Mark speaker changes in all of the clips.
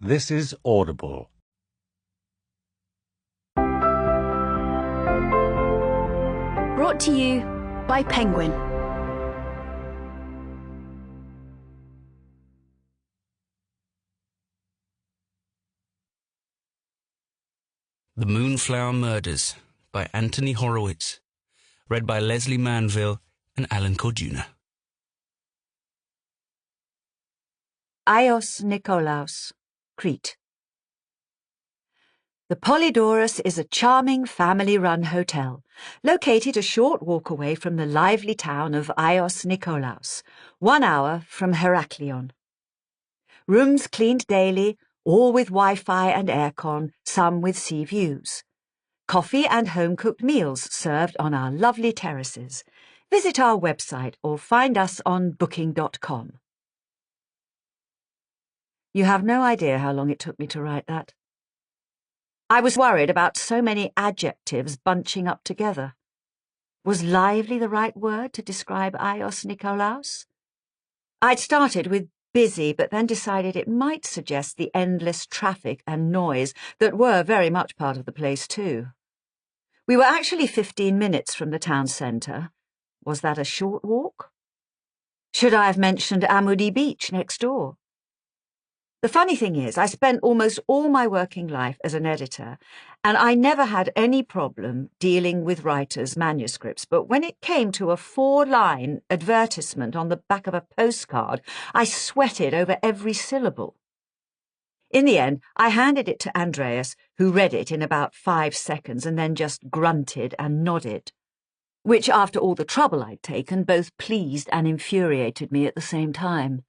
Speaker 1: This is Audible.
Speaker 2: Brought to you by Penguin.
Speaker 3: The Moonflower Murders by Anthony Horowitz. Read by Leslie Manville and Alan Corduna.
Speaker 4: Ios Nikolaos, Crete. The Polydorus is a charming family-run hotel, located a short walk away from the lively town of Ios Nikolaos, 1 hour from Heraklion. Rooms cleaned daily, all with Wi-Fi and aircon, some with sea views. Coffee and home-cooked meals served on our lovely terraces. Visit our website or find us on booking.com. You have no idea how long it took me to write that. I was worried about so many adjectives bunching up together. Was lively the right word to describe Ios Nikolaos? I'd started with busy, but then decided it might suggest the endless traffic and noise that were very much part of the place too. We were actually 15 minutes from the town centre. Was that a short walk? Should I have mentioned Amudi Beach next door? The funny thing is, I spent almost all my working life as an editor, and I never had any problem dealing with writers' manuscripts, but when it came to a 4-line advertisement on the back of a postcard, I sweated over every syllable. In the end, I handed it to Andreas, who read it in about 5 seconds and then just grunted and nodded, which, after all the trouble I'd taken, both pleased and infuriated me at the same time.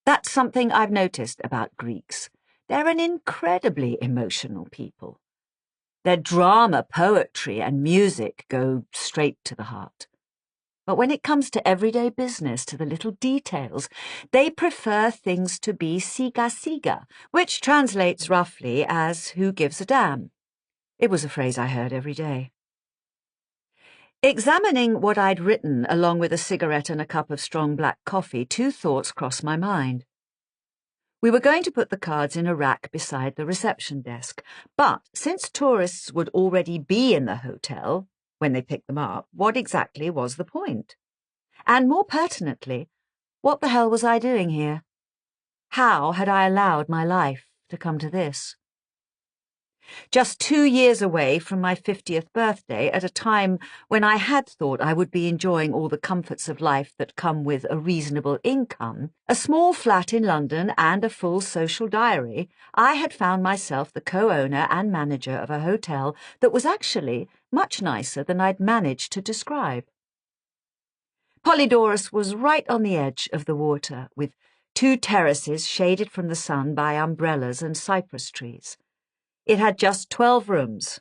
Speaker 4: That's something I've noticed about Greeks. They're an incredibly emotional people. Their drama, poetry, and music go straight to the heart. But when it comes to everyday business, to the little details, they prefer things to be siga-siga, which translates roughly as who gives a damn. It was a phrase I heard every day. Examining what I'd written along with a cigarette and a cup of strong black coffee, 2 thoughts crossed my mind. We were going to put the cards in a rack beside the reception desk, but since tourists would already be in the hotel when they picked them up, what exactly was the point? And more pertinently, what the hell was I doing here? How had I allowed my life to come to this? Just 2 years away from my 50th birthday, at a time when I had thought I would be enjoying all the comforts of life that come with a reasonable income, a small flat in London and a full social diary, I had found myself the co-owner and manager of a hotel that was actually much nicer than I'd managed to describe. Polydorus was right on the edge of the water, with 2 terraces shaded from the sun by umbrellas and cypress trees. It had just 12 rooms,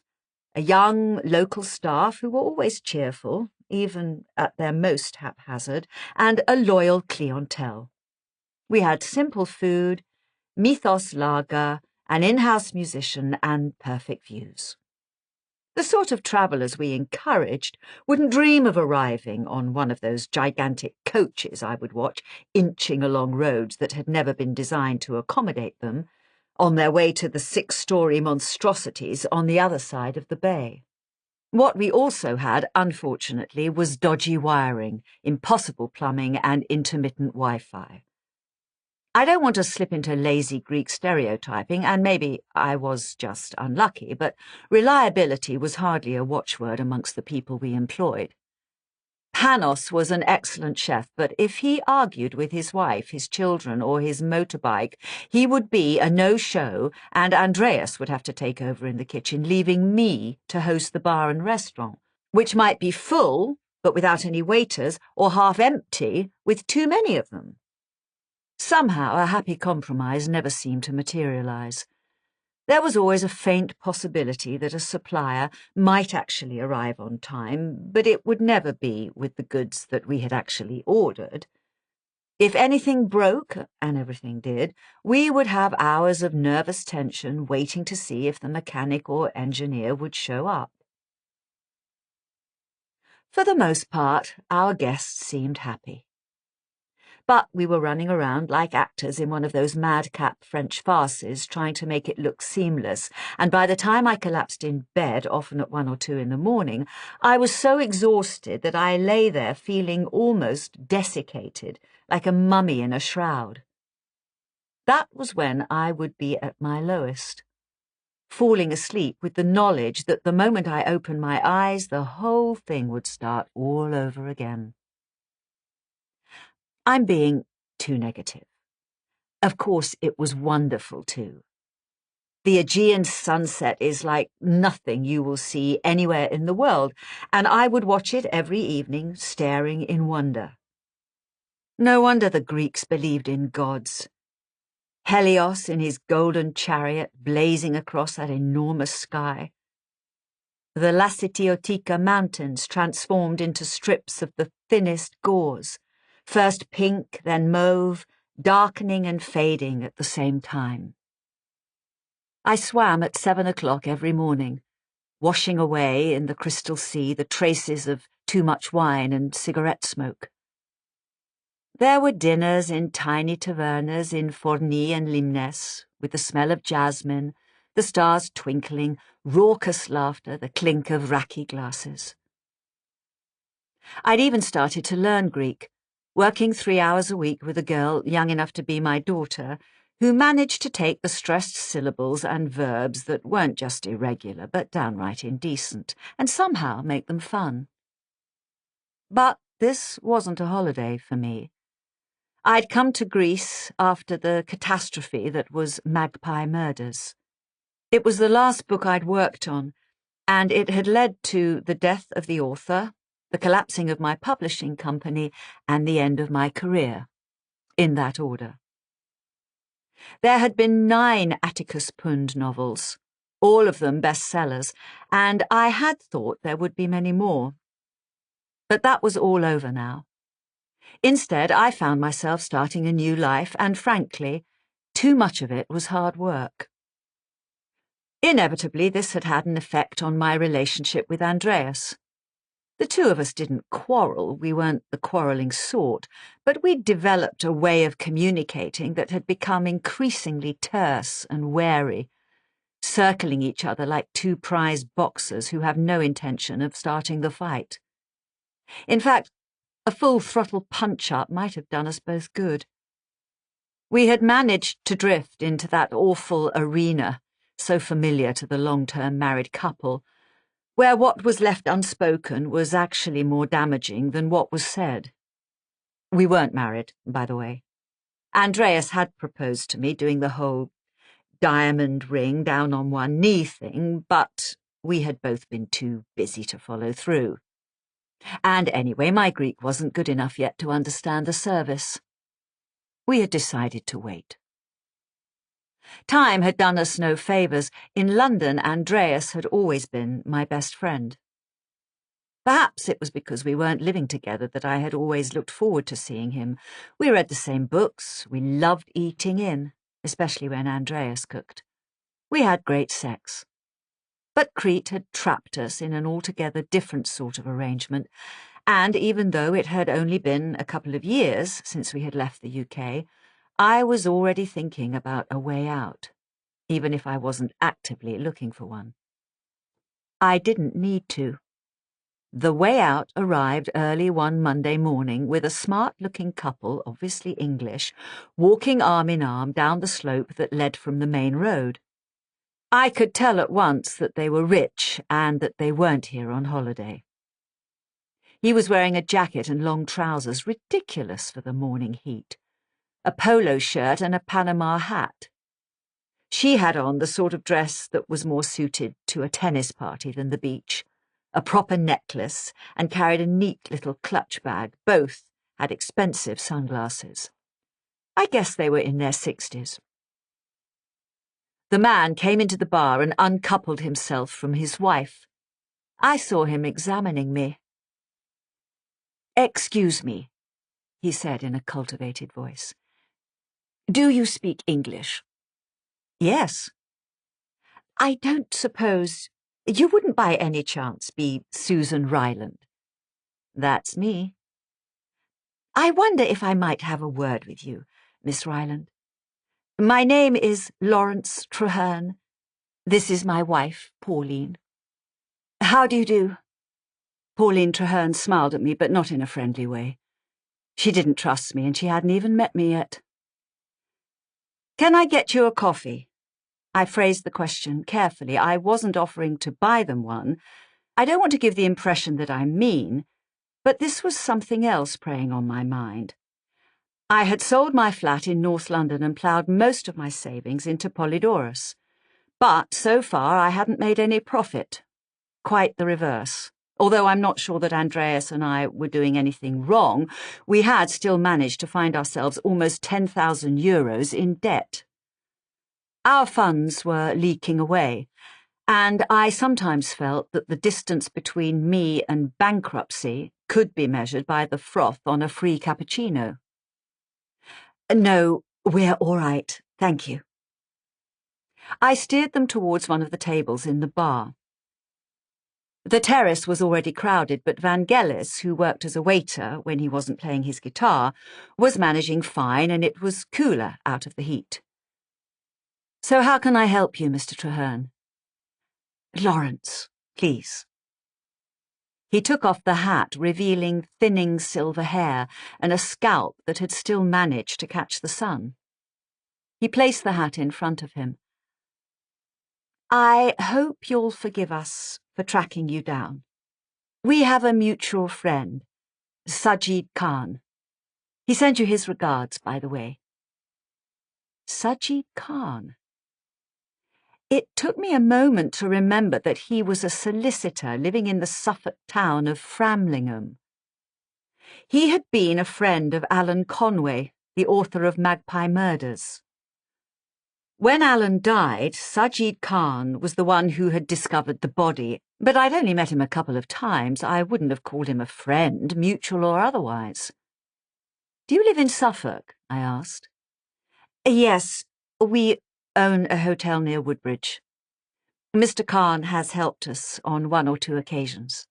Speaker 4: a young local staff who were always cheerful, even at their most haphazard, and a loyal clientele. We had simple food, mythos lager, an in-house musician, and perfect views. The sort of travellers we encouraged wouldn't dream of arriving on one of those gigantic coaches I would watch inching along roads that had never been designed to accommodate them, on their way to the 6-story monstrosities on the other side of the bay. What we also had, unfortunately, was dodgy wiring, impossible plumbing, and intermittent Wi-Fi. I don't want to slip into lazy Greek stereotyping, and maybe I was just unlucky, but reliability was hardly a watchword amongst the people we employed. Panos was an excellent chef, but if he argued with his wife, his children, or his motorbike, he would be a no-show, and Andreas would have to take over in the kitchen, leaving me to host the bar and restaurant, which might be full, but without any waiters, or half empty, with too many of them. Somehow a happy compromise never seemed to materialise. There was always a faint possibility that a supplier might actually arrive on time, but it would never be with the goods that we had actually ordered. If anything broke, and everything did, we would have hours of nervous tension waiting to see if the mechanic or engineer would show up. For the most part, our guests seemed happy. But we were running around like actors in one of those madcap French farces, trying to make it look seamless, and by the time I collapsed in bed, often at 1 or 2 in the morning, I was so exhausted that I lay there feeling almost desiccated, like a mummy in a shroud. That was when I would be at my lowest, falling asleep with the knowledge that the moment I opened my eyes, the whole thing would start all over again. I'm being too negative. Of course, it was wonderful too. The Aegean sunset is like nothing you will see anywhere in the world, and I would watch it every evening, staring in wonder. No wonder the Greeks believed in gods. Helios in his golden chariot blazing across that enormous sky. The Lassitiotica mountains transformed into strips of the thinnest gauze, first pink, then mauve, darkening and fading at the same time. I swam at 7 o'clock every morning, washing away in the crystal sea the traces of too much wine and cigarette smoke. There were dinners in tiny tavernas in Forni and Limnes, with the smell of jasmine, the stars twinkling, raucous laughter, the clink of raki glasses. I'd even started to learn Greek, working 3 hours a week with a girl young enough to be my daughter, who managed to take the stressed syllables and verbs that weren't just irregular but downright indecent, and somehow make them fun. But this wasn't a holiday for me. I'd come to Greece after the catastrophe that was Magpie Murders. It was the last book I'd worked on, and it had led to the death of the author, the collapsing of my publishing company, and the end of my career, in that order. There had been 9 Atticus Pund novels, all of them bestsellers, and I had thought there would be many more. But that was all over now. Instead, I found myself starting a new life, and frankly, too much of it was hard work. Inevitably, this had had an effect on my relationship with Andreas. The two of us didn't quarrel, we weren't the quarrelling sort, but we'd developed a way of communicating that had become increasingly terse and wary, circling each other like 2 prize boxers who have no intention of starting the fight. In fact, a full-throttle punch-up might have done us both good. We had managed to drift into that awful arena, so familiar to the long-term married couple, where what was left unspoken was actually more damaging than what was said. We weren't married, by the way. Andreas had proposed to me, doing the whole diamond ring down on one knee thing, but we had both been too busy to follow through. And anyway, my Greek wasn't good enough yet to understand the service. We had decided to wait. Time had done us no favours. In London, Andreas had always been my best friend. Perhaps it was because we weren't living together that I had always looked forward to seeing him. We read the same books, we loved eating in, especially when Andreas cooked. We had great sex. But Crete had trapped us in an altogether different sort of arrangement, and even though it had only been a couple of years since we had left the UK, I was already thinking about a way out, even if I wasn't actively looking for one. I didn't need to. The way out arrived early one Monday morning with a smart-looking couple, obviously English, walking arm in arm down the slope that led from the main road. I could tell at once that they were rich and that they weren't here on holiday. He was wearing a jacket and long trousers, ridiculous for the morning heat, a polo shirt and a Panama hat. She had on the sort of dress that was more suited to a tennis party than the beach, a proper necklace, and carried a neat little clutch bag. Both had expensive sunglasses. I guess they were in their 60s. The man came into the bar and uncoupled himself from his wife. I saw him examining me. "Excuse me," he said in a cultivated voice. "Do you speak English?" "Yes." "I don't suppose you wouldn't by any chance be Susan Ryeland?" "That's me." I wonder if I might have a word with you, Miss Ryeland. My name is Lawrence Treherne. This is my wife, Pauline. How do you do? Pauline Treherne smiled at me, but not in a friendly way. She didn't trust me, and she hadn't even met me yet. Can I get you a coffee? I phrased the question carefully. I wasn't offering to buy them one. I don't want to give the impression that I'm mean, but this was something else preying on my mind. I had sold my flat in North London and ploughed most of my savings into Polydorus. But so far I hadn't made any profit. Quite the reverse. Although I'm not sure that Andreas and I were doing anything wrong, we had still managed to find ourselves almost 10,000 euros in debt. Our funds were leaking away, and I sometimes felt that the distance between me and bankruptcy could be measured by the froth on a free cappuccino. No, we're all right, thank you. I steered them towards one of the tables in the bar. The terrace was already crowded, but Vangelis, who worked as a waiter when he wasn't playing his guitar, was managing fine, and it was cooler out of the heat. So how can I help you, Mr. Treherne? Lawrence, please. He took off the hat, revealing thinning silver hair and a scalp that had still managed to catch the sun. He placed the hat in front of him. I hope you'll forgive us for tracking you down. We have a mutual friend, Sajid Khan. He sent you his regards, by the way. Sajid Khan. It took me a moment to remember that he was a solicitor living in the Suffolk town of Framlingham. He had been a friend of Alan Conway, the author of Magpie Murders. When Alan died, Sajid Khan was the one who had discovered the body, but I'd only met him a couple of times. I wouldn't have called him a friend, mutual or otherwise. Do you live in Suffolk? I asked. Yes, we own a hotel near Woodbridge. Mr. Khan has helped us on one or two occasions.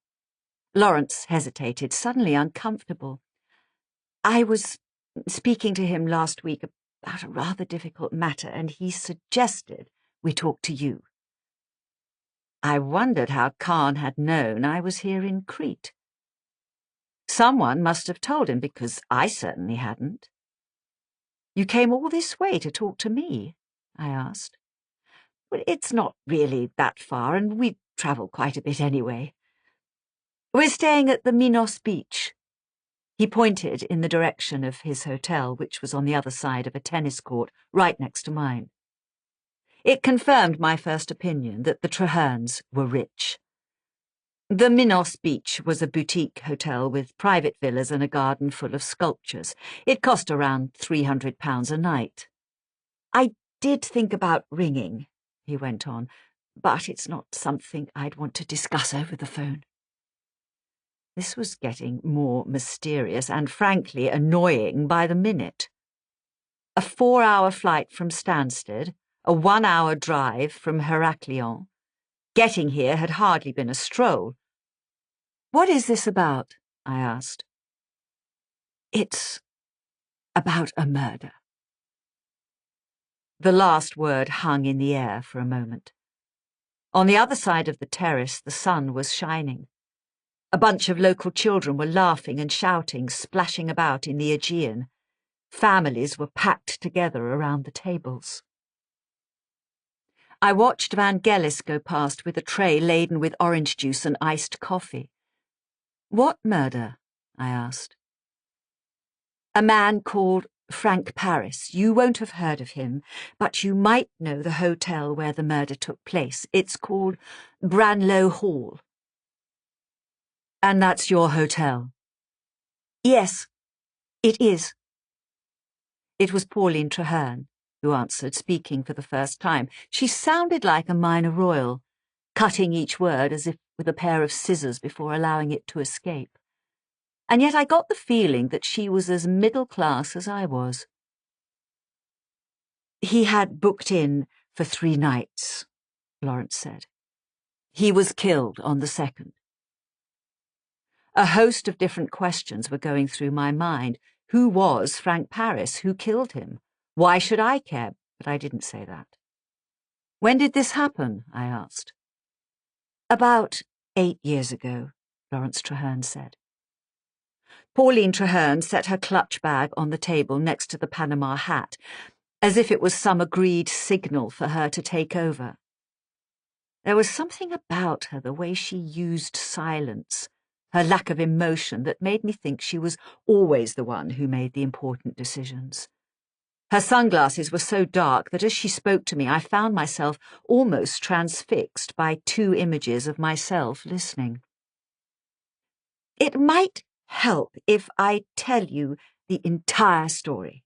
Speaker 4: Lawrence hesitated, suddenly uncomfortable. I was speaking to him last week about a rather difficult matter, and he suggested we talk to you. I wondered how Khan had known I was here in Crete. Someone must have told him, because I certainly hadn't. You came all this way to talk to me? I asked. Well, it's not really that far, and we travel quite a bit anyway. We're staying at the Minos beach. He pointed in the direction of his hotel, which was on the other side of a tennis court, right next to mine. It confirmed my first opinion that the Trehernes were rich. The Minos Beach was a boutique hotel with private villas and a garden full of sculptures. It cost around £300 a night. I did think about ringing, he went on, but it's not something I'd want to discuss over the phone. This was getting more mysterious and, frankly, annoying by the minute. A 4-hour flight from Stansted, a 1-hour drive from Heraklion. Getting here had hardly been a stroll. What is this about? I asked. It's about a murder. The last word hung in the air for a moment. On the other side of the terrace, the sun was shining. A bunch of local children were laughing and shouting, splashing about in the Aegean. Families were packed together around the tables. I watched Vangelis go past with a tray laden with orange juice and iced coffee. What murder? I asked. A man called Frank Paris. You won't have heard of him, but you might know the hotel where the murder took place. It's called Branlow Hall. And that's your hotel? Yes, it is. It was Pauline Treherne who answered, speaking for the first time. She sounded like a minor royal, cutting each word as if with a pair of scissors before allowing it to escape. And yet I got the feeling that she was as middle class as I was. He had booked in for 3 nights, Lawrence said. He was killed on the 2nd. A host of different questions were going through my mind. Who was Frank Paris? Who killed him? Why should I care? But I didn't say that. When did this happen? I asked. About 8 years ago, Lawrence Traherne said. Pauline Traherne set her clutch bag on the table next to the Panama hat, as if it was some agreed signal for her to take over. There was something about her, the way she used silence, her lack of emotion, that made me think she was always the one who made the important decisions. Her sunglasses were so dark that as she spoke to me, I found myself almost transfixed by 2 images of myself listening. It might help if I tell you the entire story,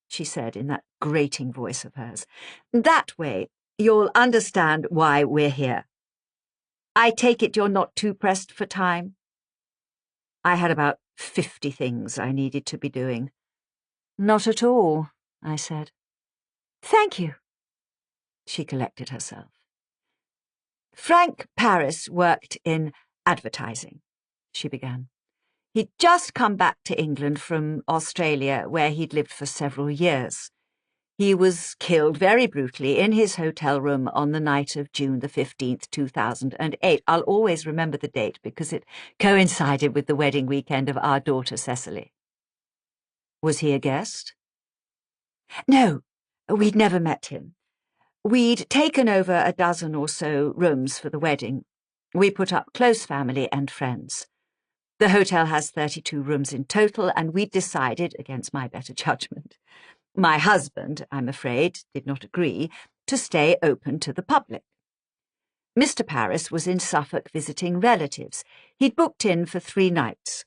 Speaker 4: she said in that grating voice of hers. That way, you'll understand why we're here. I take it you're not too pressed for time? I had about 50 things I needed to be doing. Not at all, I said. Thank you. She collected herself. Frank Paris worked in advertising, she began. He'd just come back to England from Australia, where he'd lived for several years. He was killed very brutally in his hotel room on the night of June the 15th, 2008. I'll always remember the date because it coincided with the wedding weekend of our daughter Cecily. Was he a guest? No, we'd never met him. We'd taken over a dozen or so rooms for the wedding. We put up close family and friends. The hotel has 32 rooms in total, and we'd decided, against my better judgment, my husband, I'm afraid, did not agree, to stay open to the public. Mr. Paris was in Suffolk visiting relatives. He'd booked in for 3 nights.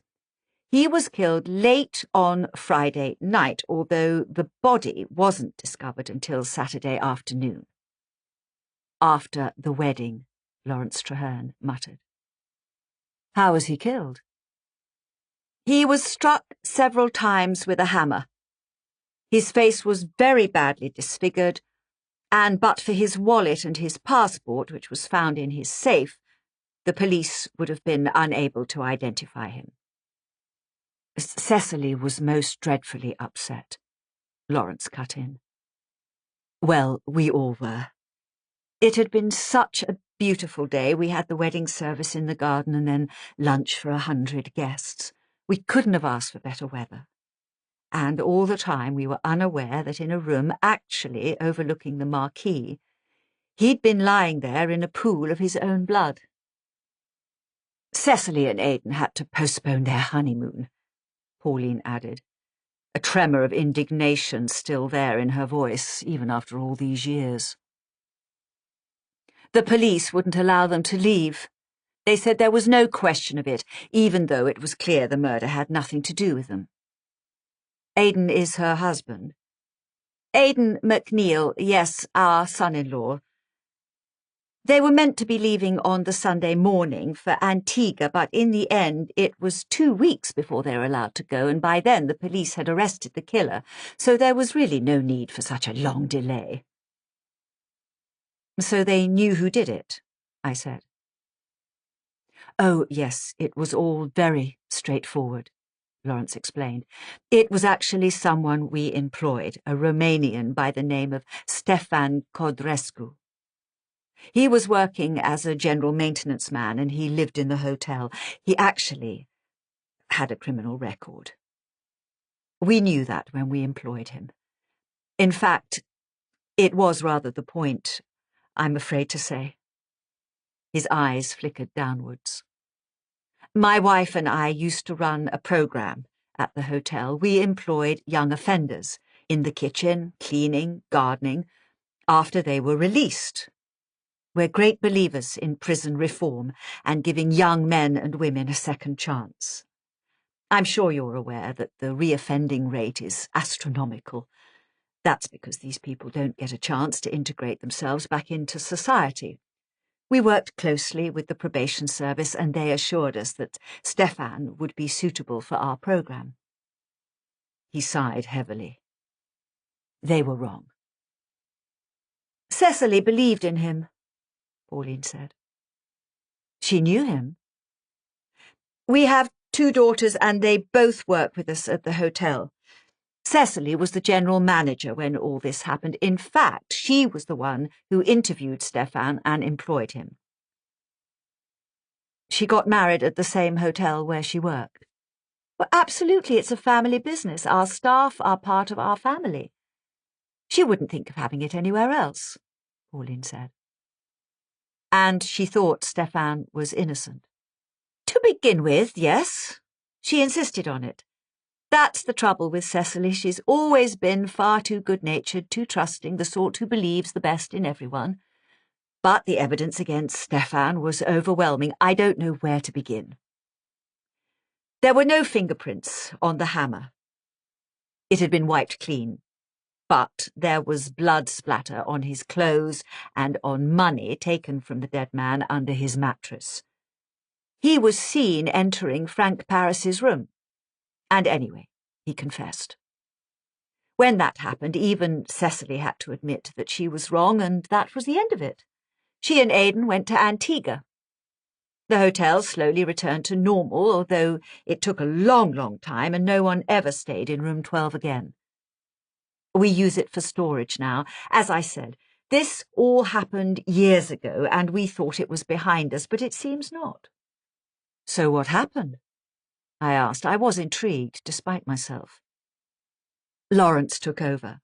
Speaker 4: He was killed late on Friday night, although the body wasn't discovered until Saturday afternoon. After the wedding, Lawrence Traherne muttered. How was he killed? He was struck several times with a hammer. His face was very badly disfigured, and but for his wallet and his passport, which was found in his safe, the police would have been unable to identify him. Cecily was most dreadfully upset, Lawrence cut in. Well, we all were. It had been such a beautiful day. We had the wedding service in the garden and then lunch for 100 guests. We couldn't have asked for better weather. And all the time we were unaware that in a room actually overlooking the marquee, he'd been lying there in a pool of his own blood. Cecily and Aidan had to postpone their honeymoon, Pauline added, a tremor of indignation still there in her voice, even after all these years. The police wouldn't allow them to leave. They said there was no question of it, even though it was clear the murder had nothing to do with them. Aidan is her husband. Aidan McNeil, yes, our son-in-law. They were meant to be leaving on the Sunday morning for Antigua, but in the end it was 2 weeks before they were allowed to go, and by then the police had arrested the killer, so there was really no need for such a long delay. So they knew who did it, I said. Oh, yes, it was all very straightforward, Lawrence explained. It was actually someone we employed, a Romanian by the name of Stefan Codrescu. He was working as a general maintenance man and he lived in the hotel. He actually had a criminal record. We knew that when we employed him. In fact, it was rather the point, I'm afraid to say. His eyes flickered downwards. My wife and I used to run a program at the hotel. We employed young offenders in the kitchen, cleaning, gardening, after they were released. We're great believers in prison reform and giving young men and women a second chance. I'm sure you're aware that the reoffending rate is astronomical. That's because these people don't get a chance to integrate themselves back into society. We worked closely with the probation service and they assured us that Stefan would be suitable for our program. He sighed heavily. They were wrong. Cecily believed in him, Pauline said. She knew him. We have 2 daughters, and they both work with us at the hotel. Cecily was the general manager when all this happened. In fact, she was the one who interviewed Stefan and employed him. She got married at the same hotel where she worked. Well, absolutely, it's a family business. Our staff are part of our family. She wouldn't think of having it anywhere else, Pauline said. And she thought Stefan was innocent. To begin with, yes. She insisted on it. That's the trouble with Cecily. She's always been far too good-natured, too trusting, the sort who believes the best in everyone. But the evidence against Stefan was overwhelming. I don't know where to begin. There were no fingerprints on the hammer. It had been wiped clean. But there was blood splatter on his clothes and on money taken from the dead man under his mattress. He was seen entering Frank Paris's room. And anyway, he confessed. When that happened, even Cecily had to admit that she was wrong, and that was the end of it. She and Aidan went to Antigua. The hotel slowly returned to normal, although it took a long, long time, and no one ever stayed in room 12 again. We use it for storage now. As I said, this all happened years ago, and we thought it was behind us, but it seems not. So what happened? I asked. I was intrigued, despite myself. Lawrence took over.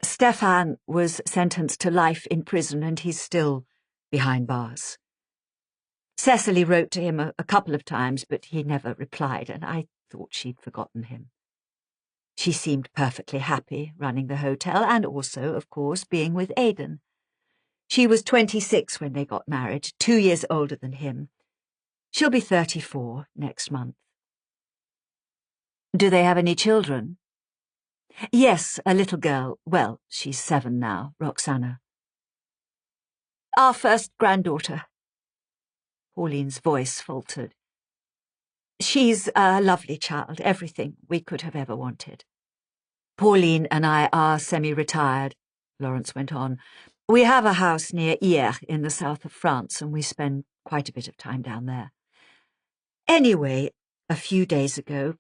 Speaker 4: Stefan was sentenced to life in prison, and he's still behind bars. Cecily wrote to him a couple of times, but he never replied, and I thought she'd forgotten him. She seemed perfectly happy running the hotel, and also, of course, being with Aidan. She was 26 when they got married, 2 years older than him. She'll be 34 next month. Do they have any children? Yes, a little girl. Well, she's 7 now, Roxana. Our first granddaughter. Pauline's voice faltered. She's a lovely child, everything we could have ever wanted. Pauline and I are semi-retired, Lawrence went on. We have a house near Hyères in the south of France, and we spend quite a bit of time down there. Anyway, a few days ago,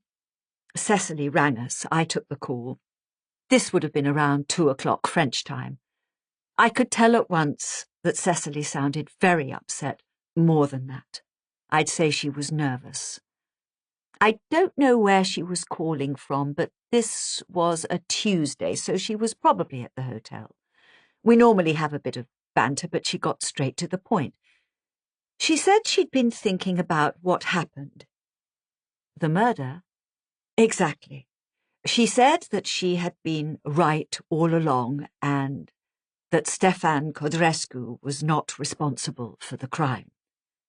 Speaker 4: Cecily rang us. I took the call. This would have been around 2 o'clock French time. I could tell at once that Cecily sounded very upset, more than that. I'd say she was nervous. I don't know where she was calling from, but this was a Tuesday, so she was probably at the hotel. We normally have a bit of banter, but she got straight to the point. She said she'd been thinking about what happened. The murder? Exactly. She said that she had been right all along and that Stefan Codrescu was not responsible for the crime.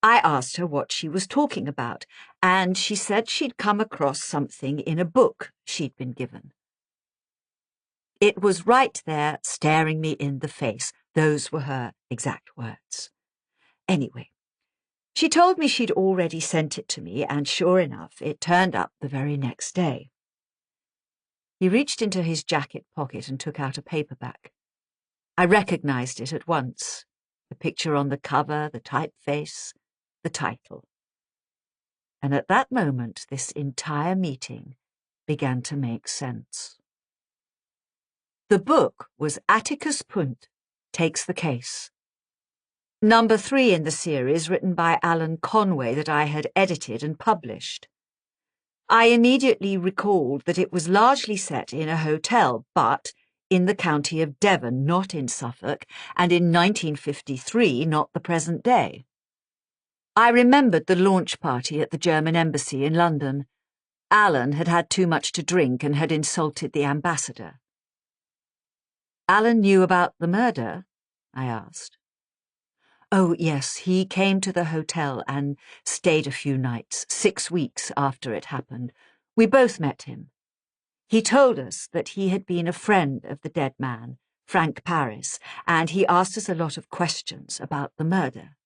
Speaker 4: I asked her what she was talking about, and she said she'd come across something in a book she'd been given. It was right there, staring me in the face. Those were her exact words. Anyway, she told me she'd already sent it to me, and sure enough, it turned up the very next day. He reached into his jacket pocket and took out a paperback. I recognized it at once. The picture on the cover, the typeface, the title. And at that moment, this entire meeting began to make sense. The book was Atticus Punt Takes the Case. Number 3 in the series, written by Alan Conway, that I had edited and published. I immediately recalled that it was largely set in a hotel, but in the county of Devon, not in Suffolk, and in 1953, not the present day. I remembered the launch party at the German embassy in London. Alan had had too much to drink and had insulted the ambassador. Alan knew about the murder? I asked. Oh, yes, he came to the hotel and stayed a few nights, 6 weeks after it happened. We both met him. He told us that he had been a friend of the dead man, Frank Paris, and he asked us a lot of questions about the murder.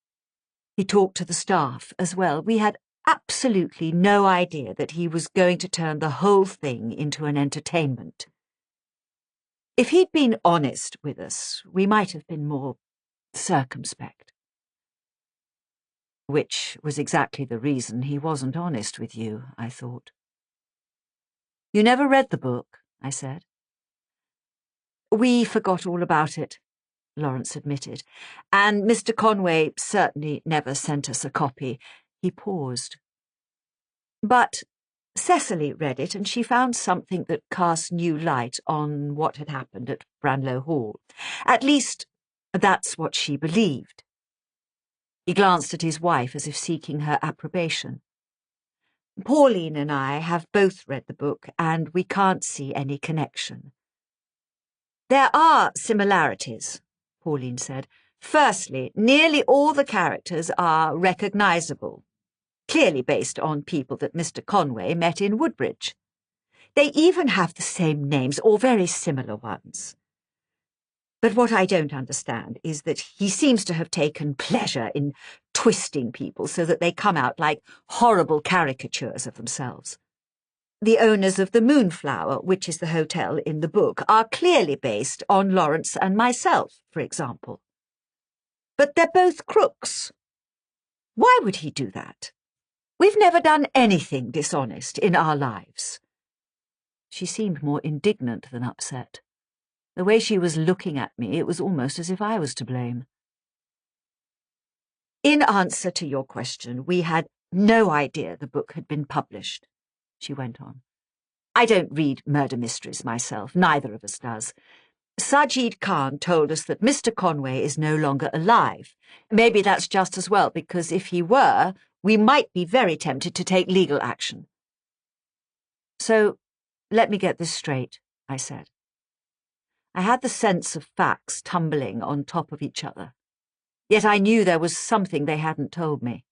Speaker 4: He talked to the staff as well. We had absolutely no idea that he was going to turn the whole thing into an entertainment. If he'd been honest with us, we might have been more circumspect. Which was exactly the reason he wasn't honest with you, I thought. You never read the book, I said. We forgot all about it, Lawrence admitted, and Mr. Conway certainly never sent us a copy. He paused. But Cecily read it, and she found something that cast new light on what had happened at Branlow Hall. At least, that's what she believed. He glanced at his wife as if seeking her approbation. Pauline and I have both read the book, and we can't see any connection. There are similarities, Pauline said. Firstly, nearly all the characters are recognisable, clearly based on people that Mr. Conway met in Woodbridge. They even have the same names, or very similar ones. But what I don't understand is that he seems to have taken pleasure in twisting people so that they come out like horrible caricatures of themselves. The owners of the Moonflower, which is the hotel in the book, are clearly based on Lawrence and myself, for example. But they're both crooks. Why would he do that? We've never done anything dishonest in our lives. She seemed more indignant than upset. The way she was looking at me, it was almost as if I was to blame. In answer to your question, we had no idea the book had been published, she went on. I don't read murder mysteries myself, neither of us does. Sajid Khan told us that Mr. Conway is no longer alive. Maybe that's just as well, because if he were, we might be very tempted to take legal action. So, let me get this straight, I said. I had the sense of facts tumbling on top of each other. Yet I knew there was something they hadn't told me.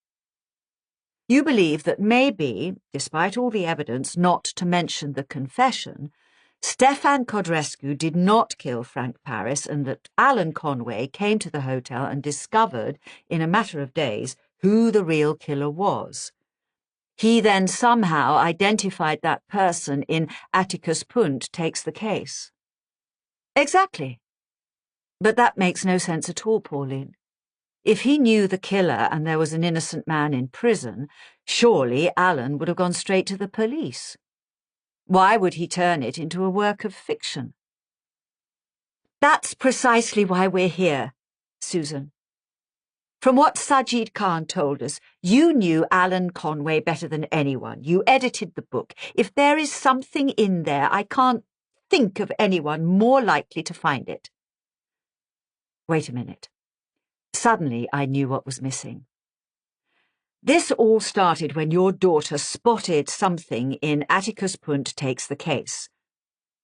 Speaker 4: You believe that maybe, despite all the evidence, not to mention the confession, Stefan Codrescu did not kill Frank Paris, and that Alan Conway came to the hotel and discovered, in a matter of days, who the real killer was. He then somehow identified that person in Atticus Punt Takes the Case. Exactly. But that makes no sense at all, Pauline. If he knew the killer and there was an innocent man in prison, surely Alan would have gone straight to the police. Why would he turn it into a work of fiction? That's precisely why we're here, Susan. From what Sajid Khan told us, you knew Alan Conway better than anyone. You edited the book. If there is something in there, I can't think of anyone more likely to find it. Wait a minute. Suddenly, I knew what was missing. This all started when your daughter spotted something in Atticus Punt Takes the Case.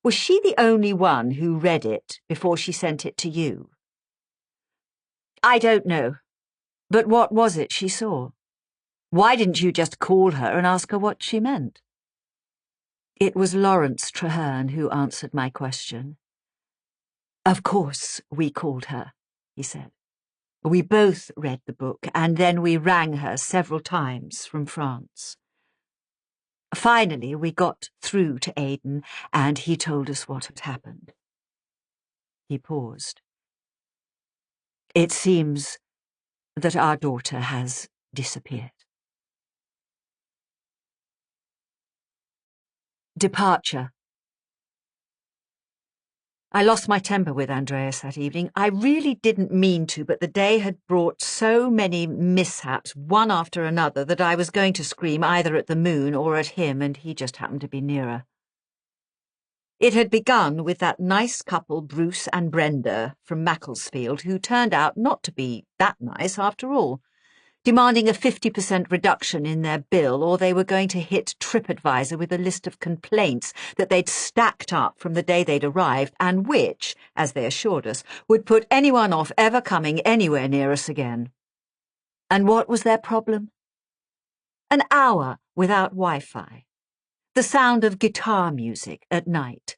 Speaker 4: Was she the only one who read it before she sent it to you? I don't know. But what was it she saw? Why didn't you just call her and ask her what she meant? It was Lawrence Traherne who answered my question. Of course we called her, he said. We both read the book, and then we rang her several times from France. Finally, we got through to Aidan, and he told us what had happened. He paused. It seems that our daughter has disappeared. Departure. I lost my temper with Andreas that evening. I really didn't mean to, but the day had brought so many mishaps, one after another, that I was going to scream either at the moon or at him, and he just happened to be nearer. It had begun with that nice couple, Bruce and Brenda, from Macclesfield, who turned out not to be that nice after all, demanding a 50% reduction in their bill, or they were going to hit TripAdvisor with a list of complaints that they'd stacked up from the day they'd arrived, and which, as they assured us, would put anyone off ever coming anywhere near us again. And what was their problem? An hour without Wi-Fi, the sound of guitar music at night,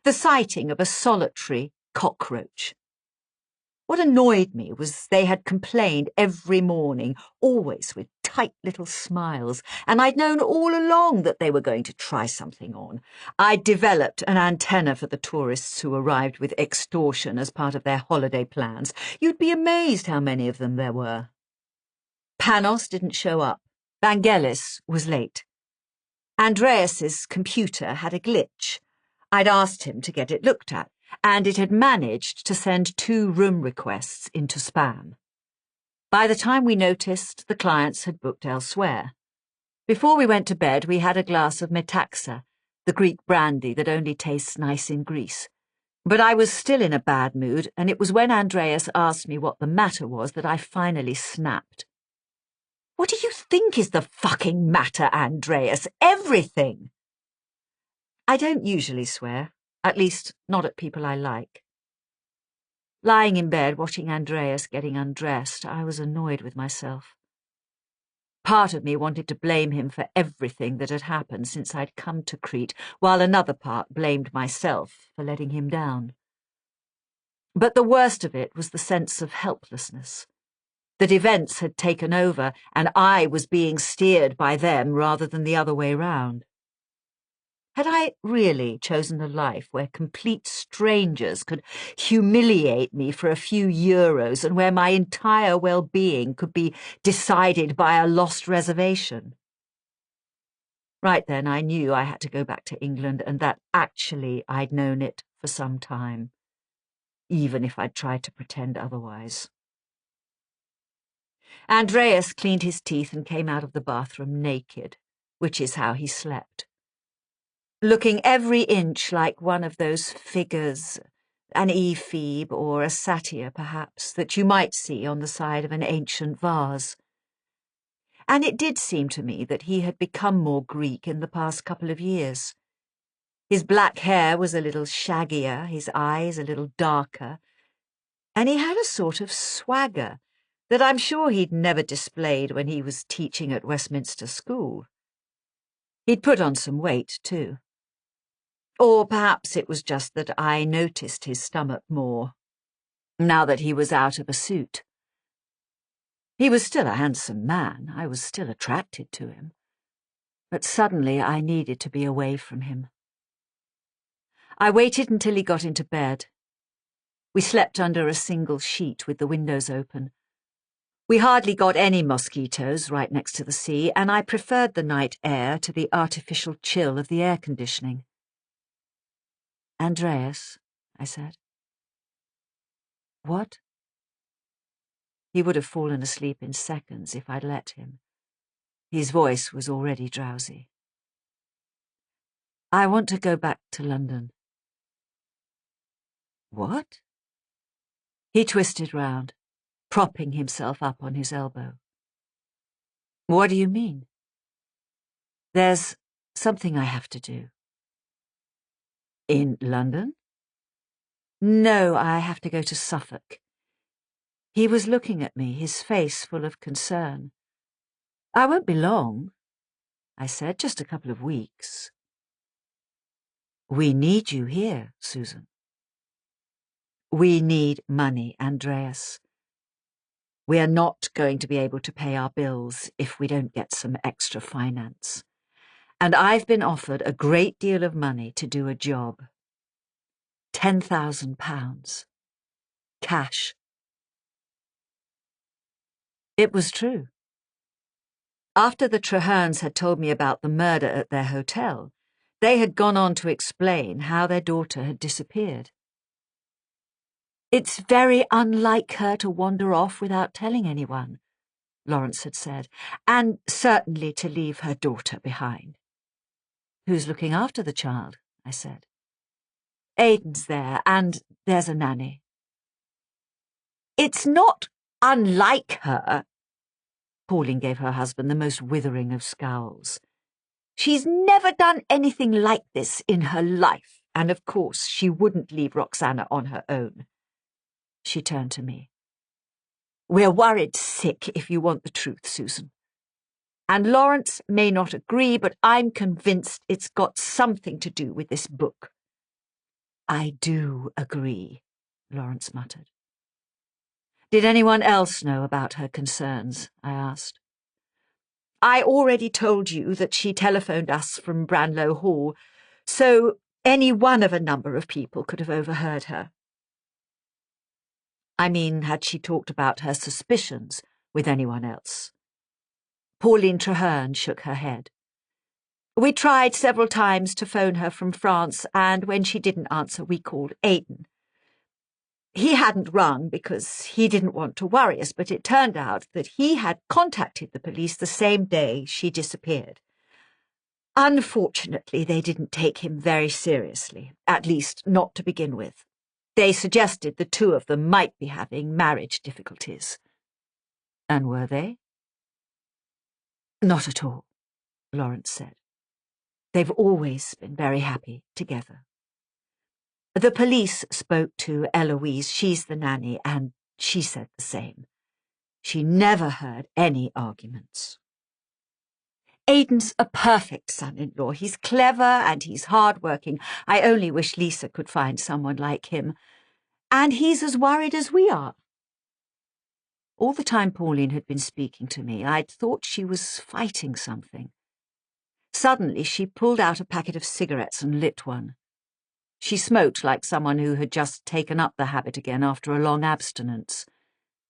Speaker 4: the sighting of a solitary cockroach. What annoyed me was they had complained every morning, always with tight little smiles, and I'd known all along that they were going to try something on. I'd developed an antenna for the tourists who arrived with extortion as part of their holiday plans. You'd be amazed how many of them there were. Panos didn't show up. Vangelis was late. Andreas's computer had a glitch. I'd asked him to get it looked at, and it had managed to send 2 room requests into spam. By the time we noticed, the clients had booked elsewhere. Before we went to bed, we had a glass of metaxa, the Greek brandy that only tastes nice in Greece. But I was still in a bad mood, and it was when Andreas asked me what the matter was that I finally snapped. "What do you think is the fucking matter, Andreas? Everything!" I don't usually swear, at least not at people I like. Lying in bed, watching Andreas getting undressed, I was annoyed with myself. Part of me wanted to blame him for everything that had happened since I'd come to Crete, while another part blamed myself for letting him down. But the worst of it was the sense of helplessness, that events had taken over and I was being steered by them rather than the other way round. Had I really chosen a life where complete strangers could humiliate me for a few euros and where my entire well-being could be decided by a lost reservation? Right then, I knew I had to go back to England and that actually I'd known it for some time, even if I'd tried to pretend otherwise. Andreas cleaned his teeth and came out of the bathroom naked, which is how he slept. Looking every inch like one of those figures, an ephebe or a satyr perhaps, that you might see on the side of an ancient vase. And it did seem to me that he had become more Greek in the past couple of years. His black hair was a little shaggier, his eyes a little darker, and he had a sort of swagger that I'm sure he'd never displayed when he was teaching at Westminster School. He'd put on some weight, too. Or perhaps it was just that I noticed his stomach more, now that he was out of a suit. He was still a handsome man. I was still attracted to him. But suddenly I needed to be away from him. I waited until he got into bed. We slept under a single sheet with the windows open. We hardly got any mosquitoes right next to the sea, and I preferred the night air to the artificial chill of the air conditioning. "Andreas," I said. "What?" He would have fallen asleep in seconds if I'd let him. His voice was already drowsy. "I want to go back to London." "What?" He twisted round, propping himself up on his elbow. "What do you mean?" "There's something I have to do." "In London?" "No, I have to go to Suffolk." He was looking at me, his face full of concern. "I won't be long," I said, "just a couple of weeks." "We need you here, Susan." "We need money, Andreas. We are not going to be able to pay our bills if we don't get some extra finance. And I've been offered a great deal of money to do a job. £10,000. Cash." It was true. After the Trehernes had told me about the murder at their hotel, they had gone on to explain how their daughter had disappeared. "It's very unlike her to wander off without telling anyone," Lawrence had said, "and certainly to leave her daughter behind." "Who's looking after the child?" I said. "Aidan's there, and there's a nanny." "It's not unlike her." Pauline gave her husband the most withering of scowls. "She's never done anything like this in her life, and of course she wouldn't leave Roxana on her own." She turned to me. "We're worried sick, if you want the truth, Susan. And Lawrence may not agree, but I'm convinced it's got something to do with this book." "I do agree," Lawrence muttered. "Did anyone else know about her concerns?" I asked. "I already told you that she telephoned us from Branlow Hall, so any one of a number of people could have overheard her." "I mean, had she talked about her suspicions with anyone else?" Pauline Traherne shook her head. We tried several times to phone her from France, and when she didn't answer, we called Aidan. He hadn't rung because he didn't want to worry us, but it turned out that he had contacted the police the same day she disappeared. Unfortunately, they didn't take him very seriously, at least not to begin with. They suggested the two of them might be having marriage difficulties. And were they? Not at all, Lawrence said. They've always been very happy together. The police spoke to Eloise, she's the nanny, and she said the same. She never heard any arguments. Aidan's a perfect son-in-law. He's clever and he's hard-working. I only wish Lisa could find someone like him. And he's as worried as we are. All the time Pauline had been speaking to me, I'd thought she was fighting something. Suddenly she pulled out a packet of cigarettes and lit one. She smoked like someone who had just taken up the habit again after a long abstinence.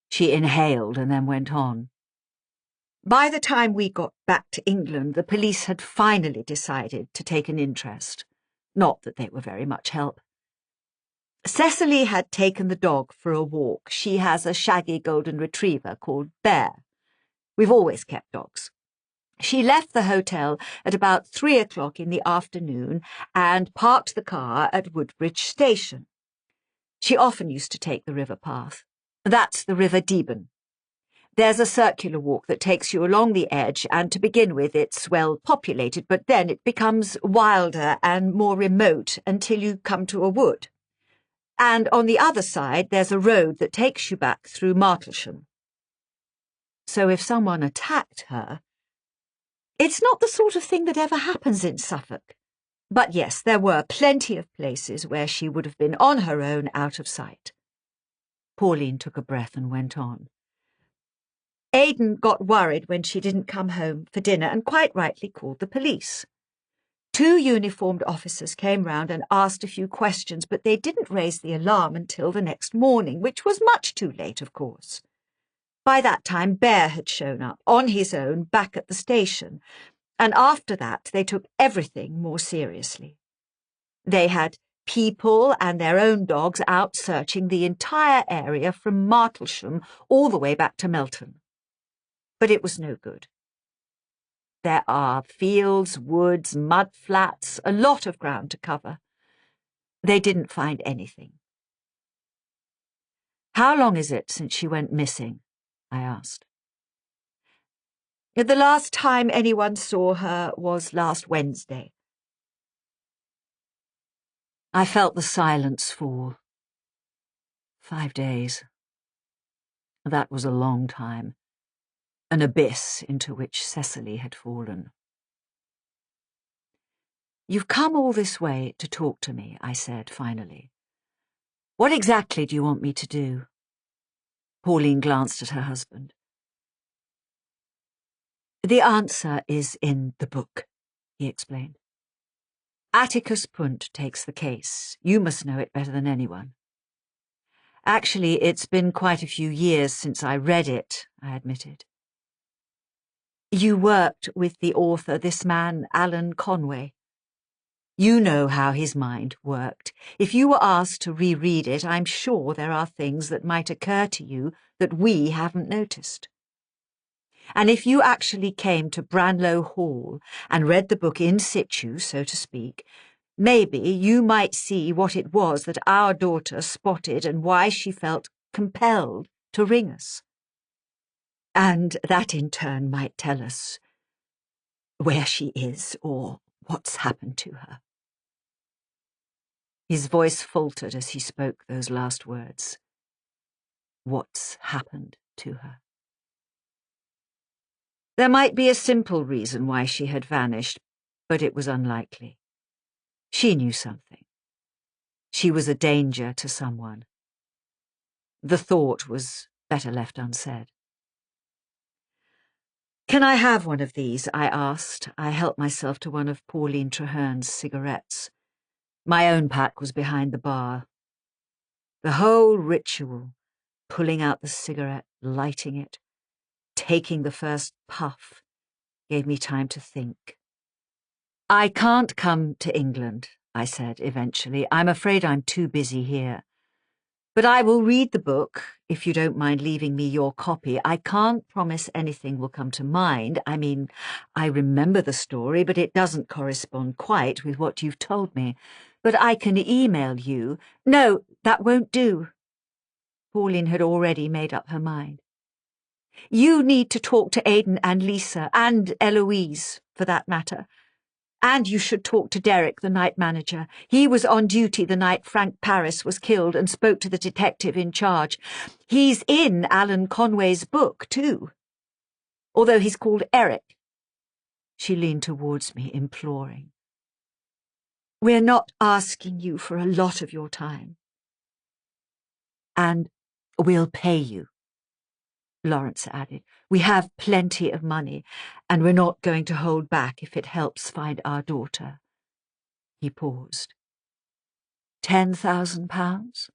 Speaker 4: She inhaled and then went on. By the time we got back to England, the police had finally decided to take an interest. Not that they were very much help. Cecily had taken the dog for a walk. She has a shaggy golden retriever called Bear. We've always kept dogs. She left the hotel at about 3 o'clock in the afternoon and parked the car at Woodbridge Station. She often used to take the river path. That's the River Deben. There's a circular walk that takes you along the edge, and to begin with it's well populated, but then it becomes wilder and more remote until you come to a wood. And on the other side there's a road that takes you back through Martlesham. So if someone attacked her... It's not the sort of thing that ever happens in Suffolk. But yes, there were plenty of places where she would have been on her own out of sight. Pauline took a breath and went on. Aidan got worried when she didn't come home for dinner and quite rightly called the police. 2 uniformed officers came round and asked a few questions, but they didn't raise the alarm until the next morning, which was much too late, of course. By that time, Bear had shown up, on his own, back at the station, and after that they took everything more seriously. They had people and their own dogs out searching the entire area from Martlesham all the way back to Melton. But it was no good. There are fields, woods, mud flats, a lot of ground to cover. They didn't find anything. How long is it since she went missing? I asked. The last time anyone saw her was last Wednesday. I felt the silence fall. 5 days. That was a long time. An abyss into which Cecily had fallen. You've come all this way to talk to me, I said finally. What exactly do you want me to do? Pauline glanced at her husband. The answer is in the book, he explained. Atticus Punt takes the case. You must know it better than anyone. Actually, it's been quite a few years since I read it, I admitted. You worked with the author, this man, Alan Conway. You know how his mind worked. If you were asked to reread it, I'm sure there are things that might occur to you that we haven't noticed. And if you actually came to Branlow Hall and read the book in situ, so to speak, maybe you might see what it was that our daughter spotted and why she felt compelled to ring us. And that in turn might tell us where she is or what's happened to her. His voice faltered as he spoke those last words. What's happened to her? There might be a simple reason why she had vanished, but it was unlikely. She knew something. She was a danger to someone. The thought was better left unsaid. Can I have one of these? I asked. I helped myself to one of Pauline Traherne's cigarettes. My own pack was behind the bar. The whole ritual, pulling out the cigarette, lighting it, taking the first puff, gave me time to think. "I can't come to England," I said eventually. "I'm afraid I'm too busy here. But I will read the book, if you don't mind leaving me your copy. I can't promise anything will come to mind. I mean, I remember the story, but it doesn't correspond quite with what you've told me. But I can email you." "No, that won't do." Pauline had already made up her mind. "You need to talk to Aidan and Lisa, and Eloise, for that matter. And you should talk to Derek, the night manager. He was on duty the night Frank Paris was killed and spoke to the detective in charge. He's in Alan Conway's book, too. Although he's called Eric." She leaned towards me, imploring. "We're not asking you for a lot of your time." "And we'll pay you," Lawrence added. "We have plenty of money, and we're not going to hold back if it helps find our daughter." He paused. £10,000?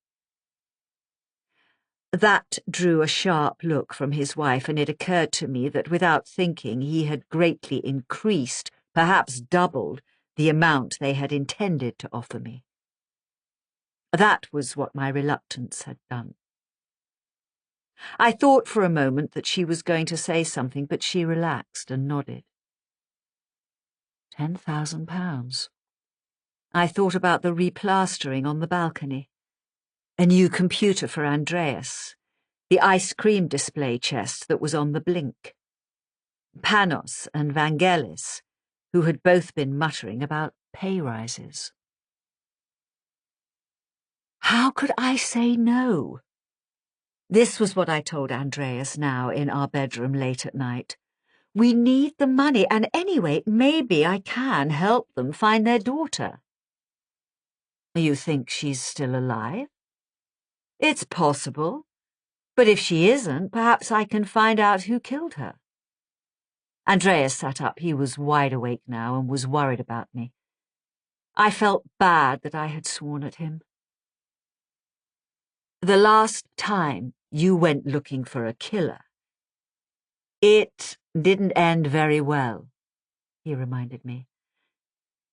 Speaker 4: That drew a sharp look from his wife, and it occurred to me that without thinking he had greatly increased, perhaps doubled, the amount they had intended to offer me. That was what my reluctance had done. I thought for a moment that she was going to say something, but she relaxed and nodded. £10,000. I thought about the replastering on the balcony, a new computer for Andreas, the ice cream display chest that was on the blink, Panos and Vangelis, who had both been muttering about pay rises. How could I say no? This was what I told Andreas now in our bedroom late at night. We need the money, and anyway, maybe I can help them find their daughter. You think she's still alive? It's possible, but if she isn't, perhaps I can find out who killed her. Andreas sat up. He was wide awake now and was worried about me. I felt bad that I had sworn at him. "The last time you went looking for a killer, it didn't end very well," he reminded me.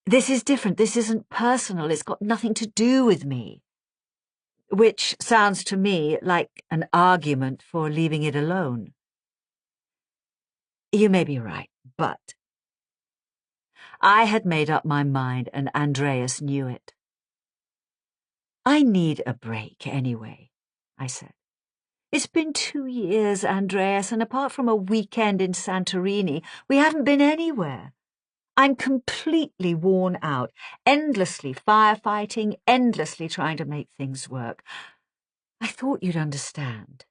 Speaker 4: "This is different. This isn't personal. It's got nothing to do with me." Which sounds to me like an argument for leaving it alone. You may be right, but I had made up my mind, and Andreas knew it. "I need a break anyway," I said. "It's been 2 years, Andreas, and apart from a weekend in Santorini, we haven't been anywhere. I'm completely worn out, endlessly firefighting, endlessly trying to make things work. I thought you'd understand."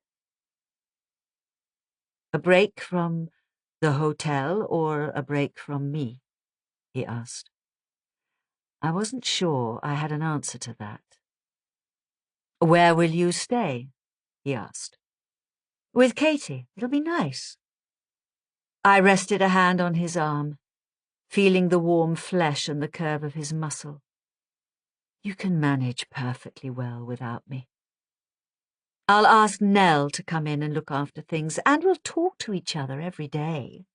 Speaker 4: "A break from the hotel or a break from me?" he asked. I wasn't sure I had an answer to that. "Where will you stay?" he asked. "With Katie. It'll be nice." I rested a hand on his arm, feeling the warm flesh and the curve of his muscle. "You can manage perfectly well without me. I'll ask Nell to come in and look after things, and we'll talk to each other every day."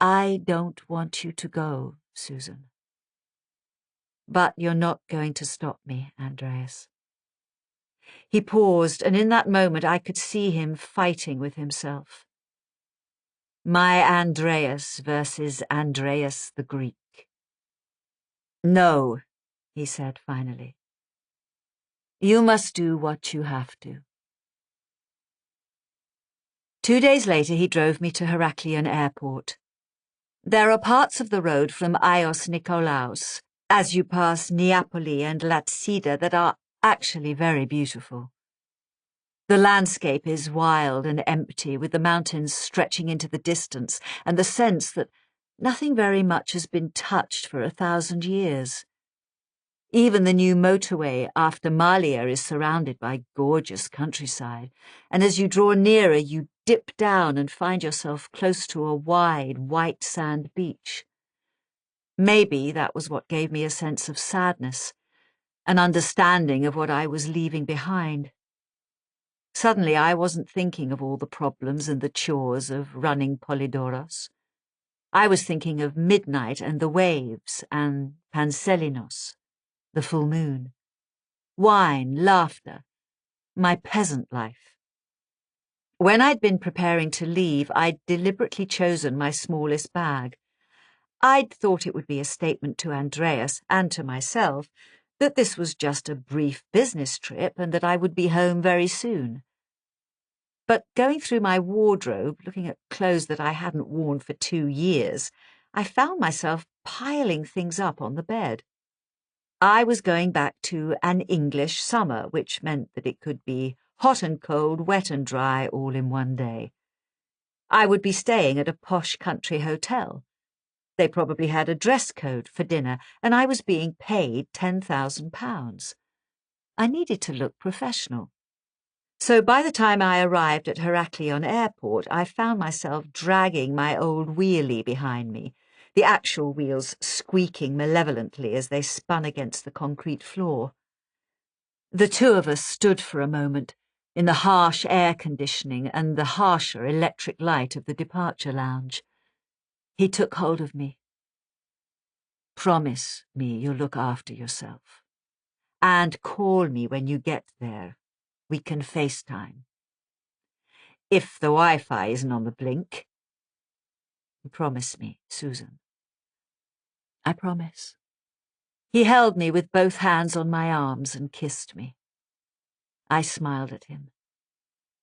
Speaker 4: "I don't want you to go, Susan." "But you're not going to stop me, Andreas." He paused, and in that moment I could see him fighting with himself. My Andreas versus Andreas the Greek. "No," he said finally. "You must do what you have to." 2 days later he drove me to Heraklion Airport. There are parts of the road from Ios Nikolaos, as you pass Neapoli and Latsida, that are actually very beautiful. The landscape is wild and empty, with the mountains stretching into the distance, and the sense that nothing very much has been touched for 1,000 years. Even the new motorway after Malia is surrounded by gorgeous countryside, and as you draw nearer you dip down and find yourself close to a wide, white sand beach. Maybe that was what gave me a sense of sadness, an understanding of what I was leaving behind. Suddenly I wasn't thinking of all the problems and the chores of running Polydoros. I was thinking of midnight and the waves and Panselinos, the full moon, wine, laughter, my peasant life. When I'd been preparing to leave, I'd deliberately chosen my smallest bag. I'd thought it would be a statement to Andreas and to myself that this was just a brief business trip and that I would be home very soon. But going through my wardrobe, looking at clothes that I hadn't worn for 2 years, I found myself piling things up on the bed. I was going back to an English summer, which meant that it could be hot and cold, wet and dry, all in one day. I would be staying at a posh country hotel. They probably had a dress code for dinner, and I was being paid £10,000. I needed to look professional. So by the time I arrived at Heraklion Airport, I found myself dragging my old wheelie behind me, the actual wheels squeaking malevolently as they spun against the concrete floor. The two of us stood for a moment in the harsh air conditioning and the harsher electric light of the departure lounge. He took hold of me. "Promise me you'll look after yourself. And call me when you get there. We can FaceTime. If the Wi-Fi isn't on the blink. Promise me, Susan." I promise. He held me with both hands on my arms and kissed me. I smiled at him,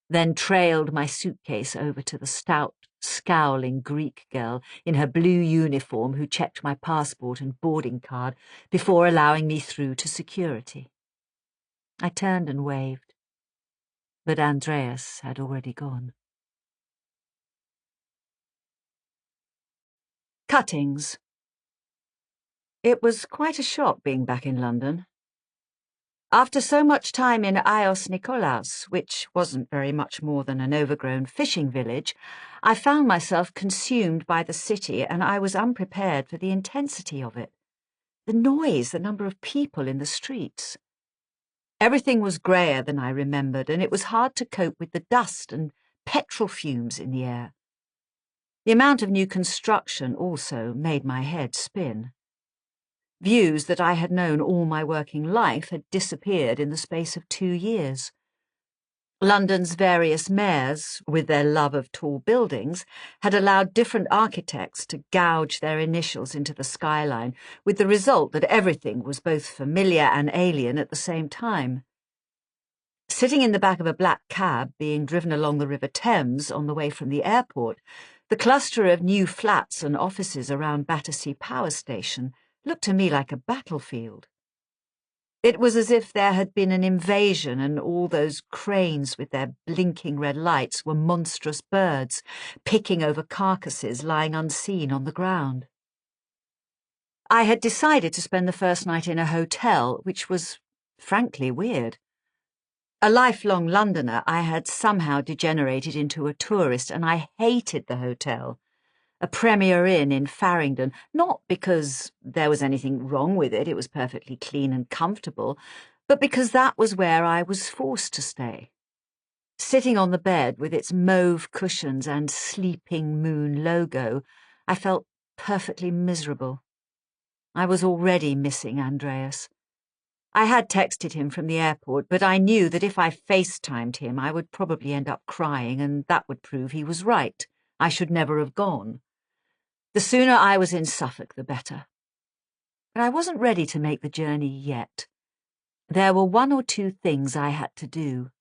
Speaker 4: then trailed my suitcase over to the stout, scowling Greek girl in her blue uniform who checked my passport and boarding card before allowing me through to security. I turned and waved, but Andreas had already gone. Cuttings. It was quite a shock being back in London. After so much time in Ios Nikolaos, which wasn't very much more than an overgrown fishing village, I found myself consumed by the city, and I was unprepared for the intensity of it. The noise, the number of people in the streets. Everything was greyer than I remembered, and it was hard to cope with the dust and petrol fumes in the air. The amount of new construction also made my head spin. Views that I had known all my working life had disappeared in the space of 2 years. London's various mayors, with their love of tall buildings, had allowed different architects to gouge their initials into the skyline, with the result that everything was both familiar and alien at the same time. Sitting in the back of a black cab being driven along the River Thames on the way from the airport, the cluster of new flats and offices around Battersea Power Station looked to me like a battlefield. It was as if there had been an invasion and all those cranes with their blinking red lights were monstrous birds, picking over carcasses lying unseen on the ground. I had decided to spend the first night in a hotel, which was, frankly, weird. A lifelong Londoner, I had somehow degenerated into a tourist, and I hated the hotel. A Premier Inn in Farringdon, not because there was anything wrong with it, it was perfectly clean and comfortable, but because that was where I was forced to stay. Sitting on the bed with its mauve cushions and sleeping moon logo, I felt perfectly miserable. I was already missing Andreas. I had texted him from the airport, but I knew that if I FaceTimed him, I would probably end up crying, and that would prove he was right. I should never have gone. The sooner I was in Suffolk, the better. But I wasn't ready to make the journey yet. There were 1 or 2 things I had to do.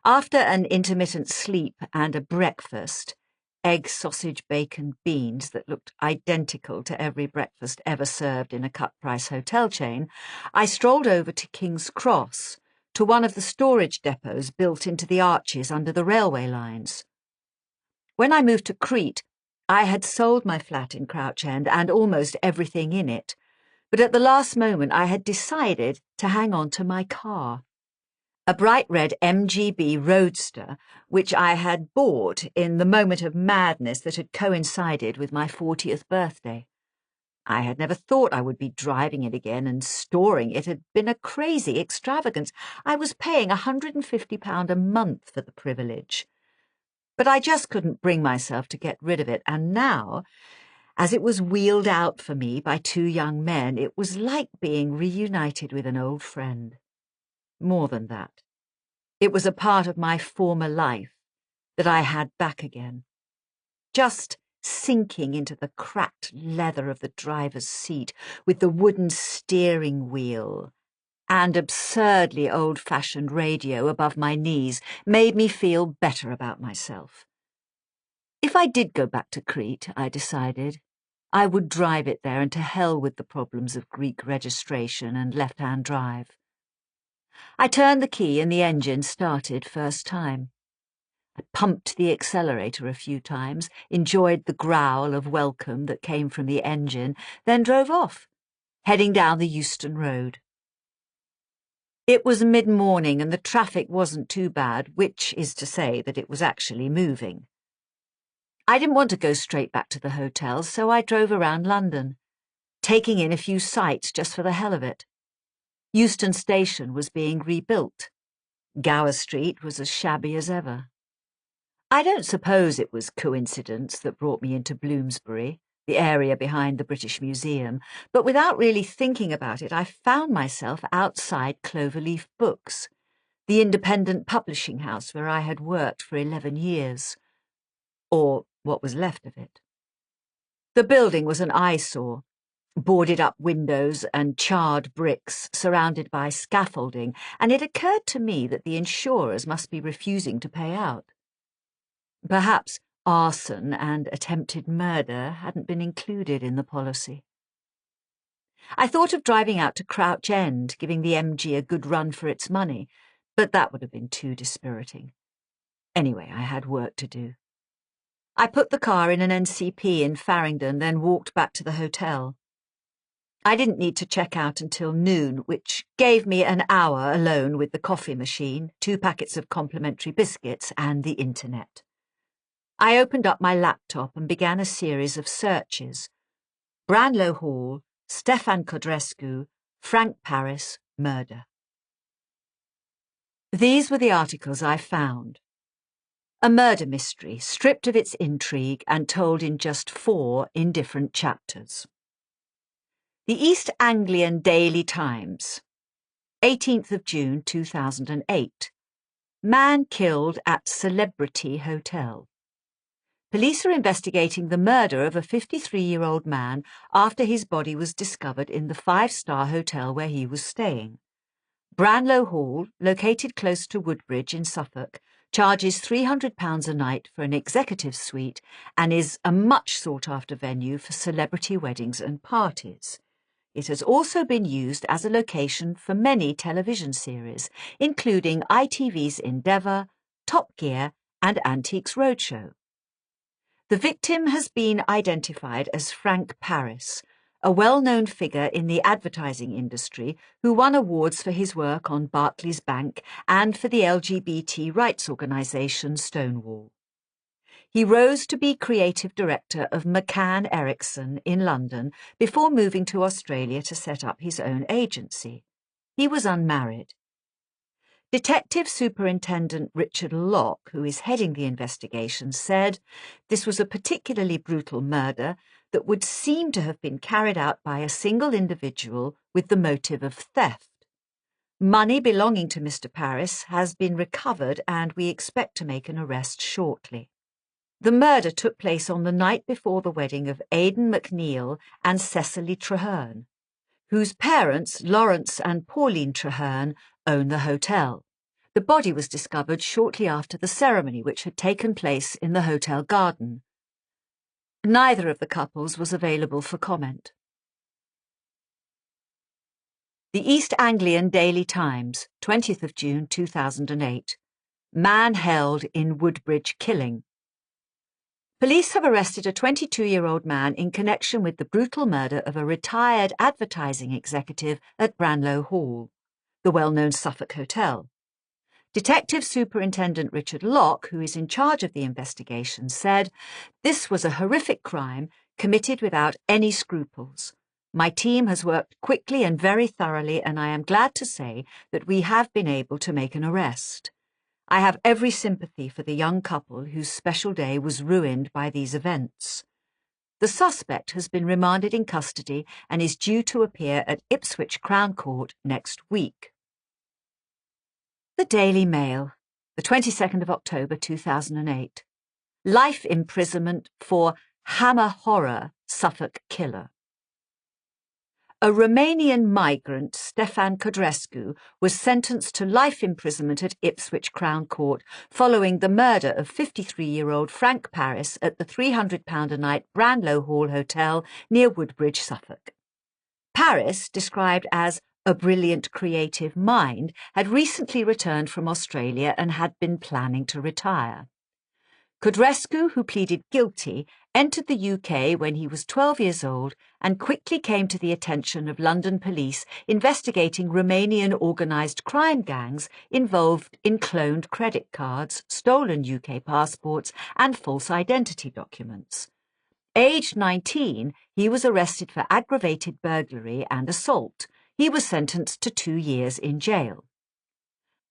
Speaker 4: After an intermittent sleep and a breakfast, egg, sausage, bacon, beans that looked identical to every breakfast ever served in a cut-price hotel chain, I strolled over to King's Cross, to one of the storage depots built into the arches under the railway lines. When I moved to Crete, I had sold my flat in Crouch End and almost everything in it, but at the last moment I had decided to hang on to my car. A bright red MGB Roadster, which I had bought in the moment of madness that had coincided with my 40th birthday. I had never thought I would be driving it again, and storing it had been a crazy extravagance. I was paying £150 a month for the privilege. But I just couldn't bring myself to get rid of it, and now, as it was wheeled out for me by two young men, it was like being reunited with an old friend. More than that, it was a part of my former life that I had back again. Just sinking into the cracked leather of the driver's seat with the wooden steering wheel and absurdly old-fashioned radio above my knees made me feel better about myself. If I did go back to Crete, I decided, I would drive it there and to hell with the problems of Greek registration and left-hand drive. I turned the key and the engine started first time. I pumped the accelerator a few times, enjoyed the growl of welcome that came from the engine, then drove off, heading down the Euston Road. It was mid-morning and the traffic wasn't too bad, which is to say that it was actually moving. I didn't want to go straight back to the hotel, so I drove around London, taking in a few sights just for the hell of it. Euston Station was being rebuilt. Gower Street was as shabby as ever. I don't suppose it was coincidence that brought me into Bloomsbury, the area behind the British Museum, but without really thinking about it, I found myself outside Cloverleaf Books, the independent publishing house where I had worked for 11 years, or what was left of it. The building was an eyesore, boarded-up windows and charred bricks surrounded by scaffolding, and it occurred to me that the insurers must be refusing to pay out. Perhaps arson and attempted murder hadn't been included in the policy. I thought of driving out to Crouch End, giving the MG a good run for its money, but that would have been too dispiriting. Anyway, I had work to do. I put the car in an NCP in Farringdon, then walked back to the hotel. I didn't need to check out until noon, which gave me an hour alone with the coffee machine, 2 packets of complimentary biscuits, and the internet. I opened up my laptop and began a series of searches. Branlow Hall, Stefan Codrescu, Frank Paris, murder. These were the articles I found. A murder mystery, stripped of its intrigue and told in just 4 indifferent chapters. The East Anglian Daily Times, 18th of June 2008. Man killed at Celebrity Hotel. Police are investigating the murder of a 53-year-old man after his body was discovered in the 5-star hotel where he was staying. Branlow Hall, located close to Woodbridge in Suffolk, charges £300 a night for an executive suite and is a much sought-after venue for celebrity weddings and parties. It has also been used as a location for many television series, including ITV's Endeavour, Top Gear and Antiques Roadshow. The victim has been identified as Frank Paris, a well-known figure in the advertising industry who won awards for his work on Barclays Bank and for the LGBT rights organisation Stonewall. He rose to be creative director of McCann Erickson in London before moving to Australia to set up his own agency. He was unmarried. Detective Superintendent Richard Locke, who is heading the investigation, said this was a particularly brutal murder that would seem to have been carried out by a single individual with the motive of theft. Money belonging to Mr. Paris has been recovered and we expect to make an arrest shortly. The murder took place on the night before the wedding of Aidan McNeil and Cecily Traherne, whose parents, Lawrence and Pauline Traherne, own the hotel. The body was discovered shortly after the ceremony, which had taken place in the hotel garden. Neither of the couples was available for comment. The East Anglian Daily Times, 20th of June 2008. Man held in Woodbridge killing. Police have arrested a 22-year-old man in connection with the brutal murder of a retired advertising executive at Branlow Hall, the well-known Suffolk hotel. Detective Superintendent Richard Locke, who is in charge of the investigation, said, "This was a horrific crime committed without any scruples. My team has worked quickly and very thoroughly, and I am glad to say that we have been able to make an arrest. I have every sympathy for the young couple whose special day was ruined by these events. The suspect has been remanded in custody and is due to appear at Ipswich Crown Court next week. The Daily Mail, the 22nd of October 2008. Life imprisonment for Hammer Horror Suffolk killer. A Romanian migrant, Stefan Codrescu, was sentenced to life imprisonment at Ipswich Crown Court following the murder of 53-year-old Frank Paris at the £300 a night Branlow Hall Hotel near Woodbridge, Suffolk. Paris, described as a brilliant creative mind, had recently returned from Australia and had been planning to retire. Codrescu, who pleaded guilty, entered the UK when he was 12 years old and quickly came to the attention of London police investigating Romanian organised crime gangs involved in cloned credit cards, stolen UK passports and false identity documents. Aged 19, he was arrested for aggravated burglary and assault. He was sentenced to 2 years in jail.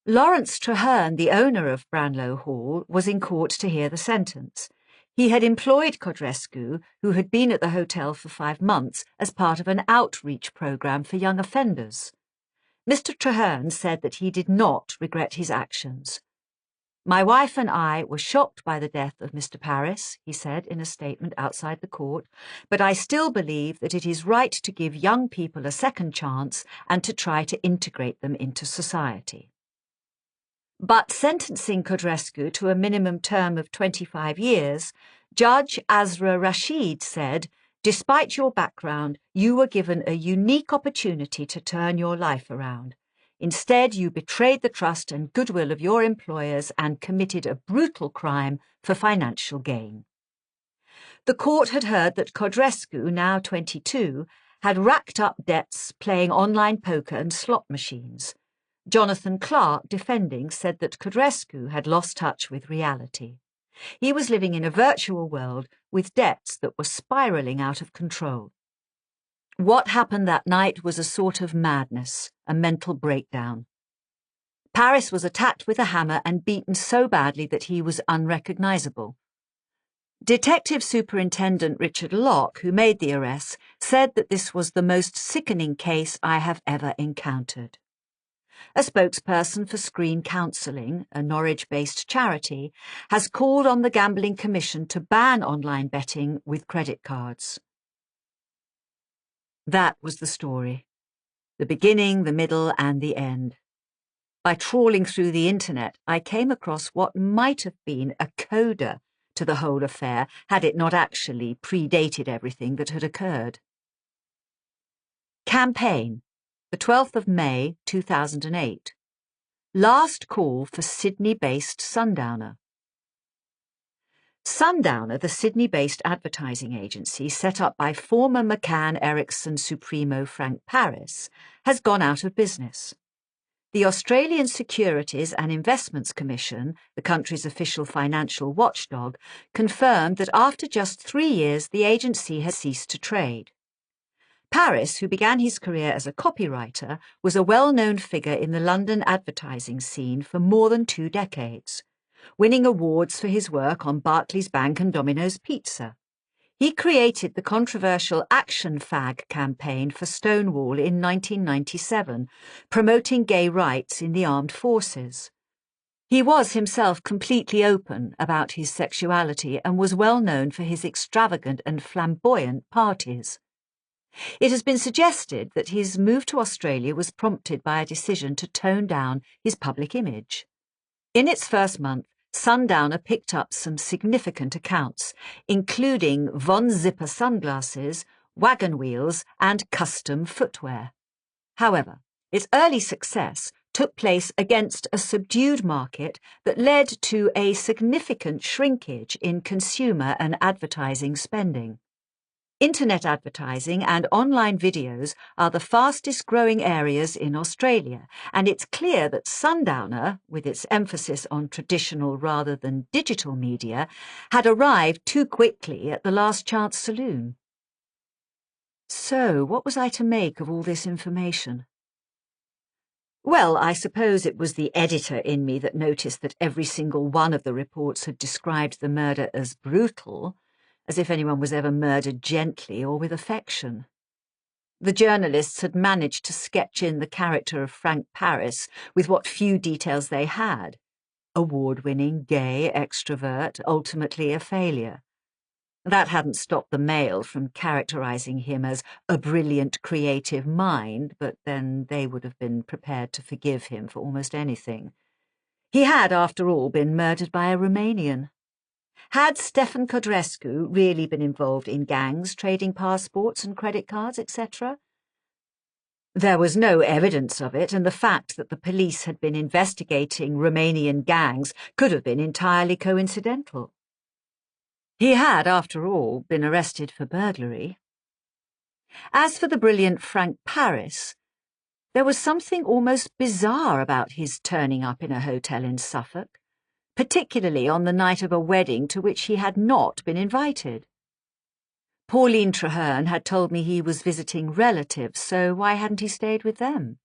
Speaker 4: Lawrence Traherne, the owner of Branlow Hall, was in court to hear the sentence. He had employed Codrescu, who had been at the hotel for 5 months, as part of an outreach programme for young offenders. Mr. Traherne said that he did not regret his actions. "My wife and I were shocked by the death of Mr. Paris," he said in a statement outside the court, "but I still believe that it is right to give young people a second chance and to try to integrate them into society." But sentencing Codrescu to a minimum term of 25 years, Judge Azra Rashid said, "Despite your background, you were given a unique opportunity to turn your life around. Instead, you betrayed the trust and goodwill of your employers and committed a brutal crime for financial gain." The court had heard that Codrescu, now 22, had racked up debts playing online poker and slot machines. Jonathan Clark, defending, said that Codrescu had lost touch with reality. He was living in a virtual world with debts that were spiralling out of control. What happened that night was a sort of madness, a mental breakdown. Paris was attacked with a hammer and beaten so badly that he was unrecognisable. Detective Superintendent Richard Locke, who made the arrests, said that this was the most sickening case I have ever encountered. A spokesperson for Screen Counselling, a Norwich-based charity, has called on the Gambling Commission to ban online betting with credit cards. That was the story. The beginning, the middle, and the end. By trawling through the internet, I came across what might have been a coda to the whole affair had it not actually predated everything that had occurred. Campaign, the 12th of May 2008. Last call for Sydney-based Sundowner. Sundowner, the Sydney-based advertising agency set up by former McCann Erickson Supremo Frank Paris, has gone out of business. The Australian Securities and Investments Commission, the country's official financial watchdog, confirmed that after just 3 years the agency had ceased to trade. Paris, who began his career as a copywriter, was a well-known figure in the London advertising scene for more than 2 decades, winning awards for his work on Barclays Bank and Domino's Pizza. He created the controversial Action Fag campaign for Stonewall in 1997, promoting gay rights in the armed forces. He was himself completely open about his sexuality and was well known for his extravagant and flamboyant parties. It has been suggested that his move to Australia was prompted by a decision to tone down his public image. In its first month, Sundowner picked up some significant accounts, including Von Zipper sunglasses, wagon wheels, and custom footwear. However, its early success took place against a subdued market that led to a significant shrinkage in consumer and advertising spending. Internet advertising and online videos are the fastest growing areas in Australia, and it's clear that Sundowner, with its emphasis on traditional rather than digital media, had arrived too quickly at the last chance saloon. So, what was I to make of all this information? Well, I suppose it was the editor in me that noticed that every single one of the reports had described the murder as brutal, as if anyone was ever murdered gently or with affection. The journalists had managed to sketch in the character of Frank Paris with what few details they had. Award-winning, gay, extrovert, ultimately a failure. That hadn't stopped the Mail from characterizing him as a brilliant creative mind, but then they would have been prepared to forgive him for almost anything. He had, after all, been murdered by a Romanian. Had Stefan Codrescu really been involved in gangs, trading passports and credit cards, etc.? There was no evidence of it, and the fact that the police had been investigating Romanian gangs could have been entirely coincidental. He had, after all, been arrested for burglary. As for the brilliant Frank Paris, there was something almost bizarre about his turning up in a hotel in Suffolk, particularly on the night of a wedding to which he had not been invited. Pauline Traherne had told me he was visiting relatives, so why hadn't he stayed with them?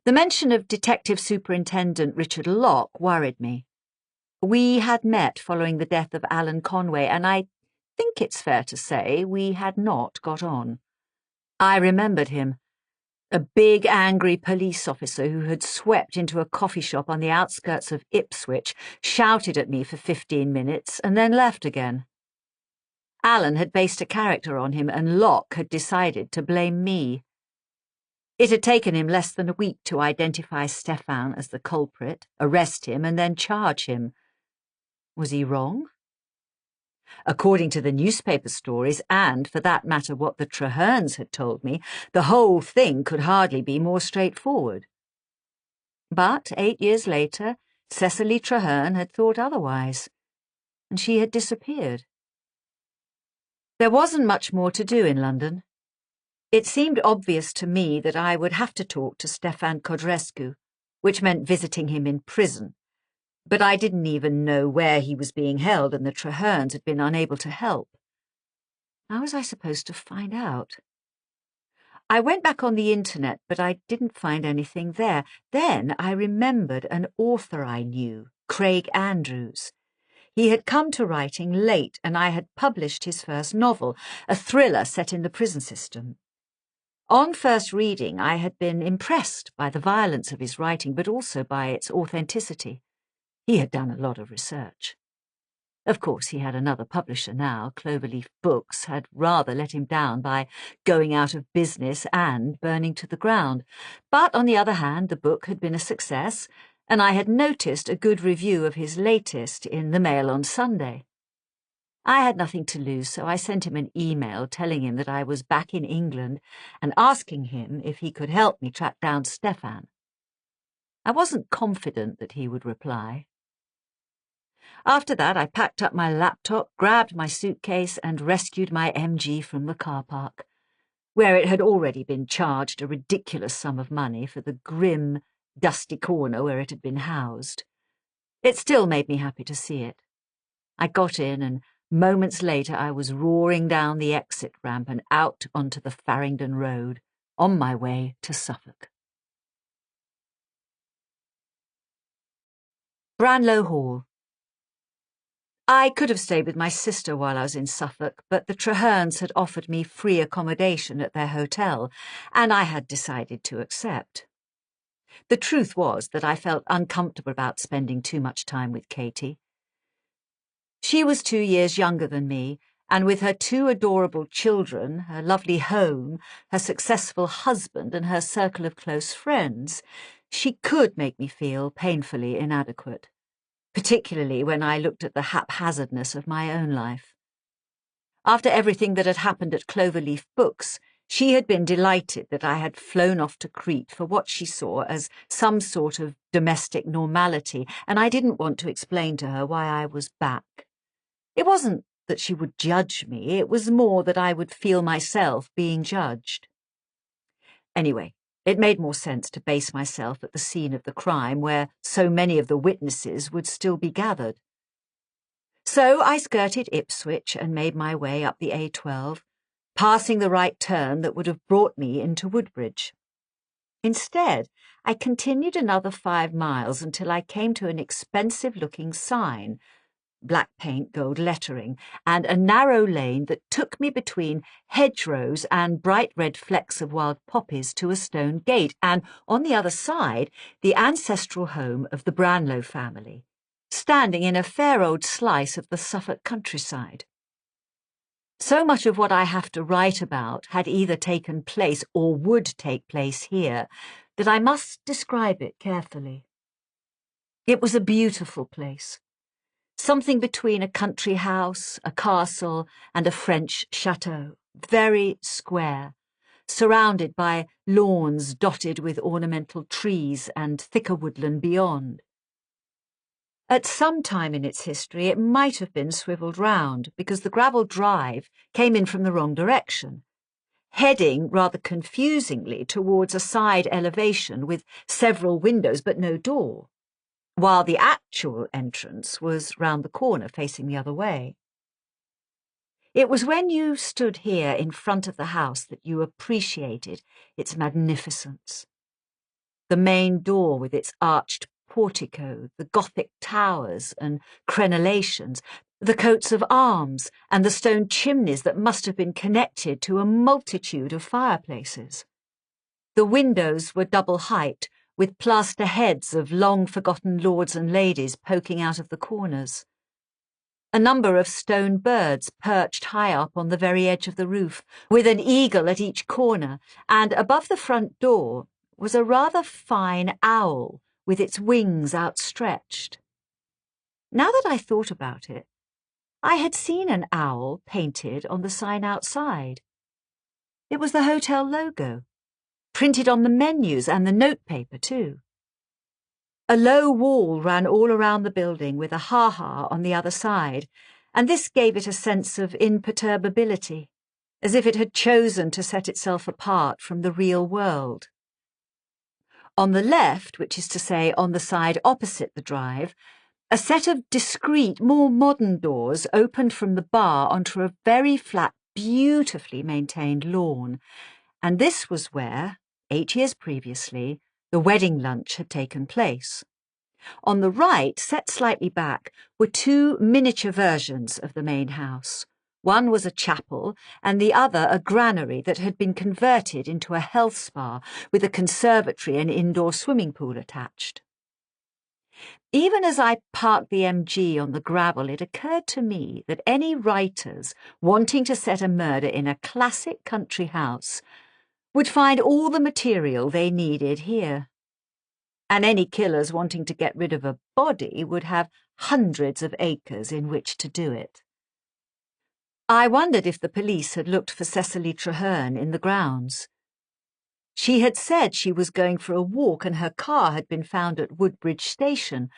Speaker 4: The mention of Detective Superintendent Richard Locke worried me. We had met following the death of Alan Conway, and I think it's fair to say we had not got on. I remembered him, a big, angry police officer who had swept into a coffee shop on the outskirts of Ipswich, shouted at me for 15 minutes, and then left again. Alan had based a character on him, and Locke had decided to blame me. It had taken him less than a week to identify Stefan as the culprit, arrest him, and then charge him. Was he wrong? According to the newspaper stories, and, for that matter, what the Trahernes had told me, the whole thing could hardly be more straightforward. But 8 years later, Cecily Traherne had thought otherwise, and she had disappeared. There wasn't much more to do in London. It seemed obvious to me that I would have to talk to Stefan Codrescu, which meant visiting him in prison. But I didn't even know where he was being held, and the Trahernes had been unable to help. How was I supposed to find out? I went back on the internet, but I didn't find anything there. Then I remembered an author I knew, Craig Andrews. He had come to writing late, and I had published his first novel, a thriller set in the prison system. On first reading, I had been impressed by the violence of his writing, but also by its authenticity. He had done a lot of research. Of course, he had another publisher now. Cloverleaf Books had rather let him down by going out of business and burning to the ground. But on the other hand, the book had been a success, and I had noticed a good review of his latest in the Mail on Sunday. I had nothing to lose, so I sent him an email telling him that I was back in England and asking him if he could help me track down Stefan. I wasn't confident that he would reply. After that, I packed up my laptop, grabbed my suitcase, and rescued my MG from the car park, where it had already been charged a ridiculous sum of money for the grim, dusty corner where it had been housed. It still made me happy to see it. I got in, and moments later I was roaring down the exit ramp and out onto the Farringdon Road, on my way to Suffolk. Branlow Hall. I could have stayed with my sister while I was in Suffolk, but the Trahernes had offered me free accommodation at their hotel, and I had decided to accept. The truth was that I felt uncomfortable about spending too much time with Katie. She was 2 years younger than me, and with her 2 adorable children, her lovely home, her successful husband, and her circle of close friends, she could make me feel painfully inadequate, particularly when I looked at the haphazardness of my own life. After everything that had happened at Cloverleaf Books, she had been delighted that I had flown off to Crete for what she saw as some sort of domestic normality, and I didn't want to explain to her why I was back. It wasn't that she would judge me, it was more that I would feel myself being judged. Anyway, it made more sense to base myself at the scene of the crime, where so many of the witnesses would still be gathered. So I skirted Ipswich and made my way up the A12, passing the right turn that would have brought me into Woodbridge. Instead, I continued another 5 miles until I came to an expensive-looking sign, black paint, gold lettering, and a narrow lane that took me between hedgerows and bright red flecks of wild poppies to a stone gate, and on the other side, the ancestral home of the Brownlow family, standing in a fair old slice of the Suffolk countryside. So much of what I have to write about had either taken place or would take place here that I must describe it carefully. It was a beautiful place, something between a country house, a castle, and a French chateau, very square, surrounded by lawns dotted with ornamental trees and thicker woodland beyond. At some time in its history, it might have been swivelled round because the gravel drive came in from the wrong direction, heading rather confusingly towards a side elevation with several windows but no door, while the actual entrance was round the corner facing the other way. It was when you stood here in front of the house that you appreciated its magnificence. The main door with its arched portico, the Gothic towers and crenellations, the coats of arms, and the stone chimneys that must have been connected to a multitude of fireplaces. The windows were double height, with plaster heads of long-forgotten lords and ladies poking out of the corners. A number of stone birds perched high up on the very edge of the roof, with an eagle at each corner, and above the front door was a rather fine owl with its wings outstretched. Now that I thought about it, I had seen an owl painted on the sign outside. It was the hotel logo, printed on the menus and the notepaper too. A low wall ran all around the building with a ha-ha on the other side, and this gave it a sense of imperturbability, as if it had chosen to set itself apart from the real world. On the left, which is to say on the side opposite the drive, a set of discreet, more modern doors opened from the bar onto a very flat, beautifully maintained lawn, and this was where, 8 years previously, the wedding lunch had taken place. On the right, set slightly back, were 2 miniature versions of the main house. One was a chapel, and the other a granary that had been converted into a health spa with a conservatory and indoor swimming pool attached. Even as I parked the MG on the gravel, it occurred to me that any writers wanting to set a murder in a classic country house would find all the material they needed here. And any killers wanting to get rid of a body would have hundreds of acres in which to do it. I wondered if the police had looked for Cecily Traherne in the grounds. She had said she was going for a walk and her car had been found at Woodbridge Station,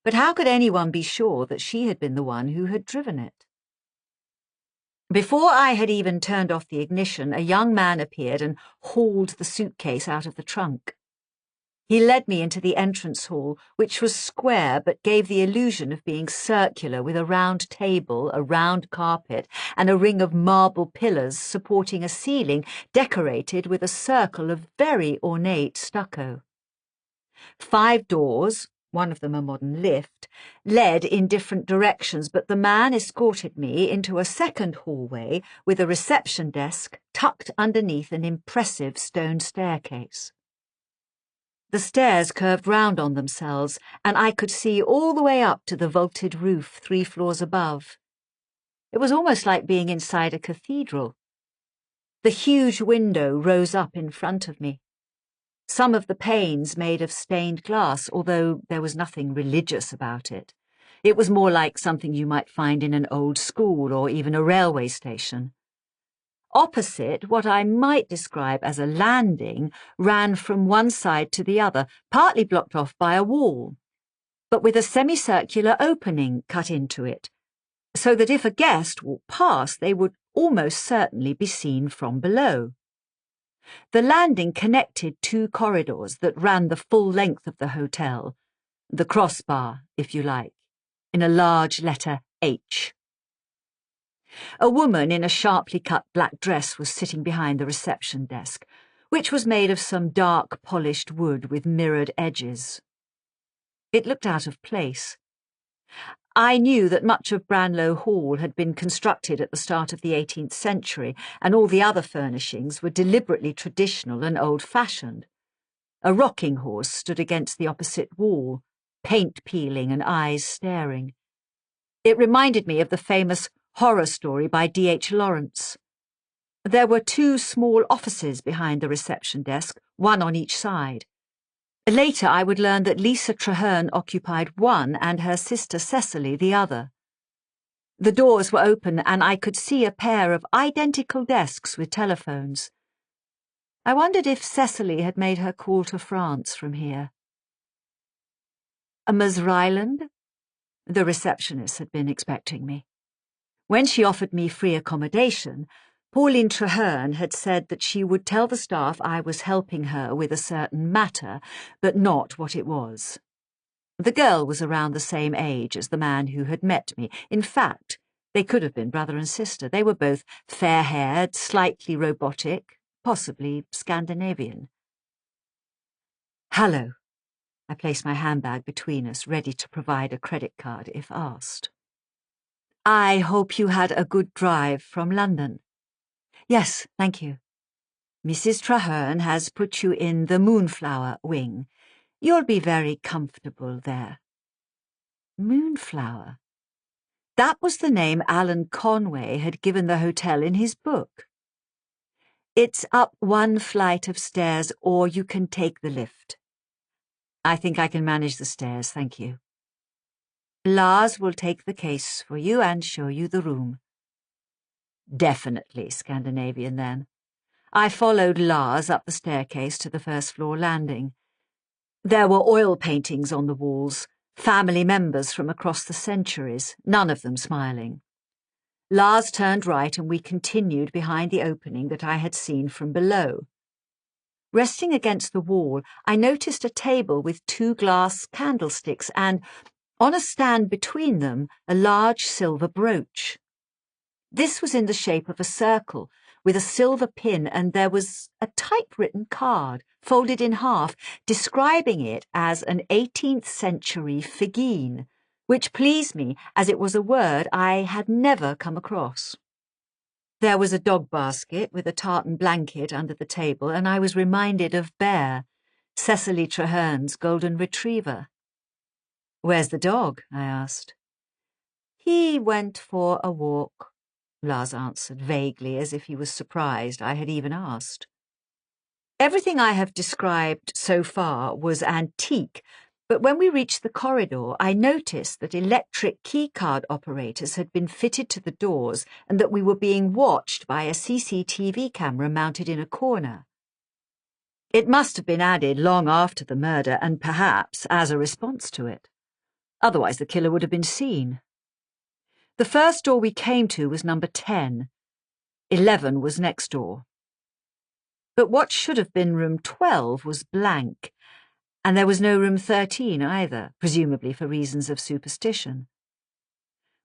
Speaker 4: but how could anyone be sure that she had been the one who had driven it? Before I had even turned off the ignition, a young man appeared and hauled the suitcase out of the trunk. He led me into the entrance hall, which was square but gave the illusion of being circular, with a round table, a round carpet, and a ring of marble pillars supporting a ceiling decorated with a circle of very ornate stucco. 5 doors, one of them a modern lift, led in different directions, but the man escorted me into a second hallway with a reception desk tucked underneath an impressive stone staircase. The stairs curved round on themselves, and I could see all the way up to the vaulted roof 3 floors above. It was almost like being inside a cathedral. The huge window rose up in front of me, some of the panes made of stained glass, although there was nothing religious about it. It was more like something you might find in an old school or even a railway station. Opposite, what I might describe as a landing ran from one side to the other, partly blocked off by a wall, but with a semicircular opening cut into it, so that if a guest walked past, they would almost certainly be seen from below. The landing connected 2 corridors that ran the full length of the hotel, the crossbar, if you like, in a large letter H. A woman in a sharply cut black dress was sitting behind the reception desk, which was made of some dark polished wood with mirrored edges. It looked out of place. I knew that much of Branlow Hall had been constructed at the start of the 18th century, and all the other furnishings were deliberately traditional and old-fashioned. A rocking horse stood against the opposite wall, paint peeling and eyes staring. It reminded me of the famous horror story by D.H. Lawrence. There were 2 small offices behind the reception desk, one on each side. Later I would learn that Lisa Traherne occupied one and her sister Cecily the other. The doors were open and I could see a pair of identical desks with telephones. I wondered if Cecily had made her call to France from here. Ms. Ryeland? The receptionist had been expecting me. When she offered me free accommodation, Pauline Traherne had said that she would tell the staff I was helping her with a certain matter, but not what it was. The girl was around the same age as the man who had met me. In fact, they could have been brother and sister. They were both fair-haired, slightly robotic, possibly Scandinavian. Hello. I placed my handbag between us, ready to provide a credit card if asked. I hope you had a good drive from London. Yes, thank you. Mrs. Traherne has put you in the Moonflower wing. You'll be very comfortable there. Moonflower? That was the name Alan Conway had given the hotel in his book. It's up 1 flight of stairs, or you can take the lift. I think I can manage the stairs, thank you. Lars will take the case for you and show you the room. Definitely Scandinavian, then. I followed Lars up the staircase to the first-floor landing. There were oil paintings on the walls, family members from across the centuries, none of them smiling. Lars turned right and we continued behind the opening that I had seen from below. Resting against the wall, I noticed a table with 2 glass candlesticks and, on a stand between them, a large silver brooch. This was in the shape of a circle, with a silver pin, and there was a typewritten card, folded in half, describing it as an 18th century figine, which pleased me as it was a word I had never come across. There was a dog basket with a tartan blanket under the table, and I was reminded of Bear, Cecily Traherne's golden retriever. Where's the dog? I asked. He went for a walk, Lars answered vaguely, as if he was surprised I had even asked. Everything I have described so far was antique, but when we reached the corridor, I noticed that electric keycard operators had been fitted to the doors and that we were being watched by a CCTV camera mounted in a corner. It must have been added long after the murder and perhaps as a response to it. Otherwise the killer would have been seen. The first door we came to was number 10. 11 was next door. But what should have been room 12 was blank, and there was no room 13 either, presumably for reasons of superstition.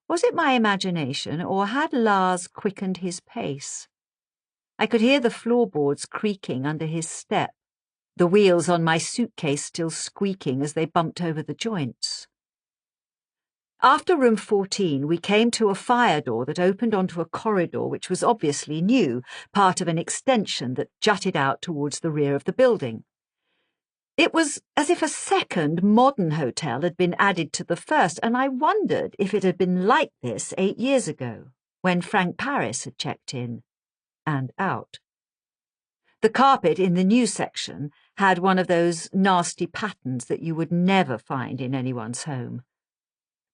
Speaker 4: Was it my imagination, or had Lars quickened his pace? I could hear the floorboards creaking under his step, the wheels on my suitcase still squeaking as they bumped over the joints. After room 14, we came to a fire door that opened onto a corridor which was obviously new, part of an extension that jutted out towards the rear of the building. It was as if a second modern hotel had been added to the first, and I wondered if it had been like this 8 years ago, when Frank Paris had checked in and out. The carpet in the new section had one of those nasty patterns that you would never find in anyone's home.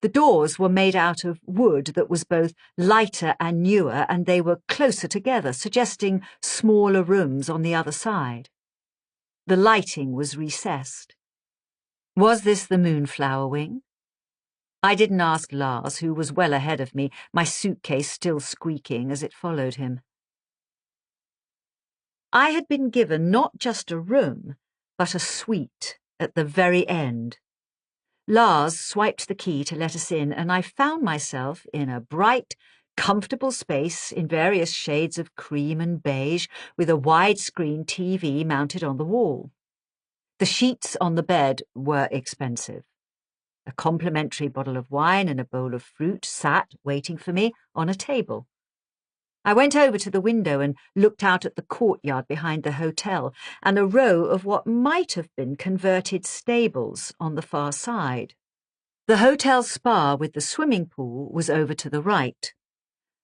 Speaker 4: The doors were made out of wood that was both lighter and newer, and they were closer together, suggesting smaller rooms on the other side. The lighting was recessed. Was this the Moonflower wing? I didn't ask Lars, who was well ahead of me, my suitcase still squeaking as it followed him. I had been given not just a room, but a suite at the very end. Lars swiped the key to let us in, and I found myself in a bright, comfortable space in various shades of cream and beige, with a widescreen TV mounted on the wall. The sheets on the bed were expensive. A complimentary bottle of wine and a bowl of fruit sat, waiting for me, on a table. I went over to the window and looked out at the courtyard behind the hotel and a row of what might have been converted stables on the far side. The hotel spa with the swimming pool was over to the right.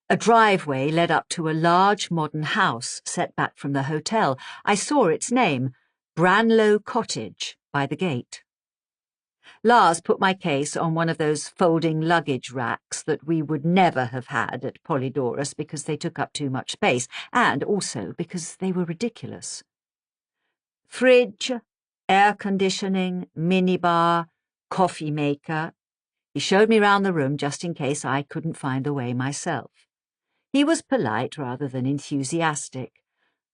Speaker 4: A driveway led up to a large modern house set back from the hotel. I saw its name, Branlow Cottage, by the gate. Lars put my case on one of those folding luggage racks that we would never have had at Polydorus because they took up too much space, and also because they were ridiculous. Fridge, air conditioning, minibar, coffee maker. He showed me round the room just in case I couldn't find the way myself. He was polite rather than enthusiastic.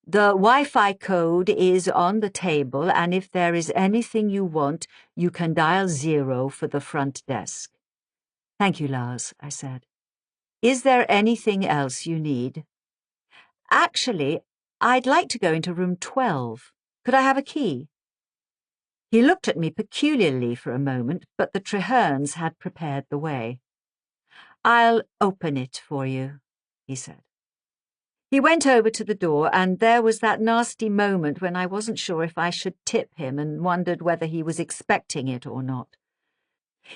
Speaker 4: The Wi-Fi code is on the table, and if there is anything you want, you can dial 0 for the front desk. Thank you, Lars, I said. Is there anything else you need? Actually, I'd like to go into room 12. Could I have a key? He looked at me peculiarly for a moment, but the Trehernes had prepared the way. I'll open it for you, he said. He went over to the door, and there was that nasty moment when I wasn't sure if I should tip him and wondered whether he was expecting it or not.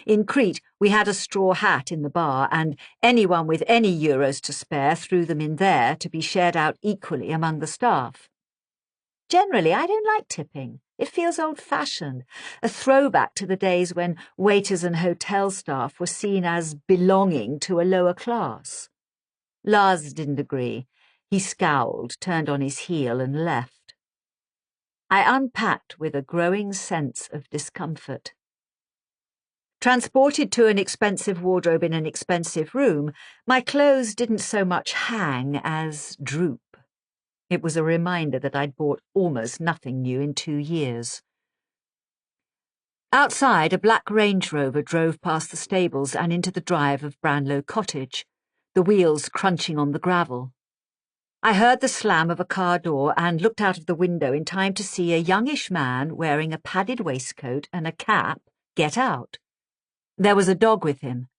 Speaker 4: In Crete, we had a straw hat in the bar, and anyone with any euros to spare threw them in there to be shared out equally among the staff. Generally, I don't like tipping. It feels old-fashioned, a throwback to the days when waiters and hotel staff were seen as belonging to a lower class. Lars didn't agree. He scowled, turned on his heel, and left. I unpacked with a growing sense of discomfort. Transported to an expensive wardrobe in an expensive room, my clothes didn't so much hang as droop. It was a reminder that I'd bought almost nothing new in 2 years. Outside, a black Range Rover drove past the stables and into the drive of Branlow Cottage, the wheels crunching on the gravel. I heard the slam of a car door and looked out of the window in time to see a youngish man wearing a padded waistcoat and a cap get out. There was a dog with him.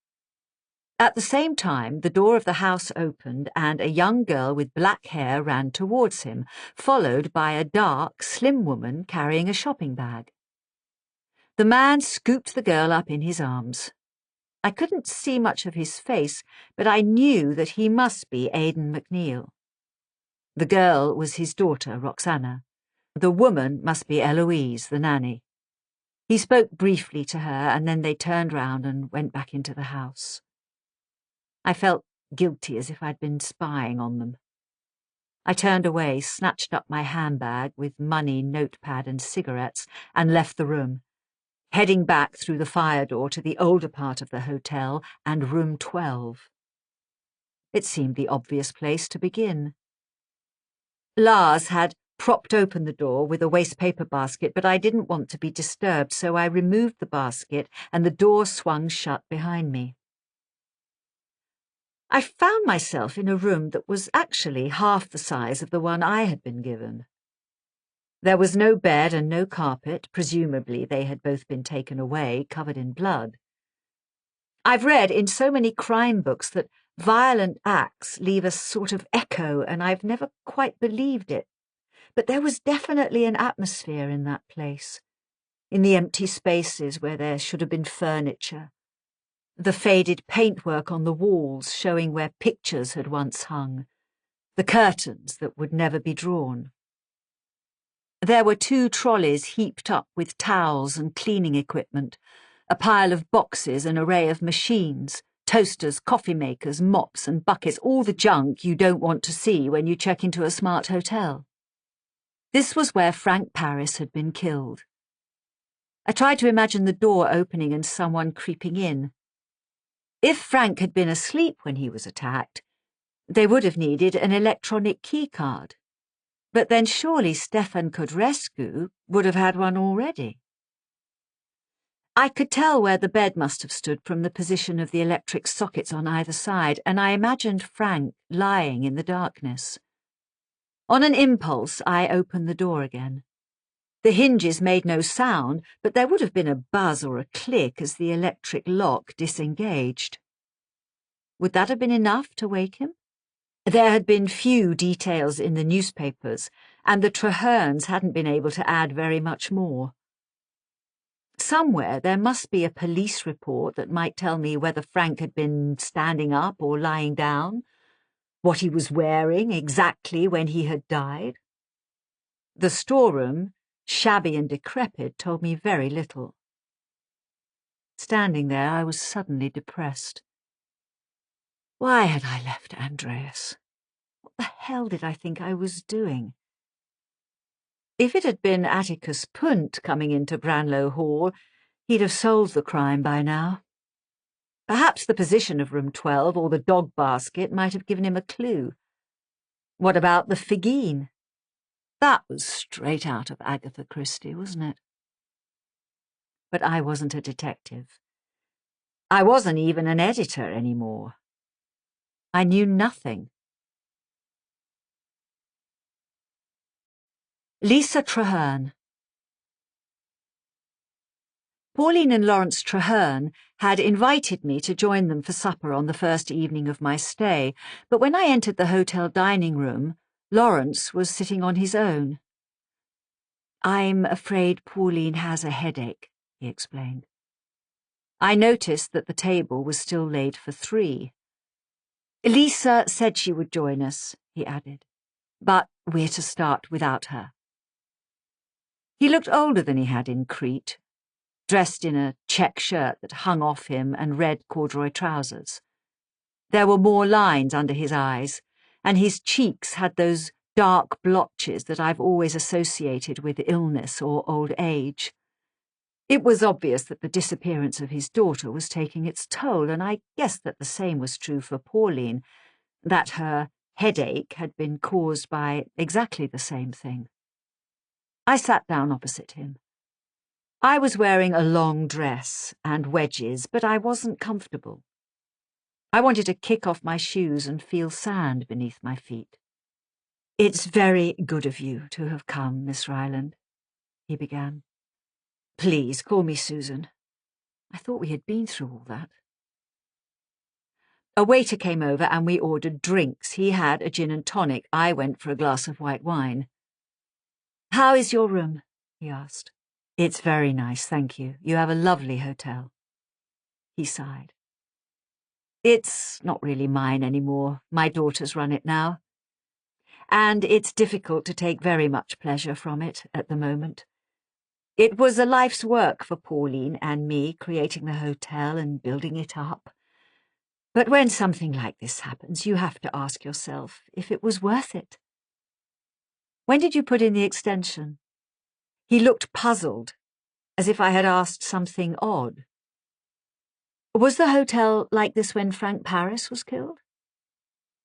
Speaker 4: At the same time, the door of the house opened and a young girl with black hair ran towards him, followed by a dark, slim woman carrying a shopping bag. The man scooped the girl up in his arms. I couldn't see much of his face, but I knew that he must be Aidan McNeil. The girl was his daughter, Roxana. The woman must be Eloise, the nanny. He spoke briefly to her, and then they turned round and went back into the house. I felt guilty, as if I'd been spying on them. I turned away, snatched up my handbag with money, notepad, and cigarettes, and left the room, heading back through the fire door to the older part of the hotel and room 12. It seemed the obvious place to begin. Lars had propped open the door with a wastepaper basket, but I didn't want to be disturbed, so I removed the basket and the door swung shut behind me. I found myself in a room that was actually half the size of the one I had been given. There was no bed and no carpet. Presumably they had both been taken away, covered in blood. I've read in so many crime books that violent acts leave a sort of echo, and I've never quite believed it. But there was definitely an atmosphere in that place, in the empty spaces where there should have been furniture, the faded paintwork on the walls showing where pictures had once hung, the curtains that would never be drawn. There were 2 trolleys heaped up with towels and cleaning equipment, a pile of boxes, an array of machines, toasters, coffee makers, mops and buckets, all the junk you don't want to see when you check into a smart hotel. This was where Frank Paris had been killed. I tried to imagine the door opening and someone creeping in. If Frank had been asleep when he was attacked, they would have needed an electronic key card. But then surely Stefan Codrescu would have had one already. I could tell where the bed must have stood from the position of the electric sockets on either side, and I imagined Frank lying in the darkness. On an impulse, I opened the door again. The hinges made no sound, but there would have been a buzz or a click as the electric lock disengaged. Would that have been enough to wake him? There had been few details in the newspapers, and the Trehernes hadn't been able to add very much more. Somewhere there must be a police report that might tell me whether Frank had been standing up or lying down, what he was wearing exactly when he had died. The storeroom, shabby and decrepit, told me very little. Standing there, I was suddenly depressed. Why had I left Andreas? What the hell did I think I was doing? If it had been Atticus Punt coming into Branlow Hall, he'd have solved the crime by now. Perhaps the position of room 12 or the dog basket might have given him a clue. What about the Figine? That was straight out of Agatha Christie, wasn't it? But I wasn't a detective. I wasn't even an editor anymore. I knew nothing. Lisa Treherne. Pauline and Lawrence Treherne had invited me to join them for supper on the first evening of my stay, but when I entered the hotel dining room, Lawrence was sitting on his own. "I'm afraid Pauline has a headache," he explained. I noticed that the table was still laid for 3. "Lisa said she would join us," he added, "but we're to start without her." He looked older than he had in Crete, dressed in a check shirt that hung off him and red corduroy trousers. There were more lines under his eyes, and his cheeks had those dark blotches that I've always associated with illness or old age. It was obvious that the disappearance of his daughter was taking its toll, and I guessed that the same was true for Pauline, that her headache had been caused by exactly the same thing. I sat down opposite him. I was wearing a long dress and wedges, but I wasn't comfortable. I wanted to kick off my shoes and feel sand beneath my feet. "It's very good of you to have come, Miss Ryeland," he began. "Please call me Susan. I thought we had been through all that." A waiter came over and we ordered drinks. He had a gin and tonic. I went for a glass of white wine. "How is your room?" he asked. "It's very nice, thank you. You have a lovely hotel." He sighed. "It's not really mine anymore. My daughters run it now. And it's difficult to take very much pleasure from it at the moment. It was a life's work for Pauline and me, creating the hotel and building it up. But when something like this happens, you have to ask yourself if it was worth it." "When did you put in the extension?" He looked puzzled, as if I had asked something odd. "Was the hotel like this when Frank Paris was killed?"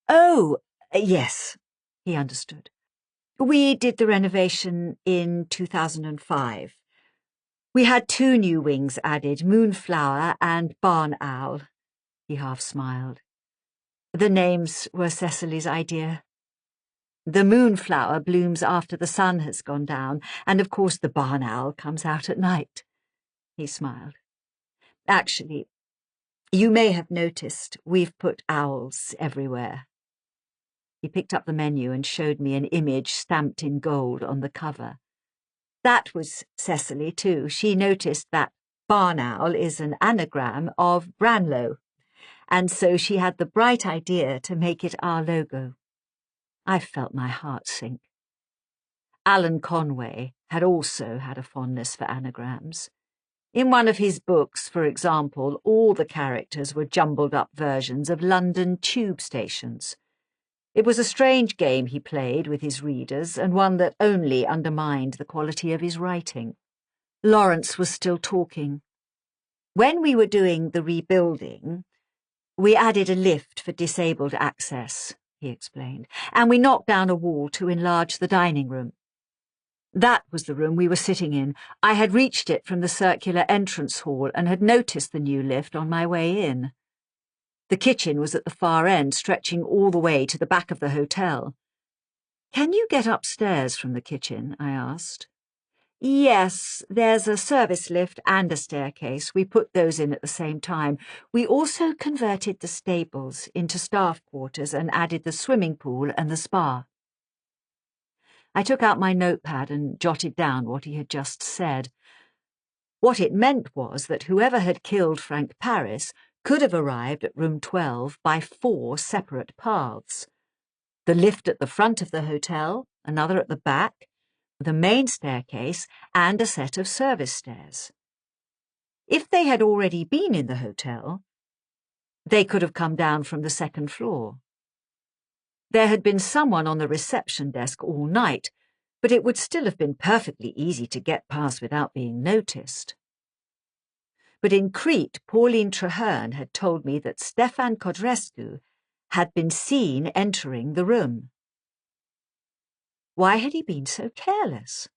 Speaker 4: "Oh, yes," he understood. "We did the renovation in 2005. We had 2 new wings added, Moonflower and Barn Owl." He half smiled. "The names were Cecily's idea. The Moonflower blooms after the sun has gone down, and of course the Barn Owl comes out at night." He smiled. "Actually, you may have noticed we've put owls everywhere." He picked up the menu and showed me an image stamped in gold on the cover. That was Cecily, too. She noticed that Barn Owl is an anagram of Branlow, and so she had the bright idea to make it our logo. I felt my heart sink. Alan Conway had also had a fondness for anagrams. In one of his books, for example, all the characters were jumbled-up versions of London tube stations. It was a strange game he played with his readers, and one that only undermined the quality of his writing. Lawrence was still talking. "When we were doing the rebuilding, we added a lift for disabled access," he explained, "and we knocked down a wall to enlarge the dining room. That was the room we were sitting in. I had reached it from the circular entrance hall and had noticed the new lift on my way in. The kitchen was at the far end, stretching all the way to the back of the hotel. "Can you get upstairs from the kitchen?" I asked. "Yes, there's a service lift and a staircase. We put those in at the same time. We also converted the stables into staff quarters and added the swimming pool and the spa." I took out my notepad and jotted down what he had just said. What it meant was that whoever had killed Frank Paris could have arrived at room 12 by 4 separate paths. The lift at the front of the hotel, another at the back, the main staircase, and a set of service stairs. If they had already been in the hotel, they could have come down from the second floor. There had been someone on the reception desk all night, but it would still have been perfectly easy to get past without being noticed. But in Crete, Pauline Traherne had told me that Stefan Codrescu had been seen entering the room. Why had he been so careless?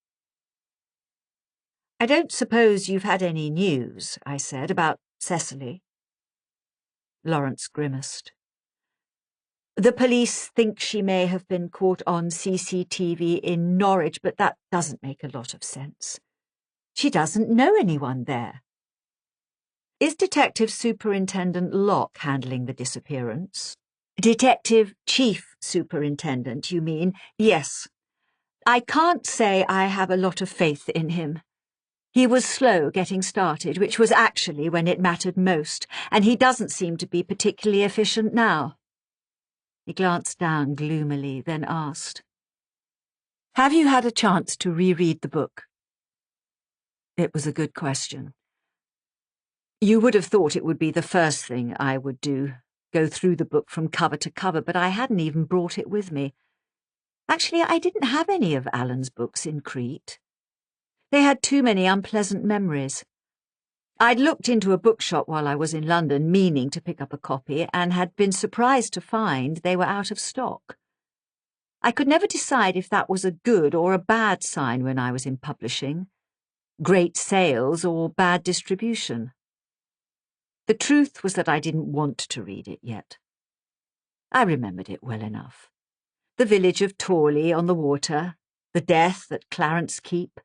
Speaker 4: "I don't suppose you've had any news," I said, "about Cecily?" Lawrence grimaced. "The police think she may have been caught on CCTV in Norwich, but that doesn't make a lot of sense. She doesn't know anyone there." "Is Detective Superintendent Locke handling the disappearance?" "Detective Chief Superintendent, you mean? Yes. I can't say I have a lot of faith in him. He was slow getting started, which was actually when it mattered most, and he doesn't seem to be particularly efficient now." He glanced down gloomily, then asked, "Have you had a chance to reread the book?" It was a good question. You would have thought it would be the first thing I would do, go through the book from cover to cover, but I hadn't even brought it with me. Actually, I didn't have any of Alan's books in Crete. They had too many unpleasant memories. I'd looked into a bookshop while I was in London, meaning to pick up a copy, and had been surprised to find they were out of stock. I could never decide if that was a good or a bad sign when I was in publishing. Great sales or bad distribution. The truth was that I didn't want to read it yet. I remembered it well enough. The village of Torley on the water, the death at Clarence Keep,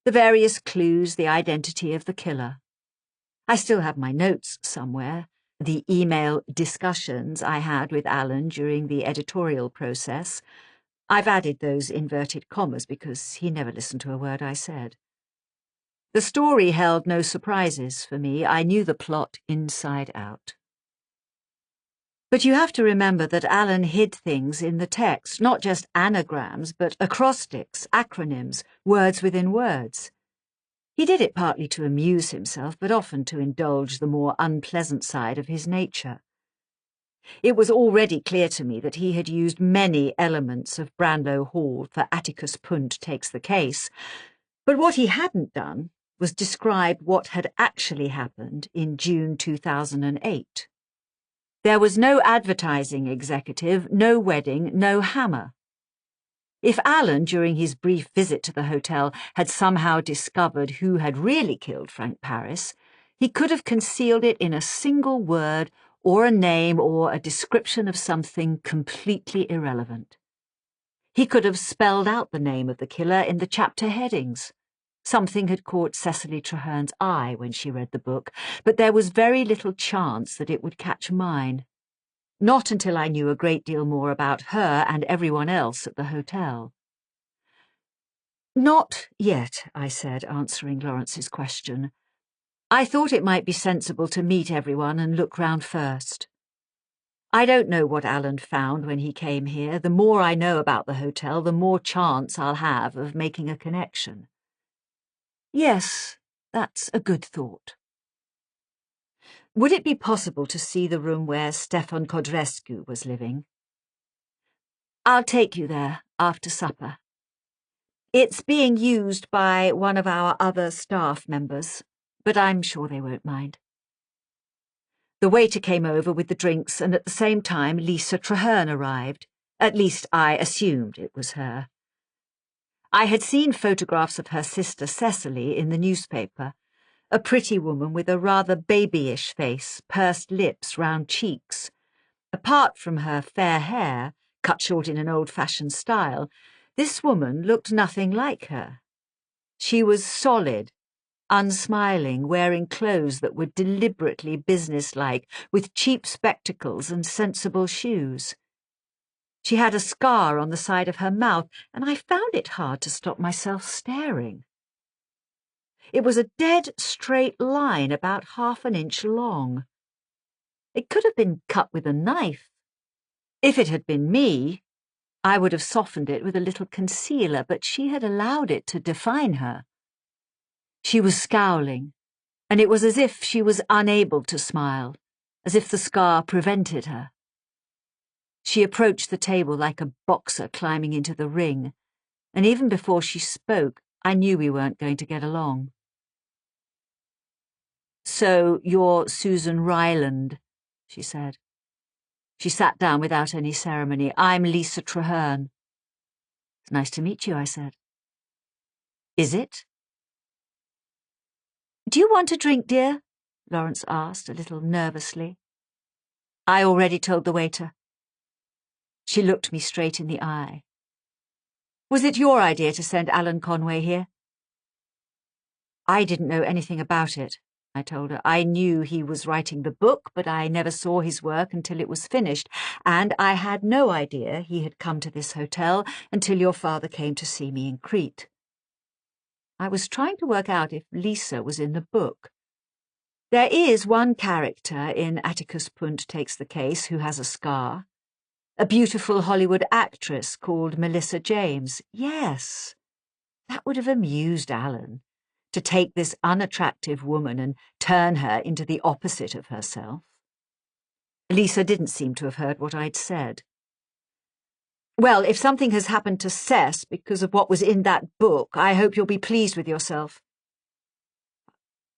Speaker 4: the various clues, the identity of the killer. I still have my notes somewhere, the email discussions I had with Alan during the editorial process. I've added those inverted commas because he never listened to a word I said. The story held no surprises for me. I knew the plot inside out. But you have to remember that Alan hid things in the text, not just anagrams, but acrostics, acronyms, words within words. He did it partly to amuse himself, but often to indulge the more unpleasant side of his nature. It was already clear to me that he had used many elements of Branlow Hall for Atticus Punt Takes the Case, but what he hadn't done was describe what had actually happened in June 2008. There was no advertising executive, no wedding, no hammer. If Alan, during his brief visit to the hotel, had somehow discovered who had really killed Frank Paris, he could have concealed it in a single word or a name or a description of something completely irrelevant. He could have spelled out the name of the killer in the chapter headings. Something had caught Cecily Traherne's eye when she read the book, but there was very little chance that it would catch mine. Not until I knew a great deal more about her and everyone else at the hotel. "Not yet," I said, answering Lawrence's question. "I thought it might be sensible to meet everyone and look round first. I don't know what Alan found when he came here. The more I know about the hotel, the more chance I'll have of making a connection." "Yes, that's a good thought." "Would it be possible to see the room where Stefan Codrescu was living?" "I'll take you there after supper. It's being used by one of our other staff members, but I'm sure they won't mind." The waiter came over with the drinks, and at the same time Lisa Traherne arrived. At least I assumed it was her. I had seen photographs of her sister Cecily in the newspaper, a pretty woman with a rather babyish face, pursed lips, round cheeks. Apart from her fair hair, cut short in an old-fashioned style, this woman looked nothing like her. She was solid, unsmiling, wearing clothes that were deliberately businesslike, with cheap spectacles and sensible shoes. She had a scar on the side of her mouth, and I found it hard to stop myself staring. It was a dead straight line about 1/2 inch long. It could have been cut with a knife. If it had been me, I would have softened it with a little concealer, but she had allowed it to define her. She was scowling, and it was as if she was unable to smile, as if the scar prevented her. She approached the table like a boxer climbing into the ring, and even before she spoke, I knew we weren't going to get along. "So you're Susan Ryeland," she said. She sat down without any ceremony. "I'm Lisa Traherne." "It's nice to meet you," I said. "Is it?" "Do you want a drink, dear?" Lawrence asked, a little nervously. "I already told the waiter." She looked me straight in the eye. "Was it your idea to send Alan Conway here?" "I didn't know anything about it," I told her. "I knew he was writing the book, but I never saw his work until it was finished, and I had no idea he had come to this hotel until your father came to see me in Crete." I was trying to work out if Lisa was in the book. There is one character in Atticus Punt Takes the Case who has a scar. A beautiful Hollywood actress called Melissa James. Yes, that would have amused Alan, to take this unattractive woman and turn her into the opposite of herself. Lisa didn't seem to have heard what I'd said. "Well, if something has happened to Cess because of what was in that book, I hope you'll be pleased with yourself."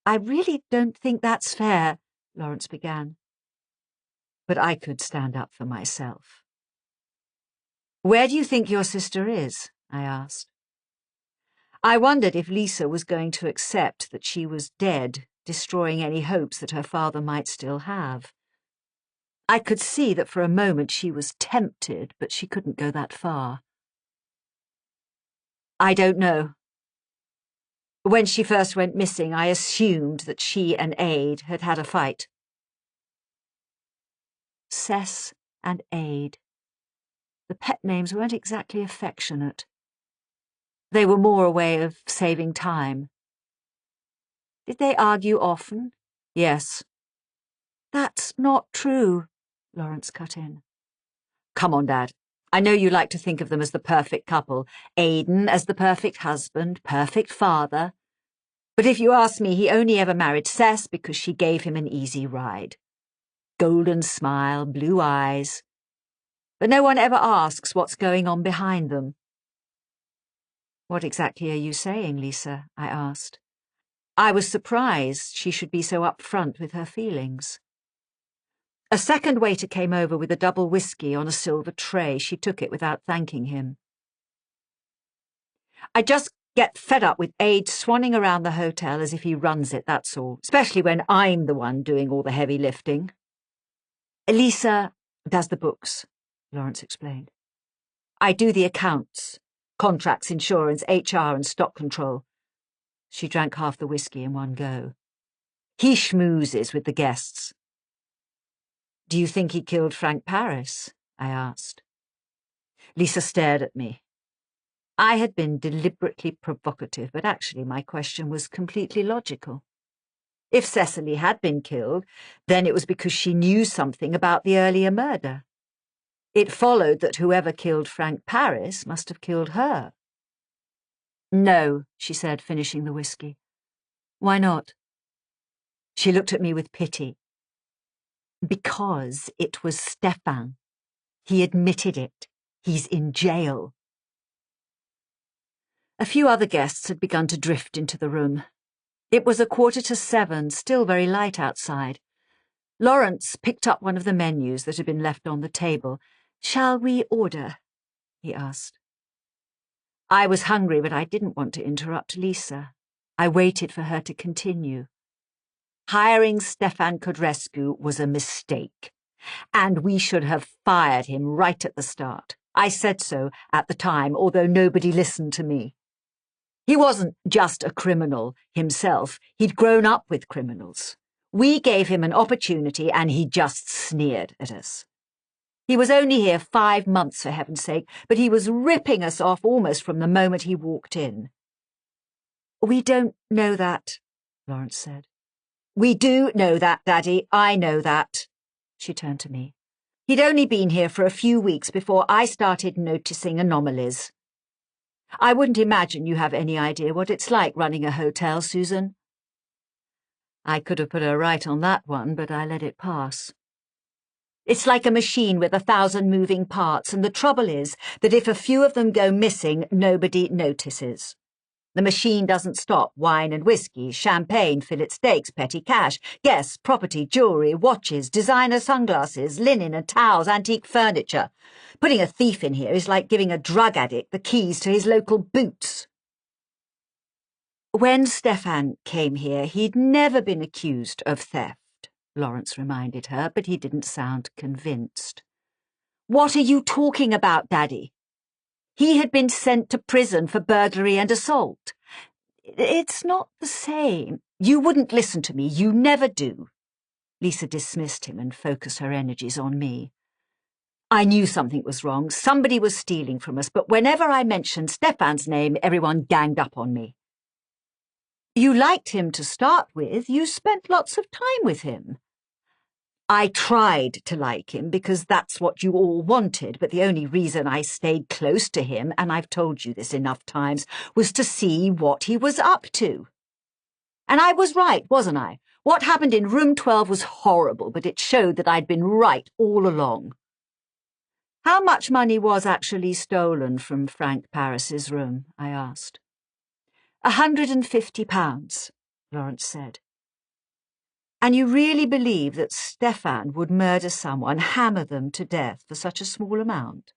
Speaker 4: "I really don't think that's fair," Lawrence began. But I could stand up for myself. "Where do you think your sister is?" I asked. I wondered if Lisa was going to accept that she was dead, destroying any hopes that her father might still have. I could see that for a moment she was tempted, but she couldn't go that far. "I don't know. When she first went missing, I assumed that she and Aid had had a fight." Cess and Aid. The pet names weren't exactly affectionate. They were more a way of saving time. "Did they argue often?" "Yes." "That's not true," Lawrence cut in. "Come on, Dad. I know you like to think of them as the perfect couple. Aidan as the perfect husband, perfect father. But if you ask me, he only ever married Cess because she gave him an easy ride. Golden smile, blue eyes. But no one ever asks what's going on behind them." "What exactly are you saying, Lisa?" I asked. I was surprised she should be so upfront with her feelings. A second waiter came over with a double whiskey on a silver tray. She took it without thanking him. "I just get fed up with Aid swanning around the hotel as if he runs it, that's all, especially when I'm the one doing all the heavy lifting." "Lisa does the books," Lawrence explained. "I do the accounts, contracts, insurance, HR and stock control." She drank half the whiskey in one go. "He schmoozes with the guests." "Do you think he killed Frank Paris?" I asked. Lisa stared at me. I had been deliberately provocative, but actually my question was completely logical. If Cecily had been killed, then it was because she knew something about the earlier murder. It followed that whoever killed Frank Paris must have killed her. "No," she said, finishing the whiskey. "Why not?" She looked at me with pity. "Because it was Stefan. He admitted it. He's in jail." A few other guests had begun to drift into the room. It was 6:45, still very light outside. Lawrence picked up one of the menus that had been left on the table. "Shall we order?" he asked. I was hungry, but I didn't want to interrupt Lisa. I waited for her to continue. Hiring Stefan Codrescu was a mistake, and we should have fired him right at the start. I said so at the time, although nobody listened to me. He wasn't just a criminal himself. He'd grown up with criminals. We gave him an opportunity, and he just sneered at us. He was only here 5 months, for heaven's sake, but he was ripping us off almost from the moment he walked in. We don't know that, Lawrence said. We do know that, Daddy. I know that. She turned to me. He'd only been here for a few weeks before I started noticing anomalies. I wouldn't imagine you have any idea what it's like running a hotel, Susan. I could have put her right on that one, but I let it pass. It's like a machine with 1,000 moving parts, and the trouble is that if a few of them go missing, nobody notices. The machine doesn't stop wine and whiskey, champagne, fillet steaks, petty cash, guests, property, jewellery, watches, designer sunglasses, linen and towels, antique furniture. Putting a thief in here is like giving a drug addict the keys to his local boots. When Stefan came here, he'd never been accused of theft, Lawrence reminded her, but he didn't sound convinced. What are you talking about, Daddy? He had been sent to prison for burglary and assault. It's not the same. You wouldn't listen to me. You never do. Lisa dismissed him and focused her energies on me. I knew something was wrong. Somebody was stealing from us, but whenever I mentioned Stefan's name, everyone ganged up on me. You liked him to start with. You spent lots of time with him. I tried to like him because that's what you all wanted, but the only reason I stayed close to him, and I've told you this enough times, was to see what he was up to. And I was right, wasn't I? What happened in room 12 was horrible, but it showed that I'd been right all along. How much money was actually stolen from Frank Paris's room? I asked. £150, Lawrence said. And you really believe that Stefan would murder someone, hammer them to death for such a small amount?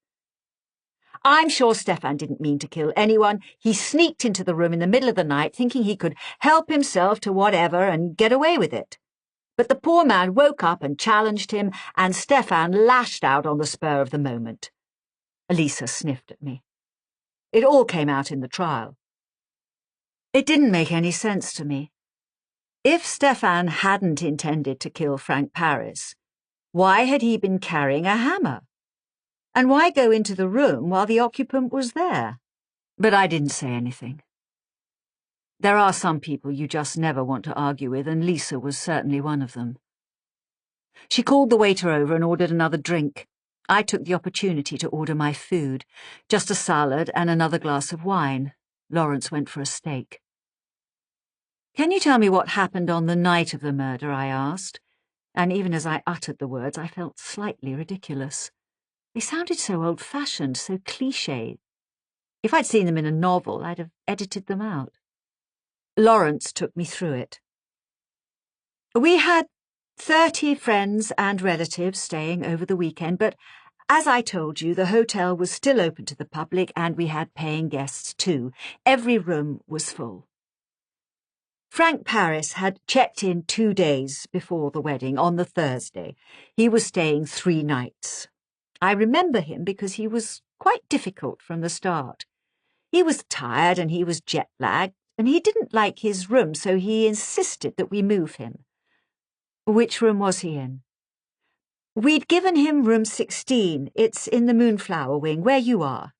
Speaker 4: I'm sure Stefan didn't mean to kill anyone. He sneaked into the room in the middle of the night, thinking he could help himself to whatever and get away with it. But the poor man woke up and challenged him, and Stefan lashed out on the spur of the moment. Elisa sniffed at me. It all came out in the trial. It didn't make any sense to me. If Stefan hadn't intended to kill Frank Paris, why had he been carrying a hammer? And why go into the room while the occupant was there? But I didn't say anything. There are some people you just never want to argue with, and Lisa was certainly one of them. She called the waiter over and ordered another drink. I took the opportunity to order my food, just a salad and another glass of wine. Lawrence went for a steak. Can you tell me what happened on the night of the murder? I asked, and even as I uttered the words, I felt slightly ridiculous. They sounded so old-fashioned, so cliched. If I'd seen them in a novel, I'd have edited them out. Lawrence took me through it. We had 30 friends and relatives staying over the weekend, but as I told you, the hotel was still open to the public and we had paying guests too. Every room was full. Frank Paris had checked in 2 days before the wedding, on the Thursday. He was staying 3 nights. I remember him because he was quite difficult from the start. He was tired and he was jet-lagged, and he didn't like his room, so he insisted that we move him. Which room was he in? We'd given him room 16. It's in the Moonflower wing, where you are.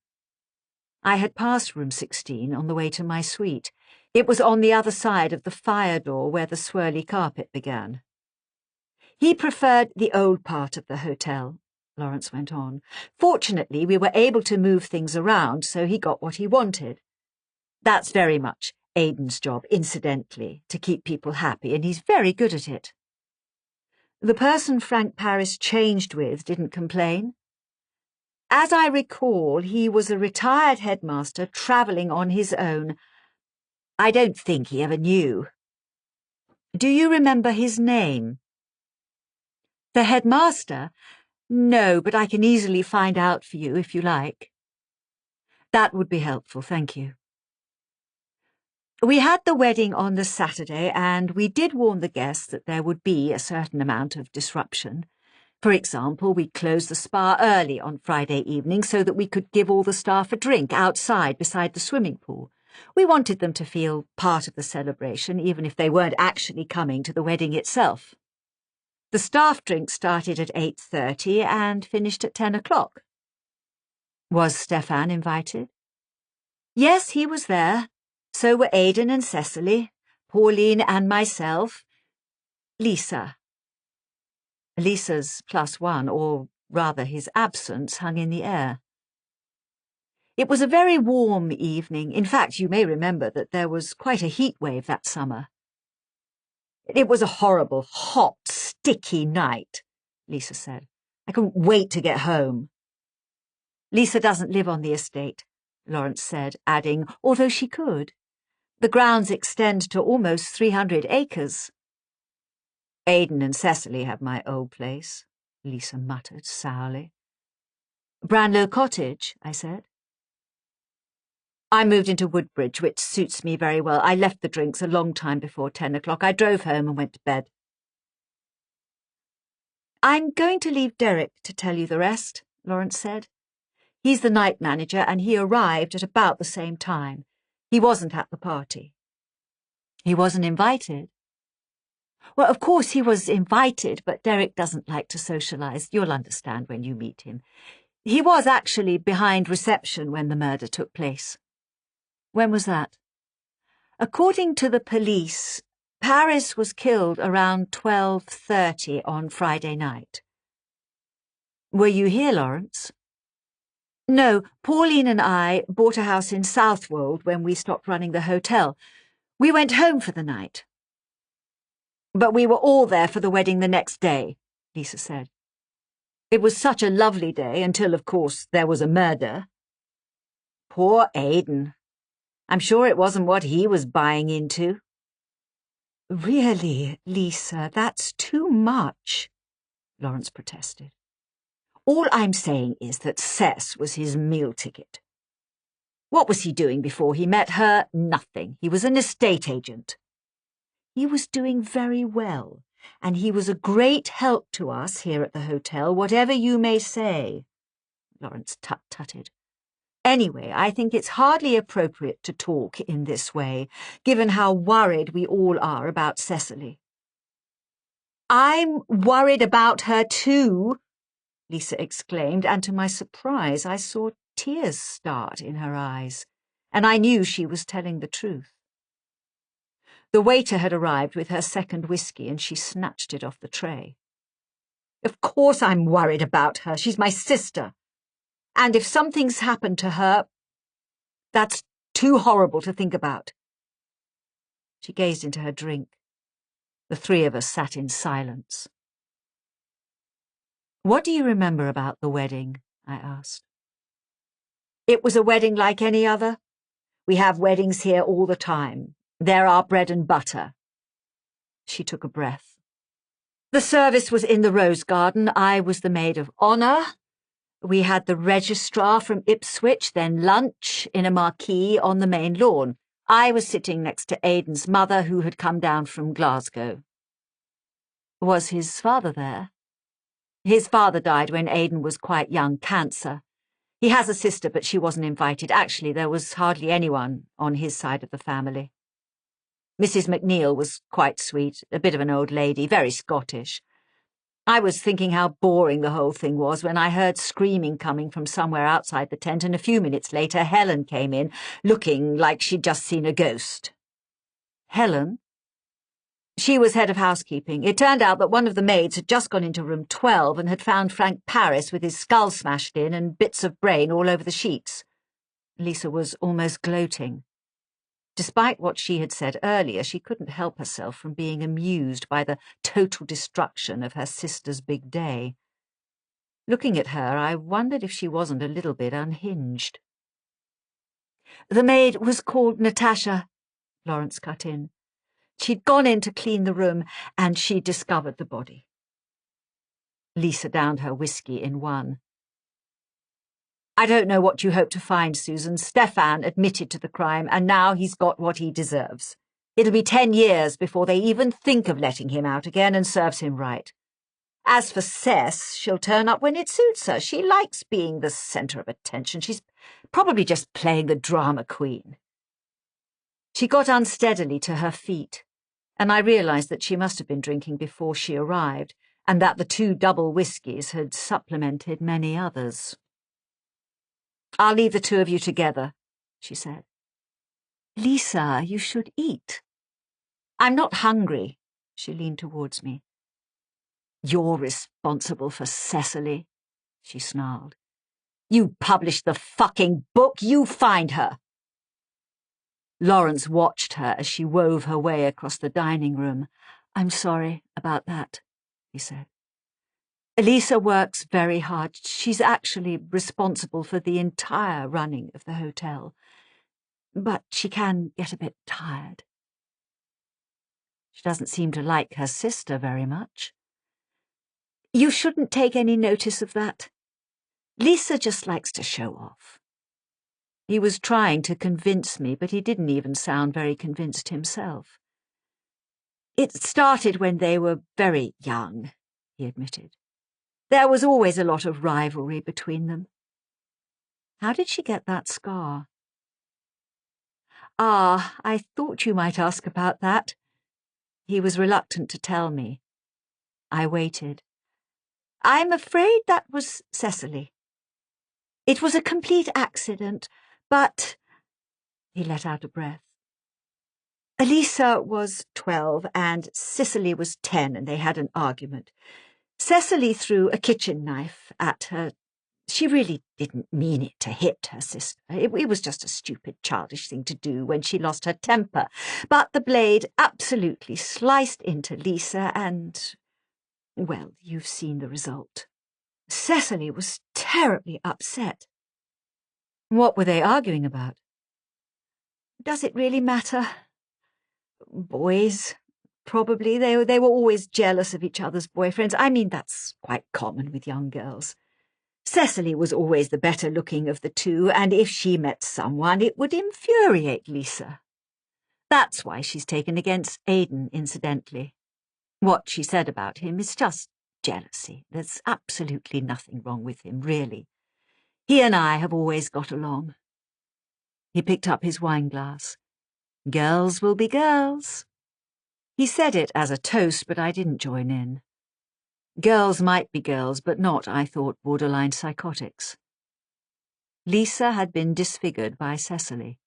Speaker 4: I had passed room 16 on the way to my suite. It was on the other side of the fire door where the swirly carpet began. He preferred the old part of the hotel, Lawrence went on. Fortunately, we were able to move things around, so he got what he wanted. That's very much Aidan's job, incidentally, to keep people happy, and he's very good at it. The person Frank Paris changed with didn't complain. As I recall, he was a retired headmaster travelling on his own. I don't think he ever knew. Do you remember his name? The headmaster? No, but I can easily find out for you if you like. That would be helpful, thank you. We had the wedding on the Saturday, and we did warn the guests that there would be a certain amount of disruption. For example, we closed the spa early on Friday evening so that we could give all the staff a drink outside beside the swimming pool. We wanted them to feel part of the celebration, even if they weren't actually coming to the wedding itself. The staff drink started at 8:30 and finished at 10 o'clock. Was Stefan invited? Yes, he was there. So were Aidan and Cecily, Pauline and myself. Lisa. Lisa's +1, or rather his absence, hung in the air. It was a very warm evening. In fact, you may remember that there was quite a heat wave that summer. It was a horrible, hot, sticky night, Lisa said. I couldn't wait to get home. Lisa doesn't live on the estate, Lawrence said, adding, although she could. The grounds extend to almost 300 acres. Aidan and Cecily have my old place, Lisa muttered sourly. Branlow Cottage, I said. I moved into Woodbridge, which suits me very well. I left the drinks a long time before 10 o'clock. I drove home and went to bed. I'm going to leave Derek to tell you the rest, Lawrence said. He's the night manager, and he arrived at about the same time. He wasn't at the party. He wasn't invited? Well, of course he was invited, but Derek doesn't like to socialise. You'll understand when you meet him. He was actually behind reception when the murder took place. When was that? According to the police, Paris was killed around 12:30 on Friday night. Were you here, Lawrence? No, Pauline and I bought a house in Southwold when we stopped running the hotel. We went home for the night. But we were all there for the wedding the next day, Lisa said. It was such a lovely day until, of course, there was a murder. Poor Aidan. I'm sure it wasn't what he was buying into. Really, Lisa, that's too much, Lawrence protested. All I'm saying is that Cess was his meal ticket. What was he doing before he met her? Nothing. He was an estate agent. He was doing very well, and he was a great help to us here at the hotel, whatever you may say, Lawrence tut-tutted. Anyway, I think it's hardly appropriate to talk in this way, given how worried we all are about Cecily. I'm worried about her too, Lisa exclaimed, and to my surprise I saw tears start in her eyes, and I knew she was telling the truth. The waiter had arrived with her second whiskey, and she snatched it off the tray. Of course I'm worried about her. She's my sister. And if something's happened to her, that's too horrible to think about. She gazed into her drink. The three of us sat in silence. What do you remember about the wedding? I asked. It was a wedding like any other. We have weddings here all the time. They're our bread and butter. She took a breath. The service was in the rose garden. I was the maid of honour. We had the registrar from Ipswich, then lunch in a marquee on the main lawn. I was sitting next to Aidan's mother, who had come down from Glasgow. Was his father there? His father died when Aidan was quite young, cancer. He has a sister, but she wasn't invited. Actually, there was hardly anyone on his side of the family. Mrs. McNeil was quite sweet, a bit of an old lady, very Scottish. I was thinking how boring the whole thing was when I heard screaming coming from somewhere outside the tent, and a few minutes later Helen came in, looking like she'd just seen a ghost. Helen? She was head of housekeeping. It turned out that one of the maids had just gone into room 12 and had found Frank Paris with his skull smashed in and bits of brain all over the sheets. Lisa was almost gloating. Despite what she had said earlier, she couldn't help herself from being amused by the total destruction of her sister's big day. Looking at her, I wondered if she wasn't a little bit unhinged. The maid was called Natasha, Lawrence cut in. She'd gone in to clean the room, and she'd discovered the body. Lisa downed her whiskey in one. I don't know what you hope to find, Susan. Stefan admitted to the crime, and now he's got what he deserves. It'll be 10 years before they even think of letting him out again, and serves him right. As for Cess, she'll turn up when it suits her. She likes being the centre of attention. She's probably just playing the drama queen. She got unsteadily to her feet, and I realised that she must have been drinking before she arrived, and that the 2 double whiskies had supplemented many others. "I'll leave the 2 of you together," she said. "Lisa, you should eat." "I'm not hungry." She leaned towards me. "You're responsible for Cecily," she snarled. "You published the fucking book. You find her." Lawrence watched her as she wove her way across the dining room. "I'm sorry about that," he said. "Elisa works very hard. She's actually responsible for the entire running of the hotel. But she can get a bit tired. She doesn't seem to like her sister very much." "You shouldn't take any notice of that. Lisa just likes to show off." He was trying to convince me, but he didn't even sound very convinced himself. "It started when they were very young," he admitted. "There was always a lot of rivalry between them." "How did she get that scar?" "Ah, I thought you might ask about that." He was reluctant to tell me. I waited. "I'm afraid that was Cecily. It was a complete accident, but—" He let out a breath. "Elisa was 12 and Cicely was 10, and they had an argument. Cecily threw a kitchen knife at her. She really didn't mean it to hit her sister. It was just a stupid, childish thing to do when she lost her temper. But the blade absolutely sliced into Lisa and, well, you've seen the result." Cecily was terribly upset. "What were they arguing about?" "Does it really matter? Boys, probably. They were always jealous of each other's boyfriends. I mean, that's quite common with young girls. Cecily was always the better looking of the 2, and if she met someone, it would infuriate Lisa. That's why she's taken against Aidan, incidentally. What she said about him is just jealousy. There's absolutely nothing wrong with him, really. He and I have always got along." He picked up his wineglass. "Girls will be girls." He said it as a toast, but I didn't join in. Girls might be girls, but not, I thought, borderline psychotics. Lisa had been disfigured by Cecily.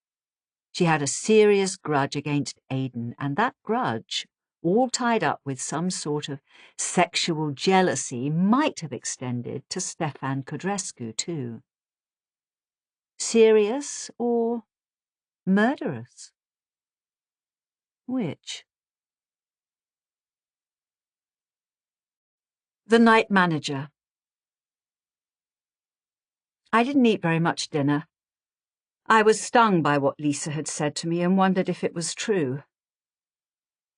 Speaker 4: She had a serious grudge against Aidan, and that grudge, all tied up with some sort of sexual jealousy, might have extended to Stefan Codrescu, too. Serious or murderous? Which? The night manager. I didn't eat very much dinner. I was stung by what Lisa had said to me and wondered if it was true.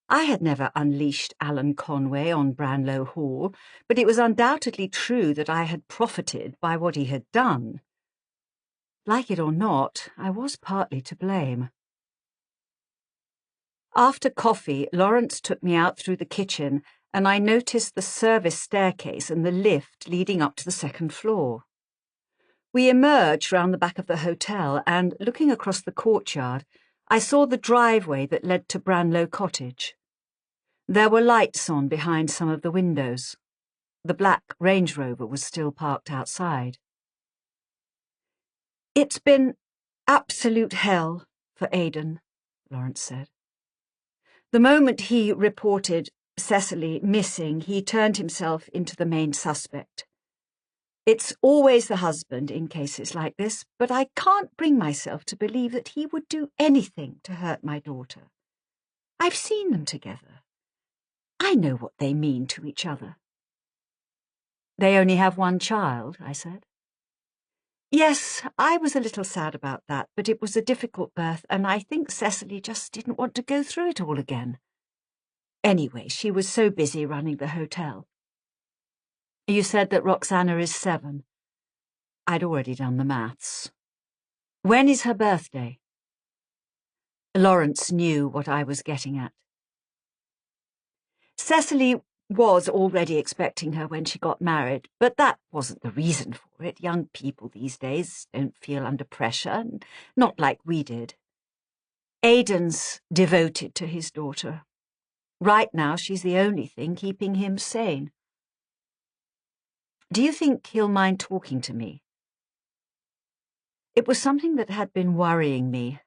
Speaker 4: I had never unleashed Alan Conway on Branlow Hall, but it was undoubtedly true that I had profited by what he had done. Like it or not, I was partly to blame. After coffee, Lawrence took me out through the kitchen, and I noticed the service staircase and the lift leading up to the second floor. We emerged round the back of the hotel, and, looking across the courtyard, I saw the driveway that led to Branlow Cottage. There were lights on behind some of the windows. The black Range Rover was still parked outside. "It's been absolute hell for Aidan," Lawrence said. "The moment he reported Cecily missing, he turned himself into the main suspect. It's always the husband in cases like this, but I can't bring myself to believe that he would do anything to hurt my daughter. I've seen them together. I know what they mean to each other." "They only have one child," I said. "Yes, I was a little sad about that, but it was a difficult birth, and I think Cecily just didn't want to go through it all again. Anyway, she was so busy running the hotel." "You said that Roxana is 7. I'd already done the maths. When is her birthday? Lawrence knew what I was getting at. Cecily was already expecting her when she got married, but that wasn't the reason for it. Young people these days don't feel under pressure, not like we did. Aidan's devoted to his daughter. Right now, she's the only thing keeping him sane. Do you think he'll mind talking to me? It was something that had been worrying me.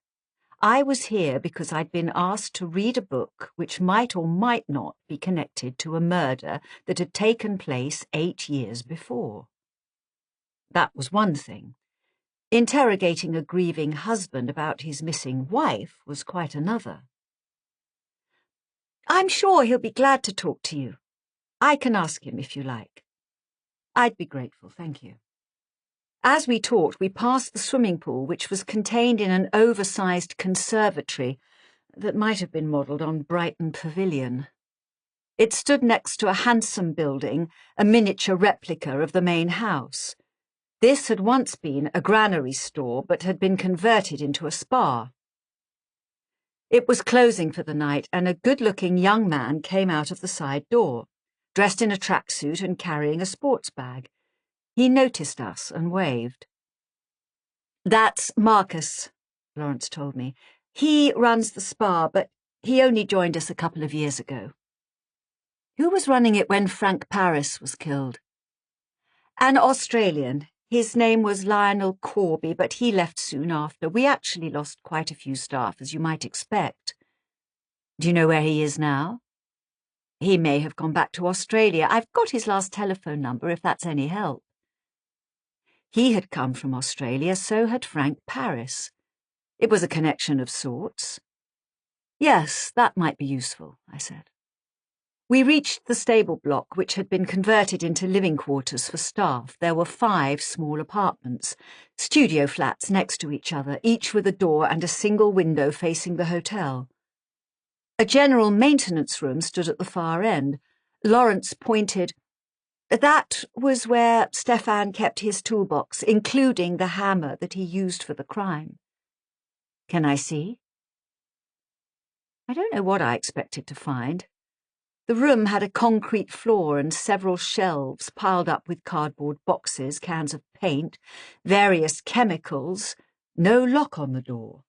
Speaker 4: I was here because I'd been asked to read a book which might or might not be connected to a murder that had taken place 8 years before. That was one thing. Interrogating a grieving husband about his missing wife was quite another. I'm sure he'll be glad to talk to you. I can ask him if you like. I'd be grateful, thank you. As we talked, we passed the swimming pool, which was contained in an oversized conservatory that might have been modelled on Brighton Pavilion. It stood next to a handsome building, a miniature replica of the main house. This had once been a granary store, but had been converted into a spa. It was closing for the night, and a good-looking young man came out of the side door, dressed in a tracksuit and carrying a sports bag. He noticed us and waved. That's Marcus, Lawrence told me. He runs the spa, but he only joined us a couple of years ago. Who was running it when Frank Paris was killed? An Australian. His name was Lionel Corby, but he left soon after. We actually lost quite a few staff, as you might expect. Do you know where he is now? He may have gone back to Australia. I've got his last telephone number, if that's any help. He had come from Australia, so had Frank Paris. It was a connection of sorts. Yes, that might be useful, I said. We reached the stable block, which had been converted into living quarters for staff. There were 5 small apartments, studio flats next to each other, each with a door and a single window facing the hotel. A general maintenance room stood at the far end. Lawrence pointed. That was where Stefan kept his toolbox, including the hammer that he used for the crime. Can I see? I don't know what I expected to find. The room had a concrete floor and several shelves piled up with cardboard boxes, cans of paint, various chemicals, no lock on the door.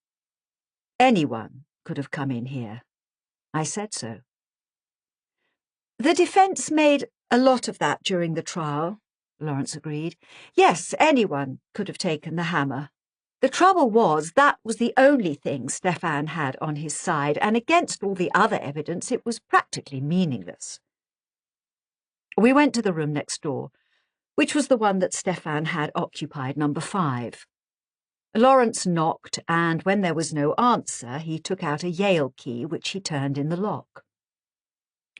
Speaker 4: Anyone could have come in here. I said so. The defence made a lot of that during the trial, Lawrence agreed. Yes, anyone could have taken the hammer. The trouble was that was the only thing Stefan had on his side, and against all the other evidence it was practically meaningless. We went to the room next door, which was the one that Stefan had occupied, number 5. Lawrence knocked, and when there was no answer, he took out a Yale key, which he turned in the lock.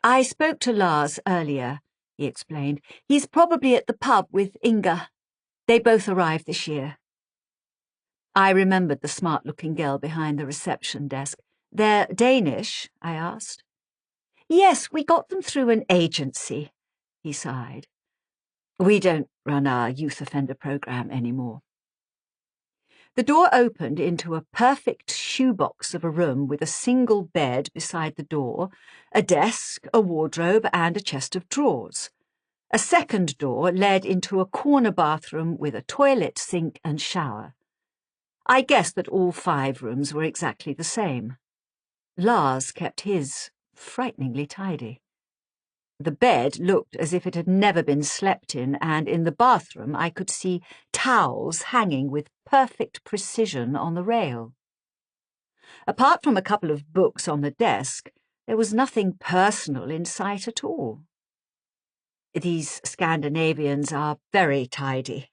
Speaker 4: I spoke to Lars earlier, he explained. He's probably at the pub with Inga. They both arrived this year. I remembered the smart-looking girl behind the reception desk. They're Danish? I asked. Yes, we got them through an agency, he sighed. We don't run our youth offender program anymore. The door opened into a perfect shoebox of a room with a single bed beside the door, a desk, a wardrobe, and a chest of drawers. A second door led into a corner bathroom with a toilet, sink, and shower. I guessed that all 5 rooms were exactly the same. Lars kept his frighteningly tidy. The bed looked as if it had never been slept in, and in the bathroom I could see towels hanging with perfect precision on the rail. Apart from a couple of books on the desk, there was nothing personal in sight at all. These Scandinavians are very tidy,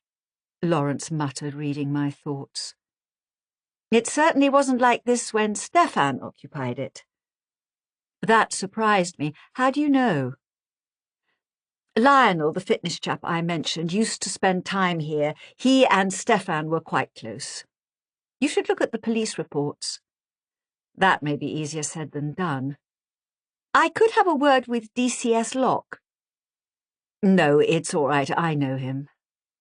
Speaker 4: Lawrence muttered, reading my thoughts. It certainly wasn't like this when Stefan occupied it. That surprised me. How do you know? Lionel, the fitness chap I mentioned, used to spend time here. He and Stefan were quite close. You should look at the police reports. That may be easier said than done. I could have a word with DCS Locke. No, it's all right. I know him.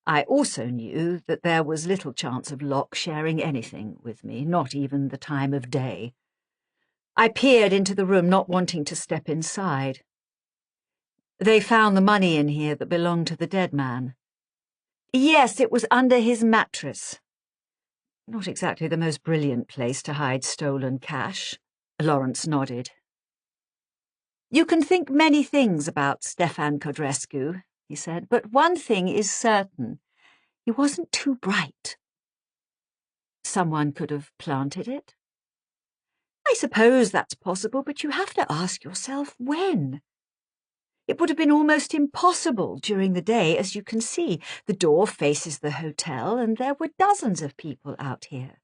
Speaker 4: I also knew that there was little chance of Locke sharing anything with me, not even the time of day. I peered into the room, not wanting to step inside. They found the money in here that belonged to the dead man. Yes, it was under his mattress. Not exactly the most brilliant place to hide stolen cash. Lawrence nodded. You can think many things about Stefan Codrescu, he said, but one thing is certain. He wasn't too bright. Someone could have planted it. I suppose that's possible, but you have to ask yourself when. It would have been almost impossible during the day, as you can see. The door faces the hotel, and there were dozens of people out here.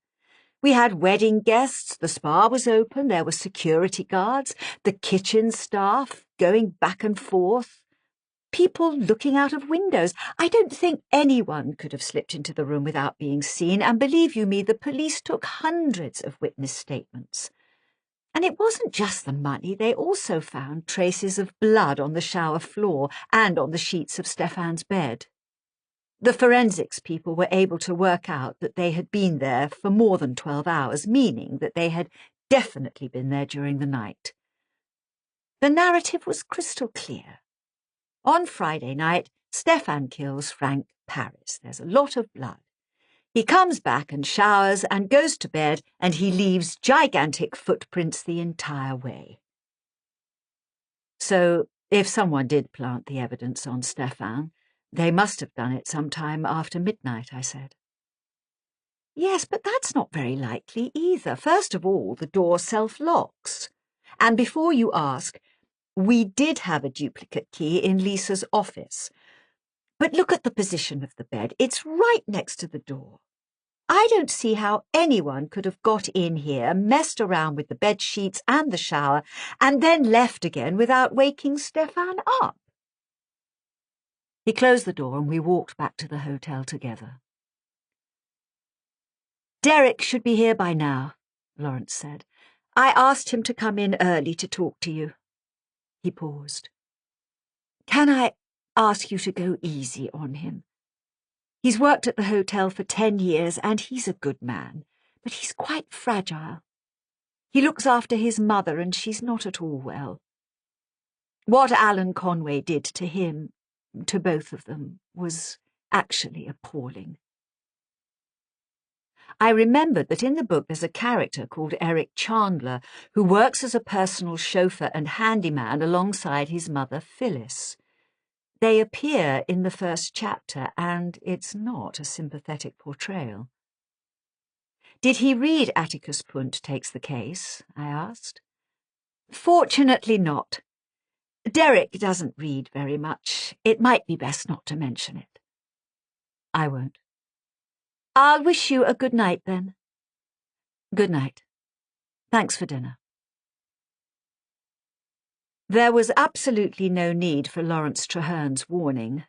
Speaker 4: We had wedding guests, the spa was open, there were security guards, the kitchen staff going back and forth, people looking out of windows. I don't think anyone could have slipped into the room without being seen, and believe you me, the police took hundreds of witness statements. And it wasn't just the money, they also found traces of blood on the shower floor and on the sheets of Stefan's bed. The forensics people were able to work out that they had been there for more than 12 hours, meaning that they had definitely been there during the night. The narrative was crystal clear. On Friday night, Stefan kills Frank Paris. There's a lot of blood. He comes back and showers and goes to bed, and he leaves gigantic footprints the entire way. So, if someone did plant the evidence on Stefan, they must have done it sometime after midnight, I said. Yes, but that's not very likely either. First of all, the door self-locks. And before you ask, we did have a duplicate key in Lisa's office. But look at the position of the bed. It's right next to the door. I don't see how anyone could have got in here, messed around with the bed sheets and the shower, and then left again without waking Stefan up. He closed the door and we walked back to the hotel together. Derek should be here by now, Lawrence said. I asked him to come in early to talk to you. He paused. Can I ask you to go easy on him? He's worked at the hotel for 10 years and he's a good man, but he's quite fragile. He looks after his mother and she's not at all well. What Alan Conway did to him, to both of them, was actually appalling. I remembered that in the book there's a character called Eric Chandler who works as a personal chauffeur and handyman alongside his mother Phyllis. They appear in the first chapter, and it's not a sympathetic portrayal. Did he read Atticus Punt Takes the Case? I asked. Fortunately not. Derek doesn't read very much. It might be best not to mention it. I won't. I'll wish you a good night, then. Good night. Thanks for dinner. There was absolutely no need for Lawrence Treherne's warning.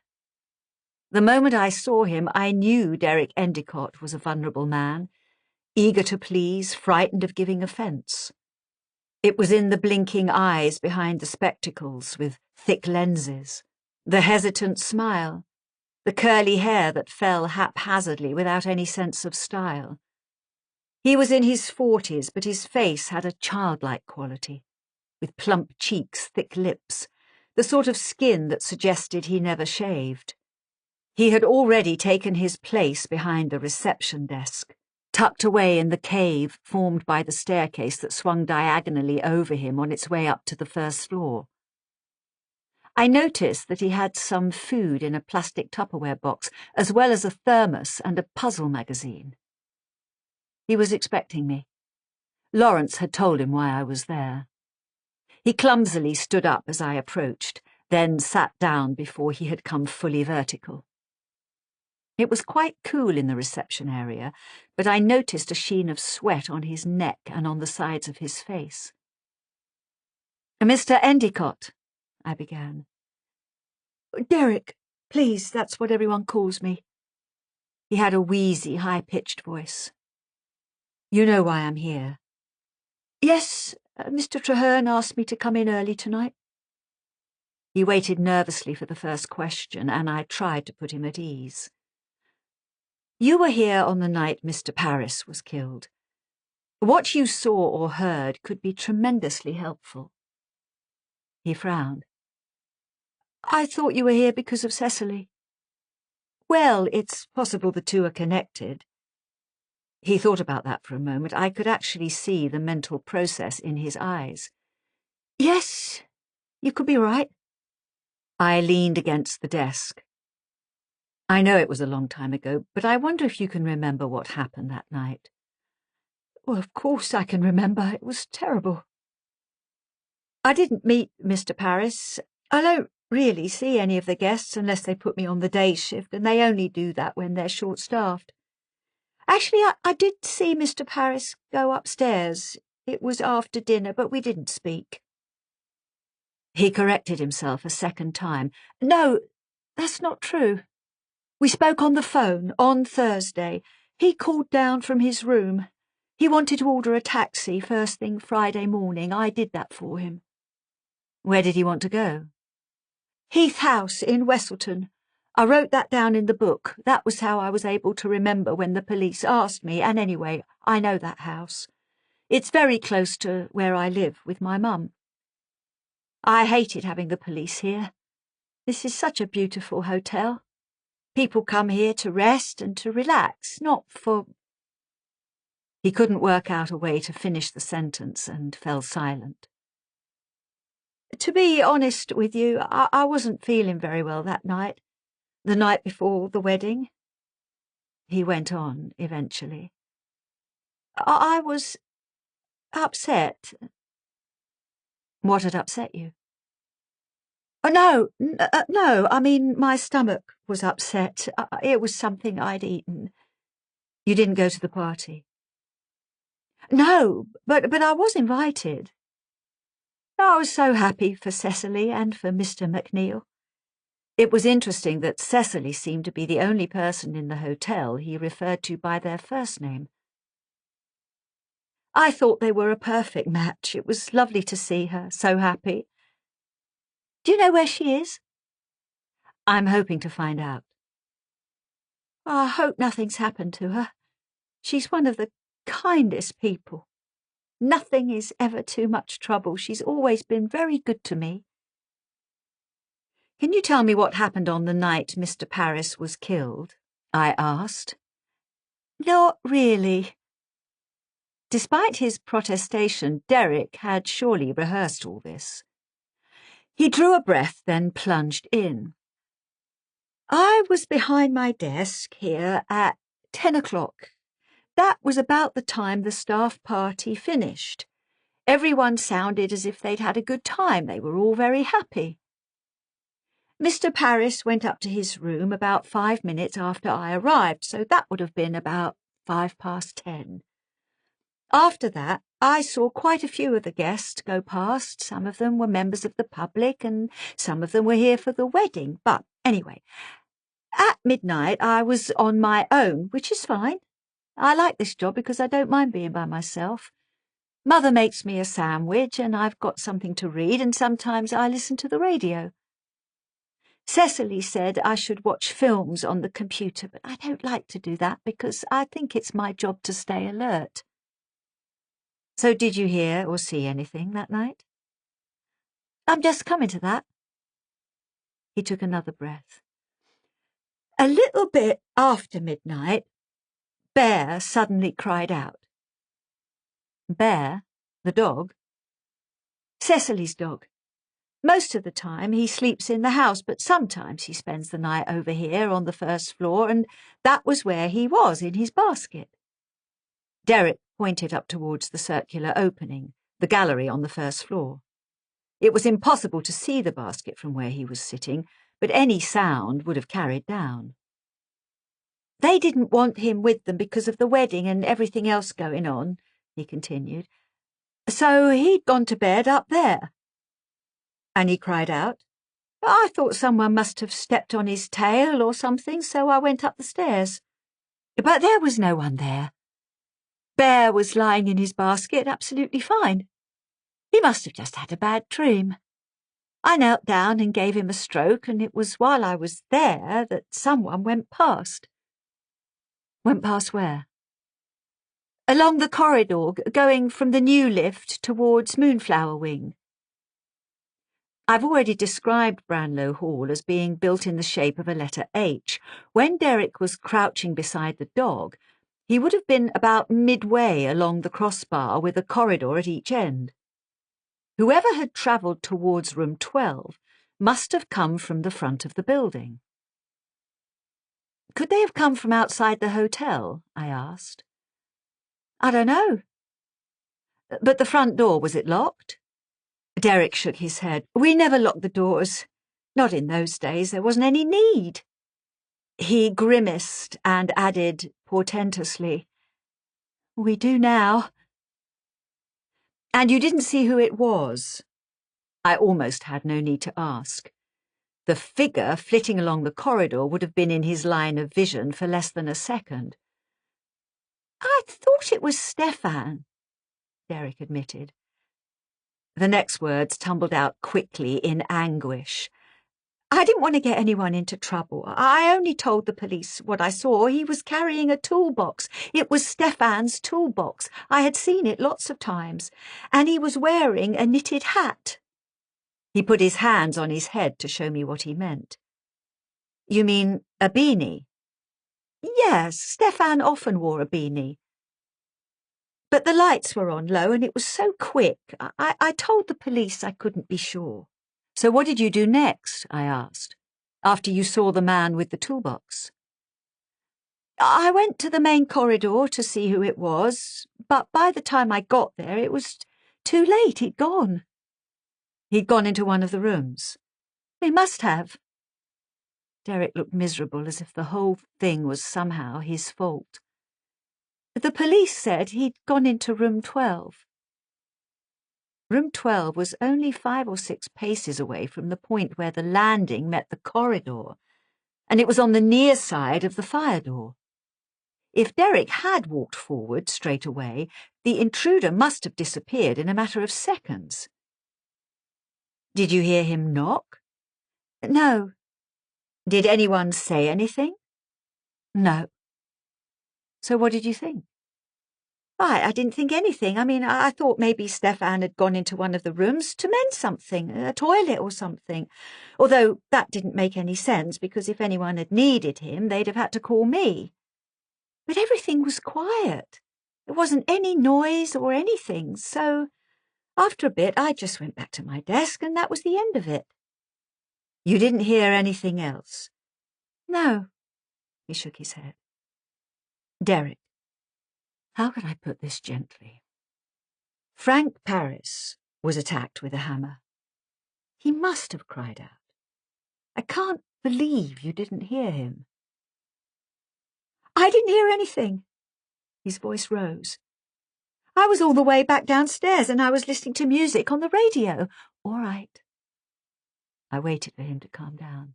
Speaker 4: The moment I saw him, I knew Derek Endicott was a vulnerable man, eager to please, frightened of giving offence. It was in the blinking eyes behind the spectacles with thick lenses, the hesitant smile, the curly hair that fell haphazardly without any sense of style. He was in his 40s, but his face had a childlike quality, with plump cheeks, thick lips, the sort of skin that suggested he never shaved. He had already taken his place behind the reception desk, tucked away in the cave formed by the staircase that swung diagonally over him on its way up to the first floor. I noticed that he had some food in a plastic Tupperware box, as well as a thermos and a puzzle magazine. He was expecting me. Lawrence had told him why I was there. He clumsily stood up as I approached, then sat down before he had come fully vertical. It was quite cool in the reception area, but I noticed a sheen of sweat on his neck and on the sides of his face. Mr. Endicott, I began. Derek, please, that's what everyone calls me. He had a wheezy, high-pitched voice. You know why I'm here. Yes, Mr. Treherne asked me to come in early tonight. He waited nervously for the first question, and I tried to put him at ease. You were here on the night Mr. Paris was killed. What you saw or heard could be tremendously helpful." He frowned. "I thought you were here because of Cecily." "Well, it's possible the two are connected." He thought about that for a moment. I could actually see the mental process in his eyes. "Yes, you could be right." I leaned against the desk. "I know it was a long time ago, but I wonder if you can remember what happened that night." "Well, of course I can remember. It was terrible." "I didn't meet Mr. Paris. I don't really see any of the guests unless they put me on the day shift, and they only do that when they're short-staffed. Actually, I did see Mr. Paris go upstairs. It was after dinner, but we didn't speak." He corrected himself a second time. "No, that's not true. We spoke on the phone on Thursday. He called down from his room. He wanted to order a taxi first thing Friday morning. I did that for him." "Where did he want to go?" "Heath House in Westleton. I wrote that down in the book. That was how I was able to remember when the police asked me, and anyway, I know that house. It's very close to where I live with my mum. I hated having the police here. This is such a beautiful hotel. People come here to rest and to relax, not for—" He couldn't work out a way to finish the sentence and fell silent. "To be honest with you, I wasn't feeling very well that night, the night before the wedding," he went on eventually. "I was upset." "What had upset you?" No, I mean my stomach was upset. It was something I'd eaten." "You didn't go to the party?" "No, but I was invited. I was so happy for Cecily and for Mr. McNeil." It was interesting that Cecily seemed to be the only person in the hotel he referred to by their first name. "I thought they were a perfect match. It was lovely to see her, so happy." "Do you know where she is?" "I'm hoping to find out." "I hope nothing's happened to her. She's one of the kindest people. Nothing is ever too much trouble. She's always been very good to me." "Can you tell me what happened on the night Mr. Paris was killed?" I asked. "Not really." Despite his protestation, Derek had surely rehearsed all this. He drew a breath, then plunged in. "I was behind my desk here at 10 o'clock. That was about the time the staff party finished. Everyone sounded as if they'd had a good time. They were all very happy. Mr. Paris went up to his room about 5 minutes after I arrived, so that would have been about 10:05. After that, I saw quite a few of the guests go past. Some of them were members of the public, and some of them were here for the wedding. But anyway, at midnight I was on my own, which is fine. I like this job because I don't mind being by myself. Mother makes me a sandwich, and I've got something to read, and sometimes I listen to the radio. Cecily said I should watch films on the computer, but I don't like to do that because I think it's my job to stay alert." "So did you hear or see anything that night?" "I'm just coming to that." He took another breath. "A little bit after midnight, Bear suddenly cried out." "Bear? The dog?" "Cecily's dog. Most of the time he sleeps in the house, but sometimes he spends the night over here on the first floor, and that was where he was, in his basket." Derek pointed up towards the circular opening, the gallery on the first floor. It was impossible to see the basket from where he was sitting, but any sound would have carried down. "They didn't want him with them because of the wedding and everything else going on," he continued. "So he'd gone to bed up there." "And he cried out?" "I thought someone must have stepped on his tail or something, so I went up the stairs. But there was no one there. Bear was lying in his basket, absolutely fine. He must have just had a bad dream. I knelt down and gave him a stroke, and it was while I was there that someone went past." Went past where? Along the corridor, going from the new lift towards Moonflower Wing. I've already described Branlow Hall as being built in the shape of a letter H. When Derek was crouching beside the dog, he would have been about midway along the crossbar with a corridor at each end. Whoever had travelled towards room 12 must have come from the front of the building. Could they have come from outside the hotel? I asked. I don't know. But the front door, was it locked? Derek shook his head. We never locked the doors. Not in those days. There wasn't any need. He grimaced and added portentously, We do now. And you didn't see who it was? I almost had no need to ask. The figure flitting along the corridor would have been in his line of vision for less than a second. I thought it was Stefan, Derek admitted. The next words tumbled out quickly in anguish. I didn't want to get anyone into trouble. I only told the police what I saw. He was carrying a toolbox. It was Stefan's toolbox. I had seen it lots of times. And he was wearing a knitted hat. He put his hands on his head to show me what he meant. You mean a beanie? Yes, Stefan often wore a beanie. But the lights were on low and it was so quick. I told the police I couldn't be sure. So what did you do next? I asked, after you saw the man with the toolbox. I went to the main corridor to see who it was, but by the time I got there it was too late. He'd gone. He'd gone into one of the rooms. He must have. Derek looked miserable, as if the whole thing was somehow his fault. The police said he'd gone into room 12. Room 12 was only 5 or 6 paces away from the point where the landing met the corridor, and it was on the near side of the fire door. If Derek had walked forward straight away, the intruder must have disappeared in a matter of seconds. Did you hear him knock? No. Did anyone say anything? No. So what did you think? I didn't think anything. I thought maybe Stefan had gone into one of the rooms to mend something, a toilet or something. Although that didn't make any sense, because if anyone had needed him, they'd have had to call me. But everything was quiet. There wasn't any noise or anything, so after a bit I just went back to my desk and that was the end of it. You didn't hear anything else? No. He shook his head. Derek. How could I put this gently? Frank Paris was attacked with a hammer. He must have cried out. I can't believe you didn't hear him. I didn't hear anything. His voice rose. I was all the way back downstairs and I was listening to music on the radio. All right. I waited for him to calm down.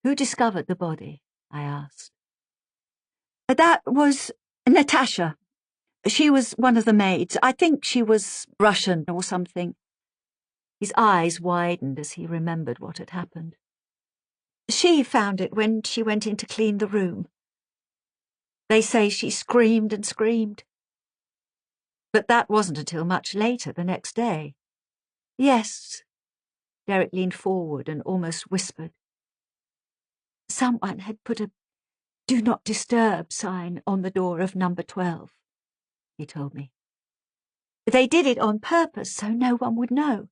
Speaker 4: Who discovered the body? I asked. That was Natasha. She was one of the maids. I think she was Russian or something. His eyes widened as he remembered what had happened. She found it when she went in to clean the room. They say she screamed and screamed. But that wasn't until much later, the next day. Yes. Derek leaned forward and almost whispered. Someone had put a "Do Not Disturb" sign on the door of number 12, he told me. They did it on purpose so no one would know.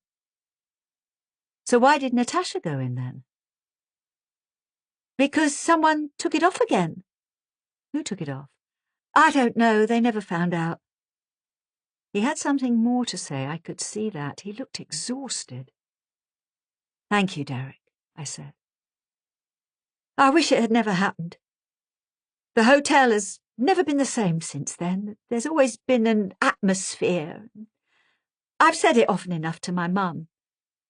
Speaker 4: So why did Natasha go in then? Because someone took it off again. Who took it off? I don't know. They never found out. He had something more to say. I could see that. He looked exhausted. Thank you, Derek, I said. I wish it had never happened. The hotel has never been the same since then. There's always been an atmosphere. I've said it often enough to my mum.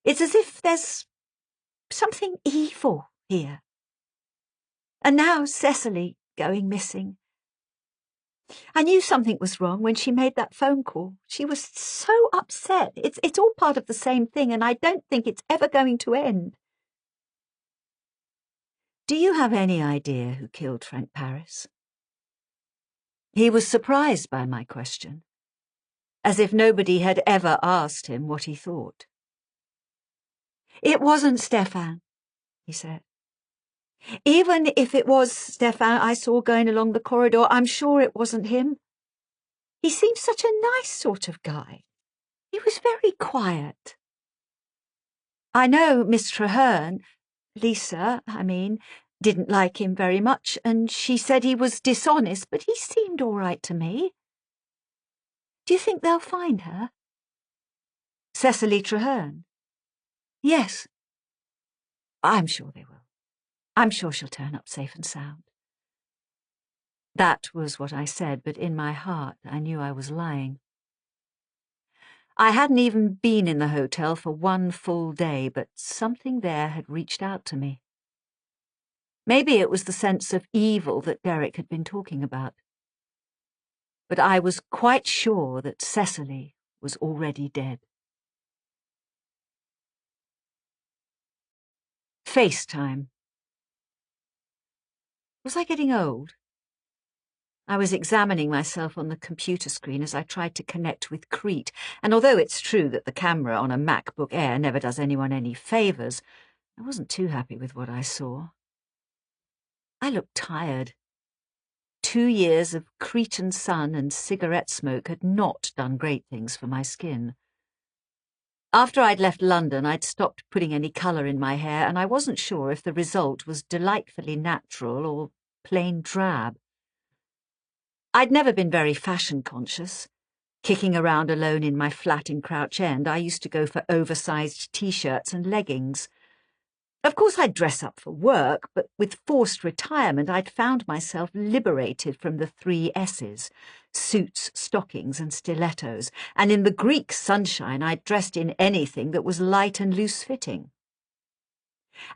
Speaker 4: It's as if there's something evil here. And now Cecily going missing. I knew something was wrong when she made that phone call. She was so upset. It's all part of the same thing, and I don't think it's ever going to end. Do you have any idea who killed Frank Paris? He was surprised by my question, as if nobody had ever asked him what he thought. "It wasn't Stefan," he said. "Even if it was Stefan I saw going along the corridor, I'm sure it wasn't him. He seemed such a nice sort of guy. He was very quiet. I know Miss Traherne, Lisa, didn't like him very much, and she said he was dishonest, but he seemed all right to me. Do you think they'll find her?" "Cecily Traherne?" "Yes." "I'm sure they will. I'm sure she'll turn up safe and sound." That was what I said, but in my heart I knew I was lying. I hadn't even been in the hotel for one full day, but something there had reached out to me. Maybe it was the sense of evil that Derek had been talking about. But I was quite sure that Cecily was already dead. FaceTime. Was I getting old? I was examining myself on the computer screen as I tried to connect with Crete, and although it's true that the camera on a MacBook Air never does anyone any favours, I wasn't too happy with what I saw. I looked tired. 2 years of Cretan sun and cigarette smoke had not done great things for my skin. After I'd left London, I'd stopped putting any colour in my hair, and I wasn't sure if the result was delightfully natural or plain drab. I'd never been very fashion-conscious. Kicking around alone in my flat in Crouch End, I used to go for oversized T-shirts and leggings. Of course, I'd dress up for work, but with forced retirement, I'd found myself liberated from the 3 S's, suits, stockings and stilettos, and in the Greek sunshine I'd dressed in anything that was light and loose-fitting.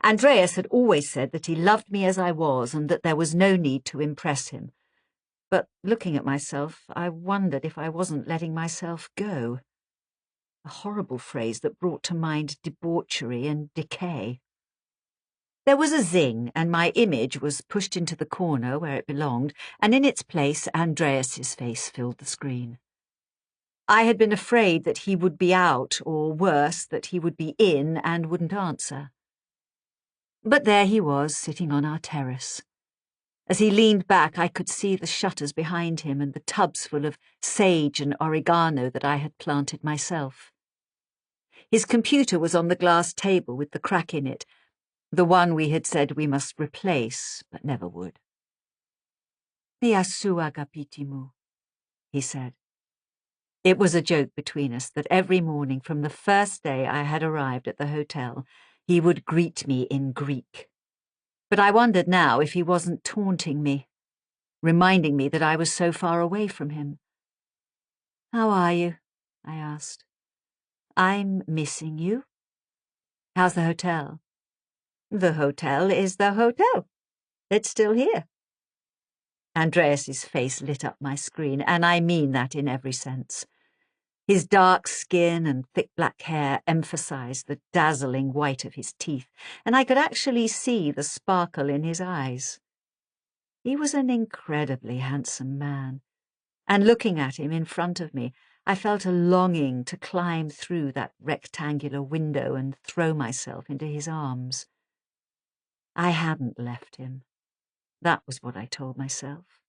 Speaker 4: Andreas had always said that he loved me as I was and that there was no need to impress him. But looking at myself, I wondered if I wasn't letting myself go. A horrible phrase that brought to mind debauchery and decay. There was a zing, and my image was pushed into the corner where it belonged, and in its place Andreas's face filled the screen. I had been afraid that he would be out, or worse, that he would be in and wouldn't answer. But there he was, sitting on our terrace. As he leaned back, I could see the shutters behind him and the tubs full of sage and oregano that I had planted myself. His computer was on the glass table with the crack in it, the one we had said we must replace, but never would. "Mia sua agapitimu," he said. It was a joke between us that every morning from the first day I had arrived at the hotel, he would greet me in Greek. But I wondered now if he wasn't taunting me, reminding me that I was so far away from him. "How are you?" I asked. "I'm missing you." "How's the hotel?" "The hotel is the hotel. It's still here." Andreas's face lit up my screen, and I mean that in every sense. His dark skin and thick black hair emphasized the dazzling white of his teeth, and I could actually see the sparkle in his eyes. He was an incredibly handsome man, and looking at him in front of me, I felt a longing to climb through that rectangular window and throw myself into his arms. I hadn't left him. That was what I told myself.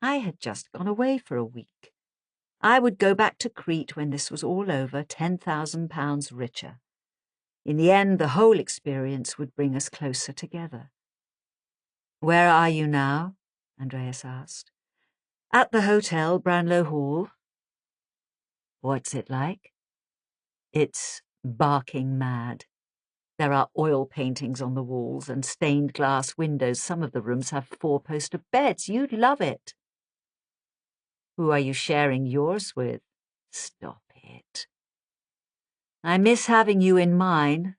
Speaker 4: I had just gone away for a week. I would go back to Crete when this was all over, £10,000 richer. In the end, the whole experience would bring us closer together. "Where are you now?" Andreas asked. "At the hotel, Brownlow Hall." "What's it like?" "It's barking mad. There are oil paintings on the walls and stained glass windows. Some of the rooms have 4-poster beds. You'd love it." "Who are you sharing yours with?" "Stop it." "I miss having you in mine.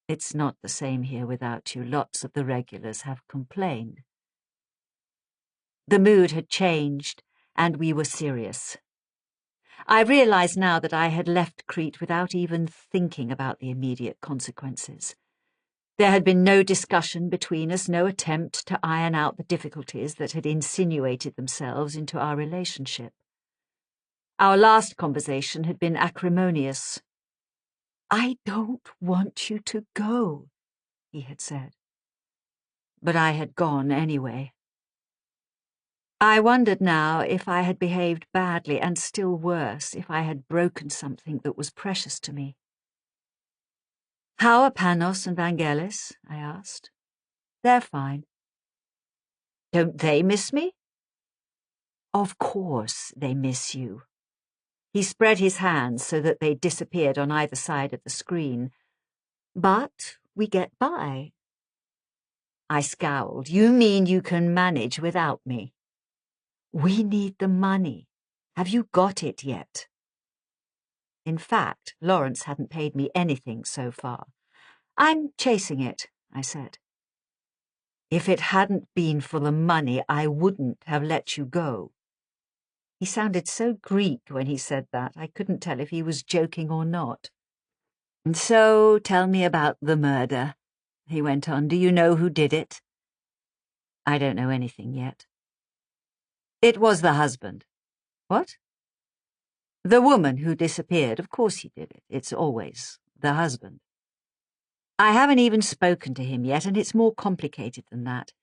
Speaker 4: It's not the same here without you. Lots of the regulars have complained." The mood had changed, and we were serious. I realized now that I had left Crete without even thinking about the immediate consequences. There had been no discussion between us, no attempt to iron out the difficulties that had insinuated themselves into our relationship. Our last conversation had been acrimonious. "I don't want you to go," he had said. But I had gone anyway. I wondered now if I had behaved badly, and still worse, if I had broken something that was precious to me. "How are Panos and Vangelis?" I asked. "They're fine." "Don't they miss me?" "Of course they miss you." He spread his hands so that they disappeared on either side of the screen. "But we get by." I scowled. "You mean you can manage without me?" "We need the money. Have you got it yet?" In fact, Lawrence hadn't paid me anything so far. "I'm chasing it," I said. "If it hadn't been for the money, I wouldn't have let you go." He sounded so Greek when he said that, I couldn't tell if he was joking or not. "And so, tell me about the murder," he went on. "Do you know who did it?" "I don't know anything yet." "It was the husband." "What?" "The woman who disappeared. Of course he did it. It's always the husband." "I haven't even spoken to him yet, and it's more complicated than that.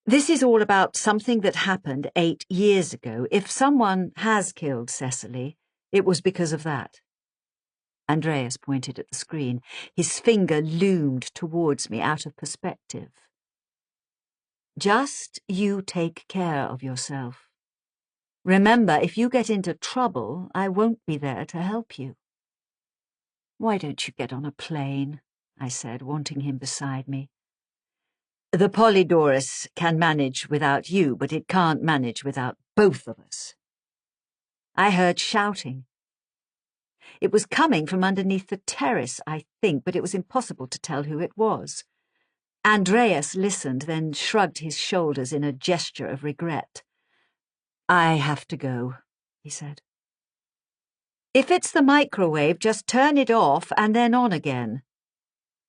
Speaker 4: This is all about something that happened 8 years ago. If someone has killed Cecily, it was because of that." Andreas pointed at the screen. His finger loomed towards me out of perspective. "Just you take care of yourself. Remember, if you get into trouble, I won't be there to help you." "Why don't you get on a plane?" I said, wanting him beside me. "The Polydorus can manage without you, but it can't manage without both of us." I heard shouting. It was coming from underneath the terrace, I think, but it was impossible to tell who it was. Andreas listened, then shrugged his shoulders in a gesture of regret. "I have to go," he said. "If it's the microwave, just turn it off and then on again."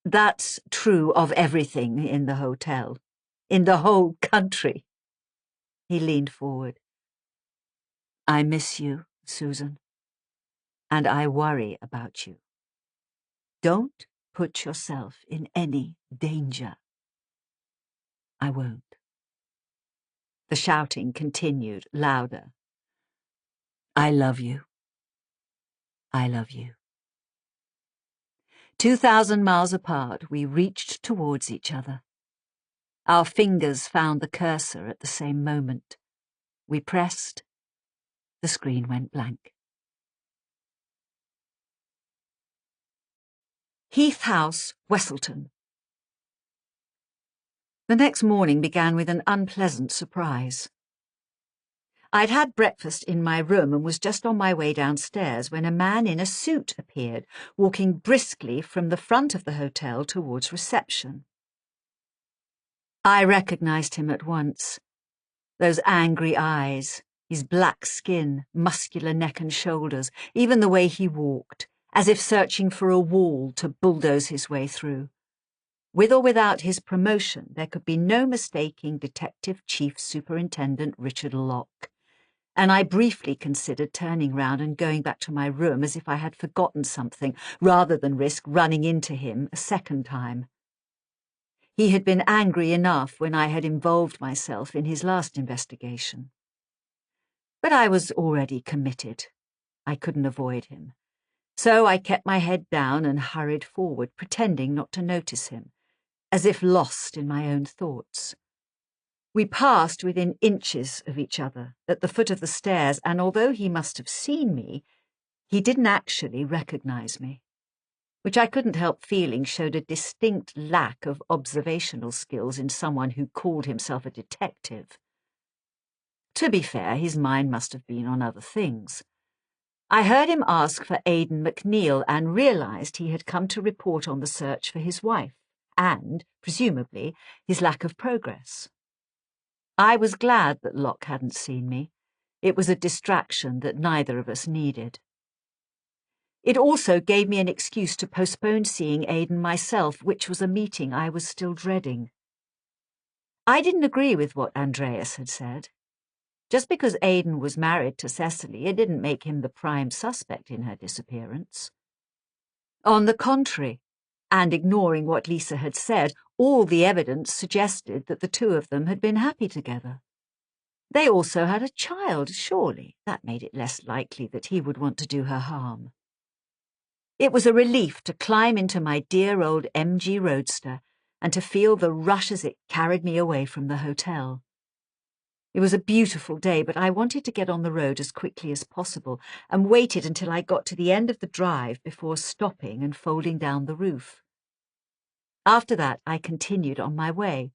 Speaker 4: "That's true of everything in the hotel. In the whole country." He leaned forward. "I miss you, Susan. And I worry about you. Don't put yourself in any danger." "I won't." The shouting continued, louder. "I love you. I love you." 2,000 miles apart, we reached towards each other. Our fingers found the cursor at the same moment. We pressed. The screen went blank. Heath House, Wesselton. The next morning began with an unpleasant surprise. I'd had breakfast in my room and was just on my way downstairs when a man in a suit appeared, walking briskly from the front of the hotel towards reception. I recognized him at once. Those angry eyes, his black skin, muscular neck and shoulders, even the way he walked, as if searching for a wall to bulldoze his way through. With or without his promotion, there could be no mistaking Detective Chief Superintendent Richard Locke, and I briefly considered turning round and going back to my room as if I had forgotten something, rather than risk running into him a second time. He had been angry enough when I had involved myself in his last investigation. But I was already committed. I couldn't avoid him. So I kept my head down and hurried forward, pretending not to notice him, as if lost in my own thoughts. We passed within inches of each other, at the foot of the stairs, and although he must have seen me, he didn't actually recognize me, which I couldn't help feeling showed a distinct lack of observational skills in someone who called himself a detective. To be fair, his mind must have been on other things. I heard him ask for Aidan McNeil and realized he had come to report on the search for his wife and, presumably, his lack of progress. I was glad that Locke hadn't seen me. It was a distraction that neither of us needed. It also gave me an excuse to postpone seeing Aidan myself, which was a meeting I was still dreading. I didn't agree with what Andreas had said. Just because Aidan was married to Cecily, it didn't make him the prime suspect in her disappearance. On the contrary, and ignoring what Lisa had said, all the evidence suggested that the two of them had been happy together. They also had a child, surely. That made it less likely that he would want to do her harm. It was a relief to climb into my dear old MG Roadster and to feel the rush as it carried me away from the hotel. It was a beautiful day, but I wanted to get on the road as quickly as possible and waited until I got to the end of the drive before stopping and folding down the roof. After that, I continued on my way,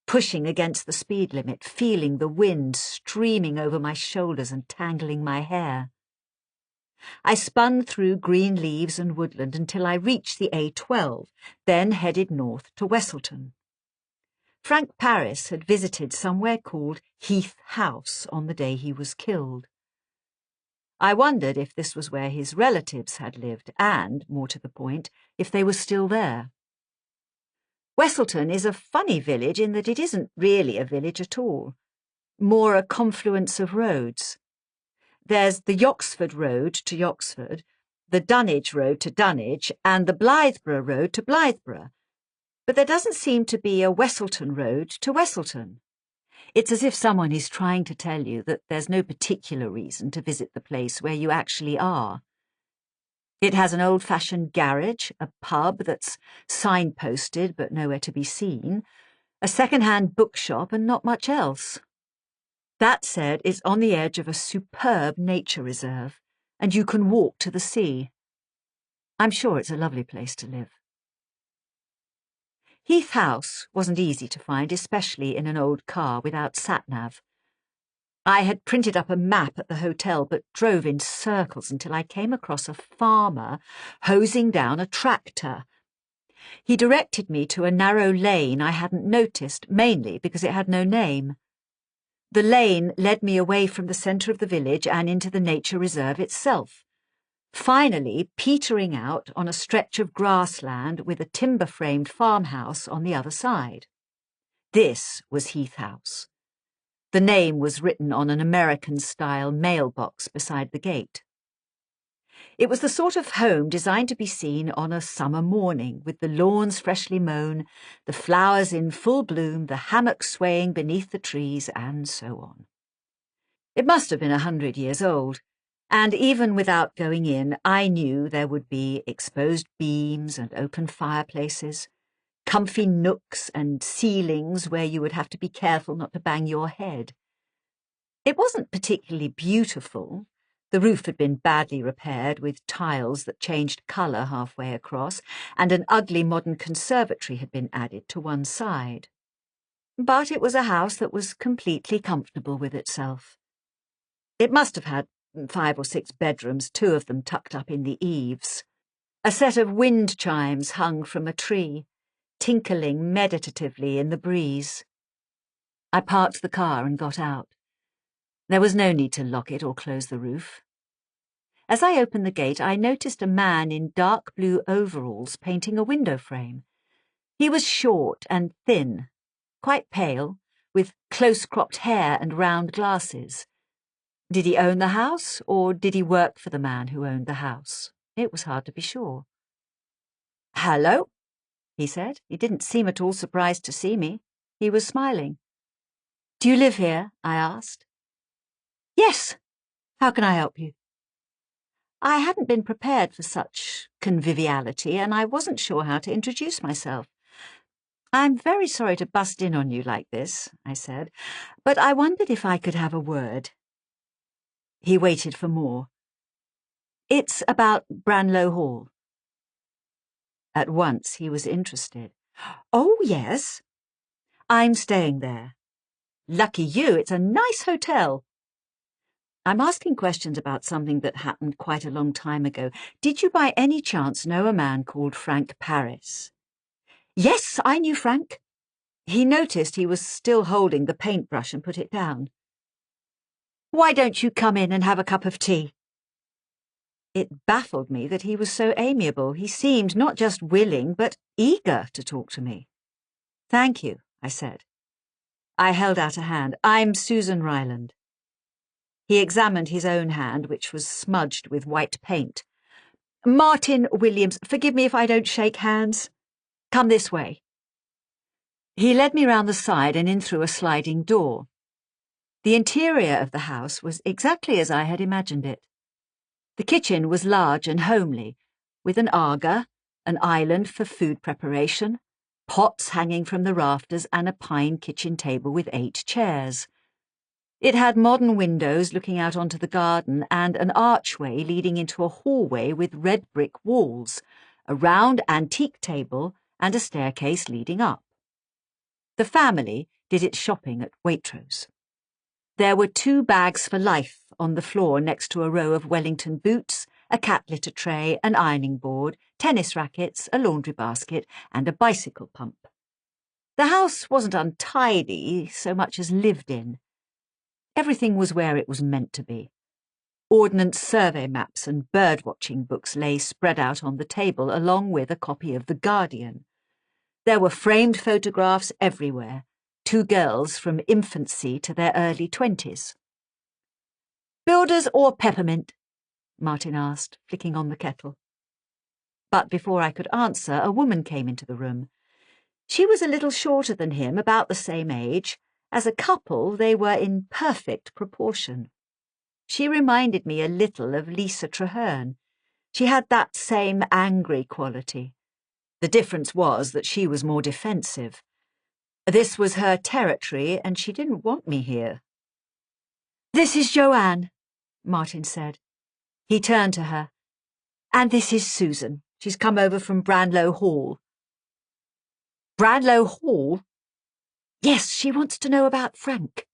Speaker 4: pushing against the speed limit, feeling the wind streaming over my shoulders and tangling my hair. I spun through green leaves and woodland until I reached the A12, then headed north to Westleton. Frank Paris had visited somewhere called Heath House on the day he was killed. I wondered if this was where his relatives had lived and, more to the point, if they were still there. Westleton is a funny village in that it isn't really a village at all, more a confluence of roads. There's the Yoxford Road to Yoxford, the Dunwich Road to Dunwich, and the Blytheborough Road to Blytheborough. But there doesn't seem to be a Westleton Road to Westleton. It's as if someone is trying to tell you that there's no particular reason to visit the place where you actually are. It has an old-fashioned garage, a pub that's signposted but nowhere to be seen, a second-hand bookshop and not much else. That said, it's on the edge of a superb nature reserve, and you can walk to the sea. I'm sure it's a lovely place to live. Heath House wasn't easy to find, especially in an old car without sat-nav. I had printed up a map at the hotel but drove in circles until I came across a farmer hosing down a tractor. He directed me to a narrow lane I hadn't noticed, mainly because it had no name. The lane led me away from the centre of the village and into the nature reserve itself, finally petering out on a stretch of grassland with a timber-framed farmhouse on the other side. This was Heath House. The name was written on an American-style mailbox beside the gate. It was the sort of home designed to be seen on a summer morning, with the lawns freshly mown, the flowers in full bloom, the hammock swaying beneath the trees, and so on. It must have been 100 years old, and even without going in, I knew there would be exposed beams and open fireplaces, comfy nooks and ceilings where you would have to be careful not to bang your head. It wasn't particularly beautiful. The roof had been badly repaired with tiles that changed colour halfway across, and an ugly modern conservatory had been added to one side. But it was a house that was completely comfortable with itself. It must have had 5 or 6 bedrooms, 2 of them tucked up in the eaves. A set of wind chimes hung from a tree, tinkling meditatively in the breeze. I parked the car and got out. There was no need to lock it or close the roof. As I opened the gate, I noticed a man in dark blue overalls painting a window frame. He was short and thin, quite pale, with close-cropped hair and round glasses. Did he own the house, or did he work for the man who owned the house? It was hard to be sure. "Hello," he said. He didn't seem at all surprised to see me. He was smiling. "Do you live here?" I asked. "Yes. How can I help you?" I hadn't been prepared for such conviviality, and I wasn't sure how to introduce myself. "I'm very sorry to bust in on you like this," I said, "but I wondered if I could have a word." He waited for more. "It's about Branlow Hall." At once he was interested. "Oh, yes. I'm staying there." "Lucky you, it's a nice hotel." "I'm asking questions about something that happened quite a long time ago. Did you by any chance know a man called Frank Paris?" "Yes, I knew Frank." He noticed he was still holding the paintbrush and put it down. "Why don't you come in and have a cup of tea?" It baffled me that he was so amiable. He seemed not just willing, but eager to talk to me. "Thank you," I said. I held out a hand. "I'm Susan Ryeland." He examined his own hand, which was smudged with white paint. "Martin Williams, forgive me if I don't shake hands. Come this way." He led me round the side and in through a sliding door. The interior of the house was exactly as I had imagined it. The kitchen was large and homely, with an aga, an island for food preparation, pots hanging from the rafters, and a pine kitchen table with 8 chairs. It had modern windows looking out onto the garden and an archway leading into a hallway with red brick walls, a round antique table, and a staircase leading up. The family did its shopping at Waitrose. There were 2 bags for life on the floor next to a row of Wellington boots, a cat litter tray, an ironing board, tennis rackets, a laundry basket, and a bicycle pump. The house wasn't untidy so much as lived in. Everything was where it was meant to be. Ordnance survey maps and bird-watching books lay spread out on the table along with a copy of The Guardian. There were framed photographs everywhere, 2 girls from infancy to their early 20s. "Builders or peppermint?" Martin asked, flicking on the kettle. But before I could answer, a woman came into the room. She was a little shorter than him, about the same age. As a couple, they were in perfect proportion. She reminded me a little of Lisa Traherne. She had that same angry quality. The difference was that she was more defensive. This was her territory, and she didn't want me here. "This is Joanne," Martin said. He turned to her. "And this is Susan. She's come over from Branlow Hall." "Branlow Hall?" "Yes, she wants to know about Frank."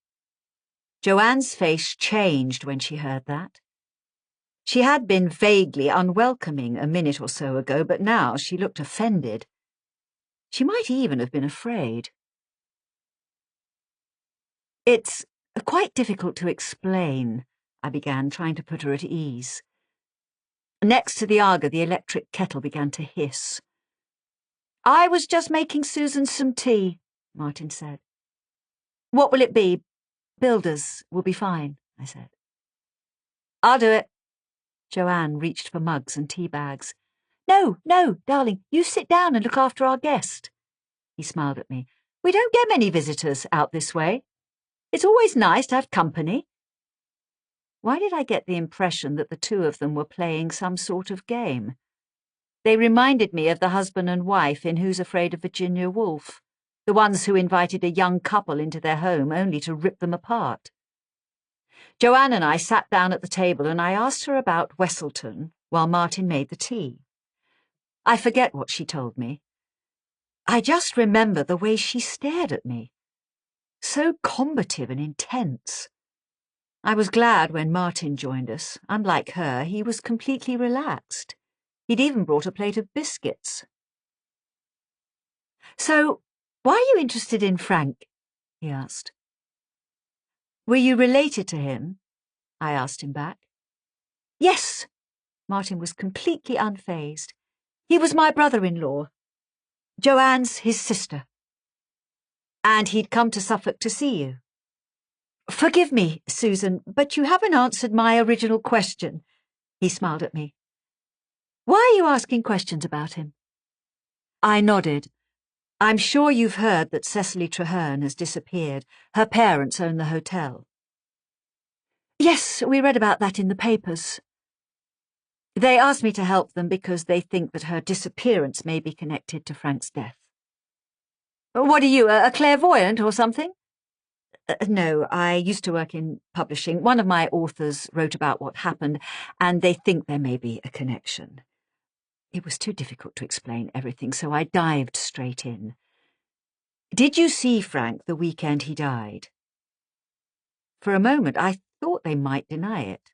Speaker 4: Joanne's face changed when she heard that. She had been vaguely unwelcoming a minute or so ago, but now she looked offended. She might even have been afraid. "It's quite difficult to explain," I began, trying to put her at ease. Next to the aga, the electric kettle began to hiss. "I was just making Susan some tea," Martin said. "What will it be?" "Builders will be fine," I said. "I'll do it." Joanne reached for mugs and tea bags. No, darling, you sit down and look after our guest." He smiled at me. "We don't get many visitors out this way. It's always nice to have company." Why did I get the impression that the 2 of them were playing some sort of game? They reminded me of the husband and wife in Who's Afraid of Virginia Woolf, the ones who invited a young couple into their home only to rip them apart. Joanne and I sat down at the table and I asked her about Westleton while Martin made the tea. I forget what she told me. I just remember the way she stared at me. So combative and intense. I was glad when Martin joined us. Unlike her, he was completely relaxed. He'd even brought a plate of biscuits. "So, why are you interested in Frank?" he asked. "Were you related to him?" I asked him back. "Yes." Martin was completely unfazed. "He was my brother-in-law. Joanne's his sister." "And he'd come to Suffolk to see you?" "Forgive me, Susan, but you haven't answered my original question." He smiled at me. "Why are you asking questions about him?" I nodded. "I'm sure you've heard that Cecily Traherne has disappeared. Her parents own the hotel." "Yes, we read about that in the papers." "They asked me to help them because they think that her disappearance may be connected to Frank's death." "What are you, a clairvoyant or something?" No, I used to work in publishing. One of my authors wrote about what happened, and they think there may be a connection." It was too difficult to explain everything, so I dived straight in. "Did you see Frank the weekend he died?" For a moment, I thought they might deny it.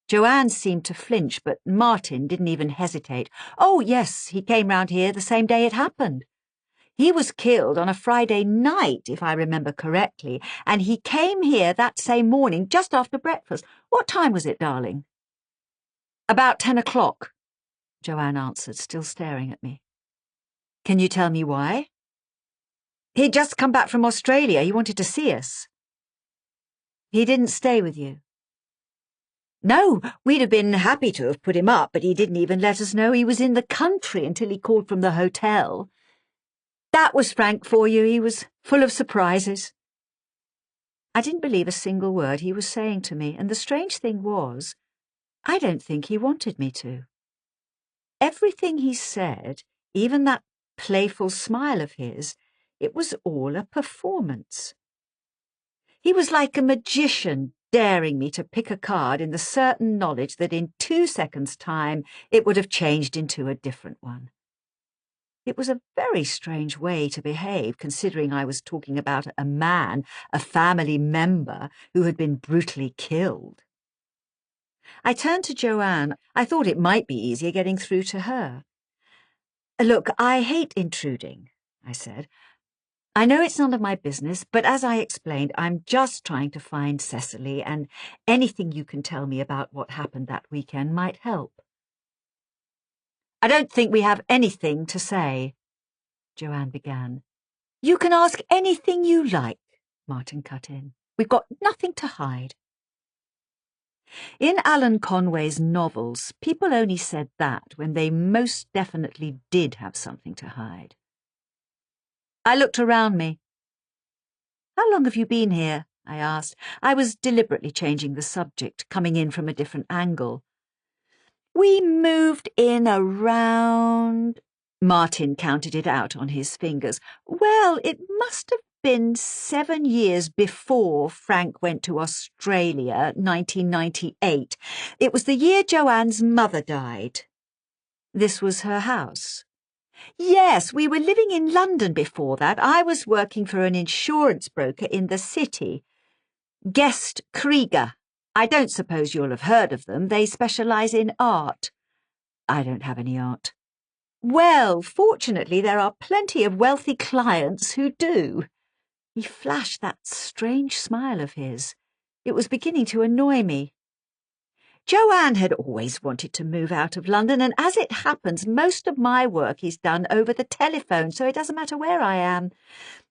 Speaker 4: Joanne seemed to flinch, but Martin didn't even hesitate. "Oh, yes, he came round here the same day it happened. He was killed on a Friday night, if I remember correctly, and he came here that same morning just after breakfast. What time was it, darling?" About 10 o'clock, Joanne answered, still staring at me. Can you tell me why? He'd just come back from Australia. He wanted to see us. He didn't stay with you? No, we'd have been happy to have put him up, but he didn't even let us know he was in the country until he called from the hotel. That was Frank for you. He was full of surprises. I didn't believe a single word he was saying to me, and the strange thing was, I don't think he wanted me to. Everything he said, even that playful smile of his, it was all a performance. He was like a magician daring me to pick a card in the certain knowledge that in 2 seconds' time it would have changed into a different one. It was a very strange way to behave, considering I was talking about a man, a family member, who had been brutally killed. I turned to Joanne. I thought it might be easier getting through to her. Look, I hate intruding, I said. I know it's none of my business, but as I explained, I'm just trying to find Cecily, and anything you can tell me about what happened that weekend might help. I don't think we have anything to say, Joanne began. You can ask anything you like, Martin cut in. We've got nothing to hide. In Alan Conway's novels, people only said that when they most definitely did have something to hide. I looked around me. How long have you been here? I asked. I was deliberately changing the subject, coming in from a different angle. We moved in around... Martin counted it out on his fingers. Well, it must have been 7 years before Frank went to Australia, 1998. It was the year Joanne's mother died. This was her house. Yes, we were living in London before that. I was working for an insurance broker in the city. Guest Krieger. I don't suppose you'll have heard of them. They specialise in art. I don't have any art. Well, fortunately, there are plenty of wealthy clients who do. He flashed that strange smile of his. It was beginning to annoy me. Joanne had always wanted to move out of London, and as it happens, most of my work is done over the telephone, so it doesn't matter where I am.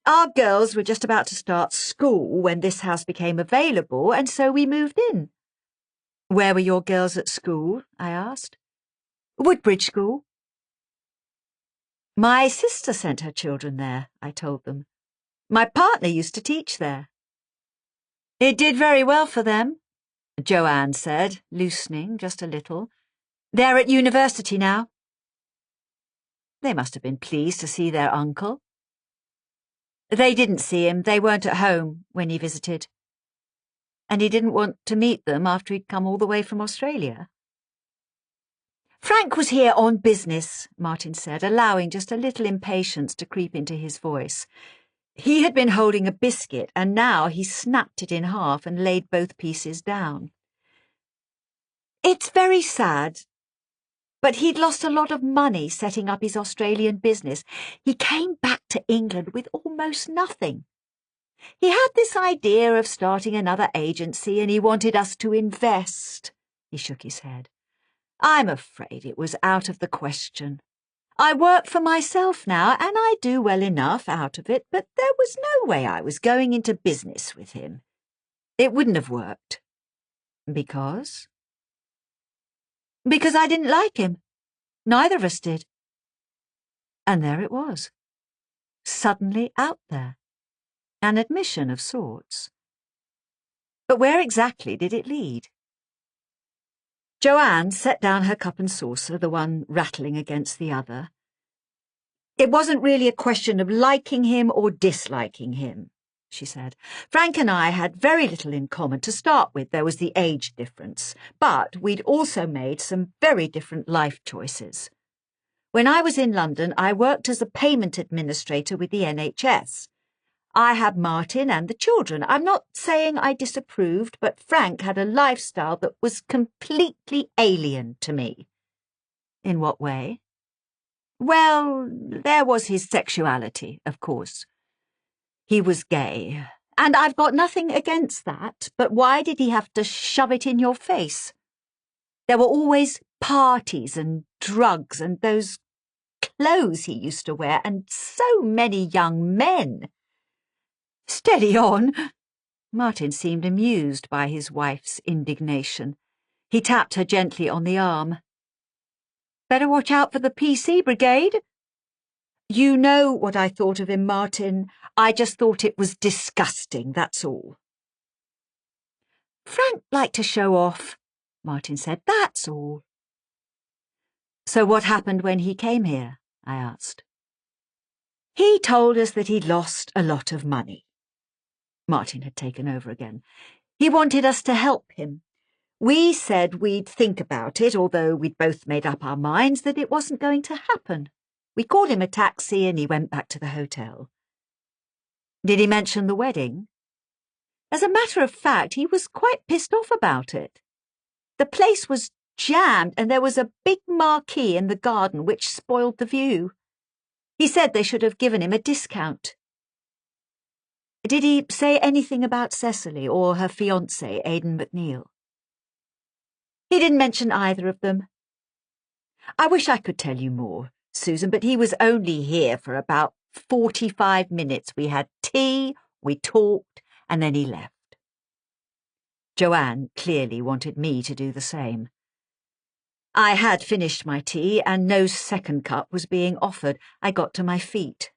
Speaker 4: Our girls were just about to start school when this house became available, and so we moved in. Where were your girls at school? I asked. Woodbridge School. My sister sent her children there, I told them. My partner used to teach there. It did very well for them, Joanne said, loosening just a little. They're at university now. They must have been pleased to see their uncle. They didn't see him. They weren't at home when he visited. And he didn't want to meet them after he'd come all the way from Australia. Frank was here on business, Martin said, allowing just a little impatience to creep into his voice. He had been holding a biscuit, and now he snapped it in half and laid both pieces down. It's very sad, but he'd lost a lot of money setting up his Australian business. He came back to England with almost nothing. He had this idea of starting another agency, and he wanted us to invest. He shook his head. I'm afraid it was out of the question. I work for myself now, and I do well enough out of it, but there was no way I was going into business with him. It wouldn't have worked. Because? Because I didn't like him. Neither of us did. And there it was. Suddenly out there. An admission of sorts. But where exactly did it lead? Joanne set down her cup and saucer, the one rattling against the other. It wasn't really a question of liking him or disliking him, she said. Frank and I had very little in common to start with. There was the age difference, but we'd also made some very different life choices. When I was in London, I worked as a payment administrator with the NHS. I had Martin and the children. I'm not saying I disapproved, but Frank had a lifestyle that was completely alien to me. In what way? Well, there was his sexuality, of course. He was gay, and I've got nothing against that, but why did he have to shove it in your face? There were always parties and drugs and those clothes he used to wear and so many young men. Steady on. Martin seemed amused by his wife's indignation. He tapped her gently on the arm. Better watch out for the PC brigade. You know what I thought of him, Martin. I just thought it was disgusting, that's all. Frank liked to show off, Martin said, that's all. So what happened when he came here? I asked. He told us that he'd lost a lot of money. Martin had taken over again. He wanted us to help him. We said we'd think about it, although we'd both made up our minds that it wasn't going to happen. We called him a taxi and he went back to the hotel. Did he mention the wedding? As a matter of fact, he was quite pissed off about it. The place was jammed and there was a big marquee in the garden which spoiled the view. He said they should have given him a discount. Did he say anything about Cecily or her fiancé, Aidan McNeil? He didn't mention either of them. I wish I could tell you more, Susan, but he was only here for about 45 minutes. We had tea, we talked, and then he left. Joanne clearly wanted me to do the same. I had finished my tea, and no second cup was being offered. I got to my feet.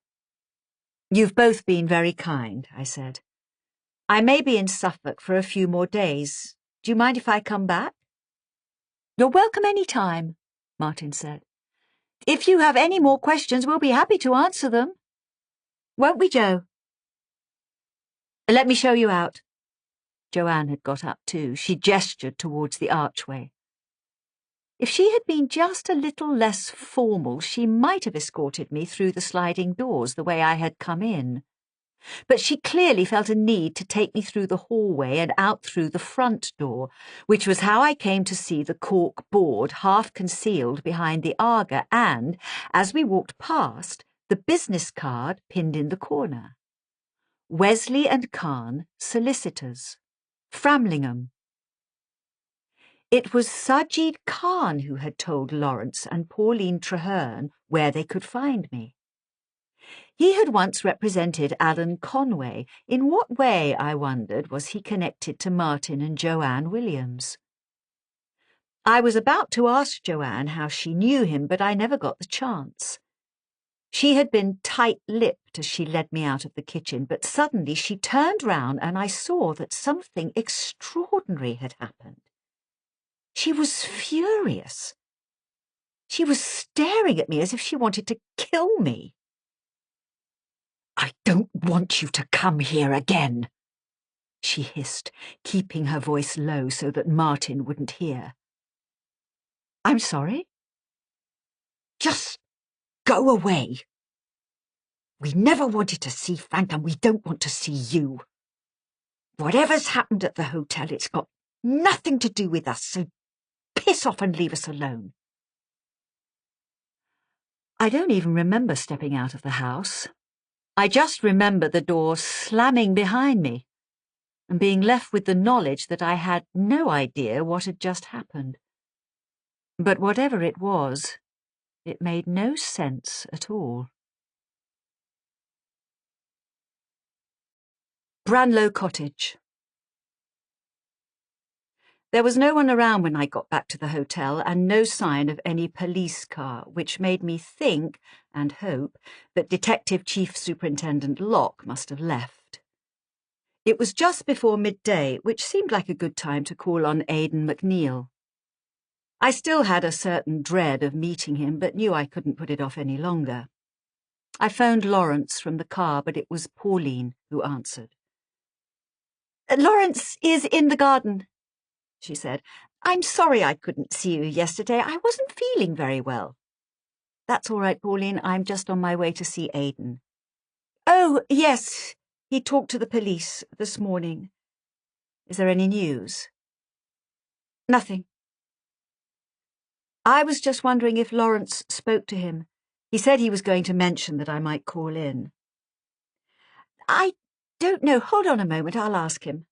Speaker 4: You've both been very kind, I said. I may be in Suffolk for a few more days. Do you mind if I come back? You're welcome any time, Martin said. If you have any more questions, we'll be happy to answer them. Won't we, Jo? Let me show you out. Joanne had got up too. She gestured towards the archway. If she had been just a little less formal, she might have escorted me through the sliding doors the way I had come in. But she clearly felt a need to take me through the hallway and out through the front door, which was how I came to see the cork board half concealed behind the Aga and, as we walked past, the business card pinned in the corner. Wesley and Kahn, solicitors. Framlingham. It was Sajid Khan who had told Lawrence and Pauline Traherne where they could find me. He had once represented Alan Conway. In what way, I wondered, was he connected to Martin and Joanne Williams? I was about to ask Joanne how she knew him, but I never got the chance. She had been tight-lipped as she led me out of the kitchen, but suddenly she turned round and I saw that something extraordinary had happened. She was furious. She was staring at me as if she wanted to kill me. I don't want you to come here again, she hissed, keeping her voice low so that Martin wouldn't hear. I'm sorry? Just go away. We never wanted to see Frank and we don't want to see you. Whatever's happened at the hotel, it's got nothing to do with us, so piss off and leave us alone. I don't even remember stepping out of the house. I just remember the door slamming behind me and being left with the knowledge that I had no idea what had just happened. But whatever it was, it made no sense at all. Branlow Cottage. There was no one around when I got back to the hotel and no sign of any police car, which made me think and hope that Detective Chief Superintendent Locke must have left. It was just before midday, which seemed like a good time to call on Aidan McNeil. I still had a certain dread of meeting him, but knew I couldn't put it off any longer. I phoned Lawrence from the car, but it was Pauline who answered. Lawrence is in the garden, she said. I'm sorry I couldn't see you yesterday. I wasn't feeling very well. That's all right, Pauline. I'm just on my way to see Aidan. Oh, yes. He talked to the police this morning. Is there any news? Nothing. I was just wondering if Lawrence spoke to him. He said he was going to mention that I might call in. I don't know. Hold on a moment. I'll ask him.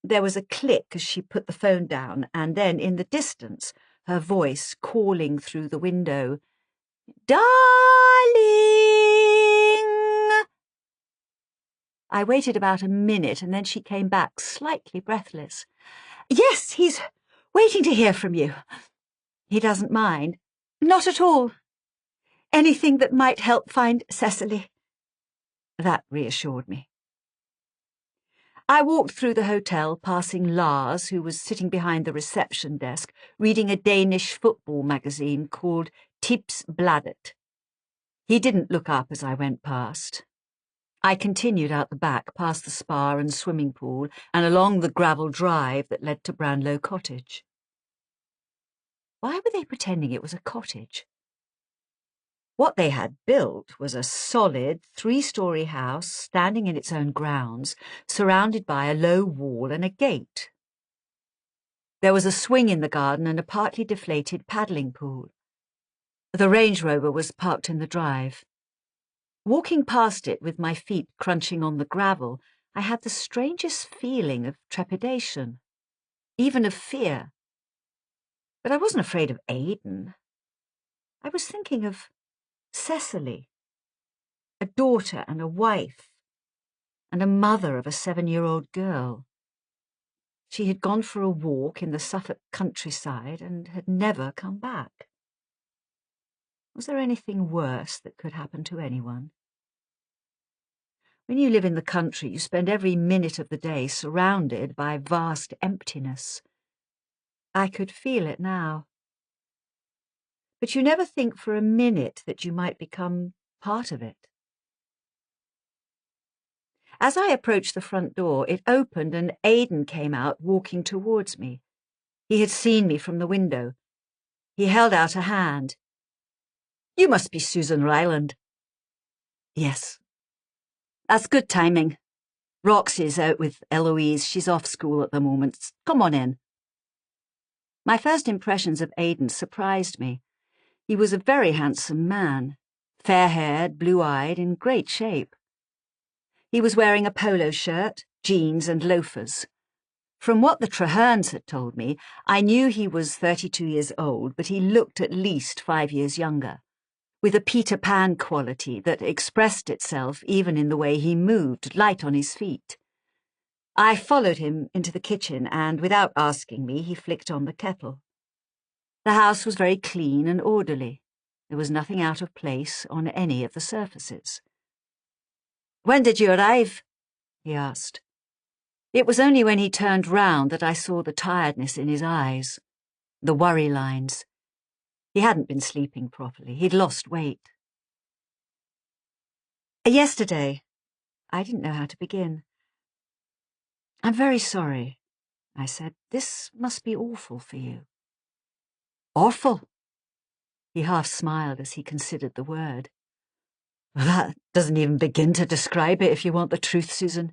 Speaker 4: There was a click as she put the phone down, and then, in the distance, her voice calling through the window. "Darling!" I waited about a minute and then she came back, slightly breathless. "Yes, he's waiting to hear from you. He doesn't mind. Not at all. Anything that might help find Cecily." That reassured me. I walked through the hotel, passing Lars, who was sitting behind the reception desk, reading a Danish football magazine called Tipsbladet. He didn't look up as I went past. I continued out the back, past the spa and swimming pool, and along the gravel drive that led to Branlow Cottage. Why were they pretending it was a cottage? What they had built was a solid 3-story house standing in its own grounds, surrounded by a low wall and a gate. There was a swing in the garden and a partly deflated paddling pool. The Range Rover was parked in the drive. Walking past it with my feet crunching on the gravel, I had the strangest feeling of trepidation, even of fear. But I wasn't afraid of Aidan. I was thinking of Cecily, a daughter and a wife, and a mother of a 7-year-old girl. She had gone for a walk in the Suffolk countryside and had never come back. Was there anything worse that could happen to anyone? When you live in the country, you spend every minute of the day surrounded by vast emptiness. I could feel it now. But you never think for a minute that you might become part of it. As I approached the front door, it opened and Aidan came out, walking towards me. He had seen me from the window. He held out a hand. "You must be Susan Ryeland." "Yes." "That's good timing. Roxy's out with Eloise. She's off school at the moment. Come on in." My first impressions of Aidan surprised me. He was a very handsome man, fair-haired, blue-eyed, in great shape. He was wearing a polo shirt, jeans and loafers. From what the Trehernes had told me, I knew he was 32 years old, but he looked at least 5 years younger, with a Peter Pan quality that expressed itself even in the way he moved, light on his feet. I followed him into the kitchen and, without asking me, he flicked on the kettle. The house was very clean and orderly. There was nothing out of place on any of the surfaces. "When did you arrive?" he asked. It was only when he turned round that I saw the tiredness in his eyes, the worry lines. He hadn't been sleeping properly. He'd lost weight. "Yesterday." I didn't know how to begin. "I'm very sorry," I said. "This must be awful for you." "Awful?" He half smiled as he considered the word. "That doesn't even begin to describe it, if you want the truth, Susan.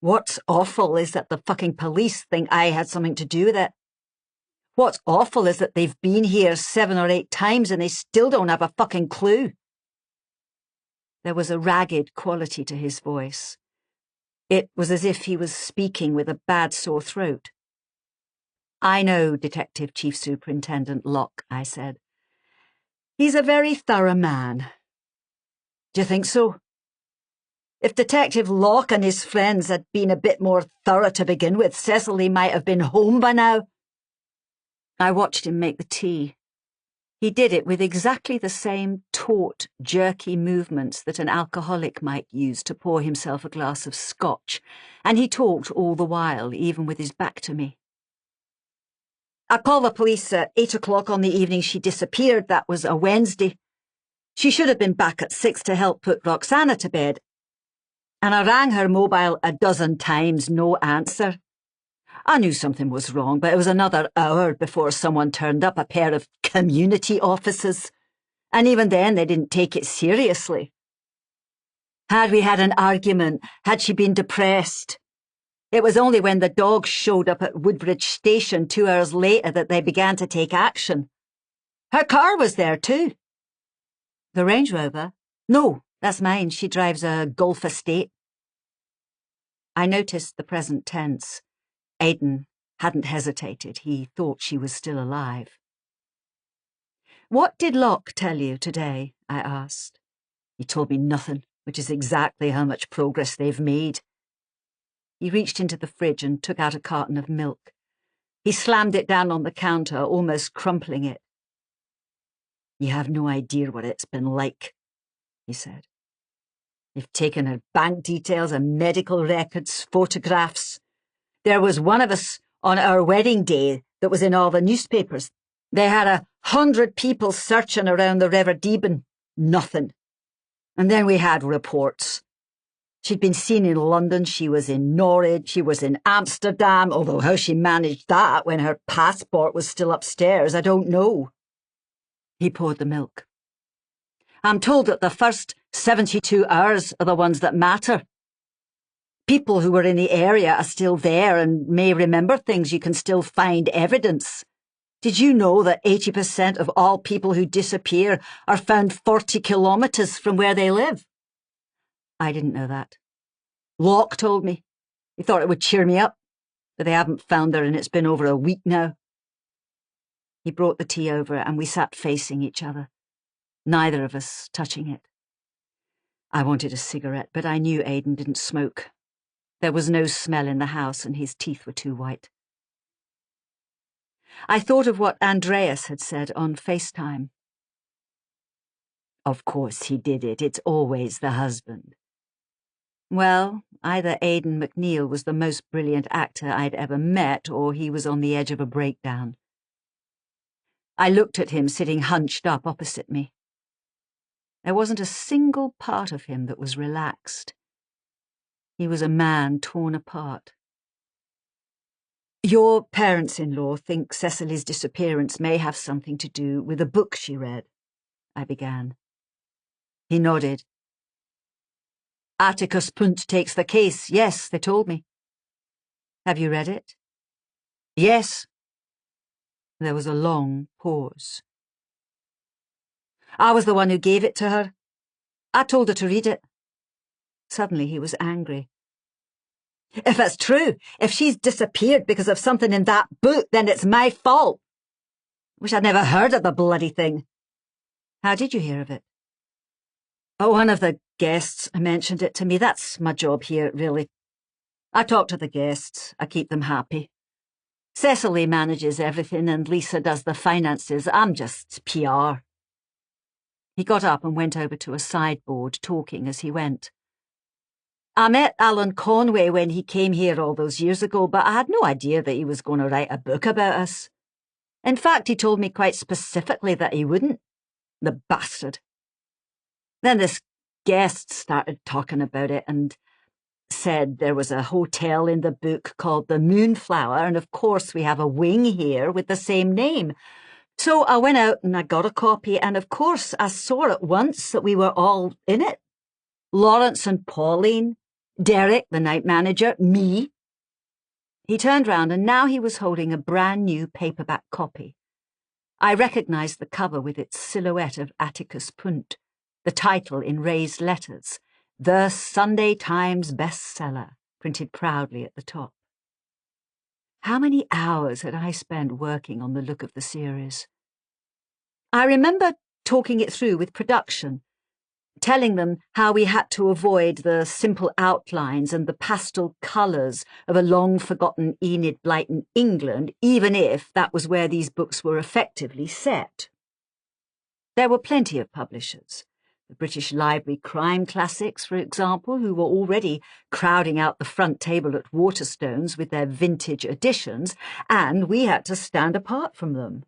Speaker 4: What's awful is that the fucking police think I had something to do with it. What's awful is that they've been here 7 or 8 times and they still don't have a fucking clue." There was a ragged quality to his voice. It was as if he was speaking with a bad sore throat. "I know Detective Chief Superintendent Locke," I said. "He's a very thorough man." "Do you think so? If Detective Locke and his friends had been a bit more thorough to begin with, Cecily might have been home by now." I watched him make the tea. He did it with exactly the same taut, jerky movements that an alcoholic might use to pour himself a glass of scotch, and he talked all the while, even with his back to me. "I called the police at 8 o'clock on the evening she disappeared. That was a Wednesday. She should have been back at 6 to help put Roxana to bed. And I rang her mobile a dozen times, no answer. I knew something was wrong, but it was another hour before someone turned up, a pair of community officers. And even then they didn't take it seriously. Had we had an argument? Had she been depressed? It was only when the dogs showed up at Woodbridge Station 2 hours later that they began to take action. Her car was there too." "The Range Rover?" "No, that's mine. She drives a Golf Estate." I noticed the present tense. Aidan hadn't hesitated. He thought she was still alive. "What did Locke tell you today?" I asked. "He told me nothing, which is exactly how much progress they've made." He reached into the fridge and took out a carton of milk. He slammed it down on the counter, almost crumpling it. "You have no idea what it's been like," he said. "They've taken her bank details and medical records, photographs. There was one of us on our wedding day that was in all the newspapers. They had 100 people searching around the River Deben. Nothing. And then we had reports. She'd been seen in London, she was in Norwich, she was in Amsterdam, although how she managed that when her passport was still upstairs, I don't know." He poured the milk. "I'm told that the first 72 hours are the ones that matter. People who were in the area are still there and may remember things. You can still find evidence. Did you know that 80% of all people who disappear are found 40 kilometres from where they live?" "I didn't know that. Locke told me. He thought it would cheer me up, but they haven't found her and it's been over a week now." He brought the tea over and we sat facing each other, neither of us touching it. I wanted a cigarette, but I knew Aidan didn't smoke. There was no smell in the house and his teeth were too white. I thought of what Andreas had said on FaceTime. "Of course he did it. It's always the husband." Well, either Aidan McNeill was the most brilliant actor I'd ever met, or he was on the edge of a breakdown. I looked at him sitting hunched up opposite me. There wasn't a single part of him that was relaxed. He was a man torn apart. "Your parents-in-law think Cecily's disappearance may have something to do with a book she read," I began. He nodded. "Atticus Punt takes the case, yes, they told me." "Have you read it?" "Yes." There was a long pause. "I was the one who gave it to her. I told her to read it." Suddenly he was angry. "If it's true, if she's disappeared because of something in that book, then it's my fault. Wish I'd never heard of the bloody thing." "How did you hear of it?" "Oh, one of the guests mentioned it to me. That's my job here, really. I talk to the guests. I keep them happy. Cecily manages everything and Lisa does the finances. I'm just PR." He got up and went over to a sideboard, talking as he went. "I met Alan Conway when he came here all those years ago, but I had no idea that he was going to write a book about us. In fact, he told me quite specifically that he wouldn't. The bastard. Then this guest started talking about it and said there was a hotel in the book called the Moonflower, and of course we have a wing here with the same name. So I went out and I got a copy, and of course I saw at once that we were all in it. Lawrence and Pauline, Derek, the night manager, me." He turned round and now he was holding a brand new paperback copy. I recognised the cover with its silhouette of Atticus Punt, the title in raised letters, "The Sunday Times Bestseller," printed proudly at the top. How many hours had I spent working on the look of the series? I remember talking it through with production, telling them how we had to avoid the simple outlines and the pastel colours of a long-forgotten Enid Blyton England, even if that was where these books were effectively set. There were plenty of publishers. The British Library Crime Classics, for example, who were already crowding out the front table at Waterstones with their vintage editions, and we had to stand apart from them.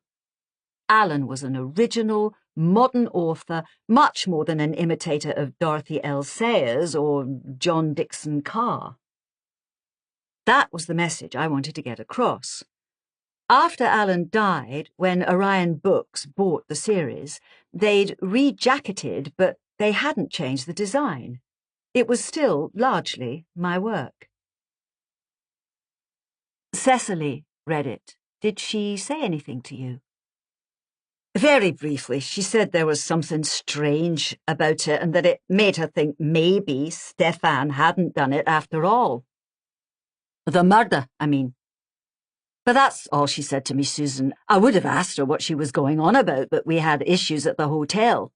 Speaker 4: Alan was an original, modern author, much more than an imitator of Dorothy L. Sayers or John Dixon Carr. That was the message I wanted to get across. After Alan died, when Orion Books bought the series, they'd re-jacketed, but they hadn't changed the design. It was still largely my work. Cecily read it. Did she say anything to you? Very briefly, she said there was something strange about it and that it made her think maybe Stefan hadn't done it after all. The murder, I mean. But that's all she said to me, Susan. I would have asked her what she was going on about, but we had issues at the hotel.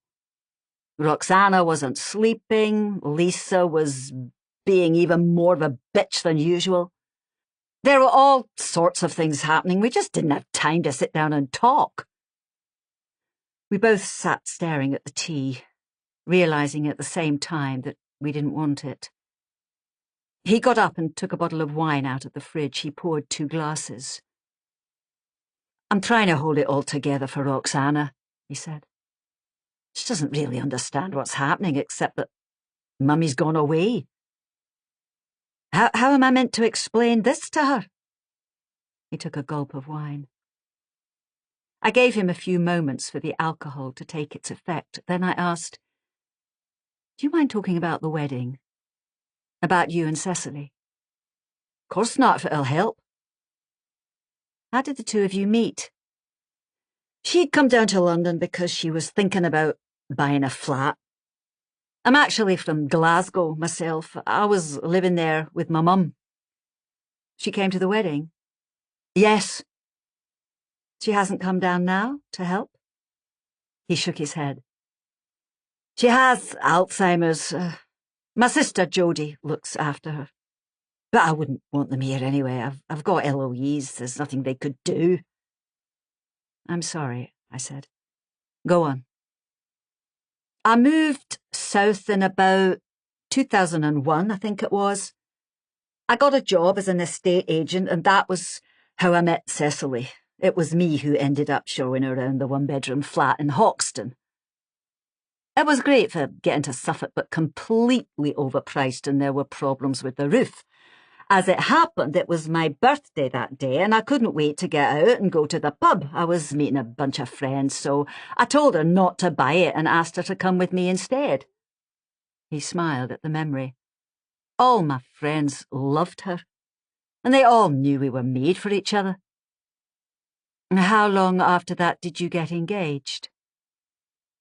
Speaker 4: Roxana wasn't sleeping. Lisa was being even more of a bitch than usual. There were all sorts of things happening. We just didn't have time to sit down and talk. We both sat staring at the tea, realising at the same time that we didn't want it. He got up and took a bottle of wine out of the fridge. He poured 2 glasses. I'm trying to hold it all together for Roxana, he said. She doesn't really understand what's happening except that Mummy's gone away. How am I meant to explain this to her? He took a gulp of wine. I gave him a few moments for the alcohol to take its effect. Then I asked, do you mind talking about the wedding? About you and Cecily? Of course not, if it'll help. How did the 2 of you meet? She'd come down to London because she was thinking about buying a flat. I'm actually from Glasgow myself. I was living there with my mum. She came to the wedding? Yes. She hasn't come down now to help? He shook his head. She has Alzheimer's. My sister Jodie looks after her. But I wouldn't want them here anyway. I've got LOEs. There's nothing they could do. I'm sorry, I said. Go on. I moved south in about 2001, I think it was. I got a job as an estate agent, and that was how I met Cecily. It was me who ended up showing her around the 1-bedroom flat in Hoxton. It was great for getting to Suffolk, but completely overpriced, and there were problems with the roof. As it happened, it was my birthday that day, and I couldn't wait to get out and go to the pub. I was meeting a bunch of friends, so I told her not to buy it and asked her to come with me instead. He smiled at the memory. All my friends loved her, and they all knew we were made for each other. How long after that did you get engaged?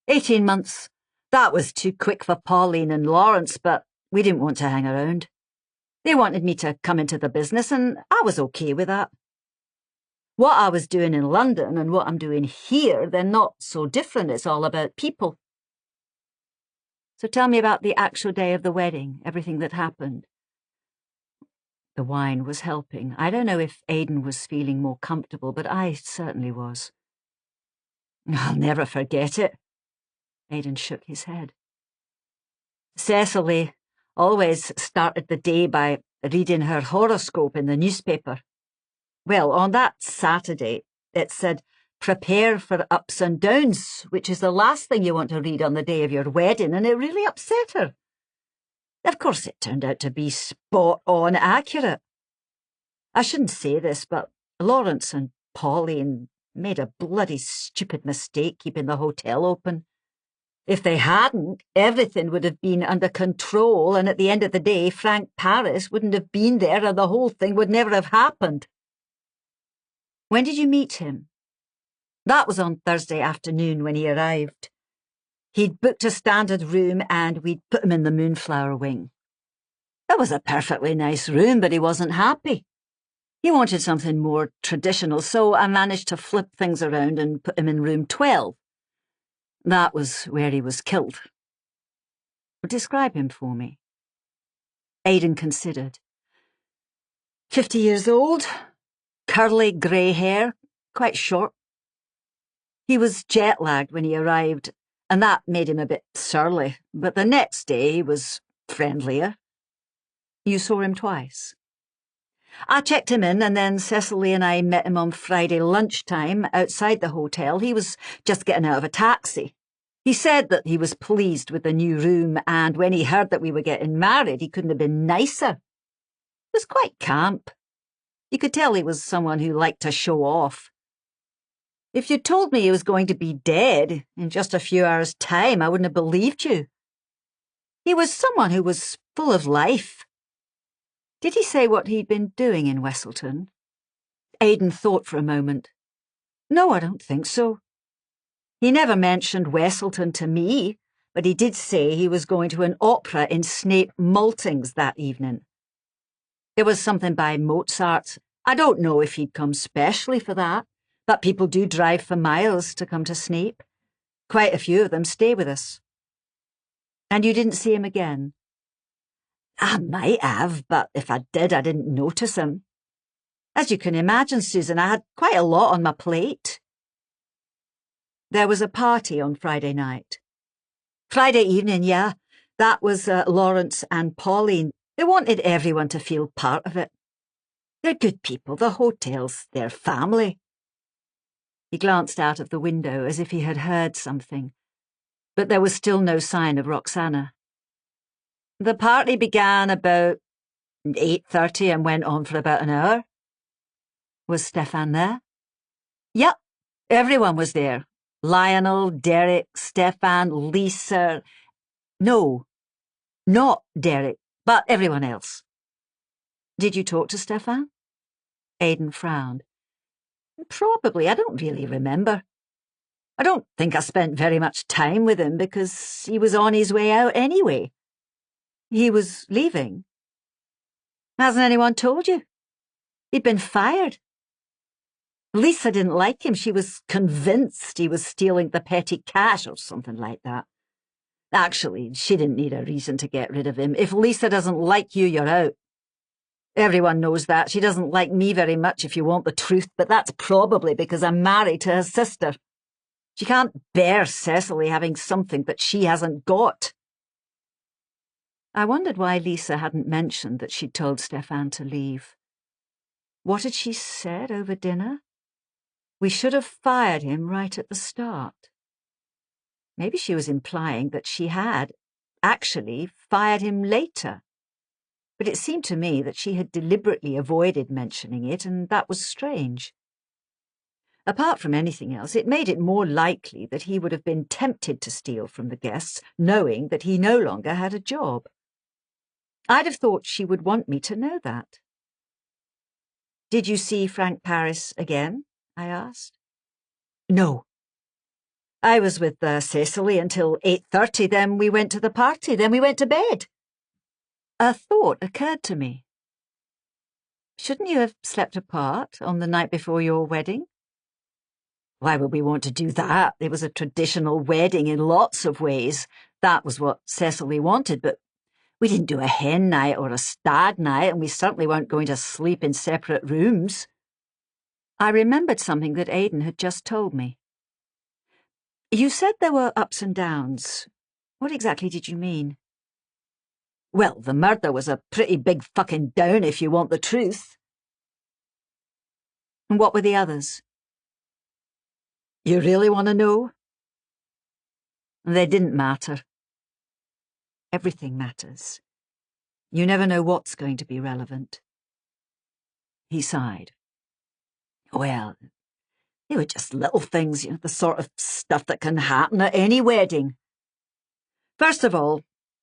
Speaker 4: 18 months. That was too quick for Pauline and Lawrence, but we didn't want to hang around. They wanted me to come into the business, and I was okay with that. What I was doing in London and what I'm doing here, they're not so different. It's all about people. So tell me about the actual day of the wedding, everything that happened. The wine was helping. I don't know if Aidan was feeling more comfortable, but I certainly was. I'll never forget it. Aidan shook his head. Cecily always started the day by reading her horoscope in the newspaper. Well, on that Saturday, it said, prepare for ups and downs, which is the last thing you want to read on the day of your wedding, and it really upset her. Of course, it turned out to be spot-on accurate. I shouldn't say this, but Lawrence and Pauline made a bloody stupid mistake keeping the hotel open. If they hadn't, everything would have been under control, and at the end of the day, Frank Paris wouldn't have been there and the whole thing would never have happened. When did you meet him? That was on Thursday afternoon when he arrived. He'd booked a standard room and we'd put him in the Moonflower wing. It was a perfectly nice room, but he wasn't happy. He wanted something more traditional, so I managed to flip things around and put him in room 12. That was where he was killed. Describe him for me. Aidan considered. 50 years old, curly grey hair, quite short. He was jet-lagged when he arrived, and that made him a bit surly, but the next day he was friendlier. You saw him twice. I checked him in, and then Cecily and I met him on Friday lunchtime outside the hotel. He was just getting out of a taxi. He said that he was pleased with the new room, and when he heard that we were getting married, he couldn't have been nicer. It was quite camp. You could tell he was someone who liked to show off. If you'd told me he was going to be dead in just a few hours' time, I wouldn't have believed you. He was someone who was full of life. Did he say what he'd been doing in Westleton? Aidan thought for a moment. No, I don't think so. He never mentioned Westleton to me, but he did say he was going to an opera in Snape Maltings that evening. It was something by Mozart. I don't know if he'd come specially for that, but people do drive for miles to come to Snape. Quite a few of them stay with us. And you didn't see him again? I might have, but if I did, I didn't notice him. As you can imagine, Susan, I had quite a lot on my plate. There was a party on Friday night. Friday evening, yeah. That was Lawrence and Pauline. They wanted everyone to feel part of it. They're good people, the hotel's their family. He glanced out of the window as if he had heard something, but there was still no sign of Roxana. The party began about 8:30 and went on for about an hour. Was Stefan there? Yep, everyone was there. Lionel, Derek, Stefan, Lisa. No, not Derek, but everyone else. Did you talk to Stefan? Aidan frowned. Probably, I don't really remember. I don't think I spent very much time with him because he was on his way out anyway. He was leaving. Hasn't anyone told you? He'd been fired. Lisa didn't like him. She was convinced he was stealing the petty cash or something like that. Actually, she didn't need a reason to get rid of him. If Lisa doesn't like you, you're out. Everyone knows that. She doesn't like me very much, if you want the truth, but that's probably because I'm married to her sister. She can't bear Cecily having something that she hasn't got. I wondered why Lisa hadn't mentioned that she'd told Stefan to leave. What had she said over dinner? We should have fired him right at the start. Maybe she was implying that she had actually fired him later. But it seemed to me that she had deliberately avoided mentioning it, and that was strange. Apart from anything else, it made it more likely that he would have been tempted to steal from the guests, knowing that he no longer had a job. I'd have thought she would want me to know that. Did you see Frank Paris again? I asked. No. I was with Cecily until 8:30, then we went to the party, then we went to bed. A thought occurred to me. Shouldn't you have slept apart on the night before your wedding? Why would we want to do that? It was a traditional wedding in lots of ways. That was what Cecily wanted, but we didn't do a hen night or a stag night, and we certainly weren't going to sleep in separate rooms. I remembered something that Aidan had just told me. You said there were ups and downs. What exactly did you mean? Well, the murder was a pretty big fucking down, if you want the truth. And what were the others? You really want to know? They didn't matter. Everything matters. You never know what's going to be relevant. He sighed. Well, they were just little things, the sort of stuff that can happen at any wedding. First of all,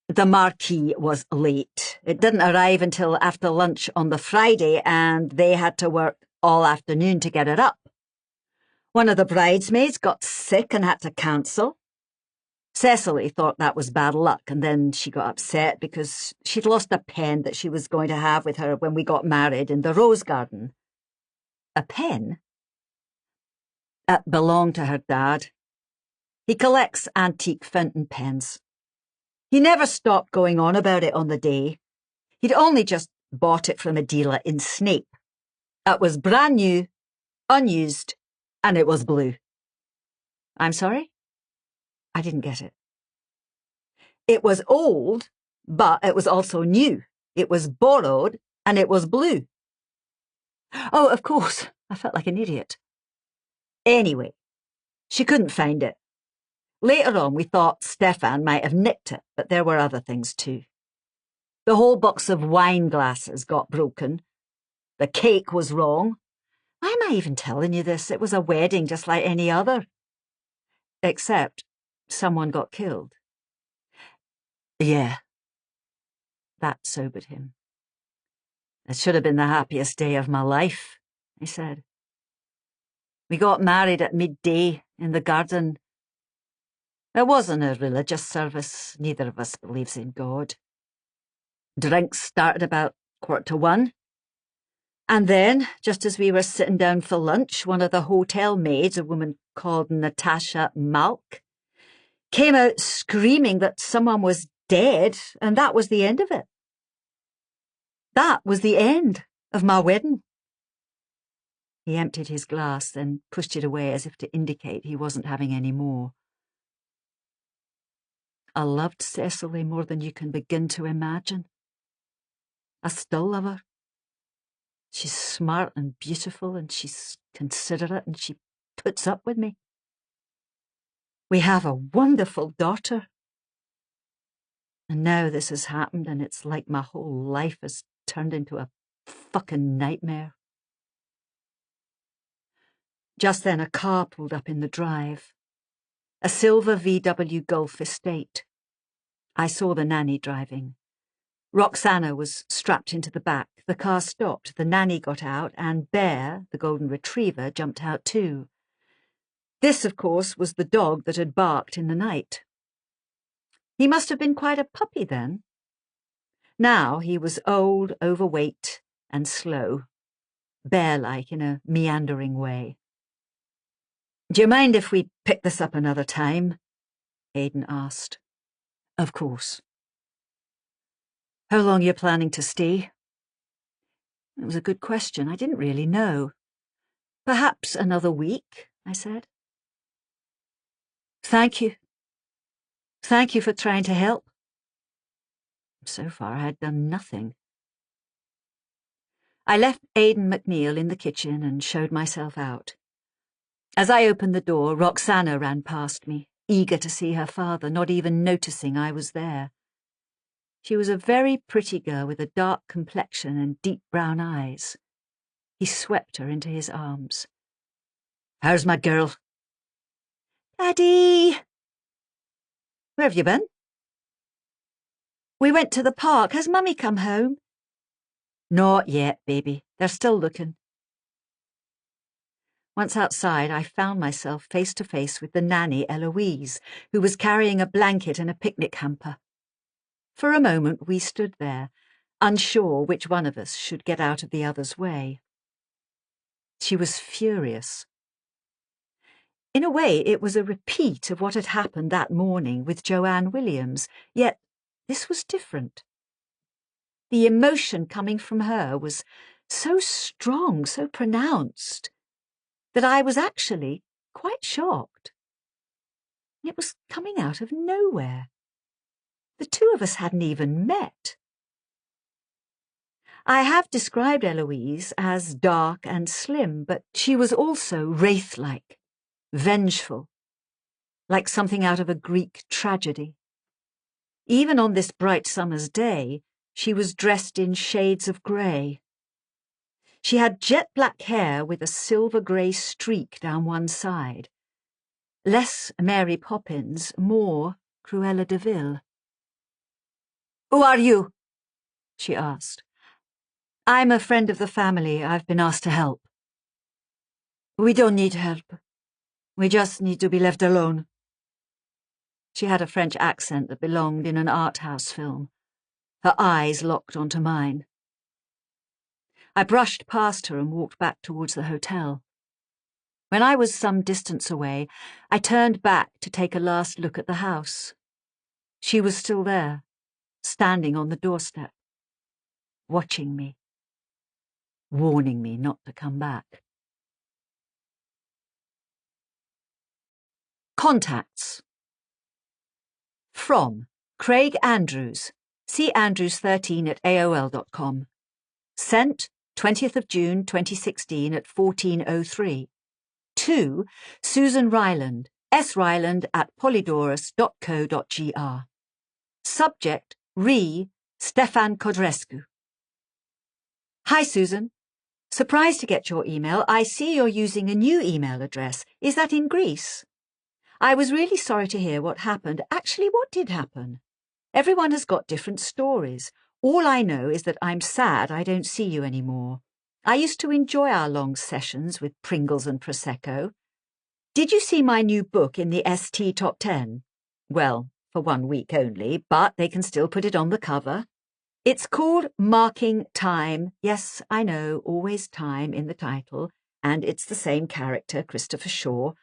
Speaker 4: the marquee was late. It didn't arrive until after lunch on the Friday, and they had to work all afternoon to get it up. One of the bridesmaids got sick and had to cancel. Cecily thought that was bad luck, and then she got upset because she'd lost a pen that she was going to have with her when we got married in the rose garden. A pen? It belonged to her dad. He collects antique fountain pens. He never stopped going on about it on the day. He'd only just bought it from a dealer in Snape. It was brand new, unused, and it was blue. I'm sorry? I didn't get it. It was old, but it was also new. It was borrowed, and it was blue. Oh, of course. I felt like an idiot. Anyway, she couldn't find it. Later on, we thought Stefan might have nicked it, but there were other things too. The whole box of wine glasses got broken. The cake was wrong. Why am I even telling you this? It was a wedding just like any other. Except someone got killed. Yeah. That sobered him. It should have been the happiest day of my life, he said. We got married at midday in the garden. It wasn't a religious service. Neither of us believes in God. Drinks started about 1:45. And then, just as we were sitting down for lunch, one of the hotel maids, a woman called Natasha Malk, came out screaming that someone was dead, and that was the end of it. That was the end of my wedding. He emptied his glass, then pushed it away as if to indicate he wasn't having any more. I loved Cecily more than you can begin to imagine. I still love her. She's smart and beautiful, and she's considerate, and she puts up with me. We have a wonderful daughter. And now this has happened, and it's like my whole life has turned into a fucking nightmare. Just then a car pulled up in the drive. A silver VW Golf Estate. I saw the nanny driving. Roxana was strapped into the back. The car stopped. The nanny got out, and Bear, the golden retriever, jumped out too. This, of course, was the dog that had barked in the night. He must have been quite a puppy then. Now he was old, overweight, and slow, bear-like in a meandering way. "Do you mind if we pick this up another time?" Aidan asked. "Of course." "How long are you planning to stay?" It was a good question. I didn't really know. "Perhaps another week," I said. "Thank you. Thank you for trying to help." So far I had done nothing. I left Aidan McNeil in the kitchen and showed myself out. As I opened the door, Roxana ran past me, eager to see her father, not even noticing I was there. She was a very pretty girl with a dark complexion and deep brown eyes. He swept her into his arms. "How's my girl?" "Daddy!" "Where have you been?" "We went to the park. Has Mummy come home?" "Not yet, baby. They're still looking." Once outside, I found myself face to face with the nanny, Eloise, who was carrying a blanket and a picnic hamper. For a moment we stood there, unsure which one of us should get out of the other's way. She was furious. In a way, it was a repeat of what had happened that morning with Joanne Williams, yet this was different. The emotion coming from her was so strong, so pronounced, that I was actually quite shocked. It was coming out of nowhere. The two of us hadn't even met. I have described Eloise as dark and slim, but she was also wraith-like, vengeful, like something out of a Greek tragedy. Even on this bright summer's day, she was dressed in shades of grey. She had jet-black hair with a silver-grey streak down one side. Less Mary Poppins, more Cruella de Vil. "Who are you?" she asked. "I'm a friend of the family. I've been asked to help." "We don't need help. We just need to be left alone." She had a French accent that belonged in an art house film. Her eyes locked onto mine. I brushed past her and walked back towards the hotel. When I was some distance away, I turned back to take a last look at the house. She was still there, standing on the doorstep, watching me, warning me not to come back. Contacts. From Craig Andrews, candrews13@aol.com. Sent 20th of June 2016 at 14:03. To Susan Ryeland, sryland@polydorus.co.gr. Subject, Stefan Codrescu. Hi, Susan. Surprised to get your email. I see you're using a new email address. Is that in Greece? I was really sorry to hear what happened. Actually, what did happen? Everyone has got different stories. All I know is that I'm sad I don't see you anymore. I used to enjoy our long sessions with Pringles and Prosecco. Did you see my new book in the ST Top 10? Well, for 1 week only, but they can still put it on the cover. It's called Marking Time. Yes, I know, always time in the title, and it's the same character, Christopher Shaw.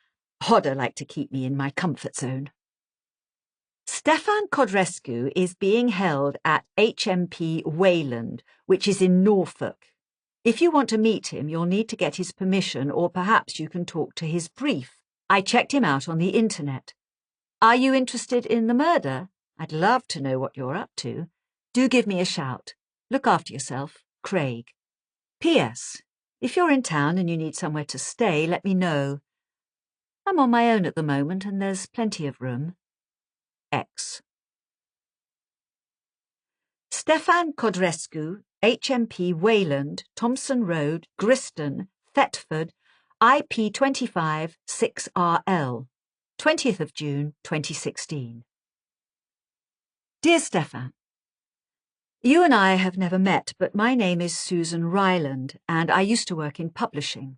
Speaker 4: Hodder liked to keep me in my comfort zone. Stefan Codrescu is being held at HMP Wayland, which is in Norfolk. If you want to meet him, you'll need to get his permission, or perhaps you can talk to his brief. I checked him out on the internet. Are you interested in the murder? I'd love to know what you're up to. Do give me a shout. Look after yourself, Craig. P.S. If you're in town and you need somewhere to stay, let me know. I'm on my own at the moment and there's plenty of room. X. Stefan Codrescu, HMP Wayland, Thompson Road, Griston, Thetford, IP25 6RL, 20th of June 2016. Dear Stefan, you and I have never met, but my name is Susan Ryeland, and I used to work in publishing.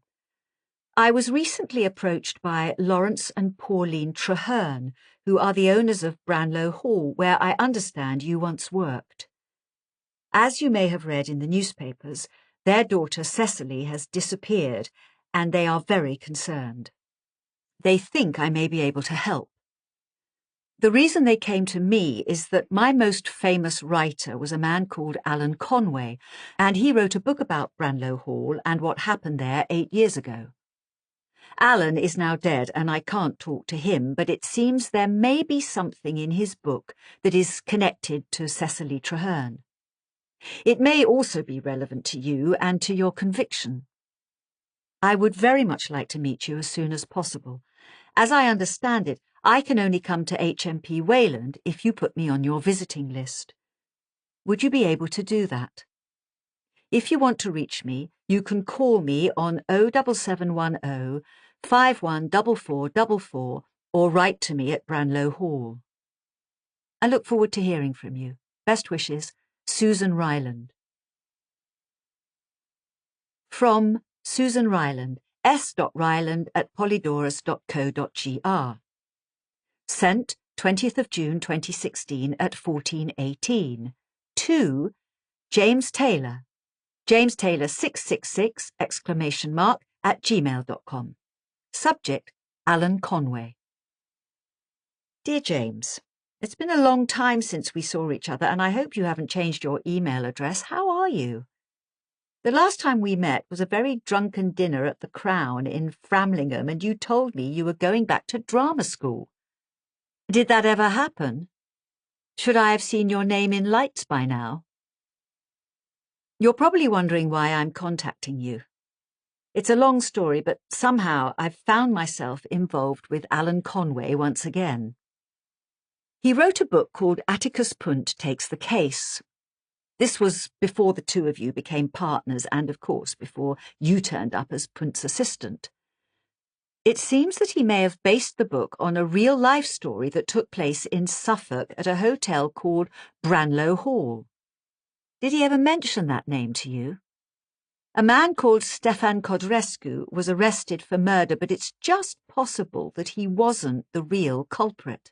Speaker 4: I was recently approached by Lawrence and Pauline Traherne, who are the owners of Branlow Hall, where I understand you once worked. As you may have read in the newspapers, their daughter Cecily has disappeared, and they are very concerned. They think I may be able to help. The reason they came to me is that my most famous writer was a man called Alan Conway, and he wrote a book about Branlow Hall and what happened there 8 years ago. Alan is now dead and I can't talk to him, but it seems there may be something in his book that is connected to Cecily Traherne. It may also be relevant to you and to your conviction. I would very much like to meet you as soon as possible. As I understand it, I can only come to HMP Wayland if you put me on your visiting list. Would you be able to do that? If you want to reach me, you can call me on 07710 514444 or write to me at Branlow Hall. I look forward to hearing from you. Best wishes, Susan Ryeland. From Susan Ryeland, s.ryland@polydorus.co.gr. Sent 20th of June 2016 at 14:18. To James Taylor, JamesTaylor666 !@gmail.com. Subject, Alan Conway. Dear James, it's been a long time since we saw each other and I hope you haven't changed your email address. How are you? The last time we met was a very drunken dinner at the Crown in Framlingham and you told me you were going back to drama school. Did that ever happen? Should I have seen your name in lights by now? You're probably wondering why I'm contacting you. It's a long story, but somehow I've found myself involved with Alan Conway once again. He wrote a book called Atticus Punt Takes the Case. This was before the two of you became partners and, of course, before you turned up as Punt's assistant. It seems that he may have based the book on a real-life story that took place in Suffolk at a hotel called Branlow Hall. Did he ever mention that name to you? A man called Stefan Codrescu was arrested for murder, but it's just possible that he wasn't the real culprit.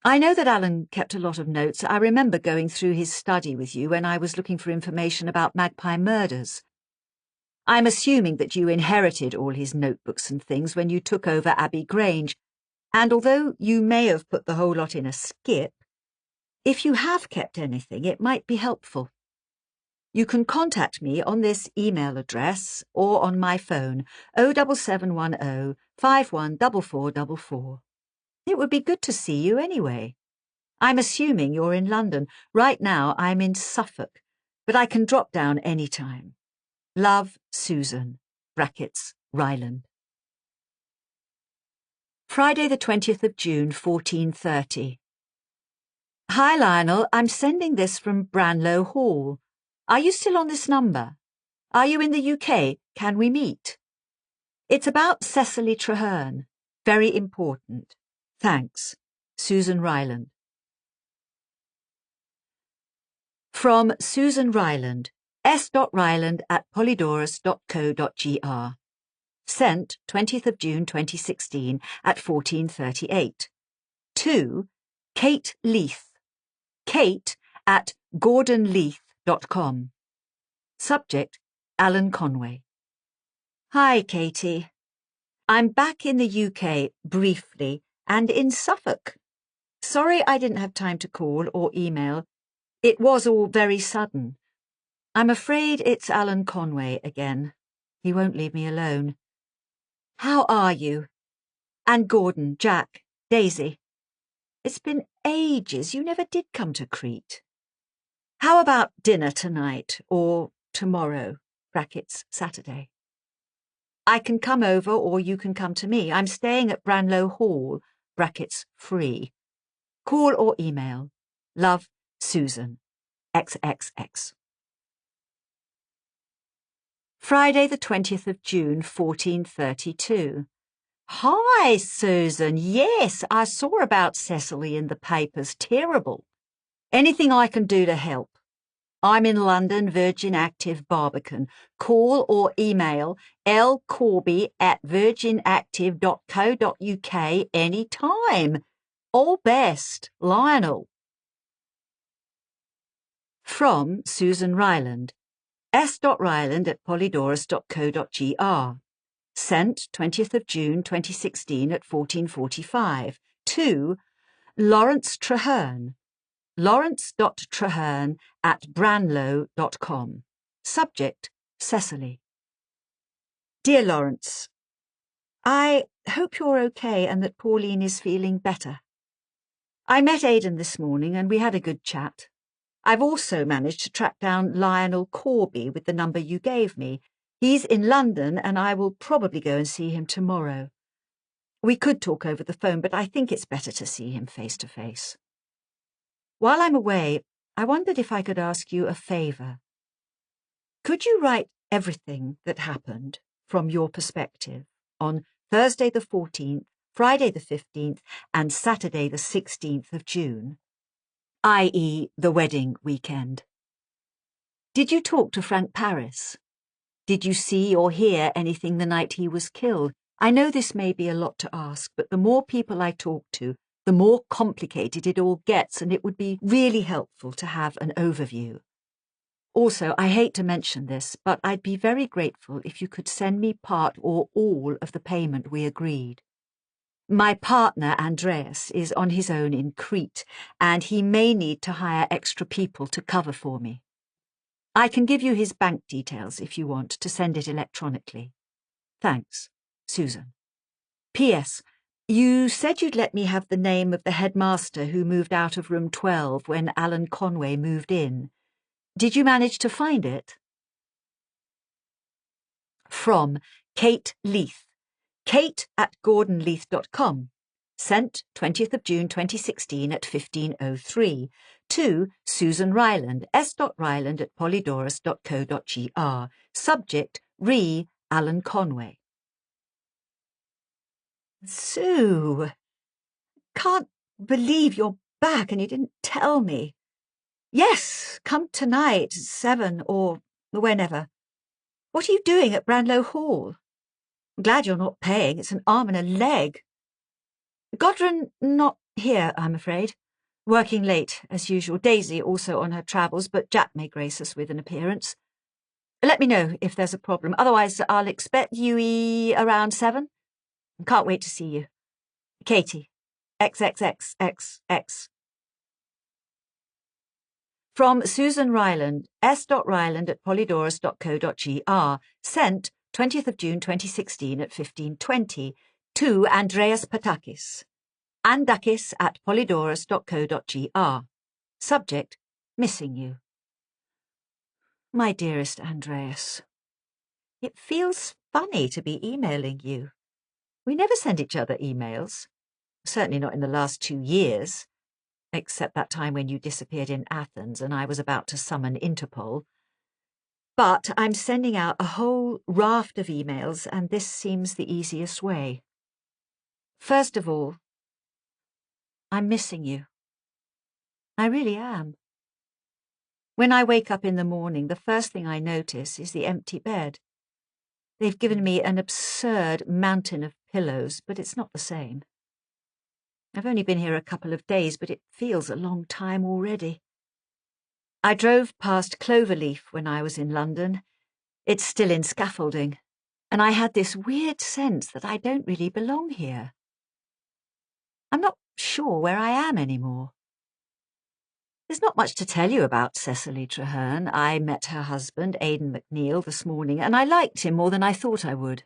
Speaker 4: I know that Alan kept a lot of notes. I remember going through his study with you when I was looking for information about Magpie Murders. I'm assuming that you inherited all his notebooks and things when you took over Abbey Grange, and although you may have put the whole lot in a skip, if you have kept anything, it might be helpful. You can contact me on this email address or on my phone, 07710 514444. It would be good to see you anyway. I'm assuming you're in London. Right now I'm in Suffolk, but I can drop down any time. Love, Susan, brackets, Ryland. Friday the 20th of June, 14:30. Hi, Lionel. I'm sending this from Branlow Hall. Are you still on this number? Are you in the UK? Can we meet? It's about Cecily Traherne. Very important. Thanks. Susan Ryeland. From Susan Ryeland, s.ryland@polydorus.co.gr. Sent 20th of June 2016 at 14:38. To Kate Leith, Kate whodunit.com. Subject, Alan Conway. Hi, Katie. I'm back in the UK briefly and in Suffolk. Sorry I didn't have time to call or email. It was all very sudden. I'm afraid it's Alan Conway again. He won't leave me alone. How are you? And Gordon, Jack, Daisy. It's been ages. You never did come to Crete. How about dinner tonight or tomorrow, brackets Saturday? I can come over or you can come to me. I'm staying at Branlow Hall, brackets free. Call or email. Love, Susan. XXX. Friday the 20th of June, 1432. Hi, Susan. Yes, I saw about Cecily in the papers. Terrible. Anything I can do to help? I'm in London, Virgin Active Barbican. Call or email lcorby@virginactive.co.uk anytime. All best, Lionel. From Susan Ryeland. s.ryland@polydorus.co.gr. Sent 20th of June 2016 at 14:45. To Lawrence Traherne. lawrence.traherne@branlow.com. Subject, Cecily. Dear Lawrence, I hope you're okay and that Pauline is feeling better. I met Aidan this morning and we had a good chat. I've also managed to track down Lionel Corby with the number you gave me. He's in London and I will probably go and see him tomorrow. We could talk over the phone, but I think it's better to see him face to face. While I'm away, I wondered if I could ask you a favour. Could you write everything that happened from your perspective on Thursday the 14th, Friday the 15th, and Saturday the 16th of June, i.e. the wedding weekend? Did you talk to Frank Paris? Did you see or hear anything the night he was killed? I know this may be a lot to ask, but the more people I talk to, the more complicated it all gets, and it would be really helpful to have an overview. Also, I hate to mention this, but I'd be very grateful if you could send me part or all of the payment we agreed. My partner, Andreas, is on his own in Crete, and he may need to hire extra people to cover for me. I can give you his bank details if you want to send it electronically. Thanks, Susan. P.S. You said you'd let me have the name of the headmaster who moved out of room 12 when Alan Conway moved in. Did you manage to find it? From Kate Leith. kate@gordonleith.com. Sent 20th of June 2016 at 15:03. To Susan Ryeland, s.ryland@polydorus.co.gr. Subject, Alan Conway. Sue, can't believe you're back and you didn't tell me. Yes, come tonight, 7 or whenever. What are you doing at Branlow Hall? I'm glad you're not paying. It's an arm and a leg. Godron not here, I'm afraid. Working late, as usual. Daisy also on her travels, but Jack may grace us with an appearance. Let me know if there's a problem. Otherwise, I'll expect you around 7. Can't wait to see you. Katie. XXXXX. From Susan Ryeland, s.ryland@polydorus.co.gr. Sent 20th of June 2016 at 15:20. To Andreas Patakis. andakis@polydorus.co.gr. Subject, missing you. My dearest Andreas, it feels funny to be emailing you. We never send each other emails, certainly not in the last 2 years, except that time when you disappeared in Athens and I was about to summon Interpol. But I'm sending out a whole raft of emails, and this seems the easiest way. First of all, I'm missing you. I really am. When I wake up in the morning, the first thing I notice is the empty bed. They've given me an absurd mountain of pillows, but it's not the same. I've only been here a couple of days, but it feels a long time already. I drove past Cloverleaf when I was in London. It's still in scaffolding, and I had this weird sense that I don't really belong here. I'm not sure where I am anymore. There's not much to tell you about Cecily Traherne. I met her husband, Aidan McNeill, this morning, and I liked him more than I thought I would.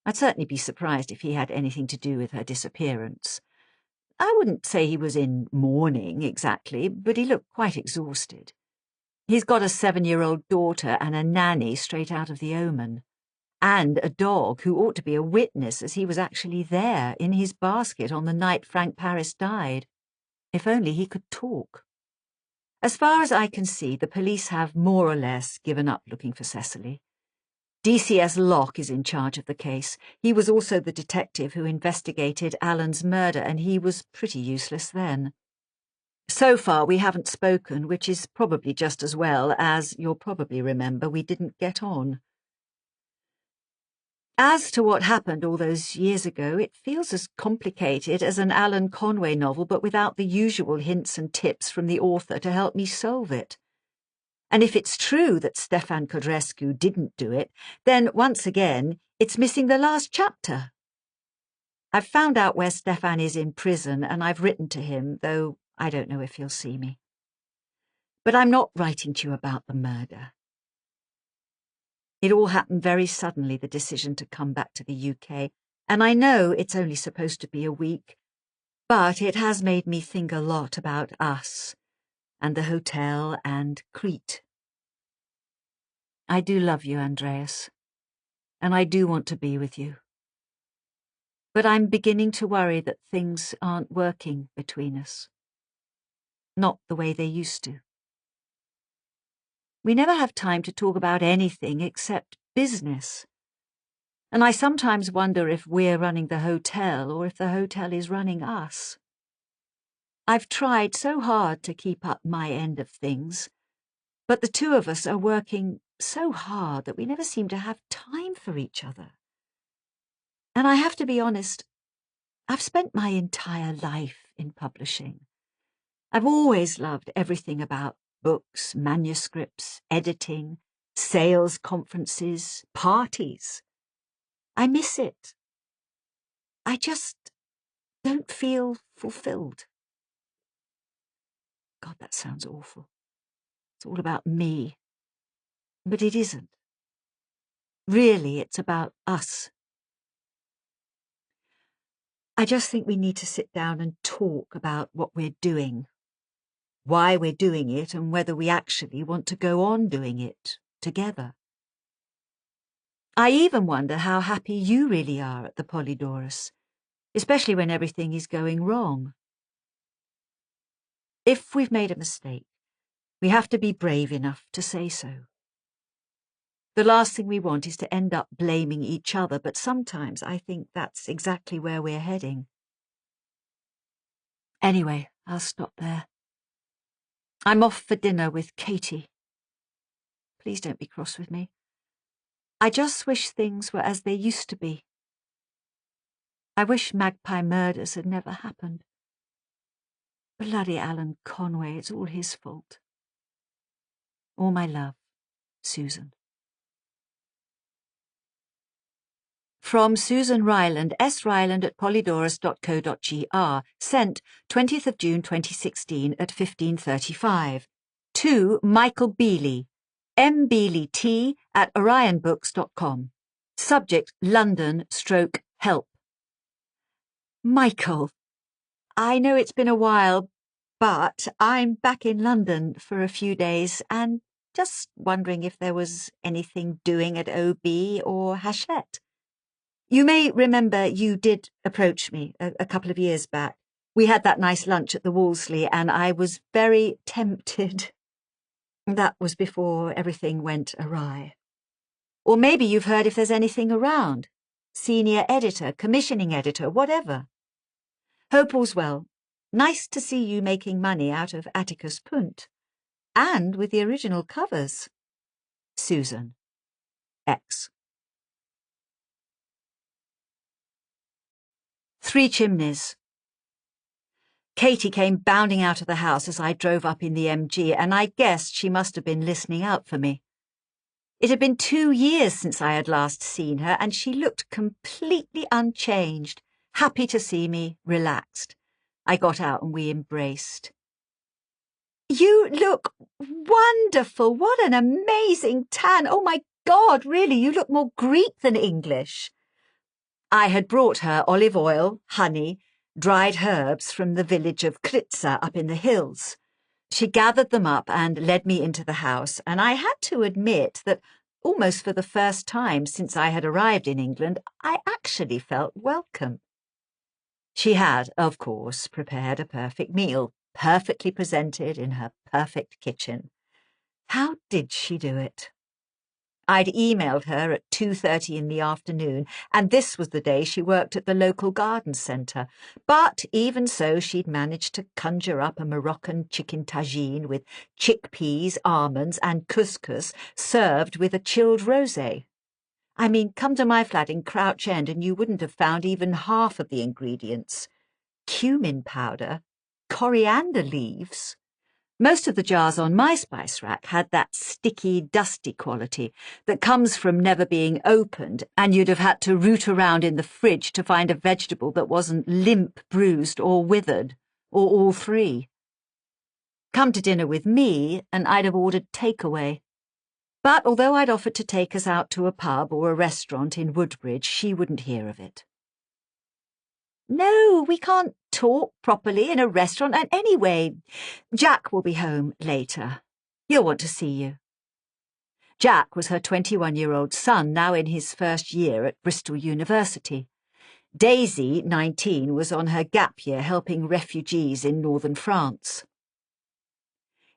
Speaker 4: I'd certainly be surprised if he had anything to do with her disappearance. I wouldn't say he was in mourning exactly, but he looked quite exhausted. He's got a 7-year-old daughter and a nanny straight out of The Omen, and a dog who ought to be a witness as he was actually there in his basket on the night Frank Paris died. If only he could talk. As far as I can see, the police have more or less given up looking for Cecily. DCS Locke is in charge of the case. He was also the detective who investigated Alan's murder, and he was pretty useless then. So far, we haven't spoken, which is probably just as well, as you'll probably remember we didn't get on. As to what happened all those years ago, it feels as complicated as an Alan Conway novel, but without the usual hints and tips from the author to help me solve it. And if it's true that Stefan Codrescu didn't do it, then, once again, it's missing the last chapter. I've found out where Stefan is in prison, and I've written to him, though I don't know if he'll see me. But I'm not writing to you about the murder. It all happened very suddenly, the decision to come back to the UK, and I know it's only supposed to be a week, but it has made me think a lot about us, and the hotel, and Crete. I do love you, Andreas, and I do want to be with you. But I'm beginning to worry that things aren't working between us. Not the way they used to. We never have time to talk about anything except business. And I sometimes wonder if we're running the hotel or if the hotel is running us. I've tried so hard to keep up my end of things, but the two of us are working so hard that we never seem to have time for each other. And I have to be honest, I've spent my entire life in publishing. I've always loved everything about books, manuscripts, editing, sales conferences, parties. I miss it. I just don't feel fulfilled. God, that sounds awful. It's all about me. But it isn't. Really, it's about us. I just think we need to sit down and talk about what we're doing, why we're doing it, and whether we actually want to go on doing it together. I even wonder how happy you really are at the Polydorus, especially when everything is going wrong. If we've made a mistake, we have to be brave enough to say so. The last thing we want is to end up blaming each other, but sometimes I think that's exactly where we're heading. Anyway, I'll stop there. I'm off for dinner with Katie. Please don't be cross with me. I just wish things were as they used to be. I wish Magpie Murders had never happened. Bloody Alan Conway, it's all his fault. All my love, Susan. From Susan Ryeland, sryland@polydorus.co.gr, sent 20th of June 2016 at 15:35. To Michael Beeley, mbeeleyt@orionbooks.com. Subject, London/help. Michael, I know it's been a while, but I'm back in London for a few days and just wondering if there was anything doing at OB or Hachette. You may remember you did approach me a couple of years back. We had that nice lunch at the Wolseley and I was very tempted. That was before everything went awry. Or maybe you've heard if there's anything around. Senior editor, commissioning editor, whatever. Hope all's well. Nice to see you making money out of Atticus Punt. And with the original covers. Susan. X. Three Chimneys. Katie came bounding out of the house as I drove up in the MG, and I guessed she must have been listening out for me. It had been 2 years since I had last seen her, and she looked completely unchanged, happy to see me, relaxed. I got out and we embraced. "You look wonderful! What an amazing tan! Oh my God, really, you look more Greek than English." I had brought her olive oil, honey, dried herbs from the village of Kritza up in the hills. She gathered them up and led me into the house, and I had to admit that almost for the first time since I had arrived in England, I actually felt welcome. She had, of course, prepared a perfect meal, perfectly presented in her perfect kitchen. How did she do it? I'd emailed her at 2:30 in the afternoon, and this was the day she worked at the local garden centre. But even so, she'd managed to conjure up a Moroccan chicken tagine with chickpeas, almonds and couscous served with a chilled rosé. I mean, come to my flat in Crouch End and you wouldn't have found even half of the ingredients. Cumin powder, coriander leaves. Most of the jars on my spice rack had that sticky, dusty quality that comes from never being opened, and you'd have had to root around in the fridge to find a vegetable that wasn't limp, bruised, or withered, or all three. Come to dinner with me, and I'd have ordered takeaway. But although I'd offered to take us out to a pub or a restaurant in Woodbridge, she wouldn't hear of it. "No, we can't talk properly in a restaurant, and anyway, Jack will be home later. He'll want to see you." Jack was her 21-year-old son, now in his first year at Bristol University. Daisy, 19, was on her gap year helping refugees in northern France.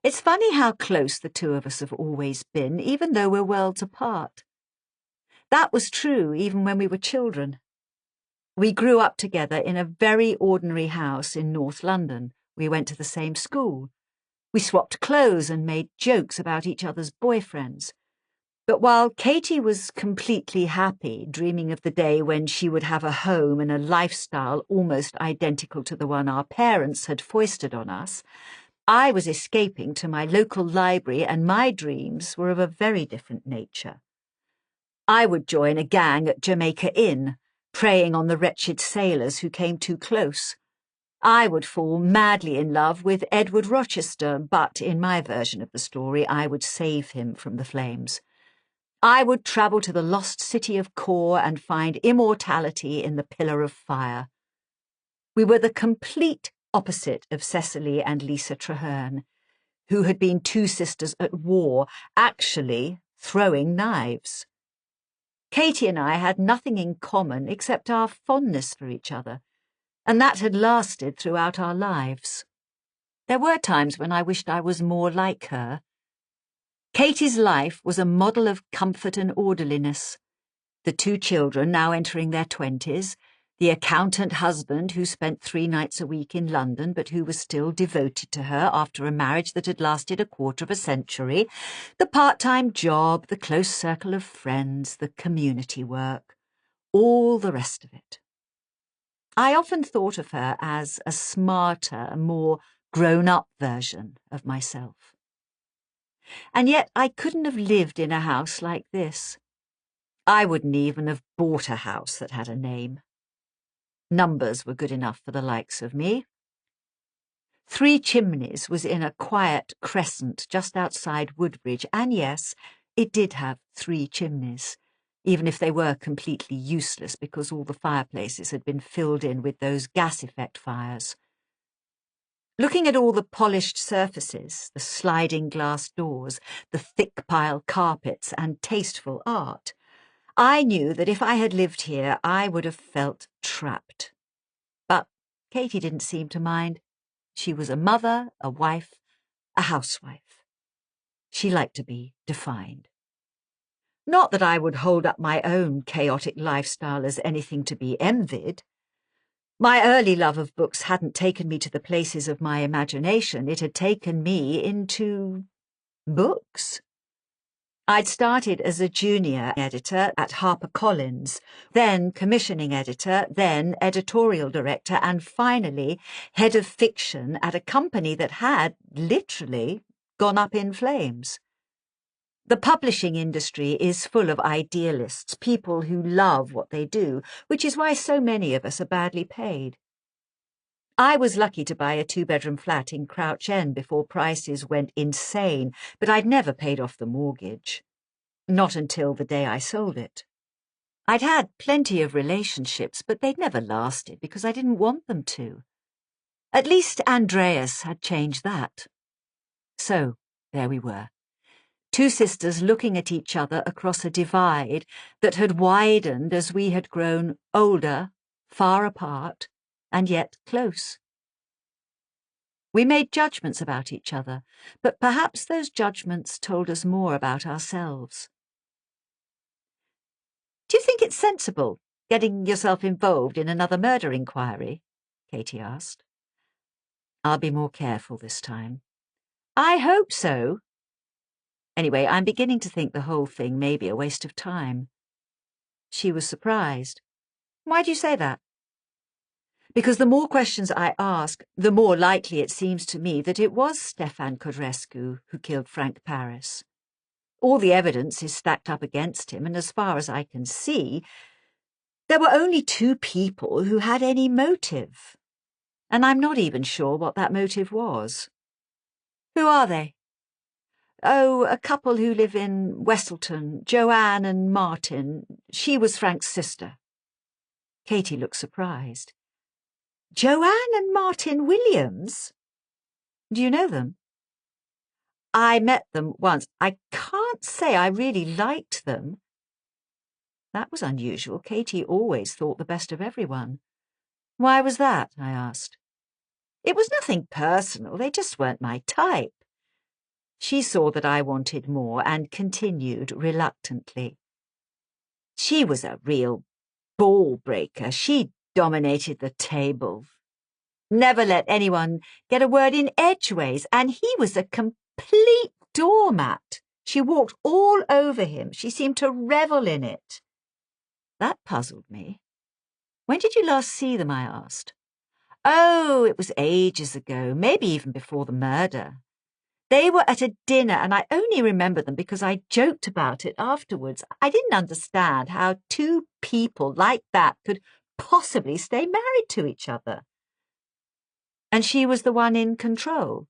Speaker 4: It's funny how close the two of us have always been, even though we're worlds apart. That was true even when we were children. We grew up together in a very ordinary house in North London. We went to the same school. We swapped clothes and made jokes about each other's boyfriends. But while Katie was completely happy, dreaming of the day when she would have a home and a lifestyle almost identical to the one our parents had foisted on us, I was escaping to my local library, and my dreams were of a very different nature. I would join a gang at Jamaica Inn, preying on the wretched sailors who came too close. I would fall madly in love with Edward Rochester, but in my version of the story, I would save him from the flames. I would travel to the lost city of Kor and find immortality in the Pillar of Fire. We were the complete opposite of Cecily and Lisa Traherne, who had been two sisters at war, actually throwing knives. Katie and I had nothing in common except our fondness for each other, and that had lasted throughout our lives. There were times when I wished I was more like her. Katie's life was a model of comfort and orderliness. The two children, now entering their 20s, the accountant husband who spent 3 nights a week in London but who was still devoted to her after a marriage that had lasted a quarter of a century, the part-time job, the close circle of friends, the community work, all the rest of it. I often thought of her as a smarter, more grown-up version of myself. And yet I couldn't have lived in a house like this. I wouldn't even have bought a house that had a name. Numbers were good enough for the likes of me. 3 Chimneys was in a quiet crescent just outside Woodbridge, and yes, it did have 3 chimneys, even if they were completely useless because all the fireplaces had been filled in with those gas effect fires. Looking at all the polished surfaces, the sliding glass doors, the thick pile carpets and tasteful art, I knew that if I had lived here, I would have felt trapped. But Katie didn't seem to mind. She was a mother, a wife, a housewife. She liked to be defined. Not that I would hold up my own chaotic lifestyle as anything to be envied. My early love of books hadn't taken me to the places of my imagination. It had taken me into books. I'd started as a junior editor at HarperCollins, then commissioning editor, then editorial director, and finally head of fiction at a company that had, literally, gone up in flames. The publishing industry is full of idealists, people who love what they do, which is why so many of us are badly paid. I was lucky to buy a 2-bedroom flat in Crouch End before prices went insane, but I'd never paid off the mortgage. Not until the day I sold it. I'd had plenty of relationships, but they'd never lasted because I didn't want them to. At least Andreas had changed that. So, there we were. 2 sisters looking at each other across a divide that had widened as we had grown older, far apart, and yet close. We made judgments about each other, but perhaps those judgments told us more about ourselves. Do you think it's sensible, getting yourself involved in another murder inquiry? Katie asked. I'll be more careful this time. I hope so. Anyway, I'm beginning to think the whole thing may be a waste of time. She was surprised. Why do you say that? Because the more questions I ask, the more likely it seems to me that it was Stefan Codrescu who killed Frank Paris. All the evidence is stacked up against him, and as far as I can see, there were only 2 people who had any motive. And I'm not even sure what that motive was. Who are they? Oh, a couple who live in Westleton, Joanne and Martin. She was Frank's sister. Katie looked surprised. Joanne and Martin Williams? Do you know them? I met them once. I can't say I really liked them. That was unusual. Katie always thought the best of everyone. Why was that? I asked. It was nothing personal. They just weren't my type. She saw that I wanted more and continued reluctantly. She was a real ball breaker. She dominated the table. Never let anyone get a word in edgeways, and he was a complete doormat. She walked all over him. She seemed to revel in it. That puzzled me. When did you last see them? I asked. Oh, it was ages ago, maybe even before the murder. They were at a dinner, and I only remember them because I joked about it afterwards. I didn't understand how 2 people like that could possibly stay married to each other. And she was the one in control?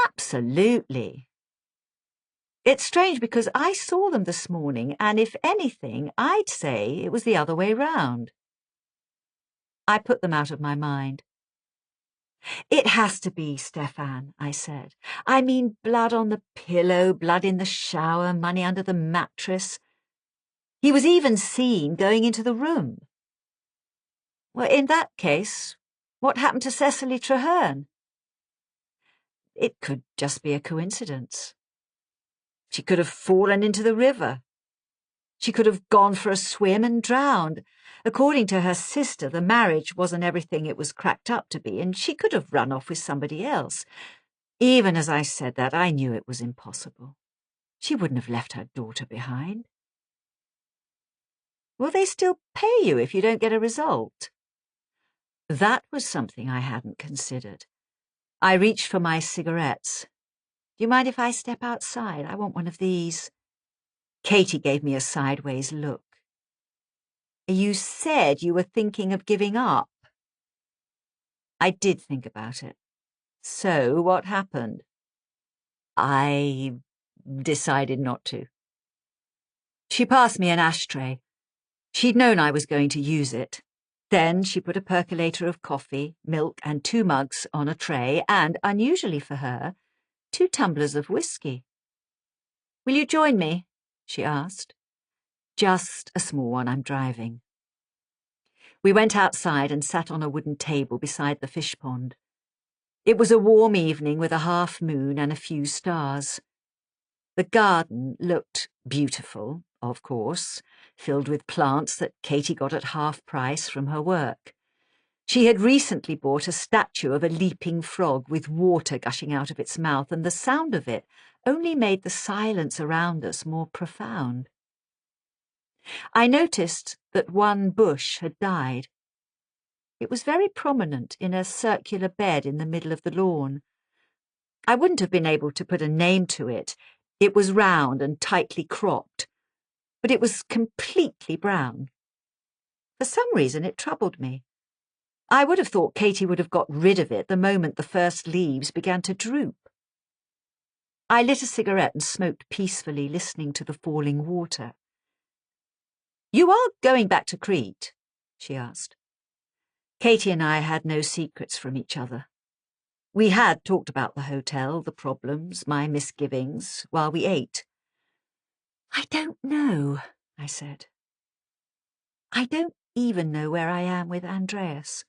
Speaker 4: Absolutely. It's strange because I saw them this morning, and if anything, I'd say it was the other way round. I put them out of my mind. It has to be Stefan, I said. I mean, blood on the pillow, blood in the shower, money under the mattress. He was even seen going into the room. Well, in that case, what happened to Cecily Traherne? It could just be a coincidence. She could have fallen into the river. She could have gone for a swim and drowned. According to her sister, the marriage wasn't everything it was cracked up to be, and she could have run off with somebody else. Even as I said that, I knew it was impossible. She wouldn't have left her daughter behind. Will they still pay you if you don't get a result? That was something I hadn't considered. I reached for my cigarettes. Do you mind if I step outside? I want one of these. Katie gave me a sideways look. You said you were thinking of giving up. I did think about it. So what happened? I decided not to. She passed me an ashtray. She'd known I was going to use it. Then she put a percolator of coffee, milk, and 2 mugs on a tray, and, unusually for her, 2 tumblers of whiskey. Will you join me? She asked. Just a small one, I'm driving. We went outside and sat on a wooden table beside the fish pond. It was a warm evening with a half moon and a few stars. The garden looked beautiful, of course, filled with plants that Katie got at half price from her work. She had recently bought a statue of a leaping frog with water gushing out of its mouth, and the sound of it only made the silence around us more profound. I noticed that one bush had died. It was very prominent in a circular bed in the middle of the lawn. I wouldn't have been able to put a name to it. It was round and tightly cropped, but it was completely brown. For some reason it troubled me. I would have thought Katie would have got rid of it the moment the first leaves began to droop. I lit a cigarette and smoked peacefully, listening to the falling water. "You are going back to Crete?" she asked. Katie and I had no secrets from each other. We had talked about the hotel, the problems, my misgivings, while we ate. "I don't know," I said. "I don't even know where I am with Andreas.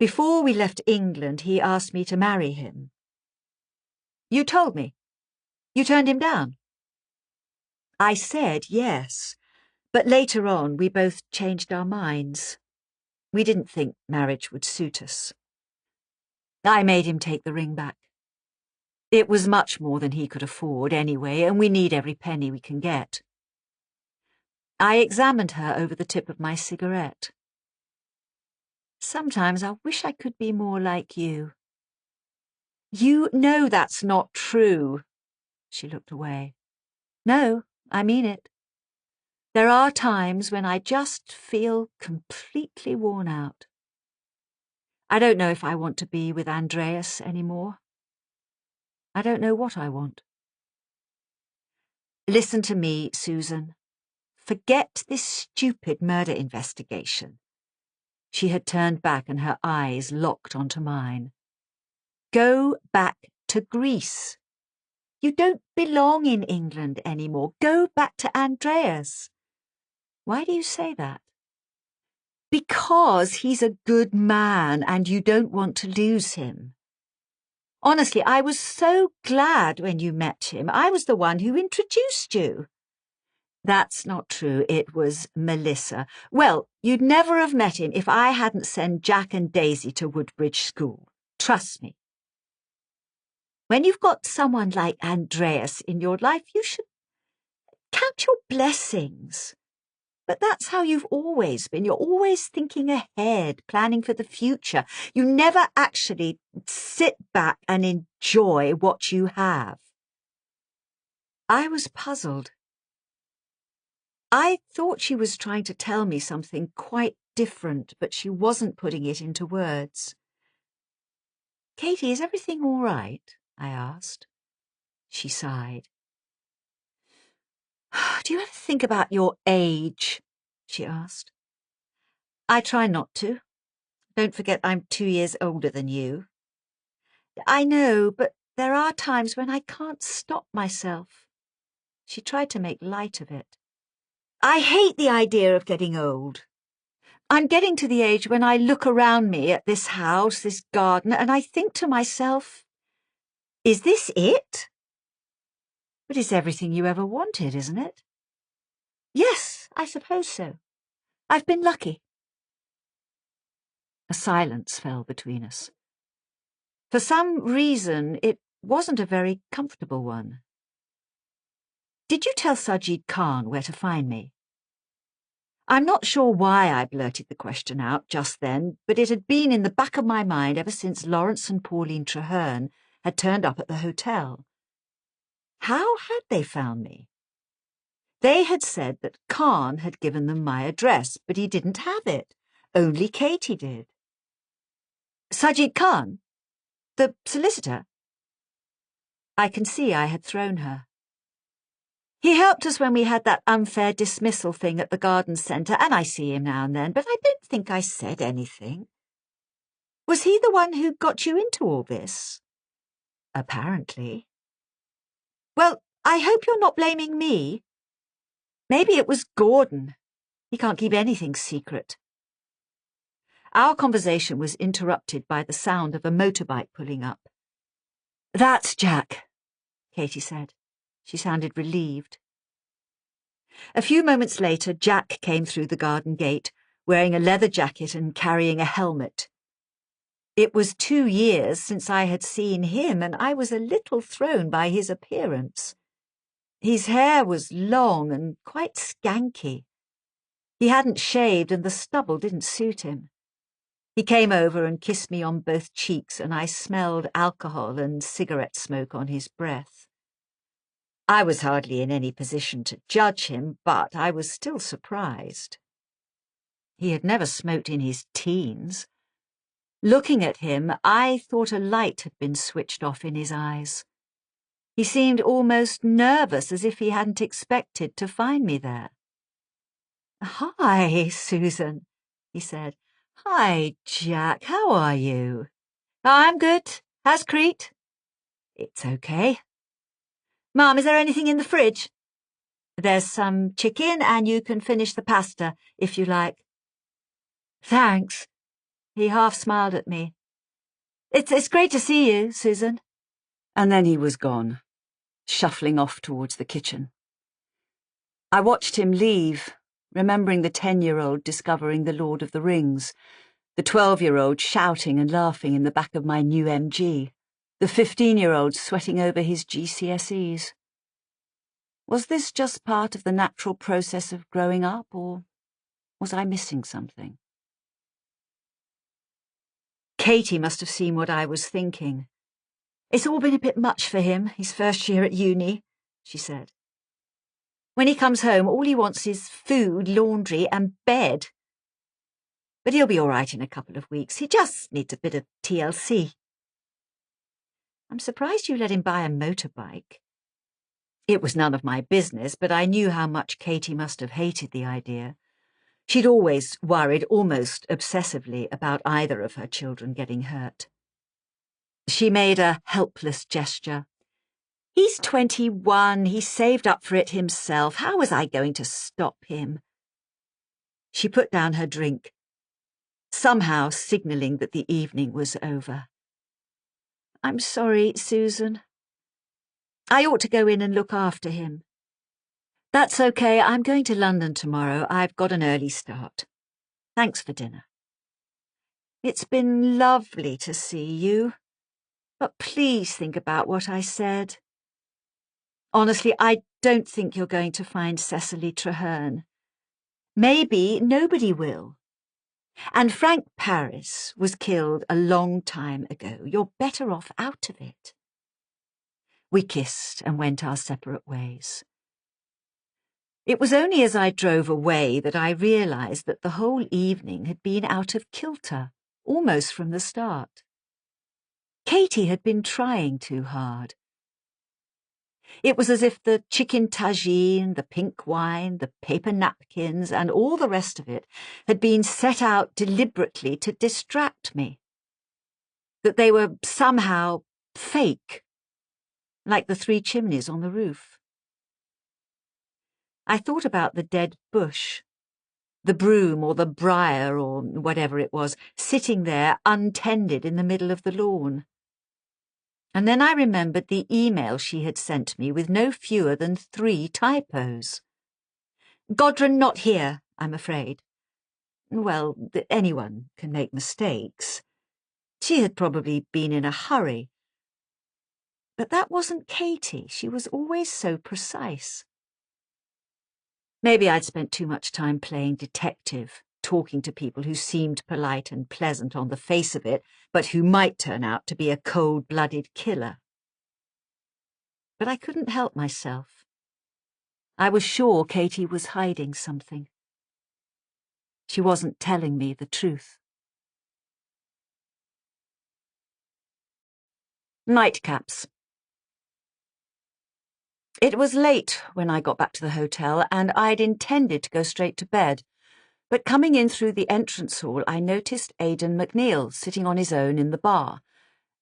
Speaker 4: Before we left England, he asked me to marry him." "You told me. You turned him down?" "I said yes, but later on we both changed our minds. We didn't think marriage would suit us. I made him take the ring back. It was much more than he could afford anyway, and we need every penny we can get." I examined her over the tip of my cigarette. "Sometimes I wish I could be more like you." "You know that's not true." She looked away. "No, I mean it. There are times when I just feel completely worn out. I don't know if I want to be with Andreas anymore. I don't know what I want." "Listen to me, Susan. Forget this stupid murder investigation." She had turned back and her eyes locked onto mine. "Go back to Greece. You don't belong in England anymore. Go back to Andreas." "Why do you say that?" "Because he's a good man and you don't want to lose him. Honestly, I was so glad when you met him. I was the one who introduced you." "That's not true. It was Melissa." "Well, you'd never have met him if I hadn't sent Jack and Daisy to Woodbridge School. Trust me. When you've got someone like Andreas in your life, you should count your blessings. But that's how you've always been. You're always thinking ahead, planning for the future. You never actually sit back and enjoy what you have." I was puzzled. I thought she was trying to tell me something quite different, but she wasn't putting it into words. "Katie, is everything all right?" I asked. She sighed. "Do you ever think about your age?" she asked. "I try not to. Don't forget I'm 2 years older than you." "I know, but there are times when I can't stop myself." She tried to make light of it. "I hate the idea of getting old. I'm getting to the age when I look around me at this house, this garden, and I think to myself, is this it? But it's everything you ever wanted, isn't it?" "Yes, I suppose so. I've been lucky." A silence fell between us. For some reason, it wasn't a very comfortable one. "Did you tell Sajid Khan where to find me?" I'm not sure why I blurted the question out just then, but it had been in the back of my mind ever since Lawrence and Pauline Traherne had turned up at the hotel. How had they found me? They had said that Khan had given them my address, but he didn't have it. Only Katie did. "Sajid Khan? The solicitor?" I can see I had thrown her. "He helped us when we had that unfair dismissal thing at the garden centre, and I see him now and then, but I don't think I said anything." "Was he the one who got you into all this?" "Apparently." "Well, I hope you're not blaming me. Maybe it was Gordon. He can't keep anything secret." Our conversation was interrupted by the sound of a motorbike pulling up. "That's Jack," Katie said. She sounded relieved. A few moments later, Jack came through the garden gate, wearing a leather jacket and carrying a helmet. It was 2 years since I had seen him, and I was a little thrown by his appearance. His hair was long and quite skanky. He hadn't shaved, and the stubble didn't suit him. He came over and kissed me on both cheeks, and I smelled alcohol and cigarette smoke on his breath. I was hardly in any position to judge him, but I was still surprised. He had never smoked in his teens. Looking at him, I thought a light had been switched off in his eyes. He seemed almost nervous, as if he hadn't expected to find me there. "Hi, Susan," he said. "Hi, Jack. How are you?" "I'm good. How's Crete?" "It's okay." "Mum, is there anything in the fridge?" "There's some chicken, and you can finish the pasta, if you like." "Thanks." He half smiled at me. It's great to see you, Susan." And then he was gone, shuffling off towards the kitchen. I watched him leave, remembering the 10-year-old discovering The Lord of the Rings, the 12-year-old shouting and laughing in the back of my new MG, the 15-year-old sweating over his GCSEs. Was this just part of the natural process of growing up, or was I missing something? Katie must have seen what I was thinking. "It's all been a bit much for him, his first year at uni," she said. "When he comes home, all he wants is food, laundry, and bed. But he'll be all right in a couple of weeks. He just needs a bit of TLC. I'm surprised you let him buy a motorbike." It was none of my business, but I knew how much Katie must have hated the idea. She'd always worried, almost obsessively, about either of her children getting hurt. She made a helpless gesture. "He's 21, he saved up for it himself. How was I going to stop him?" She put down her drink, somehow signalling that the evening was over. "I'm sorry, Susan. I ought to go in and look after him." "That's okay. I'm going to London tomorrow. I've got an early start. Thanks for dinner." "It's been lovely to see you. But please think about what I said. Honestly, I don't think you're going to find Cecily Traherne. Maybe nobody will. And Frank Paris was killed a long time ago. You're better off out of it." We kissed and went our separate ways. It was only as I drove away that I realised that the whole evening had been out of kilter, almost from the start. Katie had been trying too hard. It was as if the chicken tagine, the pink wine, the paper napkins, and all the rest of it had been set out deliberately to distract me. That they were somehow fake, like the 3 chimneys on the roof. I thought about the dead bush, the broom or the briar or whatever it was, sitting there untended in the middle of the lawn. And then I remembered the email she had sent me with no fewer than 3 typos. "Godron not here, I'm afraid." Well, anyone can make mistakes. She had probably been in a hurry. But that wasn't Katie. She was always so precise. Maybe I'd spent too much time playing detective, talking to people who seemed polite and pleasant on the face of it, but who might turn out to be a cold-blooded killer. But I couldn't help myself. I was sure Katie was hiding something. She wasn't telling me the truth. Nightcaps. It was late when I got back to the hotel, and I'd intended to go straight to bed. But coming in through the entrance hall, I noticed Aidan McNeill sitting on his own in the bar,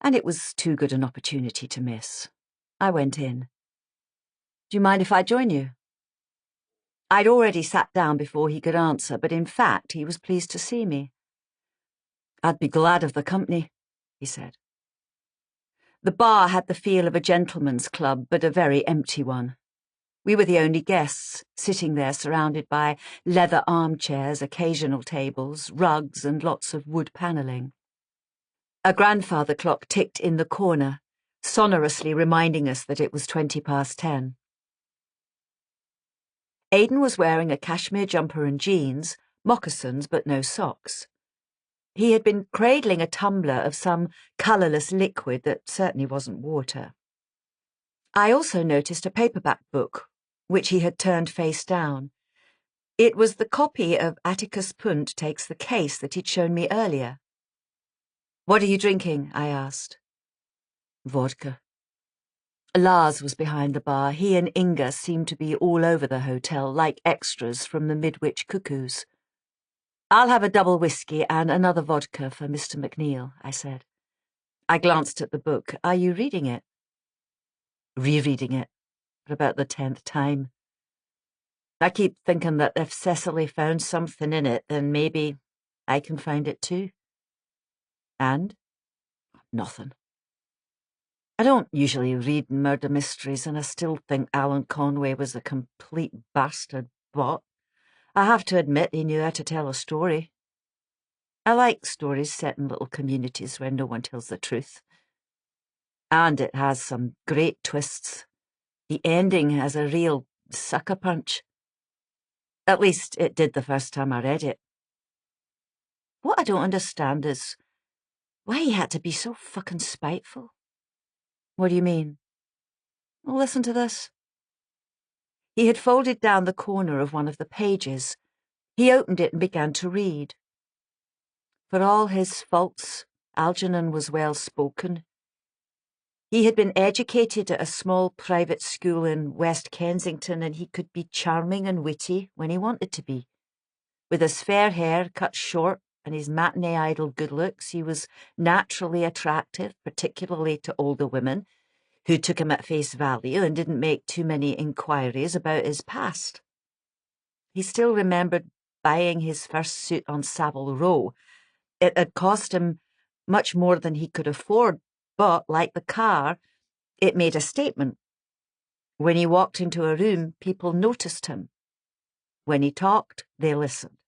Speaker 4: and it was too good an opportunity to miss. I went in. "Do you mind if I join you?" I'd already sat down before he could answer, but in fact he was pleased to see me. "I'd be glad of the company," he said. The bar had the feel of a gentleman's club, but a very empty one. We were the only guests, sitting there surrounded by leather armchairs, occasional tables, rugs, and lots of wood panelling. A grandfather clock ticked in the corner, sonorously reminding us that it was 10:20. Aidan was wearing a cashmere jumper and jeans, moccasins but no socks. He had been cradling a tumbler of some colourless liquid that certainly wasn't water. I also noticed a paperback book, which he had turned face down. It was the copy of Atticus Punt Takes the Case that he'd shown me earlier. "What are you drinking?" I asked. "Vodka." Lars was behind the bar. He and Inga seemed to be all over the hotel, like extras from the Midwich Cuckoos. "I'll have a double whiskey and another vodka for Mr. McNeil," I said. I glanced at the book. "Are you reading it?" "Rereading it, for about the 10th time. I keep thinking that if Cecily found something in it, then maybe I can find it too." "And?" "Nothing. I don't usually read murder mysteries, and I still think Alan Conway was a complete bastard, but I have to admit he knew how to tell a story. I like stories set in little communities where no one tells the truth. And it has some great twists. The ending has a real sucker punch. At least it did the first time I read it. What I don't understand is why he had to be so fucking spiteful." "What do you mean?" "Well, listen to this." He had folded down the corner of one of the pages. He opened it and began to read. "For all his faults, Algernon was well-spoken. He had been educated at a small private school in West Kensington, and he could be charming and witty when he wanted to be. With his fair hair cut short and his matinee idol good looks, he was naturally attractive, particularly to older women, who took him at face value and didn't make too many inquiries about his past. He still remembered buying his first suit on Savile Row. It had cost him much more than he could afford, but, like the car, it made a statement. When he walked into a room, people noticed him. When he talked, they listened."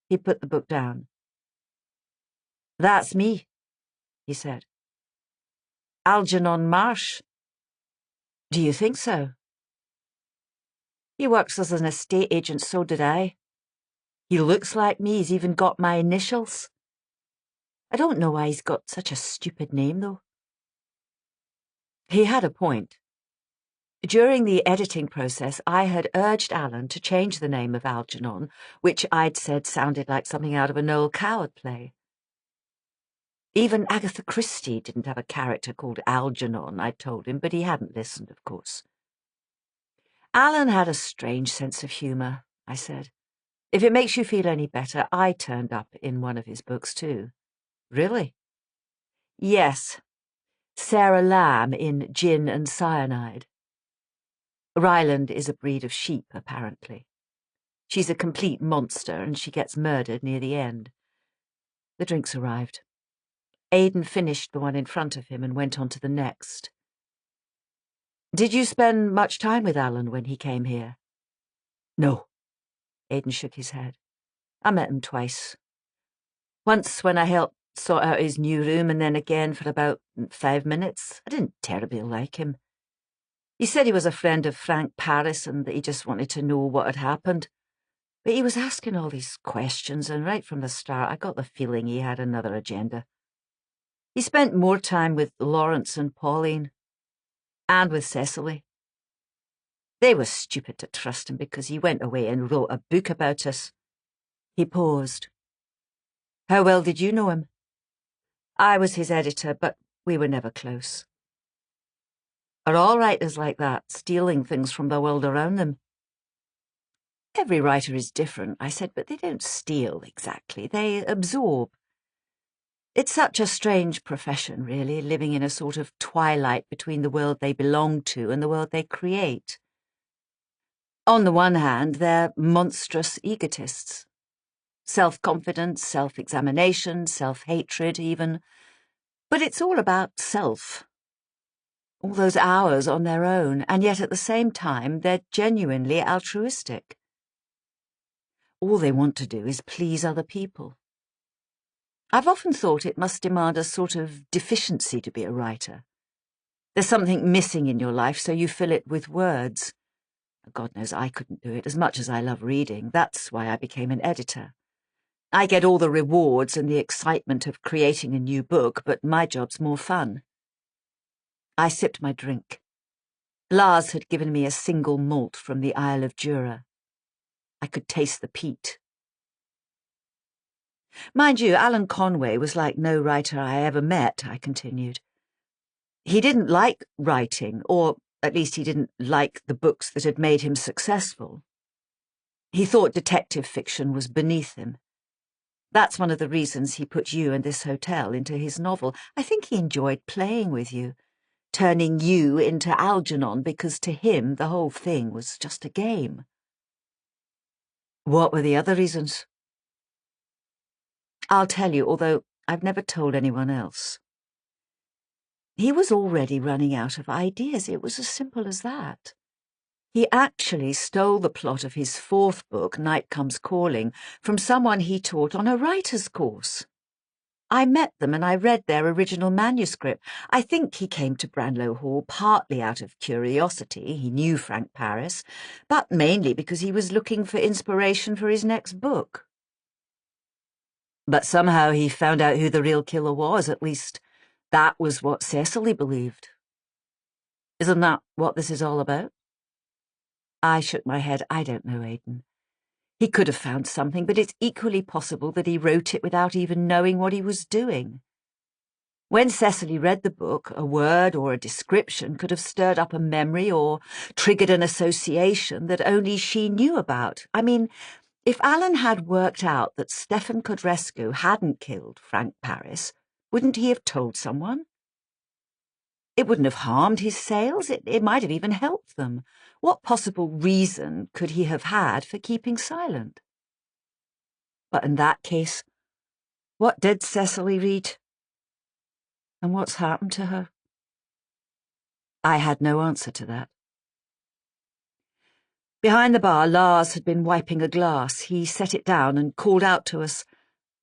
Speaker 4: He put the book down. "That's me," he said. "Algernon Marsh." "Do you think so?" "He works as an estate agent, so did I. He looks like me, he's even got my initials. I don't know why he's got such a stupid name, though." He had a point. During the editing process, I had urged Alan to change the name of Algernon, which I'd said sounded like something out of a Noel Coward play. Even Agatha Christie didn't have a character called Algernon, I'd told him, but he hadn't listened, of course. "Alan had a strange sense of humour," I said. "If it makes you feel any better, I turned up in one of his books too." "Really?" "Yes. Sarah Lamb in Gin and Cyanide. Ryeland is a breed of sheep, apparently. She's a complete monster, and she gets murdered near the end." The drinks arrived. Aidan finished the one in front of him and went on to the next. "Did you spend much time with Alan when he came here?" "No." Aidan shook his head. "I met him twice. Once when I helped sort out his new room, and then again for about 5 minutes. I didn't terribly like him. He said he was a friend of Frank Paris and that he just wanted to know what had happened. But he was asking all these questions, and right from the start I got the feeling he had another agenda. He spent more time with Lawrence and Pauline, and with Cecily. They were stupid to trust him because he went away and wrote a book about us." He paused. "How well did you know him?" "I was his editor, but we were never close." "Are all writers like that, stealing things from the world around them?" "Every writer is different," I said, "but they don't steal exactly. They absorb. It's such a strange profession, really, living in a sort of twilight between the world they belong to and the world they create. On the one hand, they're monstrous egotists. Self-confidence, self-examination, self-hatred even. But it's all about self. All those hours on their own, and yet at the same time they're genuinely altruistic. All they want to do is please other people. I've often thought it must demand a sort of deficiency to be a writer. There's something missing in your life, so you fill it with words. God knows I couldn't do it, as much as I love reading. That's why I became an editor. I get all the rewards and the excitement of creating a new book, but my job's more fun. I sipped my drink. Lars had given me a single malt from the Isle of Jura. I could taste the peat. Mind you, Alan Conway was like no writer I ever met, I continued. He didn't like writing, or at least he didn't like the books that had made him successful. He thought detective fiction was beneath him. That's one of the reasons he put you and this hotel into his novel. I think he enjoyed playing with you, turning you into Algernon, because to him the whole thing was just a game. What were the other reasons? I'll tell you, although I've never told anyone else. He was already running out of ideas. It was as simple as that. He actually stole the plot of his fourth book, Night Comes Calling, from someone he taught on a writer's course. I met them and I read their original manuscript. I think he came to Branlow Hall partly out of curiosity. He knew Frank Paris, but mainly because he was looking for inspiration for his next book. But somehow he found out who the real killer was. At least that was what Cecily believed. Isn't that what this is all about? I shook my head. I don't know, Aidan. He could have found something, but it's equally possible that he wrote it without even knowing what he was doing. When Cecily read the book, a word or a description could have stirred up a memory or triggered an association that only she knew about. I mean, if Alan had worked out that Stefan Codrescu hadn't killed Frank Paris, wouldn't he have told someone? It wouldn't have harmed his sales. It might have even helped them. What possible reason could he have had for keeping silent? But in that case, what did Cecily read? And what's happened to her? I had no answer to that. Behind the bar, Lars had been wiping a glass. He set it down and called out to us,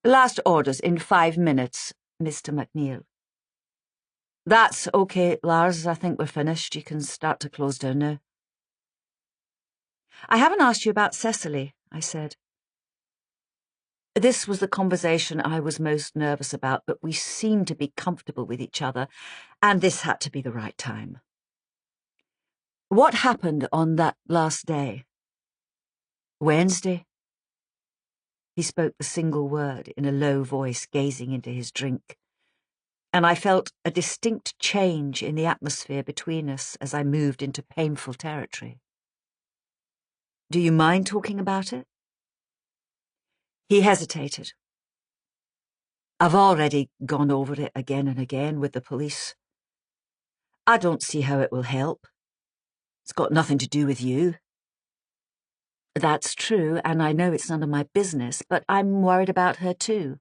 Speaker 4: "Last orders in 5 minutes, Mr. McNeil." "That's okay, Lars. I think we're finished. You can start to close down now." "I haven't asked you about Cecily," I said. This was the conversation I was most nervous about, but we seemed to be comfortable with each other, and this had to be the right time. "What happened on that last day?" "Wednesday." He spoke the single word in a low voice, gazing into his drink, and I felt a distinct change in the atmosphere between us as I moved into painful territory. "Do you mind talking about it?" He hesitated. "I've already gone over it again and again with the police. I don't see how it will help. It's got nothing to do with you." "That's true, and I know it's none of my business, but I'm worried about her too.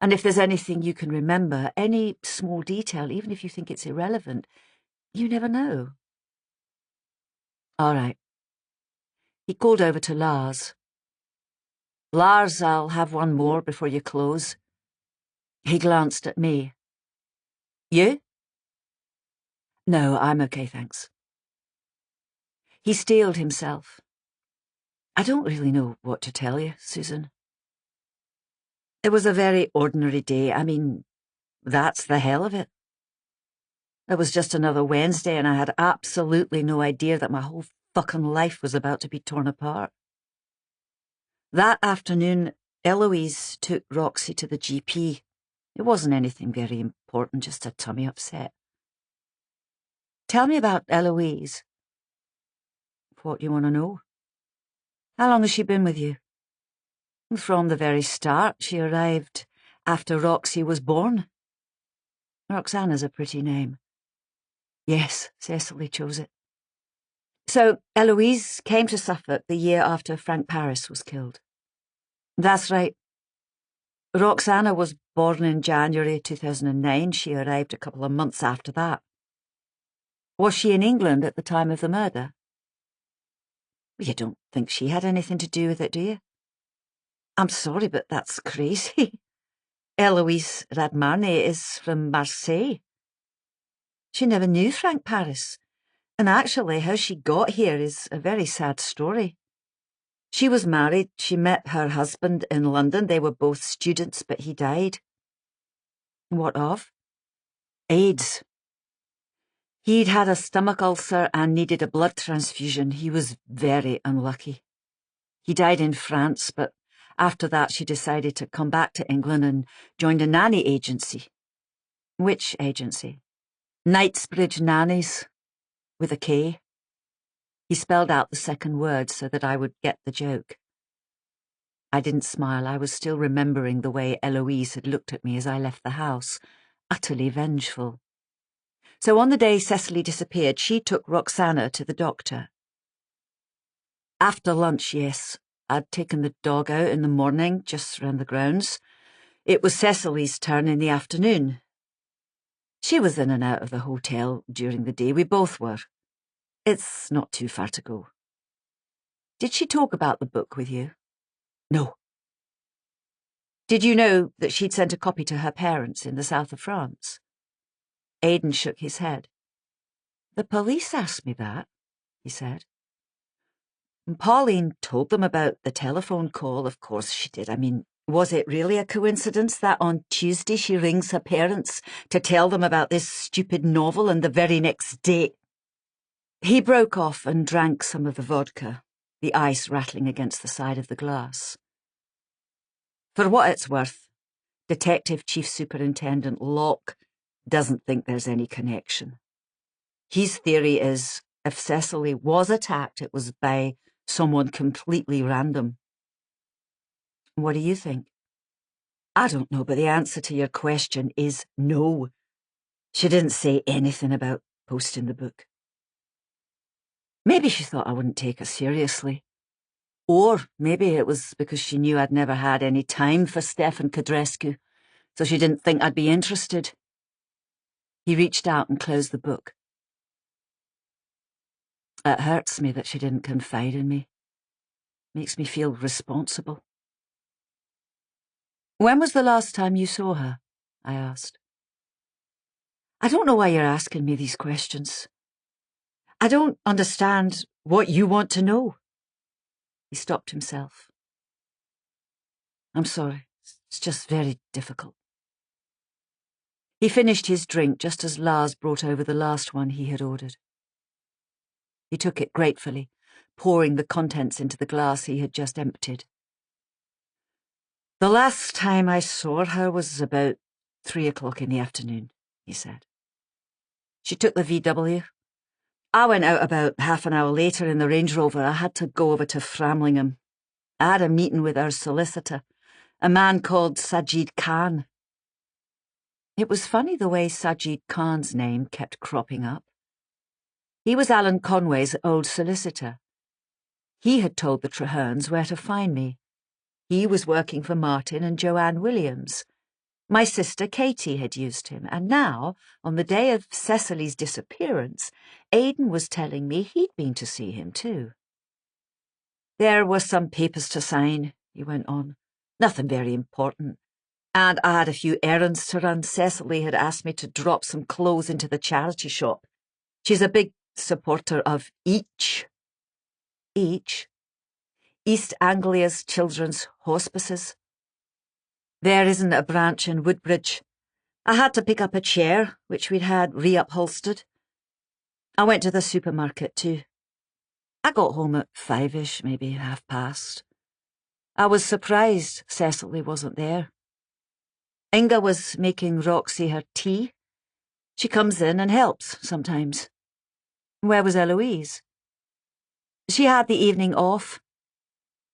Speaker 4: And if there's anything you can remember, any small detail, even if you think it's irrelevant, you never know." "All right." He called over to Lars. "Lars, I'll have one more before you close." He glanced at me. "You?" "No, I'm okay, thanks." He steeled himself. "I don't really know what to tell you, Susan. It was a very ordinary day. I mean, that's the hell of it. It was just another Wednesday, and I had absolutely no idea that my whole fucking life was about to be torn apart. That afternoon, Eloise took Roxy to the GP. It wasn't anything very important, just a tummy upset." "Tell me about Eloise." "What do you want to know?" "How long has she been with you?" "From the very start. She arrived after Roxy was born." "Roxana's a pretty name." "Yes, Cecily chose it." "So Eloise came to Suffolk the year after Frank Paris was killed." "That's right. Roxana was born in January 2009. She arrived a couple of months after that." "Was she in England at the time of the murder?" "You don't think she had anything to do with it, do you?" "I'm sorry, but that's crazy." Eloise Radmarne is from Marseille. She never knew Frank Paris, and actually how she got here is a very sad story. She was married, she met her husband in London, they were both students, but he died. What of? AIDS. He'd had a stomach ulcer and needed a blood transfusion. He was very unlucky. He died in France, but after that she decided to come back to England and joined a nanny agency. Which agency? Knightsbridge Nannies, with a K. He spelled out the second word so that I would get the joke. I didn't smile. I was still remembering the way Eloise had looked at me as I left the house, utterly vengeful. So on the day Cecily disappeared, she took Roxana to the doctor. After lunch, yes. I'd taken the dog out in the morning, just round the grounds. It was Cecily's turn in the afternoon. She was in and out of the hotel during the day. We both were. It's not too far to go. Did she talk about the book with you? No. Did you know that she'd sent a copy to her parents in the south of France? Aidan shook his head. The police asked me that, he said. And Pauline told them about the telephone call. Of course she did. I mean, was it really a coincidence that on Tuesday she rings her parents to tell them about this stupid novel and the very next day? He broke off and drank some of the vodka, the ice rattling against the side of the glass. For what it's worth, Detective Chief Superintendent Locke doesn't think there's any connection. His theory is if Cecily was attacked, it was by someone completely random. What do you think? I don't know, but the answer to your question is no. She didn't say anything about posting the book. Maybe she thought I wouldn't take her seriously. Or maybe it was because she knew I'd never had any time for Stefan Codrescu, so she didn't think I'd be interested. He reached out and closed the book. It hurts me that she didn't confide in me. Makes me feel responsible. When was the last time you saw her? I asked. I don't know why you're asking me these questions. I don't understand what you want to know. He stopped himself. I'm sorry. It's just very difficult. He finished his drink just as Lars brought over the last one he had ordered. He took it gratefully, pouring the contents into the glass he had just emptied. The last time I saw her was about 3 o'clock in the afternoon, he said. She took the VW. I went out about half an hour later in the Range Rover. I had to go over to Framlingham. I had a meeting with our solicitor, a man called Sajid Khan. It was funny the way Sajid Khan's name kept cropping up. He was Alan Conway's old solicitor. He had told the Trehernes where to find me. He was working for Martin and Joanne Williams. My sister Katie had used him, and now, on the day of Cecily's disappearance, Aidan was telling me he'd been to see him too. There were some papers to sign, he went on. Nothing very important. And I had a few errands to run. Cecily had asked me to drop some clothes into the charity shop. She's a big supporter of EACH. EACH? East Anglia's Children's Hospices. There isn't a branch in Woodbridge. I had to pick up a chair, which we'd had reupholstered. I went to the supermarket too. I got home at 5-ish, maybe past. I was surprised Cecily wasn't there. Inga was making Roxy her tea. She comes in and helps sometimes. Where was Eloise? She had the evening off.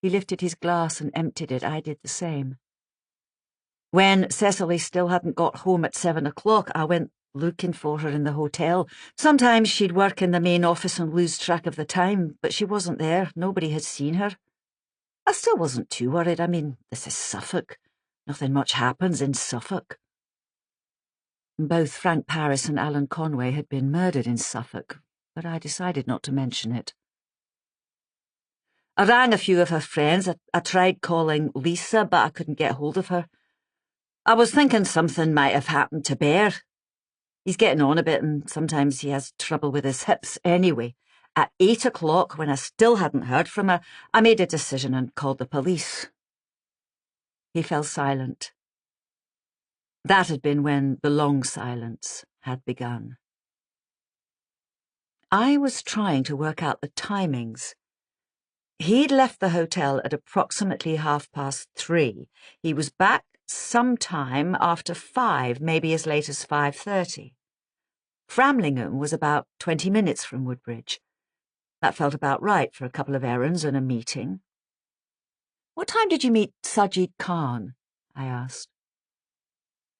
Speaker 4: He lifted his glass and emptied it. I did the same. When Cecily still hadn't got home at 7 o'clock, I went looking for her in the hotel. Sometimes she'd work in the main office and lose track of the time, but she wasn't there. Nobody had seen her. I still wasn't too worried. I mean, this is Suffolk. Nothing much happens in Suffolk. Both Frank Paris and Alan Conway had been murdered in Suffolk, but I decided not to mention it. I rang a few of her friends. I tried calling Lisa, but I couldn't get hold of her. I was thinking something might have happened to Bear. He's getting on a bit and sometimes he has trouble with his hips. Anyway, at 8 o'clock, when I still hadn't heard from her, I made a decision and called the police. He fell silent. That had been when the long silence had begun. I was trying to work out the timings. He'd left the hotel at approximately 3:30. He was back sometime after 5, maybe as late as 5:30. Framlingham was about 20 minutes from Woodbridge. That felt about right for a couple of errands and a meeting. "What time did you meet Sajid Khan?" I asked.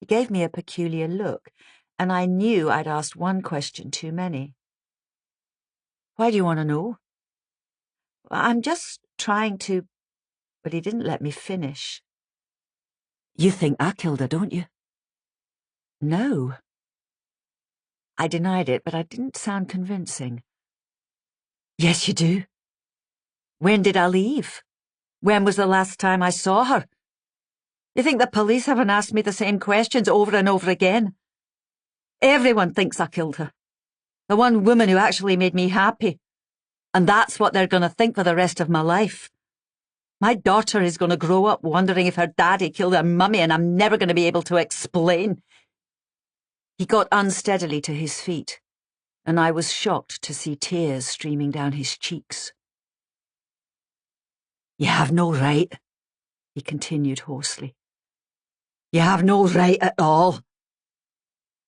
Speaker 4: He gave me a peculiar look, and I knew I'd asked one question too many. "Why do you want to know?" "I'm just trying to—" But he didn't let me finish. "You think I killed her, don't you?" "No." I denied it, but I didn't sound convincing. "Yes, you do. When did I leave? When was the last time I saw her? You think the police haven't asked me the same questions over and over again? Everyone thinks I killed her. The one woman who actually made me happy. And that's what they're going to think for the rest of my life. My daughter is going to grow up wondering if her daddy killed her mummy, and I'm never going to be able to explain." He got unsteadily to his feet, and I was shocked to see tears streaming down his cheeks. "You have no right," he continued hoarsely. "You have no right at all.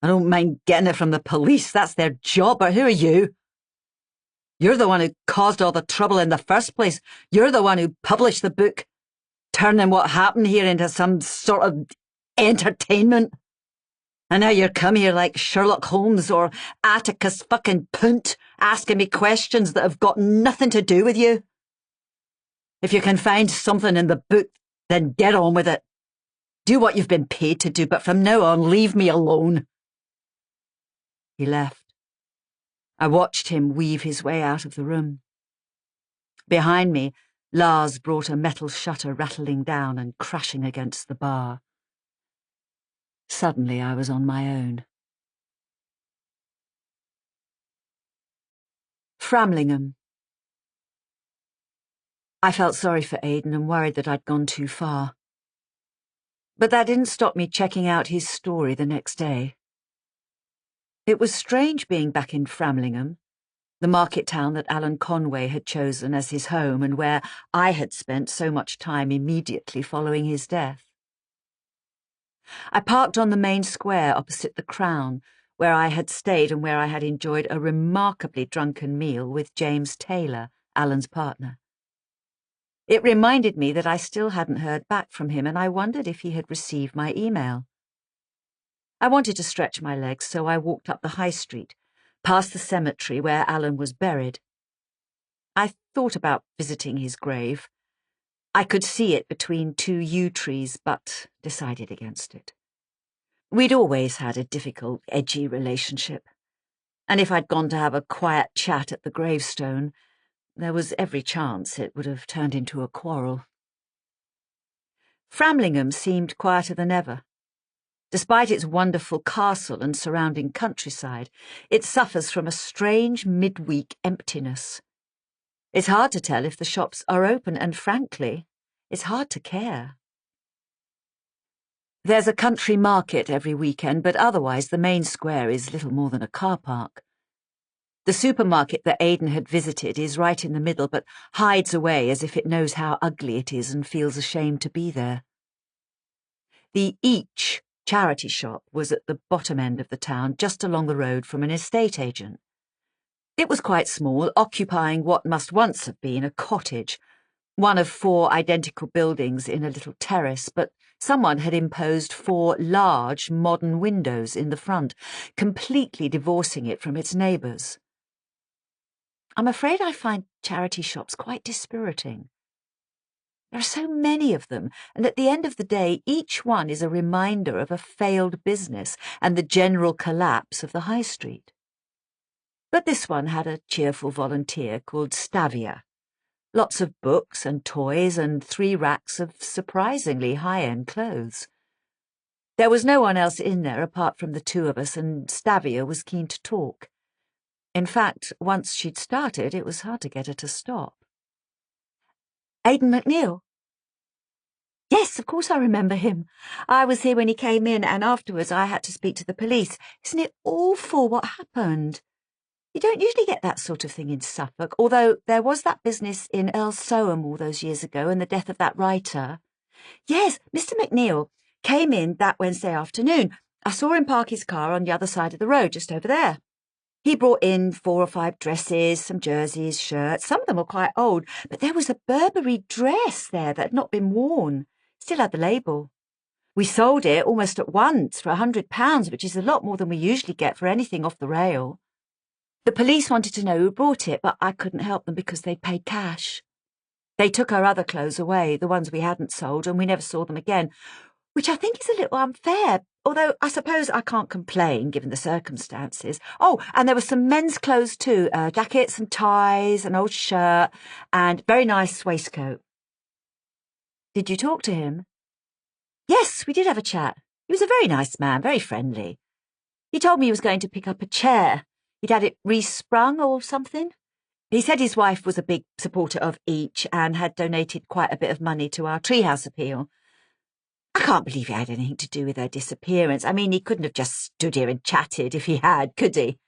Speaker 4: I don't mind getting it from the police, that's their job, but who are you? You're the one who caused all the trouble in the first place. You're the one who published the book, turning what happened here into some sort of entertainment. And now you're come here like Sherlock Holmes or Atticus fucking Punt, asking me questions that have got nothing to do with you. If you can find something in the book, then get on with it. Do what you've been paid to do, but from now on, leave me alone." He left. I watched him weave his way out of the room. Behind me, Lars brought a metal shutter rattling down and crashing against the bar. Suddenly I was on my own. Framlingham. I felt sorry for Aidan and worried that I'd gone too far. But that didn't stop me checking out his story the next day. It was strange being back in Framlingham, the market town that Alan Conway had chosen as his home and where I had spent so much time immediately following his death. I parked on the main square opposite the Crown, where I had stayed and where I had enjoyed a remarkably drunken meal with James Taylor, Alan's partner. It reminded me that I still hadn't heard back from him, and I wondered if he had received my email. I wanted to stretch my legs, so I walked up the high street, past the cemetery where Alan was buried. I thought about visiting his grave. I could see it between 2 yew trees, but decided against it. We'd always had a difficult, edgy relationship, and if I'd gone to have a quiet chat at the gravestone, there was every chance it would have turned into a quarrel. Framlingham seemed quieter than ever. Despite its wonderful castle and surrounding countryside, it suffers from a strange midweek emptiness. It's hard to tell if the shops are open, and frankly, it's hard to care. There's a country market every weekend, but otherwise the main square is little more than a car park. The supermarket that Aidan had visited is right in the middle, but hides away as if it knows how ugly it is and feels ashamed to be there. The Each charity shop was at the bottom end of the town, just along the road from an estate agent. It was quite small, occupying what must once have been a cottage, one of 4 identical buildings in a little terrace, but someone had imposed 4 large, modern windows in the front, completely divorcing it from its neighbours. I'm afraid I find charity shops quite dispiriting. There are so many of them, and at the end of the day, each one is a reminder of a failed business and the general collapse of the high street. But this one had a cheerful volunteer called Stavia. Lots of books and toys and 3 racks of surprisingly high-end clothes. There was no one else in there apart from the two of us, and Stavia was keen to talk. In fact, once she'd started, it was hard to get her to stop. Aidan McNeill? Yes, of course I remember him. I was here when he came in, and afterwards I had to speak to the police. Isn't it awful what happened? You don't usually get that sort of thing in Suffolk, although there was that business in Earl Soham all those years ago and the death of that writer. Yes, Mr. McNeill came in that Wednesday afternoon. I saw him park his car on the other side of the road, just over there. He brought in 4 or 5 dresses, some jerseys, shirts. Some of them were quite old, but there was a Burberry dress there that had not been worn. Still had the label. We sold it almost at once for £100, which is a lot more than we usually get for anything off the rail. The police wanted to know who brought it, but I couldn't help them because they'd paid cash. They took our other clothes away, the ones we hadn't sold, and we never saw them again, which I think is a little unfair, although I suppose I can't complain given the circumstances. Oh, and there were some men's clothes too, jackets and ties, an old shirt, and very nice waistcoat. Did you talk to him? Yes, we did have a chat. He was a very nice man, very friendly. He told me he was going to pick up a chair. He'd had it re-sprung or something. He said his wife was a big supporter of each and had donated quite a bit of money to our treehouse appeal. I can't believe he had anything to do with her disappearance. I mean, he couldn't have just stood here and chatted if he had, could he?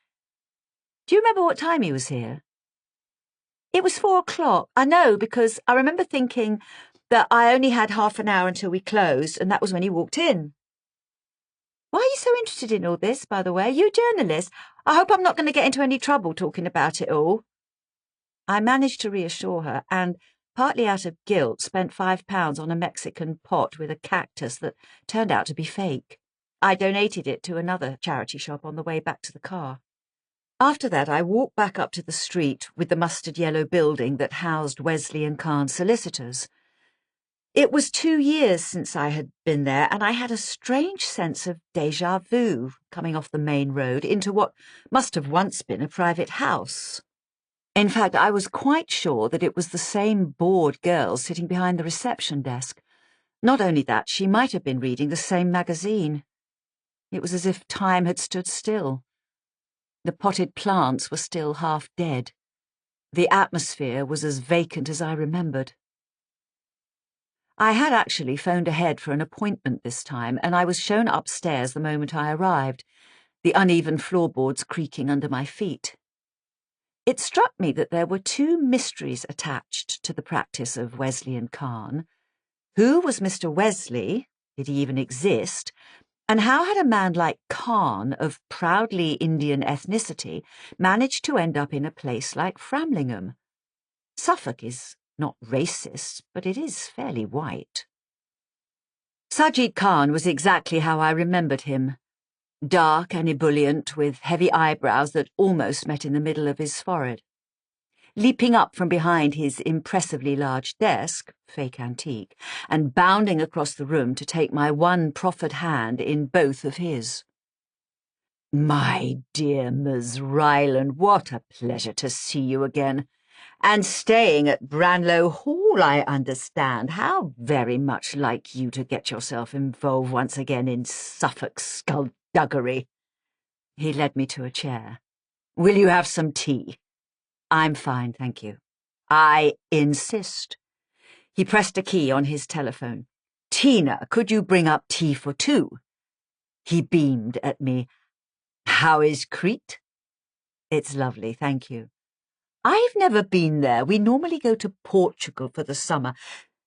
Speaker 4: Do you remember what time he was here? It was 4 o'clock. I know, because I remember thinking that I only had half an hour until we closed, and that was when he walked in. Why are you so interested in all this, by the way? You a journalist? I hope I'm not going to get into any trouble talking about it all. I managed to reassure her, and, partly out of guilt, spent £5 on a Mexican pot with a cactus that turned out to be fake. I donated it to another charity shop on the way back to the car. After that, I walked back up to the street with the mustard-yellow building that housed Wesley and Cahn's solicitors. It was 2 years since I had been there, and I had a strange sense of déjà vu coming off the main road into what must have once been a private house. In fact, I was quite sure that it was the same bored girl sitting behind the reception desk. Not only that, she might have been reading the same magazine. It was as if time had stood still. The potted plants were still half dead. The atmosphere was as vacant as I remembered. I had actually phoned ahead for an appointment this time, and I was shown upstairs the moment I arrived, the uneven floorboards creaking under my feet. It struck me that there were 2 mysteries attached to the practice of Wesley and Cahn. Who was Mr. Wesley? Did he even exist? And how had a man like Cahn, of proudly Indian ethnicity, managed to end up in a place like Framlingham? Suffolk is not racist, but it is fairly white. Sajid Khan was exactly how I remembered him. Dark and ebullient, with heavy eyebrows that almost met in the middle of his forehead. Leaping up from behind his impressively large desk, fake antique, and bounding across the room to take my one proffered hand in both of his. "My dear Miss Ryeland, what a pleasure to see you again. And staying at Branlow Hall, I understand. How very much like you to get yourself involved once again in Suffolk skullduggery." He led me to a chair. "Will you have some tea?" "I'm fine, thank you." "I insist." He pressed a key on his telephone. "Tina, could you bring up tea for 2? He beamed at me. "How is Crete?" "It's lovely, thank you." "I've never been there. We normally go to Portugal for the summer.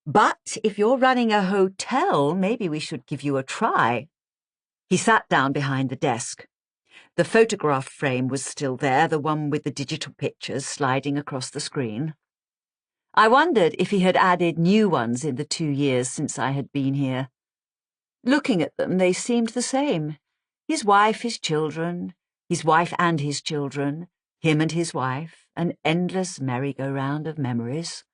Speaker 4: But if you're running a hotel, maybe we should give you a try." He sat down behind the desk. The photograph frame was still there, the one with the digital pictures sliding across the screen. I wondered if he had added new ones in the 2 years since I had been here. Looking at them, they seemed the same. His wife, his children, his wife and his children, him and his wife, an endless merry-go-round of memories.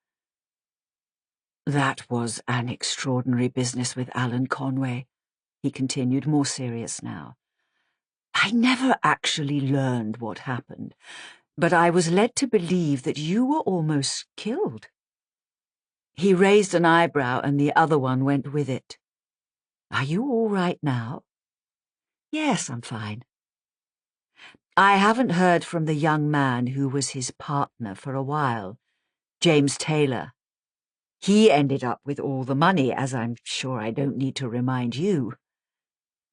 Speaker 4: "That was an extraordinary business with Alan Conway," he continued, more serious now. "I never actually learned what happened, but I was led to believe that you were almost killed." He raised an eyebrow and the other one went with it. Are you all right now? Yes, I'm fine. I haven't heard from the young man who was his partner for a while, James Taylor. He ended up with all the money, as I'm sure I don't need to remind you.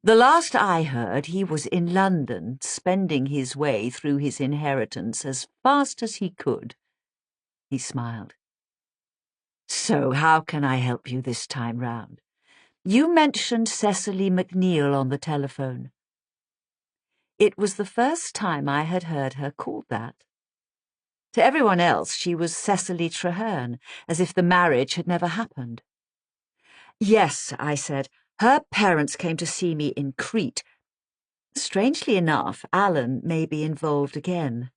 Speaker 4: The last I heard, he was in London, spending his way through his inheritance as fast as he could. He smiled. So how can I help you this time round? You mentioned Cecily McNeil on the telephone. It was the first time I had heard her called that. To everyone else, she was Cecily Traherne, as if the marriage had never happened. Yes, I said. Her parents came to see me in Crete. Strangely enough, Alan may be involved again.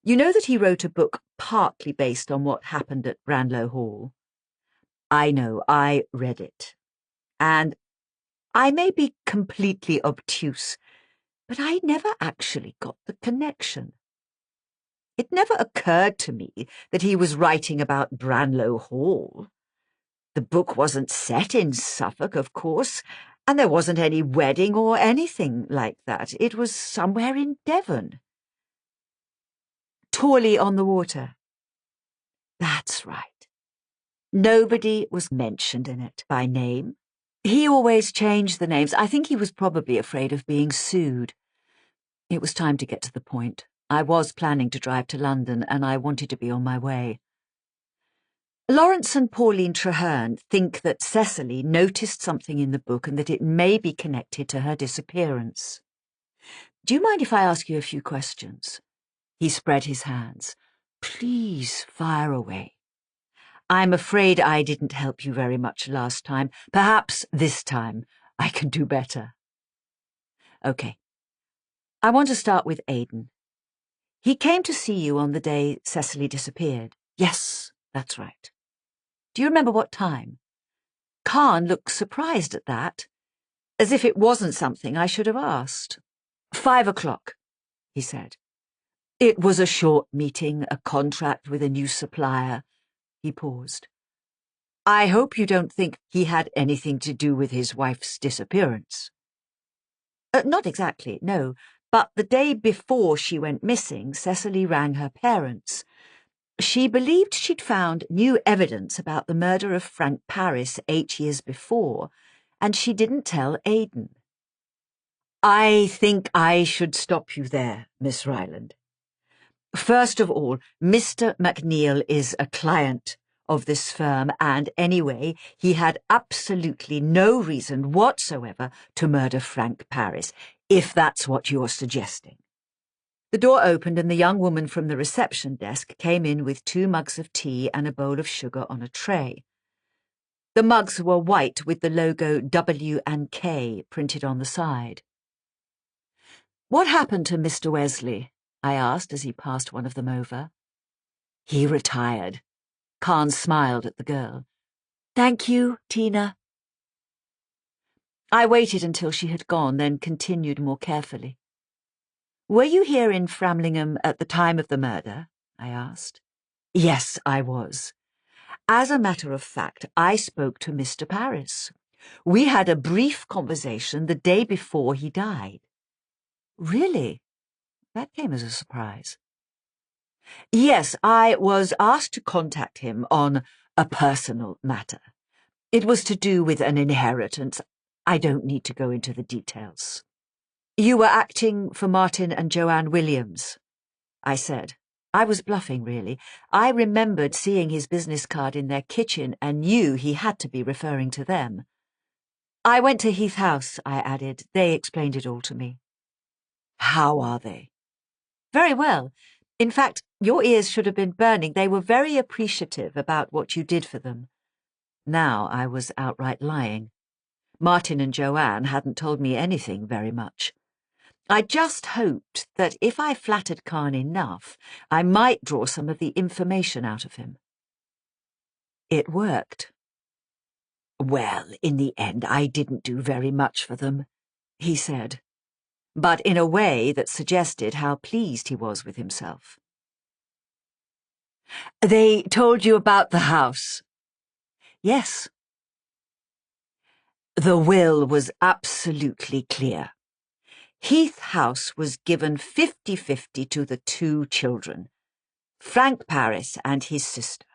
Speaker 4: You know that he wrote a book partly based on what happened at Branlow Hall? I know, I read it. And I may be completely obtuse, but I never actually got the connection. It never occurred to me that he was writing about Branlow Hall. The book wasn't set in Suffolk, of course, and there wasn't any wedding or anything like that. It was somewhere in Devon. Torley on the Water. That's right. Nobody was mentioned in it by name. He always changed the names. I think he was probably afraid of being sued. It was time to get to the point. I was planning to drive to London, and I wanted to be on my way. Lawrence and Pauline Traherne think that Cecily noticed something in the book and that it may be connected to her disappearance. Do you mind if I ask you a few questions? He spread his hands. Please fire away. I'm afraid I didn't help you very much last time. Perhaps this time I can do better. Okay. I want to start with Aidan. He came to see you on the day Cecily disappeared. Yes, that's right. Do you remember what time? Khan looked surprised at that, as if it wasn't something I should have asked. 5 o'clock, he said. It was a short meeting, a contract with a new supplier. He paused. I hope you don't think he had anything to do with his wife's disappearance. Not exactly, no, but the day before she went missing, Cecily rang her parents. She believed she'd found new evidence about the murder of Frank Paris 8 years before, and she didn't tell Aidan. I think I should stop you there, Miss Ryeland. First of all, Mr. McNeil is a client of this firm, and anyway, he had absolutely no reason whatsoever to murder Frank Paris, if that's what you're suggesting. The door opened and the young woman from the reception desk came in with 2 mugs of tea and a bowl of sugar on a tray. The mugs were white with the logo W&K printed on the side. What happened to Mr. Wesley? I asked as he passed one of them over. He retired. Khan smiled at the girl. Thank you, Tina. I waited until she had gone, then continued more carefully. Were you here in Framlingham at the time of the murder? I asked. Yes, I was. As a matter of fact, I spoke to Mr. Paris. We had a brief conversation the day before he died. Really? That came as a surprise. Yes, I was asked to contact him on a personal matter. It was to do with an inheritance. I don't need to go into the details. You were acting for Martin and Joanne Williams, I said. I was bluffing, really. I remembered seeing his business card in their kitchen and knew he had to be referring to them. I went to Heath House, I added. They explained it all to me. How are they? Very well. In fact, your ears should have been burning. They were very appreciative about what you did for them. Now I was outright lying. Martin and Joanne hadn't told me anything very much. I just hoped that if I flattered Khan enough, I might draw some of the information out of him. It worked. Well, in the end, I didn't do very much for them, he said, but in a way that suggested how pleased he was with himself. They told you about the house? Yes. The will was absolutely clear. Heath House was given 50-50 to the two children, Frank Paris and his sister.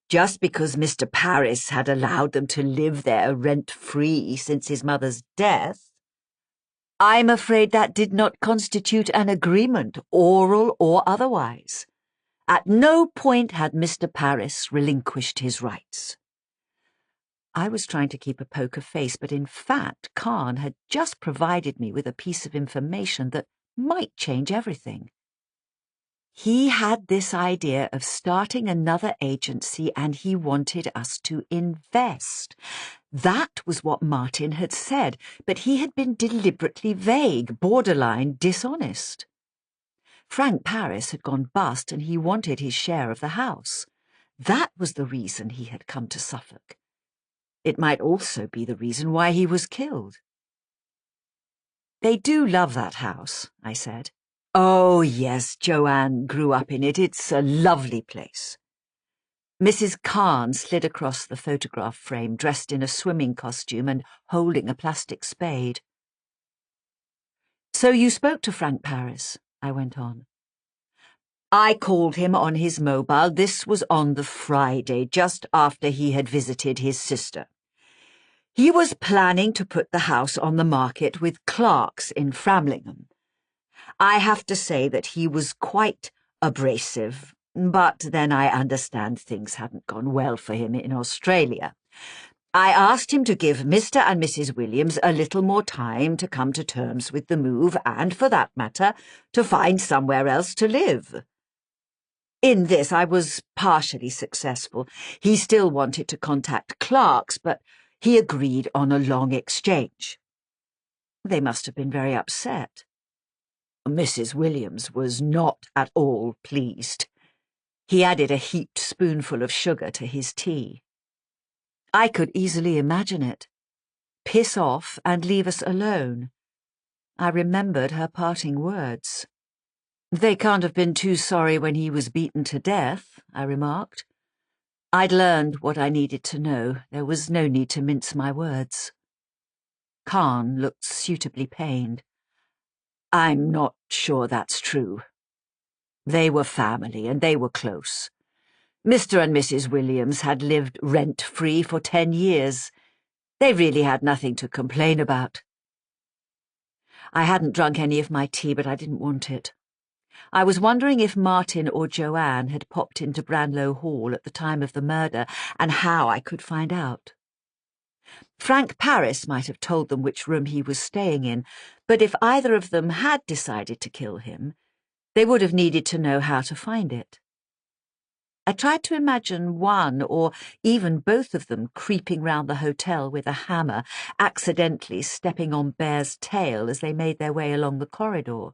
Speaker 4: Just because Mr. Paris had allowed them to live there rent-free since his mother's death, I'm afraid that did not constitute an agreement, oral or otherwise. At no point had Mr. Paris relinquished his rights. I was trying to keep a poker face, but in fact, Khan had just provided me with a piece of information that might change everything. He had this idea of starting another agency and he wanted us to invest. That was what Martin had said, but he had been deliberately vague, borderline dishonest. Frank Paris had gone bust and he wanted his share of the house. That was the reason he had come to Suffolk. It might also be the reason why he was killed. They do love that house, I said. Oh, yes, Joanne grew up in it. It's a lovely place. Mrs. Khan slid across the photograph frame, dressed in a swimming costume and holding a plastic spade. So you spoke to Frank Paris, I went on. I called him on his mobile. This was on the Friday, just after he had visited his sister. He was planning to put the house on the market with Clark's in Framlingham. I have to say that he was quite abrasive, but then I understand things hadn't gone well for him in Australia. I asked him to give Mr. and Mrs. Williams a little more time to come to terms with the move and, for that matter, to find somewhere else to live. In this I was partially successful. He still wanted to contact Clark's, but he agreed on a long exchange. They must have been very upset. Mrs. Williams was not at all pleased. He added a heaped spoonful of sugar to his tea. I could easily imagine it. Piss off and leave us alone. I remembered her parting words. They can't have been too sorry when he was beaten to death, I remarked. I'd learned what I needed to know. There was no need to mince my words. Khan looked suitably pained. I'm not sure that's true. They were family and they were close. Mr. and Mrs. Williams had lived rent-free for 10 years. They really had nothing to complain about. I hadn't drunk any of my tea, but I didn't want it. I was wondering if Martin or Joanne had popped into Branlow Hall at the time of the murder and how I could find out. Frank Paris might have told them which room he was staying in, but if either of them had decided to kill him, they would have needed to know how to find it. I tried to imagine one or even both of them creeping round the hotel with a hammer, accidentally stepping on Bear's tail as they made their way along the corridor.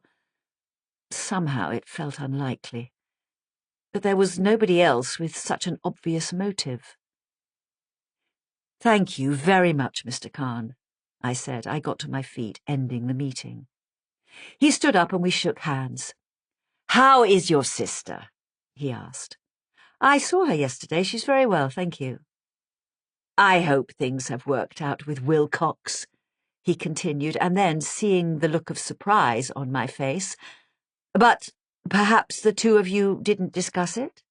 Speaker 4: Somehow it felt unlikely. But there was nobody else with such an obvious motive. Thank you very much, Mr. Khan, I said. I got to my feet, ending the meeting. He stood up and we shook hands. How is your sister? He asked. I saw her yesterday. She's very well, thank you. I hope things have worked out with Wilcox, he continued, and then, seeing the look of surprise on my face, but perhaps the two of you didn't discuss it?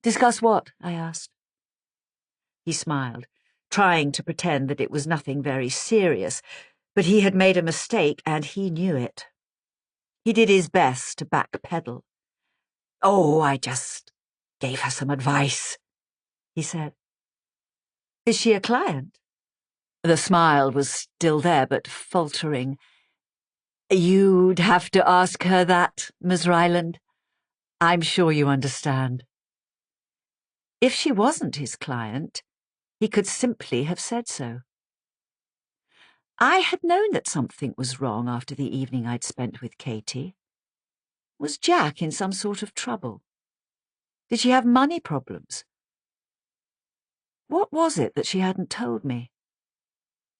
Speaker 4: Discuss what? I asked. He smiled, trying to pretend that it was nothing very serious, but he had made a mistake and he knew it. He did his best to backpedal. Oh, I just gave her some advice, he said. Is she a client? The smile was still there, but faltering. You'd have to ask her that, Miss Ryeland. I'm sure you understand. If she wasn't his client, he could simply have said so. I had known that something was wrong after the evening I'd spent with Katie. Was Jack in some sort of trouble? Did she have money problems? What was it that she hadn't told me?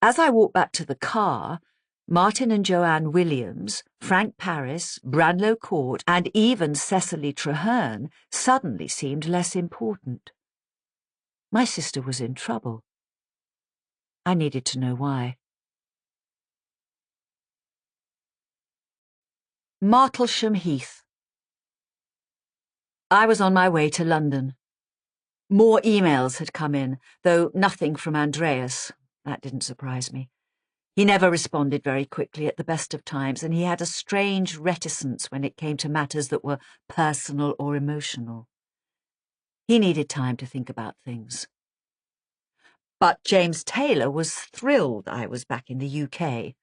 Speaker 4: As I walked back to the car, Martin and Joanne Williams, Frank Paris, Branlow Court, and even Cecily Traherne suddenly seemed less important. My sister was in trouble. I needed to know why. Martlesham Heath. I was on my way to London. More emails had come in, though nothing from Andreas. That didn't surprise me. He never responded very quickly at the best of times, and he had a strange reticence when it came to matters that were personal or emotional. He needed time to think about things. But James Taylor was thrilled I was back in the UK.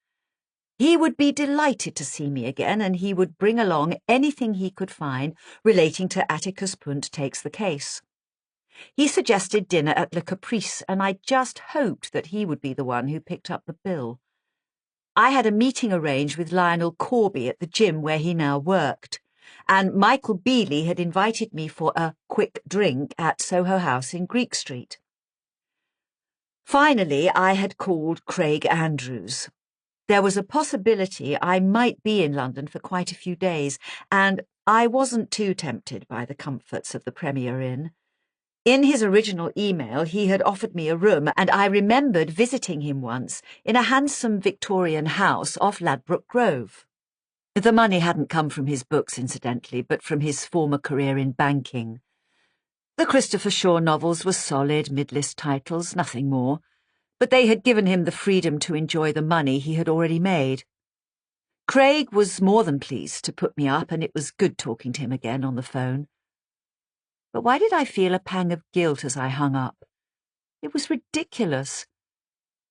Speaker 4: He would be delighted to see me again, and he would bring along anything he could find relating to Atticus Punt Takes the Case. He suggested dinner at Le Caprice, and I just hoped that he would be the one who picked up the bill. I had a meeting arranged with Lionel Corby at the gym where he now worked, and Michael Beeley had invited me for a quick drink at Soho House in Greek Street. Finally, I had called Craig Andrews. There was a possibility I might be in London for quite a few days, and I wasn't too tempted by the comforts of the Premier Inn. In his original email, he had offered me a room, and I remembered visiting him once in a handsome Victorian house off Ladbroke Grove. The money hadn't come from his books, incidentally, but from his former career in banking. The Christopher Shaw novels were solid mid-list titles, nothing more, but they had given him the freedom to enjoy the money he had already made. Craig was more than pleased to put me up, and it was good talking to him again on the phone. But why did I feel a pang of guilt as I hung up? It was ridiculous.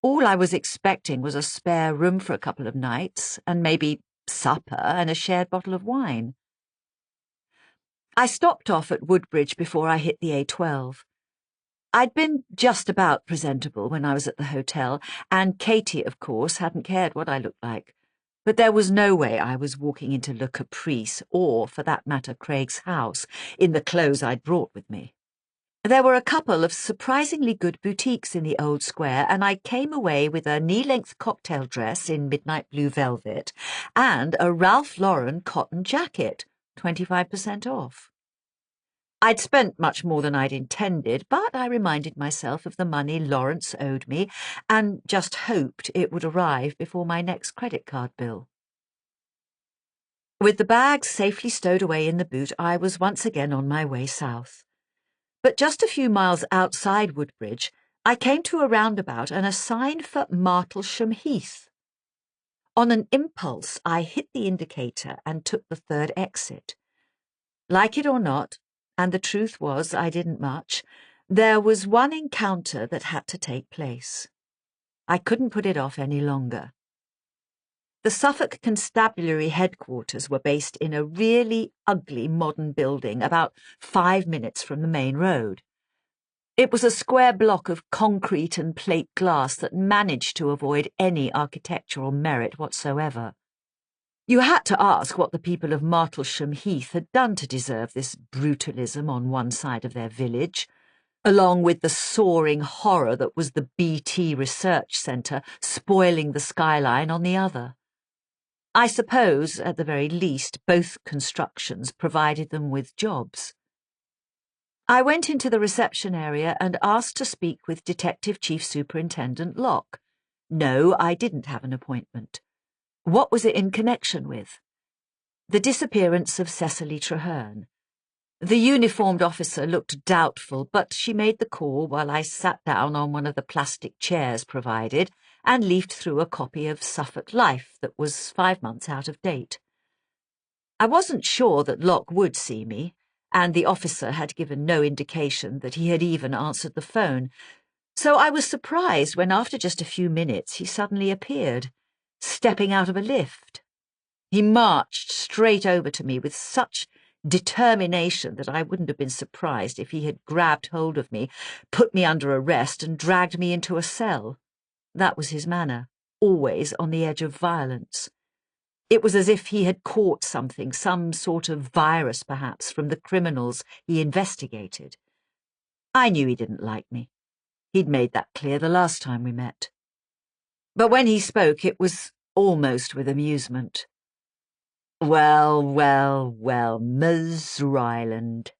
Speaker 4: All I was expecting was a spare room for a couple of nights, and maybe supper and a shared bottle of wine. I stopped off at Woodbridge before I hit the A12. I'd been just about presentable when I was at the hotel, and Katie, of course, hadn't cared what I looked like. But there was no way I was walking into Le Caprice, or, for that matter, Craig's house, in the clothes I'd brought with me. There were a couple of surprisingly good boutiques in the old square, and I came away with a knee-length cocktail dress in midnight blue velvet and a Ralph Lauren cotton jacket, 25% off. I'd spent much more than I'd intended, but I reminded myself of the money Lawrence owed me and just hoped it would arrive before my next credit card bill. With the bags safely stowed away in the boot, I was once again on my way south. But just a few miles outside Woodbridge, I came to a roundabout and a sign for Martlesham Heath. On an impulse, I hit the indicator and took the third exit. Like it or not, and the truth was I didn't much, there was one encounter that had to take place. I couldn't put it off any longer. The Suffolk Constabulary headquarters were based in a really ugly modern building about 5 minutes from the main road. It was a square block of concrete and plate glass that managed to avoid any architectural merit whatsoever. You had to ask what the people of Martlesham Heath had done to deserve this brutalism on one side of their village, along with the soaring horror that was the BT Research Centre spoiling the skyline on the other. I suppose, at the very least, both constructions provided them with jobs. I went into the reception area and asked to speak with Detective Chief Superintendent Locke. No, I didn't have an appointment. What was it in connection with? The disappearance of Cecily Traherne. The uniformed officer looked doubtful, but she made the call while I sat down on one of the plastic chairs provided and leafed through a copy of Suffolk Life that was 5 months out of date. I wasn't sure that Locke would see me, and the officer had given no indication that he had even answered the phone, so I was surprised when after just a few minutes he suddenly appeared, stepping out of a lift. He marched straight over to me with such determination that I wouldn't have been surprised if he had grabbed hold of me, put me under arrest, and dragged me into a cell. That was his manner, always on the edge of violence. It was as if he had caught something, some sort of virus perhaps, from the criminals he investigated. I knew he didn't like me. He'd made that clear the last time we met. But when he spoke, it was almost with amusement. Well, Ms. Ryeland.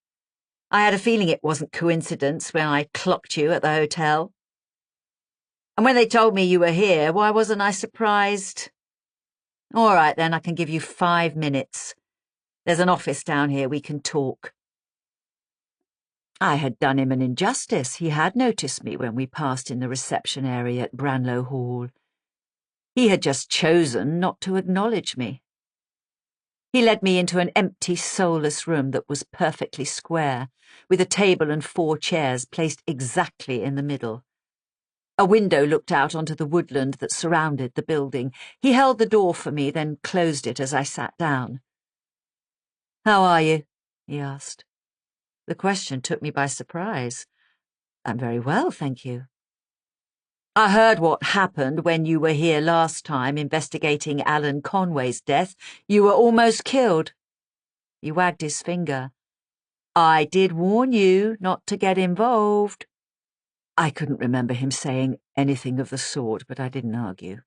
Speaker 4: I had a feeling it wasn't coincidence when I clocked you at the hotel. And when they told me you were here, why wasn't I surprised? All right, then, I can give you 5 minutes. There's an office down here, we can talk. I had done him an injustice. He had noticed me when we passed in the reception area at Branlow Hall. He had just chosen not to acknowledge me. He led me into an empty, soulless room that was perfectly square, with a table and 4 chairs placed exactly in the middle. A window looked out onto the woodland that surrounded the building. He held the door for me, then closed it as I sat down. "How are you?" he asked. The question took me by surprise. "I'm very well, thank you." "I heard what happened when you were here last time investigating Alan Conway's death. You were almost killed." He wagged his finger. "I did warn you not to get involved." I couldn't remember him saying anything of the sort, but I didn't argue.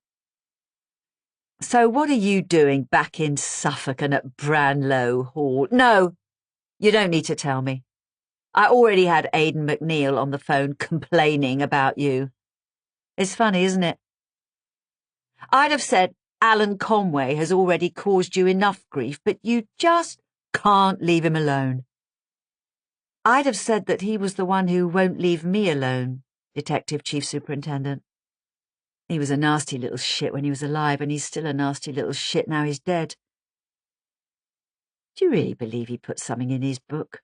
Speaker 4: "So what are you doing back in Suffolk and at Branlow Hall?" "No, you don't need to tell me. I already had Aidan McNeil on the phone complaining about you." It's funny, isn't it? I'd have said Alan Conway has already caused you enough grief, but you just can't leave him alone. I'd have said that he was the one who won't leave me alone, Detective Chief Superintendent. He was a nasty little shit when he was alive, and he's still a nasty little shit now he's dead. Do you really believe he put something in his book?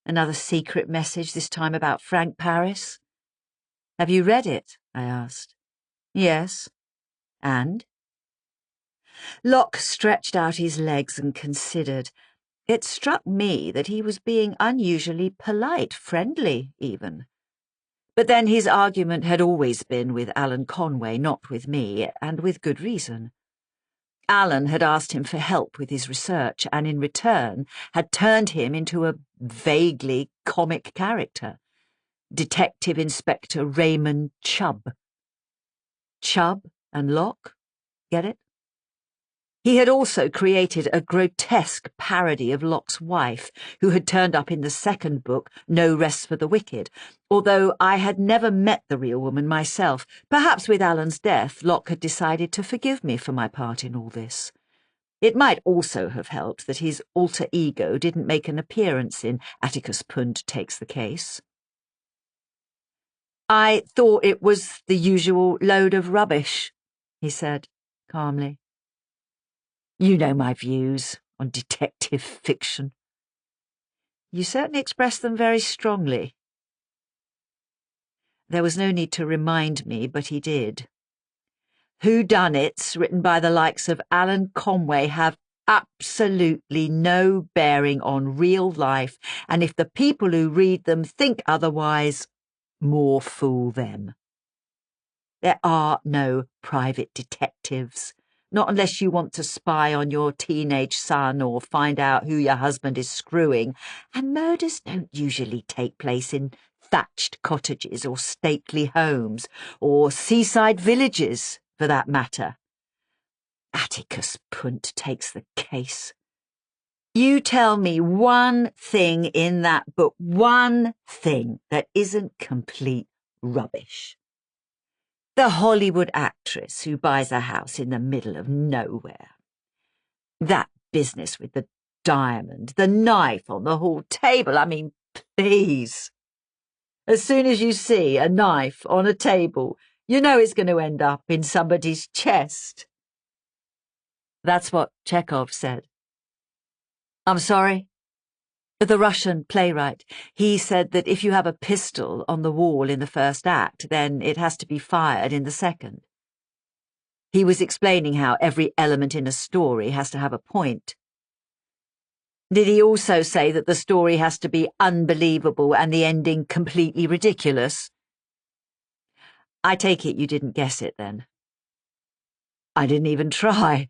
Speaker 4: Another secret message, this time about Frank Paris? Have you read it? I asked. Yes. And? Locke stretched out his legs and considered. It struck me that he was being unusually polite, friendly even. But then his argument had always been with Alan Conway, not with me, and with good reason. Alan had asked him for help with his research, and in return had turned him into a vaguely comic character, Detective Inspector Raymond Chubb. Chubb and Locke, get it? He had also created a grotesque parody of Locke's wife, who had turned up in the second book, No Rest for the Wicked, although I had never met the real woman myself. Perhaps with Alan's death, Locke had decided to forgive me for my part in all this. It might also have helped that his alter ego didn't make an appearance in Atticus Punt Takes the Case. "I thought it was the usual load of rubbish," he said calmly. "You know my views on detective fiction." "You certainly express them very strongly." There was no need to remind me, but he did. Whodunits written by the likes of Alan Conway have absolutely no bearing on real life, and if the people who read them think otherwise, more fool them. There are no private detectives. Not unless you want to spy on your teenage son or find out who your husband is screwing, and murders don't usually take place in thatched cottages or stately homes, or seaside villages, for that matter. Atticus Punt Takes the Case. You tell me one thing in that book, one thing that isn't complete rubbish. The Hollywood actress who buys a house in the middle of nowhere. That business with the diamond, the knife on the hall table, I mean, please. As soon as you see a knife on a table, you know it's going to end up in somebody's chest. That's what Chekhov said. I'm sorry? The Russian playwright. He said that if you have a pistol on the wall in the first act, then it has to be fired in the second. He was explaining how every element in a story has to have a point. Did he also say that the story has to be unbelievable and the ending completely ridiculous? I take it you didn't guess it then. I didn't even try.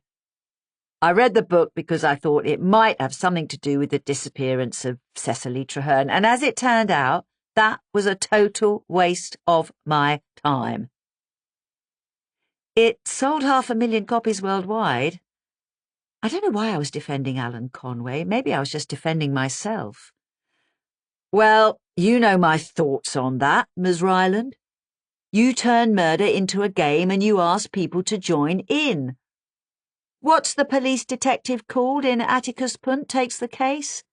Speaker 4: I read the book because I thought it might have something to do with the disappearance of Cecily Traherne, and as it turned out, that was a total waste of my time. It sold 500,000 copies worldwide. I don't know why I was defending Alan Conway. Maybe I was just defending myself. Well, you know my thoughts on that, Ms. Ryeland. You turn murder into a game and you ask people to join in. What's the police detective called in Atticus Punt takes the case?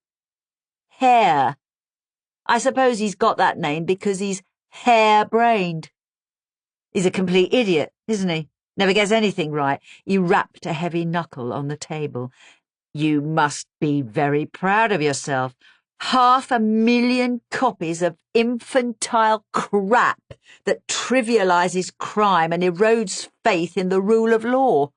Speaker 4: Hare. I suppose he's got that name because he's hare-brained. He's a complete idiot, isn't he? Never gets anything right. He rapped a heavy knuckle on the table. You must be very proud of yourself. 500,000 copies of infantile crap that trivializes crime and erodes faith in the rule of law.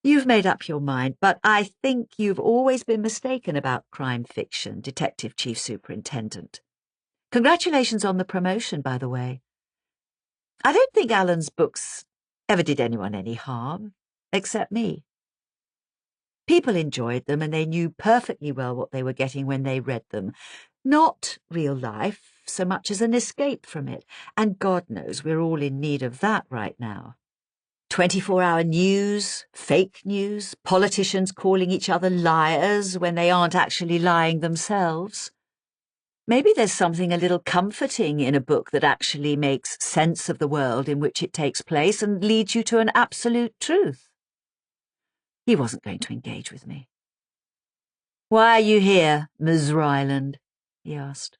Speaker 4: You've made up your mind, but I think you've always been mistaken about crime fiction, Detective Chief Superintendent. Congratulations on the promotion, by the way. I don't think Alan's books ever did anyone any harm, except me. People enjoyed them and they knew perfectly well what they were getting when they read them. Not real life so much as an escape from it, and God knows we're all in need of that right now. 24-hour news, fake news, politicians calling each other liars when they aren't actually lying themselves. Maybe there's something a little comforting in a book that actually makes sense of the world in which it takes place and leads you to an absolute truth. He wasn't going to engage with me. "Why are you here, Ms. Ryeland?" he asked.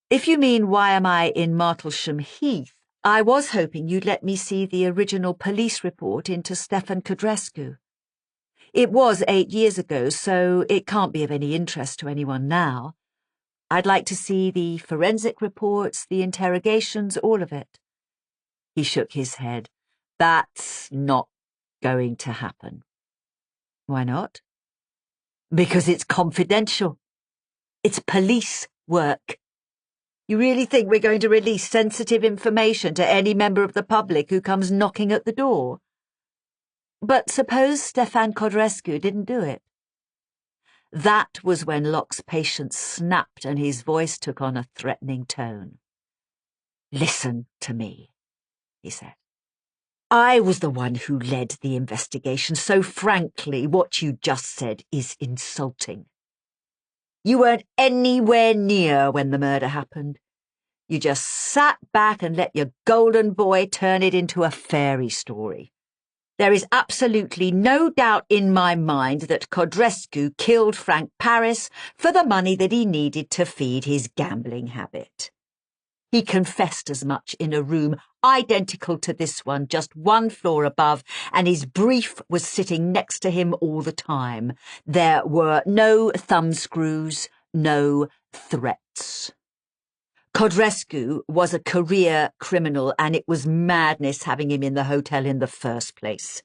Speaker 4: "If you mean why am I in Martlesham Heath, I was hoping you'd let me see the original police report into Stefan Codrescu. It was 8 years ago, so it can't be of any interest to anyone now. I'd like to see the forensic reports, the interrogations, all of it." He shook his head. "That's not going to happen." "Why not?" "Because it's confidential. It's police work. You really think we're going to release sensitive information to any member of the public who comes knocking at the door? But suppose Stefan Codrescu didn't do it." That was when Locke's patience snapped and his voice took on a threatening tone. "Listen to me," he said. "I was the one who led the investigation, so frankly, what you just said is insulting. You weren't anywhere near when the murder happened. You just sat back and let your golden boy turn it into a fairy story. There is absolutely no doubt in my mind that Codrescu killed Frank Paris for the money that he needed to feed his gambling habit. He confessed as much in a room identical to this one, just 1 floor above, and his brief was sitting next to him all the time. There were no thumbscrews, no threats. Codrescu was a career criminal, and it was madness having him in the hotel in the first place.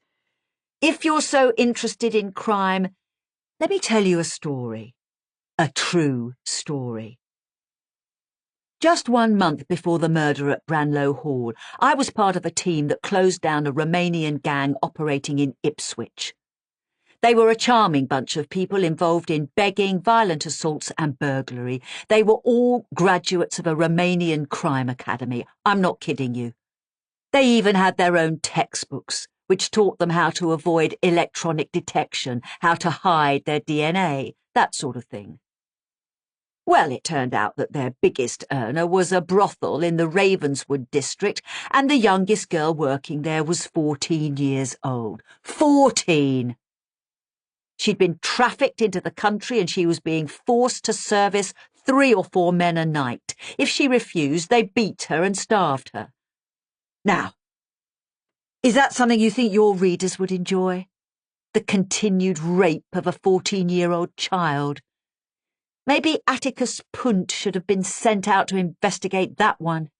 Speaker 4: If you're so interested in crime, let me tell you a story. A true story. Just 1 month before the murder at Branlow Hall, I was part of a team that closed down a Romanian gang operating in Ipswich. They were a charming bunch of people involved in begging, violent assaults and burglary. They were all graduates of a Romanian crime academy. I'm not kidding you. They even had their own textbooks, which taught them how to avoid electronic detection, how to hide their DNA, that sort of thing. Well, it turned out that their biggest earner was a brothel in the Ravenswood district, and the youngest girl working there was 14 years old. 14! She'd been trafficked into the country and she was being forced to service 3 or 4 men a night. If she refused, they beat her and starved her. Now, is that something you think your readers would enjoy? The continued rape of a 14-year-old child? Maybe Atticus Punt should have been sent out to investigate that one.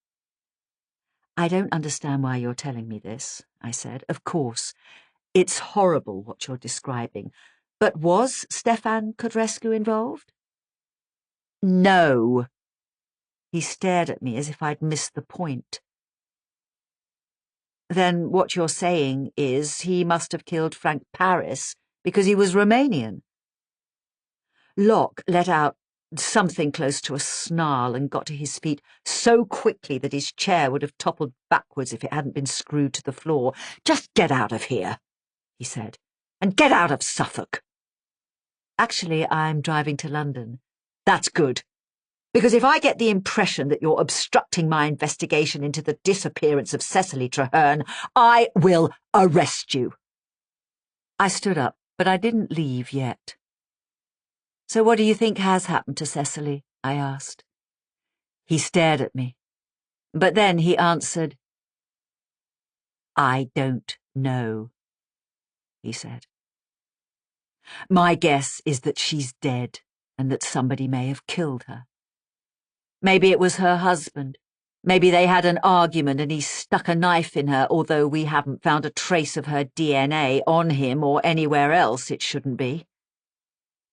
Speaker 4: "I don't understand why you're telling me this," I said. "Of course, it's horrible what you're describing. But was Stefan Codrescu involved?" "No." He stared at me as if I'd missed the point. "Then what you're saying is he must have killed Frank Paris because he was Romanian." Locke let out something close to a snarl and got to his feet so quickly that his chair would have toppled backwards if it hadn't been screwed to the floor. "Just get out of here," he said, "and get out of Suffolk." "Actually, I'm driving to London." "That's good. Because if I get the impression that you're obstructing my investigation into the disappearance of Cecily Traherne, I will arrest you. I stood up, but I didn't leave yet. So what do you think has happened to Cecily? I asked. He stared at me, but then he answered, I don't know, he said. My guess is that she's dead and that somebody may have killed her. Maybe it was her husband. Maybe they had an argument and he stuck a knife in her, although we haven't found a trace of her DNA on him or anywhere else it shouldn't be.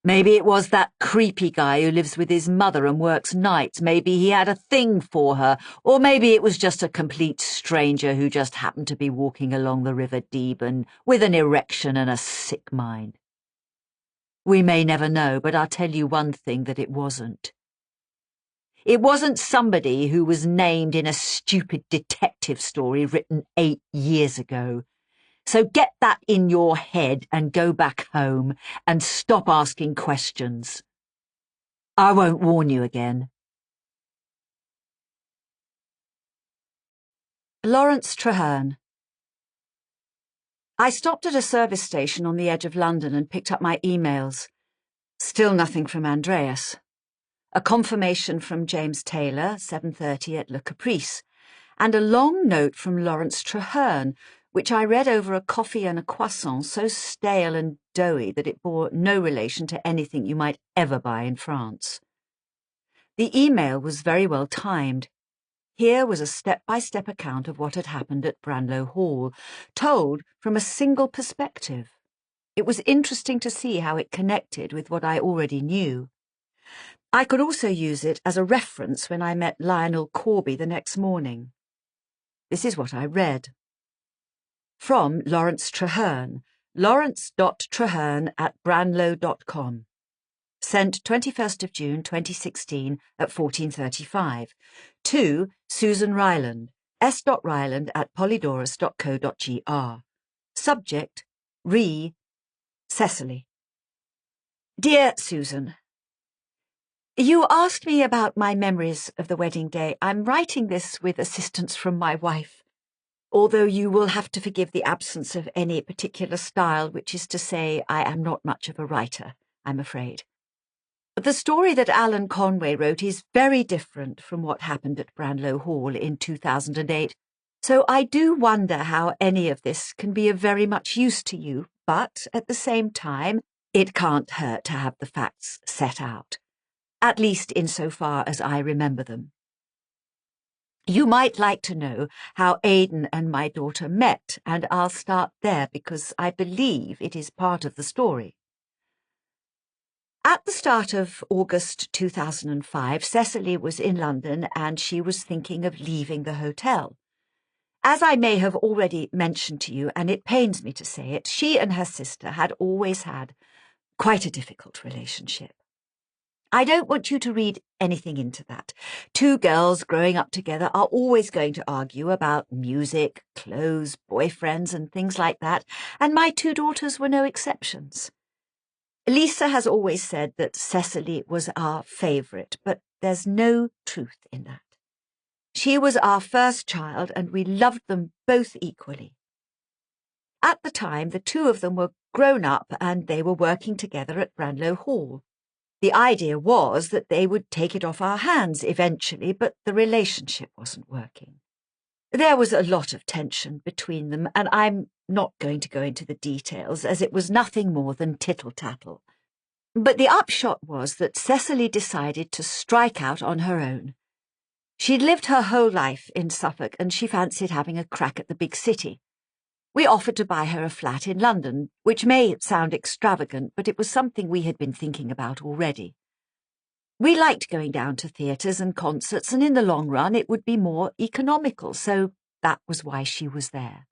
Speaker 4: Maybe it was that creepy guy who lives with his mother and works nights. Maybe he had a thing for her, or maybe it was just a complete stranger who just happened to be walking along the River Deben with an erection and a sick mind. We may never know, but I'll tell you one thing that it wasn't. It wasn't somebody who was named in a stupid detective story written 8 years ago. So get that in your head and go back home and stop asking questions. I won't warn you again. Lawrence Traherne. I stopped at a service station on the edge of London and picked up my emails. Still nothing from Andreas. A confirmation from James Taylor, 7:30 at Le Caprice, and a long note from Lawrence Traherne, which I read over a coffee and a croissant so stale and doughy that it bore no relation to anything you might ever buy in France. The email was very well timed. Here was a step-by-step account of what had happened at Branlow Hall, told from a single perspective. It was interesting to see how it connected with what I already knew. I could also use it as a reference when I met Lionel Corby the next morning. This is what I read. From Lawrence Traherne, lawrence.traherne@branlow.com. Sent 21st of June 2016 at 14:35. To Susan Ryeland, s.ryeland@polydorus.co.gr. Subject, Cecily. Dear Susan, you asked me about my memories of the wedding day. I'm writing this with assistance from my wife, although you will have to forgive the absence of any particular style, which is to say I am not much of a writer, I'm afraid. The story that Alan Conway wrote is very different from what happened at Branlow Hall in 2008, so I do wonder how any of this can be of very much use to you, but at the same time, it can't hurt to have the facts set out, at least insofar as I remember them. You might like to know how Aidan and my daughter met, and I'll start there because I believe it is part of the story. At the start of August 2005, Cecily was in London and she was thinking of leaving the hotel. As I may have already mentioned to you, and it pains me to say it, she and her sister had always had quite a difficult relationship. I don't want you to read anything into that. Two girls growing up together are always going to argue about music, clothes, boyfriends, and things like that, and my two daughters were no exceptions. Lisa has always said that Cecily was our favourite, but there's no truth in that. She was our first child, and we loved them both equally. At the time, the two of them were grown up and they were working together at Branlow Hall. The idea was that they would take it off our hands eventually, but the relationship wasn't working. There was a lot of tension between them, and I'm not going to go into the details, as it was nothing more than tittle-tattle. But the upshot was that Cecily decided to strike out on her own. She'd lived her whole life in Suffolk, and she fancied having a crack at the big city. We offered to buy her a flat in London, which may sound extravagant, but it was something we had been thinking about already. We liked going down to theatres and concerts, and in the long run it would be more economical, so that was why she was there.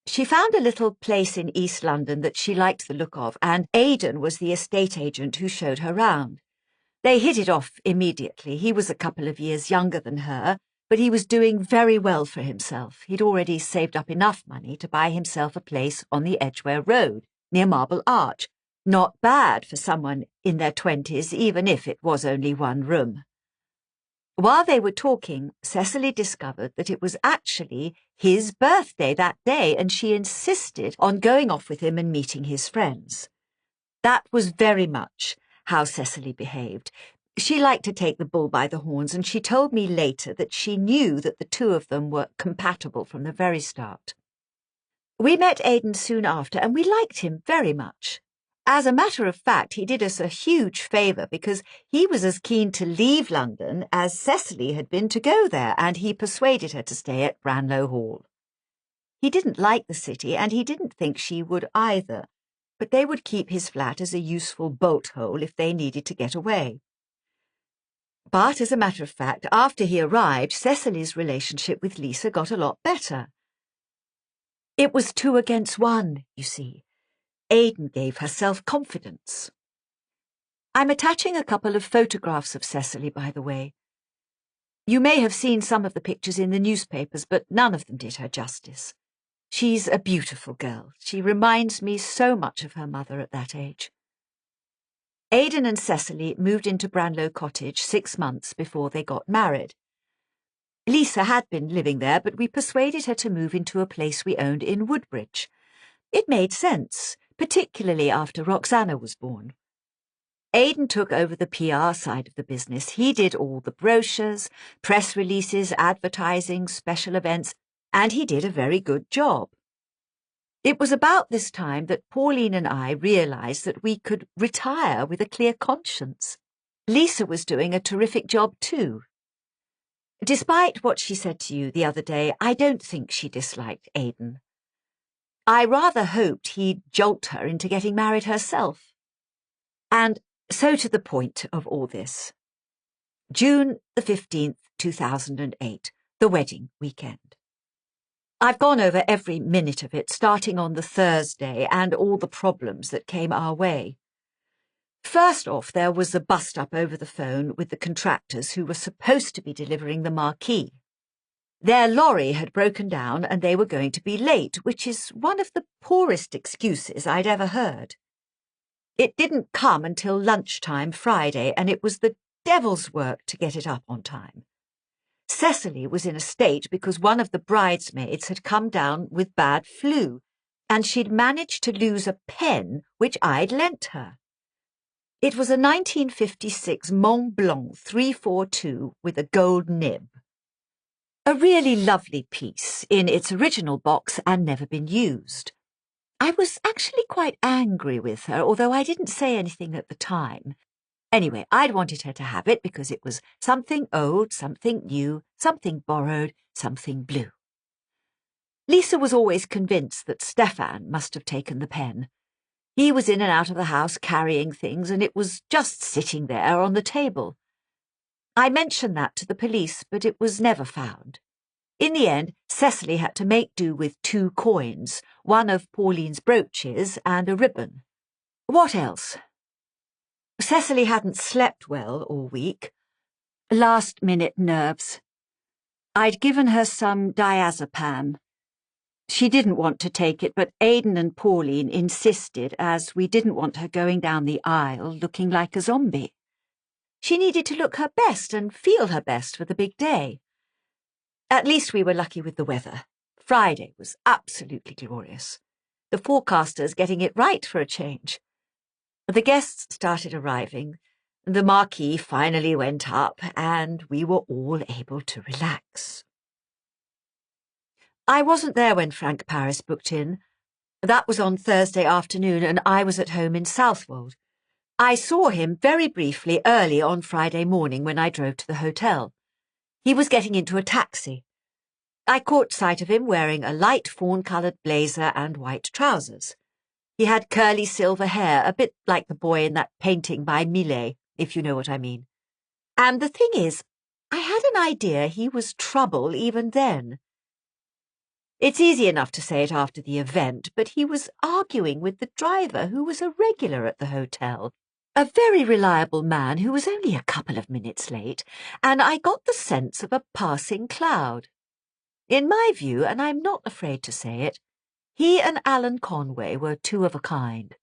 Speaker 4: She found a little place in East London that she liked the look of, and Aidan was the estate agent who showed her round. They hit it off immediately. He was a couple of years younger than her, but he was doing very well for himself. He'd already saved up enough money to buy himself a place on the Edgware Road, near Marble Arch. Not bad for someone in their 20s, even if it was only one room. While they were talking, Cecily discovered that it was actually his birthday that day, and she insisted on going off with him and meeting his friends. That was very much how Cecily behaved. She liked to take the bull by the horns, and she told me later that she knew that the two of them were compatible from the very start. We met Aidan soon after, and we liked him very much. As a matter of fact, he did us a huge favour because he was as keen to leave London as Cecily had been to go there, and he persuaded her to stay at Branlow Hall. He didn't like the city, and he didn't think she would either, but they would keep his flat as a useful bolt hole if they needed to get away. But, as a matter of fact, after he arrived, Cecily's relationship with Lisa got a lot better. It was 2 against 1, you see. Aidan gave her self-confidence. I'm attaching a couple of photographs of Cecily, by the way. You may have seen some of the pictures in the newspapers, but none of them did her justice. She's a beautiful girl. She reminds me so much of her mother at that age. Aidan and Cecily moved into Branlow Cottage 6 months before they got married. Lisa had been living there, but we persuaded her to move into a place we owned in Woodbridge. It made sense, particularly after Roxana was born. Aidan took over the PR side of the business. He did all the brochures, press releases, advertising, special events, and he did a very good job. It was about this time that Pauline and I realised that we could retire with a clear conscience. Lisa was doing a terrific job too. Despite what she said to you the other day, I don't think she disliked Aidan. I rather hoped he'd jolt her into getting married herself. And so to the point of all this. June the 15th, 2008, the wedding weekend. I've gone over every minute of it, starting on the Thursday, and all the problems that came our way. First off, there was a bust-up over the phone with the contractors who were supposed to be delivering the marquee. Their lorry had broken down and they were going to be late, which is one of the poorest excuses I'd ever heard. It didn't come until lunchtime Friday, and it was the devil's work to get it up on time. Cecily was in a state because one of the bridesmaids had come down with bad flu, and she'd managed to lose a pen which I'd lent her. It was a 1956 Mont Blanc 342 with a gold nib. A really lovely piece in its original box and never been used. I was actually quite angry with her, although I didn't say anything at the time. Anyway, I'd wanted her to have it because it was something old, something new, something borrowed, something blue. Lisa was always convinced that Stefan must have taken the pen. He was in and out of the house carrying things, and it was just sitting there on the table. I mentioned that to the police, but it was never found. In the end, Cecily had to make do with 2 coins, one of Pauline's brooches and a ribbon. What else? Cecily hadn't slept well all week. Last-minute nerves. I'd given her some diazepam. She didn't want to take it, but Aidan and Pauline insisted, as we didn't want her going down the aisle looking like a zombie. She needed to look her best and feel her best for the big day. At least we were lucky with the weather. Friday was absolutely glorious. The forecasters getting it right for a change. The guests started arriving, the marquee finally went up, and we were all able to relax. I wasn't there when Frank Paris booked in. That was on Thursday afternoon, and I was at home in Southwold. I saw him very briefly early on Friday morning when I drove to the hotel. He was getting into a taxi. I caught sight of him wearing a light fawn-coloured blazer and white trousers. He had curly silver hair, a bit like the boy in that painting by Millet, if you know what I mean. And the thing is, I had an idea he was trouble even then. It's easy enough to say it after the event, but he was arguing with the driver who was a regular at the hotel, a very reliable man who was only a couple of minutes late, and I got the sense of a passing cloud. In my view, and I'm not afraid to say it, he and Alan Conway were 2 of a kind.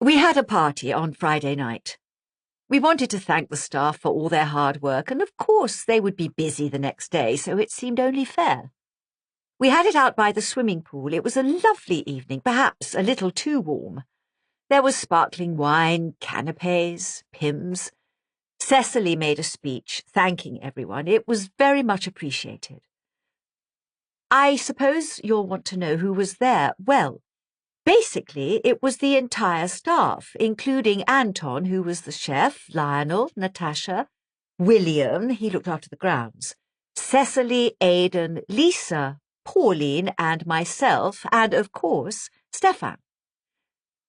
Speaker 4: We had a party on Friday night. We wanted to thank the staff for all their hard work, and of course they would be busy the next day, so it seemed only fair. We had it out by the swimming pool. It was a lovely evening, perhaps a little too warm. There was sparkling wine, canapes, Pims. Cecily made a speech, thanking everyone. It was very much appreciated. I suppose you'll want to know who was there. Well, basically, it was the entire staff, including Anton, who was the chef, Lionel, Natasha, William, he looked after the grounds, Cecily, Aidan, Lisa, Pauline, and myself, and, of course, Stefan.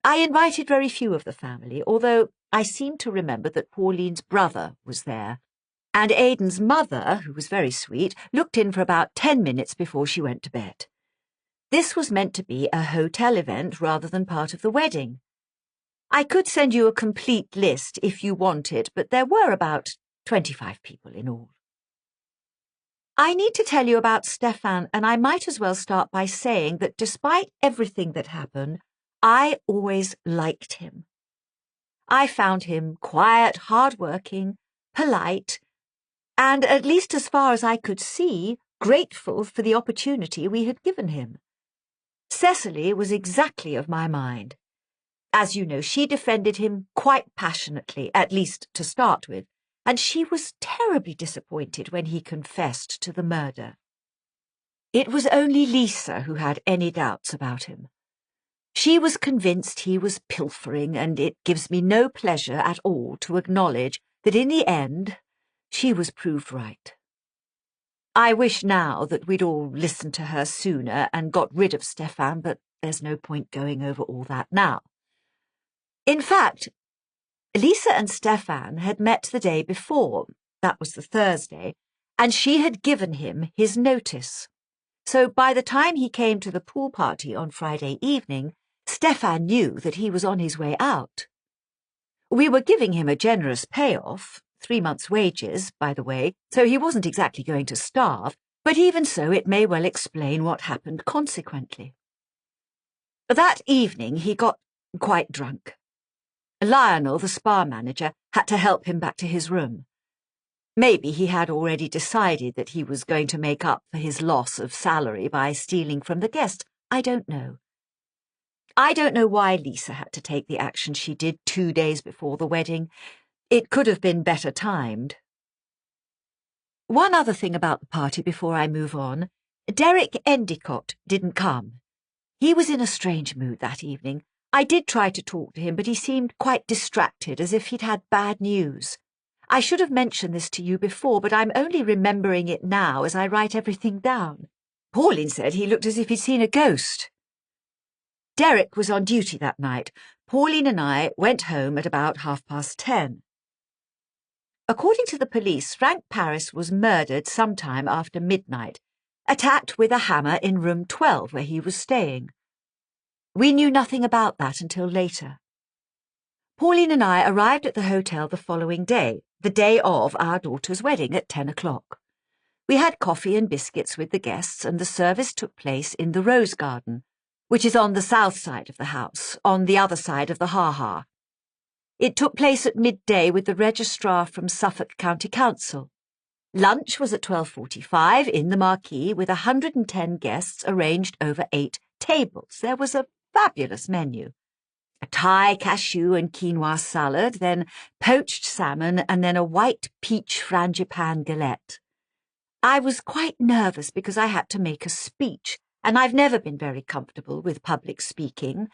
Speaker 4: I invited very few of the family, although I seem to remember that Pauline's brother was there, and Aidan's mother, who was very sweet, looked in for about 10 minutes before she went to bed. This was meant to be a hotel event rather than part of the wedding. I could send you a complete list if you wanted, but there were about 25 people in all. I need to tell you about Stefan, and I might as well start by saying that despite everything that happened, I always liked him. I found him quiet, hard-working, polite, and, at least as far as I could see, grateful for the opportunity we had given him. Cecily was exactly of my mind. As you know, she defended him quite passionately, at least to start with, and she was terribly disappointed when he confessed to the murder. It was only Lisa who had any doubts about him. She was convinced he was pilfering, and it gives me no pleasure at all to acknowledge that in the end she was proved right. I wish now that we'd all listened to her sooner and got rid of Stefan, but there's no point going over all that now. In fact, Lisa and Stefan had met the day before, that was the Thursday, and she had given him his notice. So by the time he came to the pool party on Friday evening, Stefan knew that he was on his way out. We were giving him a generous payoff, 3 months' wages, by the way, so he wasn't exactly going to starve, but even so it may well explain what happened consequently. That evening he got quite drunk. Lionel, the spa manager, had to help him back to his room. Maybe he had already decided that he was going to make up for his loss of salary by stealing from the guest. I don't know. I don't know why Lisa had to take the action she did 2 days before the wedding. It could have been better timed. One other thing about the party before I move on. Derek Endicott didn't come. He was in a strange mood that evening. I did try to talk to him, but he seemed quite distracted, as if he'd had bad news. I should have mentioned this to you before, but I'm only remembering it now as I write everything down. Pauline said he looked as if he'd seen a ghost. Derek was on duty that night. Pauline and I went home at about 10:30. According to the police, Frank Paris was murdered sometime after midnight, attacked with a hammer in room 12 where he was staying. We knew nothing about that until later. Pauline and I arrived at the hotel the following day, the day of our daughter's wedding, at 10 o'clock. We had coffee and biscuits with the guests, and the service took place in the Rose Garden, which is on the south side of the house, on the other side of the ha-ha. It took place at midday with the registrar from Suffolk County Council. Lunch was at 12:45 in the marquee with 110 guests arranged over 8 tables. There was a fabulous menu. A Thai, cashew and quinoa salad, then poached salmon, and then a white peach frangipan galette. I was quite nervous because I had to make a speech, and I've never been very comfortable with public speaking.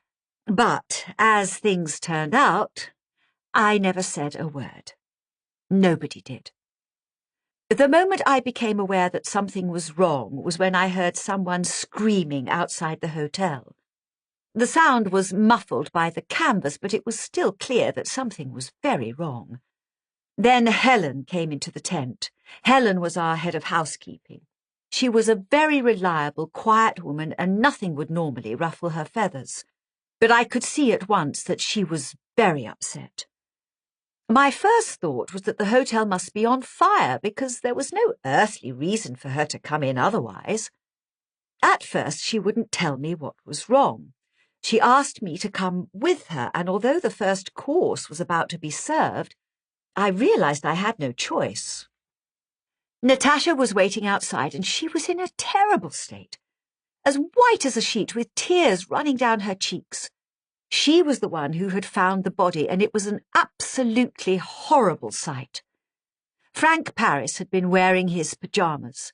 Speaker 4: But, as things turned out, I never said a word. Nobody did. The moment I became aware that something was wrong was when I heard someone screaming outside the hotel. The sound was muffled by the canvas, but it was still clear that something was very wrong. Then Helen came into the tent. Helen was our head of housekeeping. She was a very reliable, quiet woman, and nothing would normally ruffle her feathers. But I could see at once that she was very upset. My first thought was that the hotel must be on fire, because there was no earthly reason for her to come in otherwise. At first she wouldn't tell me what was wrong. She asked me to come with her, and although the first course was about to be served, I realized I had no choice. Natasha was waiting outside, and she was in a terrible state, as white as a sheet, with tears running down her cheeks. She was the one who had found the body, and it was an absolutely horrible sight. Frank Paris had been wearing his pyjamas.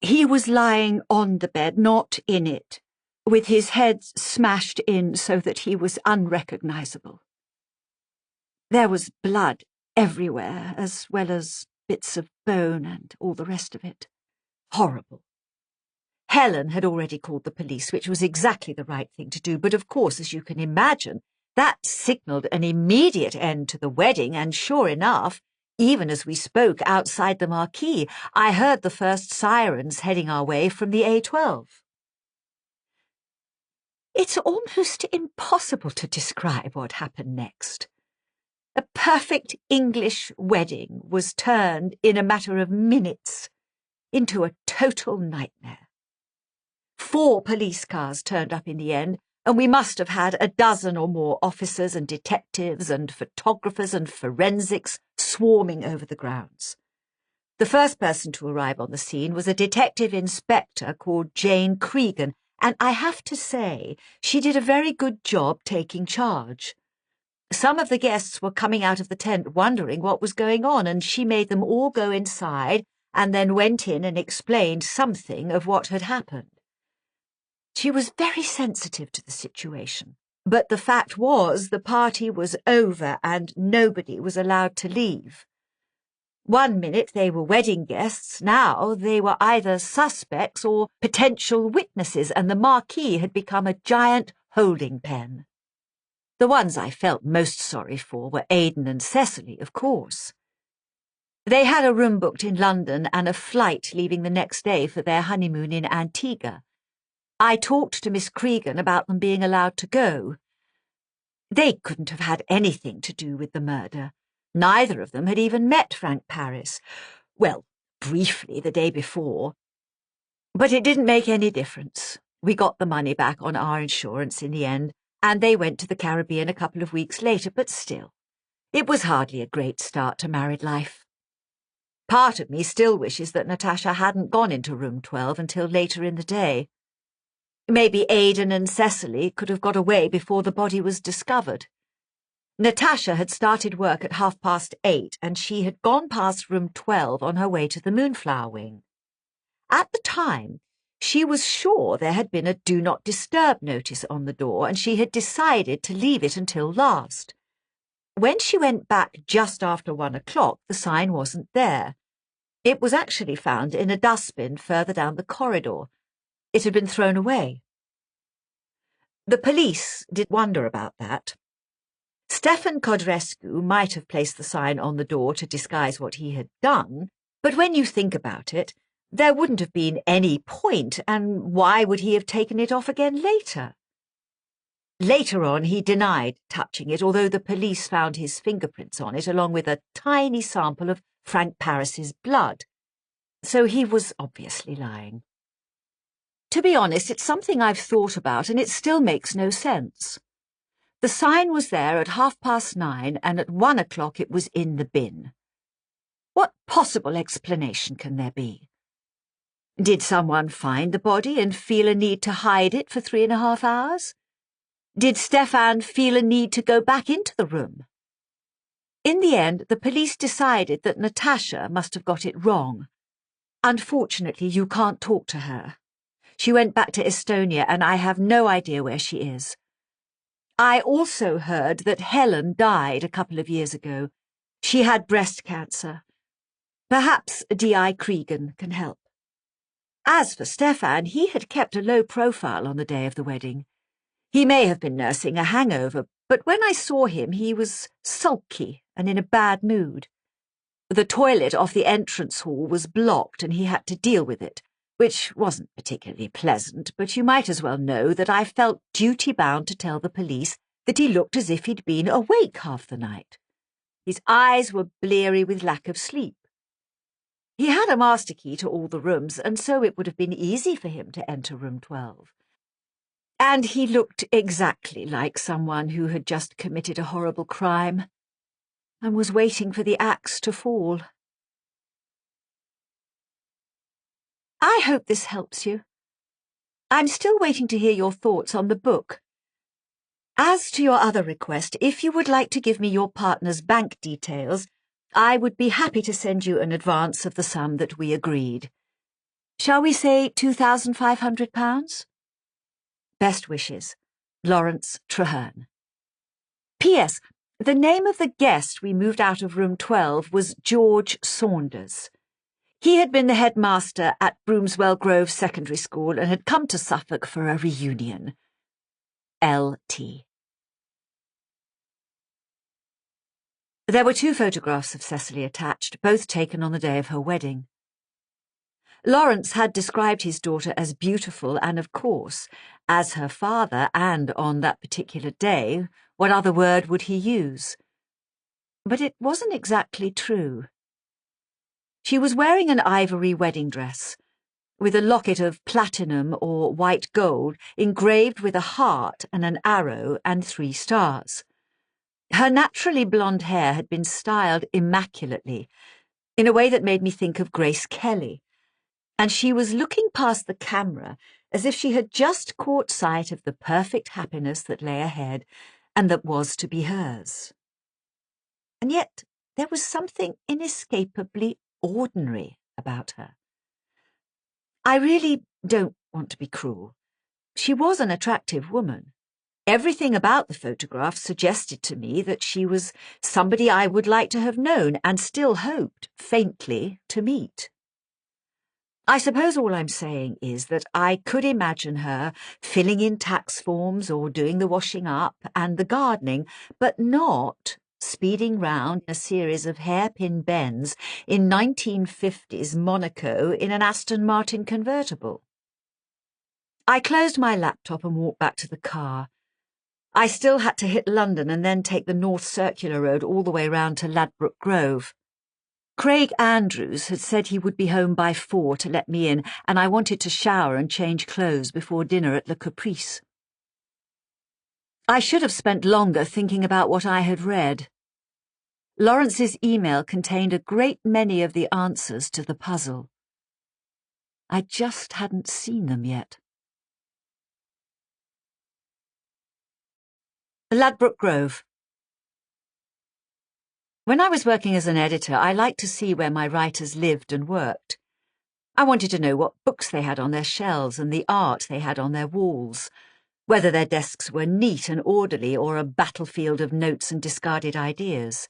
Speaker 4: He was lying on the bed, not in it, with his head smashed in so that he was unrecognizable. There was blood everywhere, as well as bits of bone and all the rest of it. Horrible. Helen had already called the police, which was exactly the right thing to do, but of course, as you can imagine, that signalled an immediate end to the wedding, and sure enough, even as we spoke outside the marquee, I heard the first sirens heading our way from the A12. It's almost impossible to describe what happened next. A perfect English wedding was turned in a matter of minutes into a total nightmare. 4 police cars turned up in the end, and we must have had a dozen or more officers and detectives and photographers and forensics swarming over the grounds. The first person to arrive on the scene was a detective inspector called Jane Cregan, and I have to say she did a very good job taking charge. Some of the guests were coming out of the tent wondering what was going on, and she made them all go inside and then went in and explained something of what had happened. She was very sensitive to the situation, but the fact was the party was over and nobody was allowed to leave. One minute they were wedding guests, now they were either suspects or potential witnesses, and the marquee had become a giant holding pen. The ones I felt most sorry for were Aidan and Cecily, of course. They had a room booked in London and a flight leaving the next day for their honeymoon in Antigua. I talked to Miss Cregan about them being allowed to go. They couldn't have had anything to do with the murder. Neither of them had even met Frank Paris. Well, briefly the day before. But it didn't make any difference. We got the money back on our insurance in the end, and they went to the Caribbean a couple of weeks later, but still, it was hardly a great start to married life. Part of me still wishes that Natasha hadn't gone into room 12 until later in the day. Maybe Aidan and Cecily could have got away before the body was discovered. Natasha had started work at 8:30, and she had gone past room 12 on her way to the Moonflower wing. At the time, she was sure there had been a Do Not Disturb notice on the door, and she had decided to leave it until last. When she went back just after 1 o'clock, the sign wasn't there. It was actually found in a dustbin further down the corridor. It had been thrown away. The police did wonder about that. Stefan Codrescu might have placed the sign on the door to disguise what he had done, but when you think about it, there wouldn't have been any point, and why would he have taken it off again later? Later on, he denied touching it, although the police found his fingerprints on it, along with a tiny sample of Frank Paris's blood. So he was obviously lying. To be honest, it's something I've thought about, and it still makes no sense. The sign was there at 9:30, and at 1 o'clock it was in the bin. What possible explanation can there be? Did someone find the body and feel a need to hide it for 3.5 hours? Did Stefan feel a need to go back into the room? In the end, the police decided that Natasha must have got it wrong. Unfortunately, you can't talk to her. She went back to Estonia, and I have no idea where she is. I also heard that Helen died a couple of years ago. She had breast cancer. Perhaps D.I. Cregan can help. As for Stefan, he had kept a low profile on the day of the wedding. He may have been nursing a hangover, but when I saw him, he was sulky and in a bad mood. The toilet off the entrance hall was blocked, and he had to deal with it, which wasn't particularly pleasant, but you might as well know that I felt duty-bound to tell the police that he looked as if he'd been awake half the night. His eyes were bleary with lack of sleep. He had a master key to all the rooms, and so it would have been easy for him to enter room 12. And he looked exactly like someone who had just committed a horrible crime and was waiting for the axe to fall. I hope this helps you. I'm still waiting to hear your thoughts on the book. As to your other request, if you would like to give me your partner's bank details, I would be happy to send you an advance of the sum that we agreed. Shall we say £2,500? Best wishes, Lawrence Traherne. P.S. The name of the guest we moved out of room 12 was George Saunders. He had been the headmaster at Broomswell Grove Secondary School and had come to Suffolk for a reunion. L.T. There were 2 photographs of Cecily attached, both taken on the day of her wedding. Lawrence had described his daughter as beautiful and, of course, as her father, and on that particular day, what other word would he use? But it wasn't exactly true. She was wearing an ivory wedding dress, with a locket of platinum or white gold engraved with a heart and an arrow and 3 stars. Her naturally blonde hair had been styled immaculately, in a way that made me think of Grace Kelly, and she was looking past the camera as if she had just caught sight of the perfect happiness that lay ahead and that was to be hers. And yet there was something inescapably ordinary about her. I really don't want to be cruel. She was an attractive woman. Everything about the photograph suggested to me that she was somebody I would like to have known and still hoped, faintly, to meet. I suppose all I'm saying is that I could imagine her filling in tax forms or doing the washing up and the gardening, but not speeding round a series of hairpin bends in 1950s Monaco in an Aston Martin convertible. I closed my laptop and walked back to the car. I still had to hit London and then take the North Circular Road all the way round to Ladbroke Grove. Craig Andrews had said he would be home by 4 to let me in, and I wanted to shower and change clothes before dinner at Le Caprice. I should have spent longer thinking about what I had read. Lawrence's email contained a great many of the answers to the puzzle. I just hadn't seen them yet. Ladbroke Grove. When I was working as an editor, I liked to see where my writers lived and worked. I wanted to know what books they had on their shelves and the art they had on their walls, whether their desks were neat and orderly or a battlefield of notes and discarded ideas.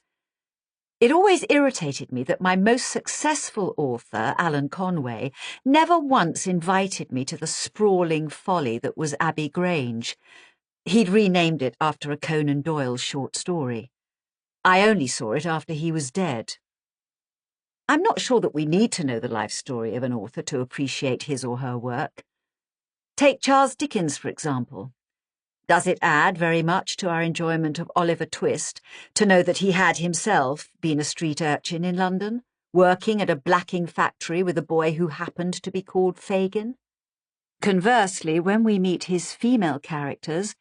Speaker 4: It always irritated me that my most successful author, Alan Conway, never once invited me to the sprawling folly that was Abbey Grange. He'd renamed it after a Conan Doyle short story. I only saw it after he was dead. I'm not sure that we need to know the life story of an author to appreciate his or her work. Take Charles Dickens, for example. Does it add very much to our enjoyment of Oliver Twist to know that he had himself been a street urchin in London, working at a blacking factory with a boy who happened to be called Fagin? Conversely, when we meet his female characters,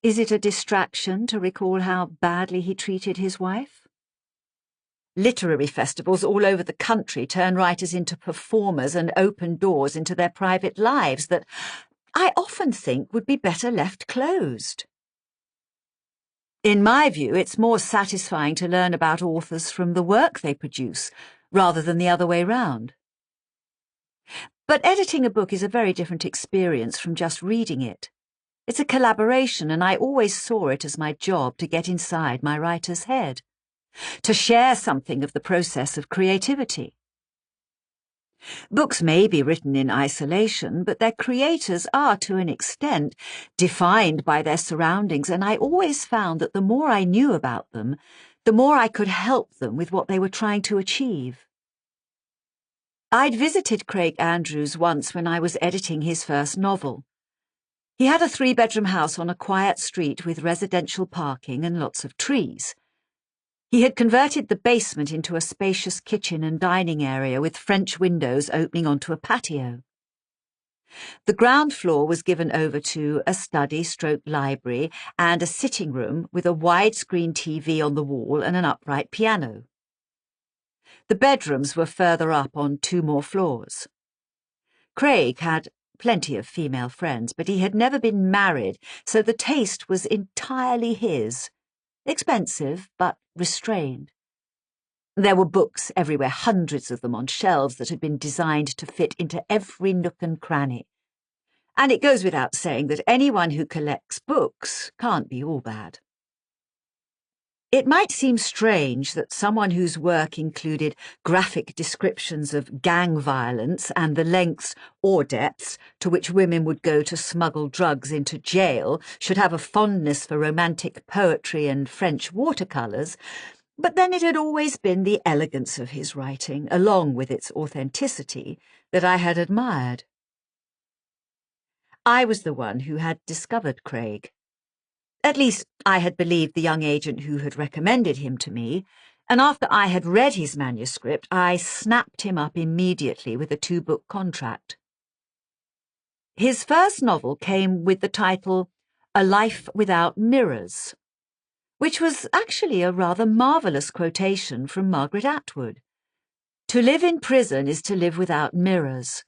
Speaker 4: is it a distraction to recall how badly he treated his wife? Literary festivals all over the country turn writers into performers and open doors into their private lives that I often think would be better left closed. In my view, it's more satisfying to learn about authors from the work they produce, rather than the other way round. But editing a book is a very different experience from just reading it. It's a collaboration, and I always saw it as my job to get inside my writer's head, to share something of the process of creativity. Books may be written in isolation, but their creators are, to an extent, defined by their surroundings, and I always found that the more I knew about them, the more I could help them with what they were trying to achieve. I'd visited Craig Andrews once when I was editing his first novel. He had a 3-bedroom house on a quiet street with residential parking and lots of trees. He had converted the basement into a spacious kitchen and dining area with French windows opening onto a patio. The ground floor was given over to a study/library and a sitting room with a widescreen TV on the wall and an upright piano. The bedrooms were further up on 2 more floors. Craig had plenty of female friends, but he had never been married, so the taste was entirely his. Expensive, but restrained. There were books everywhere, hundreds of them on shelves that had been designed to fit into every nook and cranny. And it goes without saying that anyone who collects books can't be all bad. It might seem strange that someone whose work included graphic descriptions of gang violence and the lengths or depths to which women would go to smuggle drugs into jail should have a fondness for romantic poetry and French watercolours, but then it had always been the elegance of his writing, along with its authenticity, that I had admired. I was the one who had discovered Craig. At least, I had believed the young agent who had recommended him to me, and after I had read his manuscript, I snapped him up immediately with a 2-book contract. His first novel came with the title A Life Without Mirrors, which was actually a rather marvellous quotation from Margaret Atwood. To live in prison is to live without mirrors.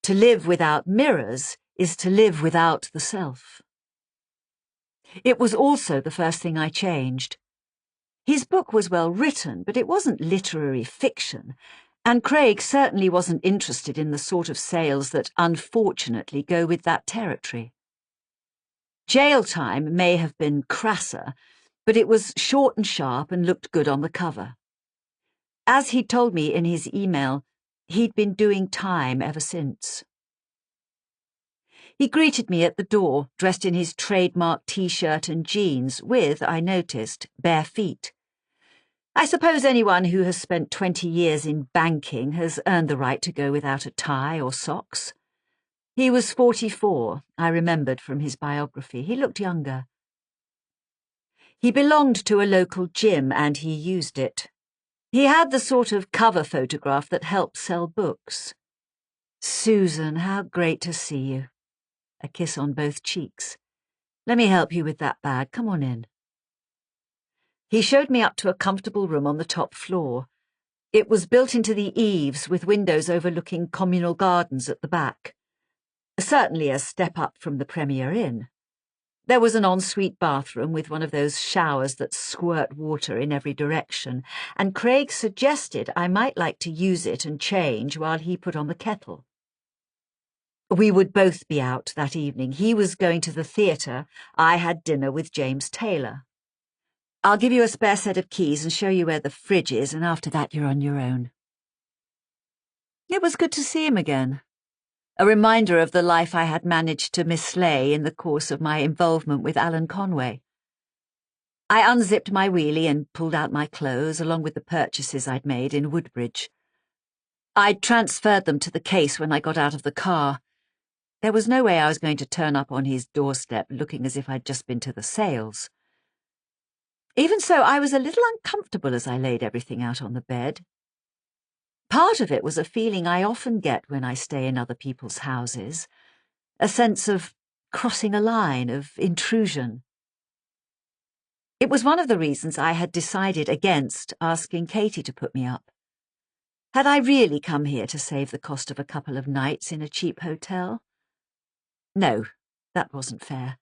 Speaker 4: To live without mirrors is to live without the self. It was also the first thing I changed. His book was well written, but it wasn't literary fiction, and Craig certainly wasn't interested in the sort of sales that unfortunately go with that territory. Jail Time may have been crasser, but it was short and sharp and looked good on the cover. As he'd told me in his email, he'd been doing time ever since. He greeted me at the door, dressed in his trademark t-shirt and jeans, with, I noticed, bare feet. I suppose anyone who has spent 20 years in banking has earned the right to go without a tie or socks. He was 44, I remembered from his biography. He looked younger. He belonged to a local gym and he used it. He had the sort of cover photograph that helps sell books. Susan, how great to see you. A kiss on both cheeks. Let me help you with that bag. Come on in. He showed me up to a comfortable room on the top floor. It was built into the eaves with windows overlooking communal gardens at the back. Certainly a step up from the Premier Inn. There was an ensuite bathroom with one of those showers that squirt water in every direction, and Craig suggested I might like to use it and change while he put on the kettle. We would both be out that evening. He was going to the theatre. I had dinner with James Taylor. I'll give you a spare set of keys and show you where the fridge is, and after that you're on your own. It was good to see him again. A reminder of the life I had managed to mislay in the course of my involvement with Alan Conway. I unzipped my wheelie and pulled out my clothes, along with the purchases I'd made in Woodbridge. I'd transferred them to the case when I got out of the car. There was no way I was going to turn up on his doorstep looking as if I'd just been to the sales. Even so, I was a little uncomfortable as I laid everything out on the bed. Part of it was a feeling I often get when I stay in other people's houses, a sense of crossing a line, of intrusion. It was one of the reasons I had decided against asking Katie to put me up. Had I really come here to save the cost of a couple of nights in a cheap hotel? No, that wasn't fair.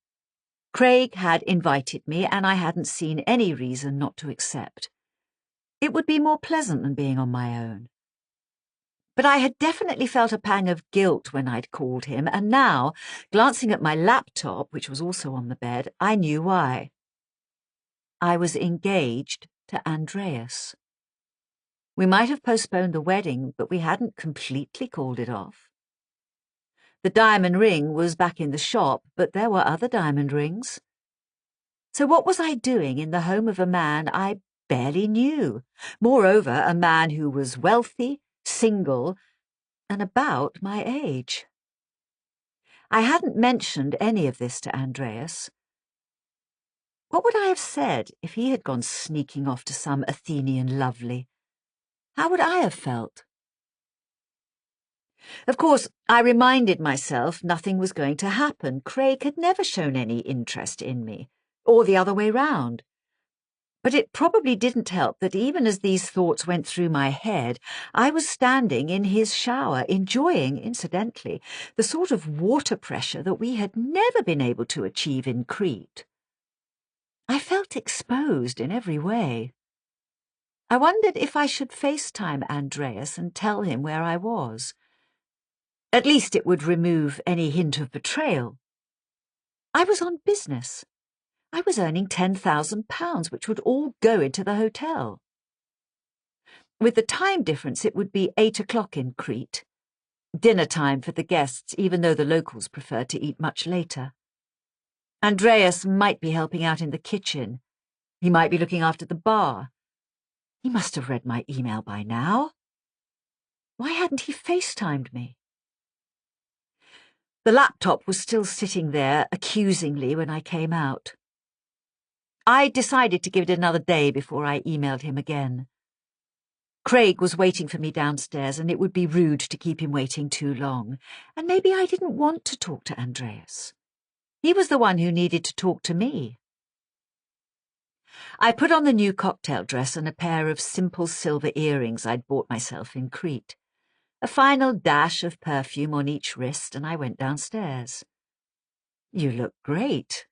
Speaker 4: Craig had invited me, and I hadn't seen any reason not to accept. It would be more pleasant than being on my own. But I had definitely felt a pang of guilt when I'd called him, and now, glancing at my laptop, which was also on the bed, I knew why. I was engaged to Andreas. We might have postponed the wedding, but we hadn't completely called it off. The diamond ring was back in the shop, but there were other diamond rings. So what was I doing in the home of a man I barely knew? Moreover, a man who was wealthy, single, and about my age. I hadn't mentioned any of this to Andreas. What would I have said if he had gone sneaking off to some Athenian lovely? How would I have felt? Of course, I reminded myself nothing was going to happen. Craig had never shown any interest in me, or the other way round. But it probably didn't help that even as these thoughts went through my head, I was standing in his shower, enjoying, incidentally, the sort of water pressure that we had never been able to achieve in Crete. I felt exposed in every way. I wondered if I should FaceTime Andreas and tell him where I was. At least it would remove any hint of betrayal. I was on business. I was earning £10,000, which would all go into the hotel. With the time difference, it would be 8 o'clock in Crete. Dinner time for the guests, even though the locals preferred to eat much later. Andreas might be helping out in the kitchen. He might be looking after the bar. He must have read my email by now. Why hadn't he FaceTimed me? The laptop was still sitting there accusingly when I came out. I decided to give it another day before I emailed him again. Craig was waiting for me downstairs, and it would be rude to keep him waiting too long. And maybe I didn't want to talk to Andreas. He was the one who needed to talk to me. I put on the new cocktail dress and a pair of simple silver earrings I'd bought myself in Crete. A final dash of perfume on each wrist, and I went downstairs. "You look great."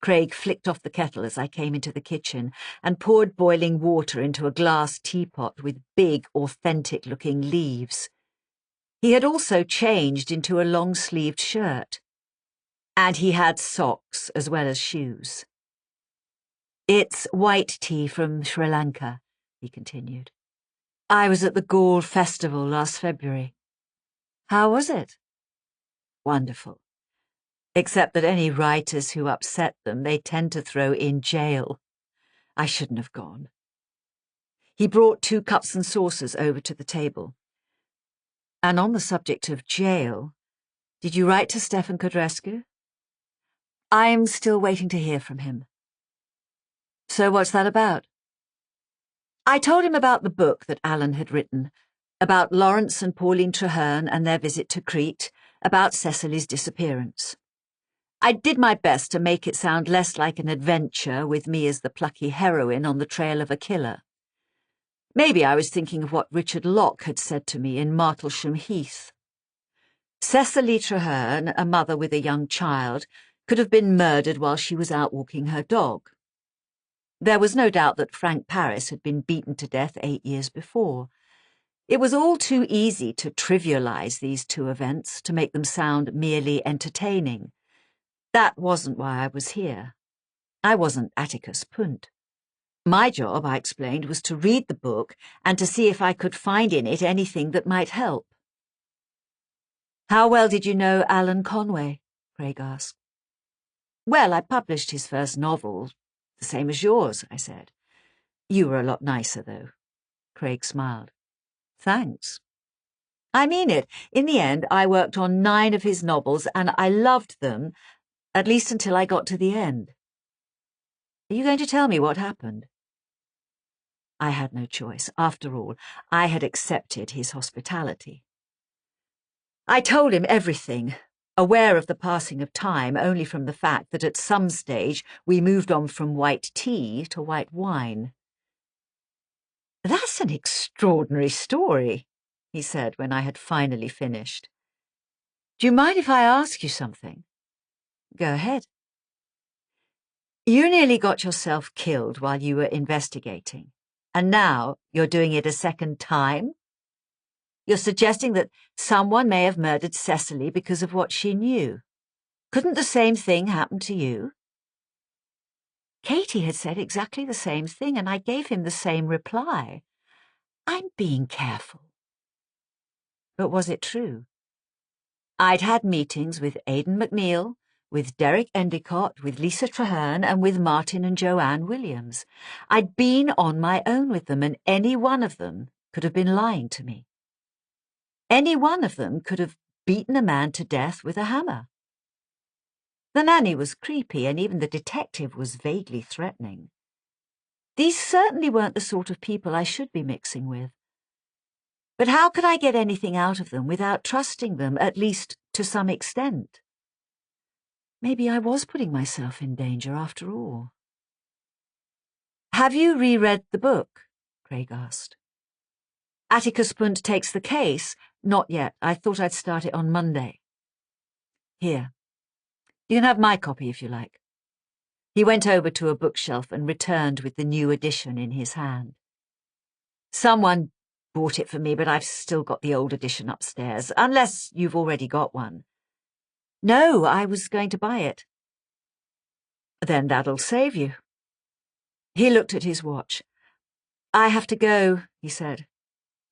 Speaker 4: Craig flicked off the kettle as I came into the kitchen and poured boiling water into a glass teapot with big, authentic-looking leaves. He had also changed into a long-sleeved shirt. And he had socks as well as shoes. "It's white tea from Sri Lanka," he continued. "I was at the Gaul Festival last February." "How was it?" "Wonderful. Except that any writers who upset them, they tend to throw in jail. I shouldn't have gone." He brought 2 cups and saucers over to the table. "And on the subject of jail, did you write to Stefan Codrescu?" "I'm still waiting to hear from him." "So what's that about?" I told him about the book that Alan had written, about Lawrence and Pauline Traherne and their visit to Crete, about Cecily's disappearance. I did my best to make it sound less like an adventure with me as the plucky heroine on the trail of a killer. Maybe I was thinking of what Richard Locke had said to me in Martlesham Heath. Cecily Traherne, a mother with a young child, could have been murdered while she was out walking her dog. There was no doubt that Frank Paris had been beaten to death 8 years before. It was all too easy to trivialize these 2 events, to make them sound merely entertaining. That wasn't why I was here. I wasn't Atticus Punt. My job, I explained, was to read the book and to see if I could find in it anything that might help. "How well did you know Alan Conway?" Craig asked. "Well, I published his first novel, the same as yours," I said. "You were a lot nicer, though." Craig smiled. "Thanks." "I mean it. In the end, I worked on 9 of his novels, and I loved them, at least until I got to the end." "Are you going to tell me what happened?" I had no choice. After all, I had accepted his hospitality. I told him everything, aware of the passing of time only from the fact that at some stage we moved on from white tea to white wine. "That's an extraordinary story," he said when I had finally finished. "Do you mind if I ask you something?" "Go ahead." "You nearly got yourself killed while you were investigating, and now you're doing it a second time? You're suggesting that someone may have murdered Cecily because of what she knew. Couldn't the same thing happen to you?" Katie had said exactly the same thing, and I gave him the same reply. I'm being careful. But was it true? I'd had meetings with Aidan McNeill, with Derek Endicott, with Lisa Traherne, and with Martin and Joanne Williams. I'd been on my own with them, and any one of them could have been lying to me. Any one of them could have beaten a man to death with a hammer. The nanny was creepy, and even the detective was vaguely threatening. These certainly weren't the sort of people I should be mixing with. But how could I get anything out of them without trusting them, at least to some extent? Maybe I was putting myself in danger after all. "Have you reread the book?" Craig asked. "Atticus Punt takes the case?" "Not yet. I thought I'd start it on Monday." "Here. You can have my copy if you like." He went over to a bookshelf and returned with the new edition in his hand. "Someone bought it for me, but I've still got the old edition upstairs, unless you've already got one." "No, I was going to buy it." "Then that'll save you." He looked at his watch. "I have to go," he said.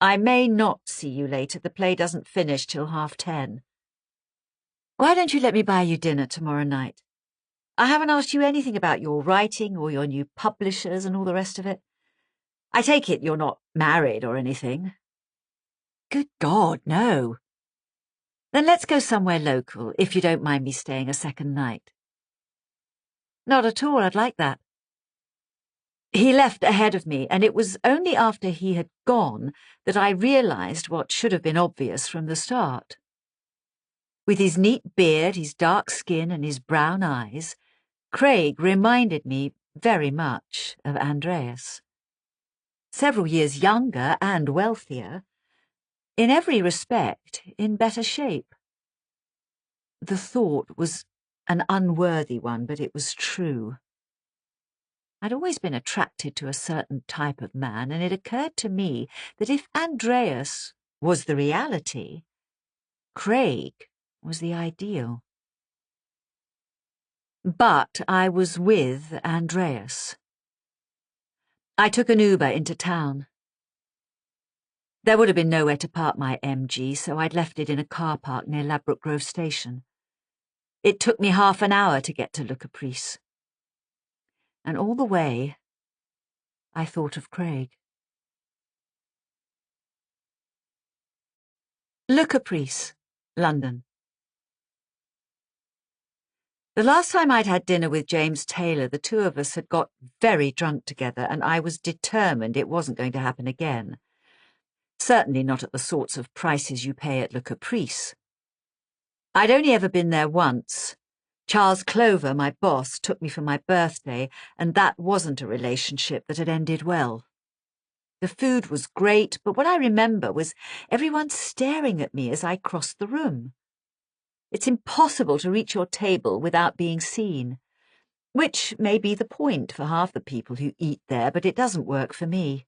Speaker 4: "I may not see you later. The play doesn't finish till 10:30. Why don't you let me buy you dinner tomorrow night? I haven't asked you anything about your writing or your new publishers and all the rest of it. I take it you're not married or anything." "Good God, no." "Then let's go somewhere local, if you don't mind me staying a second night." "Not at all, I'd like that." He left ahead of me, and it was only after he had gone that I realised what should have been obvious from the start. With his neat beard, his dark skin, and his brown eyes, Craig reminded me very much of Andreas. Several years younger and wealthier, in every respect in better shape. The thought was an unworthy one, but it was true. I'd always been attracted to a certain type of man, and it occurred to me that if Andreas was the reality, Craig was the ideal. But I was with Andreas. I took an Uber into town. There would have been nowhere to park my MG, so I'd left it in a car park near Ladbroke Grove Station. It took me half an hour to get to Le Caprice. And all the way, I thought of Craig. Le Caprice, London. The last time I'd had dinner with James Taylor, the two of us had got very drunk together, and I was determined it wasn't going to happen again. Certainly not at the sorts of prices you pay at Le Caprice. I'd only ever been there once. Charles Clover, my boss, took me for my birthday, and that wasn't a relationship that had ended well. The food was great, but what I remember was everyone staring at me as I crossed the room. It's impossible to reach your table without being seen, which may be the point for half the people who eat there, but it doesn't work for me.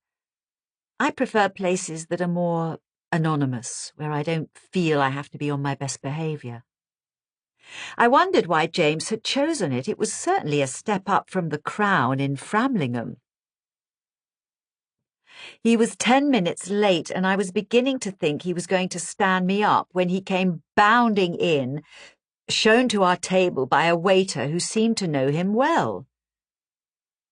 Speaker 4: I prefer places that are more anonymous, where I don't feel I have to be on my best behaviour. I wondered why James had chosen it. It was certainly a step up from the Crown in Framlingham. He was 10 minutes late, and I was beginning to think he was going to stand me up when he came bounding in, shown to our table by a waiter who seemed to know him well.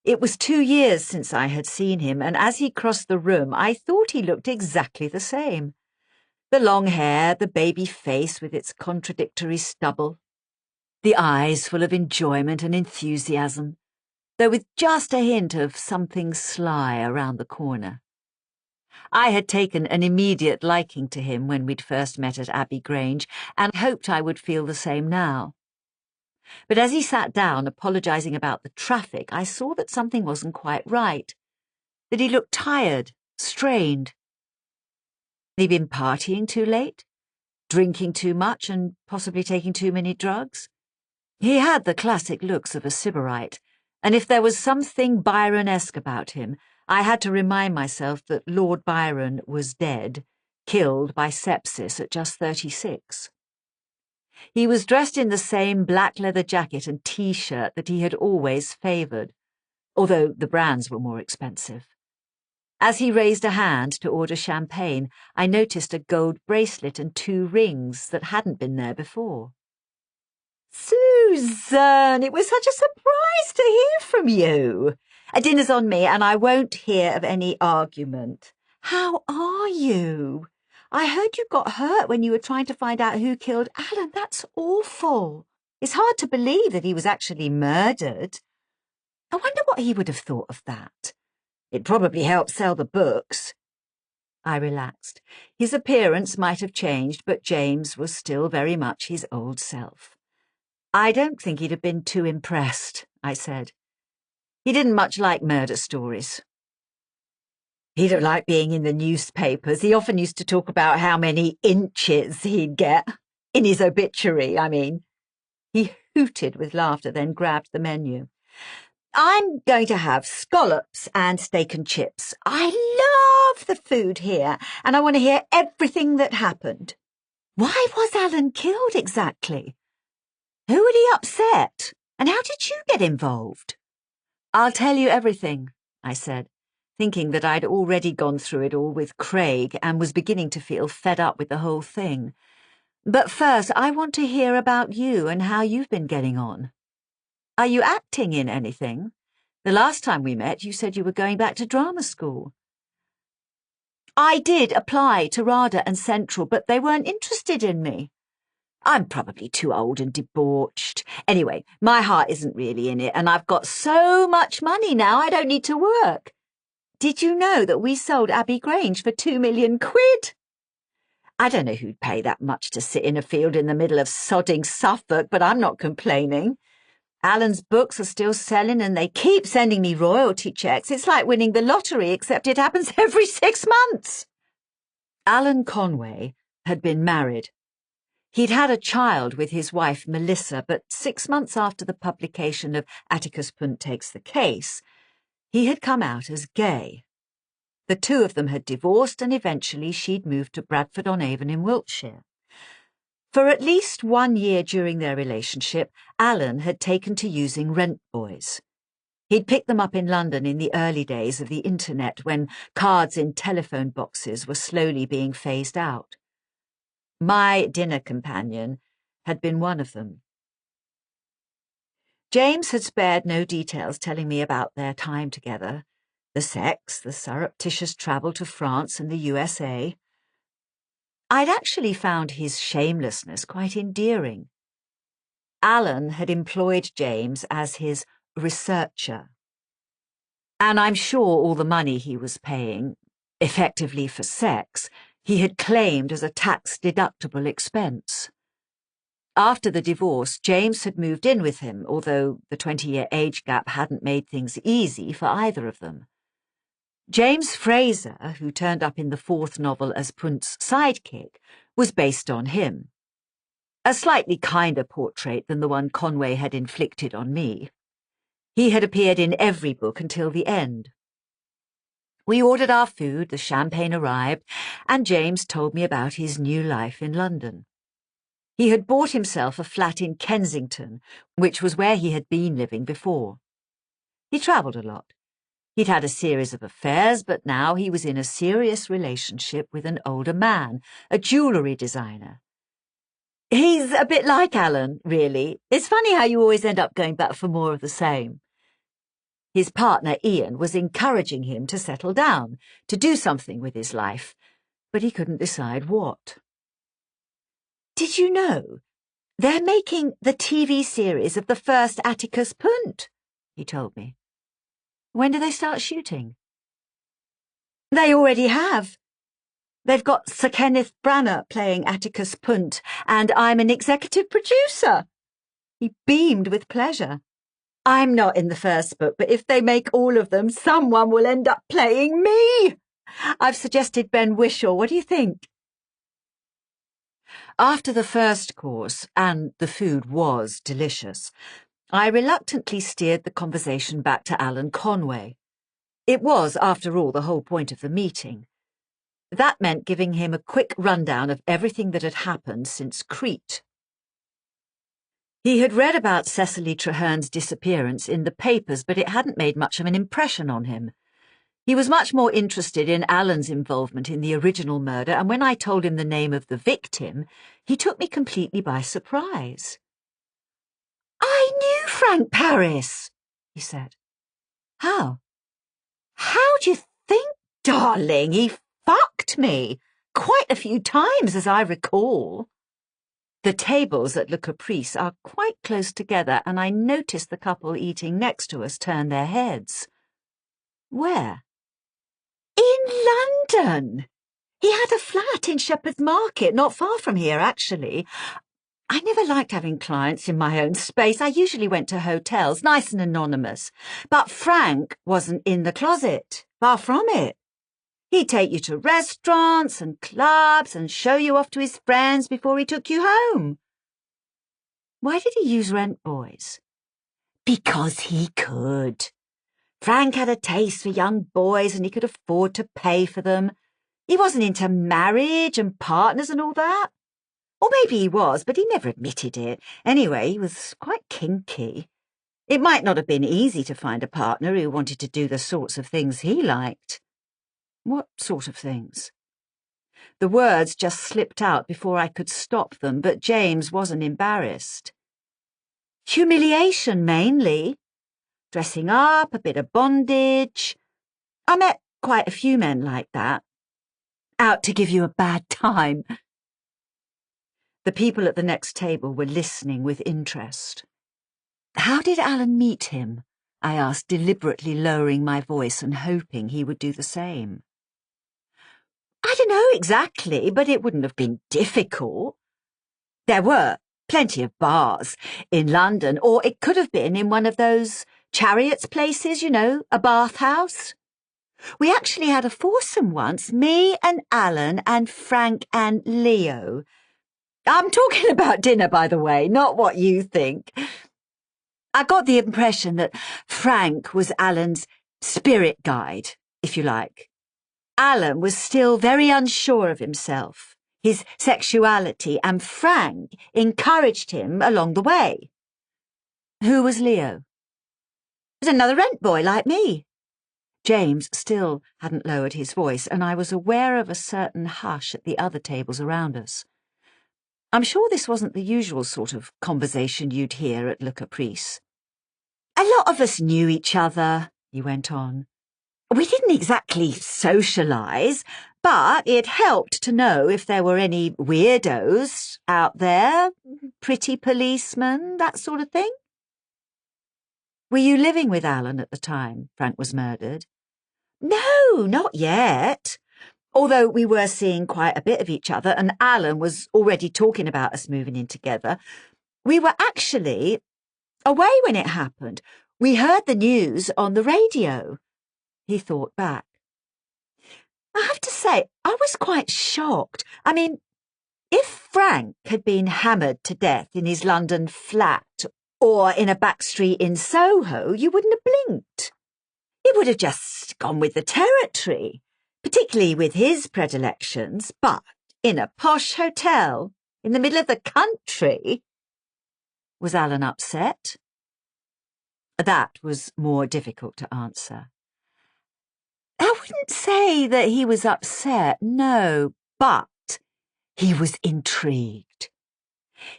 Speaker 4: It was 2 years since I had seen him, and as he crossed the room, I thought he looked exactly the same. The long hair, the baby face with its contradictory stubble, the eyes full of enjoyment and enthusiasm, though with just a hint of something sly around the corner. I had taken an immediate liking to him when we'd first met at Abbey Grange, and hoped I would feel the same now. But as he sat down, apologising about the traffic, I saw that something wasn't quite right, that he looked tired, strained. He'd been partying too late, drinking too much, and possibly taking too many drugs. He had the classic looks of a sybarite, and if there was something Byron-esque about him, I had to remind myself that Lord Byron was dead, killed by sepsis at just 36. He was dressed in the same black leather jacket and T-shirt that he had always favoured, although the brands were more expensive. As he raised a hand to order champagne, I noticed a gold bracelet and 2 rings that hadn't been there before. "Susan, it was such a surprise to hear from you. A dinner's on me, and I won't hear of any argument. How are you? I heard you got hurt when you were trying to find out who killed Alan. That's awful. It's hard to believe that he was actually murdered. I wonder what he would have thought of that. It probably helped sell the books." I relaxed. His appearance might have changed, but James was still very much his old self. I don't think he'd have been too impressed, I said. He didn't much like murder stories. He didn't like being in the newspapers. He often used to talk about how many inches he'd get. In his obituary, I mean. He hooted with laughter, then grabbed the menu. I'm going to have scallops and steak and chips. I love the food here, and I want to hear everything that happened. Why was Alan killed exactly? Who had he upset? And how did you get involved? I'll tell you everything, I said, thinking that I'd already gone through it all with Craig and was beginning to feel fed up with the whole thing. But first, I want to hear about you and how you've been getting on. Are you acting in anything? The last time we met, you said you were going back to drama school. I did apply to RADA and Central, but they weren't interested in me. I'm probably too old and debauched. Anyway, my heart isn't really in it, and I've got so much money now I don't need to work. Did you know that we sold Abbey Grange for 2 million quid? I don't know who'd pay that much to sit in a field in the middle of sodding Suffolk, but I'm not complaining. Alan's books are still selling and they keep sending me royalty checks. It's like winning the lottery, except it happens every 6 months. Alan Conway had been married. He'd had a child with his wife Melissa, but 6 months after the publication of Atticus Punt Takes the Case, he had come out as gay. The two of them had divorced and eventually she'd moved to Bradford-on-Avon in Wiltshire. For at least 1 year during their relationship, Alan had taken to using rent boys. He'd picked them up in London in the early days of the internet when cards in telephone boxes were slowly being phased out. My dinner companion had been one of them. James had spared no details telling me about their time together, the sex, the surreptitious travel to France and the USA. I'd actually found his shamelessness quite endearing. Alan had employed James as his researcher. And I'm sure all the money he was paying, effectively for sex, he had claimed as a tax-deductible expense. After the divorce, James had moved in with him, although the 20-year age gap hadn't made things easy for either of them. James Fraser, who turned up in the 4th novel as Punt's sidekick, was based on him. A slightly kinder portrait than the one Conway had inflicted on me. He had appeared in every book until the end. We ordered our food, the champagne arrived, and James told me about his new life in London. He had bought himself a flat in Kensington, which was where he had been living before. He travelled a lot. He'd had a series of affairs, but now he was in a serious relationship with an older man, a jewellery designer. He's a bit like Alan, really. It's funny how you always end up going back for more of the same. His partner, Ian, was encouraging him to settle down, to do something with his life, but he couldn't decide what. Did you know? They're making the TV series of the first Atticus Punt, he told me. When do they start shooting? They already have. They've got Sir Kenneth Branagh playing Atticus Punt, and I'm an executive producer. He beamed with pleasure. I'm not in the first book, but if they make all of them, someone will end up playing me. I've suggested Ben Whishaw. What do you think? After the first course, and the food was delicious, I reluctantly steered the conversation back to Alan Conway. It was, after all, the whole point of the meeting. That meant giving him a quick rundown of everything that had happened since Crete. He had read about Cecily Treherne's disappearance in the papers, but it hadn't made much of an impression on him. He was much more interested in Alan's involvement in the original murder, and when I told him the name of the victim, he took me completely by surprise. I knew Frank Paris, he said. How? How do you think, darling? He fucked me quite a few times, as I recall. The tables at Le Caprice are quite close together, and I noticed the couple eating next to us turn their heads. Where? In London. He had a flat in Shepherd's Market, not far from here, actually. I never liked having clients in my own space. I usually went to hotels, nice and anonymous. But Frank wasn't in the closet, far from it. He'd take you to restaurants and clubs and show you off to his friends before he took you home. Why did he use rent boys? Because he could. Frank had a taste for young boys and he could afford to pay for them. He wasn't into marriage and partners and all that. Or maybe he was, but he never admitted it. Anyway, he was quite kinky. It might not have been easy to find a partner who wanted to do the sorts of things he liked. What sort of things? The words just slipped out before I could stop them, but James wasn't embarrassed. Humiliation, mainly. Dressing up, a bit of bondage. I met quite a few men like that. Out to give you a bad time. The people at the next table were listening with interest. How did Alan meet him? I asked, deliberately lowering my voice and hoping he would do the same. I don't know exactly, but it wouldn't have been difficult. There were plenty of bars in London, or it could have been in one of those chariots places, you know, a bathhouse. We actually had a foursome once, me and Alan and Frank and Leo. I'm talking about dinner, by the way, not what you think. I got the impression that Frank was Alan's spirit guide, if you like. Alan was still very unsure of himself, his sexuality, and Frank encouraged him along the way. Who was Leo? He was another rent boy like me. James still hadn't lowered his voice, and I was aware of a certain hush at the other tables around us. I'm sure this wasn't the usual sort of conversation you'd hear at Le Caprice. A lot of us knew each other, he went on. We didn't exactly socialise, but it helped to know if there were any weirdos out there, pretty policemen, that sort of thing. Were you living with Alan at the time Frank was murdered? No, not yet. Although we were seeing quite a bit of each other and Alan was already talking about us moving in together. We were actually away when it happened. We heard the news on the radio. He thought back. I have to say, I was quite shocked. I mean, if Frank had been hammered to death in his London flat or in a back street in Soho, you wouldn't have blinked. He would have just gone with the territory, particularly with his predilections, but in a posh hotel in the middle of the country. Was Alan upset? That was more difficult to answer. I wouldn't say that he was upset, no, but he was intrigued.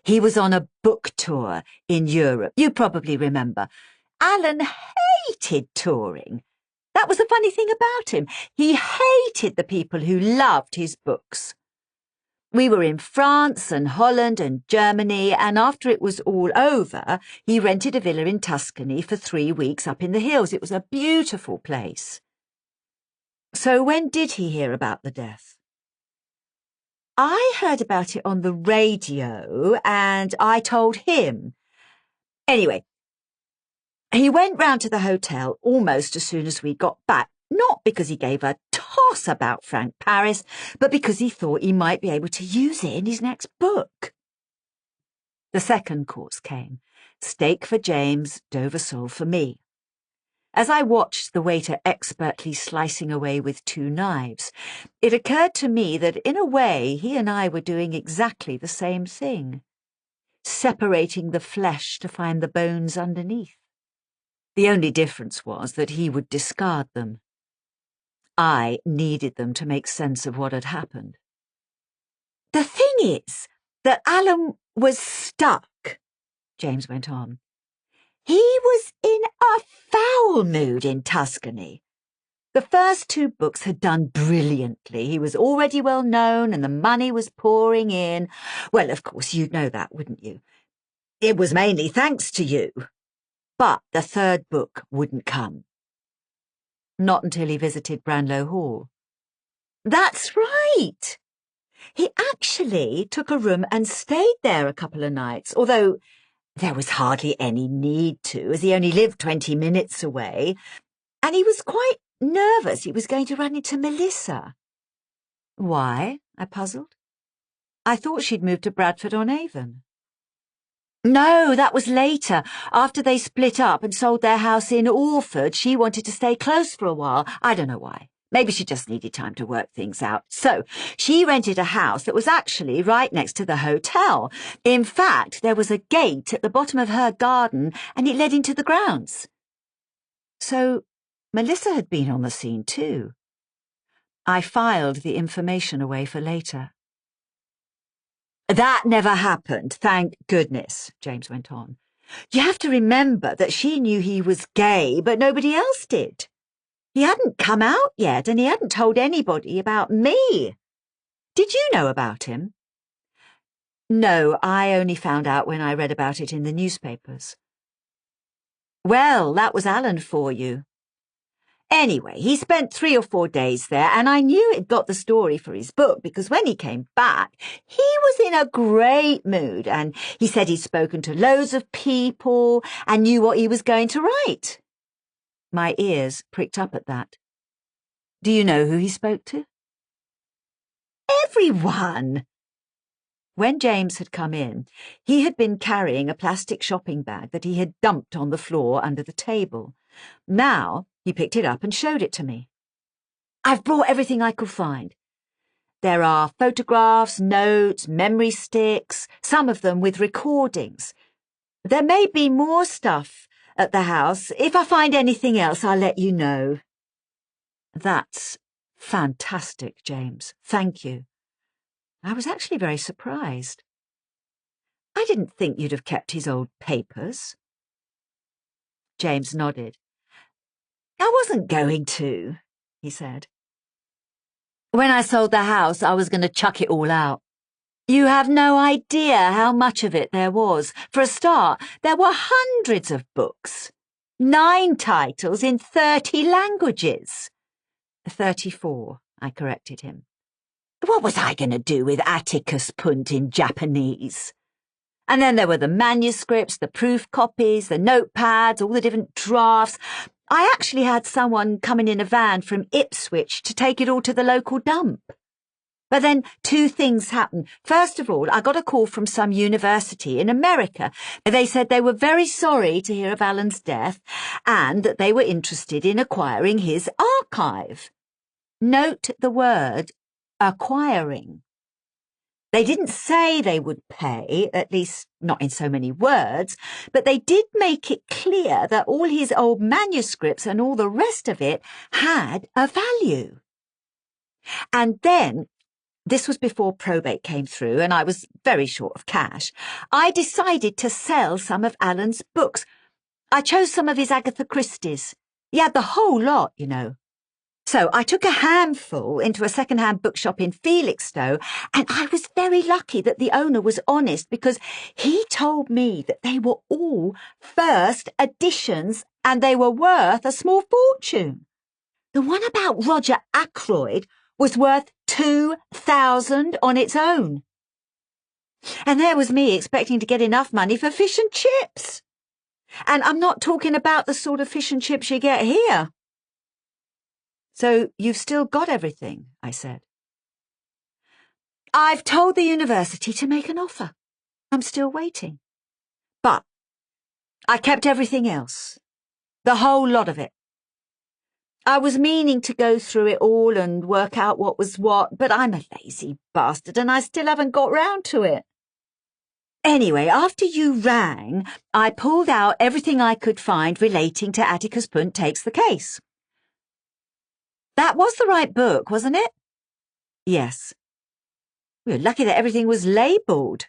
Speaker 4: He was on a book tour in Europe. You probably remember. Alan hated touring. That was the funny thing about him. He hated the people who loved his books. We were in France and Holland and Germany, and after it was all over, he rented a villa in Tuscany for 3 weeks up in the hills. It was a beautiful place. So when did he hear about the death? I heard about it on the radio, and I told him. Anyway, he went round to the hotel almost as soon as we got back, not because he gave a toss about Frank Paris, but because he thought he might be able to use it in his next book. The second course came, steak for James, Dover sole for me. As I watched the waiter expertly slicing away with 2 knives, it occurred to me that in a way he and I were doing exactly the same thing, separating the flesh to find the bones underneath. The only difference was that he would discard them. I needed them to make sense of what had happened. The thing is that Alan was stuck, James went on. He was in a foul mood in Tuscany. The first 2 books had done brilliantly. He was already well known and the money was pouring in. Well, of course, you'd know that, wouldn't you? It was mainly thanks to you. But the 3rd book wouldn't come. Not until he visited Branlow Hall. That's right. He actually took a room and stayed there a couple of nights, although there was hardly any need to, as he only lived 20 minutes away, and he was quite nervous he was going to run into Melissa. Why? I puzzled. I thought she'd moved to Bradford-on-Avon. No, that was later. After they split up and sold their house in Alford, she wanted to stay close for a while. I don't know why. Maybe she just needed time to work things out. So she rented a house that was actually right next to the hotel. In fact, there was a gate at the bottom of her garden and it led into the grounds. So Melissa had been on the scene too. I filed the information away for later. That never happened, thank goodness, James went on. You have to remember that she knew he was gay, but nobody else did. He hadn't come out yet, and he hadn't told anybody about me. Did you know about him? No, I only found out when I read about it in the newspapers. Well, that was Alan for you. Anyway, he spent 3 or 4 days there, and I knew he'd got the story for his book because when he came back, he was in a great mood, and he said he'd spoken to loads of people and knew what he was going to write. My ears pricked up at that. Do you know who he spoke to? Everyone! When James had come in, he had been carrying a plastic shopping bag that he had dumped on the floor under the table. Now he picked it up and showed it to me. I've brought everything I could find. There are photographs, notes, memory sticks, some of them with recordings. There may be more stuff at the house. If I find anything else, I'll let you know. That's fantastic, James. Thank you. I was actually very surprised. I didn't think you'd have kept his old papers. James nodded. I wasn't going to, he said. When I sold the house, I was going to chuck it all out. You have no idea how much of it there was. For a start, there were hundreds of books. 9 titles in 30 languages. 34, I corrected him. What was I going to do with Atticus Punt in Japanese? And then there were the manuscripts, the proof copies, the notepads, all the different drafts. I actually had someone coming in a van from Ipswich to take it all to the local dump. But then 2 things happened. First of all, I got a call from some university in America. They said they were very sorry to hear of Alan's death and that they were interested in acquiring his archive. Note the word acquiring. They didn't say they would pay, at least not in so many words, but they did make it clear that all his old manuscripts and all the rest of it had a value. And then, this was before probate came through and I was very short of cash, I decided to sell some of Alan's books. I chose some of his Agatha Christie's. He had the whole lot, you know. So I took a handful into a second-hand bookshop in Felixstowe, and I was very lucky that the owner was honest because he told me that they were all first editions and they were worth a small fortune. The one about Roger Ackroyd was worth $2,000 on its own. And there was me expecting to get enough money for fish and chips. And I'm not talking about the sort of fish and chips you get here. So you've still got everything, I said. I've told the university to make an offer. I'm still waiting. But I kept everything else. The whole lot of it. I was meaning to go through it all and work out what was what, but I'm a lazy bastard and I still haven't got round to it. Anyway, after you rang, I pulled out everything I could find relating to Atticus Punt Takes the Case. That was the right book, wasn't it? Yes. We were lucky that everything was labelled.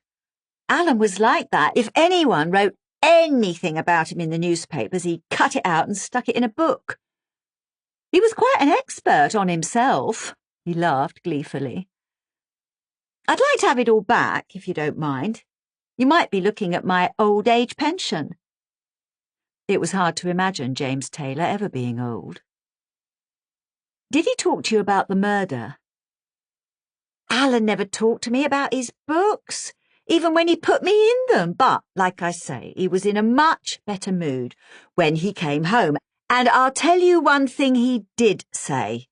Speaker 4: Alan was like that. If anyone wrote anything about him in the newspapers, he'd cut it out and stuck it in a book. He was quite an expert on himself. He laughed gleefully. I'd like to have it all back, if you don't mind. You might be looking at my old age pension. It was hard to imagine James Taylor ever being old. Did he talk to you about the murder? Alan never talked to me about his books, even when he put me in them. But, like I say, he was in a much better mood when he came home. And I'll tell you one thing he did say.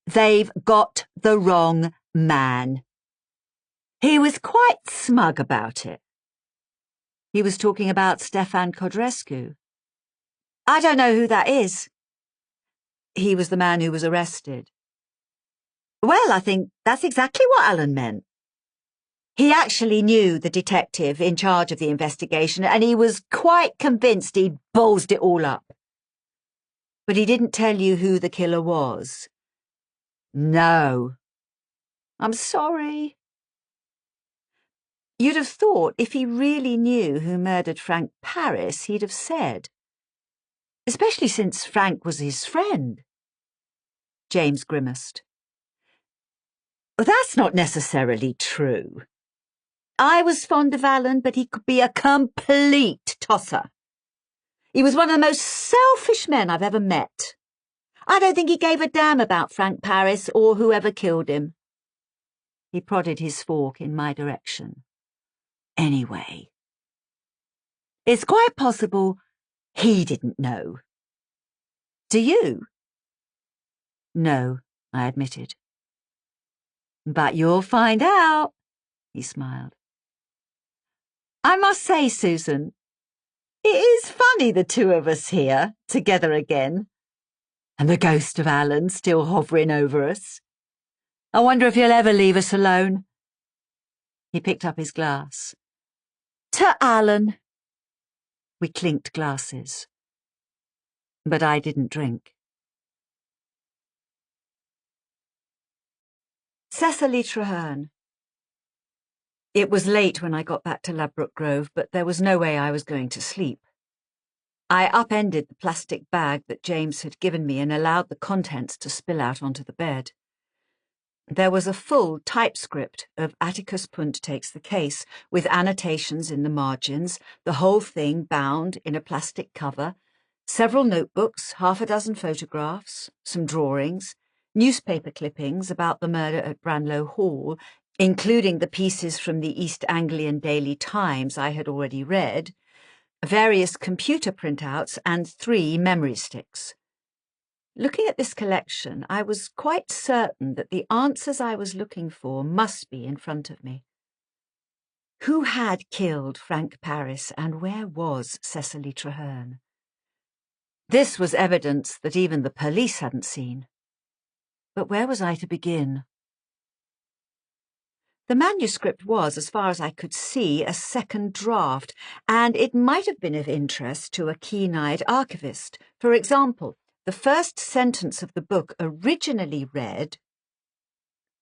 Speaker 4: They've got the wrong man. He was quite smug about it. He was talking about Stefan Codrescu. I don't know who that is. He was the man who was arrested. Well, I think that's exactly what Alan meant. He actually knew the detective in charge of the investigation, and he was quite convinced he'd ballsed it all up. But he didn't tell you who the killer was. No. I'm sorry. You'd have thought if he really knew who murdered Frank Paris, he'd have said. Especially since Frank was his friend. James grimaced. That's not necessarily true. I was fond of Alan, but he could be a complete tosser. He was one of the most selfish men I've ever met. I don't think he gave a damn about Frank Paris or whoever killed him. He prodded his fork in my direction. Anyway, it's quite possible he didn't know. Do you? No, I admitted. But you'll find out, he smiled. I must say, Susan, it is funny the two of us here, together again, and the ghost of Alan still hovering over us. I wonder if he'll ever leave us alone. He picked up his glass. To Alan. We clinked glasses. But I didn't drink. Cecily Traherne. It was late when I got back to Ladbroke Grove, but there was no way I was going to sleep. I upended the plastic bag that James had given me and allowed the contents to spill out onto the bed. There was a full typescript of Atticus Punt Takes the Case, with annotations in the margins, the whole thing bound in a plastic cover, several notebooks, half a dozen photographs, some drawings, newspaper clippings about the murder at Branlow Hall, including the pieces from the East Anglian Daily Times I had already read, various computer printouts, and 3 memory sticks. Looking at this collection, I was quite certain that the answers I was looking for must be in front of me. Who had killed Frank Paris, and where was Cecily Traherne? This was evidence that even the police hadn't seen. But where was I to begin? The manuscript was, as far as I could see, a second draft, and it might have been of interest to a keen-eyed archivist. For example, the first sentence of the book originally read,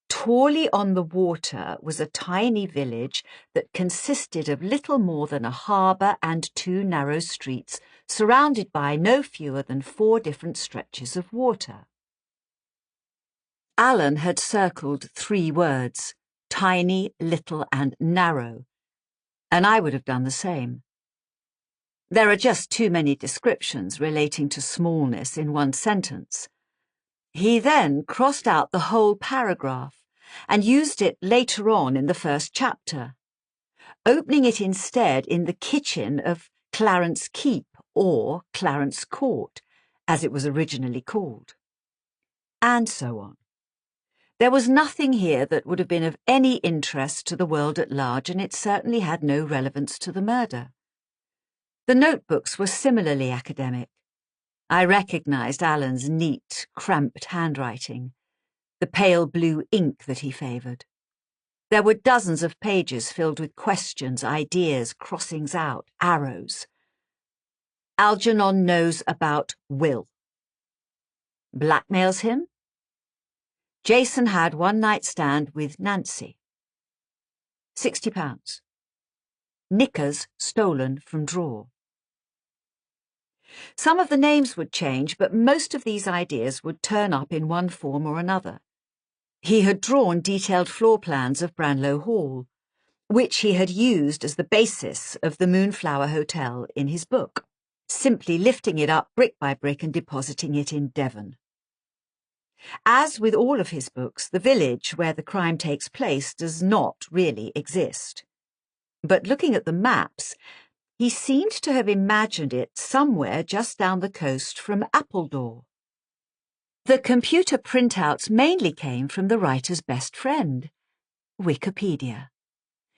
Speaker 4: "Torley on the Water was a tiny village that consisted of little more than a harbour and 2 narrow streets, surrounded by no fewer than 4 different stretches of water." Alan had circled 3 words, tiny, little, and narrow, and I would have done the same. There are just too many descriptions relating to smallness in one sentence. He then crossed out the whole paragraph and used it later on in the first chapter, opening it instead in the kitchen of Clarence Keep, or Clarence Court, as it was originally called. And so on. There was nothing here that would have been of any interest to the world at large, and it certainly had no relevance to the murder. The notebooks were similarly academic. I recognised Alan's neat, cramped handwriting, the pale blue ink that he favoured. There were dozens of pages filled with questions, ideas, crossings out, arrows. Algernon knows about Will. Blackmails him? Jason had one night stand with Nancy. £60. Knickers stolen from drawer. Some of the names would change, but most of these ideas would turn up in one form or another. He had drawn detailed floor plans of Branlow Hall, which he had used as the basis of the Moonflower Hotel in his book, simply lifting it up brick by brick and depositing it in Devon. As with all of his books, the village where the crime takes place does not really exist. But looking at the maps, he seemed to have imagined it somewhere just down the coast from Appledore. The computer printouts mainly came from the writer's best friend, Wikipedia,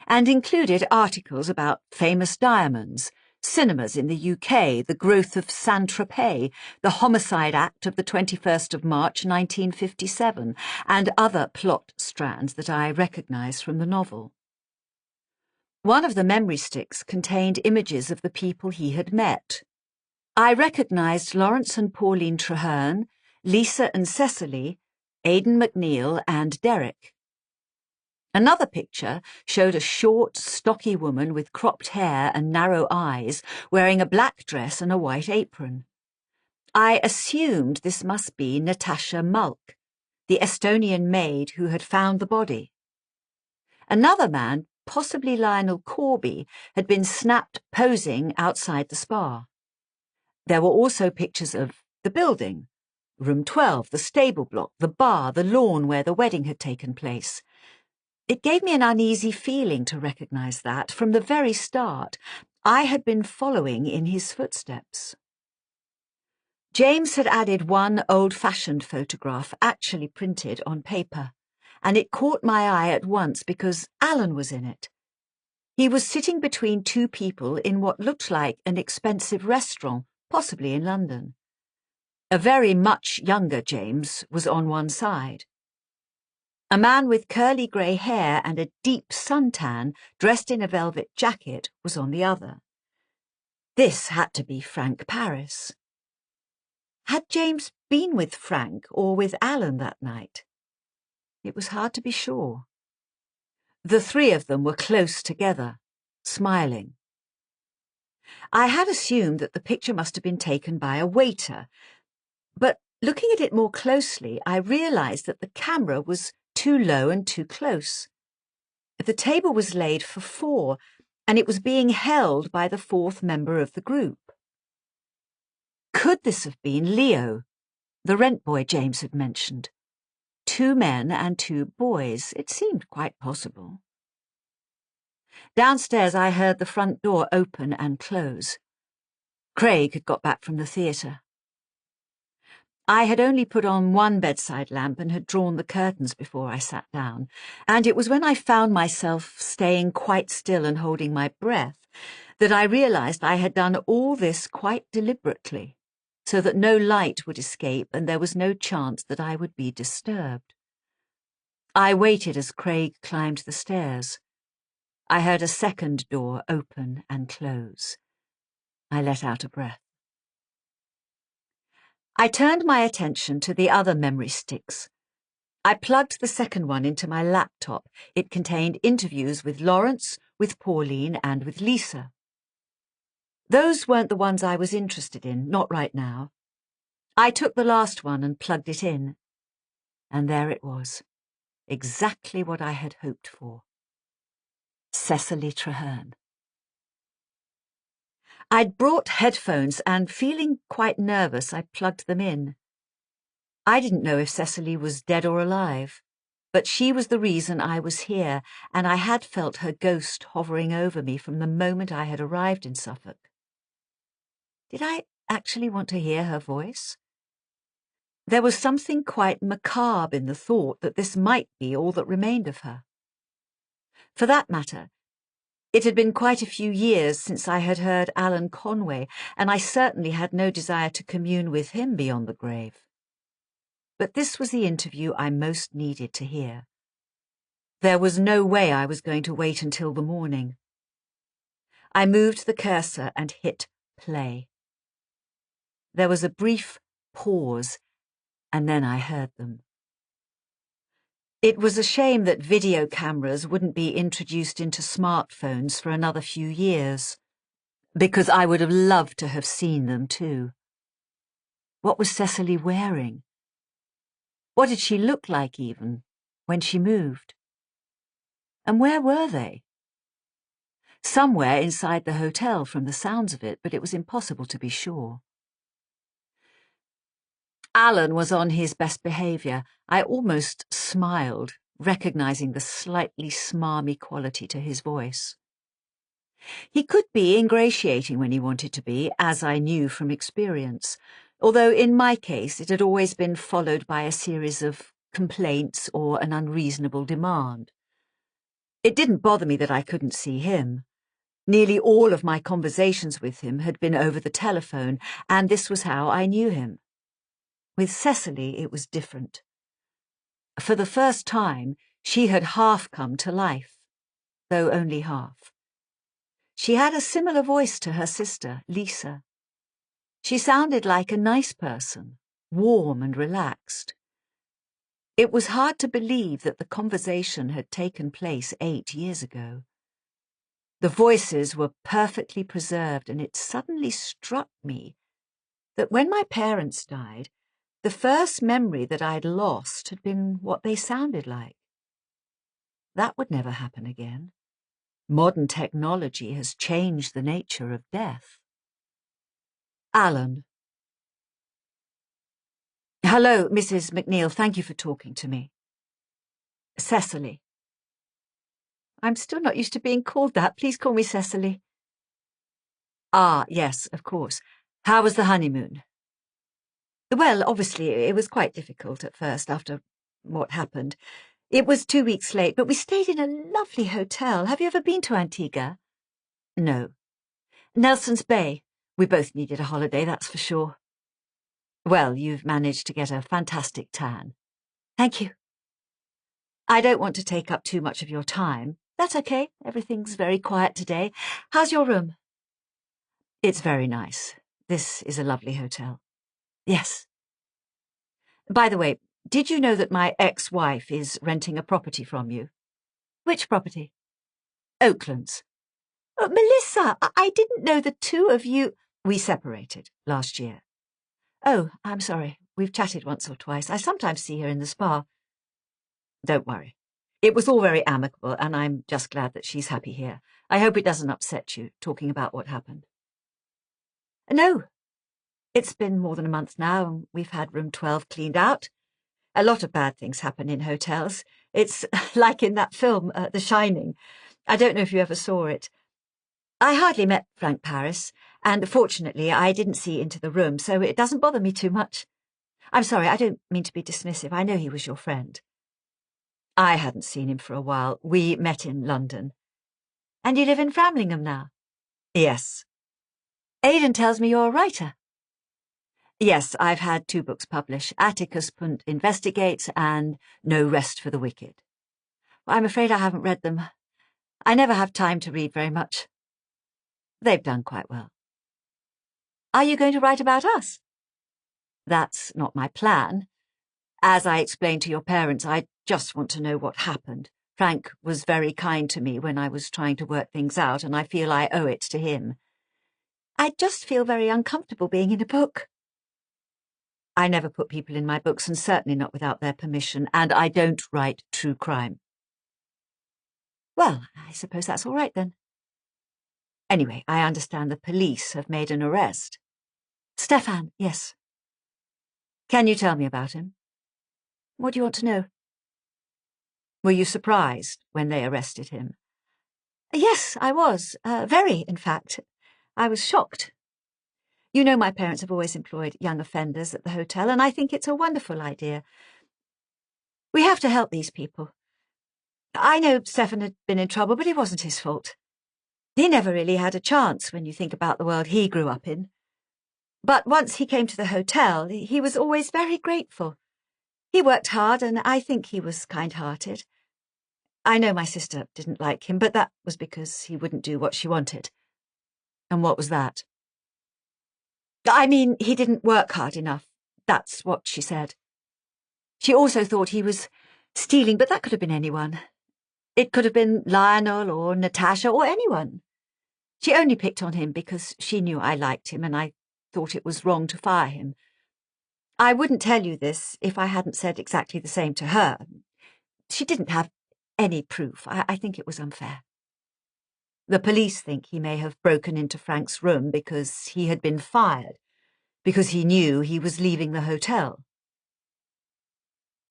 Speaker 4: and included articles about famous diamonds, cinemas in the UK, the growth of Saint-Tropez, the Homicide Act of the 21st of March 1957, and other plot strands that I recognised from the novel. One of the memory sticks contained images of the people he had met. I recognised Lawrence and Pauline Traherne, Lisa and Cecily, Aidan McNeil and Derek. Another picture showed a short, stocky woman with cropped hair and narrow eyes, wearing a black dress and a white apron. I assumed this must be Natasha Mulk, the Estonian maid who had found the body. Another man, possibly Lionel Corby, had been snapped posing outside the spa. There were also pictures of the building, room 12, the stable block, the bar, the lawn where the wedding had taken place. It gave me an uneasy feeling to recognise that, from the very start, I had been following in his footsteps. James had added one old-fashioned photograph actually printed on paper, and it caught my eye at once because Alan was in it. He was sitting between two people in what looked like an expensive restaurant, possibly in London. A very much younger James was on one side. A man with curly grey hair and a deep suntan, dressed in a velvet jacket, was on the other. This had to be Frank Paris. Had James been with Frank or with Alan that night? It was hard to be sure. The three of them were close together, smiling. I had assumed that the picture must have been taken by a waiter, but looking at it more closely, I realised that the camera was too low and too close. The table was laid for four, and it was being held by the fourth member of the group. Could this have been Leo, the rent boy James had mentioned? 2 men and 2 boys. It seemed quite possible. Downstairs I heard the front door open and close. Craig had got back from the theatre. I had only put on one bedside lamp and had drawn the curtains before I sat down, and it was when I found myself staying quite still and holding my breath that I realised I had done all this quite deliberately, so that no light would escape and there was no chance that I would be disturbed. I waited as Craig climbed the stairs. I heard a second door open and close. I let out a breath. I turned my attention to the other memory sticks. I plugged the second one into my laptop. It contained interviews with Lawrence, with Pauline, and with Lisa. Those weren't the ones I was interested in, not right now. I took the last one and plugged it in. And there it was, exactly what I had hoped for. Cecily Traherne. I'd brought headphones and, feeling quite nervous, I plugged them in. I didn't know if Cecily was dead or alive, but she was the reason I was here, and I had felt her ghost hovering over me from the moment I had arrived in Suffolk. Did I actually want to hear her voice? There was something quite macabre in the thought that this might be all that remained of her. For that matter, it had been quite a few years since I had heard Alan Conway, and I certainly had no desire to commune with him beyond the grave. But this was the interview I most needed to hear. There was no way I was going to wait until the morning. I moved the cursor and hit play. There was a brief pause, and then I heard them. It was a shame that video cameras wouldn't be introduced into smartphones for another few years, because I would have loved to have seen them too. What was Cecily wearing? What did she look like even, when she moved? And where were they? Somewhere inside the hotel from the sounds of it, but it was impossible to be sure. Alan was on his best behaviour. I almost smiled, recognising the slightly smarmy quality to his voice. He could be ingratiating when he wanted to be, as I knew from experience, although in my case it had always been followed by a series of complaints or an unreasonable demand. It didn't bother me that I couldn't see him. Nearly all of my conversations with him had been over the telephone, and this was how I knew him. With Cecily it was different. For the first time, she had half come to life, though only half. She had a similar voice to her sister, Lisa. She sounded like a nice person, warm and relaxed. It was hard to believe that the conversation had taken place 8 years ago. The voices were perfectly preserved, and it suddenly struck me that when my parents died, the first memory that I'd lost had been what they sounded like. That would never happen again. Modern technology has changed the nature of death. Alan. Hello, Mrs. McNeil. Thank you for talking to me. Cecily. I'm still not used to being called that. Please call me Cecily. Ah, yes, of course. How was the honeymoon? Well, obviously, it was quite difficult at first after what happened. It was 2 weeks late, but we stayed in a lovely hotel. Have you ever been to Antigua? No. Nelson's Bay. We both needed a holiday, that's for sure. Well, you've managed to get a fantastic tan. Thank you. I don't want to take up too much of your time. That's okay. Everything's very quiet today. How's your room? It's very nice. This is a lovely hotel. Yes. By the way, did you know that my ex-wife is renting a property from you? Which property? Oaklands. Melissa, I didn't know the two of you... We separated last year. Oh, I'm sorry. We've chatted once or twice. I sometimes see her in the spa. Don't worry. It was all very amicable, and I'm just glad that she's happy here. I hope it doesn't upset you, talking about what happened. No. It's been more than a month now, and we've had room 12 cleaned out. A lot of bad things happen in hotels. It's like in that film, The Shining. I don't know if you ever saw it. I hardly met Frank Paris, and fortunately I didn't see into the room, so it doesn't bother me too much. I'm sorry, I don't mean to be dismissive. I know he was your friend. I hadn't seen him for a while. We met in London. And you live in Framlingham now? Yes. Aidan tells me you're a writer. Yes, I've had 2 books published, Atticus Punt Investigates and No Rest for the Wicked. I'm afraid I haven't read them. I never have time to read very much. They've done quite well. Are you going to write about us? That's not my plan. As I explained to your parents, I just want to know what happened. Frank was very kind to me when I was trying to work things out, and I feel I owe it to him. I just feel very uncomfortable being in a book. I never put people in my books, and certainly not without their permission, and I don't write true crime. Well, I suppose that's all right then. Anyway, I understand the police have made an arrest. Stefan, yes. Can you tell me about him? What do you want to know? Were you surprised when they arrested him? Yes, I was. Very, in fact. I was shocked. You know my parents have always employed young offenders at the hotel, and I think it's a wonderful idea. We have to help these people. I know Stefan had been in trouble, but it wasn't his fault. He never really had a chance when you think about the world he grew up in. But once he came to the hotel, he was always very grateful. He worked hard, and I think he was kind-hearted. I know my sister didn't like him, but that was because he wouldn't do what she wanted. And what was that? I mean, he didn't work hard enough. That's what she said. She also thought he was stealing, but that could have been anyone. It could have been Lionel or Natasha or anyone. She only picked on him because she knew I liked him and I thought it was wrong to fire him. I wouldn't tell you this if I hadn't said exactly the same to her. She didn't have any proof. I think it was unfair. The police think he may have broken into Frank's room because he had been fired, because he knew he was leaving the hotel.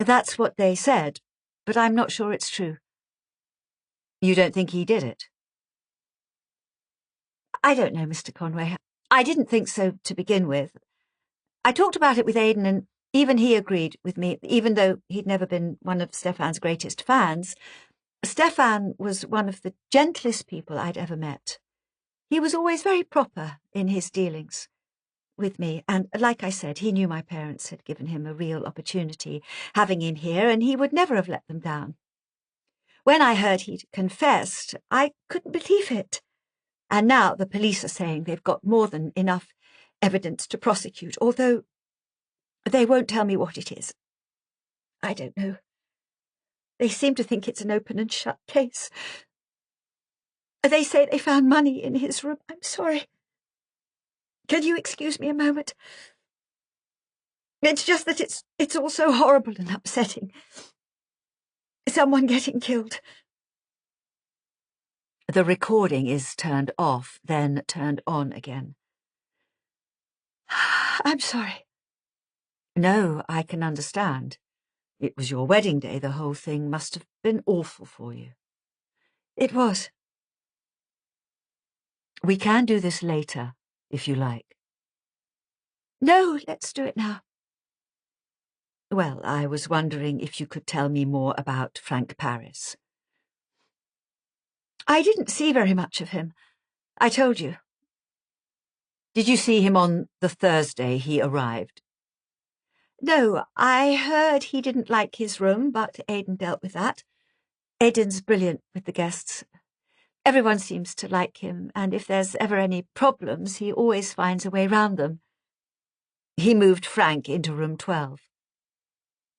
Speaker 4: That's what they said, but I'm not sure it's true. You don't think he did it? I don't know, Mr. Conway. I didn't think so to begin with. I talked about it with Aidan, and even he agreed with me, even though he'd never been one of Stefan's greatest fans. Stefan was one of the gentlest people I'd ever met. He was always very proper in his dealings with me, and like I said, he knew my parents had given him a real opportunity having him here, and he would never have let them down. When I heard he'd confessed, I couldn't believe it. And now the police are saying they've got more than enough evidence to prosecute, although they won't tell me what it is. I don't know. They seem to think it's an open and shut case. They say they found money in his room. I'm sorry. Can you excuse me a moment? It's just that it's all so horrible and upsetting. Someone getting killed. The recording is turned off, then turned on again. I'm sorry. No, I can understand. It was your wedding day. The whole thing must have been awful for you. It was. We can do this later, if you like. No, let's do it now. Well, I was wondering if you could tell me more about Frank Paris. I didn't see very much of him. I told you. Did you see him on the Thursday he arrived? No, I heard he didn't like his room, but Aidan dealt with that. Aidan's brilliant with the guests. Everyone seems to like him, and if there's ever any problems, he always finds a way round them. He moved Frank into room 12.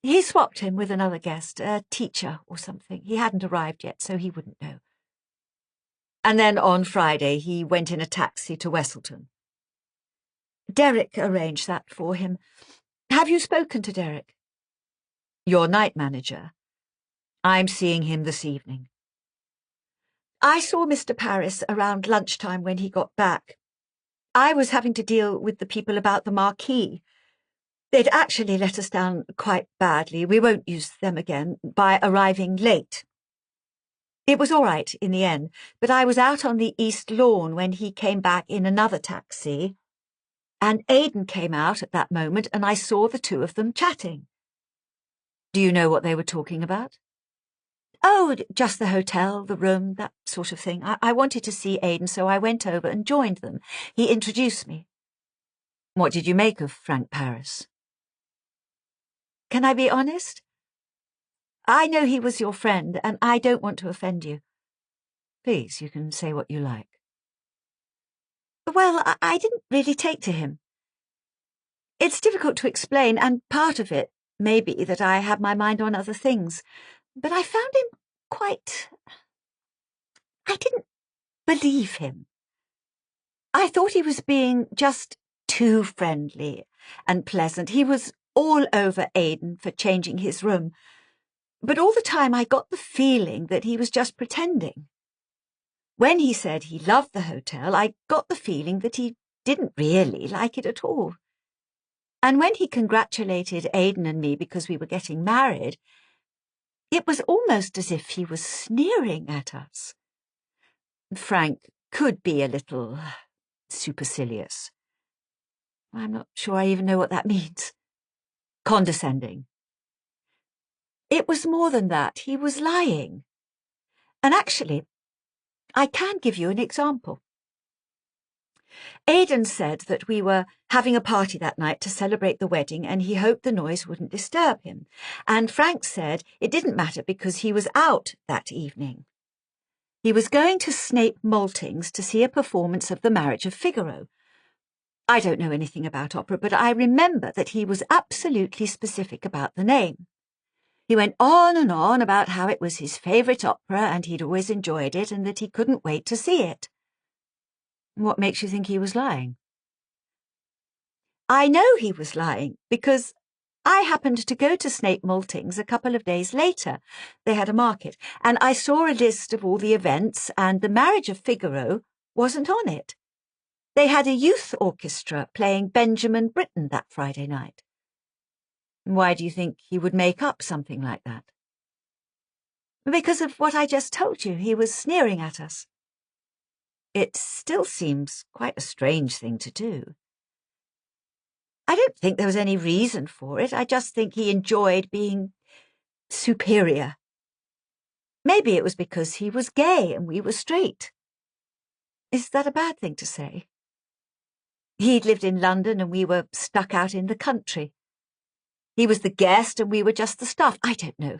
Speaker 4: He swapped him with another guest, a teacher or something. He hadn't arrived yet, so he wouldn't know. And then on Friday he went in a taxi to Westleton. Derek arranged that for him. Have you spoken to Derek? Your night manager. I'm seeing him this evening. I saw Mr. Paris around lunchtime when he got back. I was having to deal with the people about the marquee. They'd actually let us down quite badly. We won't use them again, by arriving late. It was all right in the end, but I was out on the east lawn when he came back in another taxi, and Aidan came out at that moment, and I saw the two of them chatting. Do you know what they were talking about? Oh, just the hotel, the room, that sort of thing. I wanted to see Aidan, so I went over and joined them. He introduced me. What did you make of Frank Paris? Can I be honest? I know he was your friend, and I don't want to offend you. Please, you can say what you like. Well, I didn't really take to him. It's difficult to explain, and part of it may be that I have my mind on other things. But I found him quite... I didn't believe him. I thought he was being just too friendly and pleasant. He was all over Aidan for changing his room. But all the time I got the feeling that he was just pretending. When he said he loved the hotel, I got the feeling that he didn't really like it at all. And when he congratulated Aidan and me because we were getting married, it was almost as if he was sneering at us. Frank could be a little supercilious. I'm not sure I even know what that means. Condescending. It was more than that. He was lying. And actually, I can give you an example. Aidan said that we were having a party that night to celebrate the wedding, and he hoped the noise wouldn't disturb him. And Frank said it didn't matter because he was out that evening. He was going to Snape Maltings to see a performance of The Marriage of Figaro. I don't know anything about opera, but I remember that he was absolutely specific about the name. He went on and on about how it was his favourite opera and he'd always enjoyed it and that he couldn't wait to see it. What makes you think he was lying? I know he was lying because I happened to go to Snape Maltings a couple of days later. They had a market, and I saw a list of all the events, and The Marriage of Figaro wasn't on it. They had a youth orchestra playing Benjamin Britten that Friday night. Why do you think he would make up something like that? Because of what I just told you. He was sneering at us. It still seems quite a strange thing to do. I don't think there was any reason for it. I just think he enjoyed being superior. Maybe it was because he was gay and we were straight. Is that a bad thing to say? He'd lived in London and we were stuck out in the country. He was the guest and we were just the staff. I don't know.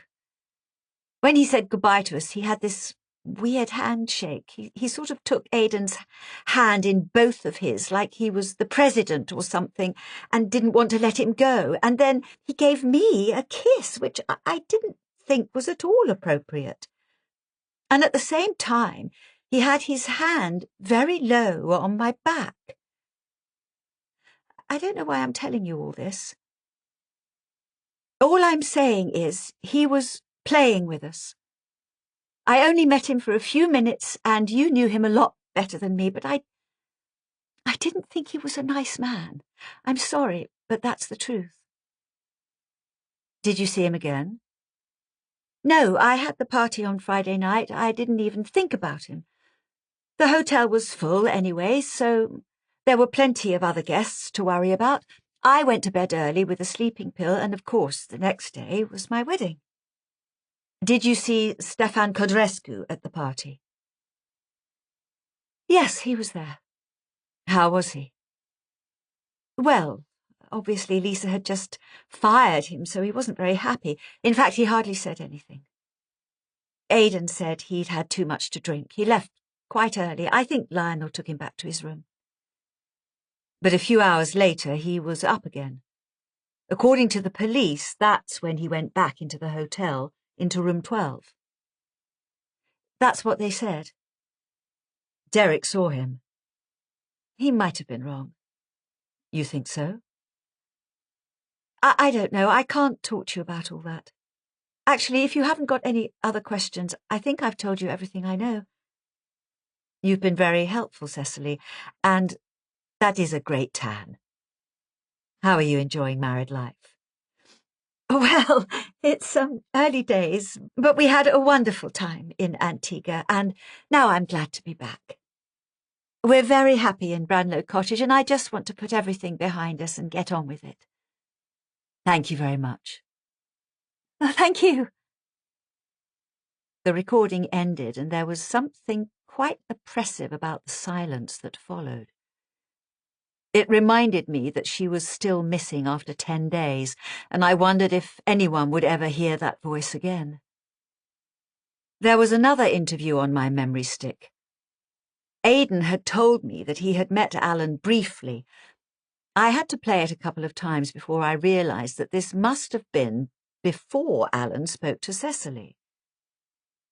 Speaker 4: When he said goodbye to us, he had this weird handshake. He sort of took Aidan's hand in both of his, like he was the president or something, and didn't want to let him go. And then he gave me a kiss, which I didn't think was at all appropriate. And at the same time, he had his hand very low on my back. I don't know why I'm telling you all this. All I'm saying is he was playing with us. I only met him for a few minutes, and you knew him a lot better than me, but I didn't think he was a nice man. I'm sorry, but that's the truth. Did you see him again? No, I had the party on Friday night. I didn't even think about him. The hotel was full anyway, so there were plenty of other guests to worry about. I went to bed early with a sleeping pill, and of course the next day was my wedding. Did you see Stefan Codrescu at the party? Yes, he was there. How was he? Well, obviously Lisa had just fired him, so he wasn't very happy. In fact, he hardly said anything. Aidan said he'd had too much to drink. He left quite early. I think Lionel took him back to his room. But a few hours later, he was up again. According to the police, that's when he went back into the hotel, into room 12. That's what they said. Derek saw him. He might have been wrong. You think so? I don't know. I can't talk to you about all that. Actually, if you haven't got any other questions, I think I've told you everything I know. You've been very helpful, Cecily, and that is a great tan. How are you enjoying married life? Well, it's early days, but we had a wonderful time in Antigua, and now I'm glad to be back. We're very happy in Branlow Cottage, and I just want to put everything behind us and get on with it. Thank you very much. Oh, thank you. The recording ended, and there was something quite oppressive about the silence that followed. It reminded me that she was still missing after 10 days, and I wondered if anyone would ever hear that voice again. There was another interview on my memory stick. Aidan had told me that he had met Alan briefly. I had to play it a couple of times before I realised that this must have been before Alan spoke to Cecily.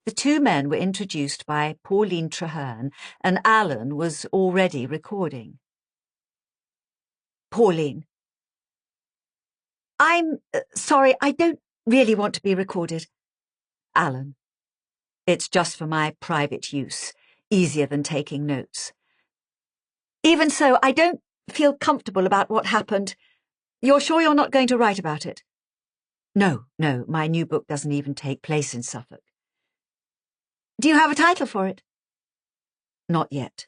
Speaker 4: The two men were introduced by Pauline Traherne, and Alan was already recording. Pauline. I'm sorry, I don't really want to be recorded. Alan. It's just for my private use, easier than taking notes. Even so, I don't feel comfortable about what happened. You're sure you're not going to write about it? No, my new book doesn't even take place in Suffolk. Do you have a title for it? Not yet.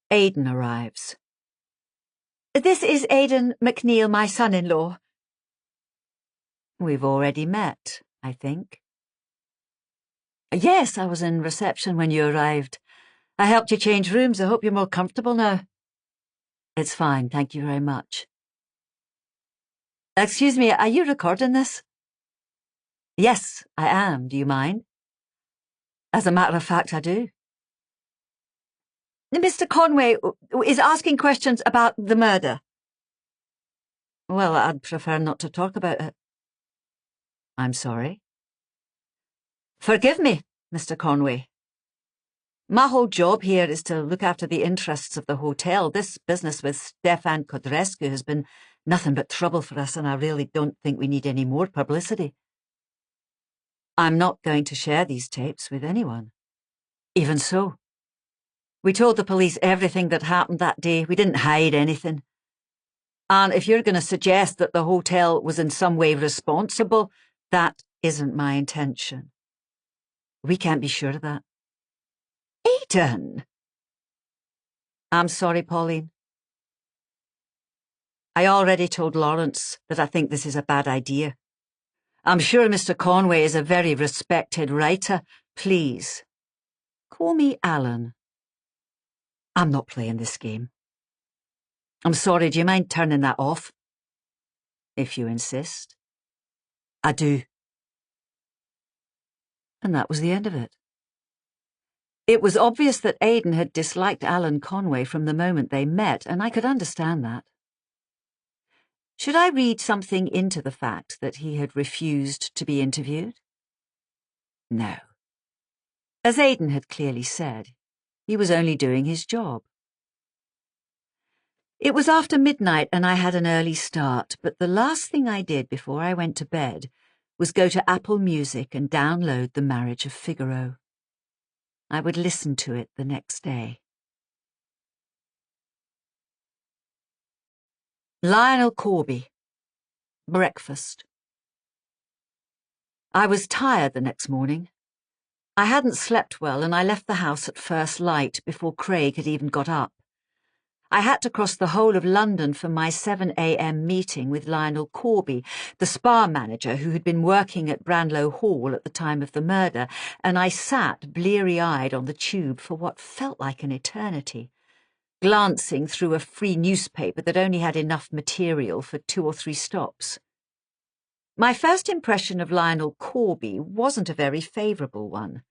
Speaker 4: Aidan arrives. This is Aidan McNeill, my son-in-law. We've already met, I think. Yes, I was in reception when you arrived. I helped you change rooms. I hope you're more comfortable now. It's fine, thank you very much. Excuse me, are you recording this? Yes, I am. Do you mind? As a matter of fact, I do. Mr. Conway is asking questions about the murder. Well, I'd prefer not to talk about it. I'm sorry. Forgive me, Mr. Conway. My whole job here is to look after the interests of the hotel. This business with Stefan Codrescu has been nothing but trouble for us, and I really don't think we need any more publicity. I'm not going to share these tapes with anyone. Even so. We told the police everything that happened that day. We didn't hide anything. And if you're going to suggest that the hotel was in some way responsible, that isn't my intention. We can't be sure of that. Aidan! I'm sorry, Pauline. I already told Lawrence that I think this is a bad idea. I'm sure Mr. Conway is a very respected writer. Please, call me Alan. I'm not playing this game. I'm sorry, do you mind turning that off? If you insist. I do. And that was the end of it. It was obvious that Aidan had disliked Alan Conway from the moment they met, and I could understand that. Should I read something into the fact that he had refused to be interviewed? No. As Aidan had clearly said, he was only doing his job. It was after midnight and I had an early start, but the last thing I did before I went to bed was go to Apple Music and download The Marriage of Figaro. I would listen to it the next day. Lionel Corby. Breakfast. I was tired the next morning. I hadn't slept well and I left the house at first light before Craig had even got up. I had to cross the whole of London for my 7 a.m. meeting with Lionel Corby, the spa manager who had been working at Branlow Hall at the time of the murder, and I sat bleary-eyed on the tube for what felt like an eternity, glancing through a free newspaper that only had enough material for 2 or 3 stops. My first impression of Lionel Corby wasn't a very favourable one.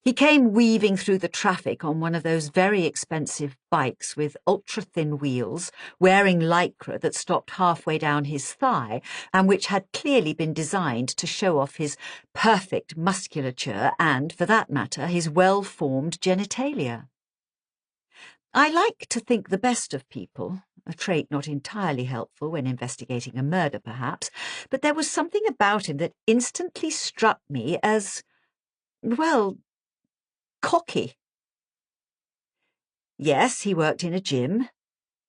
Speaker 4: He came weaving through the traffic on one of those very expensive bikes with ultra-thin wheels, wearing lycra that stopped halfway down his thigh and which had clearly been designed to show off his perfect musculature and, for that matter, his well-formed genitalia. I like to think the best of people, a trait not entirely helpful when investigating a murder, perhaps, but there was something about him that instantly struck me as, well, cocky. Yes, he worked in a gym.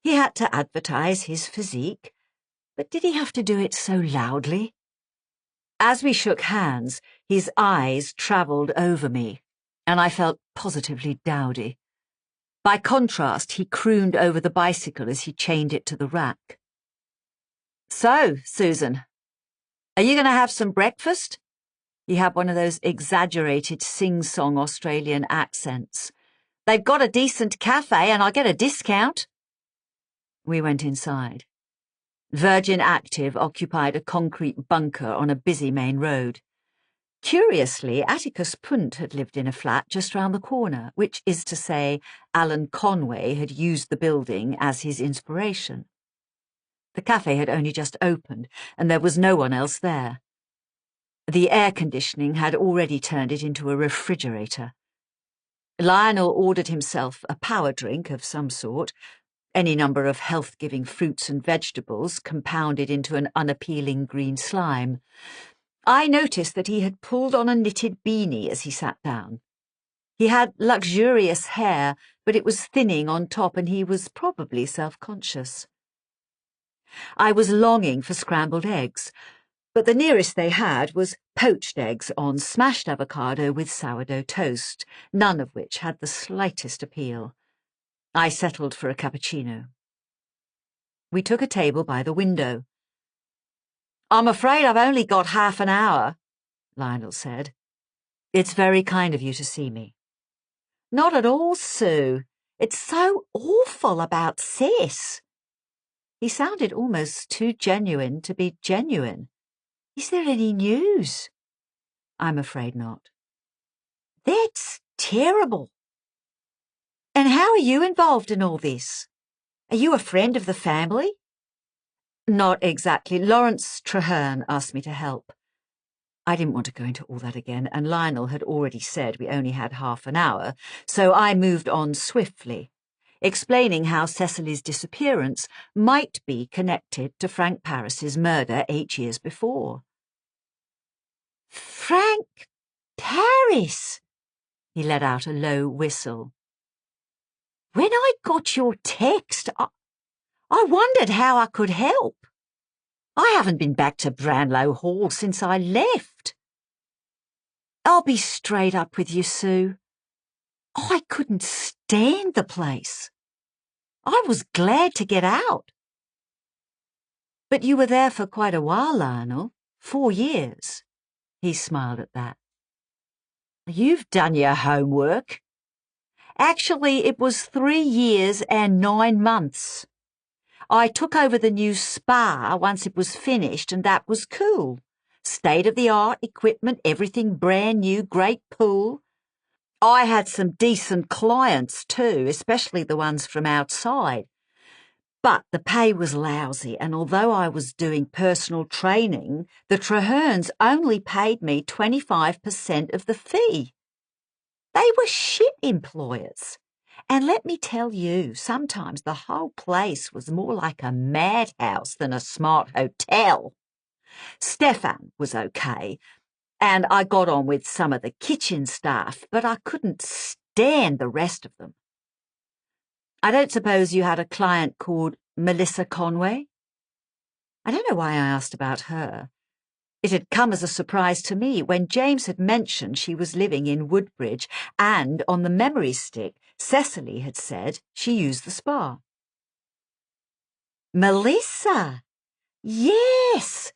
Speaker 4: He had to advertise his physique. But did he have to do it so loudly? As we shook hands, his eyes travelled over me, and I felt positively dowdy. By contrast, he crooned over the bicycle as he chained it to the rack. "So, Susan, are you going to have some breakfast?" He had one of those exaggerated sing-song Australian accents. "They've got a decent cafe and I'll get a discount." We went inside. Virgin Active occupied a concrete bunker on a busy main road. Curiously, Atticus Punt had lived in a flat just round the corner, which is to say, Alan Conway had used the building as his inspiration. The cafe had only just opened, and there was no one else there. The air conditioning had already turned it into a refrigerator. Lionel ordered himself a power drink of some sort, any number of health-giving fruits and vegetables compounded into an unappealing green slime. I noticed that he had pulled on a knitted beanie as he sat down. He had luxurious hair, but it was thinning on top and he was probably self-conscious. I was longing for scrambled eggs, but the nearest they had was poached eggs on smashed avocado with sourdough toast, none of which had the slightest appeal. I settled for a cappuccino. We took a table by the window. "I'm afraid I've only got half an hour," Lionel said. "It's very kind of you to see me." "Not at all, Sue. It's so awful about Sis." He sounded almost too genuine to be genuine. "Is there any news?" "I'm afraid not." "That's terrible. And how are you involved in all this? Are you a friend of the family?" "Not exactly. Lawrence Traherne asked me to help." I didn't want to go into all that again, and Lionel had already said we only had half an hour, so I moved on swiftly, explaining how Cecily's disappearance might be connected to Frank Paris's murder 8 years before. "Frank Paris!" He let out a low whistle. "When I got your text, I wondered how I could help. I haven't been back to Brownlow Hall since I left. I'll be straight up with you, Sue. I couldn't stand the place. I was glad to get out. But you were there for quite a while, Lionel. 4 years. He smiled at that. You've done your homework. Actually, it was 3 years and 9 months. I took over the new spa once it was finished, and that was cool. State-of-the-art equipment, everything brand new, great pool. I had some decent clients too, especially the ones from outside. But the pay was lousy, and although I was doing personal training, the Trehernes only paid me 25% of the fee. They were shit employers. And let me tell you, sometimes the whole place was more like a madhouse than a smart hotel. Stefan was okay, and I got on with some of the kitchen staff, but I couldn't stand the rest of them. I don't suppose you had a client called Melissa Conway? I don't know why I asked about her. It had come as a surprise to me when James had mentioned she was living in Woodbridge, and on the memory stick, Cecily had said she used the spa. Melissa! Yes!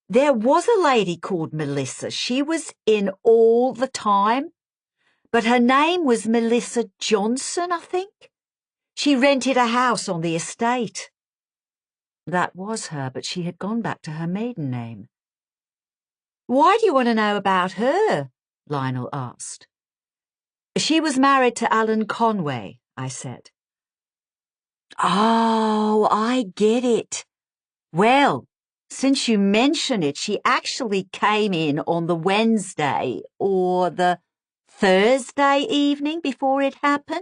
Speaker 4: There was a lady called Melissa. She was in all the time. But her name was Melissa Johnson, I think. She rented a house on the estate. That was her, but she had gone back to her maiden name. Why do you want to know about her? Lionel asked. She was married to Alan Conway, I said. Oh, I get it. Well, since you mention it, she actually came in on the Wednesday or the Thursday evening before it happened.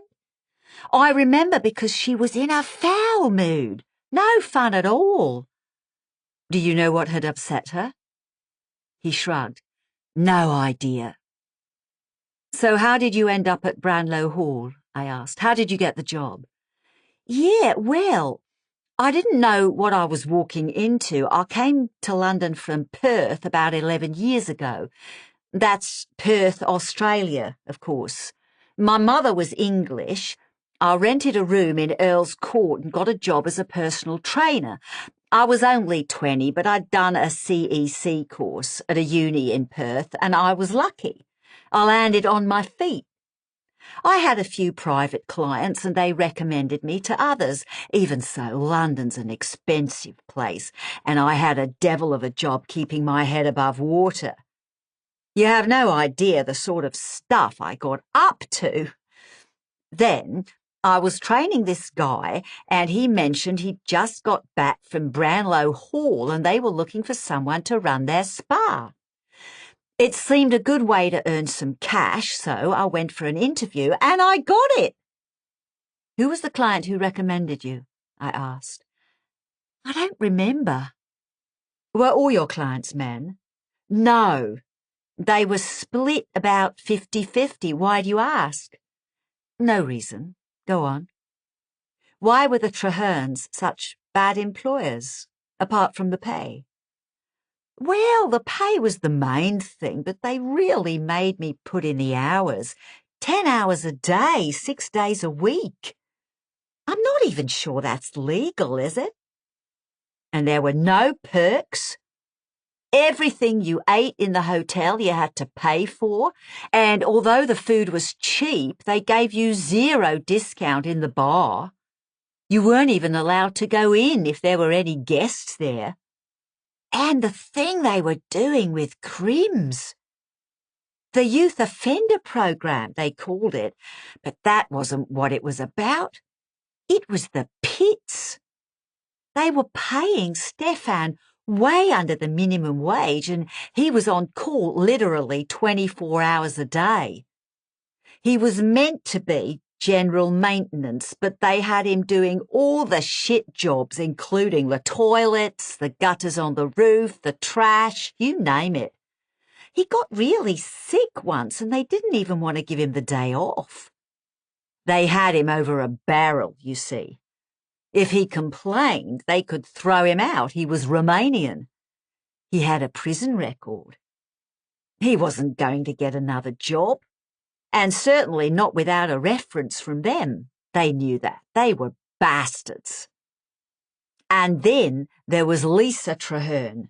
Speaker 4: I remember because she was in a foul mood. No fun at all. Do you know what had upset her? He shrugged. No idea. So how did you end up at Brownlow Hall? I asked. How did you get the job? Yeah, well, I didn't know what I was walking into. I came to London from Perth about 11 years ago. That's Perth, Australia, of course. My mother was English. I rented a room in Earl's Court and got a job as a personal trainer. I was only 20, but I'd done a CEC course at a uni in Perth, and I was lucky. I landed on my feet. I had a few private clients, and they recommended me to others. Even so, London's an expensive place, and I had a devil of a job keeping my head above water. You have no idea the sort of stuff I got up to. Then I was training this guy, and he mentioned he'd just got back from Brownlow Hall and they were looking for someone to run their spa. It seemed a good way to earn some cash, so I went for an interview and I got it. Who was the client who recommended you? I asked. I don't remember. Were all your clients men? No. They were split about 50-50. Why do you ask? No reason. Go on. Why were the Trehernes such bad employers, apart from the pay? Well, the pay was the main thing, but they really made me put in the hours. 10 hours a day, 6 days a week. I'm not even sure that's legal, is it? And there were no perks. Everything you ate in the hotel you had to pay for, and although the food was cheap, they gave you 0 discount in the bar. You weren't even allowed to go in if there were any guests there. And the thing they were doing with crims. The youth offender program, they called it, but that wasn't what it was about. It was the pits. They were paying Stefan way under the minimum wage, and he was on call literally 24 hours a day. He was meant to be general maintenance, but they had him doing all the shit jobs, including the toilets, the gutters on the roof, the trash, you name it. He got really sick once, and they didn't even want to give him the day off. They had him over a barrel, you see. If he complained, they could throw him out. He was Romanian. He had a prison record. He wasn't going to get another job, and certainly not without a reference from them. They knew that. They were bastards. And then there was Lisa Traherne.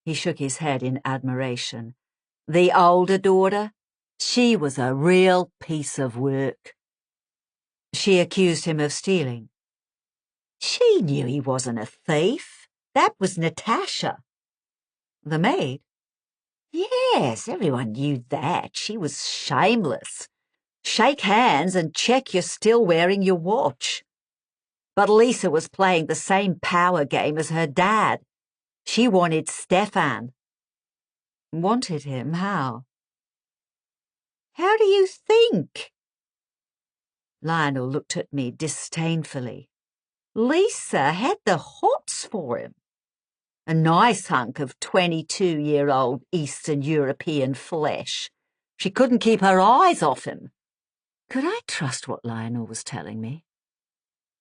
Speaker 4: He shook his head in admiration. The older daughter, she was a real piece of work. She accused him of stealing. She knew he wasn't a thief. That was Natasha. The maid? Yes, everyone knew that. She was shameless. Shake hands and check you're still wearing your watch. But Lisa was playing the same power game as her dad. She wanted Stefan. Wanted him? How? How do you think? Lionel looked at me disdainfully. Lisa had the hots for him. A nice hunk of 22-year-old Eastern European flesh. She couldn't keep her eyes off him. Could I trust what Lionel was telling me?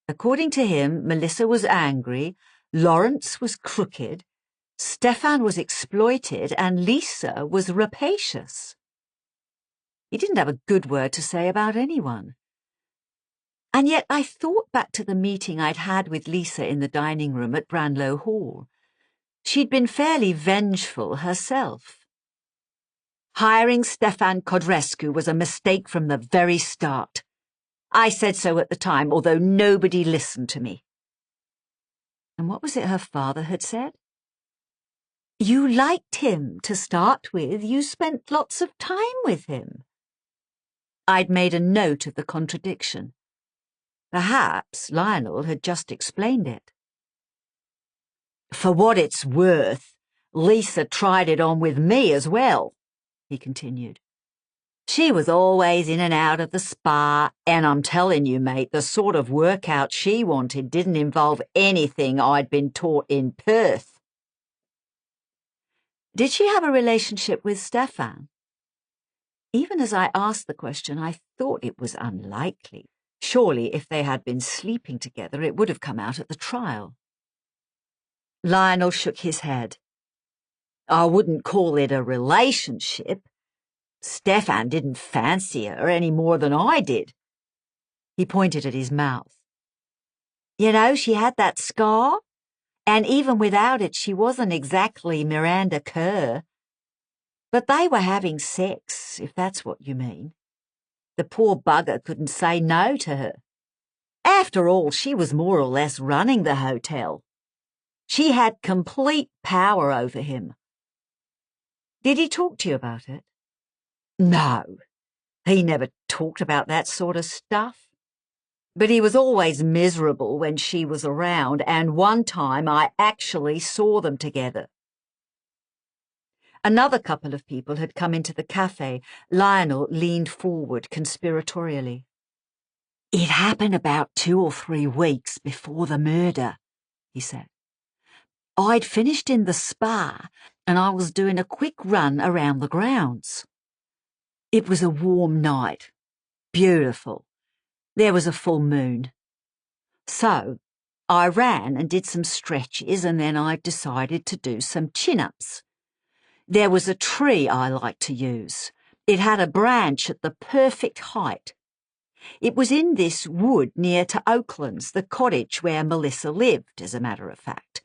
Speaker 4: According to him, Melissa was angry, Lawrence was crooked, Stefan was exploited, and Lisa was rapacious. He didn't have a good word to say about anyone. And yet I thought back to the meeting I'd had with Lisa in the dining room at Branlow Hall. She'd been fairly vengeful herself. Hiring Stefan Codrescu was a mistake from the very start. I said so at the time, although nobody listened to me. And what was it her father had said? You liked him to start with. You spent lots of time with him. I'd made a note of the contradiction. Perhaps Lionel had just explained it. For what it's worth, Lisa tried it on with me as well, he continued. She was always in and out of the spa, and I'm telling you, mate, the sort of workout she wanted didn't involve anything I'd been taught in Perth. Did she have a relationship with Stefan? Even as I asked the question, I thought it was unlikely. Surely, if they had been sleeping together, it would have come out at the trial. Lionel shook his head. I wouldn't call it a relationship. Stefan didn't fancy her any more than I did. He pointed at his mouth. You know, she had that scar, and even without it, she wasn't exactly Miranda Kerr. But they were having sex, if that's what you mean. The poor bugger couldn't say no to her. After all, she was more or less running the hotel. She had complete power over him. Did he talk to you about it? No, he never talked about that sort of stuff. But he was always miserable when she was around, and one time I actually saw them together. Another couple of people had come into the cafe. Lionel leaned forward conspiratorially. It happened about 2 or 3 weeks before the murder, he said. I'd finished in the spa, and I was doing a quick run around the grounds. It was a warm night. Beautiful. There was a full moon. So, I ran and did some stretches, and then I decided to do some chin-ups. There was a tree I liked to use. It had a branch at the perfect height. It was in this wood near to Oakland's, the cottage where Melissa lived, as a matter of fact.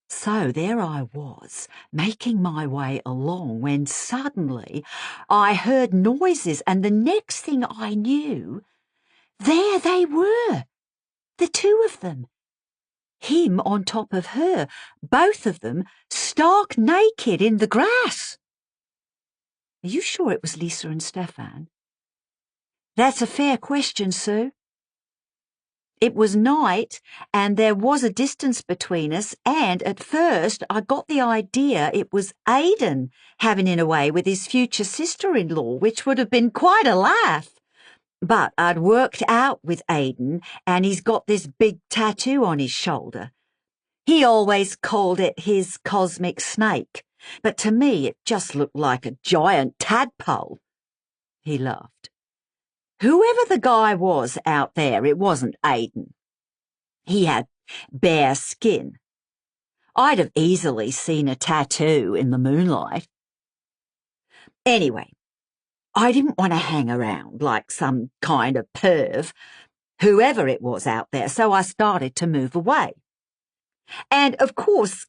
Speaker 4: So there I was, making my way along, when suddenly I heard noises, and the next thing I knew, there they were, the two of them. Him on top of her, both of them stark naked in the grass. Are you sure it was Lisa and Stefan? That's a fair question, Sue. It was night, and there was a distance between us, and at first I got the idea it was Aidan having it away with his future sister-in-law, which would have been quite a laugh. But I'd worked out with Aidan, and he's got this big tattoo on his shoulder. He always called it his cosmic snake, but to me it just looked like a giant tadpole. He laughed. Whoever the guy was out there, it wasn't Aidan. He had bare skin. I'd have easily seen a tattoo in the moonlight. Anyway, I didn't want to hang around like some kind of perv, whoever it was out there, so I started to move away. And, of course,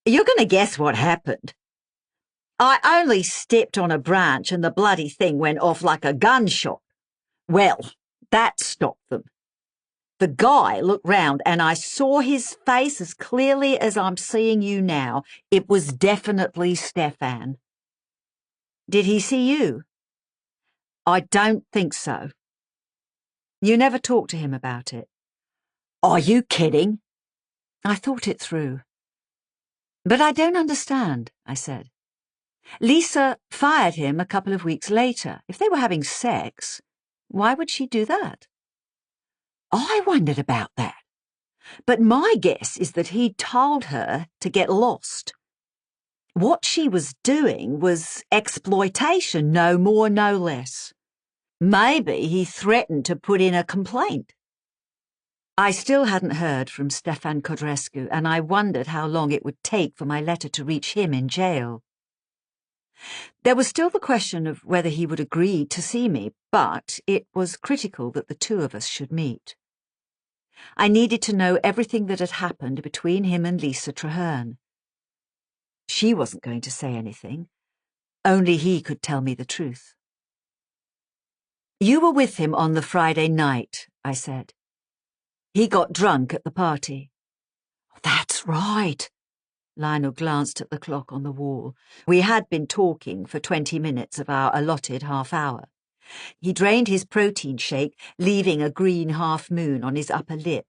Speaker 4: you're going to guess what happened. I only stepped on a branch and the bloody thing went off like a gunshot. Well, that stopped them. The guy looked round and I saw his face as clearly as I'm seeing you now. It was definitely Stefan. Did he see you? I don't think so. You never talked to him about it? Are you kidding? I thought it through. But I don't understand, I said. Lisa fired him a couple of weeks later. If they were having sex, why would she do that? I wondered about that. But my guess is that he told her to get lost. What she was doing was exploitation, no more, no less. Maybe he threatened to put in a complaint. I still hadn't heard from Stefan Codrescu, and I wondered how long it would take for my letter to reach him in jail. There was still the question of whether he would agree to see me, but it was critical that the two of us should meet. I needed to know everything that had happened between him and Lisa Traherne. She wasn't going to say anything. Only he could tell me the truth. You were with him on the Friday night, I said. He got drunk at the party. That's right. Lionel glanced at the clock on the wall. We had been talking for 20 minutes of our allotted half-hour. He drained his protein shake, leaving a green half-moon on his upper lip.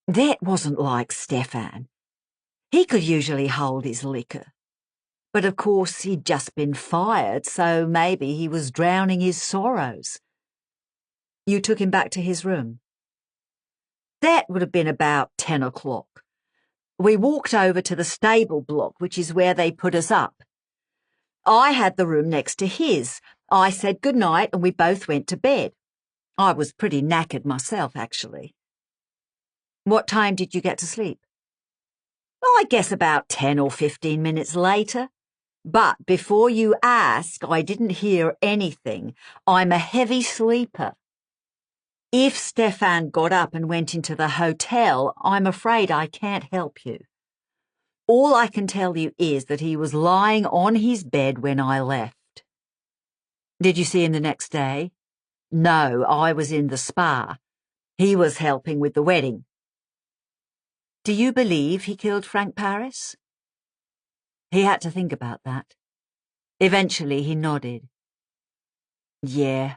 Speaker 4: That wasn't like Stefan. He could usually hold his liquor. But of course he'd just been fired, so maybe he was drowning his sorrows. You took him back to his room? That would have been about 10 o'clock. We walked over to the stable block, which is where they put us up. I had the room next to his. I said goodnight and we both went to bed. I was pretty knackered myself, actually. What time did you get to sleep? I guess about 10 or 15 minutes later. But before you ask, I didn't hear anything. I'm a heavy sleeper. If Stefan got up and went into the hotel, I'm afraid I can't help you. All I can tell you is that he was lying on his bed when I left. Did you see him the next day? No, I was in the spa. He was helping with the wedding. Do you believe he killed Frank Paris? He had to think about that. Eventually he nodded. Yeah,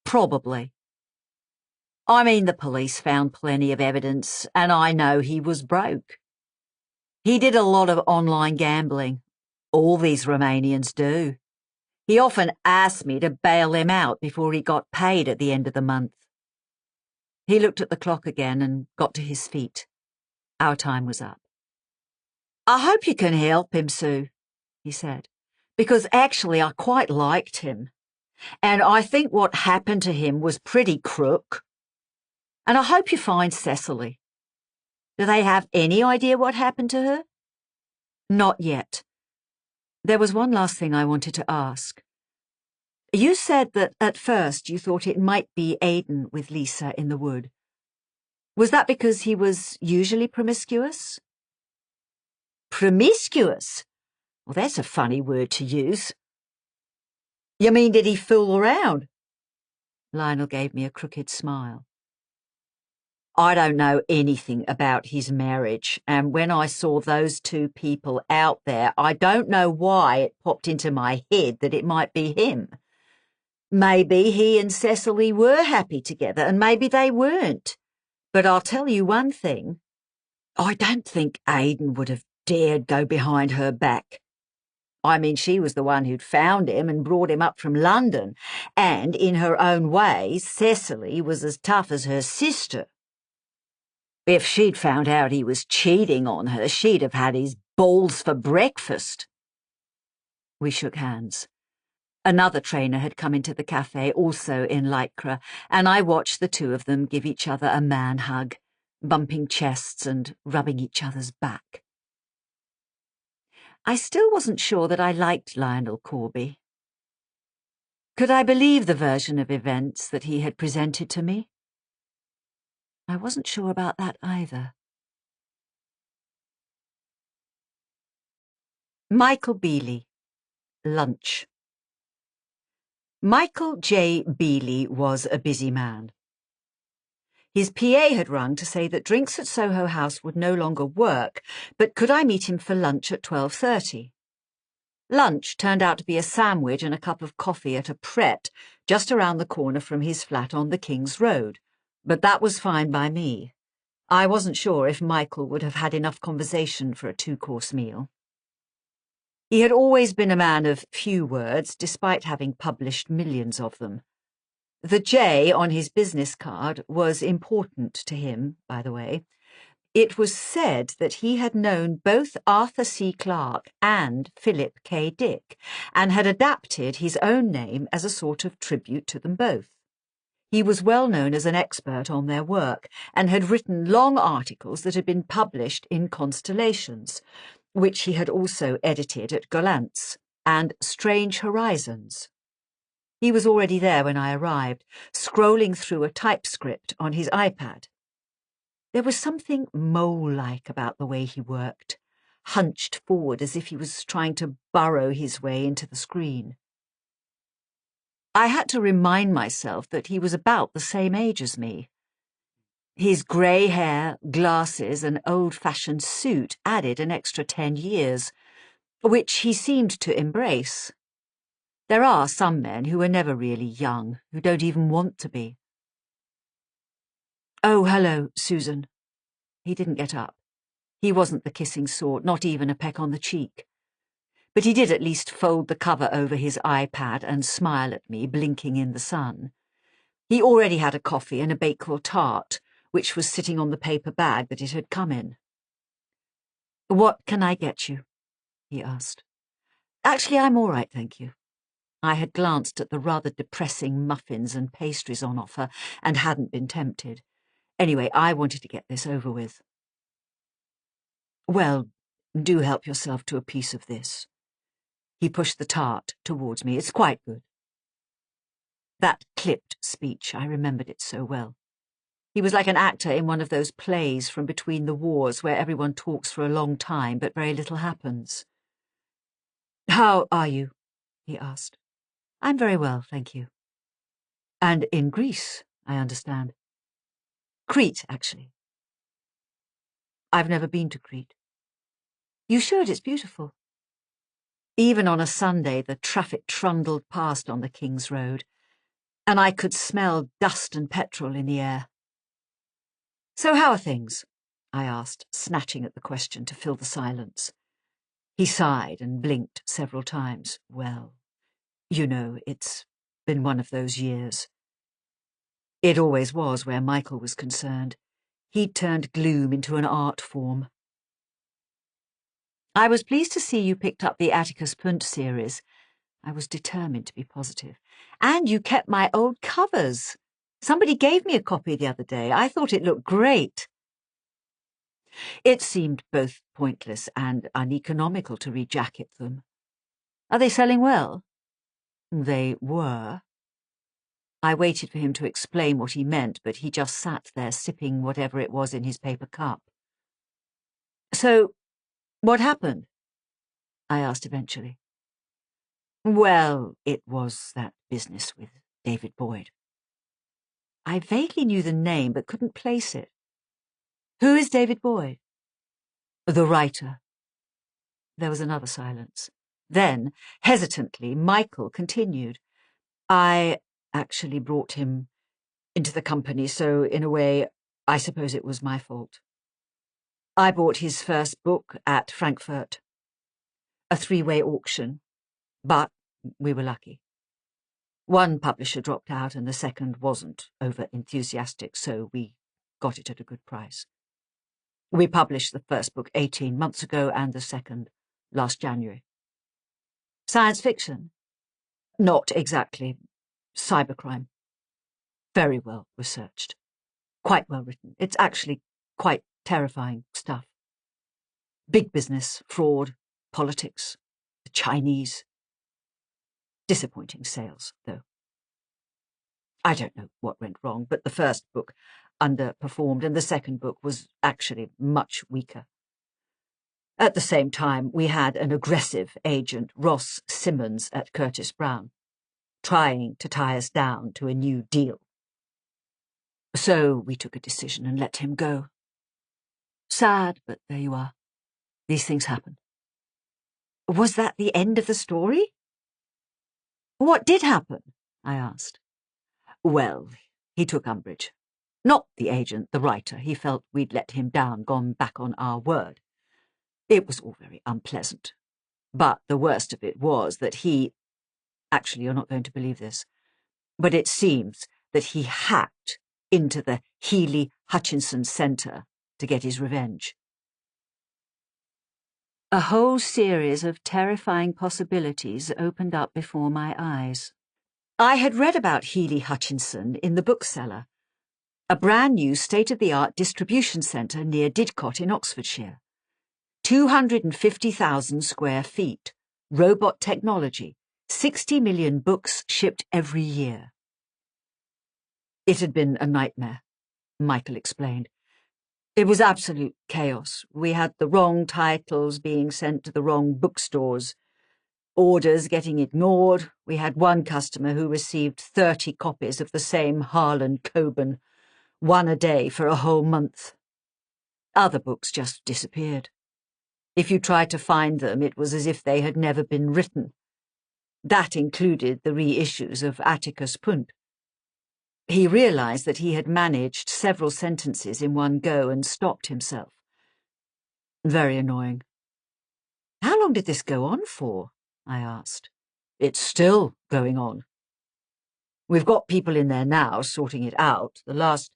Speaker 4: probably. I mean, the police found plenty of evidence, and I know he was broke. He did a lot of online gambling. All these Romanians do. He often asked me to bail him out before he got paid at the end of the month. He looked at the clock again and got to his feet. Our time was up. I hope you can help him, Sue, he said, because actually I quite liked him. And I think what happened to him was pretty crook. And I hope you find Cecily. Do they have any idea what happened to her? Not yet. There was one last thing I wanted to ask. You said that at first you thought it might be Aidan with Lisa in the wood. Was that because he was usually promiscuous? Promiscuous? Well, that's a funny word to use. You mean, did he fool around? Lionel gave me a crooked smile. I don't know anything about his marriage, and when I saw those two people out there, I don't know why it popped into my head that it might be him. Maybe he and Cecily were happy together, and maybe they weren't. But I'll tell you one thing. I don't think Aidan would have dared go behind her back. I mean, she was the one who'd found him and brought him up from London, and in her own way, Cecily was as tough as her sister. If she'd found out he was cheating on her, she'd have had his balls for breakfast. We shook hands. Another trainer had come into the cafe, also in lycra, and I watched the two of them give each other a man hug, bumping chests and rubbing each other's back. I still wasn't sure that I liked Lionel Corby. Could I believe the version of events that he had presented to me? I wasn't sure about that either. Michael Beeley. Lunch. Michael J. Beeley was a busy man. His PA had rung to say that drinks at Soho House would no longer work, but could I meet him for lunch at 12:30? Lunch turned out to be a sandwich and a cup of coffee at a Pret just around the corner from his flat on the King's Road, but that was fine by me. I wasn't sure if Michael would have had enough conversation for a two-course meal. He had always been a man of few words, despite having published millions of them. The J on his business card was important to him, by the way. It was said that he had known both Arthur C. Clarke and Philip K. Dick, and had adapted his own name as a sort of tribute to them both. He was well known as an expert on their work, and had written long articles that had been published in Constellations, which he had also edited at Gollancz, and Strange Horizons. He was already there when I arrived, scrolling through a typescript on his iPad. There was something mole-like about the way he worked, hunched forward as if he was trying to burrow his way into the screen. I had to remind myself that he was about the same age as me. His grey hair, glasses, and old-fashioned suit added an extra 10 years, which he seemed to embrace. There are some men who are never really young, who don't even want to be. "Oh, hello, Susan." He didn't get up. He wasn't the kissing sort, not even a peck on the cheek. But he did at least fold the cover over his iPad and smile at me, blinking in the sun. He already had a coffee and a Bakewell tart, which was sitting on the paper bag that it had come in. "What can I get you?" he asked. "Actually, I'm all right, thank you." I had glanced at the rather depressing muffins and pastries on offer and hadn't been tempted. Anyway, I wanted to get this over with. "Well, do help yourself to a piece of this." He pushed the tart towards me. "It's quite good." That clipped speech, I remembered it so well. He was like an actor in one of those plays from between the wars where everyone talks for a long time but very little happens. "How are you?" he asked. "I'm very well, thank you." "And in Greece, I understand." "Crete, actually." "I've never been to Crete." "You should, it's beautiful." Even on a Sunday, the traffic trundled past on the King's Road, and I could smell dust and petrol in the air. "So how are things?" I asked, snatching at the question to fill the silence. He sighed and blinked several times. "Well, you know, it's been one of those years." It always was where Michael was concerned. He'd turned gloom into an art form. "I was pleased to see you picked up the Atticus Punt series." I was determined to be positive. "And you kept my old covers. Somebody gave me a copy the other day. I thought it looked great." It seemed both pointless and uneconomical to rejacket them. "Are they selling well?" They were. I waited for him to explain what he meant, but he just sat there sipping whatever it was in his paper cup. "So, what happened?" I asked eventually. "Well, it was that business with David Boyd." I vaguely knew the name, but couldn't place it. "Who is David Boyd?" "The writer." There was another silence. Then, hesitantly, Michael continued. "I actually brought him into the company, so in a way, I suppose it was my fault. I bought his first book at Frankfurt. A three-way auction. But we were lucky. One publisher dropped out and the second wasn't over-enthusiastic, so we got it at a good price. We published the first book 18 months ago and the second last January." "Science fiction?" Not exactly cybercrime. Very well researched. Quite well written. It's actually quite terrifying stuff. Big business, fraud, politics, the Chinese. Disappointing sales, though. I don't know what went wrong, but the first book underperformed and the second book was actually much weaker. At the same time, we had an aggressive agent, Ross Simmons, at Curtis Brown, trying to tie us down to a new deal. So we took a decision and let him go. Sad, but there you are. These things happen. Was that the end of the story? What did happen? I asked. Well, he took umbrage. Not the agent, the writer. He felt we'd let him down, gone back on our word. It was all very unpleasant. But the worst of it was that he— actually, you're not going to believe this, but it seems that he hacked into the Healy Hutchinson Centre to get his revenge. A whole series of terrifying possibilities opened up before my eyes. I had read about Healy Hutchinson in the bookseller, a brand new state-of-the-art distribution centre near Didcot in Oxfordshire. 250,000 square feet, robot technology, 60 million books shipped every year. It had been a nightmare, Michael explained. It was absolute chaos. We had the wrong titles being sent to the wrong bookstores, orders getting ignored. We had one customer who received 30 copies of the same Harlan Coben, one a day for a whole month. Other books just disappeared. If you tried to find them, it was as if they had never been written. That included the reissues of Atticus Punt. He realized that he had managed several sentences in one go and stopped himself. Very annoying. How long did this go on for? I asked. It's still going on. We've got people in there now sorting it out. The last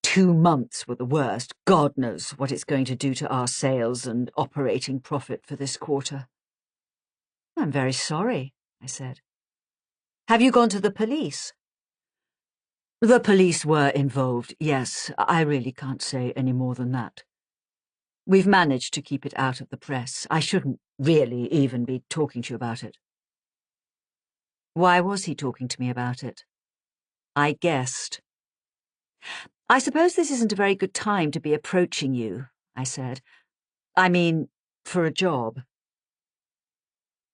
Speaker 4: 2 months were the worst. God knows what it's going to do to our sales and operating profit for this quarter. I'm very sorry, I said. Have you gone to the police? The police were involved, yes. I really can't say any more than that. We've managed to keep it out of the press. I shouldn't really even be talking to you about it. Why was he talking to me about it? I guessed. I suppose this isn't a very good time to be approaching you, I said. I mean, for a job.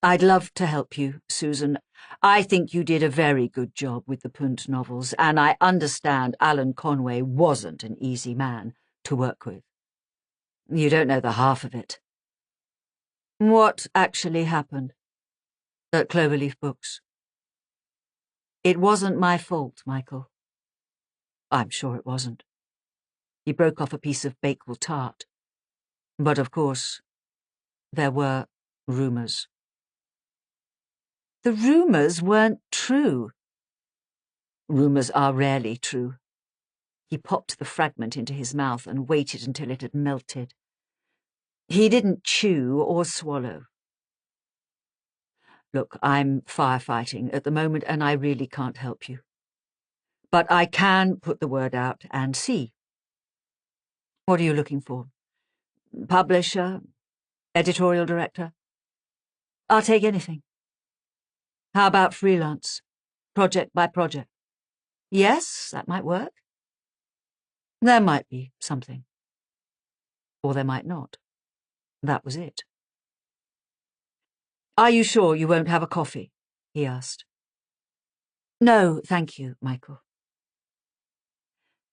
Speaker 4: I'd love to help you, Susan. I think you did a very good job with the Punt novels, and I understand Alan Conway wasn't an easy man to work with. You don't know the half of it. What actually happened at Cloverleaf Books? It wasn't my fault, Michael. I'm sure it wasn't. He broke off a piece of Bakewell tart. But of course, there were rumours. The rumours weren't true. Rumours are rarely true. He popped the fragment into his mouth and waited until it had melted. He didn't chew or swallow. Look, I'm firefighting at the moment and I really can't help you. But I can put the word out and see. What are you looking for? Publisher? Editorial director? I'll take anything. How about freelance? Project by project? Yes, that might work. There might be something. Or there might not. That was it. Are you sure you won't have a coffee? He asked. No, thank you, Michael.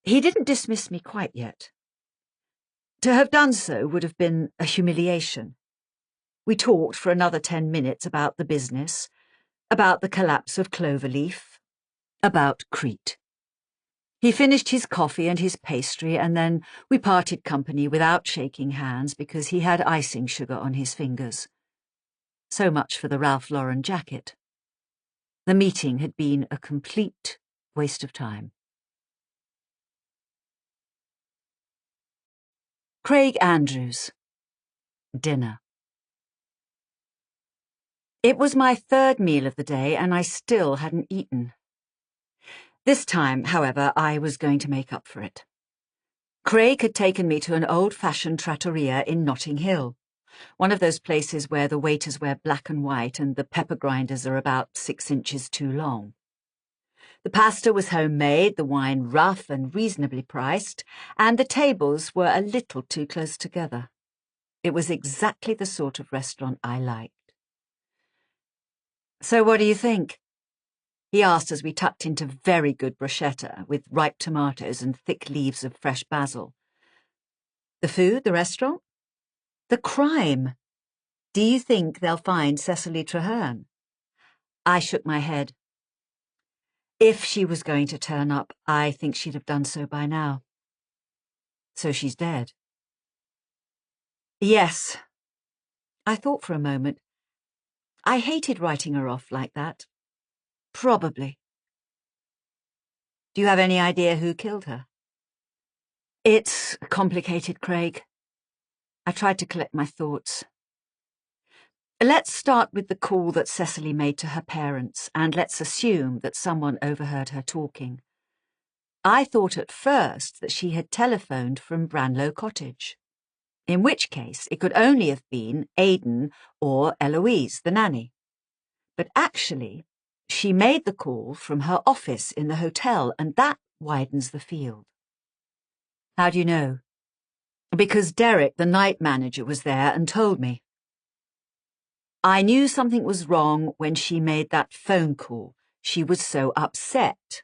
Speaker 4: He didn't dismiss me quite yet. To have done so would have been a humiliation. We talked for another 10 minutes about the business, about the collapse of Cloverleaf, about Crete. He finished his coffee and his pastry, and then we parted company without shaking hands because he had icing sugar on his fingers. So much for the Ralph Lauren jacket. The meeting had been a complete waste of time. Craig Andrews. Dinner. It was my third meal of the day, and I still hadn't eaten. This time, however, I was going to make up for it. Craig had taken me to an old-fashioned trattoria in Notting Hill, one of those places where the waiters wear black and white and the pepper grinders are about 6 inches too long. The pasta was homemade, the wine rough and reasonably priced, and the tables were a little too close together. It was exactly the sort of restaurant I liked. "So what do you think?" he asked as we tucked into very good bruschetta with ripe tomatoes and thick leaves of fresh basil. "The food, the restaurant? The crime. Do you think they'll find Cecily Traherne?" I shook my head. If she was going to turn up, I think she'd have done so by now. "So she's dead?" "Yes." I thought for a moment. I hated writing her off like that. Probably. "Do you have any idea who killed her?" "It's complicated, Craig." I tried to collect my thoughts. Let's start with the call that Cecily made to her parents, and let's assume that someone overheard her talking. I thought at first that she had telephoned from Branlow Cottage, in which case it could only have been Aidan or Eloise, the nanny. But actually, she made the call from her office in the hotel, and that widens the field. "How do you know?" "Because Derek, the night manager, was there and told me. I knew something was wrong when she made that phone call. She was so upset."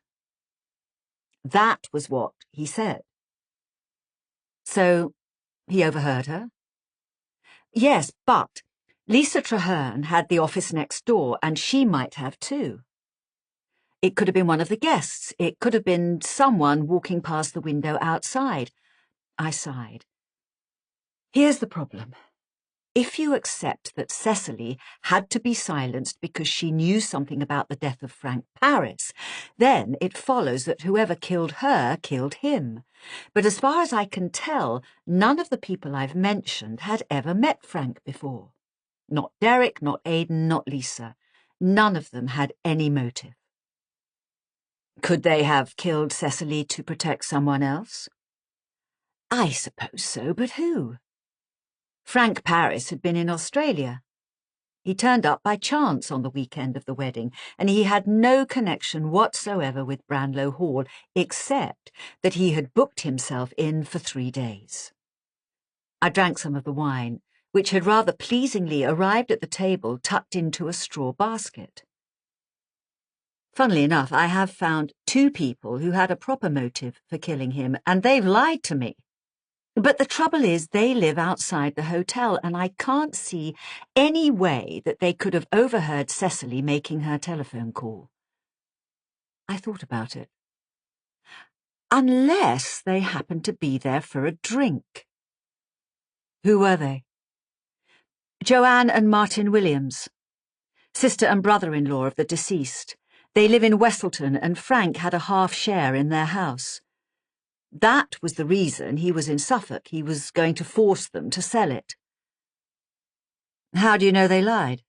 Speaker 4: That was what he said. "So he overheard her?" "Yes, but Lisa Traherne had the office next door, and she might have too. It could have been one of the guests. It could have been someone walking past the window outside." I sighed. "Here's the problem. If you accept that Cecily had to be silenced because she knew something about the death of Frank Paris, then it follows that whoever killed her killed him. But as far as I can tell, none of the people I've mentioned had ever met Frank before. Not Derek, not Aidan, not Lisa. None of them had any motive." "Could they have killed Cecily to protect someone else?" "I suppose so, but who? Frank Paris had been in Australia. He turned up by chance on the weekend of the wedding, and he had no connection whatsoever with Branlow Hall, except that he had booked himself in for 3 days. I drank some of the wine, which had rather pleasingly arrived at the table tucked into a straw basket. Funnily enough, I have found 2 people who had a proper motive for killing him, and they've lied to me. But the trouble is they live outside the hotel, and I can't see any way that they could have overheard Cecily making her telephone call. I thought about it. Unless they happened to be there for a drink. Who were they? Joanne and Martin Williams, sister and brother-in-law of the deceased. They live in Westleton, and Frank had a half share in their house. That was the reason he was in Suffolk. He was going to force them to sell it. How do you know they lied?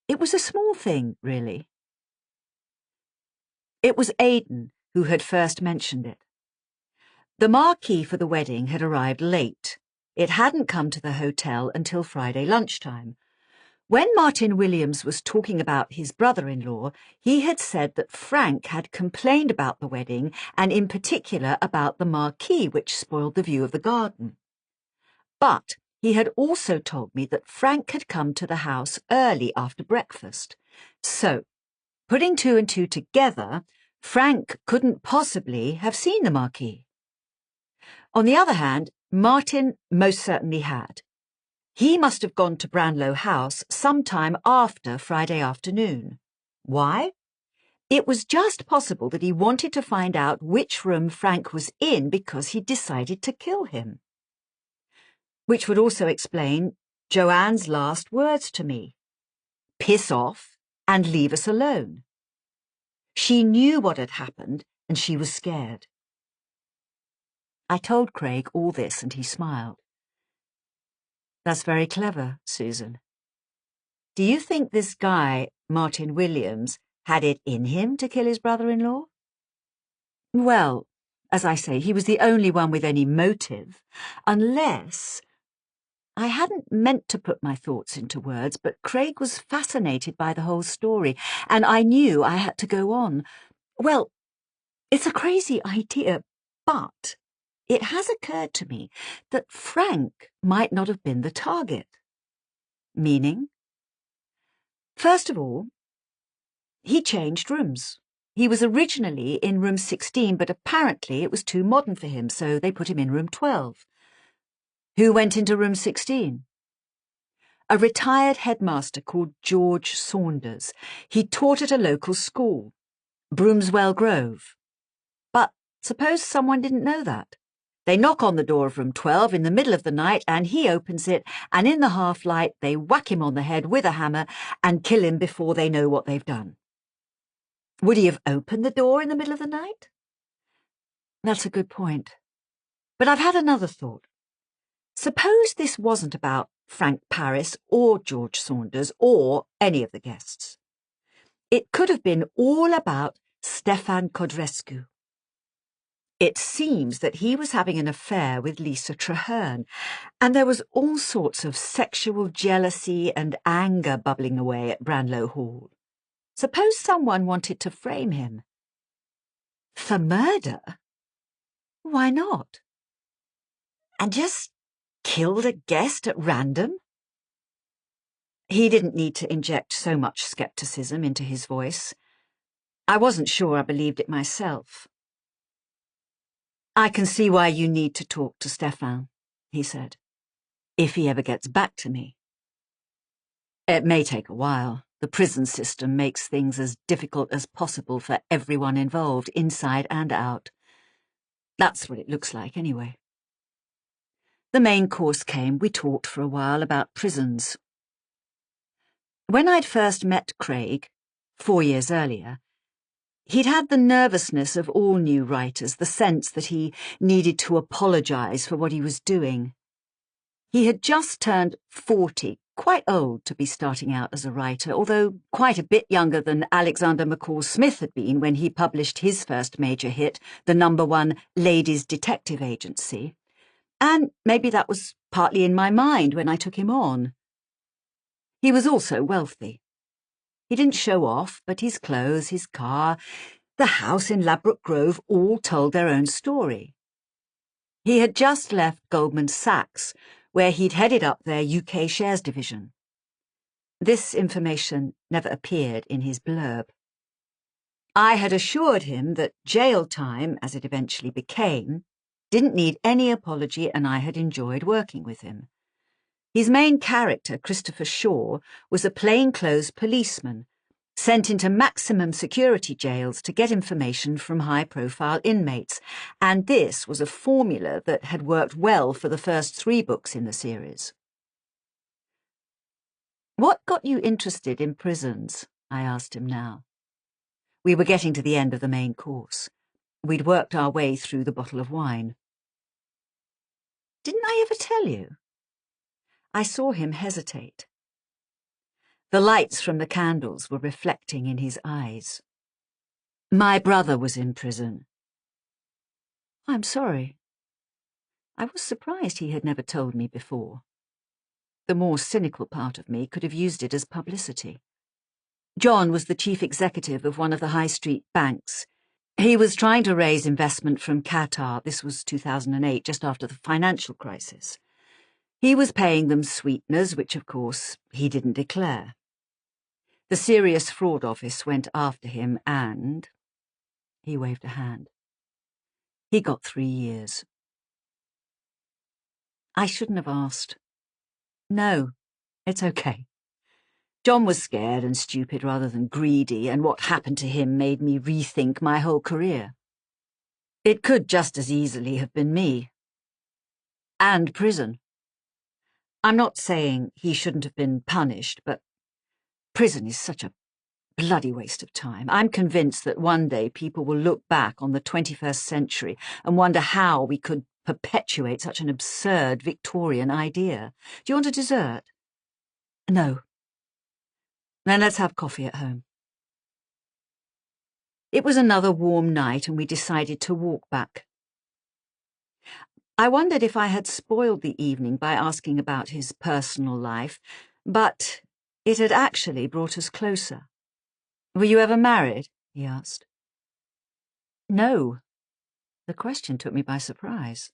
Speaker 4: It was a small thing, really. It was Aidan who had first mentioned it. The marquee for the wedding had arrived late. It hadn't come to the hotel until Friday lunchtime. When Martin Williams was talking about his brother-in-law, he had said that Frank had complained about the wedding, and in particular about the marquee, which spoiled the view of the garden. But he had also told me that Frank had come to the house early after breakfast. So, putting 2 and 2 together, Frank couldn't possibly have seen the marquee. On the other hand, Martin most certainly had. He must have gone to Branlow House sometime after Friday afternoon. Why? It was just possible that he wanted to find out which room Frank was in because he decided to kill him. Which would also explain Joanne's last words to me. "Piss off and leave us alone." She knew what had happened, and she was scared. I told Craig all this, and he smiled. "That's very clever, Susan." Do you think this guy, Martin Williams, had it in him to kill his brother-in-law? Well, as I say, he was the only one with any motive, unless... I hadn't meant to put my thoughts into words, but Craig was fascinated by the whole story, and I knew I had to go on. Well, it's a crazy idea, but it has occurred to me that Frank might not have been the target. Meaning? First of all, he changed rooms. He was originally in room 16, but apparently it was too modern for him, so they put him in room 12. Who went into room 16? A retired headmaster called George Saunders. He taught at a local school, Broomswell Grove. But suppose someone didn't know that. They knock on the door of room 12 in the middle of the night, and he opens it, and in the half-light they whack him on the head with a hammer and kill him before they know what they've done. Would he have opened the door in the middle of the night? That's a good point. But I've had another thought. Suppose this wasn't about Frank Paris or George Saunders or any of the guests. It could have been all about Stefan Codrescu. It seems that he was having an affair with Lisa Traherne, and there was all sorts of sexual jealousy and anger bubbling away at Branlow Hall. Suppose someone wanted to frame him. For murder? Why not? And just killed a guest at random? He didn't need to inject so much scepticism into his voice. I wasn't sure I believed it myself. I can see why you need to talk to Stefan, he said, if he ever gets back to me. It may take a while. The prison system makes things as difficult as possible for everyone involved, inside and out. That's what it looks like, anyway. The main course came. We talked for a while about prisons. When I'd first met Craig, 4 years earlier, he'd had the nervousness of all new writers, the sense that he needed to apologise for what he was doing. He had just turned 40, quite old to be starting out as a writer, although quite a bit younger than Alexander McCall Smith had been when he published his first major hit, the #1 Ladies' Detective Agency. And maybe that was partly in my mind when I took him on. He was also wealthy. He didn't show off, but his clothes, his car, the house in Ladbroke Grove all told their own story. He had just left Goldman Sachs, where he'd headed up their UK shares division. This information never appeared in his blurb. I had assured him that jail time, as it eventually became, didn't need any apology, and I had enjoyed working with him. His main character, Christopher Shaw, was a plainclothes policeman, sent into maximum security jails to get information from high-profile inmates, and this was a formula that had worked well for the first 3 books in the series. What got you interested in prisons? I asked him now. We were getting to the end of the main course. We'd worked our way through the bottle of wine. Didn't I ever tell you? I saw him hesitate. The lights from the candles were reflecting in his eyes. My brother was in prison. I'm sorry. I was surprised he had never told me before. The more cynical part of me could have used it as publicity. John was the chief executive of one of the high street banks. He was trying to raise investment from Qatar. This was 2008, just after the financial crisis. He was paying them sweeteners, which, of course, he didn't declare. The Serious Fraud Office went after him and... He waved a hand. He got 3 years. I shouldn't have asked. No, it's okay. John was scared and stupid rather than greedy, and what happened to him made me rethink my whole career. It could just as easily have been me. And prison. I'm not saying he shouldn't have been punished, but prison is such a bloody waste of time. I'm convinced that one day people will look back on the 21st century and wonder how we could perpetuate such an absurd Victorian idea. Do you want a dessert? No. Then let's have coffee at home. It was another warm night and we decided to walk back. I wondered if I had spoiled the evening by asking about his personal life, but it had actually brought us closer. Were you ever married? He asked. No. The question took me by surprise.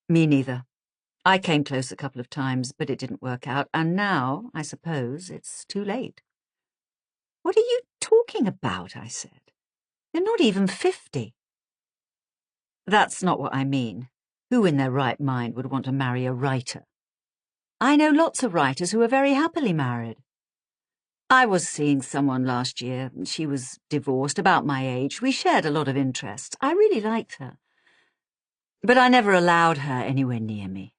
Speaker 4: Me neither. I came close a couple of times, but it didn't work out, and now, I suppose, it's too late. What are you talking about? I said. You're not even 50. That's not what I mean. Who in their right mind would want to marry a writer? I know lots of writers who are very happily married. I was seeing someone last year. She was divorced, about my age. We shared a lot of interests. I really liked her. But I never allowed her anywhere near me.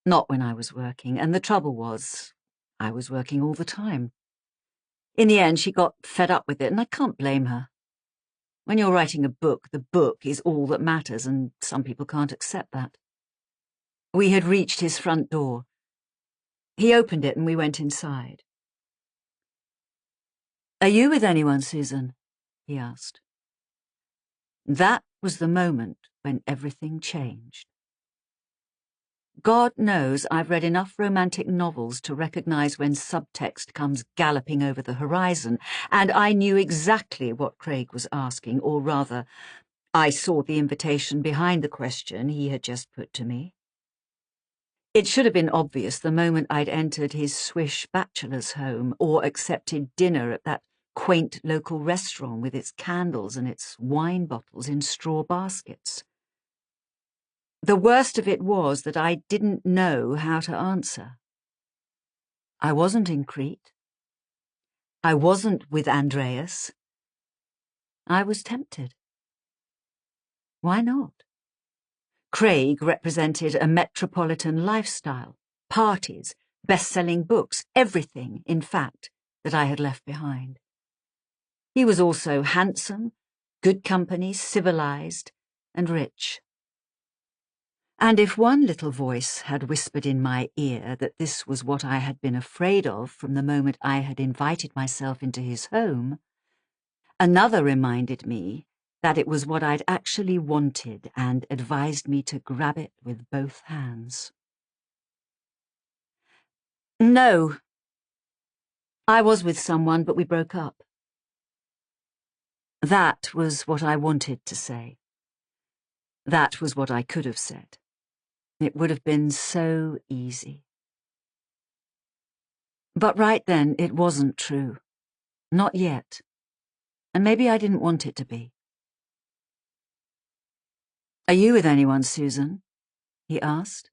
Speaker 4: Not when I was working, and the trouble was, I was working all the time. In the end, she got fed up with it, and I can't blame her. When you're writing a book, the book is all that matters, and some people can't accept that. We had reached his front door. He opened it and we went inside. Are you with anyone, Susan? He asked. That was the moment when everything changed. God knows I've read enough romantic novels to recognize when subtext comes galloping over the horizon, and I knew exactly what Craig was asking, or rather, I saw the invitation behind the question he had just put to me. It should have been obvious the moment I'd entered his swish bachelor's home or accepted dinner at that quaint local restaurant with its candles and its wine bottles in straw baskets. The worst of it was that I didn't know how to answer. I wasn't in Crete. I wasn't with Andreas. I was tempted. Why not? Craig represented a metropolitan lifestyle, parties, best-selling books, everything, in fact, that I had left behind. He was also handsome, good company, civilized, and rich. And if one little voice had whispered in my ear that this was what I had been afraid of from the moment I had invited myself into his home, another reminded me that it was what I'd actually wanted and advised me to grab it with both hands. No. I was with someone, but we broke up. That was what I wanted to say. That was what I could have said. It would have been so easy. But right then, it wasn't true. Not yet. And maybe I didn't want it to be. Are you with anyone, Susan? He asked.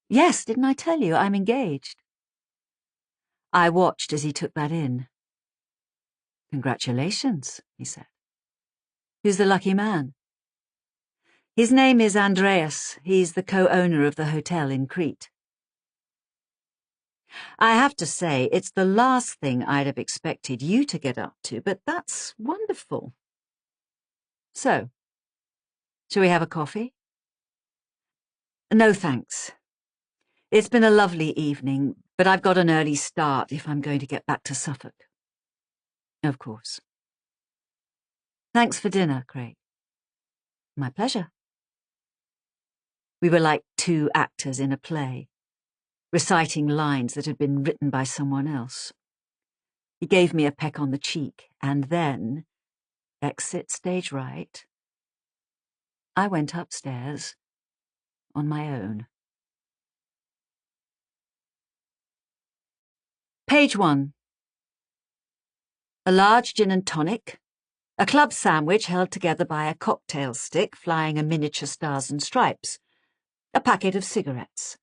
Speaker 4: Yes, didn't I tell you? I'm engaged. I watched as he took that in. Congratulations, he said. Who's the lucky man? His name is Andreas. He's the co-owner of the hotel in Crete. I have to say, it's the last thing I'd have expected you to get up to, but that's wonderful. So, shall we have a coffee? No, thanks. It's been a lovely evening, but I've got an early start if I'm going to get back to Suffolk. Of course. Thanks for dinner, Craig. My pleasure. We were like two actors in a play, reciting lines that had been written by someone else. He gave me a peck on the cheek, and then, exit stage right, I went upstairs on my own. Page 1. A large gin and tonic, a club sandwich held together by a cocktail stick flying a miniature stars and stripes, a packet of cigarettes,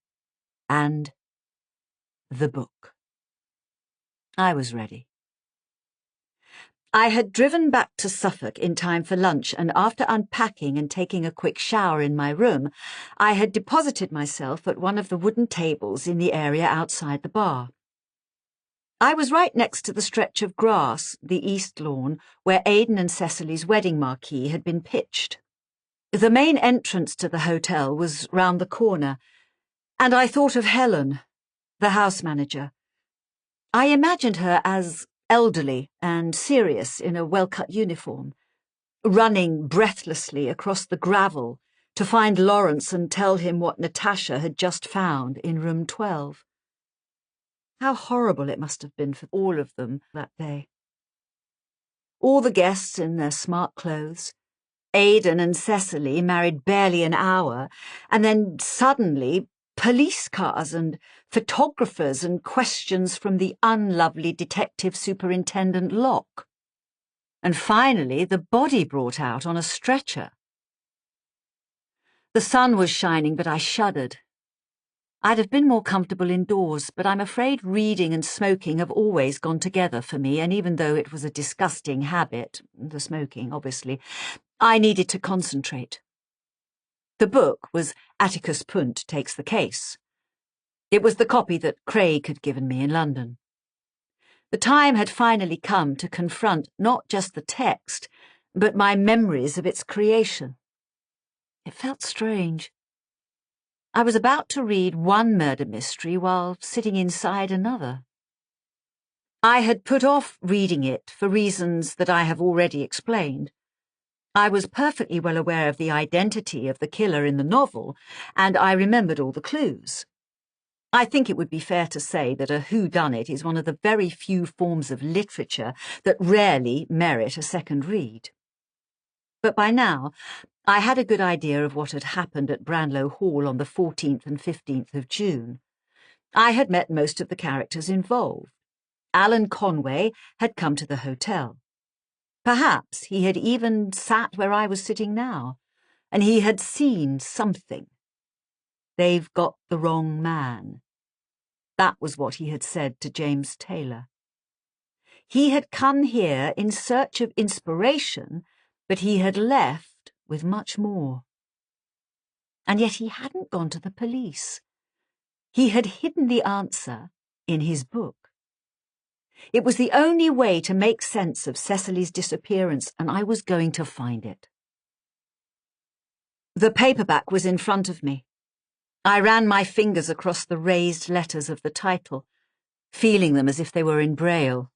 Speaker 4: and the book. I was ready. I had driven back to Suffolk in time for lunch, and after unpacking and taking a quick shower in my room, I had deposited myself at one of the wooden tables in the area outside the bar. I was right next to the stretch of grass, the east lawn, where Aidan and Cecily's wedding marquee had been pitched. The main entrance to the hotel was round the corner, and I thought of Helen, the house manager, I imagined her as elderly and serious in a well-cut uniform, running breathlessly across the gravel to find Lawrence and tell him what Natasha had just found in room 12. How horrible it must have been for all of them that day. All the guests in their smart clothes, Aidan and Cecily married barely an hour, and then suddenly police cars and photographers and questions from the unlovely Detective Superintendent Locke. And finally the body brought out on a stretcher. The sun was shining, but I shuddered. I'd have been more comfortable indoors, but I'm afraid reading and smoking have always gone together for me, and even though it was a disgusting habit, the smoking, obviously, I needed to concentrate. The book was Atticus Punt Takes the Case. It was the copy that Craig had given me in London. The time had finally come to confront not just the text, but my memories of its creation. It felt strange. I was about to read one murder mystery while sitting inside another. I had put off reading it for reasons that I have already explained. I was perfectly well aware of the identity of the killer in the novel, and I remembered all the clues. I think it would be fair to say that a whodunit is one of the very few forms of literature that rarely merit a second read. But by now, I had a good idea of what had happened at Branlow Hall on the 14th and 15th of June. I had met most of the characters involved. Alan Conway had come to the hotel. Perhaps he had even sat where I was sitting now, and he had seen something. "They've got the wrong man." That was what he had said to James Taylor. He had come here in search of inspiration, but he had left with much more. And yet he hadn't gone to the police. He had hidden the answer in his book. It was the only way to make sense of Cecily's disappearance, and I was going to find it. The paperback was in front of me. I ran my fingers across the raised letters of the title, feeling them as if they were in Braille.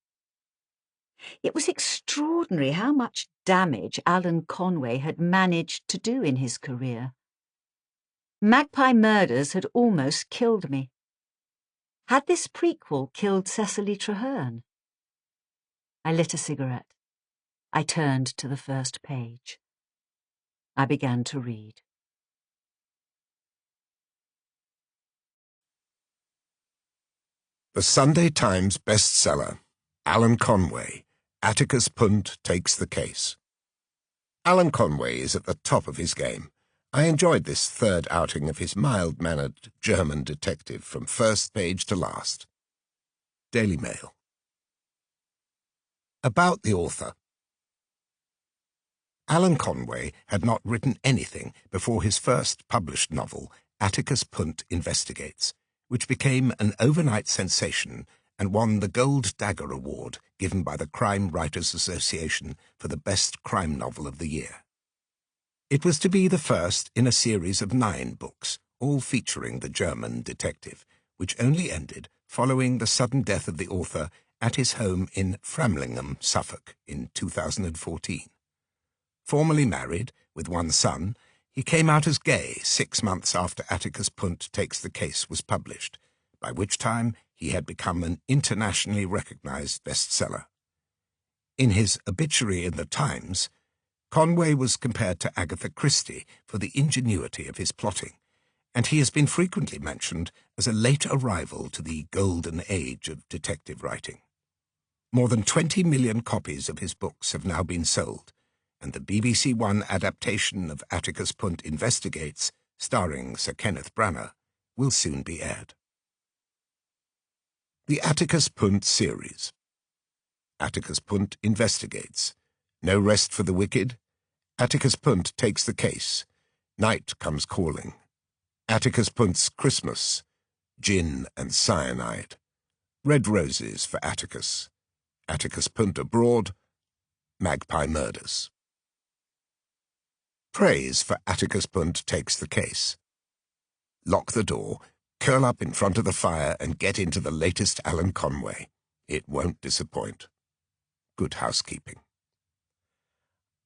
Speaker 4: It was extraordinary how much damage Alan Conway had managed to do in his career. Magpie Murders had almost killed me. Had this prequel killed Cecily Traherne? I lit a cigarette. I turned to the first page. I began to read.
Speaker 1: The Sunday Times bestseller, Alan Conway, Atticus Punt Takes the Case. Alan Conway is at the top of his game. I enjoyed this third outing of his mild-mannered German detective from first page to last. Daily Mail. About the author. Alan Conway had not written anything before his first published novel, Atticus Punt Investigates, which became an overnight sensation and won the Gold Dagger Award given by the Crime Writers Association for the best crime novel of the year. It was to be the first in a series of 9 books, all featuring the German detective, which only ended following the sudden death of the author at his home in Framlingham, Suffolk, in 2014. Formerly married, with one son, he came out as gay 6 months after Atticus Punt Takes the Case was published, by which time he had become an internationally recognized bestseller. In his obituary in the Times, Conway was compared to Agatha Christie for the ingenuity of his plotting, and he has been frequently mentioned as a late arrival to the golden age of detective writing. More than 20 million copies of his books have now been sold, and the BBC One adaptation of Atticus Punt Investigates, starring Sir Kenneth Branagh, will soon be aired. The Atticus Punt series. Atticus Punt Investigates. No Rest for the Wicked. Atticus Punt Takes the Case. Night Comes Calling. Atticus Punt's Christmas. Gin and Cyanide. Red Roses for Atticus. Atticus Punt Abroad. Magpie Murders. Praise for Atticus Punt Takes the Case. Lock the door, curl up in front of the fire and get into the latest Alan Conway. It won't disappoint. Good housekeeping.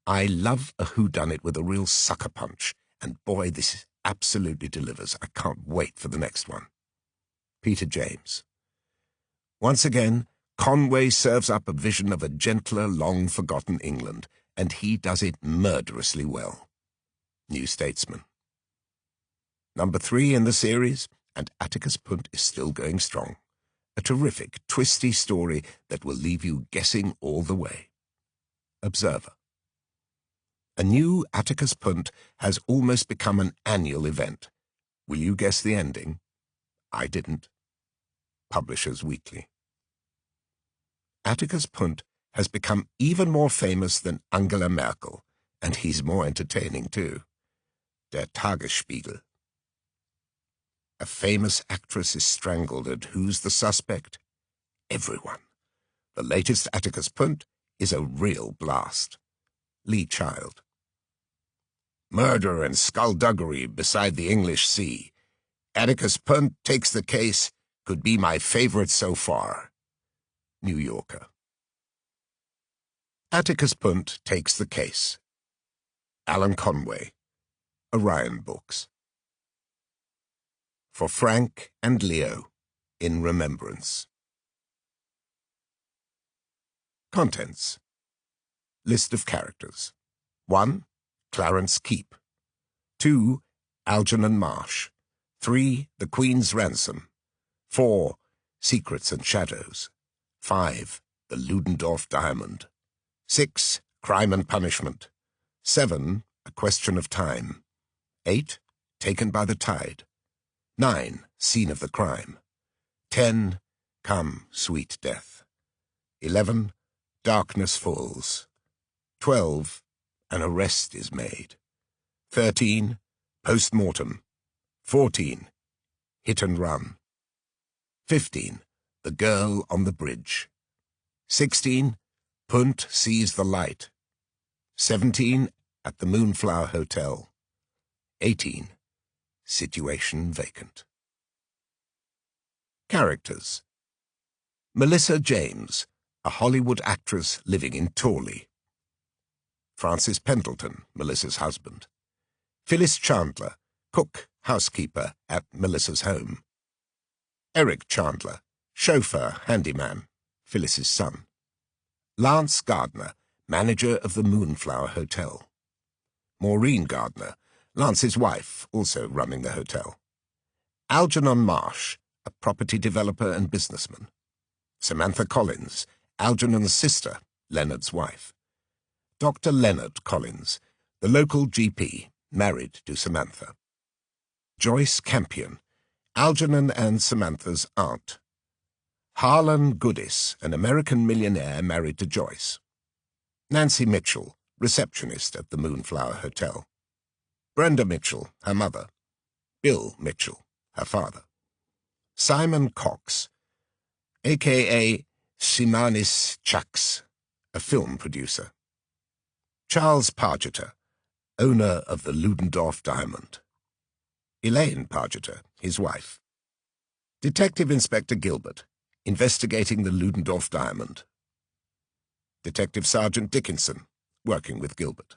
Speaker 1: I love a whodunit with a real sucker punch, and boy, this absolutely delivers. I can't wait for the next one. Peter James. Once again, Conway serves up a vision of a gentler, long-forgotten England, and he does it murderously well. New Statesman. Number 3 in the series, and Atticus Punt is still going strong. A terrific, twisty story that will leave you guessing all the way. Observer. A new Atticus Punt has almost become an annual event. Will you guess the ending? I didn't. Publishers Weekly. Atticus Punt has become even more famous than Angela Merkel, and he's more entertaining too. Der Tagesspiegel. A famous actress is strangled, and who's the suspect? Everyone. The latest Atticus Punt is a real blast. Lee Child. Murder and skullduggery beside the English Sea. Atticus Punt takes the case, could be my favorite so far. New Yorker. Atticus Punt takes the case. Alan Conway. Orion Books. For Frank and Leo, in remembrance. Contents. List of characters. 1. Clarence Keep. 2. Algernon Marsh. 3. The Queen's Ransom. 4. Secrets and Shadows. 5. The Ludendorff Diamond. 6. Crime and Punishment. 7. A Question of Time. 8. Taken by the Tide. 9. Scene of the Crime. 10. Come, Sweet Death. 11. Darkness Falls. 12. An Arrest is Made. 13. Post-Mortem. 14. Hit and Run. 15. The Girl on the Bridge. 16. Punt Sees the Light. 17. At the Moonflower Hotel. 18. Situation Vacant. Characters. Melissa James, a Hollywood actress living in Torley. Francis Pendleton, Melissa's husband. Phyllis Chandler, cook, housekeeper at Melissa's home. Eric Chandler, chauffeur, handyman, Phyllis's son. Lance Gardner, manager of the Moonflower Hotel. Maureen Gardner, Lance's wife, also running the hotel. Algernon Marsh, a property developer and businessman. Samantha Collins, Algernon's sister, Leonard's wife. Dr. Leonard Collins, the local GP, married to Samantha. Joyce Campion, Algernon and Samantha's aunt. Harlan Goodis, an American millionaire married to Joyce. Nancy Mitchell, receptionist at the Moonflower Hotel. Brenda Mitchell, her mother. Bill Mitchell, her father. Simon Cox, a.k.a. Simanis Chucks, a film producer. Charles Pargeter, owner of the Ludendorff Diamond. Elaine Pargeter, his wife. Detective Inspector Gilbert, investigating the Ludendorff Diamond. Detective Sergeant Dickinson, working with Gilbert.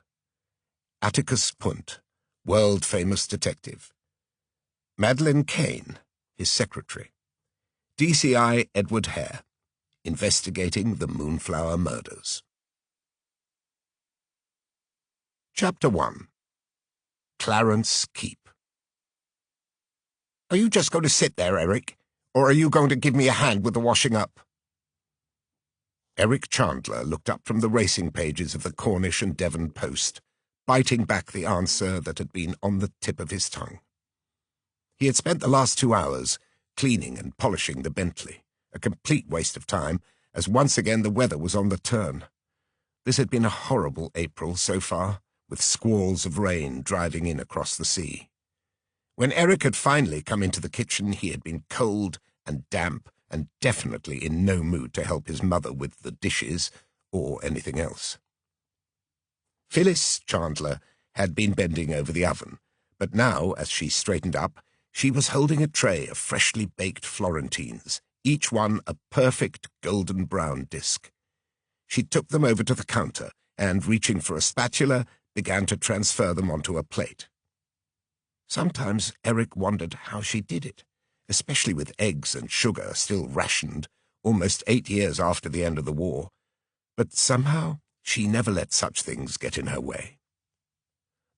Speaker 1: Atticus Punt, world-famous detective. Madeleine Kane, his secretary. DCI Edward Hare, investigating the Moonflower Murders. Chapter 1. Clarence Keep. Are you just going to sit there, Eric, or are you going to give me a hand with the washing up? Eric Chandler looked up from the racing pages of the Cornish and Devon Post, biting back the answer that had been on the tip of his tongue. He had spent the last 2 hours cleaning and polishing the Bentley, a complete waste of time, as once again the weather was on the turn. This had been a horrible April so far, with squalls of rain driving in across the sea. When Eric had finally come into the kitchen, he had been cold and damp and definitely in no mood to help his mother with the dishes or anything else. Phyllis Chandler had been bending over the oven, but now, as she straightened up, she was holding a tray of freshly baked Florentines, each one a perfect golden brown disc. She took them over to the counter and, reaching for a spatula, began to transfer them onto a plate. Sometimes Eric wondered how she did it, especially with eggs and sugar still rationed, almost 8 years after the end of the war. But somehow she never let such things get in her way.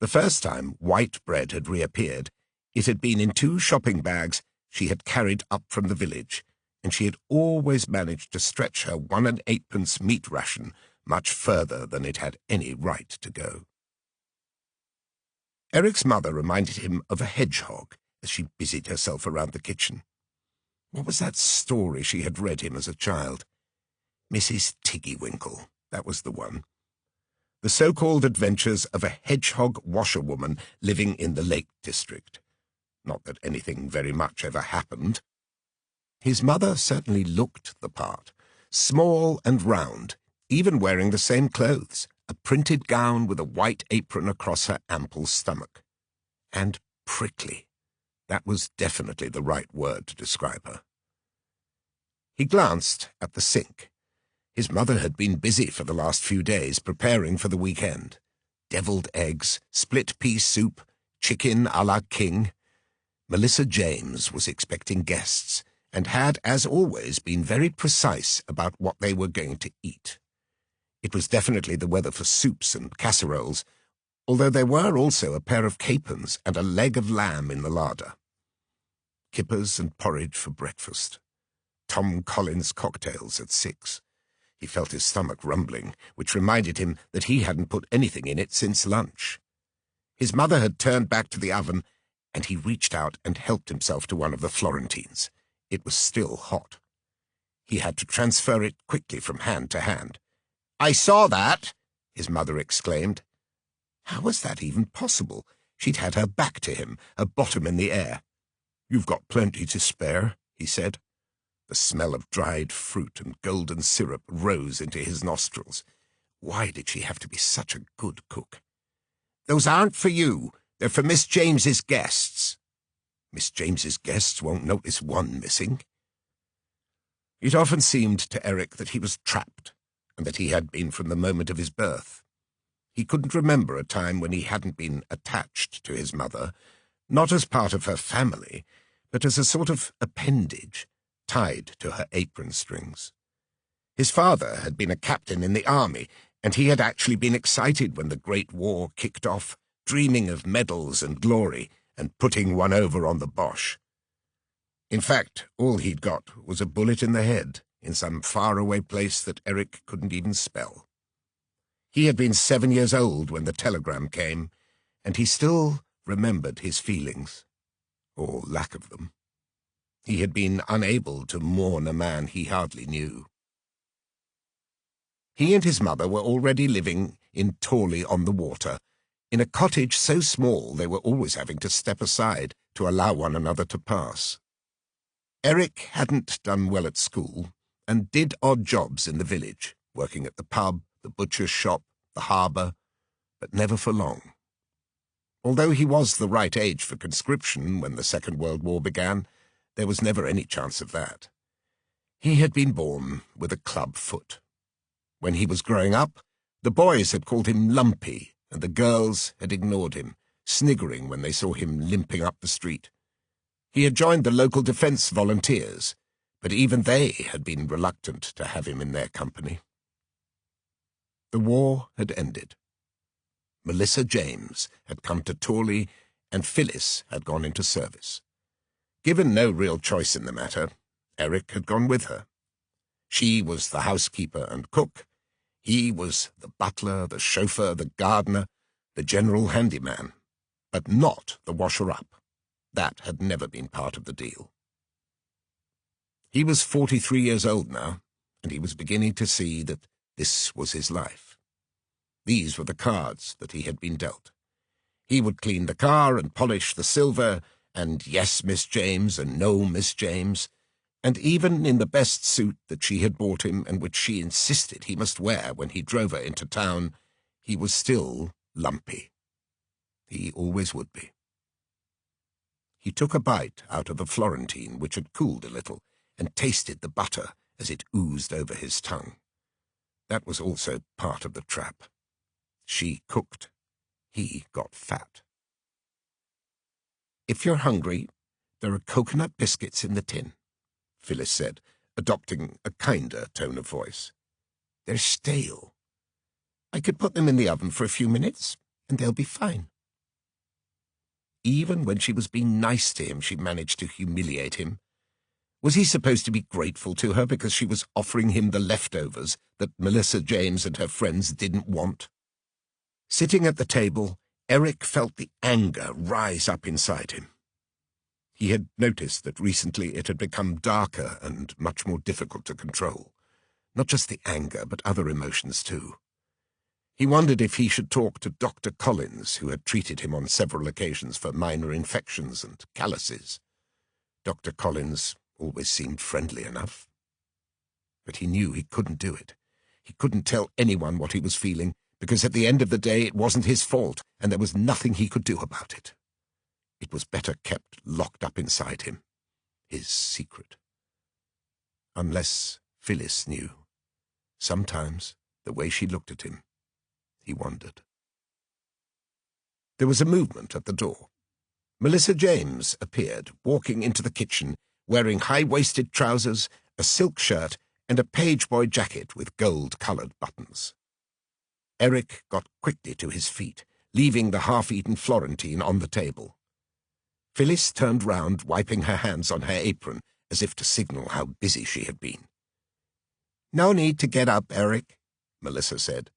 Speaker 1: The first time white bread had reappeared, it had been in 2 shopping bags she had carried up from the village, and she had always managed to stretch her 1 8 meat ration much further than it had any right to go. Eric's mother reminded him of a hedgehog as she busied herself around the kitchen. What was that story she had read him as a child? Mrs. Tiggywinkle, that was the one. The so-called adventures of a hedgehog washerwoman living in the Lake District. Not that anything very much ever happened. His mother certainly looked the part, small and round, even wearing the same clothes, a printed gown with a white apron across her ample stomach. And prickly. That was definitely the right word to describe her. He glanced at the sink. His mother had been busy for the last few days preparing for the weekend. Deviled eggs, split pea soup, chicken à la king. Melissa James was expecting guests and had, as always, been very precise about what they were going to eat. It was definitely the weather for soups and casseroles, although there were also a pair of capons and a leg of lamb in the larder. Kippers and porridge for breakfast. Tom Collins cocktails at 6. He felt his stomach rumbling, which reminded him that he hadn't put anything in it since lunch. His mother had turned back to the oven, and he reached out and helped himself to one of the Florentines. It was still hot. He had to transfer it quickly from hand to hand. "I saw that!" his mother exclaimed. How was that even possible? She'd had her back to him, her bottom in the air. "You've got plenty to spare," he said. The smell of dried fruit and golden syrup rose into his nostrils. Why did she have to be such a good cook? "Those aren't for you. They're for Miss James's guests." Miss James's guests won't notice one missing. It often seemed to Eric that he was trapped, and that he had been from the moment of his birth. He couldn't remember a time when he hadn't been attached to his mother, not as part of her family, but as a sort of appendage, tied to her apron strings. His father had been a captain in the army, and he had actually been excited when the Great War kicked off, dreaming of medals and glory, and putting one over on the Boche. In fact, all he'd got was a bullet in the head in some faraway place that Eric couldn't even spell. He had been 7 years old when the telegram came, and he still remembered his feelings, or lack of them. He had been unable to mourn a man he hardly knew. He and his mother were already living in Torley-on-the-Water, in a cottage so small they were always having to step aside to allow one another to pass. Eric hadn't done well at school, and did odd jobs in the village, working at the pub, the butcher's shop, the harbour, but never for long. Although he was the right age for conscription when the Second World War began, there was never any chance of that. He had been born with a club foot. When he was growing up, the boys had called him Lumpy, and the girls had ignored him, sniggering when they saw him limping up the street. He had joined the local defence volunteers, but even they had been reluctant to have him in their company. The war had ended. Melissa James had come to Torley, and Phyllis had gone into service. Given no real choice in the matter, Eric had gone with her. She was the housekeeper and cook. He was the butler, the chauffeur, the gardener, the general handyman, but not the washer-up. That had never been part of the deal. He was 43 years old now, and he was beginning to see that this was his life. These were the cards that he had been dealt. He would clean the car and polish the silver, and yes, Miss James, and no, Miss James, and even in the best suit that she had bought him and which she insisted he must wear when he drove her into town, he was still Lumpy. He always would be. He took a bite out of the Florentine, which had cooled a little, and tasted the butter as it oozed over his tongue. That was also part of the trap. She cooked. He got fat. "If you're hungry, there are coconut biscuits in the tin," Phyllis said, adopting a kinder tone of voice. "They're stale. I could put them in the oven for a few minutes, and they'll be fine." Even when she was being nice to him, she managed to humiliate him. Was he supposed to be grateful to her because she was offering him the leftovers that Melissa James and her friends didn't want? Sitting at the table, Eric felt the anger rise up inside him. He had noticed that recently it had become darker and much more difficult to control. Not just the anger, but other emotions too. He wondered if he should talk to Dr. Collins, who had treated him on several occasions for minor infections and calluses. Dr. Collins always seemed friendly enough. But he knew he couldn't do it. He couldn't tell anyone what he was feeling, because at the end of the day it wasn't his fault, and there was nothing he could do about it. It was better kept locked up inside him, his secret. Unless Phyllis knew. Sometimes, the way she looked at him, he wondered. There was a movement at the door. Melissa James appeared, walking into the kitchen, wearing high-waisted trousers, a silk shirt, and a page-boy jacket with gold-coloured buttons. Eric got quickly to his feet, leaving the half-eaten Florentine on the table. Phyllis turned round, wiping her hands on her apron, as if to signal how busy she had been. "No need to get up, Eric," Melissa said.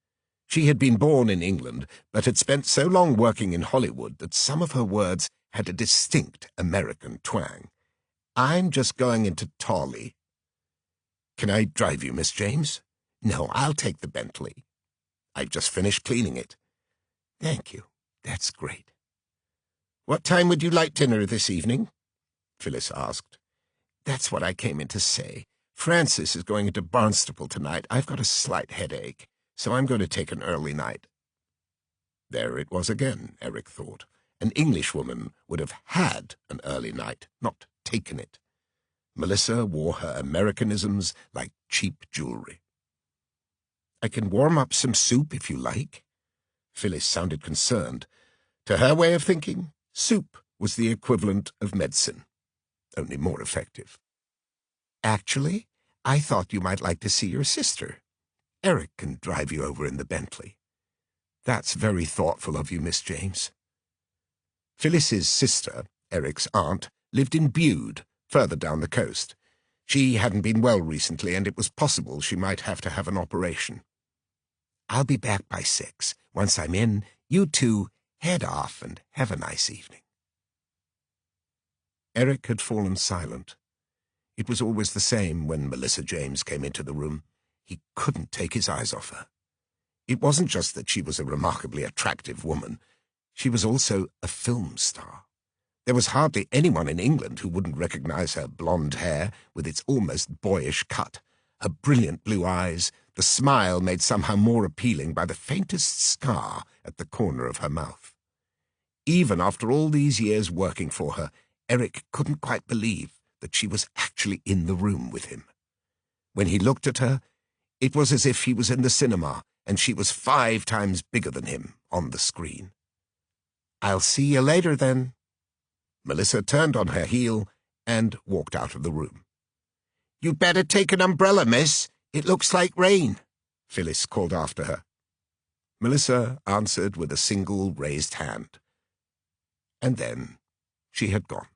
Speaker 1: She had been born in England, but had spent so long working in Hollywood that some of her words had a distinct American twang. "I'm just going into Tawley." "Can I drive you, Miss James?" "No, I'll take the Bentley. I've just finished cleaning it." "Thank you. That's great." "What time would you like dinner this evening?" Phyllis asked. "That's what I came in to say. Francis is going into Barnstaple tonight. I've got a slight headache, so I'm going to take an early night." There it was again, Eric thought. An Englishwoman would have had an early night, not taken it. Melissa wore her Americanisms like cheap jewelry. "I can warm up some soup if you like." Phyllis sounded concerned. To her way of thinking, soup was the equivalent of medicine, only more effective. "Actually, I thought you might like to see your sister. Eric can drive you over in the Bentley." "That's very thoughtful of you, Miss James." Phyllis's sister, Eric's aunt, lived in Bude, further down the coast. She hadn't been well recently, and it was possible she might have to have an operation. "I'll be back by 6. Once I'm in, you two head off and have a nice evening." Eric had fallen silent. It was always the same when Melissa James came into the room. He couldn't take his eyes off her. It wasn't just that she was a remarkably attractive woman. She was also a film star. There was hardly anyone in England who wouldn't recognize her blonde hair with its almost boyish cut, her brilliant blue eyes, the smile made somehow more appealing by the faintest scar at the corner of her mouth. Even after all these years working for her, Eric couldn't quite believe that she was actually in the room with him. When he looked at her, it was as if he was in the cinema and she was 5 times bigger than him on the screen. "I'll see you later, then." Melissa turned on her heel and walked out of the room. "You'd better take an umbrella, miss. It looks like rain," Phyllis called after her. Melissa answered with a single raised hand. And then she had gone.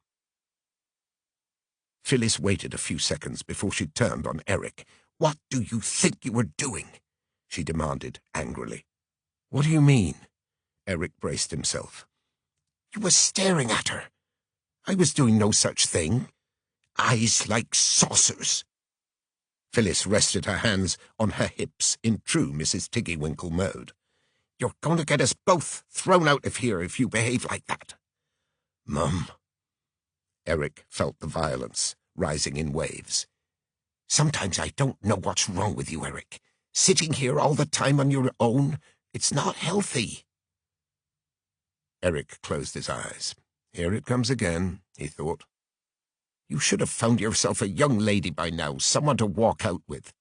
Speaker 1: Phyllis waited a few seconds before she turned on Eric. "What do you think you were doing?" she demanded angrily. "What do you mean?" Eric braced himself. "You were staring at her." "I was doing no such thing." "Eyes like saucers." Phyllis rested her hands on her hips in true Mrs. Tiggywinkle mode. "You're going to get us both thrown out of here if you behave like that." "Mum." Eric felt the violence rising in waves. "Sometimes I don't know what's wrong with you, Eric. Sitting here all the time on your own, it's not healthy." Eric closed his eyes. Here it comes again, he thought. You should have found yourself a young lady by now, someone to walk out with.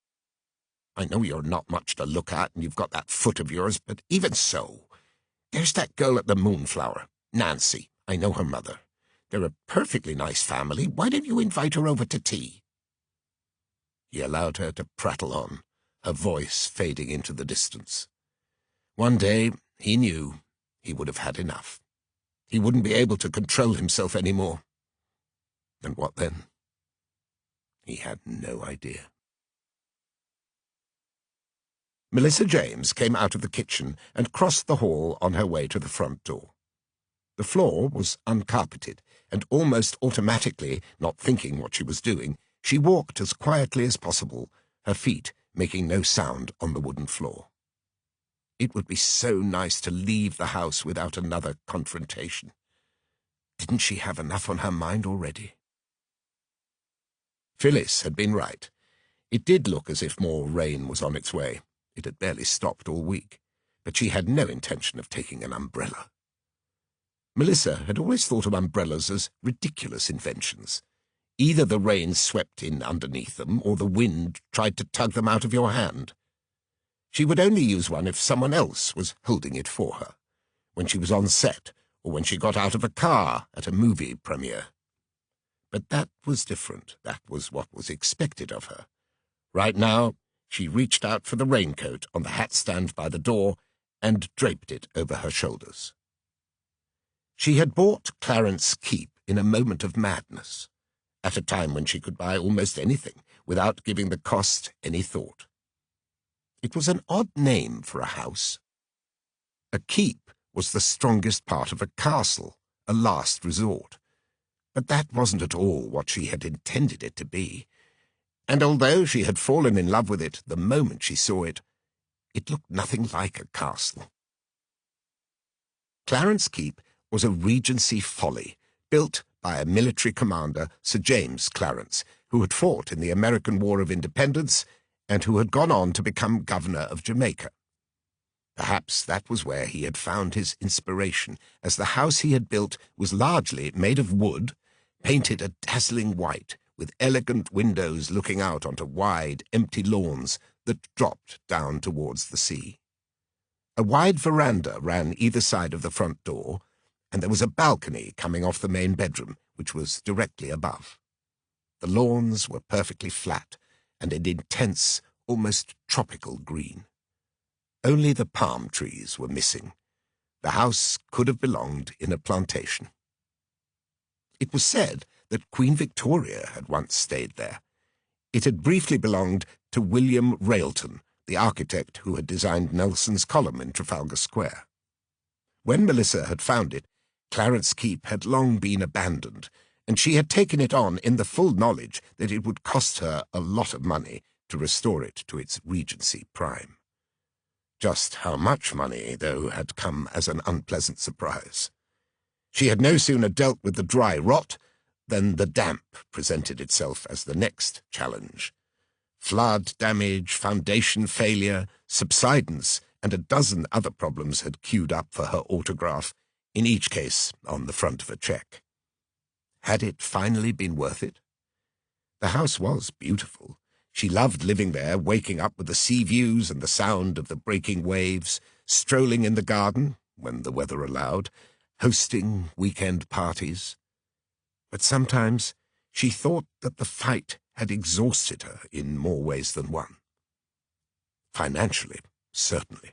Speaker 1: I know you're not much to look at, and you've got that foot of yours, but even so, there's that girl at the Moonflower, Nancy. I know her mother. They're a perfectly nice family. Why don't you invite her over to tea?" He allowed her to prattle on, her voice fading into the distance. One day, he knew, he would have had enough. He wouldn't be able to control himself any more. And what then? He had no idea. Melissa James came out of the kitchen and crossed the hall on her way to the front door. The floor was uncarpeted, and almost automatically, not thinking what she was doing, she walked as quietly as possible, her feet making no sound on the wooden floor. It would be so nice to leave the house without another confrontation. Didn't she have enough on her mind already? Phyllis had been right. It did look as if more rain was on its way. It had barely stopped all week, but she had no intention of taking an umbrella. Melissa had always thought of umbrellas as ridiculous inventions. Either the rain swept in underneath them, or the wind tried to tug them out of your hand. She would only use one if someone else was holding it for her, when she was on set, or when she got out of a car at a movie premiere. But that was different. That was what was expected of her. Right now, she reached out for the raincoat on the hat stand by the door and draped it over her shoulders. She had bought Clarence Keep in a moment of madness, at a time when she could buy almost anything without giving the cost any thought. It was an odd name for a house. A keep was the strongest part of a castle, a last resort. But that wasn't at all what she had intended it to be. And although she had fallen in love with it the moment she saw it, it looked nothing like a castle. Clarence Keep was a Regency folly, built by a military commander, Sir James Clarence, who had fought in the American War of Independence and who had gone on to become governor of Jamaica. Perhaps that was where he had found his inspiration, as the house he had built was largely made of wood, painted a dazzling white, with elegant windows looking out onto wide, empty lawns that dropped down towards the sea. A wide veranda ran either side of the front door, and there was a balcony coming off the main bedroom, which was directly above. The lawns were perfectly flat, and an intense, almost tropical green. Only the palm trees were missing. The house could have belonged in a plantation. It was said that Queen Victoria had once stayed there. It had briefly belonged to William Railton, the architect who had designed Nelson's column in Trafalgar Square. When Melissa had found it, Clarence Keep had long been abandoned, and she had taken it on in the full knowledge that it would cost her a lot of money to restore it to its Regency prime. Just how much money, though, had come as an unpleasant surprise. She had no sooner dealt with the dry rot than the damp presented itself as the next challenge. Flood damage, foundation failure, subsidence, and a dozen other problems had queued up for her autograph, in each case on the front of a cheque. Had it finally been worth it? The house was beautiful. She loved living there, waking up with the sea views and the sound of the breaking waves, strolling in the garden, when the weather allowed, hosting weekend parties. But sometimes she thought that the fight had exhausted her in more ways than one. Financially, certainly.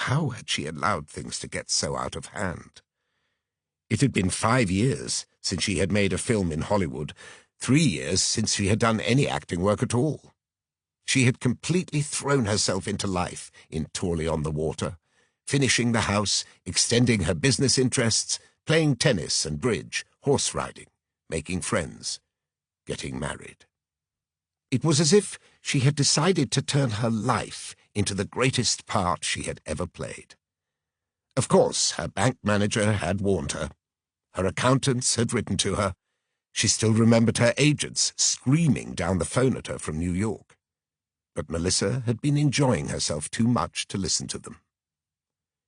Speaker 1: How had she allowed things to get so out of hand? It had been 5 years since she had made a film in Hollywood, 3 years since she had done any acting work at all. She had completely thrown herself into life in Torley on the Water, finishing the house, extending her business interests, playing tennis and bridge, horse riding, making friends, getting married. It was as if she had decided to turn her life into the greatest part she had ever played. Of course, her bank manager had warned her. Her accountants had written to her. She still remembered her agents screaming down the phone at her from New York. But Melissa had been enjoying herself too much to listen to them.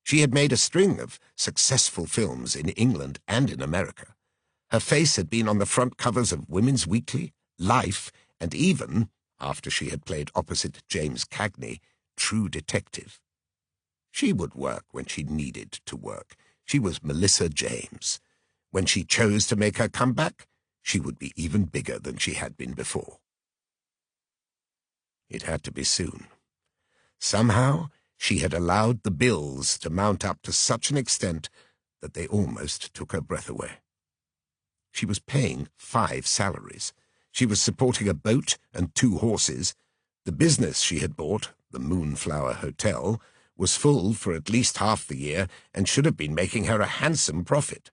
Speaker 1: She had made a string of successful films in England and in America. Her face had been on the front covers of Women's Weekly, Life, and even, after she had played opposite James Cagney, True Detective. She would work when she needed to work. She was Melissa James. When she chose to make her comeback, she would be even bigger than she had been before. It had to be soon. Somehow, she had allowed the bills to mount up to such an extent that they almost took her breath away. She was paying 5 salaries. She was supporting a boat and 2 horses. The business she had bought, the Moonflower Hotel, was full for at least half the year and should have been making her a handsome profit.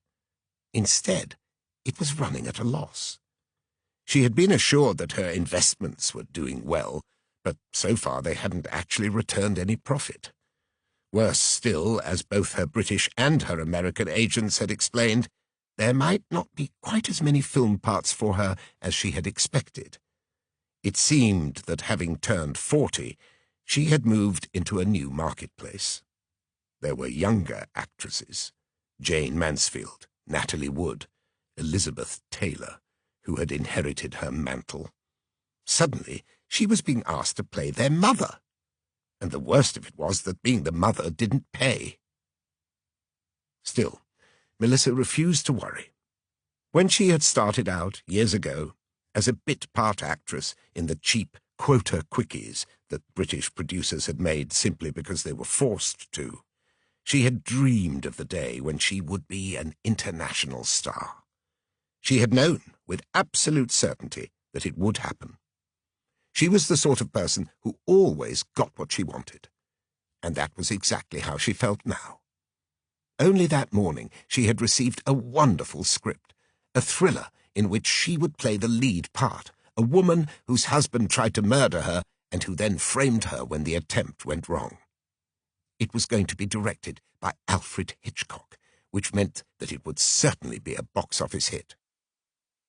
Speaker 1: Instead, it was running at a loss. She had been assured that her investments were doing well, but so far they hadn't actually returned any profit. Worse still, as both her British and her American agents had explained, there might not be quite as many film parts for her as she had expected. It seemed that having turned 40, she had moved into a new marketplace. There were younger actresses, Jane Mansfield, Natalie Wood, Elizabeth Taylor, who had inherited her mantle. Suddenly, she was being asked to play their mother, and the worst of it was that being the mother didn't pay. Still, Melissa refused to worry. When she had started out, years ago, as a bit-part actress in the cheap quota quickies that British producers had made simply because they were forced to, she had dreamed of the day when she would be an international star. She had known with absolute certainty that it would happen. She was the sort of person who always got what she wanted, and that was exactly how she felt now. Only that morning she had received a wonderful script, a thriller in which she would play the lead part, a woman whose husband tried to murder her and who then framed her when the attempt went wrong. It was going to be directed by Alfred Hitchcock, which meant that it would certainly be a box-office hit.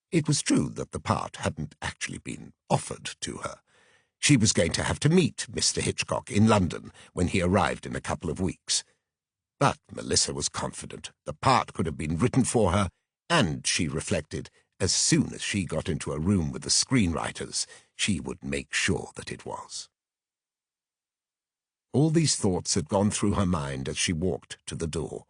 Speaker 1: It was true that the part hadn't actually been offered to her. She was going to have to meet Mr. Hitchcock in London when he arrived in a couple of weeks. But Melissa was confident the part could have been written for her, and she reflected, as soon as she got into a room with the screenwriters, she would make sure that it was. All these thoughts had gone through her mind as she walked to the door,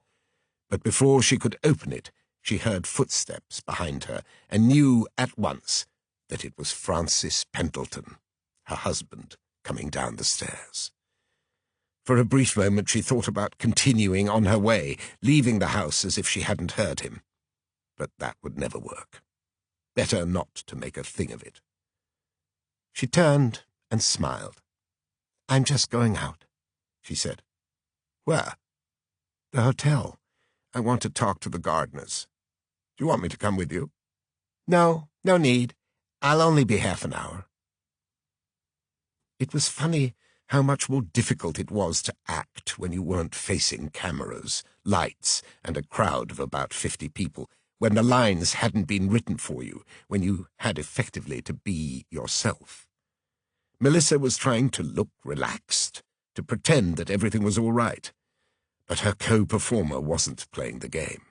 Speaker 1: but before she could open it, she heard footsteps behind her and knew at once that it was Francis Pendleton, her husband, coming down the stairs. For a brief moment she thought about continuing on her way, leaving the house as if she hadn't heard him. But that would never work. Better not to make a thing of it. She turned and smiled. "I'm just going out," she said. "Where?" "The hotel. I want to talk to the gardeners." "Do you want me to come with you?" "No, no need. I'll only be half an hour." It was funny how much more difficult it was to act when you weren't facing cameras, lights, and a crowd of about 50 people, when the lines hadn't been written for you, when you had effectively to be yourself. Melissa was trying to look relaxed, to pretend that everything was all right, but her co-performer wasn't playing the game.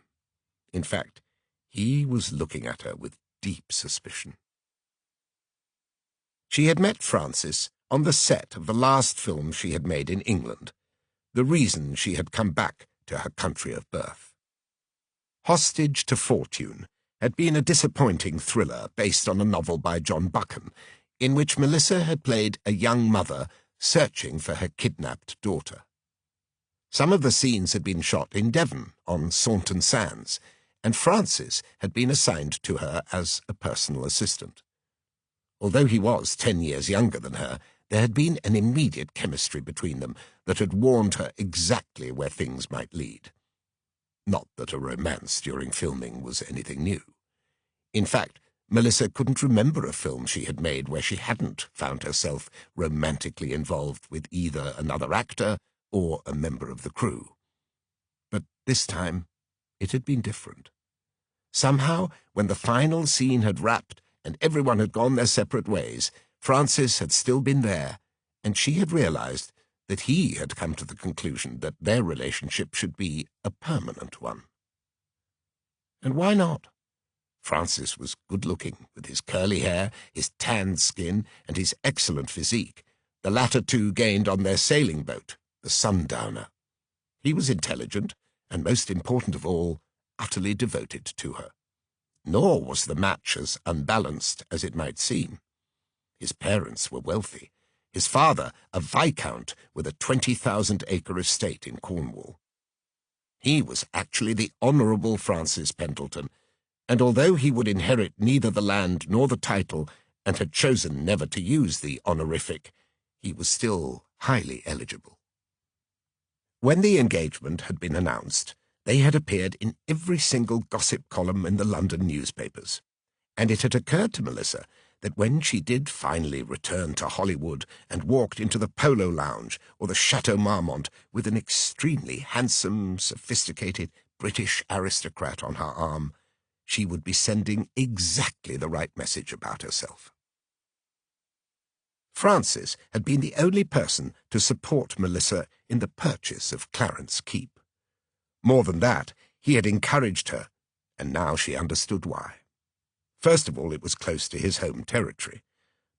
Speaker 1: In fact, he was looking at her with deep suspicion. She had met Francis on the set of the last film she had made in England, the reason she had come back to her country of birth. Hostage to Fortune had been a disappointing thriller based on a novel by John Buchan, in which Melissa had played a young mother searching for her kidnapped daughter. Some of the scenes had been shot in Devon, on Saunton Sands, and Francis had been assigned to her as a personal assistant. Although he was 10 years younger than her, there had been an immediate chemistry between them that had warned her exactly where things might lead. Not that a romance during filming was anything new. In fact, Melissa couldn't remember a film she had made where she hadn't found herself romantically involved with either another actor or a member of the crew. But this time, it had been different. Somehow, when the final scene had wrapped and everyone had gone their separate ways, Francis had still been there, and she had realized that he had come to the conclusion that their relationship should be a permanent one. And why not? Francis was good-looking, with his curly hair, his tanned skin, and his excellent physique, the latter two gained on their sailing boat, the Sundowner. He was intelligent, and most important of all, utterly devoted to her. Nor was the match as unbalanced as it might seem. His parents were wealthy, his father a viscount with a 20,000-acre estate in Cornwall. He was actually the Honourable Francis Pendleton, and although he would inherit neither the land nor the title, and had chosen never to use the honorific, he was still highly eligible. When the engagement had been announced, they had appeared in every single gossip column in the London newspapers, and it had occurred to Melissa that when she did finally return to Hollywood and walked into the Polo Lounge or the Chateau Marmont with an extremely handsome, sophisticated British aristocrat on her arm, she would be sending exactly the right message about herself. Francis had been the only person to support Melissa in the purchase of Clarence Keep. More than that, he had encouraged her, and now she understood why. First of all, it was close to his home territory.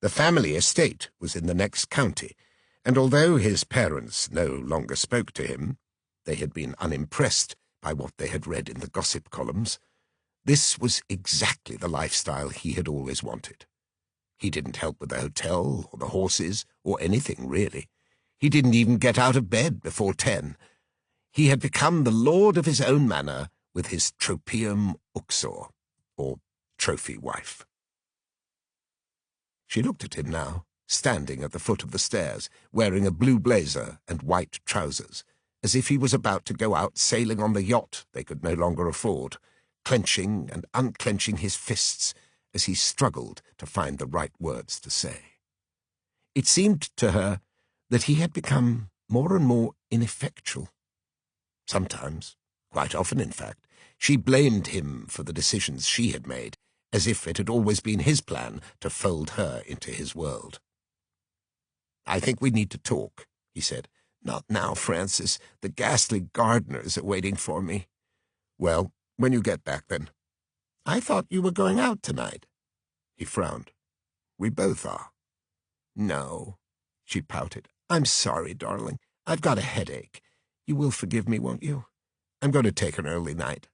Speaker 1: The family estate was in the next county, and although his parents no longer spoke to him, they had been unimpressed by what they had read in the gossip columns. This was exactly the lifestyle he had always wanted. He didn't help with the hotel or the horses or anything, really. He didn't even get out of bed before 10. He had become the lord of his own manor with his tropium uxor, or trophy wife. She looked at him now, standing at the foot of the stairs, wearing a blue blazer and white trousers, as if he was about to go out sailing on the yacht they could no longer afford, clenching and unclenching his fists as he struggled to find the right words to say. It seemed to her that he had become more and more ineffectual. Sometimes, quite often in fact, she blamed him for the decisions she had made, as if it had always been his plan to fold her into his world. "I think we need to talk," he said. "Not now, Francis. The ghastly gardeners are waiting for me." "Well, when you get back, then." "I thought you were going out tonight." He frowned. "We both are." "No," she pouted. "I'm sorry, darling. I've got a headache. You will forgive me, won't you? I'm going to take an early night."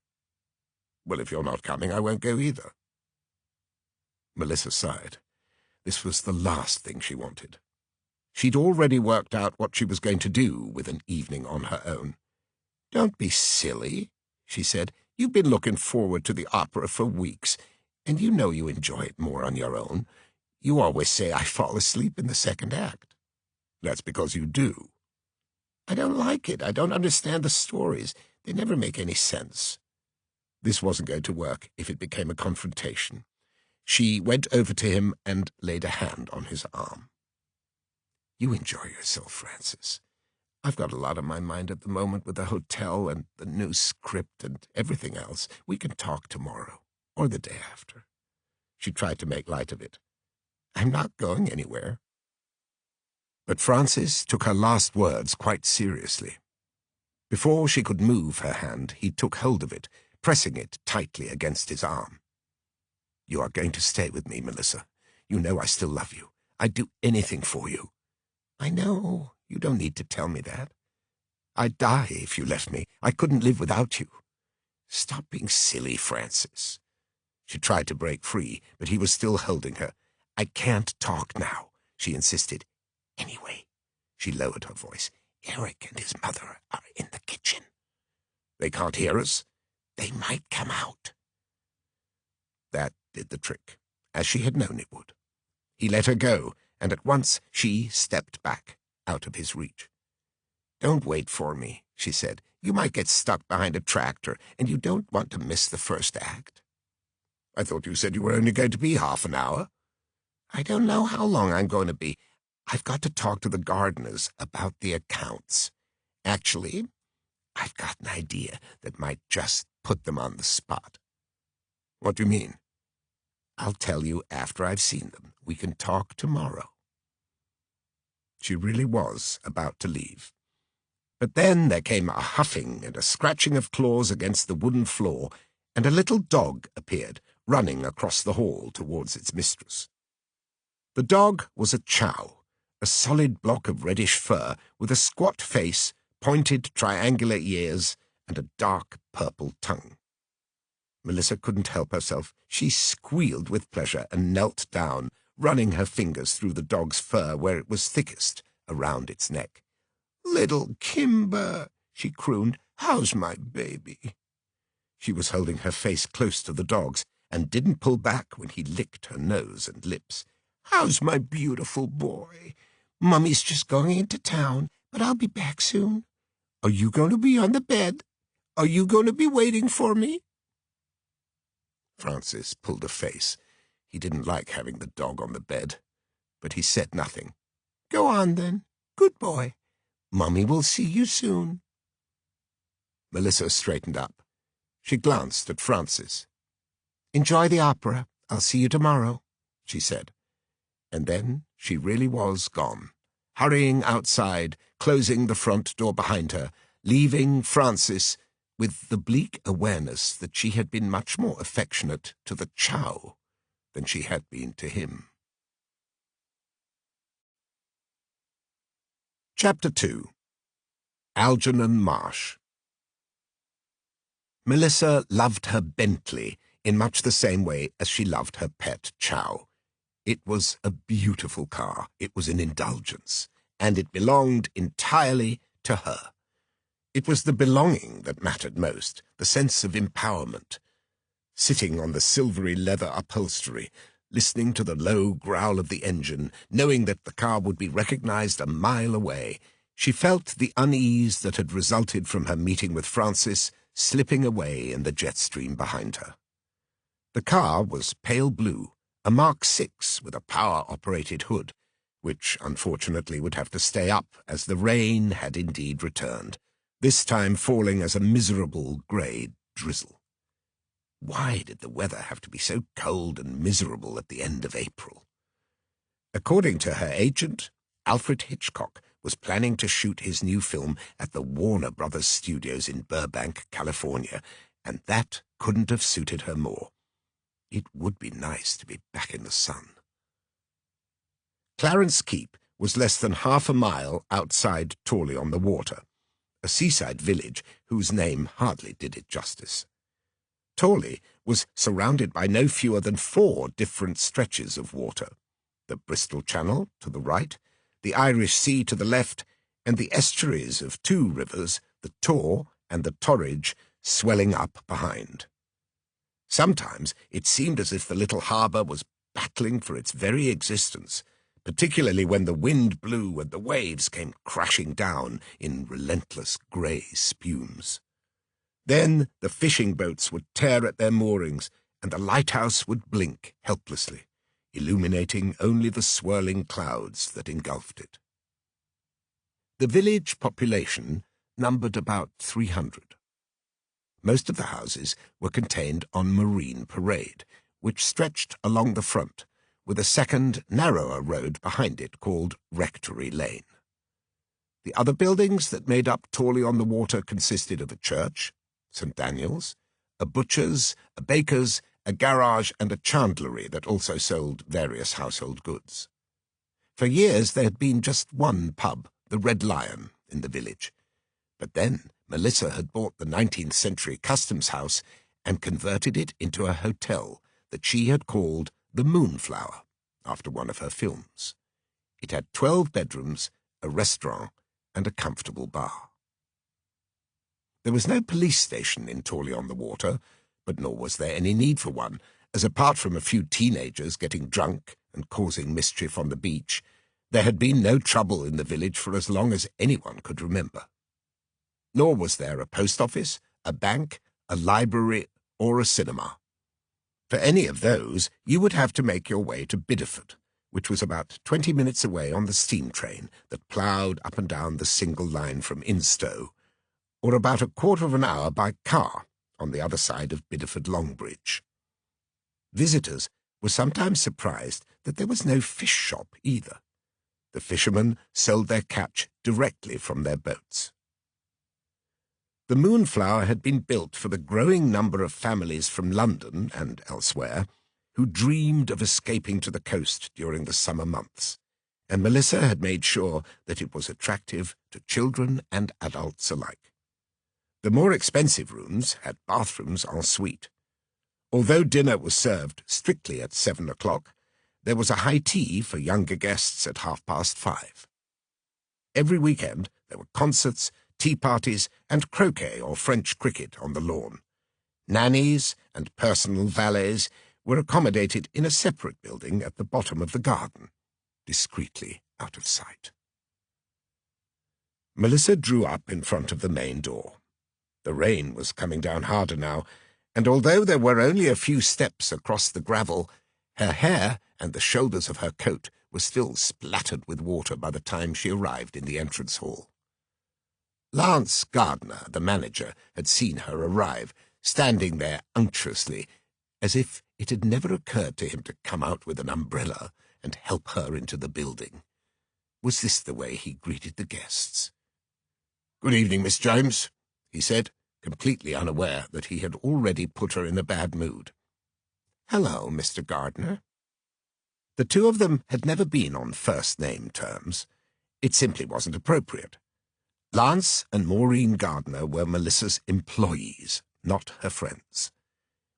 Speaker 1: "Well, if you're not coming, I won't go either." Melissa sighed. This was the last thing she wanted. She'd already worked out what she was going to do with an evening on her own. "Don't be silly," she said. "You've been looking forward to the opera for weeks, and you know you enjoy it more on your own. You always say I fall asleep in the second act." "That's because you do." "I don't like it. I don't understand the stories. They never make any sense." This wasn't going to work if it became a confrontation. She went over to him and laid a hand on his arm. "You enjoy yourself, Francis. I've got a lot on my mind at the moment with the hotel and the new script and everything else. We can talk tomorrow, or the day after." She tried to make light of it. "I'm not going anywhere." But Francis took her last words quite seriously. Before she could move her hand, he took hold of it, pressing it tightly against his arm. "You are going to stay with me, Melissa. You know I still love you. I'd do anything for you." "I know. You don't need to tell me that. I'd die if you left me. I couldn't live without you." "Stop being silly, Francis." She tried to break free, but he was still holding her. "I can't talk now," she insisted. "Anyway," she lowered her voice, "Eric and his mother are in the kitchen." "They can't hear us?" "They might come out." That did the trick, as she had known it would. He let her go, and at once she stepped back, out of his reach. "Don't wait for me," she said. "You might get stuck behind a tractor, and you don't want to miss the first act." "I thought you said you were only going to be half an hour." "I don't know how long I'm going to be. I've got to talk to the gardeners about the accounts. Actually, I've got an idea that might just put them on the spot." "What do you mean?" "I'll tell you after I've seen them. We can talk tomorrow." She really was about to leave. But then there came a huffing and a scratching of claws against the wooden floor, and a little dog appeared, running across the hall towards its mistress. The dog was a chow, a solid block of reddish fur with a squat face, pointed triangular ears, and a dark purple tongue. Melissa couldn't help herself. She squealed with pleasure and knelt down, running her fingers through the dog's fur where it was thickest, around its neck. "Little Kimber," she crooned, "how's my baby?" She was holding her face close to the dog's and didn't pull back when he licked her nose and lips. "How's my beautiful boy? Mummy's just going into town, but I'll be back soon. Are you going to be on the bed? Are you going to be waiting for me?" Francis pulled a face. He didn't like having the dog on the bed, but he said nothing. "Go on, then. Good boy. Mummy will see you soon." Melissa straightened up. She glanced at Francis. "Enjoy the opera. I'll see you tomorrow," she said. And then she really was gone, hurrying outside, closing the front door behind her, leaving Francis with the bleak awareness that she had been much more affectionate to the chow than she had been to him. Chapter 2. Algernon Marsh. Melissa loved her Bentley in much the same way as she loved her pet chow. It was a beautiful car, it was an indulgence, and it belonged entirely to her. It was the belonging that mattered most, the sense of empowerment. Sitting on the silvery leather upholstery, listening to the low growl of the engine, knowing that the car would be recognized a mile away, she felt the unease that had resulted from her meeting with Francis slipping away in the jet stream behind her. The car was pale blue, a Mark VI with a power-operated hood, which unfortunately would have to stay up as the rain had indeed returned, this time falling as a miserable grey drizzle. Why did the weather have to be so cold and miserable at the end of April? According to her agent, Alfred Hitchcock was planning to shoot his new film at the Warner Brothers studios in Burbank, California, and that couldn't have suited her more. It would be nice to be back in the sun. Clarence Keep was less than half a mile outside Torley-on-the-Water, a seaside village whose name hardly did it justice. Torley was surrounded by no fewer than 4 different stretches of water: the Bristol Channel to the right, the Irish Sea to the left, and the estuaries of 2 rivers, the Tor and the Torridge, swelling up behind. Sometimes it seemed as if the little harbour was battling for its very existence, particularly when the wind blew and the waves came crashing down in relentless grey spumes. Then the fishing boats would tear at their moorings, and the lighthouse would blink helplessly, illuminating only the swirling clouds that engulfed it. The village population numbered about 300. Most of the houses were contained on Marine Parade, which stretched along the front, with a second, narrower road behind it called Rectory Lane. The other buildings that made up Torley-on-the-Water consisted of a church, St. Daniel's, a butcher's, a baker's, a garage, and a chandlery that also sold various household goods. For years there had been just one pub, the Red Lion, in the village. But then Melissa had bought the 19th century customs house and converted it into a hotel that she had called the Moonflower, after one of her films. It had 12 bedrooms, a restaurant, and a comfortable bar. There was no police station in Torley-on-the-Water, but nor was there any need for one, as apart from a few teenagers getting drunk and causing mischief on the beach, there had been no trouble in the village for as long as anyone could remember. Nor was there a post office, a bank, a library, or a cinema. For any of those, you would have to make your way to Bideford, which was about 20 minutes away on the steam train that ploughed up and down the single line from Instow, or about a quarter of an hour by car on the other side of Bideford Longbridge. Visitors were sometimes surprised that there was no fish shop either. The fishermen sold their catch directly from their boats. The Moonflower had been built for the growing number of families from London and elsewhere who dreamed of escaping to the coast during the summer months, and Melissa had made sure that it was attractive to children and adults alike. The more expensive rooms had bathrooms en suite. Although dinner was served strictly at 7 o'clock, there was a high tea for younger guests at 5:30. Every weekend there were concerts, tea parties, and croquet or French cricket on the lawn. Nannies and personal valets were accommodated in a separate building at the bottom of the garden, discreetly out of sight. Melissa drew up in front of the main door. The rain was coming down harder now, and although there were only a few steps across the gravel, her hair and the shoulders of her coat were still splattered with water by the time she arrived in the entrance hall. Lance Gardner, the manager, had seen her arrive, standing there unctuously, as if it had never occurred to him to come out with an umbrella and help her into the building. Was this the way he greeted the guests? "Good evening, Miss James," he said, completely unaware that he had already put her in a bad mood. "Hello, Mr. Gardner." The two of them had never been on first-name terms. It simply wasn't appropriate. Lance and Maureen Gardner were Melissa's employees, not her friends.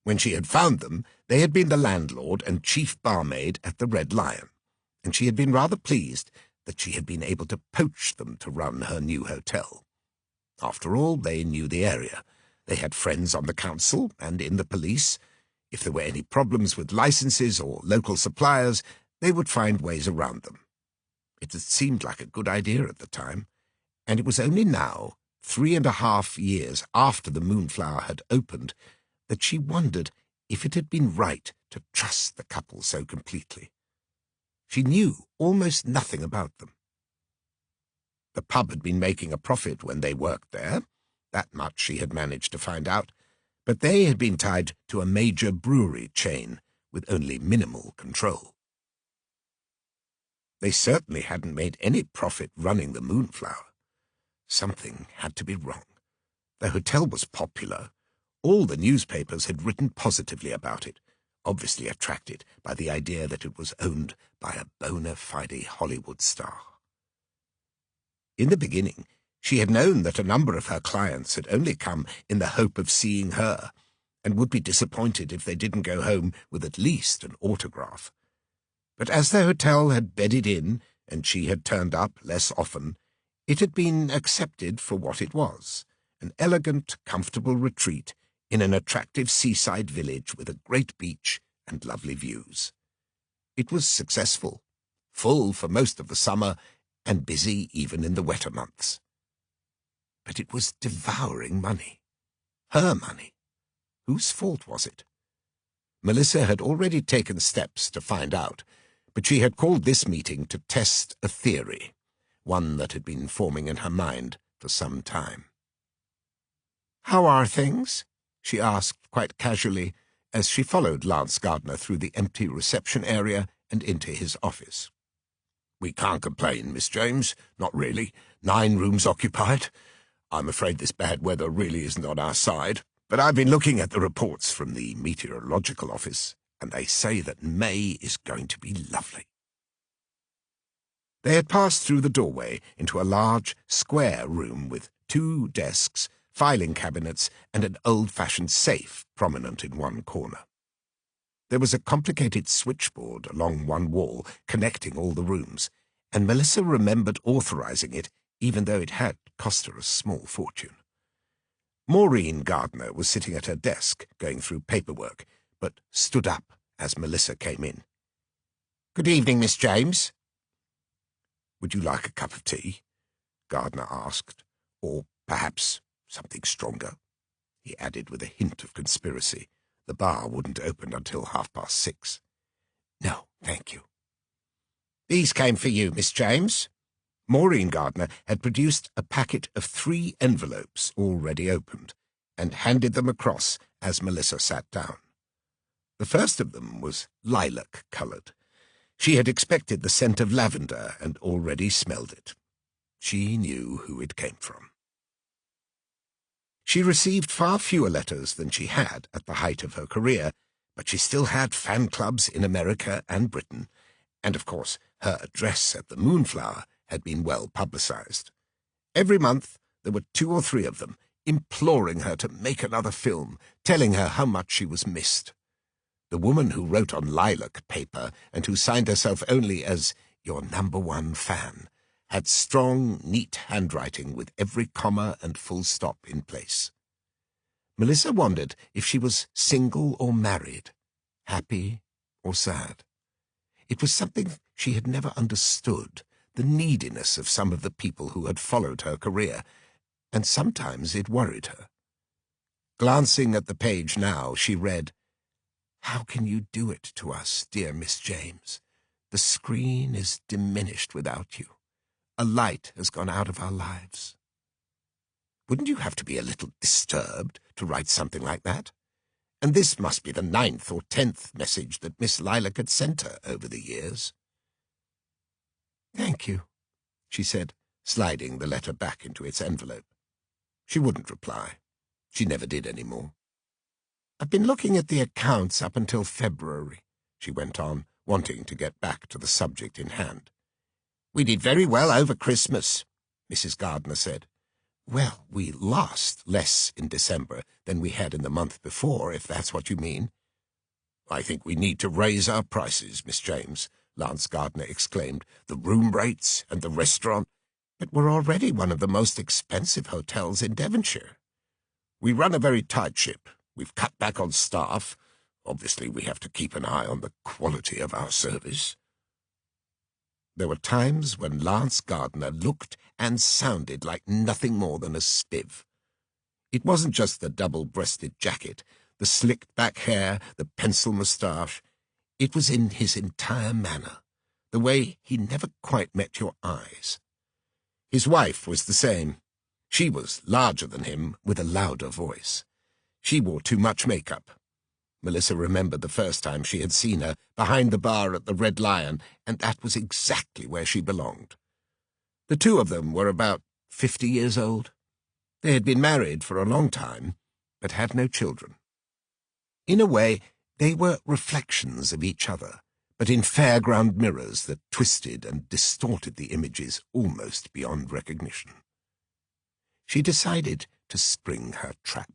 Speaker 1: When she had found them, they had been the landlord and chief barmaid at the Red Lion, and she had been rather pleased that she had been able to poach them to run her new hotel. After all, they knew the area. They had friends on the council and in the police. If there were any problems with licenses or local suppliers, they would find ways around them. It had seemed like a good idea at the time, and it was only now, 3.5 years after the Moonflower had opened, that she wondered if it had been right to trust the couple so completely. She knew almost nothing about them. The pub had been making a profit when they worked there. That much she had managed to find out, but they had been tied to a major brewery chain with only minimal control. They certainly hadn't made any profit running the Moonflower. Something had to be wrong. The hotel was popular. All the newspapers had written positively about it, obviously attracted by the idea that it was owned by a bona fide Hollywood star. In the beginning, she had known that a number of her clients had only come in the hope of seeing her, and would be disappointed if they didn't go home with at least an autograph. But as the hotel had bedded in, and she had turned up less often, it had been accepted for what it was, an elegant, comfortable retreat in an attractive seaside village with a great beach and lovely views. It was successful, full for most of the summer, and busy even in the wetter months. But it was devouring money. Her money. Whose fault was it? Melissa had already taken steps to find out, but she had called this meeting to test a theory, one that had been forming in her mind for some time. "How are things?" she asked quite casually as she followed Lance Gardner through the empty reception area and into his office. "We can't complain, Miss James. Not really. 9 rooms occupied. I'm afraid this bad weather really isn't on our side, but I've been looking at the reports from the meteorological office, and they say that May is going to be lovely." They had passed through the doorway into a large, square room with 2 desks, filing cabinets, and an old-fashioned safe prominent in one corner. There was a complicated switchboard along one wall connecting all the rooms, and Melissa remembered authorizing it, even though it had cost her a small fortune. Maureen Gardner was sitting at her desk, going through paperwork, but stood up as Melissa came in. "Good evening, Miss James." "Would you like a cup of tea?" Gardner asked. "Or perhaps something stronger?" he added with a hint of conspiracy. The bar wouldn't open until 6:30. "No, thank you." "These came for you, Miss James." Maureen Gardner had produced a packet of 3 envelopes already opened, and handed them across as Melissa sat down. The first of them was lilac-coloured. She had expected the scent of lavender and already smelled it. She knew who it came from. She received far fewer letters than she had at the height of her career, but she still had fan clubs in America and Britain, and of course her address at the Moonflower had been well publicized. Every month there were 2 or 3 of them, imploring her to make another film, telling her how much she was missed. The woman who wrote on lilac paper and who signed herself only as your #1 fan had strong, neat handwriting with every comma and full stop in place. Melissa wondered if she was single or married, happy or sad. It was something she had never understood, the neediness of some of the people who had followed her career, and sometimes it worried her. Glancing at the page now, she read, "How can you do it to us, dear Miss James? The screen is diminished without you. A light has gone out of our lives." Wouldn't you have to be a little disturbed to write something like that? And this must be the 9th or 10th message that Miss Lilac had sent her over the years. "Thank you," she said, sliding the letter back into its envelope. She wouldn't reply. She never did any more. "I've been looking at the accounts up until February," she went on, wanting to get back to the subject in hand. "We did very well over Christmas," Mrs. Gardner said. "Well, we lost less in December than we had in the month before, if that's what you mean." "I think we need to raise our prices, Miss James," Lance Gardner exclaimed. "The room rates and the restaurant. But we're already one of the most expensive hotels in Devonshire. We run a very tight ship. We've cut back on staff. Obviously, we have to keep an eye on the quality of our service." There were times when Lance Gardner looked and sounded like nothing more than a spiv. It wasn't just the double-breasted jacket, the slicked-back hair, the pencil moustache. It was in his entire manner, the way he never quite met your eyes. His wife was the same. She was larger than him, with a louder voice. She wore too much makeup. Melissa remembered the first time she had seen her behind the bar at the Red Lion, and that was exactly where she belonged. The 2 of them were about 50 years old. They had been married for a long time, but had no children. In a way, they were reflections of each other, but in fairground mirrors that twisted and distorted the images almost beyond recognition. She decided to spring her trap.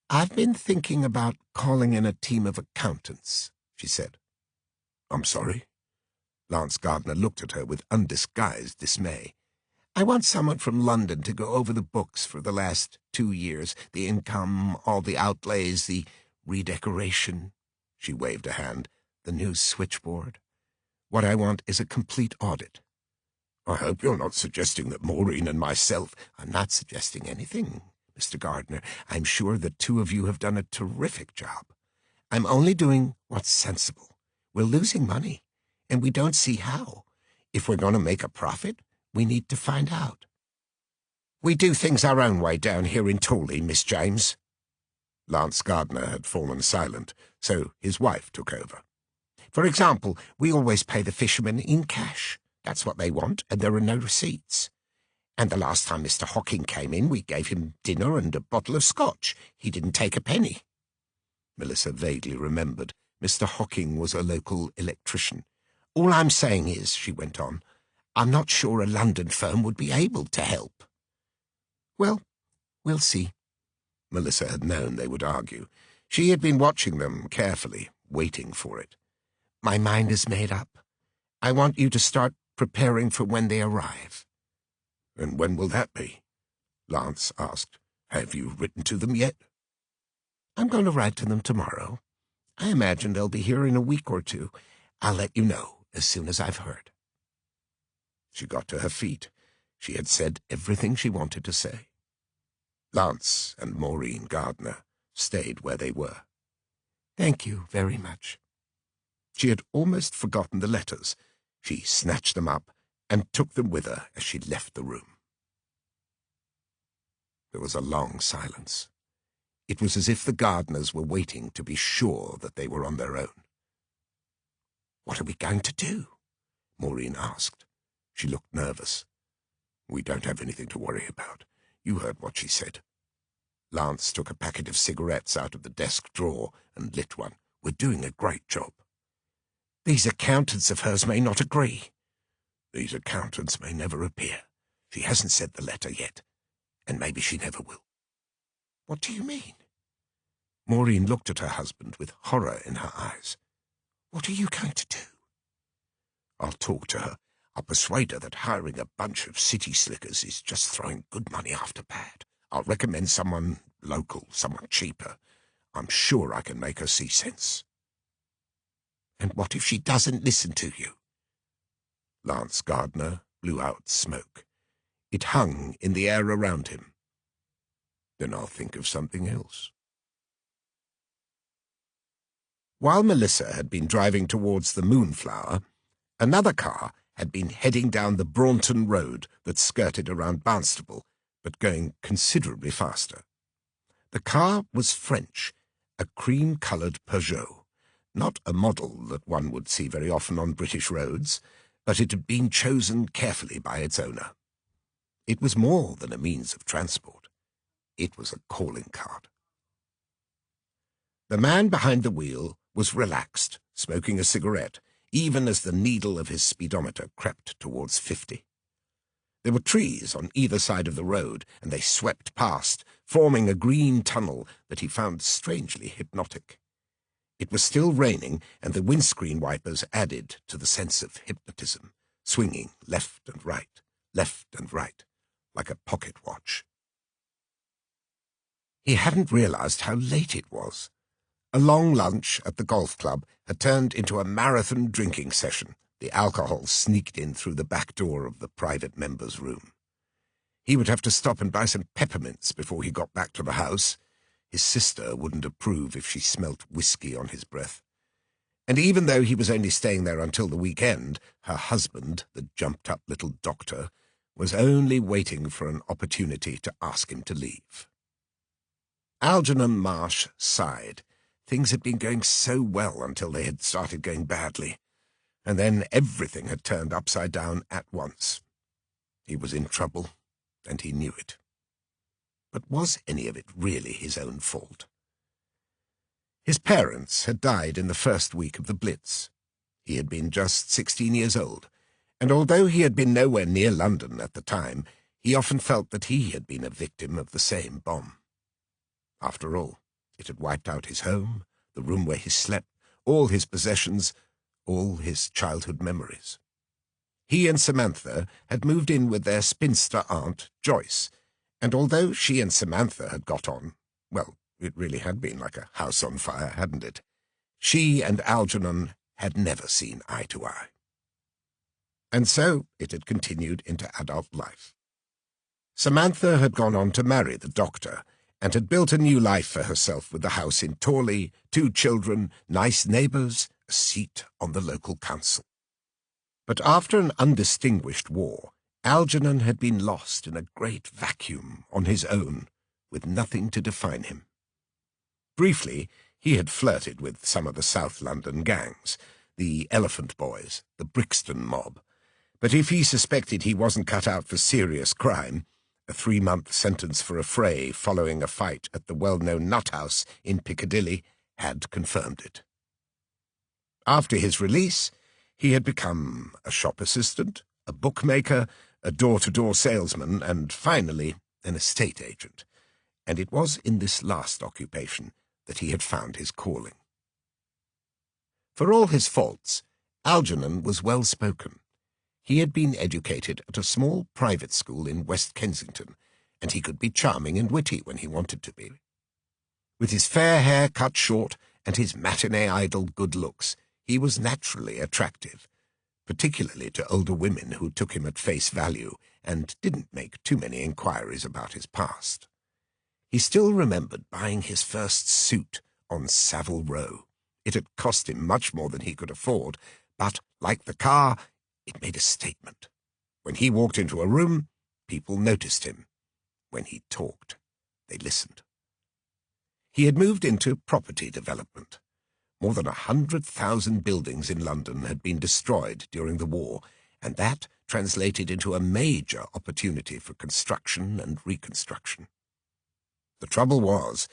Speaker 1: "I've been thinking about calling in a team of accountants," she said. "I'm sorry?" Lance Gardner looked at her with undisguised dismay. "I want someone from London to go over the books for the last 2 years, the income, all the outlays, the redecoration." She waved a hand. "The new switchboard. What I want is a complete audit." "I hope you're not suggesting that Maureen and myself—" "I'm not suggesting anything, Mr. Gardner. I'm sure the 2 of you have done a terrific job. I'm only doing what's sensible. We're losing money, and we don't see how. If we're going to make a profit, we need to find out." "We do things our own way down here in Tawley, Miss James." Lance Gardner had fallen silent, so his wife took over. "For example, we always pay the fishermen in cash. That's what they want, and there are no receipts. And the last time Mr. Hocking came in, we gave him dinner and a bottle of scotch. He didn't take a penny." Melissa vaguely remembered. Mr. Hocking was a local electrician. "All I'm saying is," she went on, "I'm not sure a London firm would be able to help." "Well, we'll see." Melissa had known they would argue. She had been watching them carefully, waiting for it. "My mind is made up. I want you to start preparing for when they arrive." "And when will that be?" Lance asked. "Have you written to them yet?" "I'm going to write to them tomorrow. I imagine they'll be here in a week or 2. I'll let you know as soon as I've heard." She got to her feet. She had said everything she wanted to say. Lance and Maureen Gardner stayed where they were. "Thank you very much." She had almost forgotten the letters. She snatched them up and took them with her as she left the room. There was a long silence. It was as if the Gardners were waiting to be sure that they were on their own. "What are we going to do?" Maureen asked. She looked nervous. "We don't have anything to worry about. You heard what she said. Lance took a packet of cigarettes out of the desk drawer and lit one. "We're doing a great job." "These accountants of hers may not agree." "These accountants may never appear. She hasn't said the letter yet, and maybe she never will." "What do you mean?" Maureen looked at her husband with horror in her eyes. "What are you going to do?" "I'll talk to her. I'll persuade her that hiring a bunch of city slickers is just throwing good money after bad. I'll recommend someone local, someone cheaper. I'm sure I can make her see sense." "And what if she doesn't listen to you?" Lance Gardner blew out smoke. It hung in the air around him. "Then I'll think of something else." While Melissa had been driving towards the Moonflower, another car had been heading down the Braunton Road that skirted around Barnstaple, but going considerably faster. The car was French, a cream-coloured Peugeot, not a model that one would see very often on British roads, but it had been chosen carefully by its owner. It was more than a means of transport. It was a calling card. The man behind the wheel was relaxed, smoking a cigarette, even as the needle of his speedometer crept towards 50. There were trees on either side of the road, and they swept past, forming a green tunnel that he found strangely hypnotic. It was still raining, and the windscreen wipers added to the sense of hypnotism, swinging left and right, like a pocket watch. He hadn't realized how late it was. A long lunch at the golf club had turned into a marathon drinking session. The alcohol sneaked in through the back door of the private member's room. He would have to stop and buy some peppermints before he got back to the house. His sister wouldn't approve if she smelt whiskey on his breath. And even though he was only staying there until the weekend, her husband, the jumped-up little doctor, was only waiting for an opportunity to ask him to leave. Algernon Marsh sighed. Things had been going so well until they had started going badly, and then everything had turned upside down at once. He was in trouble, and he knew it. But was any of it really his own fault? His parents had died in the first week of the Blitz. He had been just 16 years old, and although he had been nowhere near London at the time, he often felt that he had been a victim of the same bomb. After all, it had wiped out his home, the room where he slept, all his possessions, all his childhood memories. He and Samantha had moved in with their spinster aunt, Joyce, and although she and Samantha had got on, well, it really had been like a house on fire, hadn't it? She and Algernon had never seen eye to eye. And so it had continued into adult life. Samantha had gone on to marry the doctor, and had built a new life for herself with a house in Torley, 2 children, nice neighbours, a seat on the local council. But after an undistinguished war, Algernon had been lost in a great vacuum on his own, with nothing to define him. Briefly, he had flirted with some of the South London gangs, the Elephant Boys, the Brixton mob, but if he suspected he wasn't cut out for serious crime, a 3-month sentence for a fray following a fight at the well-known Nut House in Piccadilly had confirmed it. After his release, he had become a shop assistant, a bookmaker, a door-to-door salesman, and finally an estate agent, and it was in this last occupation that he had found his calling. For all his faults, Algernon was well-spoken. He had been educated at a small private school in West Kensington, and he could be charming and witty when he wanted to be. With his fair hair cut short and his matinee idol good looks, he was naturally attractive, particularly to older women who took him at face value and didn't make too many inquiries about his past. He still remembered buying his first suit on Savile Row. It had cost him much more than he could afford, but, like the car, it made a statement. When he walked into a room, people noticed him. When he talked, they listened. He had moved into property development. More than 100,000 buildings in London had been destroyed during the war, and that translated into a major opportunity for construction and reconstruction. The trouble was,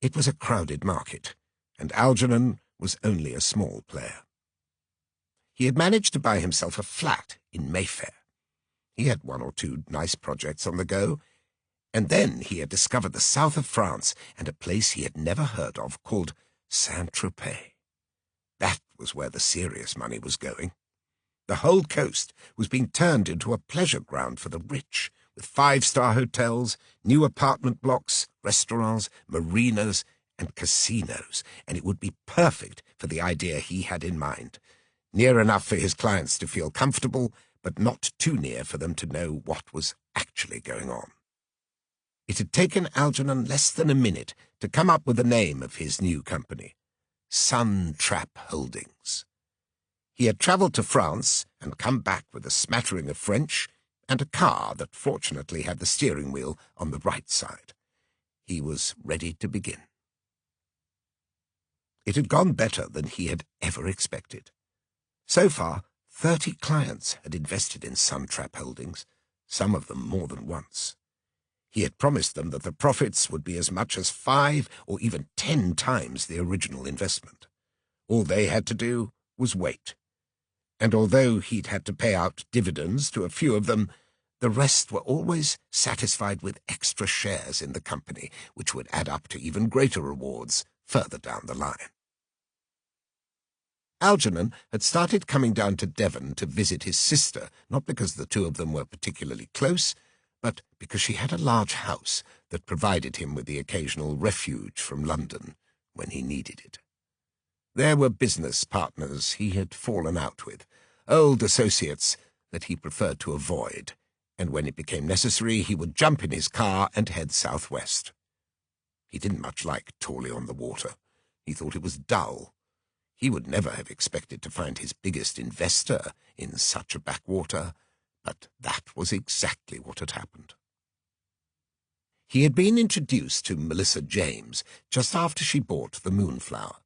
Speaker 1: it was a crowded market, and Algernon was only a small player. He had managed to buy himself a flat in Mayfair. He had one or two nice projects on the go, and then he had discovered the south of France and a place he had never heard of called Saint-Tropez. That was where the serious money was going. The whole coast was being turned into a pleasure ground for the rich, with 5-star hotels, new apartment blocks, restaurants, marinas, and casinos, and it would be perfect for the idea he had in mind. Near enough for his clients to feel comfortable, but not too near for them to know what was actually going on. It had taken Algernon less than a minute to come up with the name of his new company, Sun Trap Holdings. He had travelled to France and come back with a smattering of French and a car that fortunately had the steering wheel on the right side. He was ready to begin. It had gone better than he had ever expected. So far, 30 clients had invested in Sun Trap Holdings, some of them more than once. He had promised them that the profits would be as much as 5 or even 10 times the original investment. All they had to do was wait. And although he'd had to pay out dividends to a few of them, the rest were always satisfied with extra shares in the company, which would add up to even greater rewards further down the line. Algernon had started coming down to Devon to visit his sister, not because the two of them were particularly close, but because she had a large house that provided him with the occasional refuge from London when he needed it. There were business partners he had fallen out with, old associates that he preferred to avoid, and when it became necessary he would jump in his car and head southwest. He didn't much like Torley-on-the-Water. He thought it was dull. He would never have expected to find his biggest investor in such a backwater, but that was exactly what had happened. He had been introduced to Melissa James just after she bought the Moonflower.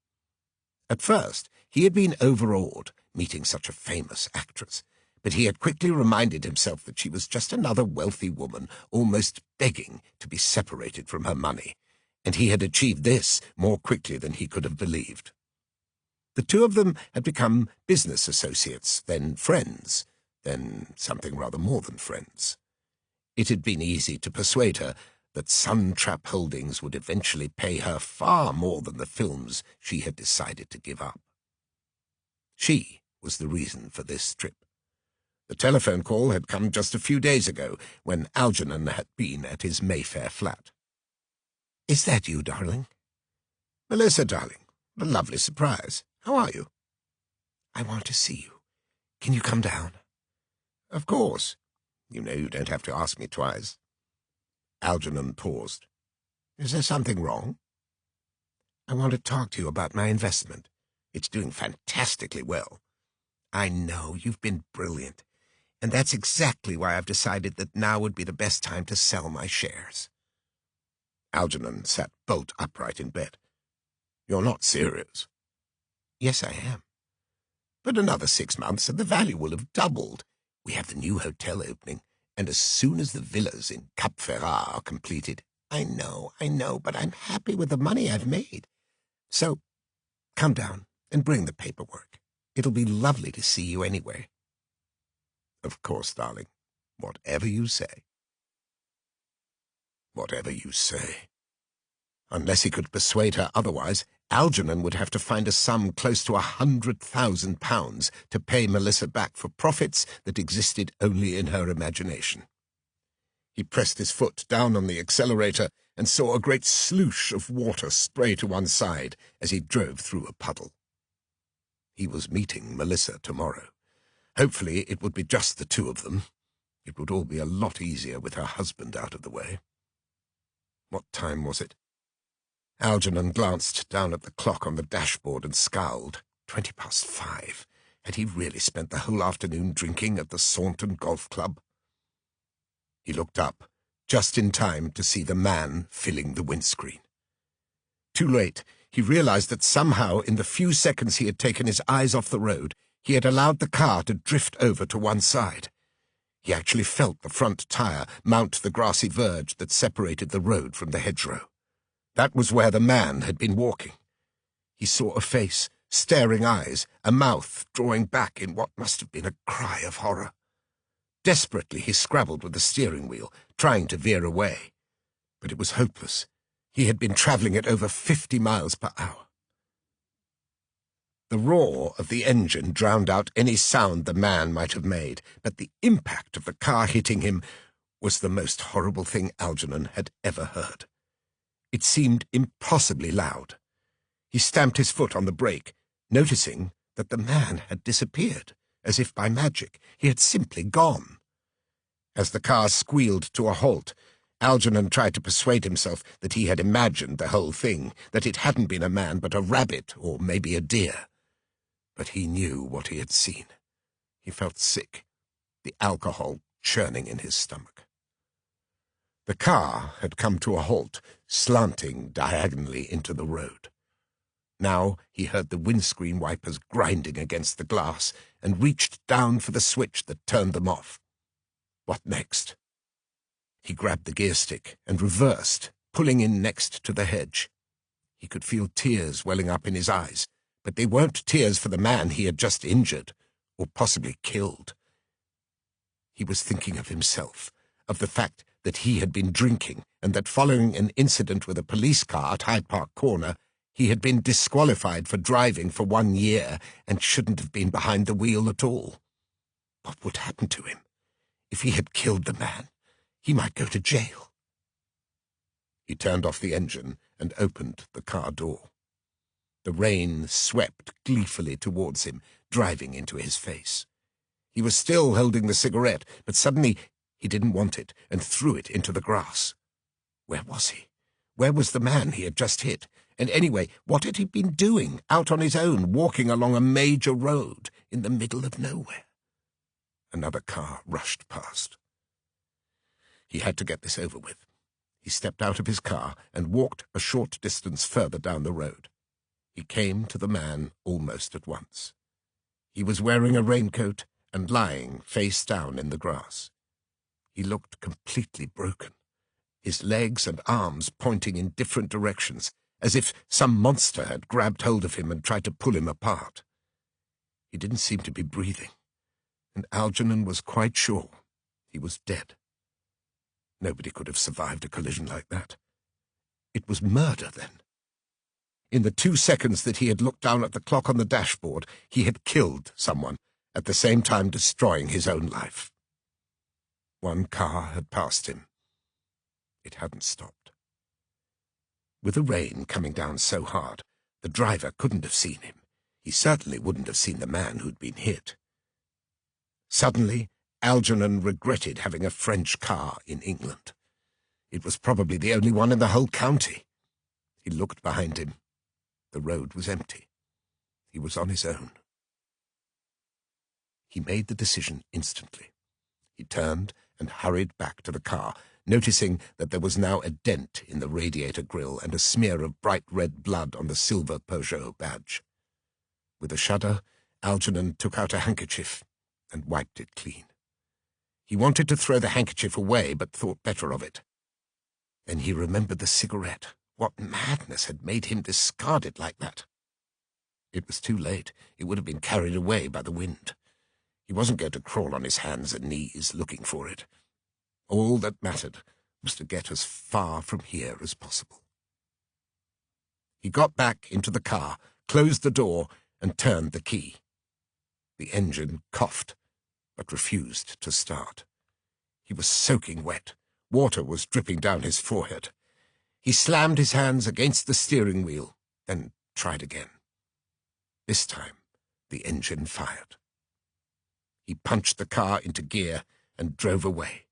Speaker 1: At first, he had been overawed meeting such a famous actress, but he had quickly reminded himself that she was just another wealthy woman almost begging to be separated from her money, and he had achieved this more quickly than he could have believed. The two of them had become business associates, then friends, then something rather more than friends. It had been easy to persuade her that Sun Trap Holdings would eventually pay her far more than the films she had decided to give up. She was the reason for this trip. The telephone call had come just a few days ago, when Algernon had been at his Mayfair flat. "Is that you, darling?" "Melissa, darling, what a lovely surprise. How are you?" "I want to see you. Can you come down?" "Of course. You know you don't have to ask me twice." Algernon paused. "Is there something wrong?" "I want to talk to you about my investment. It's doing fantastically well." "I know, you've been brilliant. And that's exactly why I've decided that now would be the best time to sell my shares." Algernon sat bolt upright in bed. "You're not serious?" "Yes, I am. But another 6 months and the value will have doubled. We have the new hotel opening, and as soon as the villas in Cap Ferrat are completed—" I know, but I'm happy with the money I've made. So, come down and bring the paperwork. It'll be lovely to see you anyway." "Of course, darling. Whatever you say." Whatever you say. Unless he could persuade her otherwise, Algernon would have to find a sum close to £100,000 to pay Melissa back for profits that existed only in her imagination. He pressed his foot down on the accelerator and saw a great sloosh of water spray to one side as he drove through a puddle. He was meeting Melissa tomorrow. Hopefully it would be just the two of them. It would all be a lot easier with her husband out of the way. What time was it? Algernon glanced down at the clock on the dashboard and scowled. 5:20. Had he really spent the whole afternoon drinking at the Saunton Golf Club? He looked up, just in time to see the man filling the windscreen. Too late, he realized that somehow, in the few seconds he had taken his eyes off the road, he had allowed the car to drift over to one side. He actually felt the front tire mount the grassy verge that separated the road from the hedgerow. That was where the man had been walking. He saw a face, staring eyes, a mouth drawing back in what must have been a cry of horror. Desperately he scrabbled with the steering wheel, trying to veer away. But it was hopeless. He had been travelling at over 50 miles per hour. The roar of the engine drowned out any sound the man might have made, but the impact of the car hitting him was the most horrible thing Algernon had ever heard. It seemed impossibly loud. He stamped his foot on the brake, noticing that the man had disappeared, as if by magic. He had simply gone. As the car squealed to a halt, Algernon tried to persuade himself that he had imagined the whole thing, that it hadn't been a man but a rabbit or maybe a deer. But he knew what he had seen. He felt sick, the alcohol churning in his stomach. The car had come to a halt, slanting diagonally into the road. Now he heard the windscreen wipers grinding against the glass and reached down for the switch that turned them off. What next? He grabbed the gear stick and reversed, pulling in next to the hedge. He could feel tears welling up in his eyes, but they weren't tears for the man he had just injured, or possibly killed. He was thinking of himself, of the fact that he had been drinking, and that following an incident with a police car at Hyde Park Corner, he had been disqualified for driving for 1 year and shouldn't have been behind the wheel at all. What would happen to him? If he had killed the man, he might go to jail. He turned off the engine and opened the car door. The rain swept gleefully towards him, driving into his face. He was still holding the cigarette, but suddenly he didn't want it and threw it into the grass. Where was he? Where was the man he had just hit? And anyway, what had he been doing, out on his own, walking along a major road in the middle of nowhere? Another car rushed past. He had to get this over with. He stepped out of his car and walked a short distance further down the road. He came to the man almost at once. He was wearing a raincoat and lying face down in the grass. He looked completely broken, his legs and arms pointing in different directions, as if some monster had grabbed hold of him and tried to pull him apart. He didn't seem to be breathing, and Algernon was quite sure he was dead. Nobody could have survived a collision like that. It was murder, then. In the 2 seconds that he had looked down at the clock on the dashboard, he had killed someone, at the same time destroying his own life. One car had passed him. It hadn't stopped. With the rain coming down so hard, the driver couldn't have seen him. He certainly wouldn't have seen the man who'd been hit. Suddenly, Algernon regretted having a French car in England. It was probably the only one in the whole county. He looked behind him. The road was empty. He was on his own. He made the decision instantly. He turned and hurried back to the car, noticing that there was now a dent in the radiator grille and a smear of bright red blood on the silver Peugeot badge. With a shudder, Algernon took out a handkerchief and wiped it clean. He wanted to throw the handkerchief away, but thought better of it. Then he remembered the cigarette. What madness had made him discard it like that? It was too late. It would have been carried away by the wind. He wasn't going to crawl on his hands and knees looking for it. All that mattered was to get as far from here as possible. He got back into the car, closed the door, and turned the key. The engine coughed, but refused to start. He was soaking wet. Water was dripping down his forehead. He slammed his hands against the steering wheel, then tried again. This time, the engine fired. He punched the car into gear and drove away.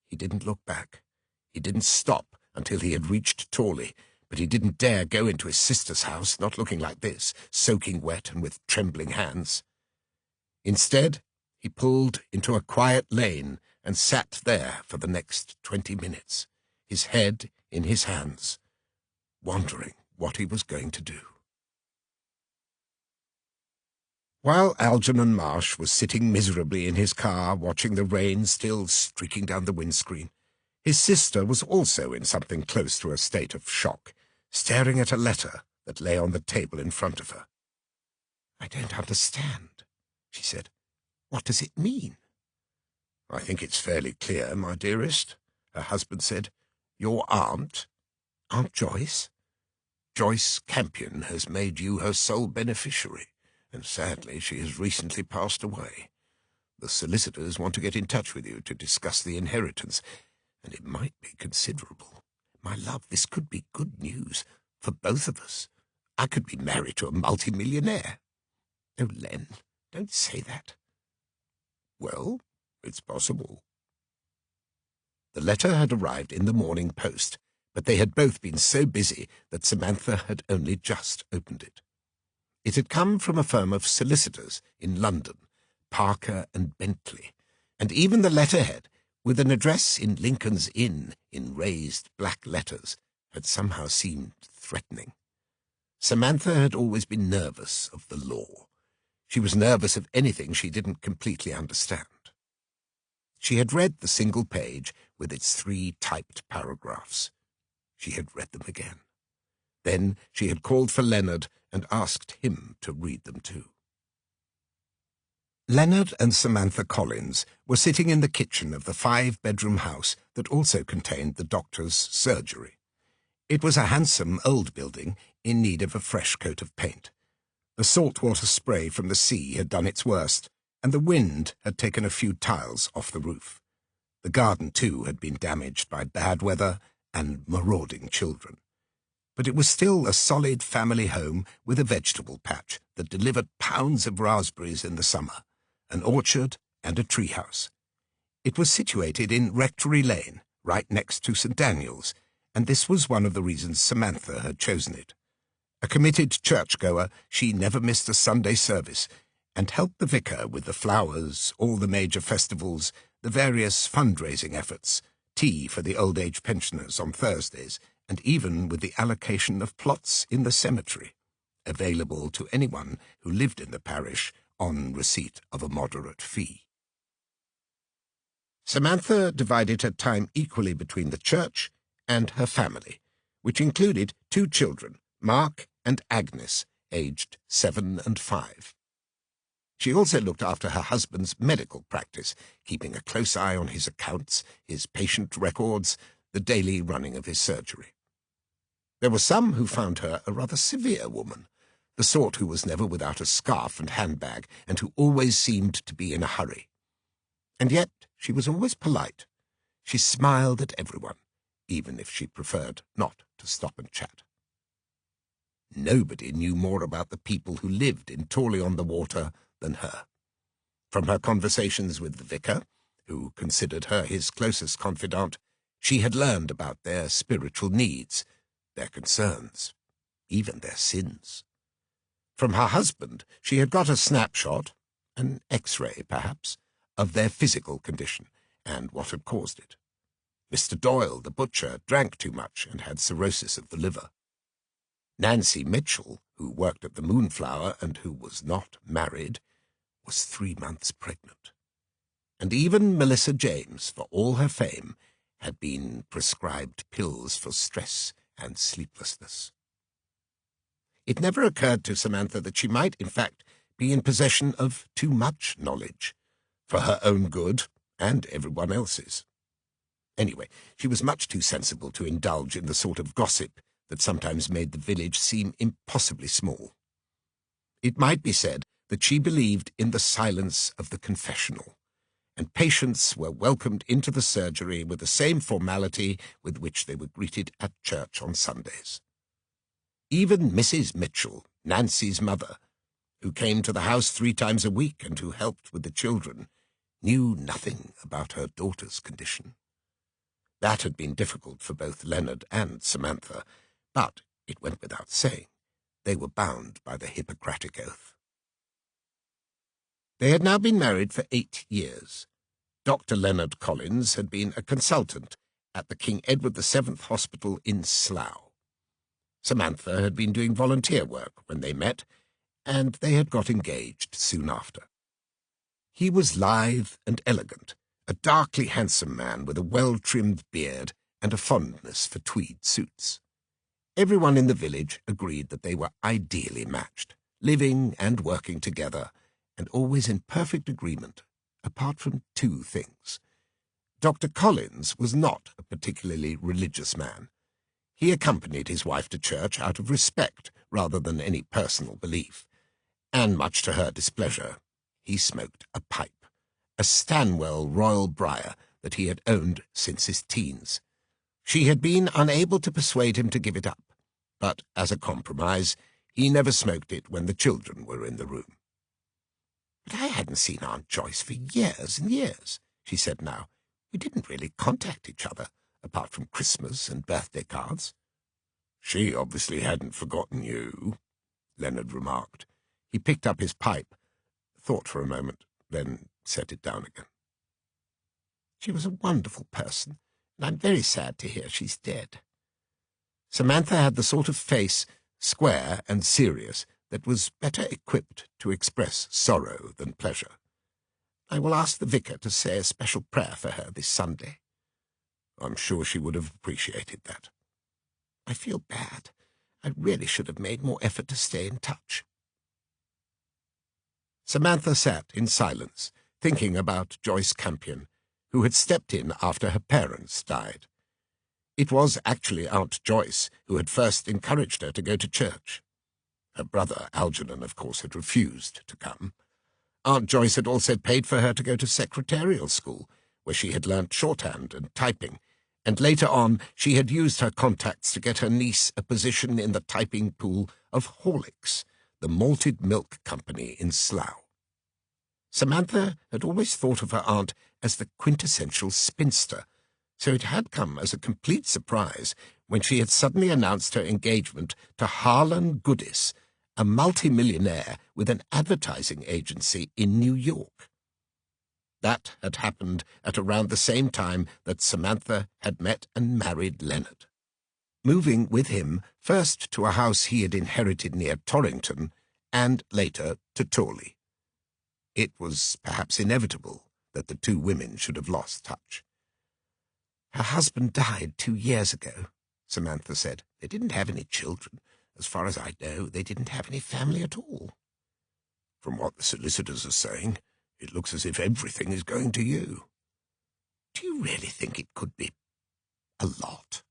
Speaker 1: He didn't look back. He didn't stop until he had reached Torley, but he didn't dare go into his sister's house, not looking like this, soaking wet and with trembling hands. Instead, he pulled into a quiet lane and sat there for the next 20 minutes, his head in his hands, wondering what he was going to do. While Algernon Marsh was sitting miserably in his car, watching the rain still streaking down the windscreen, His sister was also in something close to a state of shock, staring at a letter that lay on the table in front of her. "I don't understand," she said. "What does it mean?" "I think it's fairly clear, my dearest," her husband said. "Your aunt, Aunt Joyce? Joyce Campion has made you her sole beneficiary, and sadly she has recently passed away. The solicitors want to get in touch with you to discuss the inheritance, and it might be considerable. My love, this could be good news for both of us. I could be married to a multimillionaire." "Oh, Len, don't say that." "Well, it's possible." The letter had arrived in the Morning Post, but they had both been so busy that Samantha had only just opened it. It had come from a firm of solicitors in London, Parker and Bentley, and even the letterhead, with an address in Lincoln's Inn in raised black letters, had somehow seemed threatening. Samantha had always been nervous of the law. She was nervous of anything she didn't completely understand. She had read the single page with its 3 typed paragraphs. She had read them again. Then she had called for Leonard and asked him to read them too. Leonard and Samantha Collins were sitting in the kitchen of the 5-bedroom house that also contained the doctor's surgery. It was a handsome old building in need of a fresh coat of paint. The saltwater spray from the sea had done its worst, and the wind had taken a few tiles off the roof. The garden, too, had been damaged by bad weather and marauding children. But it was still a solid family home with a vegetable patch that delivered pounds of raspberries in the summer, an orchard and a treehouse. It was situated in Rectory Lane, right next to St. Daniel's, and this was one of the reasons Samantha had chosen it. A committed churchgoer, she never missed a Sunday service, and helped the vicar with the flowers, all the major festivals, the various fundraising efforts, tea for the old age pensioners on Thursdays, and even with the allocation of plots in the cemetery, available to anyone who lived in the parish on receipt of a moderate fee. Samantha divided her time equally between the church and her family, which included 2 children, Mark and Agnes, aged 7 and 5. She also looked after her husband's medical practice, keeping a close eye on his accounts, his patient records, the daily running of his surgery. There were some who found her a rather severe woman, the sort who was never without a scarf and handbag, and who always seemed to be in a hurry. And yet she was always polite. She smiled at everyone, even if she preferred not to stop and chat. Nobody knew more about the people who lived in Torley-on-the-Water than her. From her conversations with the vicar, who considered her his closest confidant, she had learned about their spiritual needs, their concerns, even their sins. From her husband, she had got a snapshot, an X-ray perhaps, of their physical condition and what had caused it. Mr. Doyle, the butcher, drank too much and had cirrhosis of the liver. Nancy Mitchell, who worked at the Moonflower and who was not married, was 3 months pregnant. And even Melissa James, for all her fame, had been prescribed pills for stress and sleeplessness. It never occurred to Samantha that she might, in fact, be in possession of too much knowledge, for her own good and everyone else's. Anyway, she was much too sensible to indulge in the sort of gossip that sometimes made the village seem impossibly small. It might be said that she believed in the silence of the confessional, and patients were welcomed into the surgery with the same formality with which they were greeted at church on Sundays. Even Mrs. Mitchell, Nancy's mother, who came to the house 3 times a week and who helped with the children, knew nothing about her daughter's condition. That had been difficult for both Leonard and Samantha, but, it went without saying, they were bound by the Hippocratic Oath. They had now been married for 8 years. Dr. Leonard Collins had been a consultant at the King Edward VII Hospital in Slough. Samantha had been doing volunteer work when they met, and they had got engaged soon after. He was lithe and elegant, a darkly handsome man with a well-trimmed beard and a fondness for tweed suits. Everyone in the village agreed that they were ideally matched, living and working together, and always in perfect agreement, apart from two things. Dr. Collins was not a particularly religious man. He accompanied his wife to church out of respect rather than any personal belief, and much to her displeasure, he smoked a pipe, a Stanwell Royal Briar that he had owned since his teens. She had been unable to persuade him to give it up, but as a compromise, he never smoked it when the children were in the room. "But I hadn't seen Aunt Joyce for years and years," she said now. "We didn't really contact each other, apart from Christmas and birthday cards." "She obviously hadn't forgotten you," Leonard remarked. He picked up his pipe, thought for a moment, then set it down again. "She was a wonderful person, and I'm very sad to hear she's dead." Samantha had the sort of face, square and serious, that was better equipped to express sorrow than pleasure. "I will ask the vicar to say a special prayer for her this Sunday." "I'm sure she would have appreciated that." "I feel bad. I really should have made more effort to stay in touch." Samantha sat in silence, thinking about Joyce Campion, who had stepped in after her parents died. It was actually Aunt Joyce who had first encouraged her to go to church. Her brother, Algernon, of course, had refused to come. Aunt Joyce had also paid for her to go to secretarial school, where she had learnt shorthand and typing, and later on she had used her contacts to get her niece a position in the typing pool of Horlicks, the malted milk company in Slough. Samantha had always thought of her aunt as the quintessential spinster, so it had come as a complete surprise when she had suddenly announced her engagement to Harlan Goodis, a multimillionaire with an advertising agency in New York. That had happened at around the same time that Samantha had met and married Leonard. Moving with him first to a house he had inherited near Torrington, and later to Torley. It was perhaps inevitable that the two women should have lost touch. "Her husband died 2 years ago," Samantha said. "They didn't have any children. As far as I know, they didn't have any family at all." "From what the solicitors are saying, it looks as if everything is going to you." "Do you really think it could be a lot?"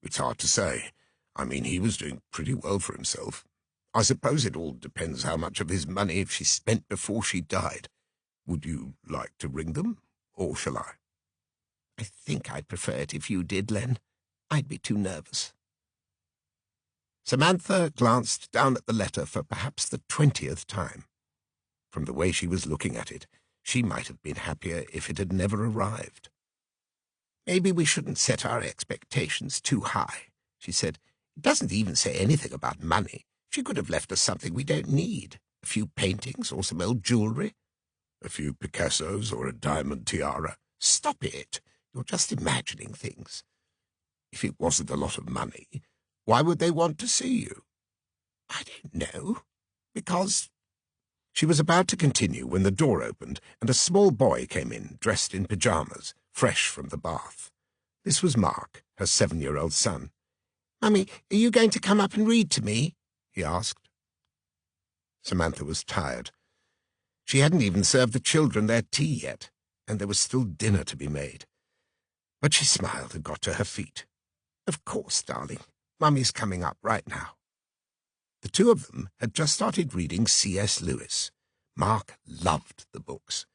Speaker 1: "It's hard to say. I mean, he was doing pretty well for himself. I suppose it all depends how much of his money she spent before she died. Would you like to ring them, or shall I?" "I think I'd prefer it if you did, Len. I'd be too nervous." Samantha glanced down at the letter for perhaps the 20th time. From the way she was looking at it, she might have been happier if it had never arrived. "Maybe we shouldn't set our expectations too high," she said. "It doesn't even say anything about money. She could have left us something we don't need. A few paintings or some old jewellery." "A few Picassos or a diamond tiara." "Stop it. You're just imagining things." "If it wasn't a lot of money, why would they want to see you?" "I don't know. Because—" She was about to continue when the door opened and a small boy came in, dressed in pyjamas, fresh from the bath. This was Mark, her 7-year-old son. "Mummy, are you going to come up and read to me?" he asked. Samantha was tired. She hadn't even served the children their tea yet, and there was still dinner to be made. But she smiled and got to her feet. "Of course, darling. Mummy's coming up right now." The two of them had just started reading C.S. Lewis. Mark loved the books.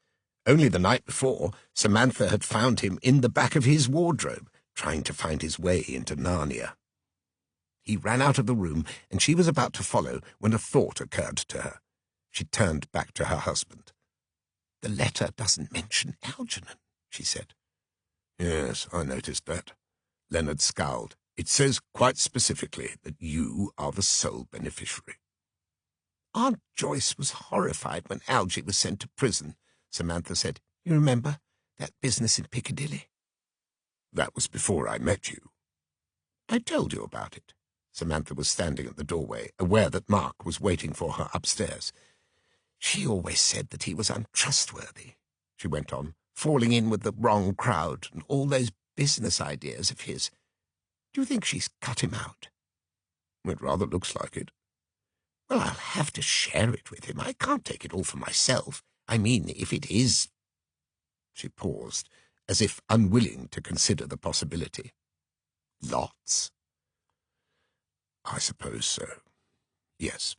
Speaker 1: Only the night before, Samantha had found him in the back of his wardrobe, trying to find his way into Narnia. He ran out of the room, and she was about to follow when a thought occurred to her. She turned back to her husband. "The letter doesn't mention Algernon," she said. "Yes, I noticed that." Leonard scowled. "It says quite specifically that you are the sole beneficiary." "Aunt Joyce was horrified when Algy was sent to prison," Samantha said. "You remember that business in Piccadilly?" "That was before I met you." "I told you about it." Samantha was standing at the doorway, aware that Mark was waiting for her upstairs. "She always said that he was untrustworthy," she went on, falling in with the wrong crowd and all those business ideas of his. Do you think she's cut him out? It rather looks like it. Well, I'll have to share it with him. I can't take it all for myself. I mean, if it is... She paused, as if unwilling to consider the possibility. Lots? I suppose so. Yes.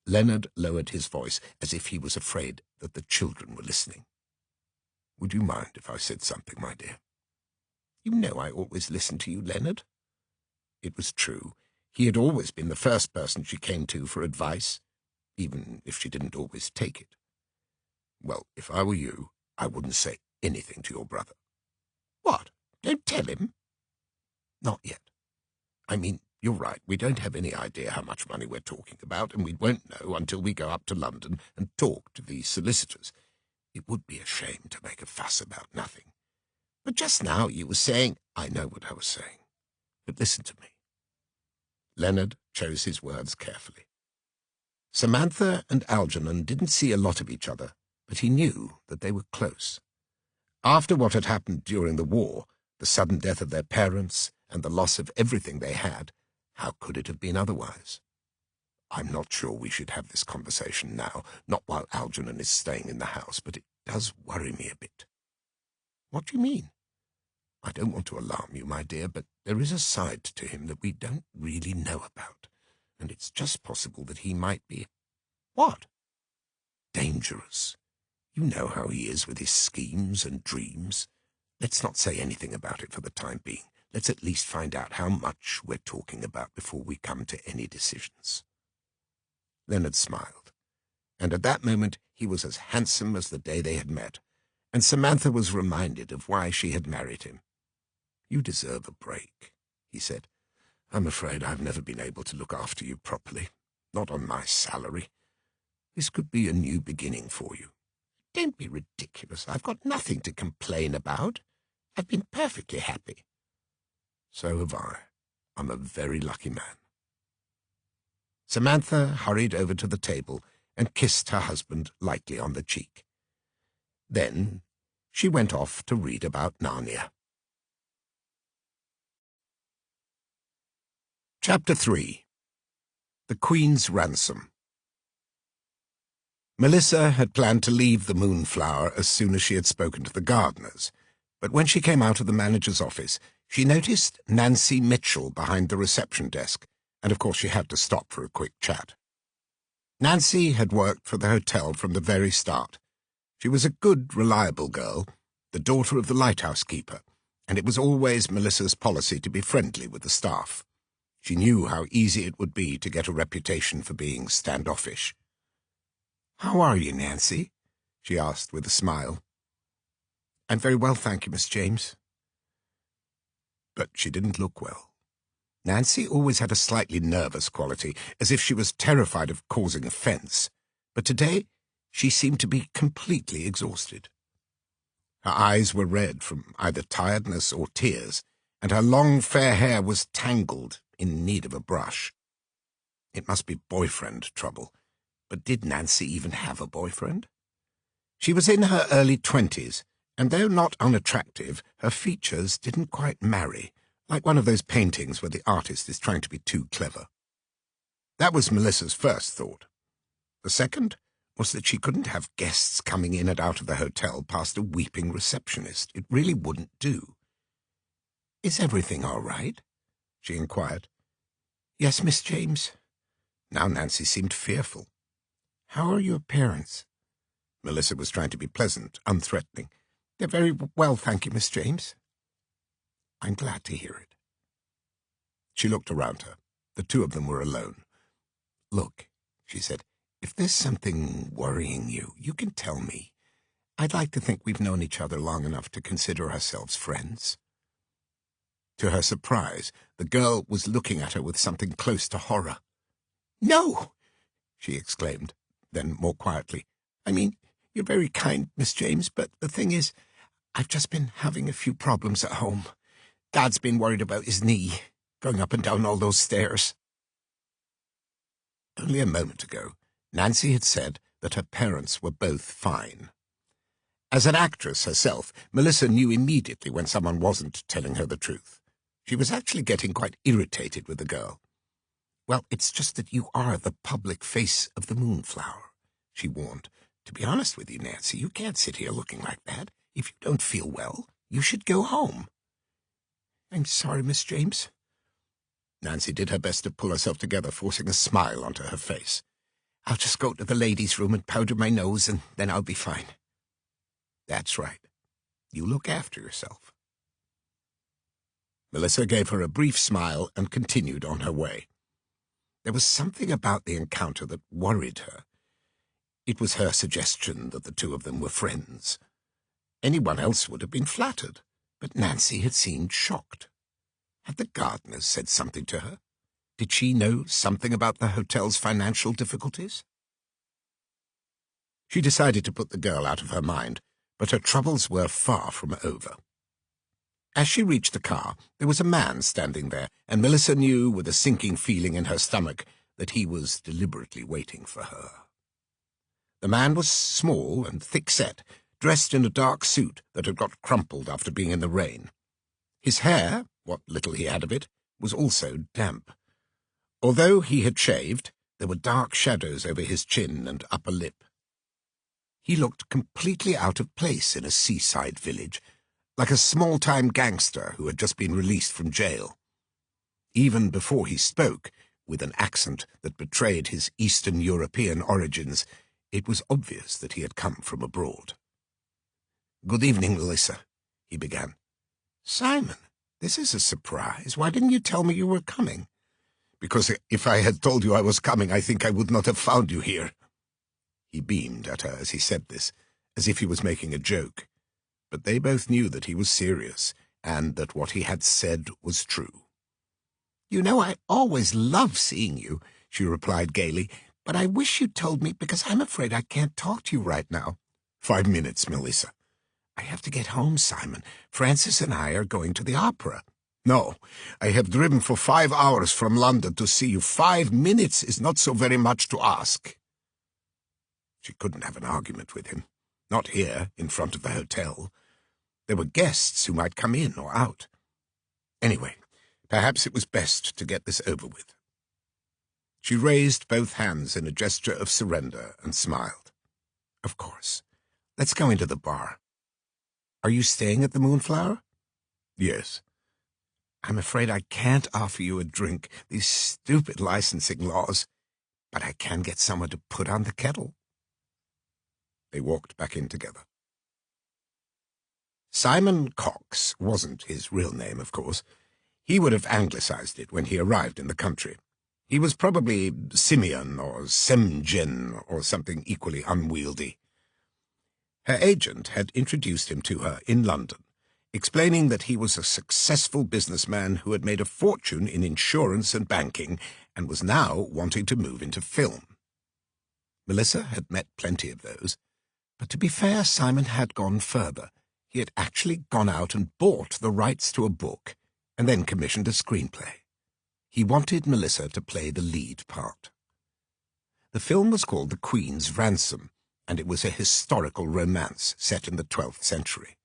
Speaker 1: Leonard lowered his voice, as if he was afraid that the children were listening. Would you mind if I said something, my dear? You know I always listen to you, Leonard. It was true. He had always been the first person she came to for advice, even if she didn't always take it. Well, if I were you, I wouldn't say anything to your brother. What? Don't tell him? Not yet. I mean, you're right, we don't have any idea how much money we're talking about, and we won't know until we go up to London and talk to the solicitors. It would be a shame to make a fuss about nothing. But just now you were saying... I know what I was saying, but listen to me. Leonard chose his words carefully. Samantha and Algernon didn't see a lot of each other, but he knew that they were close. After what had happened during the war, the sudden death of their parents and the loss of everything they had, how could it have been otherwise? I'm not sure we should have this conversation now, not while Algernon is staying in the house, but it does worry me a bit. What do you mean? I don't want to alarm you, my dear, but there is a side to him that we don't really know about, and it's just possible that he might be... What? Dangerous. You know how he is with his schemes and dreams. Let's not say anything about it for the time being. Let's at least find out how much we're talking about before we come to any decisions. Leonard smiled, and at that moment he was as handsome as the day they had met, and Samantha was reminded of why she had married him. You deserve a break, he said. I'm afraid I've never been able to look after you properly, not on my salary. This could be a new beginning for you. Don't be ridiculous. I've got nothing to complain about. I've been perfectly happy. So have I. I'm a very lucky man. Samantha hurried over to the table and kissed her husband lightly on the cheek. Then she went off to read about Narnia. Chapter 3. The Queen's Ransom. Melissa had planned to leave the Moonflower as soon as she had spoken to the gardeners, but when she came out of the manager's office, she noticed Nancy Mitchell behind the reception desk, and of course she had to stop for a quick chat. Nancy had worked for the hotel from the very start. She was a good, reliable girl, the daughter of the lighthouse keeper, and it was always Melissa's policy to be friendly with the staff. She knew how easy it would be to get a reputation for being standoffish. "How are you, Nancy?" she asked with a smile. "I'm very well, thank you, Miss James." But she didn't look well. Nancy always had a slightly nervous quality, as if she was terrified of causing offence, but today she seemed to be completely exhausted. Her eyes were red from either tiredness or tears, and her long fair hair was tangled, in need of a brush. It must be boyfriend trouble, but did Nancy even have a boyfriend? She was in her early 20s, and though not unattractive, her features didn't quite marry, like one of those paintings where the artist is trying to be too clever. That was Melissa's first thought. The second was that she couldn't have guests coming in and out of the hotel past a weeping receptionist. It really wouldn't do. "Is everything all right?" she inquired. "Yes, Miss James." Now Nancy seemed fearful. "How are your parents?" Melissa was trying to be pleasant, unthreatening. "They're very well, thank you, Miss James." "I'm glad to hear it." She looked around her. The two of them were alone. "Look," she said, "if there's something worrying you, you can tell me. I'd like to think we've known each other long enough to consider ourselves friends." To her surprise, the girl was looking at her with something close to horror. "No!" she exclaimed, then more quietly, "I mean, you're very kind, Miss James, but the thing is, I've just been having a few problems at home. Dad's been worried about his knee, going up and down all those stairs." Only a moment ago, Nancy had said that her parents were both fine. As an actress herself, Melissa knew immediately when someone wasn't telling her the truth. She was actually getting quite irritated with the girl. "Well, it's just that you are the public face of the Moonflower," she warned. "To be honest with you, Nancy, you can't sit here looking like that. If you don't feel well, you should go home." "I'm sorry, Miss James." Nancy did her best to pull herself together, forcing a smile onto her face. "I'll just go to the ladies' room and powder my nose, and then I'll be fine." "That's right. You look after yourself." Melissa gave her a brief smile and continued on her way. There was something about the encounter that worried her. It was her suggestion that the two of them were friends. Anyone else would have been flattered, but Nancy had seemed shocked. Had the gardeners said something to her? Did she know something about the hotel's financial difficulties? She decided to put the girl out of her mind, but her troubles were far from over. As she reached the car, there was a man standing there, and Melissa knew with a sinking feeling in her stomach that he was deliberately waiting for her. The man was small and thick-set, dressed in a dark suit that had got crumpled after being in the rain. His hair, what little he had of it, was also damp. Although he had shaved, there were dark shadows over his chin and upper lip. He looked completely out of place in a seaside village, like a small-time gangster who had just been released from jail. Even before he spoke, with an accent that betrayed his Eastern European origins, it was obvious that he had come from abroad. "Good evening, Melissa," he began. "Simon, this is a surprise. Why didn't you tell me you were coming?" "Because if I had told you I was coming, I think I would not have found you here." He beamed at her as he said this, as if he was making a joke. But they both knew that he was serious, and that what he had said was true. "You know, I always love seeing you," she replied gaily, "but I wish you'd told me, because I'm afraid I can't talk to you right now." 5 minutes, Melissa." "I have to get home, Simon. Francis and I are going to the opera." "No, I have driven for 5 hours from London to see you. 5 minutes is not so very much to ask." She couldn't have an argument with him. Not here, in front of the hotel. There were guests who might come in or out. Anyway, perhaps it was best to get this over with. She raised both hands in a gesture of surrender and smiled. "Of course. Let's go into the bar. Are you staying at the Moonflower?" "Yes." "I'm afraid I can't offer you a drink, these stupid licensing laws, but I can get someone to put on the kettle." They walked back in together. Simon Cox wasn't his real name, of course. He would have anglicized it when he arrived in the country. He was probably Simeon or Semjen or something equally unwieldy. Her agent had introduced him to her in London, explaining that he was a successful businessman who had made a fortune in insurance and banking and was now wanting to move into film. Melissa had met plenty of those, but to be fair, Simon had gone further. He had actually gone out and bought the rights to a book and then commissioned a screenplay. He wanted Melissa to play the lead part. The film was called The Queen's Ransom, and it was a historical romance set in the 12th century.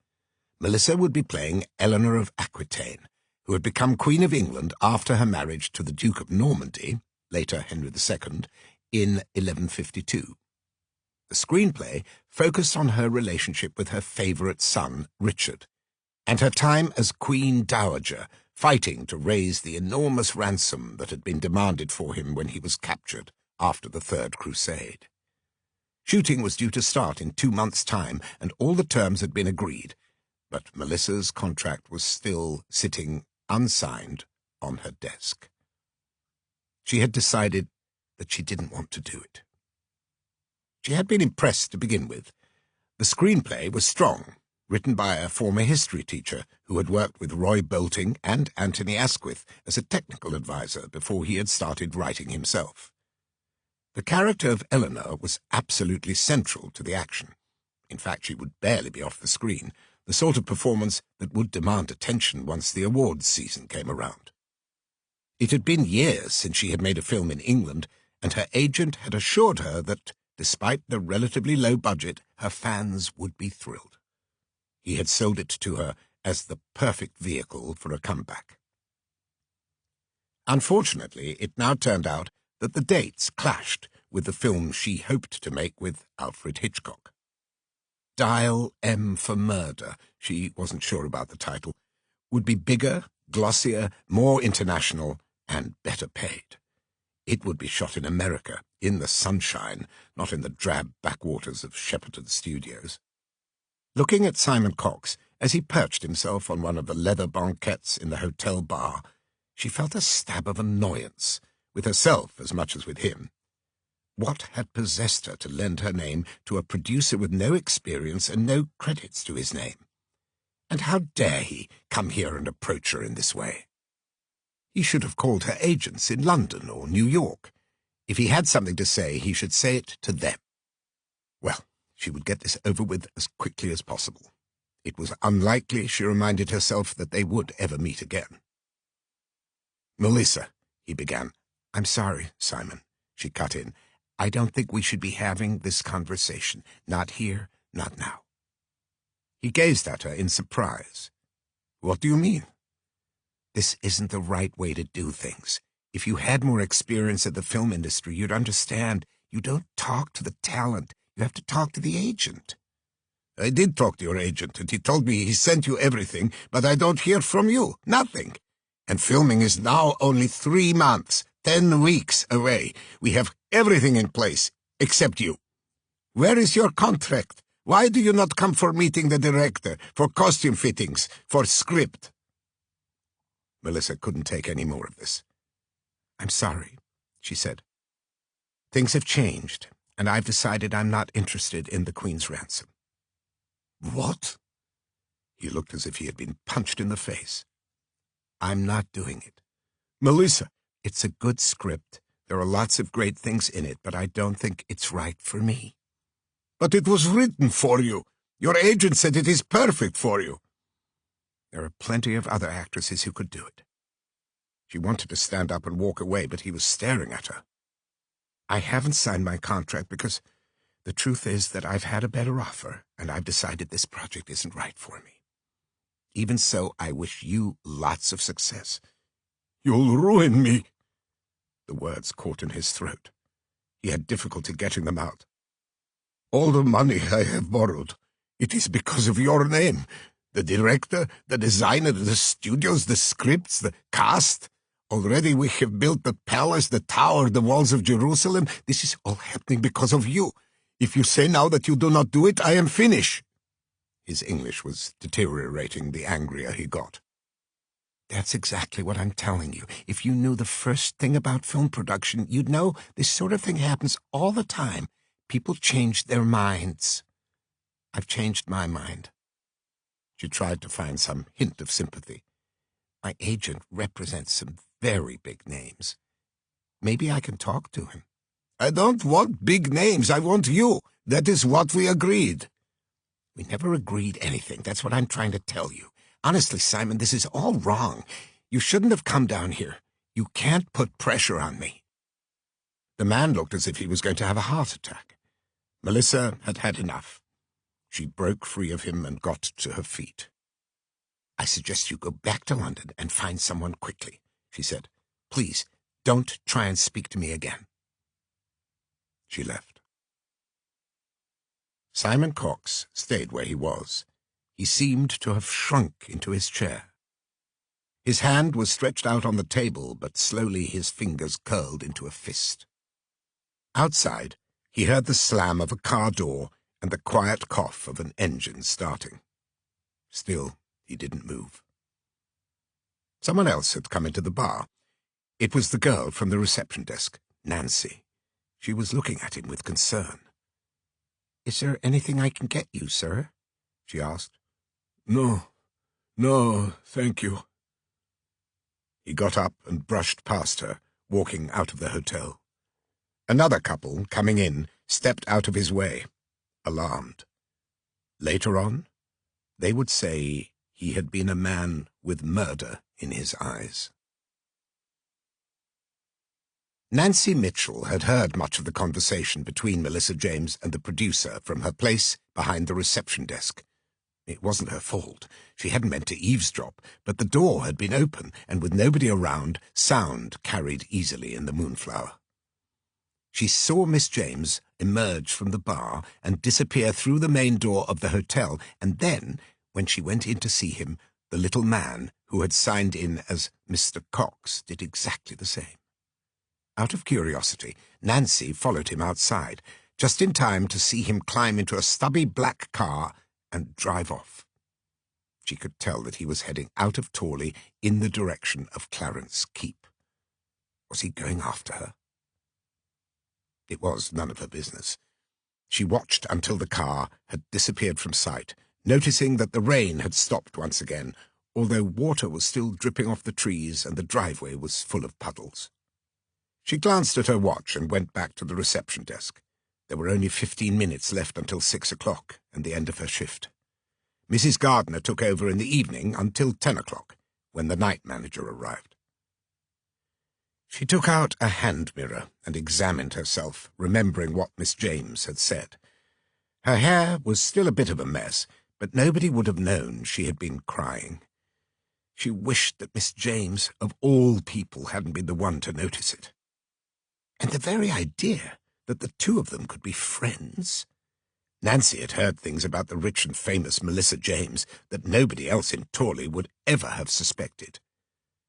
Speaker 1: Melissa would be playing Eleanor of Aquitaine, who had become Queen of England after her marriage to the Duke of Normandy, later Henry II, in 1152. The screenplay focused on her relationship with her favourite son, Richard, and her time as Queen Dowager, fighting to raise the enormous ransom that had been demanded for him when he was captured after the Third Crusade. Shooting was due to start in 2 months' time, and all the terms had been agreed, but Melissa's contract was still sitting unsigned on her desk. She had decided that she didn't want to do it. She had been impressed to begin with. The screenplay was strong, written by a former history teacher who had worked with Roy Bolting and Anthony Asquith as a technical advisor before he had started writing himself. The character of Eleanor was absolutely central to the action. In fact, she would barely be off the screen, the sort of performance that would demand attention once the awards season came around. It had been years since she had made a film in England, and her agent had assured her that, despite the relatively low budget, her fans would be thrilled. He had sold it to her as the perfect vehicle for a comeback. Unfortunately, it now turned out that the dates clashed with the film she hoped to make with Alfred Hitchcock. Dial M for Murder, she wasn't sure about the title, would be bigger, glossier, more international, and better paid. It would be shot in America, in the sunshine, not in the drab backwaters of Shepperton Studios. Looking at Simon Cox as he perched himself on one of the leather banquettes in the hotel bar, she felt a stab of annoyance, with herself as much as with him. What had possessed her to lend her name to a producer with no experience and no credits to his name? And how dare he come here and approach her in this way? He should have called her agents in London or New York. If he had something to say, he should say it to them. Well, she would get this over with as quickly as possible. It was unlikely, she reminded herself, that they would ever meet again. "Melissa," he began. "I'm sorry, Simon," she cut in. "I don't think we should be having this conversation. Not here, not now." He gazed at her in surprise. "What do you mean?" "This isn't the right way to do things. If you had more experience in the film industry, you'd understand. You don't talk to the talent. You have to talk to the agent." "I did talk to your agent, and he told me he sent you everything, but I don't hear from you. Nothing. And filming is now only 3 months, 10 weeks away. We have everything in place, except you. Where is your contract? Why do you not come for meeting the director, for costume fittings, for script?" Melissa couldn't take any more of this. "I'm sorry," she said. "Things have changed, and I've decided I'm not interested in the Queen's Ransom." "What?" He looked as if he had been punched in the face. "I'm not doing it. Melissa, it's a good script. There are lots of great things in it, but I don't think it's right for me." "But it was written for you. Your agent said it is perfect for you." "There are plenty of other actresses who could do it." She wanted to stand up and walk away, but he was staring at her. "I haven't signed my contract because the truth is that I've had a better offer, and I've decided this project isn't right for me. Even so, I wish you lots of success." "You'll ruin me." The words caught in his throat. He had difficulty getting them out. "All the money I have borrowed, it is because of your name. The director, the designer, the studios, the scripts, the cast. Already we have built the palace, the tower, the walls of Jerusalem. This is all happening because of you. If you say now that you do not do it, I am finished." His English was deteriorating the angrier he got. "That's exactly what I'm telling you. If you knew the first thing about film production, you'd know this sort of thing happens all the time. People change their minds. I've changed my mind." She tried to find some hint of sympathy. "My agent represents some very big names. Maybe I can talk to him." "I don't want big names. I want you. That is what we agreed." "We never agreed anything. That's what I'm trying to tell you. Honestly, Simon, this is all wrong. You shouldn't have come down here. You can't put pressure on me." The man looked as if he was going to have a heart attack. Melissa had had enough. She broke free of him and got to her feet. "I suggest you go back to London and find someone quickly," she said. "Please, don't try and speak to me again." She left. Simon Cox stayed where he was. He seemed to have shrunk into his chair. His hand was stretched out on the table, but slowly his fingers curled into a fist. Outside, he heard the slam of a car door and the quiet cough of an engine starting. Still, he didn't move. Someone else had come into the bar. It was the girl from the reception desk, Nancy. She was looking at him with concern. "Is there anything I can get you, sir?" she asked. No, thank you." He got up and brushed past her, walking out of the hotel. Another couple, coming in, stepped out of his way, alarmed. Later on, they would say he had been a man with murder in his eyes. Nancy Mitchell had heard much of the conversation between Melissa James and the producer from her place behind the reception desk. It wasn't her fault. She hadn't meant to eavesdrop, but the door had been open, and with nobody around, sound carried easily in the Moonflower. She saw Miss James emerge from the bar and disappear through the main door of the hotel, and then, when she went in to see him, the little man who had signed in as Mr. Cox did exactly the same. Out of curiosity, Nancy followed him outside, just in time to see him climb into a stubby black car and drive off. She could tell that he was heading out of Torley in the direction of Clarence Keep. Was he going after her? It was none of her business. She watched until the car had disappeared from sight, noticing that the rain had stopped once again, although water was still dripping off the trees and the driveway was full of puddles. She glanced at her watch and went back to the reception desk. There were only 15 minutes left until 6 o'clock and the end of her shift. Mrs. Gardner took over in the evening until 10 o'clock, when the night manager arrived. She took out a hand mirror and examined herself, remembering what Miss James had said. Her hair was still a bit of a mess, but nobody would have known she had been crying. She wished that Miss James, of all people, hadn't been the one to notice it. And the very idea that the two of them could be friends. Nancy had heard things about the rich and famous Melissa James that nobody else in Torley would ever have suspected.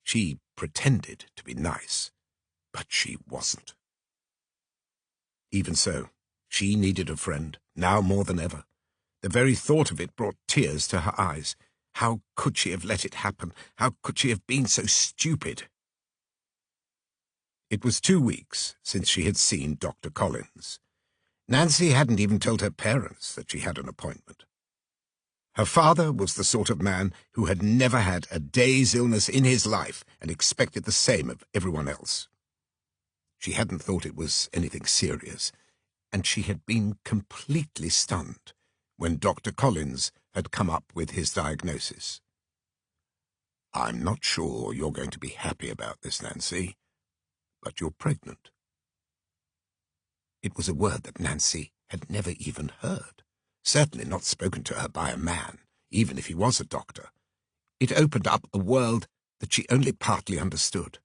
Speaker 1: She pretended to be nice, but she wasn't. Even so, she needed a friend, now more than ever. The very thought of it brought tears to her eyes. How could she have let it happen? How could she have been so stupid? It was 2 weeks since she had seen Dr. Collins. Nancy hadn't even told her parents that she had an appointment. Her father was the sort of man who had never had a day's illness in his life and expected the same of everyone else. She hadn't thought it was anything serious, and she had been completely stunned when Dr. Collins had come up with his diagnosis. "I'm not sure you're going to be happy about this, Nancy, but you're pregnant." It was a word that Nancy had never even heard, certainly not spoken to her by a man, even if he was a doctor. It opened up a world that she only partly understood.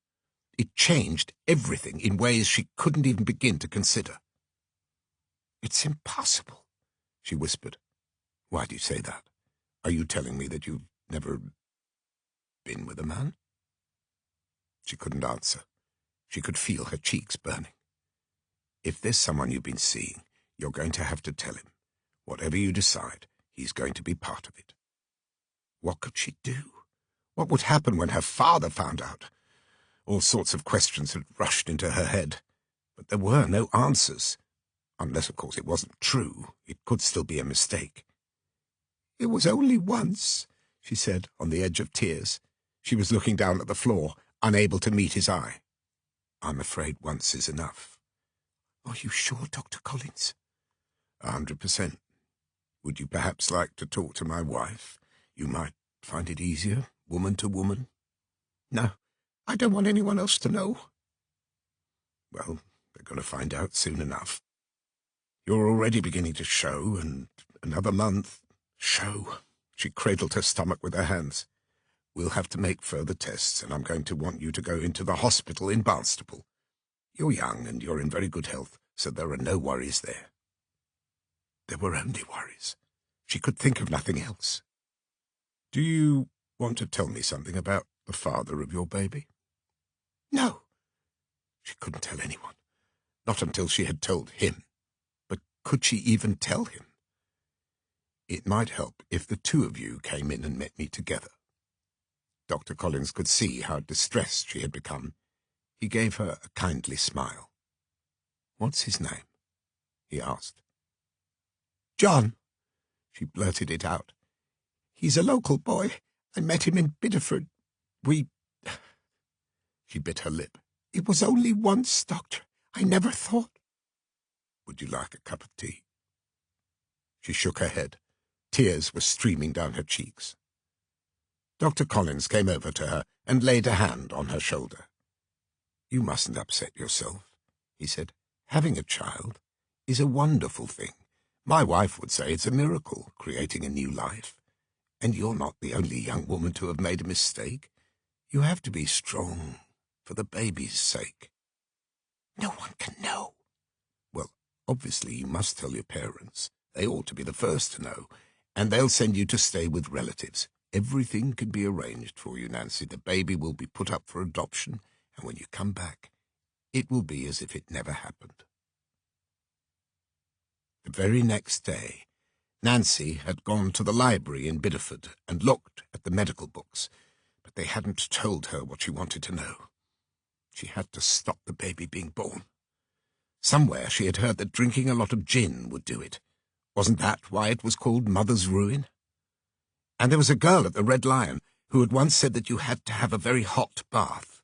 Speaker 1: It changed everything in ways she couldn't even begin to consider. "It's impossible," she whispered. "Why do you say that? Are you telling me that you've never been with a man?" She couldn't answer. She could feel her cheeks burning. "If there's someone you've been seeing, you're going to have to tell him. Whatever you decide, he's going to be part of it." What could she do? What would happen when her father found out? All sorts of questions had rushed into her head, but there were no answers. Unless, of course, it wasn't true. It could still be a mistake. "It was only once," she said, on the edge of tears. She was looking down at the floor, unable to meet his eye. "I'm afraid once is enough." "Are you sure, Dr. Collins?" 100%. Would you perhaps like to talk to my wife? You might find it easier, woman to woman." "No, I don't want anyone else to know." "Well, they're going to find out soon enough. You're already beginning to show, and another month—" "Show?" She cradled her stomach with her hands. "We'll have to make further tests, and I'm going to want you to go into the hospital in Barnstaple. You're young and you're in very good health, so there are no worries there." There were only worries. She could think of nothing else. "Do you want to tell me something about the father of your baby?" "No." She couldn't tell anyone, not until she had told him. But could she even tell him? "It might help if the two of you came in and met me together." Dr. Collins could see how distressed she had become. He gave her a kindly smile. "What's his name?" he asked. "John." She blurted it out. "He's a local boy. I met him in Bideford. She bit her lip. "It was only once, Doctor. I never thought—" "Would you like a cup of tea?" She shook her head. Tears were streaming down her cheeks. Dr. Collins came over to her and laid a hand on her shoulder. "You mustn't upset yourself," he said. "Having a child is a wonderful thing. My wife would say it's a miracle, creating a new life. And you're not the only young woman to have made a mistake. You have to be strong for the baby's sake. No one can know. Well, obviously you must tell your parents. They ought to be the first to know, and they'll send you to stay with relatives. Everything can be arranged for you, Nancy. The baby will be put up for adoption, and when you come back, it will be as if it never happened. The very next day, Nancy had gone to the library in Bideford and looked at the medical books, but they hadn't told her what she wanted to know. She had to stop the baby being born. Somewhere she had heard that drinking a lot of gin would do it. Wasn't that why it was called Mother's Ruin? And there was a girl at the Red Lion who had once said that you had to have a very hot bath.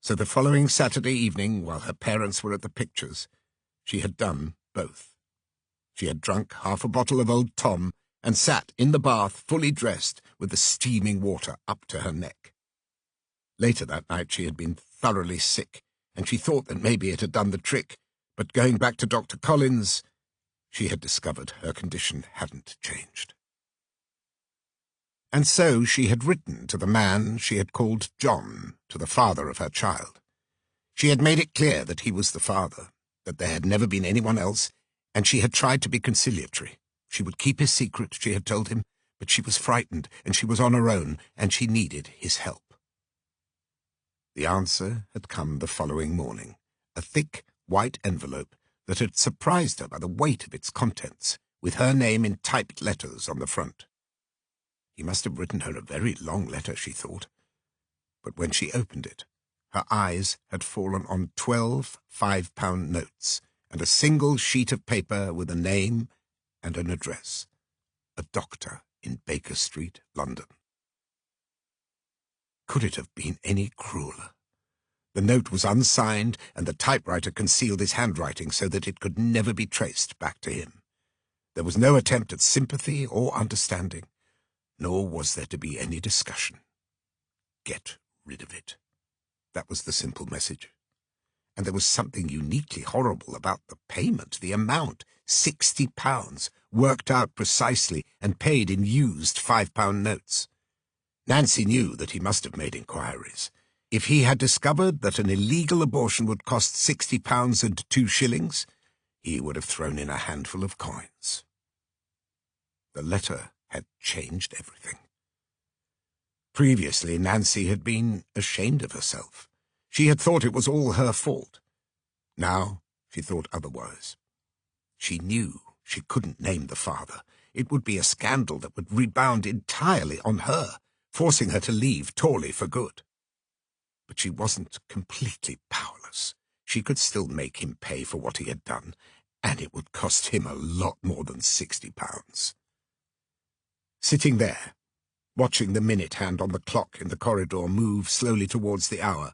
Speaker 1: So the following Saturday evening, while her parents were at the pictures, she had done both. She had drunk half a bottle of Old Tom and sat in the bath fully dressed with the steaming water up to her neck. Later that night she had been thoroughly sick, and she thought that maybe it had done the trick, but going back to Dr. Collins, she had discovered her condition hadn't changed. And so she had written to the man she had called John, to the father of her child. She had made it clear that he was the father, that there had never been anyone else, and she had tried to be conciliatory. She would keep his secret, she had told him, but she was frightened, and she was on her own, and she needed his help. The answer had come the following morning, a thick, white envelope that had surprised her by the weight of its contents, with her name in typed letters on the front. He must have written her a very long letter, she thought. But when she opened it, her eyes had fallen on 12 £5 notes and a single sheet of paper with a name and an address. A doctor in Baker Street, London. Could it have been any crueler? The note was unsigned, and the typewriter concealed his handwriting so that it could never be traced back to him. There was no attempt at sympathy or understanding, nor was there to be any discussion. Get rid of it. That was the simple message. And there was something uniquely horrible about the payment, the amount, £60, worked out precisely and paid in used £5 notes. Nancy knew that he must have made inquiries. If he had discovered that an illegal abortion would cost £60 and 2 shillings, he would have thrown in a handful of coins. The letter had changed everything. Previously, Nancy had been ashamed of herself. She had thought it was all her fault. Now she thought otherwise. She knew she couldn't name the father. It would be a scandal that would rebound entirely on her, forcing her to leave Torley for good. But she wasn't completely powerless. She could still make him pay for what he had done, and it would cost him a lot more than £60. Sitting there, watching the minute hand on the clock in the corridor move slowly towards the hour,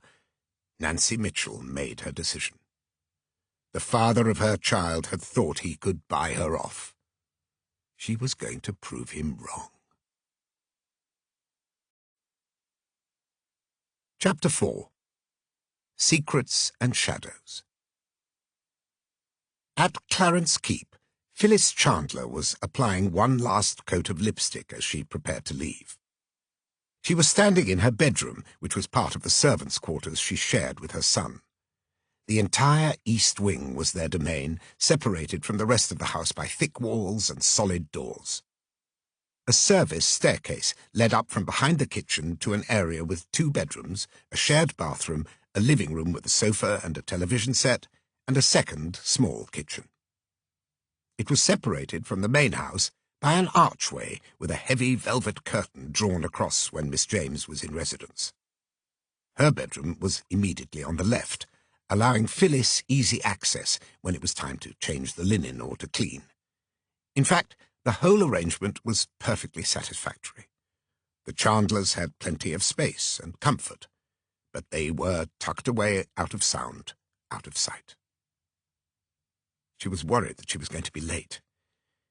Speaker 1: Nancy Mitchell made her decision. The father of her child had thought he could buy her off. She was going to prove him wrong. Chapter 4. Secrets and Shadows. At Clarence Keep, Phyllis Chandler was applying one last coat of lipstick as she prepared to leave. She was standing in her bedroom, which was part of the servants' quarters she shared with her son. The entire east wing was their domain, separated from the rest of the house by thick walls and solid doors. A service staircase led up from behind the kitchen to an area with 2 bedrooms, a shared bathroom, a living room with a sofa and a television set, and a second small kitchen. It was separated from the main house by an archway with a heavy velvet curtain drawn across when Miss James was in residence. Her bedroom was immediately on the left, allowing Phyllis easy access when it was time to change the linen or to clean. In fact, the whole arrangement was perfectly satisfactory. The Chandlers had plenty of space and comfort, but they were tucked away out of sound, out of sight. She was worried that she was going to be late.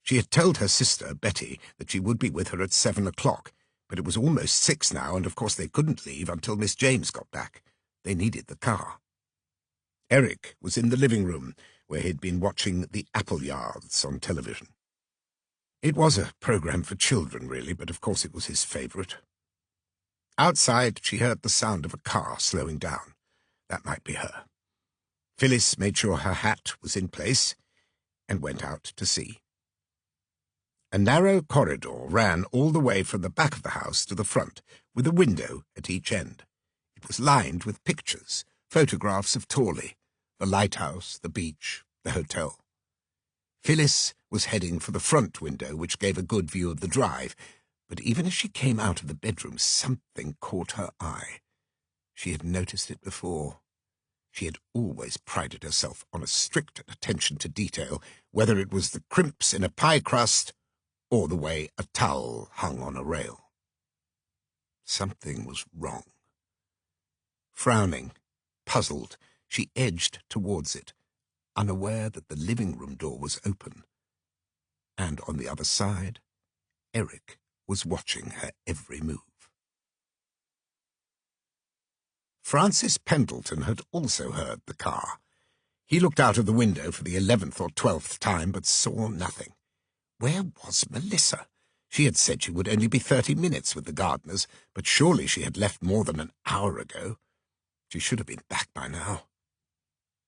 Speaker 1: She had told her sister, Betty, that she would be with her at 7 o'clock, but it was almost 6 now, and of course they couldn't leave until Miss James got back. They needed the car. Eric was in the living room, where he'd been watching the Appleyards on television. It was a program for children, really, but of course it was his favourite. Outside, she heard the sound of a car slowing down. That might be her. Phyllis made sure her hat was in place and went out to see. A narrow corridor ran all the way from the back of the house to the front, with a window at each end. It was lined with pictures, photographs of Torley, the lighthouse, the beach, the hotel. Phyllis was heading for the front window, which gave a good view of the drive, but even as she came out of the bedroom, something caught her eye. She had noticed it before. She had always prided herself on a strict attention to detail, whether it was the crimps in a pie crust or the way a towel hung on a rail. Something was wrong. Frowning, puzzled, she edged towards it, unaware that the living-room door was open, and on the other side, Eric was watching her every move. Francis Pendleton had also heard the car. He looked out of the window for the 11th or 12th time, but saw nothing. Where was Melissa? She had said she would only be 30 minutes with the gardeners, but surely she had left more than an hour ago. She should have been back by now.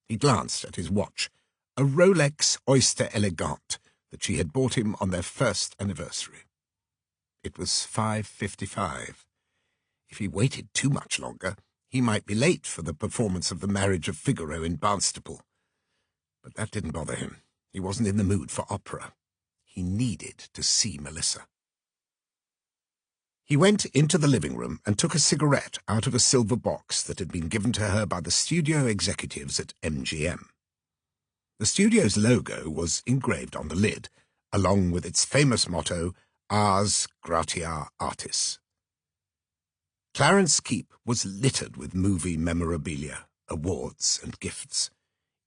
Speaker 1: He glanced at his watch, a Rolex Oyster Elegante that she had bought him on their first anniversary. It was 5:55. If he waited too much longer, he might be late for the performance of The Marriage of Figaro in Barnstaple. But that didn't bother him. He wasn't in the mood for opera. He needed to see Melissa. He went into the living room and took a cigarette out of a silver box that had been given to her by the studio executives at MGM. The studio's logo was engraved on the lid, along with its famous motto, Ars Gratia Artis. Clarence Keep was littered with movie memorabilia, awards and gifts.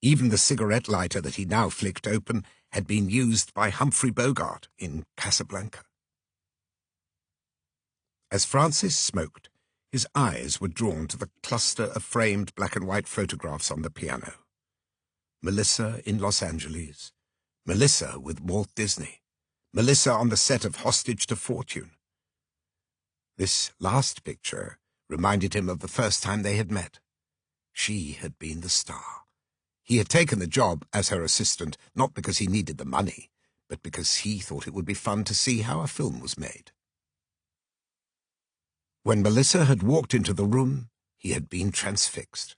Speaker 1: Even the cigarette lighter that he now flicked open had been used by Humphrey Bogart in Casablanca. As Francis smoked, his eyes were drawn to the cluster of framed black-and-white photographs on the piano. Melissa in Los Angeles, Melissa with Walt Disney, Melissa on the set of Hostage to Fortune. This last picture reminded him of the first time they had met. She had been the star. He had taken the job as her assistant, not because he needed the money, but because he thought it would be fun to see how a film was made. When Melissa had walked into the room, he had been transfixed.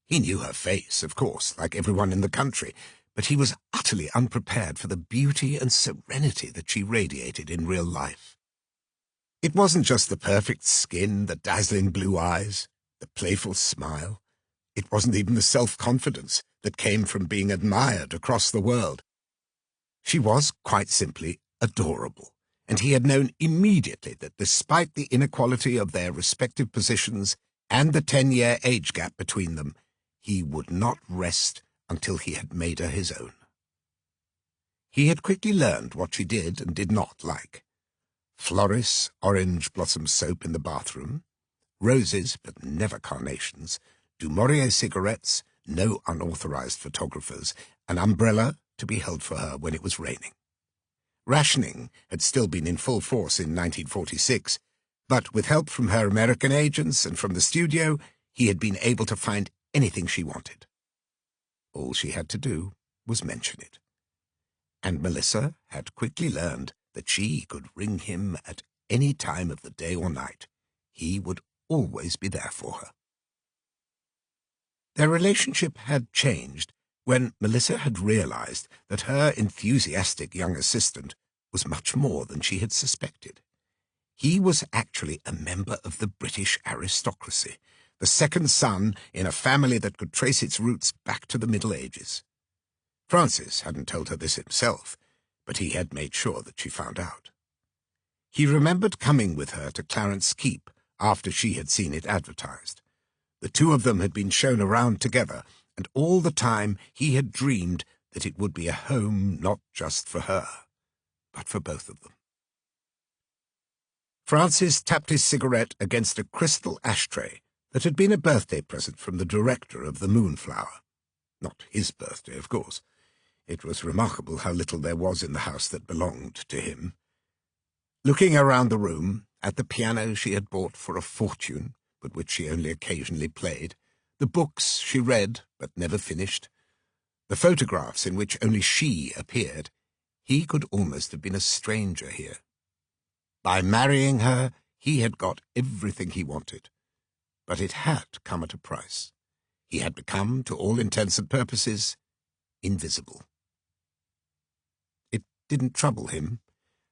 Speaker 1: He knew her face, of course, like everyone in the country, but he was utterly unprepared for the beauty and serenity that she radiated in real life. It wasn't just the perfect skin, the dazzling blue eyes, the playful smile. It wasn't even the self-confidence that came from being admired across the world. She was, quite simply, adorable, and he had known immediately that despite the inequality of their respective positions and the 10-year age gap between them, he would not rest until he had made her his own. He had quickly learned what she did and did not like. Floris orange blossom soap in the bathroom, roses but never carnations, Du Maurier cigarettes, no unauthorized photographers, an umbrella to be held for her when it was raining. Rationing had still been in full force in 1946, but with help from her American agents and from the studio, he had been able to find anything she wanted. All she had to do was mention it. And Melissa had quickly learned that she could ring him at any time of the day or night. He would always be there for her. Their relationship had changed when Melissa had realized that her enthusiastic young assistant was much more than she had suspected. He was actually a member of the British aristocracy, the second son in a family that could trace its roots back to the Middle Ages. Francis hadn't told her this himself, but he had made sure that she found out. He remembered coming with her to Clarence Keep after she had seen it advertised. The two of them had been shown around together, and all the time he had dreamed that it would be a home not just for her, but for both of them. Francis tapped his cigarette against a crystal ashtray that had been a birthday present from the director of the Moonflower. Not his birthday, of course. It was remarkable how little there was in the house that belonged to him. Looking around the room, at the piano she had bought for a fortune, but which she only occasionally played, the books she read but never finished, the photographs in which only she appeared, he could almost have been a stranger here. By marrying her, he had got everything he wanted, but it had come at a price. He had become, to all intents and purposes, invisible. It didn't trouble him.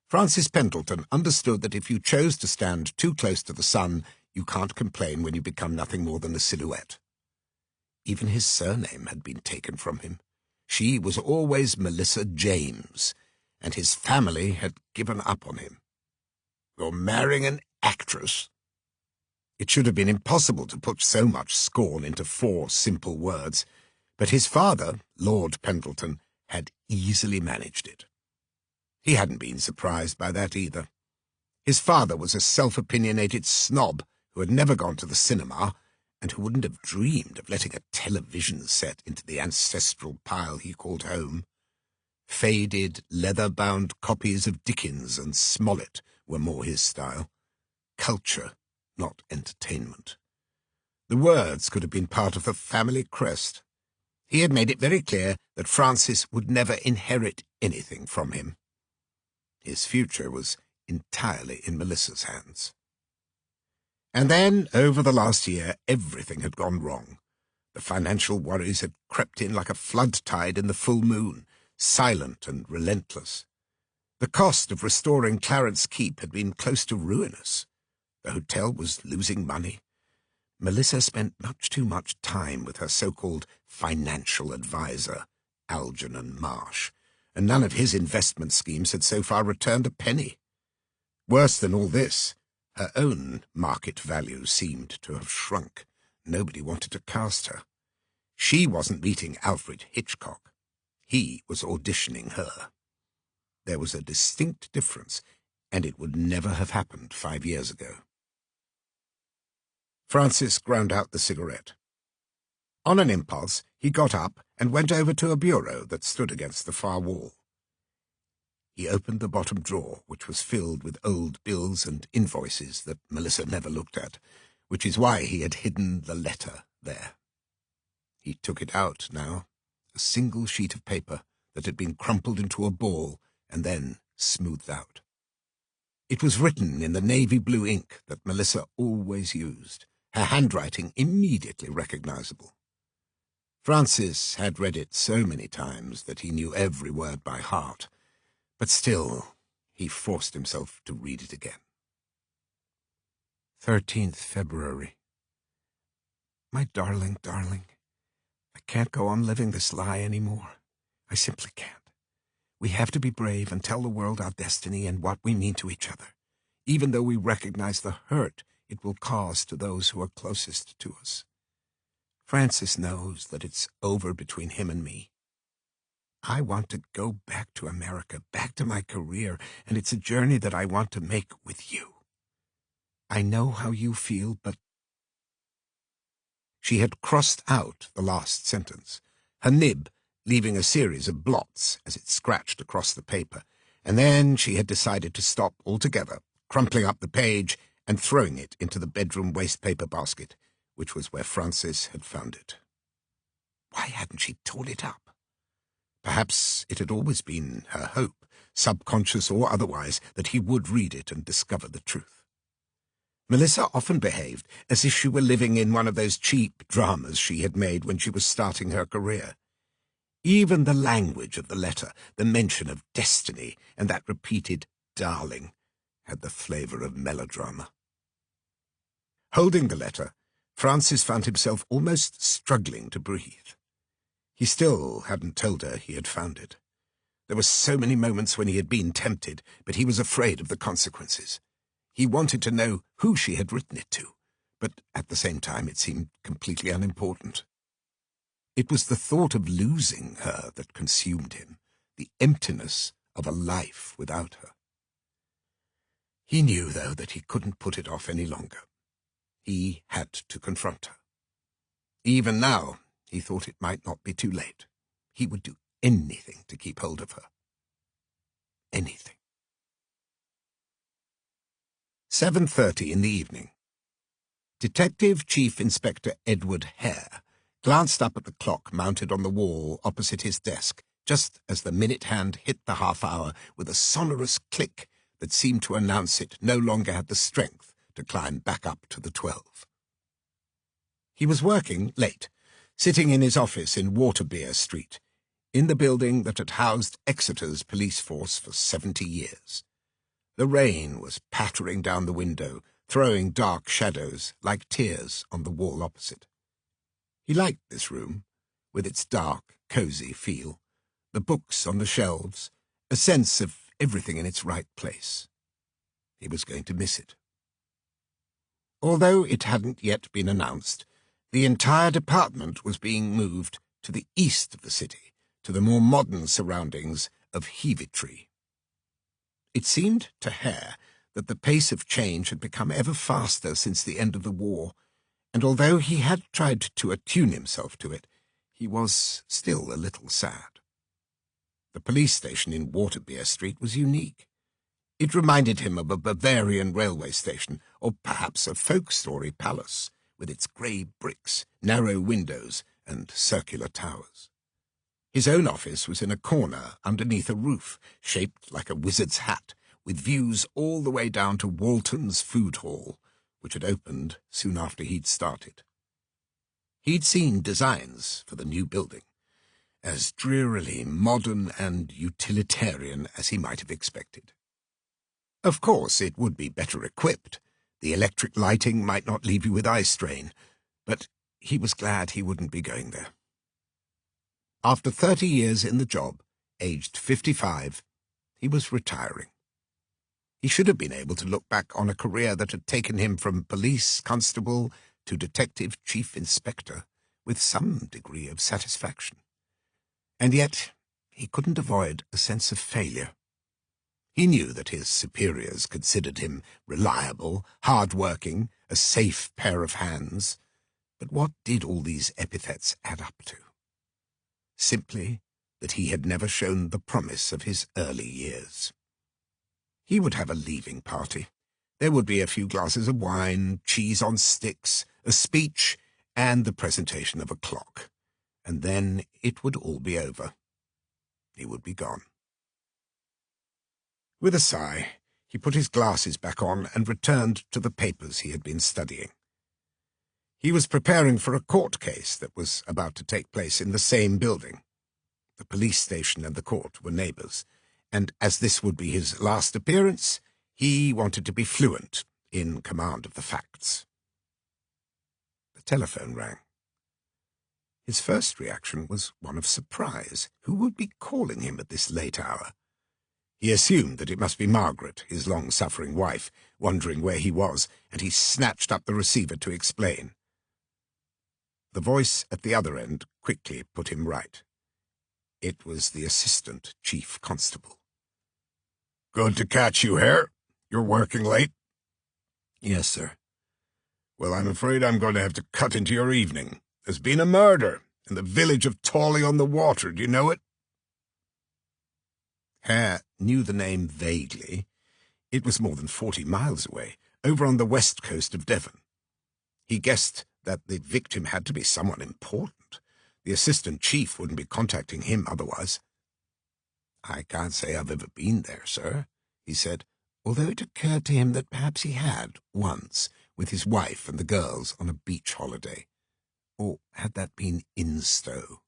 Speaker 1: Francis Pendleton understood that if you chose to stand too close to the sun, you can't complain when you become nothing more than a silhouette. Even his surname had been taken from him. She was always Melissa James, and his family had given up on him. "You're marrying an actress?" It should have been impossible to put so much scorn into 4 simple words, but his father, Lord Pendleton, had easily managed it. He hadn't been surprised by that either. His father was a self-opinionated snob who had never gone to the cinema, and who wouldn't have dreamed of letting a television set into the ancestral pile he called home. Faded, leather-bound copies of Dickens and Smollett were more his style. Culture, not entertainment. The words could have been part of the family crest. He had made it very clear that Francis would never inherit anything from him. His future was entirely in Melissa's hands. And then, over the last year, everything had gone wrong. The financial worries had crept in like a flood tide in the full moon, silent and relentless. The cost of restoring Clarence Keep had been close to ruinous. The hotel was losing money. Melissa spent much too much time with her so-called financial advisor, Algernon Marsh, and none of his investment schemes had so far returned a penny. Worse than all this, her own market value seemed to have shrunk. Nobody wanted to cast her. She wasn't meeting Alfred Hitchcock. He was auditioning her. There was a distinct difference, and it would never have happened 5 years ago. Francis ground out the cigarette. On an impulse, he got up and went over to a bureau that stood against the far wall. He opened the bottom drawer, which was filled with old bills and invoices that Melissa never looked at, which is why he had hidden the letter there. He took it out now, a single sheet of paper that had been crumpled into a ball and then smoothed out. It was written in the navy blue ink that Melissa always used, her handwriting immediately recognizable. Francis had read it so many times that he knew every word by heart, but still he forced himself to read it again. 13th February. My darling, darling, I can't go on living this lie anymore. I simply can't. We have to be brave and tell the world our destiny and what we mean to each other, even though we recognize the hurt it will cause to those who are closest to us. Francis knows that it's over between him and me. I want to go back to America, back to my career, and it's a journey that I want to make with you. I know how you feel, but... She had crossed out the last sentence, her nib leaving a series of blots as it scratched across the paper, and then she had decided to stop altogether, crumpling up the page and throwing it into the bedroom waste-paper basket, which was where Francis had found it. Why hadn't she torn it up? Perhaps it had always been her hope, subconscious or otherwise, that he would read it and discover the truth. Melissa often behaved as if she were living in one of those cheap dramas she had made when she was starting her career. Even the language of the letter, the mention of destiny, and that repeated darling, had the flavor of melodrama. Holding the letter, Francis found himself almost struggling to breathe. He still hadn't told her he had found it. There were so many moments when he had been tempted, but he was afraid of the consequences. He wanted to know who she had written it to, but at the same time it seemed completely unimportant. It was the thought of losing her that consumed him, the emptiness of a life without her. He knew, though, that he couldn't put it off any longer. He had to confront her. Even now, he thought it might not be too late. He would do anything to keep hold of her. Anything. 7:30 in the evening. Detective Chief Inspector Edward Hare glanced up at the clock mounted on the wall opposite his desk just as the minute hand hit the half-hour with a sonorous click that seemed to announce it no longer had the strength to climb back up to the 12. He was working late, sitting in his office in Waterbeer Street, in the building that had housed Exeter's police force for 70 years. The rain was pattering down the window, throwing dark shadows like tears on the wall opposite. He liked this room, with its dark, cosy feel, the books on the shelves, a sense of everything in its right place. He was going to miss it. Although it hadn't yet been announced, the entire department was being moved to the east of the city, to the more modern surroundings of Heavitree. It seemed to Hare that the pace of change had become ever faster since the end of the war, and although he had tried to attune himself to it, he was still a little sad. The police station in Waterbeer Street was unique. It reminded him of a Bavarian railway station, or perhaps a folk-story palace, with its grey bricks, narrow windows, and circular towers. His own office was in a corner underneath a roof, shaped like a wizard's hat, with views all the way down to Walton's Food Hall, which had opened soon after he'd started. He'd seen designs for the new building, as drearily modern and utilitarian as he might have expected. Of course, it would be better equipped. The electric lighting might not leave you with eye strain, but he was glad he wouldn't be going there. After 30 years in the job, aged 55, he was retiring. He should have been able to look back on a career that had taken him from police constable to detective chief inspector with some degree of satisfaction. And yet he couldn't avoid a sense of failure. He knew that his superiors considered him reliable, hard-working, a safe pair of hands. But what did all these epithets add up to? Simply that he had never shown the promise of his early years. He would have a leaving party. There would be a few glasses of wine, cheese on sticks, a speech, and the presentation of a clock. And then it would all be over. He would be gone. With a sigh, he put his glasses back on and returned to the papers he had been studying. He was preparing for a court case that was about to take place in the same building. The police station and the court were neighbours, and as this would be his last appearance, he wanted to be fluent in command of the facts. The telephone rang. His first reaction was one of surprise. Who would be calling him at this late hour? He assumed that it must be Margaret, his long-suffering wife, wondering where he was, and he snatched up the receiver to explain. The voice at the other end quickly put him right. It was the assistant chief constable. "Good to catch you, Hare. You're working late?" "Yes, sir." "Well, I'm afraid I'm going to have to cut into your evening. There's been a murder in the village of Tawley-on-the-Water. Do you know it?" Hare knew the name vaguely. It was more than 40 miles away, over on the west coast of Devon. He guessed that the victim had to be someone important. The assistant chief wouldn't be contacting him otherwise. "I can't say I've ever been there, sir," he said, although it occurred to him that perhaps he had, once, with his wife and the girls on a beach holiday. Or had that been in Stowe?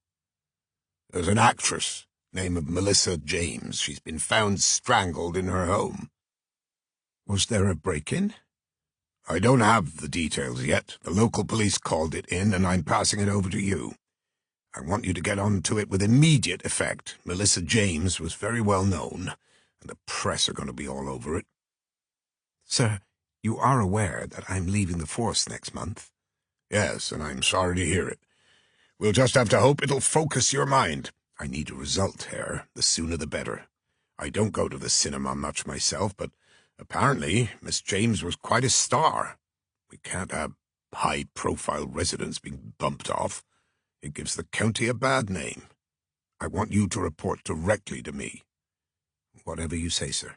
Speaker 1: "There's an actress, name of Melissa James. She's been found strangled in her home." "Was there a break-in?" "I don't have the details yet. The local police called it in, and I'm passing it over to you. I want you to get on to it with immediate effect. Melissa James was very well known, and the press are going to be all over it." "Sir, you are aware that I'm leaving the force next month?" "Yes, and I'm sorry to hear it. We'll just have to hope it'll focus your mind. I need a result, Hare. The sooner the better. I don't go to the cinema much myself, but apparently Miss James was quite a star. We can't have high-profile residents being bumped off. It gives the county a bad name. I want you to report directly to me. Whatever you say, sir.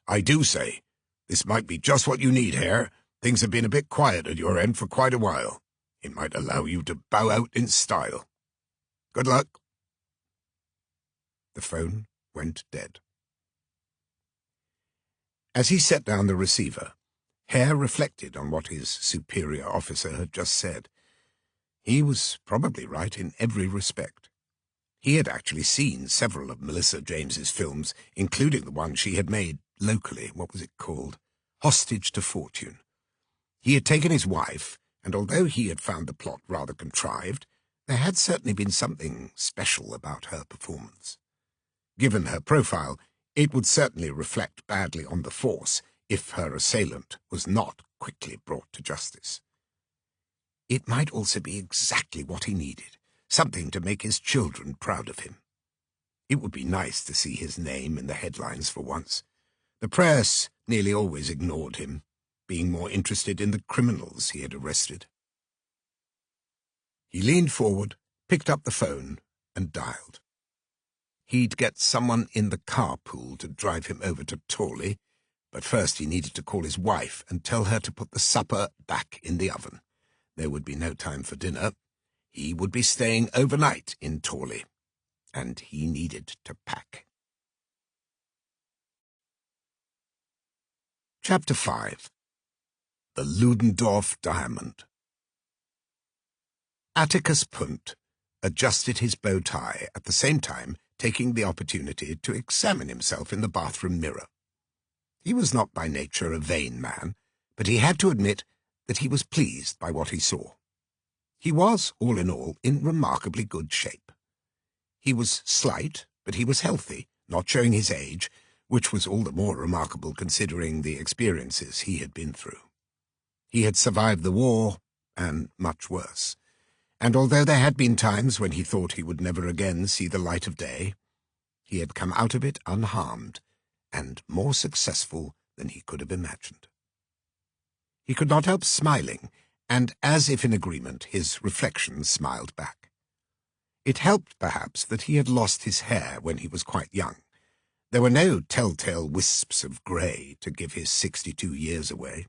Speaker 1: I do say. This might be just what you need, Hare. Things have been a bit quiet at your end for quite a while. It might allow you to bow out in style. Good luck. The phone went dead. As he set down the receiver, Hare reflected on what his superior officer had just said. He was probably right in every respect. He had actually seen several of Melissa James's films, including the one she had made locally. What was it called? Hostage to Fortune. He had taken his wife, and although he had found the plot rather contrived, there had certainly been something special about her performance. Given her profile, it would certainly reflect badly on the force if her assailant was not quickly brought to justice. It might also be exactly what he needed, something to make his children proud of him. It would be nice to see his name in the headlines for once. The press nearly always ignored him, being more interested in the criminals he had arrested. He leaned forward, picked up the phone, and dialed. He'd get someone in the carpool to drive him over to Torley, but first he needed to call his wife and tell her to put the supper back in the oven. There would be no time for dinner. He would be staying overnight in Torley, and he needed to pack. Chapter 5. The Ludendorff Diamond. Atticus Punt adjusted his bow tie, at the same time taking the opportunity to examine himself in the bathroom mirror. He was not by nature a vain man, but he had to admit that he was pleased by what he saw. He was, all in all, in remarkably good shape. He was slight, but he was healthy, not showing his age, which was all the more remarkable considering the experiences he had been through. He had survived the war, and much worse, and although there had been times when he thought he would never again see the light of day, he had come out of it unharmed, and more successful than he could have imagined. He could not help smiling, and as if in agreement, his reflection smiled back. It helped, perhaps, that he had lost his hair when he was quite young. There were no telltale wisps of grey to give his 62 years away.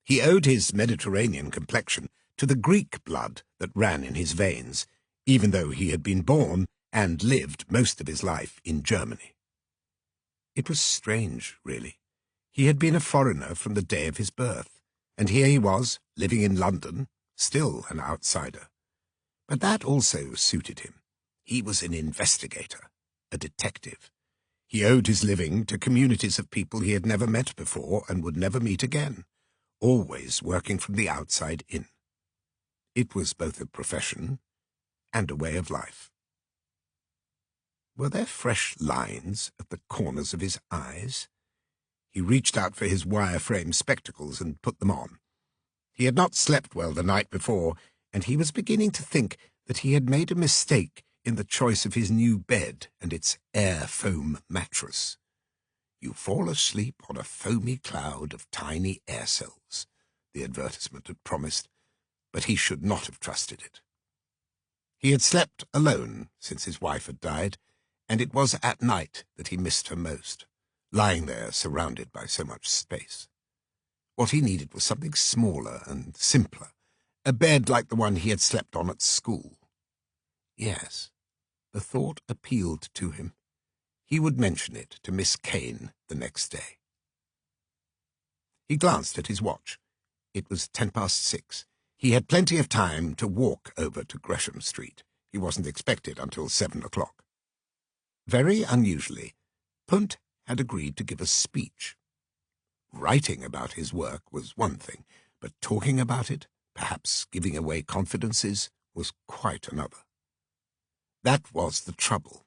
Speaker 1: He owed his Mediterranean complexion to the Greek blood that ran in his veins, even though he had been born and lived most of his life in Germany. It was strange, really. He had been a foreigner from the day of his birth, and here he was, living in London, still an outsider. But that also suited him. He was an investigator, a detective. He owed his living to communities of people he had never met before and would never meet again, always working from the outside in. It was both a profession and a way of life. Were there fresh lines at the corners of his eyes? He reached out for his wire-frame spectacles and put them on. He had not slept well the night before, and he was beginning to think that he had made a mistake in the choice of his new bed and its air-foam mattress. You fall asleep on a foamy cloud of tiny air cells, the advertisement had promised, but he should not have trusted it. He had slept alone since his wife had died, and it was at night that he missed her most, lying there surrounded by so much space. What he needed was something smaller and simpler, a bed like the one he had slept on at school. Yes, the thought appealed to him. He would mention it to Miss Kane the next day. He glanced at his watch. It was 6:10. He had plenty of time to walk over to Gresham Street. He wasn't expected until 7 o'clock. Very unusually, Punt had agreed to give a speech. Writing about his work was one thing, but talking about it, perhaps giving away confidences, was quite another. That was the trouble.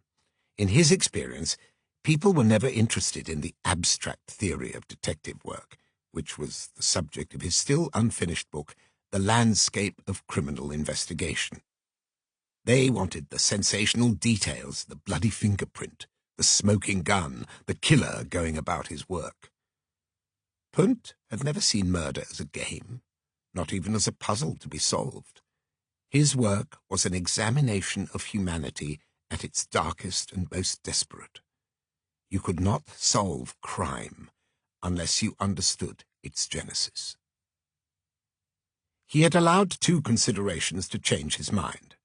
Speaker 1: In his experience, people were never interested in the abstract theory of detective work, which was the subject of his still unfinished book, The Landscape of Criminal Investigation. They wanted the sensational details, the bloody fingerprint, the smoking gun, the killer going about his work. Punt had never seen murder as a game, not even as a puzzle to be solved. His work was an examination of humanity at its darkest and most desperate. You could not solve crime unless you understood its genesis. He had allowed two considerations to change his mind.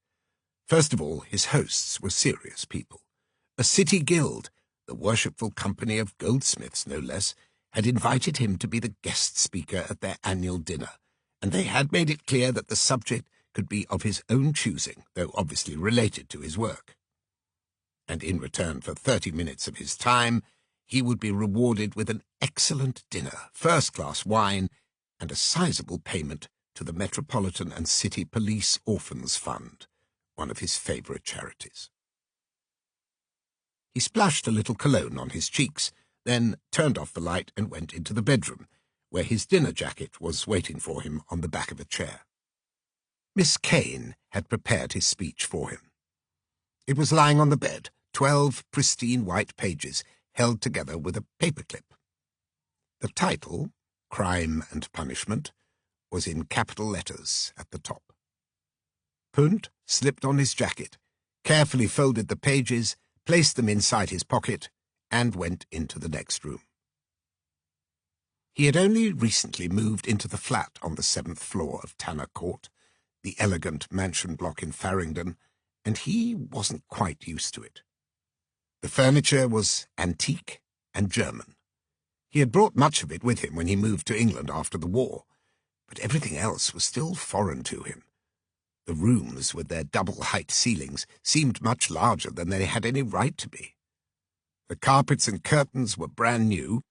Speaker 1: First of all, his hosts were serious people. A city guild, the worshipful company of goldsmiths no less, had invited him to be the guest speaker at their annual dinner, and they had made it clear that the subject could be of his own choosing, though obviously related to his work. And in return for 30 minutes of his time, he would be rewarded with an excellent dinner, first-class wine, and a sizable payment to the Metropolitan and City Police Orphans Fund, one of his favourite charities. He splashed a little cologne on his cheeks, then turned off the light and went into the bedroom, where his dinner jacket was waiting for him on the back of a chair. Miss Kane had prepared his speech for him. It was lying on the bed, 12 pristine white pages, held together with a paperclip. The title, Crime and Punishment, was in capital letters at the top. Punt slipped on his jacket, carefully folded the pages, placed them inside his pocket, and went into the next room. He had only recently moved into the flat on the 7th floor of Tanner Court, the elegant mansion block in Farringdon, and he wasn't quite used to it. The furniture was antique and German. He had brought much of it with him when he moved to England after the war, but everything else was still foreign to him. The rooms, with their double-height ceilings, seemed much larger than they had any right to be. The carpets and curtains were brand new,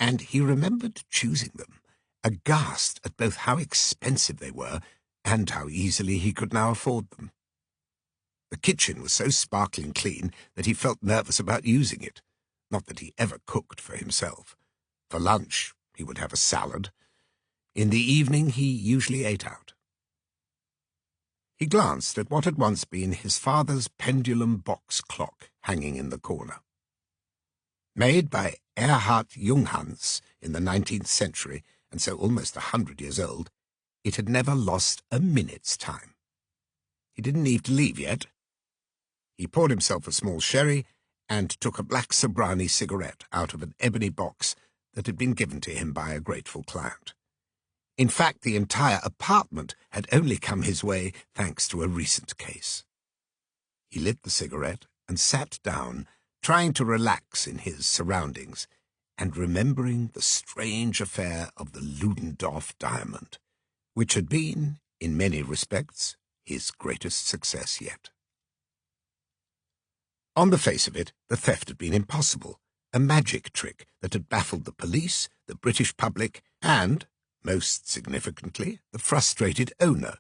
Speaker 1: and he remembered choosing them, aghast at both how expensive they were and how easily he could now afford them. The kitchen was so sparkling clean that he felt nervous about using it, not that he ever cooked for himself. For lunch, he would have a salad. In the evening, he usually ate out. He glanced at what had once been his father's pendulum box clock hanging in the corner. Made by Erhard Junghans in the 19th century, and so almost 100 years old, it had never lost a minute's time. He didn't need to leave yet. He poured himself a small sherry and took a black Sobrani cigarette out of an ebony box that had been given to him by a grateful client. In fact, the entire apartment had only come his way thanks to a recent case. He lit the cigarette and sat down, trying to relax in his surroundings and remembering the strange affair of the Ludendorff diamond, which had been, in many respects, his greatest success yet. On the face of it, the theft had been impossible, a magic trick that had baffled the police, the British public, and, most significantly, the frustrated owner,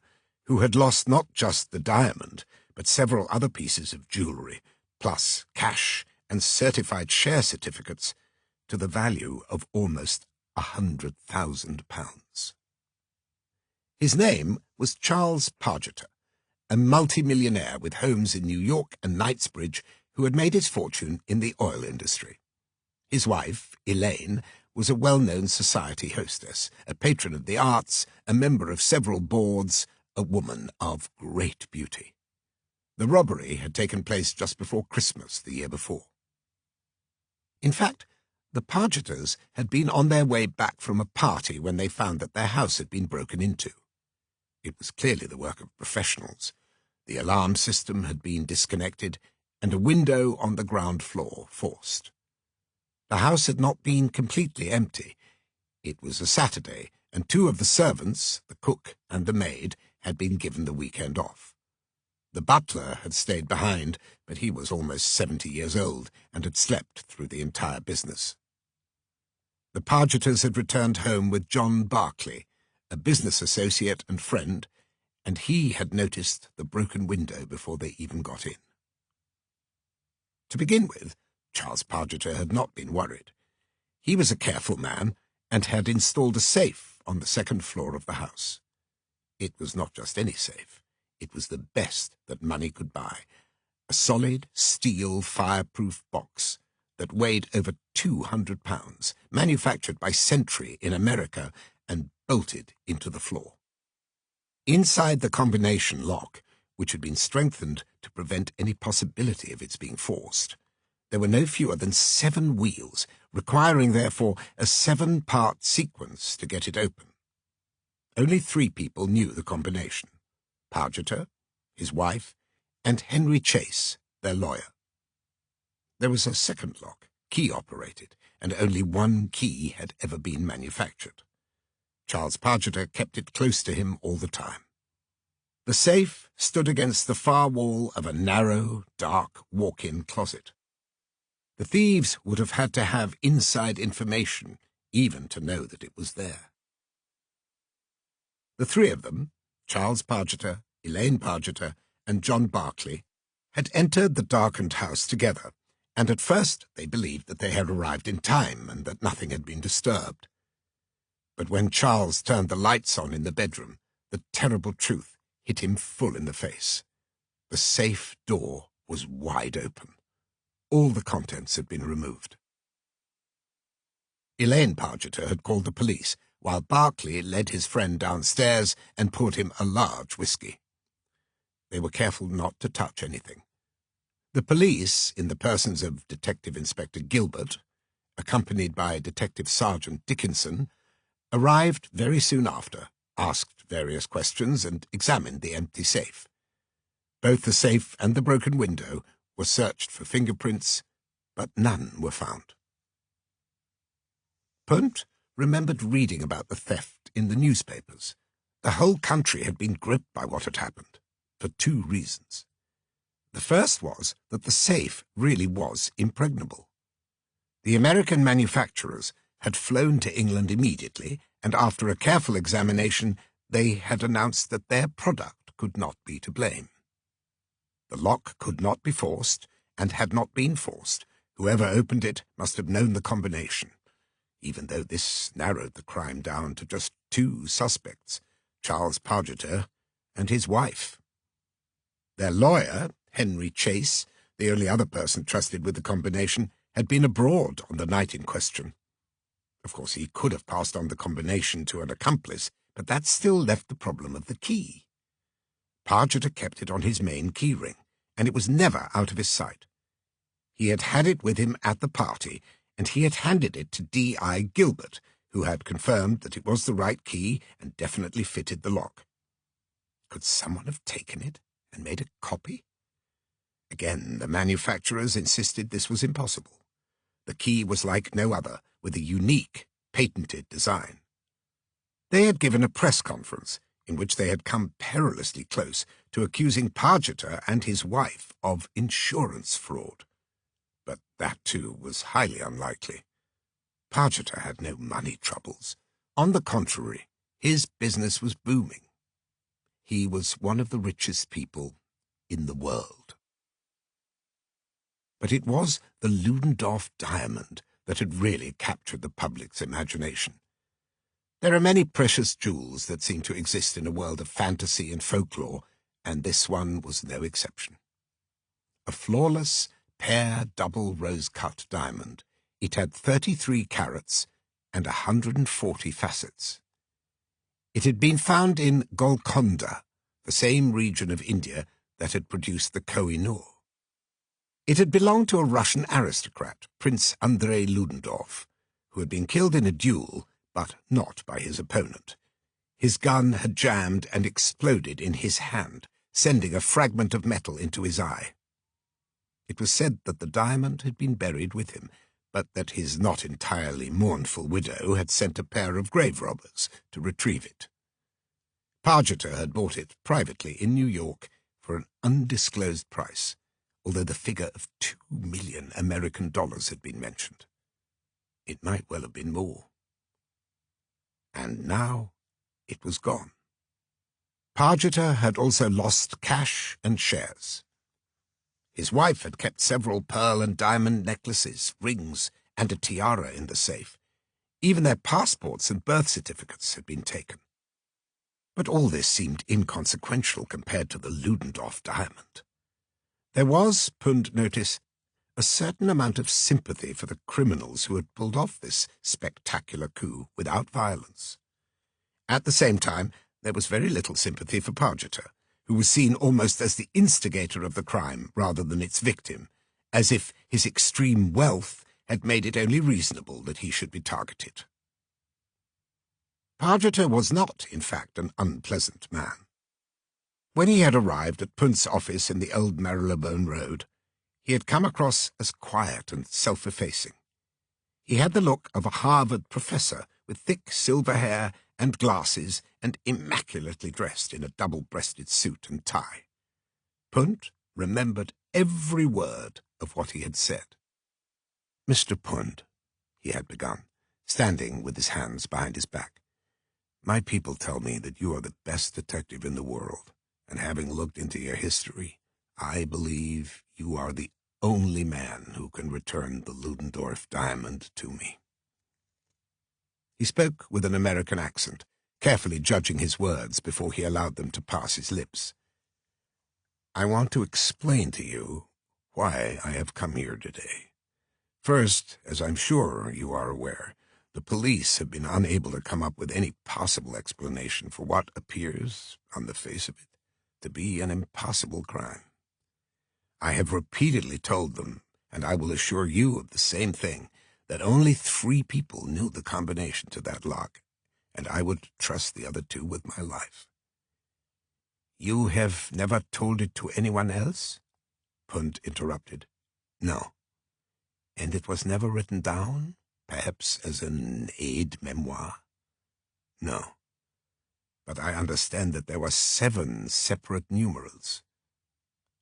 Speaker 1: who had lost not just the diamond, but several other pieces of jewellery, plus cash and certified share certificates, to the value of almost £100,000. His name was Charles Pargeter, a multimillionaire with homes in New York and Knightsbridge who had made his fortune in the oil industry. His wife, Elaine, was a well-known society hostess, a patron of the arts, a member of several boards, a woman of great beauty. The robbery had taken place just before Christmas the year before. In fact, the Pargeters had been on their way back from a party when they found that their house had been broken into. It was clearly the work of professionals. The alarm system had been disconnected, and a window on the ground floor forced. The house had not been completely empty. It was a Saturday, and two of the servants, the cook and the maid, had been given the weekend off. The butler had stayed behind, but he was almost 70 years old and had slept through the entire business. The Pargeters had returned home with John Barclay, a business associate and friend, and he had noticed the broken window before they even got in. To begin with, Charles Pargeter had not been worried. He was a careful man and had installed a safe on the second floor of the house. It was not just any safe. It was the best that money could buy, a solid steel fireproof box that weighed over 200 pounds, manufactured by Sentry in America and bolted into the floor. Inside the combination lock which had been strengthened to prevent any possibility of its being forced. There were no fewer than 7 wheels, requiring therefore a 7-part sequence to get it open. Only 3 people knew the combination: Pargeter, his wife, and Henry Chase, their lawyer. There was a second lock, key-operated, and only 1 key had ever been manufactured. Charles Pargeter kept it close to him all the time. The safe stood against the far wall of a narrow, dark walk-in closet. The thieves would have had to have inside information even to know that it was there. The 3 of them, Charles Pargeter, Elaine Pargeter, and John Barclay, had entered the darkened house together, and at first they believed that they had arrived in time and that nothing had been disturbed. But when Charles turned the lights on in the bedroom, the terrible truth hit him full in the face. The safe door was wide open. All the contents had been removed. Elaine Pargeter had called the police, while Barclay led his friend downstairs and poured him a large whisky. They were careful not to touch anything. The police, in the persons of Detective Inspector Gilbert, accompanied by Detective Sergeant Dickinson, arrived very soon after, asked various questions, and examined the empty safe. Both the safe and the broken window were searched for fingerprints, but none were found. Punt remembered reading about the theft in the newspapers. The whole country had been gripped by what had happened, for 2 reasons. The first was that the safe really was impregnable. The American manufacturers had flown to England immediately, and after a careful examination they had announced that their product could not be to blame. The lock could not be forced, and had not been forced. Whoever opened it must have known the combination, even though this narrowed the crime down to just 2 suspects, Charles Pargeter and his wife. Their lawyer, Henry Chase, the only other person trusted with the combination, had been abroad on the night in question. Of course, he could have passed on the combination to an accomplice, but that still left the problem of the key. Pargeter kept it on his main key ring, and it was never out of his sight. He had had it with him at the party, and he had handed it to D.I. Gilbert, who had confirmed that it was the right key and definitely fitted the lock. Could someone have taken it and made a copy? Again, the manufacturers insisted this was impossible. The key was like no other, with a unique, patented design. They had given a press conference in which they had come perilously close to accusing Pargeter and his wife of insurance fraud. But that, too, was highly unlikely. Pargeter had no money troubles. On the contrary, his business was booming. He was one of the richest people in the world. But it was the Ludendorff diamond that had really captured the public's imagination. There are many precious jewels that seem to exist in a world of fantasy and folklore, and this one was no exception. A flawless, pear double rose-cut diamond, it had 33 carats and 140 facets. It had been found in Golconda, the same region of India that had produced the Koh-i-Noor. It had belonged to a Russian aristocrat, Prince Andrei Ludendorff, who had been killed in a duel, but not by his opponent. His gun had jammed and exploded in his hand, sending a fragment of metal into his eye. It was said that the diamond had been buried with him, but that his not entirely mournful widow had sent a pair of grave robbers to retrieve it. Pargeter had bought it privately in New York for an undisclosed price, although the figure of $2 million American had been mentioned. It might well have been more. And now it was gone. Pargeter had also lost cash and shares. His wife had kept several pearl and diamond necklaces, rings, and a tiara in the safe. Even their passports and birth certificates had been taken. But all this seemed inconsequential compared to the Ludendorff diamond. There was, Pund noticed, a certain amount of sympathy for the criminals who had pulled off this spectacular coup without violence. At the same time, there was very little sympathy for Pargeter, who was seen almost as the instigator of the crime rather than its victim, as if his extreme wealth had made it only reasonable that he should be targeted. Pargeter was not, in fact, an unpleasant man. When he had arrived at Punt's office in the old Marylebone Road, he had come across as quiet and self-effacing. He had the look of a Harvard professor with thick silver hair and glasses and immaculately dressed in a double-breasted suit and tie. Punt remembered every word of what he had said. "Mr. Punt," he had begun, standing with his hands behind his back, "my people tell me that you are the best detective in the world, and having looked into your history, I believe you are the only man who can return the Ludendorff diamond to me." He spoke with an American accent, carefully judging his words before he allowed them to pass his lips. "I want to explain to you why I have come here today. First, as I'm sure you are aware, the police have been unable to come up with any possible explanation for what appears, on the face of it, to be an impossible crime. I have repeatedly told them, and I will assure you of the same thing, that only 3 people knew the combination to that lock, and I would trust the other 2 with my life." "You have never told it to anyone else?" Punt interrupted. "No." "And it was never written down, perhaps as an aide-memoire?" "No. But I understand that there were 7 separate numerals."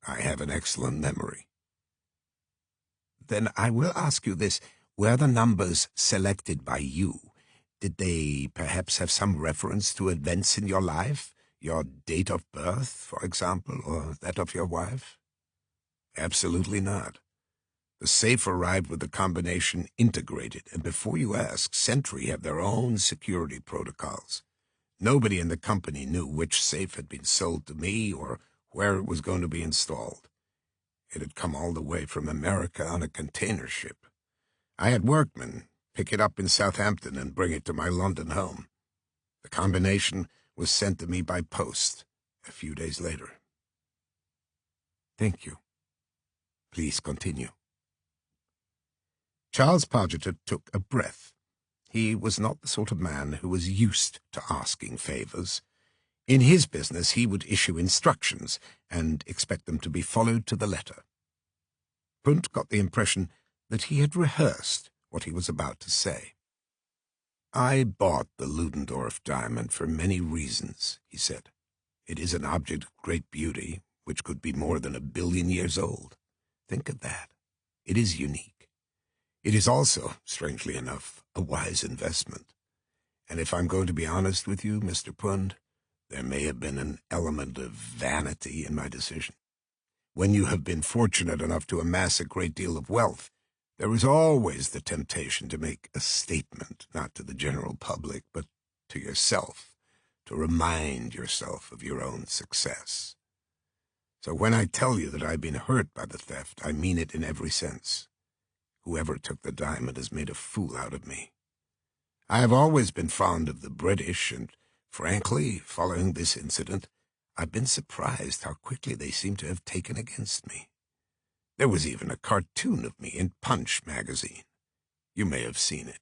Speaker 1: "I have an excellent memory." "Then I will ask you this. Were the numbers selected by you? Did they perhaps have some reference to events in your life? Your date of birth, for example, or that of your wife?" "Absolutely not. The safe arrived with the combination integrated, and before you ask, Sentry have their own security protocols. Nobody in the company knew which safe had been sold to me or where it was going to be installed. It had come all the way from America on a container ship. I had workmen pick it up in Southampton and bring it to my London home. The combination was sent to me by post a few days later." "Thank you. Please continue." Charles Pargeter took a breath. He was not the sort of man who was used to asking favors. In his business he would issue instructions and expect them to be followed to the letter. Punt got the impression that he had rehearsed what he was about to say. "I bought the Ludendorff diamond for many reasons," he said. "It is an object of great beauty, which could be more than 1,000,000,000 years old. Think of that. It is unique. It is also, strangely enough, a wise investment. And if I'm going to be honest with you, Mr. Punt, there may have been an element of vanity in my decision. When you have been fortunate enough to amass a great deal of wealth, there is always the temptation to make a statement, not to the general public, but to yourself, to remind yourself of your own success. So when I tell you that I've been hurt by the theft, I mean it in every sense. Whoever took the diamond has made a fool out of me. I have always been fond of the British, and, frankly, following this incident, I've been surprised how quickly they seem to have taken against me. There was even a cartoon of me in Punch magazine. You may have seen it."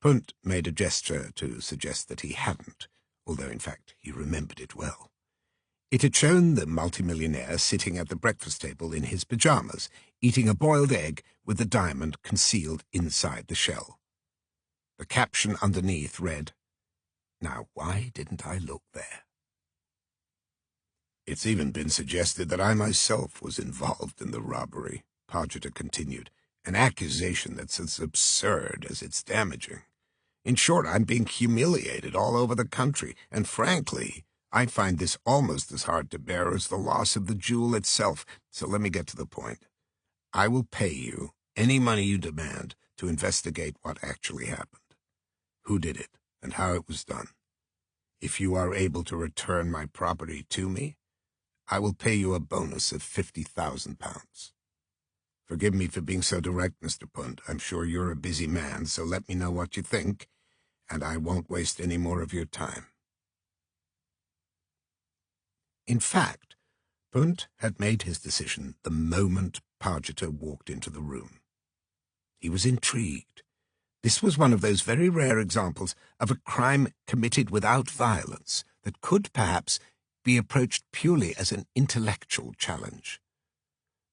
Speaker 1: Punt made a gesture to suggest that he hadn't, although in fact he remembered it well. It had shown the multimillionaire sitting at the breakfast table in his pajamas, eating a boiled egg with the diamond concealed inside the shell. The caption underneath read, "Now why didn't I look there?" "It's even been suggested that I myself was involved in the robbery," Pargeter continued, "an accusation that's as absurd as it's damaging. In short, I'm being humiliated all over the country, and frankly, I find this almost as hard to bear as the loss of the jewel itself, so let me get to the point. I will pay you any money you demand to investigate what actually happened, who did it, and how it was done. If you are able to return my property to me, I will pay you a bonus of £50,000. Forgive me for being so direct, Mr. Punt. I'm sure you're a busy man, so let me know what you think, and I won't waste any more of your time." In fact, Punt had made his decision the moment Pargeter walked into the room. He was intrigued. This was one of those very rare examples of a crime committed without violence that could, perhaps, be approached purely as an intellectual challenge.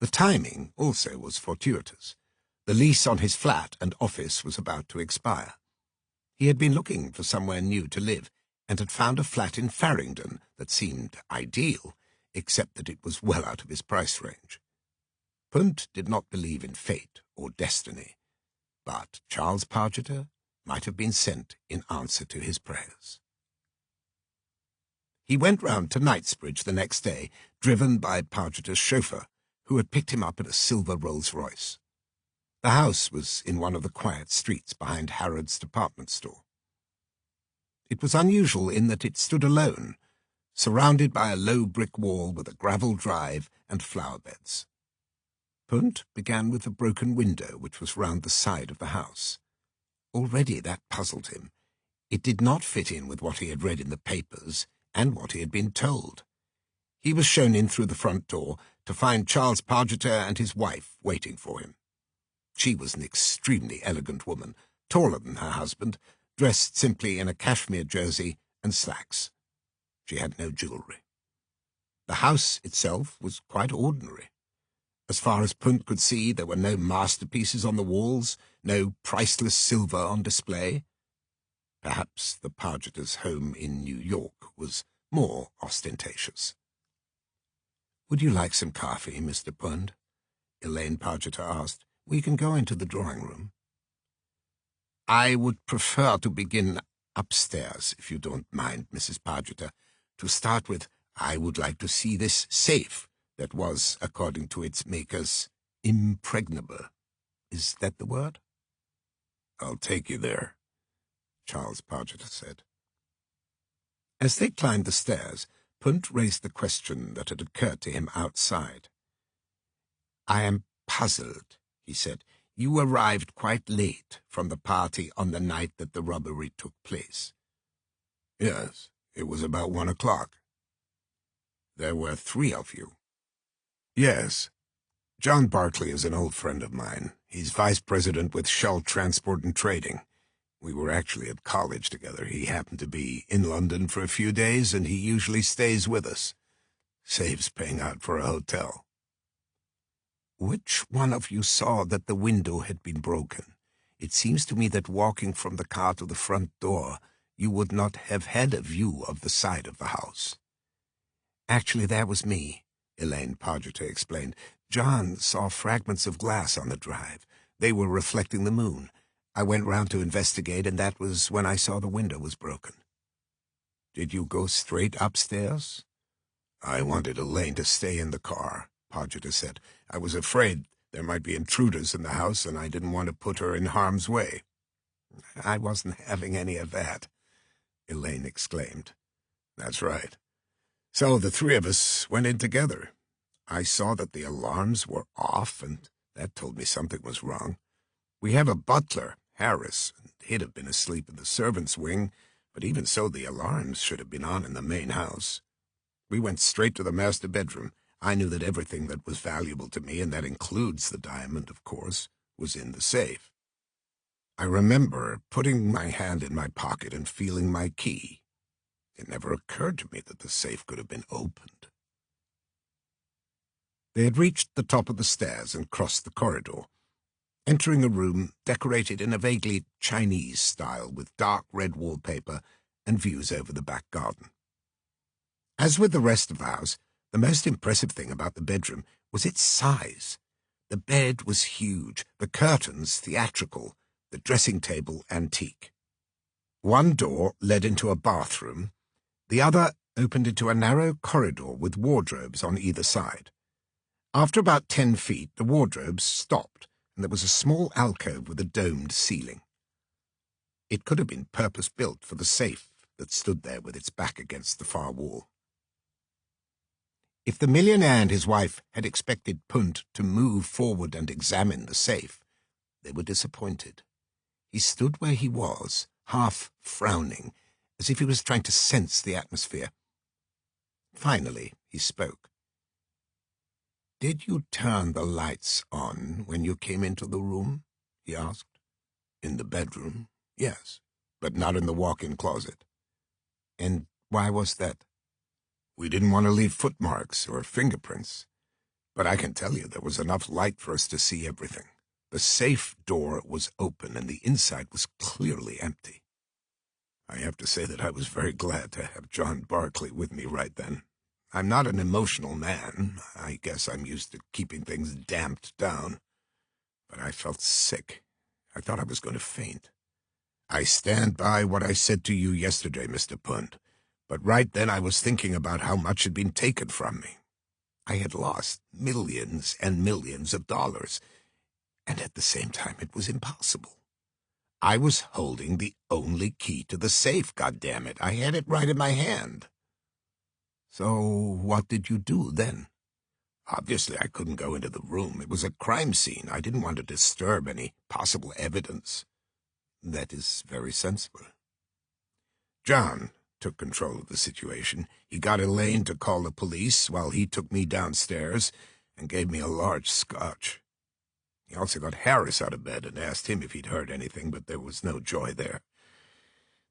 Speaker 1: The timing also was fortuitous. The lease on his flat and office was about to expire. He had been looking for somewhere new to live, and had found a flat in Farringdon that seemed ideal, except that it was well out of his price range. Punt did not believe in fate or destiny, but Charles Pargeter might have been sent in answer to his prayers. He went round to Knightsbridge the next day, driven by Pargeter's chauffeur, who had picked him up in a silver Rolls-Royce. The house was in one of the quiet streets behind Harrod's department store. It was unusual in that it stood alone, surrounded by a low brick wall with a gravel drive and flower beds. Punt began with the broken window which was round the side of the house. Already that puzzled him. It did not fit in with what he had read in the papers and what he had been told. He was shown in through the front door to find Charles Pargeter and his wife waiting for him. She was an extremely elegant woman, taller than her husband, dressed simply in a cashmere jersey and slacks. She had no jewellery. The house itself was quite ordinary. As far as Punt could see, there were no masterpieces on the walls, no priceless silver on display. Perhaps the Pargeters' home in New York was more ostentatious. "Would you like some coffee, Mr. Punt?" Elaine Pargeter asked. "We can go into the drawing-room." "I would prefer to begin upstairs, if you don't mind, Mrs. Pargeter. To start with, I would like to see this safe that was, according to its makers, impregnable. Is that the word?" "I'll take you there," Charles Pargeter said. As they climbed the stairs, Punt raised the question that had occurred to him outside. "I am puzzled," he said. "You arrived quite late from the party on the night that the robbery took place." "Yes, it was about 1 o'clock. "There were 3 of you?" "Yes. John Barclay is an old friend of mine. He's vice president with Shell Transport and Trading. We were actually at college together. He happened to be in London for a few days, and he usually stays with us. Saves paying out for a hotel." "Which one of you saw that the window had been broken? It seems to me that walking from the car to the front door, you would not have had a view of the side of the house." "Actually, that was me," Elaine Pargeter explained. "John saw fragments of glass on the drive. They were reflecting the moon. I went round to investigate, and that was when I saw the window was broken." "Did you go straight upstairs?" "I wanted Elaine to stay in the car," Pargeter said. "I was afraid there might be intruders in the house, and I didn't want to put her in harm's way." "I wasn't having any of that," Elaine exclaimed. "That's right. So the 3 of us went in together. I saw that the alarms were off, and that told me something was wrong. We have a butler, Harris, and he'd have been asleep in the servants' wing, but even so the alarms should have been on in the main house. We went straight to the master bedroom. I knew that everything that was valuable to me, and that includes the diamond, of course, was in the safe. I remember putting my hand in my pocket and feeling my key. It never occurred to me that the safe could have been opened." They had reached the top of the stairs and crossed the corridor, entering a room decorated in a vaguely Chinese style with dark red wallpaper and views over the back garden. As with the rest of the house, the most impressive thing about the bedroom was its size. The bed was huge, the curtains theatrical, the dressing table antique. One door led into a bathroom, the other opened into a narrow corridor with wardrobes on either side. After about 10 feet, the wardrobes stopped, and there was a small alcove with a domed ceiling. It could have been purpose-built for the safe that stood there with its back against the far wall. If the millionaire and his wife had expected Punt to move forward and examine the safe, they were disappointed. He stood where he was, half frowning, as if he was trying to sense the atmosphere. Finally, he spoke. "Did you turn the lights on when you came into the room?" he asked. "In the bedroom, yes, but not in the walk-in closet." "And why was that?" "We didn't want to leave footmarks or fingerprints. But I can tell you there was enough light for us to see everything. The safe door was open and the inside was clearly empty. I have to say that I was very glad to have John Barclay with me right then. I'm not an emotional man. I guess I'm used to keeping things damped down. But I felt sick. I thought I was going to faint. I stand by what I said to you yesterday, Mr. Punt, but right then I was thinking about how much had been taken from me. I had lost millions and millions of dollars, and at the same time it was impossible. I was holding the only key to the safe, goddammit. I had it right in my hand. So what did you do then? Obviously I couldn't go into the room. It was a crime scene. I didn't want to disturb any possible evidence. That is very sensible. John took control of the situation. He got Elaine to call the police while he took me downstairs and gave me a large scotch. He also got Harris out of bed and asked him if he'd heard anything, but there was no joy there.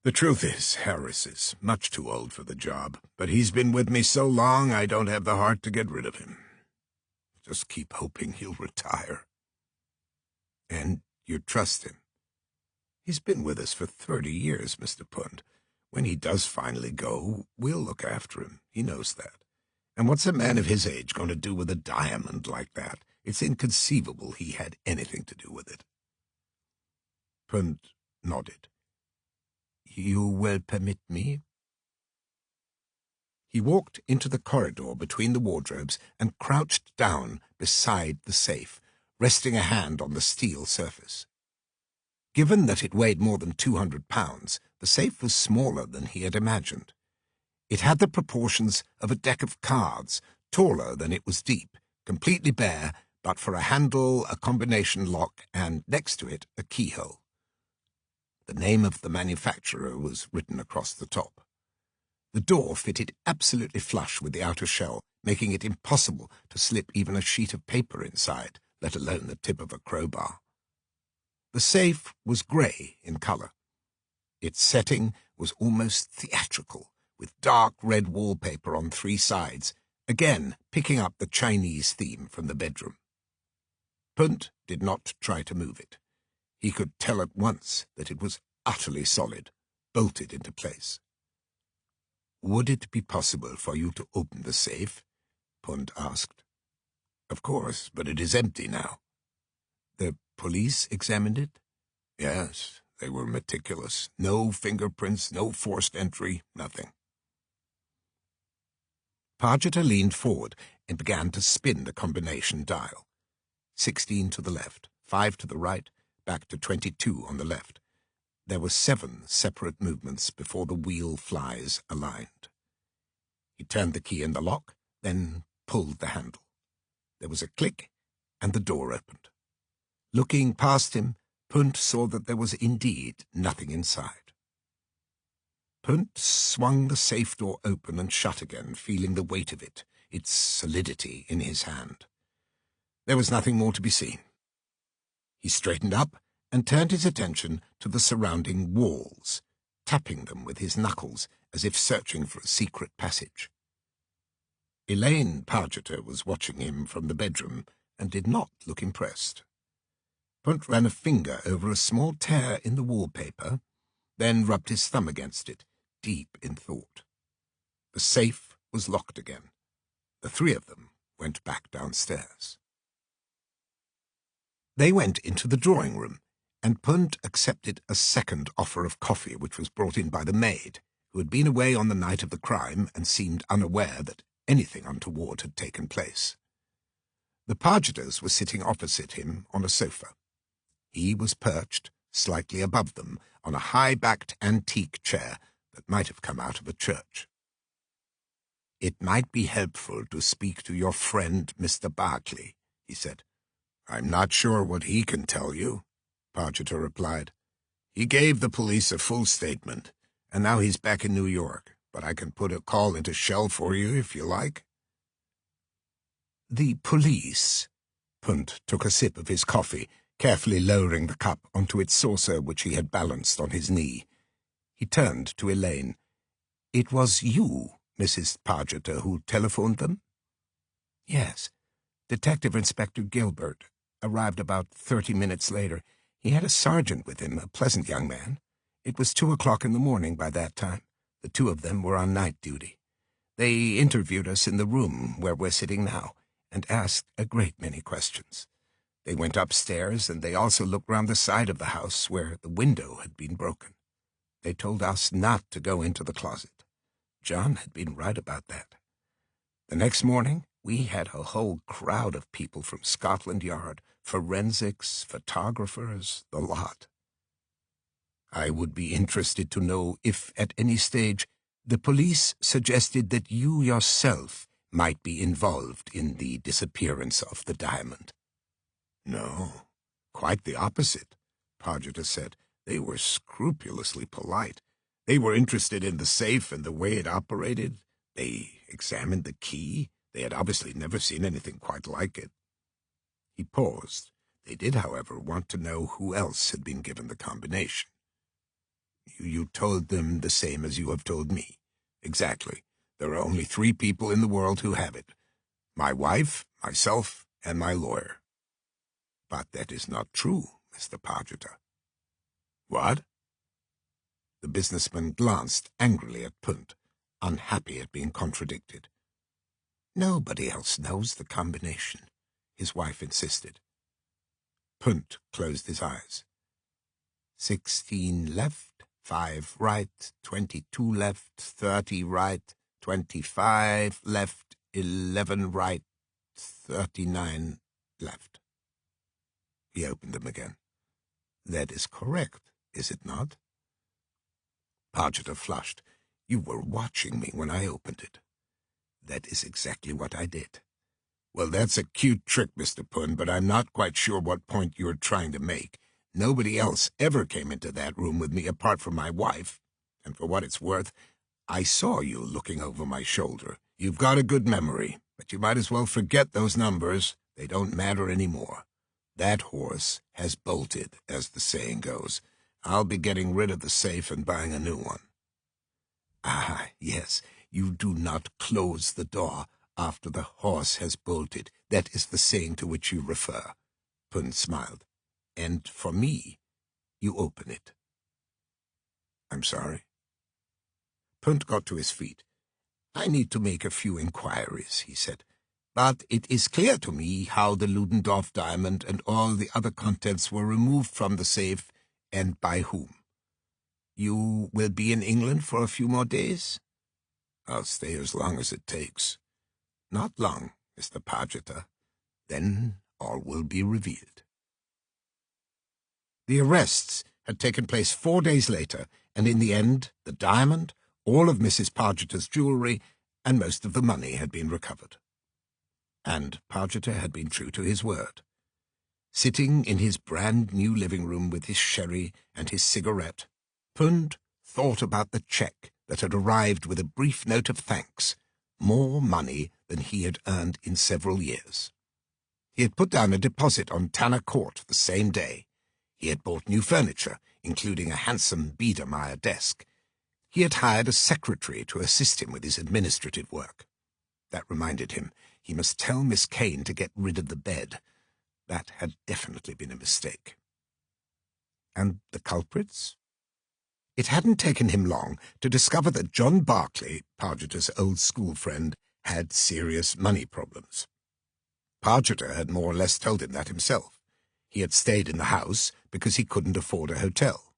Speaker 1: The truth is, Harris is much too old for the job, but he's been with me so long I don't have the heart to get rid of him. Just keep hoping he'll retire. And you trust him? He's been with us for 30 years, Mr. Punt. When he does finally go, we'll look after him. He knows that. And what's a man of his age going to do with a diamond like that? It's inconceivable he had anything to do with it. Punt nodded. You will permit me? He walked into the corridor between the wardrobes and crouched down beside the safe, resting a hand on the steel surface. Given that it weighed more than 200 pounds, the safe was smaller than he had imagined. It had the proportions of a deck of cards, taller than it was deep, completely bare, but for a handle, a combination lock, and next to it, a keyhole. The name of the manufacturer was written across the top. The door fitted absolutely flush with the outer shell, making it impossible to slip even a sheet of paper inside, let alone the tip of a crowbar. The safe was grey in colour. Its setting was almost theatrical, with dark red wallpaper on 3 sides, again picking up the Chinese theme from the bedroom. Punt did not try to move it. He could tell at once that it was utterly solid, bolted into place. "Would it be possible for you to open the safe?" Punt asked. "Of course, but it is empty now." "The police examined it?" "Yes, they were meticulous. No fingerprints, no forced entry, nothing." Pargeter leaned forward and began to spin the combination dial. 16 to the left, 5 to the right, back to 22 on the left. There were 7 separate movements before the wheel flies aligned. He turned the key in the lock, then pulled the handle. There was a click, and the door opened. Looking past him, Punt saw that there was indeed nothing inside. Punt swung the safe door open and shut again, feeling the weight of it, its solidity in his hand. There was nothing more to be seen. He straightened up and turned his attention to the surrounding walls, tapping them with his knuckles as if searching for a secret passage. Elaine Pargeter was watching him from the bedroom and did not look impressed. Punt ran a finger over a small tear in the wallpaper, then rubbed his thumb against it, deep in thought. The safe was locked again. The 3 of them went back downstairs. They went into the drawing room, and Punt accepted a second offer of coffee which was brought in by the maid, who had been away on the night of the crime and seemed unaware that anything untoward had taken place. The Pargeters were sitting opposite him on a sofa. He was perched, slightly above them, on a high-backed antique chair that might have come out of a church. "It might be helpful to speak to your friend, Mr. Barclay," he said. "I'm not sure what he can tell you," Pargeter replied. "He gave the police a full statement, and now he's back in New York. but I can put a call into Shell for you if you like. The police. Punt took a sip of his coffee, carefully lowering the cup onto its saucer which he had balanced on his knee. He turned to Elaine. It was you, Mrs. Pargeter, who telephoned them? Yes. Detective Inspector Gilbert arrived about 30 minutes later. He had a sergeant with him, a pleasant young man. It was 2 o'clock in the morning by that time. The two of them were on night duty. They interviewed us in the room where we're sitting now and asked a great many questions. They went upstairs, and they also looked round the side of the house where the window had been broken. They told us not to go into the closet. John had been right about that. The next morning, we had a whole crowd of people from Scotland Yard, forensics, photographers, the lot. I would be interested to know if, at any stage, the police suggested that you yourself might be involved in the disappearance of the diamond. No, quite the opposite, Pargeter said. They were scrupulously polite. They were interested in the safe and the way it operated. They examined the key. They had obviously never seen anything quite like it. He paused. They did, however, want to know who else had been given the combination. You told them the same as you have told me. Exactly. There are only 3 people in the world who have it. My wife, myself, and my lawyer. But that is not true, Mr. Pargeter. What? The businessman glanced angrily at Punt, unhappy at being contradicted. Nobody else knows the combination, his wife insisted. Punt closed his eyes. 16 left, 5 right, 22 left, 30 right, 25 left, 11 right, 39 left. He opened them again. That is correct, is it not? Pargeter flushed. You were watching me when I opened it. That is exactly what I did. Well, that's a cute trick, Mr. Punt, but I'm not quite sure what point you're trying to make. Nobody else ever came into that room with me apart from my wife. And for what it's worth, I saw you looking over my shoulder. You've got a good memory, but you might as well forget those numbers. They don't matter anymore. That horse has bolted, as the saying goes. I'll be getting rid of the safe and buying a new one. Ah, yes, you do not close the door after the horse has bolted. That is the saying to which you refer. Punt smiled. And for me, you open it. I'm sorry. Punt got to his feet. I need to make a few inquiries, he said. But it is clear to me how the Ludendorff diamond and all the other contents were removed from the safe, and by whom. You will be in England for a few more days? I'll stay as long as it takes. Not long, Mr. Pargeter. Then all will be revealed. The arrests had taken place 4 days later, and in the end, the diamond, all of Mrs. Pargeter's jewellery, and most of the money had been recovered. And Pargeter had been true to his word. Sitting in his brand-new living room with his sherry and his cigarette, Punt thought about the cheque that had arrived with a brief note of thanks, more money than he had earned in several years. He had put down a deposit on Tanner Court the same day. He had bought new furniture, including a handsome Biedermeier desk. He had hired a secretary to assist him with his administrative work. That reminded him he must tell Miss Kane to get rid of the bed. That had definitely been a mistake. And the culprits? It hadn't taken him long to discover that John Barclay, Pargeter's old school friend, had serious money problems. Pargeter had more or less told him that himself. He had stayed in the house because he couldn't afford a hotel.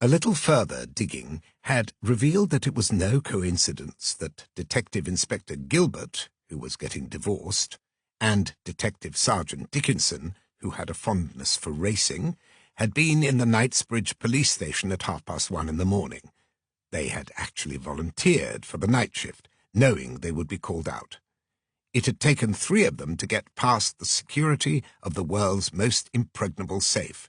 Speaker 1: A little further digging had revealed that it was no coincidence that Detective Inspector Gilbert, who was getting divorced, and Detective Sergeant Dickinson, who had a fondness for racing, had been in the Knightsbridge police station at 1:30 in the morning. They had actually volunteered for the night shift, knowing they would be called out. It had taken 3 of them to get past the security of the world's most impregnable safe,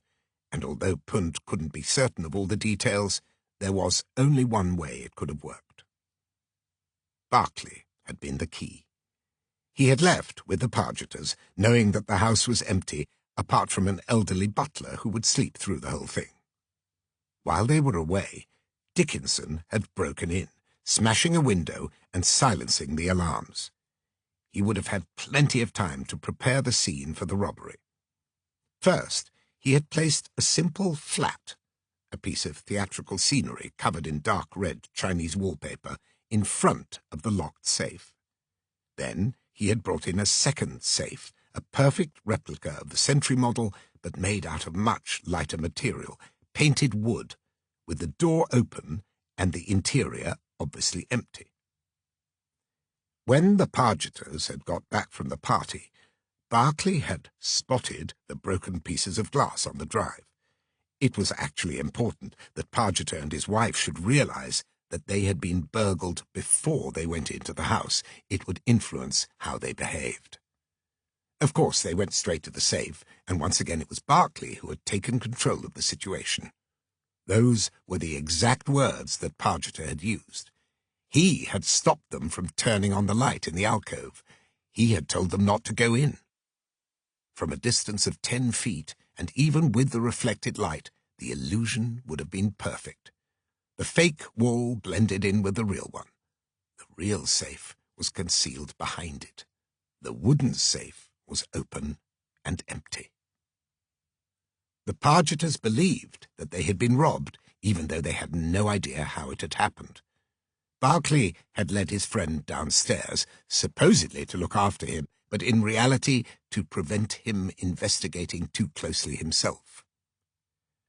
Speaker 1: and although Punt couldn't be certain of all the details, there was only one way it could have worked. Berkeley had been the key. He had left with the Pargeters, knowing that the house was empty, apart from an elderly butler who would sleep through the whole thing. While they were away, Dickinson had broken in, smashing a window and silencing the alarms. He would have had plenty of time to prepare the scene for the robbery. First, he had placed a simple flat, a piece of theatrical scenery covered in dark red Chinese wallpaper, in front of the locked safe. Then he had brought in a second safe, a perfect replica of the Sentry model, but made out of much lighter material, painted wood, with the door open and the interior obviously empty. When the Pargeters had got back from the party, Berkeley had spotted the broken pieces of glass on the drive. It was actually important that Pargeter and his wife should realize that they had been burgled before they went into the house. It would influence how they behaved. Of course, they went straight to the safe, and once again it was Berkeley who had taken control of the situation. Those were the exact words that Pargeter had used. He had stopped them from turning on the light in the alcove. He had told them not to go in. From a distance of 10 feet, and even with the reflected light, the illusion would have been perfect. The fake wall blended in with the real one. The real safe was concealed behind it. The wooden safe was open and empty. The Pargeters believed that they had been robbed, even though they had no idea how it had happened. Berkeley had led his friend downstairs, supposedly to look after him, but in reality to prevent him investigating too closely himself.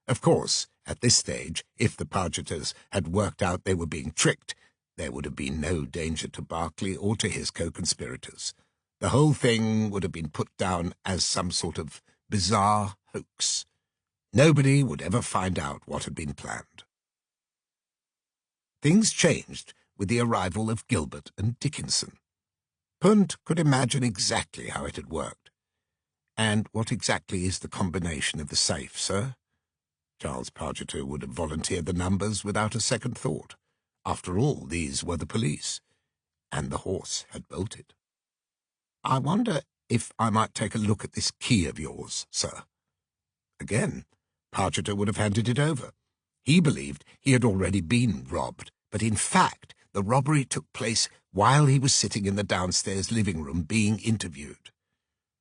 Speaker 1: Of course, at this stage, if the Pargeters had worked out they were being tricked, there would have been no danger to Berkeley or to his co-conspirators. The whole thing would have been put down as some sort of bizarre hoax. Nobody would ever find out what had been planned. Things changed with the arrival of Gilbert and Dickinson. Punt could imagine exactly how it had worked. "And what exactly is the combination of the safe, sir?" Charles Pargeter would have volunteered the numbers without a second thought. After all, these were the police, and the horse had bolted. "I wonder if I might take a look at this key of yours, sir." Again, Pargeter would have handed it over. He believed he had already been robbed, but in fact the robbery took place while he was sitting in the downstairs living room being interviewed.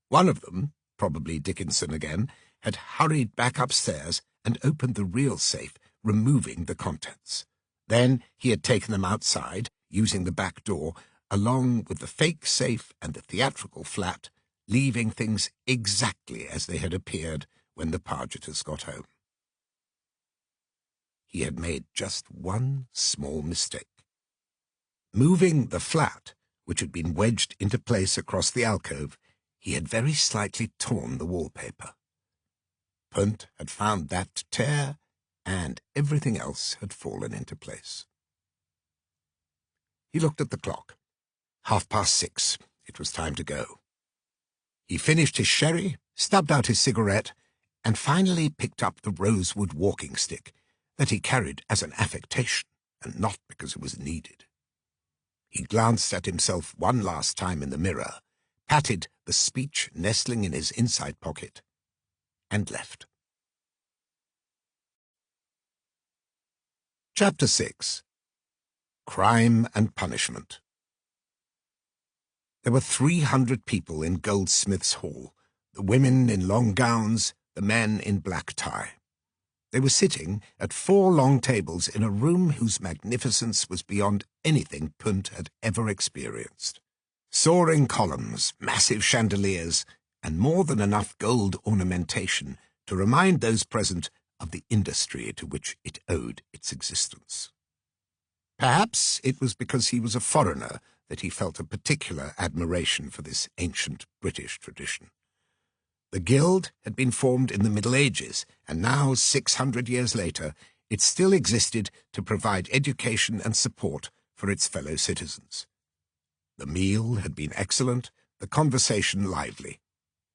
Speaker 1: One of them, probably Dickinson again, had hurried back upstairs and opened the real safe, removing the contents. Then he had taken them outside, using the back door, along with the fake safe and the theatrical flat, leaving things exactly as they had appeared when the Pargeters got home. He had made just one small mistake. Moving the flat, which had been wedged into place across the alcove, he had very slightly torn the wallpaper. Punt had found that tear, and everything else had fallen into place. He looked at the clock. 6:30. It was time to go. He finished his sherry, stubbed out his cigarette, and finally picked up the rosewood walking stick that he carried as an affectation, and not because it was needed. He glanced at himself one last time in the mirror, patted the speech nestling in his inside pocket, and left. Chapter 6. Crime and Punishment. There were 300 people in Goldsmiths' Hall, the women in long gowns, the men in black tie. They were sitting at 4 long tables in a room whose magnificence was beyond anything Punt had ever experienced. Soaring columns, massive chandeliers, and more than enough gold ornamentation to remind those present of the industry to which it owed its existence. Perhaps it was because he was a foreigner that he felt a particular admiration for this ancient British tradition. The Guild had been formed in the Middle Ages, and now, 600 years later, it still existed to provide education and support for its fellow citizens. The meal had been excellent, the conversation lively.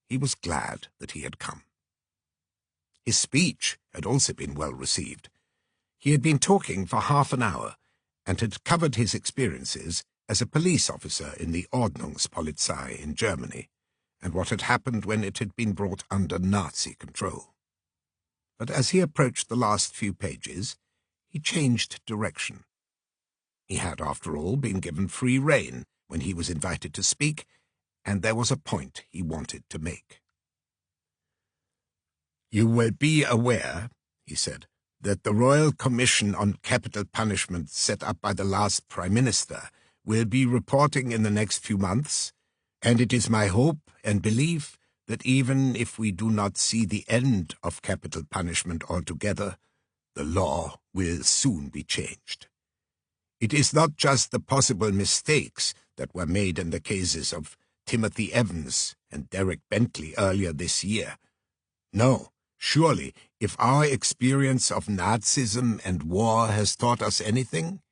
Speaker 1: He was glad that he had come. His speech had also been well received. He had been talking for half an hour, and had covered his experiences as a police officer in the Ordnungspolizei in Germany, and what had happened when it had been brought under Nazi control. But as he approached the last few pages, he changed direction. He had, after all, been given free rein when he was invited to speak, and there was a point he wanted to make. "You will be aware," he said, "that the Royal Commission on Capital Punishment set up by the last Prime Minister will be reporting in the next few months, and it is my hope and belief that even if we do not see the end of capital punishment altogether, the law will soon be changed. It is not just the possible mistakes that were made in the cases of Timothy Evans and Derek Bentley earlier this year. No, surely, if our experience of Nazism and war has taught us anything,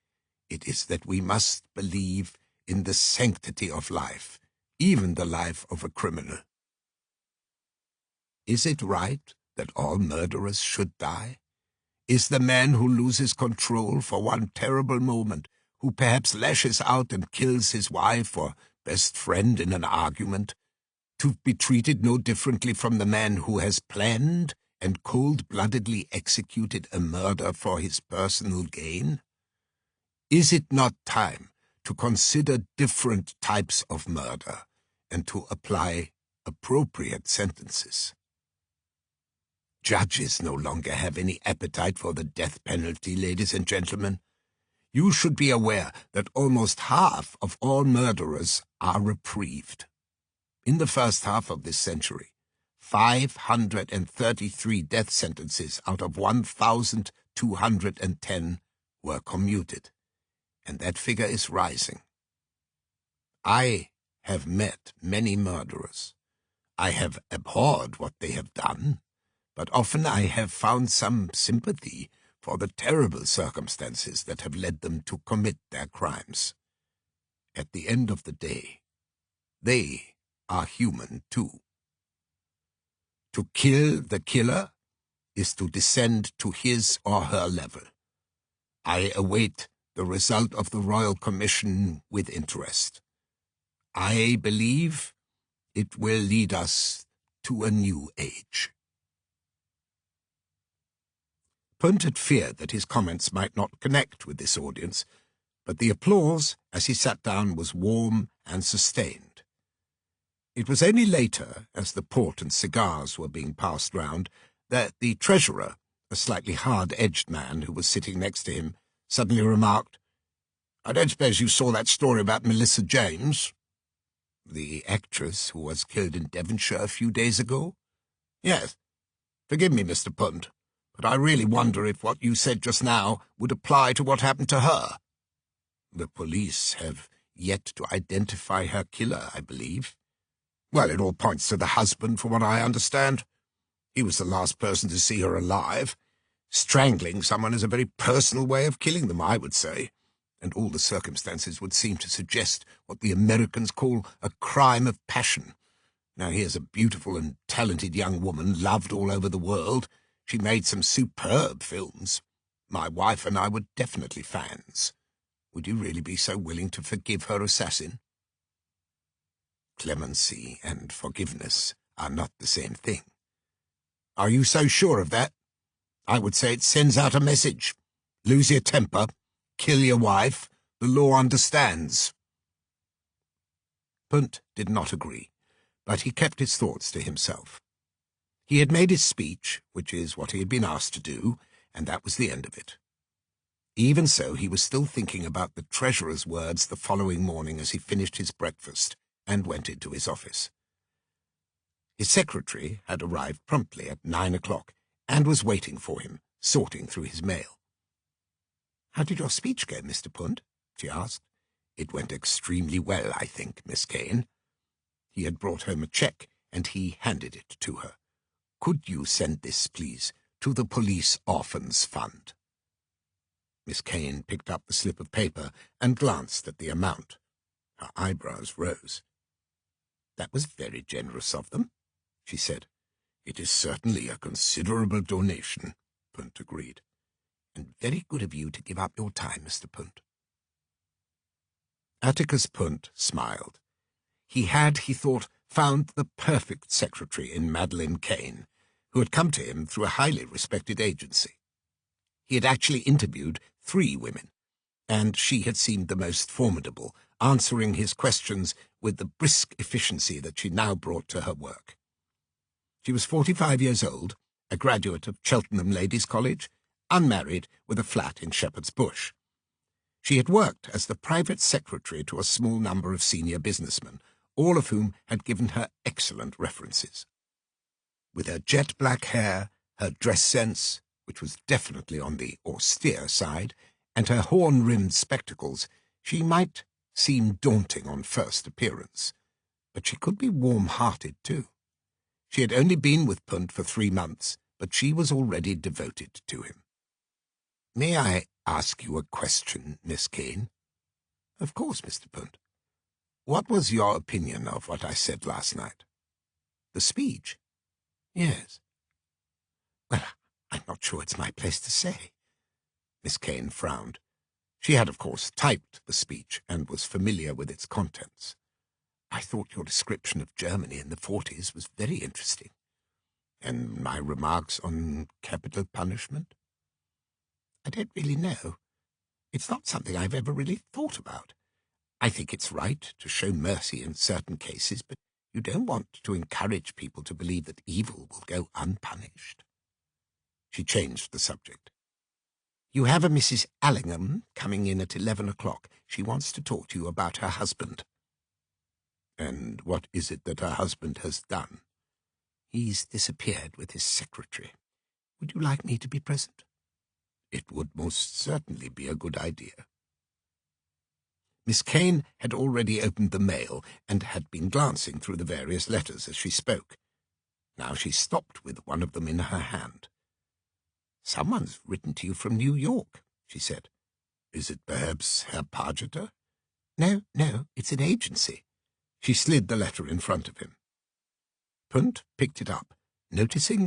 Speaker 1: it is that we must believe in the sanctity of life, even the life of a criminal. Is it right that all murderers should die? Is the man who loses control for one terrible moment, who perhaps lashes out and kills his wife or best friend in an argument, to be treated no differently from the man who has planned and cold-bloodedly executed a murder for his personal gain? Is it not time to consider different types of murder and to apply appropriate sentences? Judges no longer have any appetite for the death penalty, ladies and gentlemen. You should be aware that almost half of all murderers are reprieved. In the first half of this century, 533 death sentences out of 1,210 were commuted, and that figure is rising. I have met many murderers. I have abhorred what they have done, but often I have found some sympathy for the terrible circumstances that have led them to commit their crimes. At the end of the day, they are human too. To kill the killer is to descend to his or her level. I await the result of the Royal Commission with interest. I believe it will lead us to a new age." Punt had feared that his comments might not connect with this audience, but the applause as he sat down was warm and sustained. It was only later, as the port and cigars were being passed round, that the treasurer, a slightly hard-edged man who was sitting next to him, suddenly remarked, "I don't suppose you saw that story about Melissa James?" "The actress who was killed in Devonshire a few days ago?" "Yes. Forgive me, Mr. Punt, but I really wonder if what you said just now would apply to what happened to her." "The police have yet to identify her killer, I believe." "Well, it all points to the husband, from what I understand. He was the last person to see her alive. Strangling someone is a very personal way of killing them, I would say, and all the circumstances would seem to suggest what the Americans call a crime of passion. Now, here's a beautiful and talented young woman, loved all over the world. She made some superb films. My wife and I were definitely fans. Would you really be so willing to forgive her assassin?" "Clemency and forgiveness are not the same thing." "Are you so sure of that? I would say it sends out a message. Lose your temper, kill your wife, the law understands." Punt did not agree, but he kept his thoughts to himself. He had made his speech, which is what he had been asked to do, and that was the end of it. Even so, he was still thinking about the treasurer's words the following morning as he finished his breakfast and went into his office. His secretary had arrived promptly at 9 o'clock and was waiting for him, sorting through his mail. "How did your speech go, Mr. Punt?" she asked. "It went extremely well, I think, Miss Kane." He had brought home a cheque, and he handed it to her. "Could you send this, please, to the Police Orphans Fund?" Miss Kane picked up the slip of paper and glanced at the amount. Her eyebrows rose. "That was very generous of them," she said. "It is certainly a considerable donation," Punt agreed. "And very good of you to give up your time, Mr. Punt." Atticus Punt smiled. He had, he thought, found the perfect secretary in Madeline Kane, who had come to him through a highly respected agency. He had actually interviewed 3 women, and she had seemed the most formidable, answering his questions with the brisk efficiency that she now brought to her work. She was 45 years old, a graduate of Cheltenham Ladies' College, unmarried, with a flat in Shepherd's Bush. She had worked as the private secretary to a small number of senior businessmen, all of whom had given her excellent references. With her jet-black hair, her dress sense, which was definitely on the austere side, and her horn-rimmed spectacles, she might seem daunting on first appearance, but she could be warm-hearted too. She had only been with Punt for 3 months, but she was already devoted to him. "May I ask you a question, Miss Kane?" "Of course, Mr. Punt." "What was your opinion of what I said last night?" "The speech?" "Yes." "Well, I'm not sure it's my place to say." Miss Kane frowned. She had, of course, typed the speech and was familiar with its contents. "I thought your description of Germany in the 40s was very interesting." "And my remarks on capital punishment?" "I don't really know. It's not something I've ever really thought about. I think it's right to show mercy in certain cases, but you don't want to encourage people to believe that evil will go unpunished." She changed the subject. "You have a Mrs. Allingham coming in at 11 o'clock. She wants to talk to you about her husband." "And what is it that her husband has done?" "He's disappeared with his secretary. Would you like me to be present?" "It would most certainly be a good idea." Miss Kane had already opened the mail and had been glancing through the various letters as she spoke. Now she stopped with one of them in her hand. "Someone's written to you from New York," she said. "Is it perhaps Herr Pargeter?" No, it's an agency." She slid the letter in front of him. Punt picked it up, noticing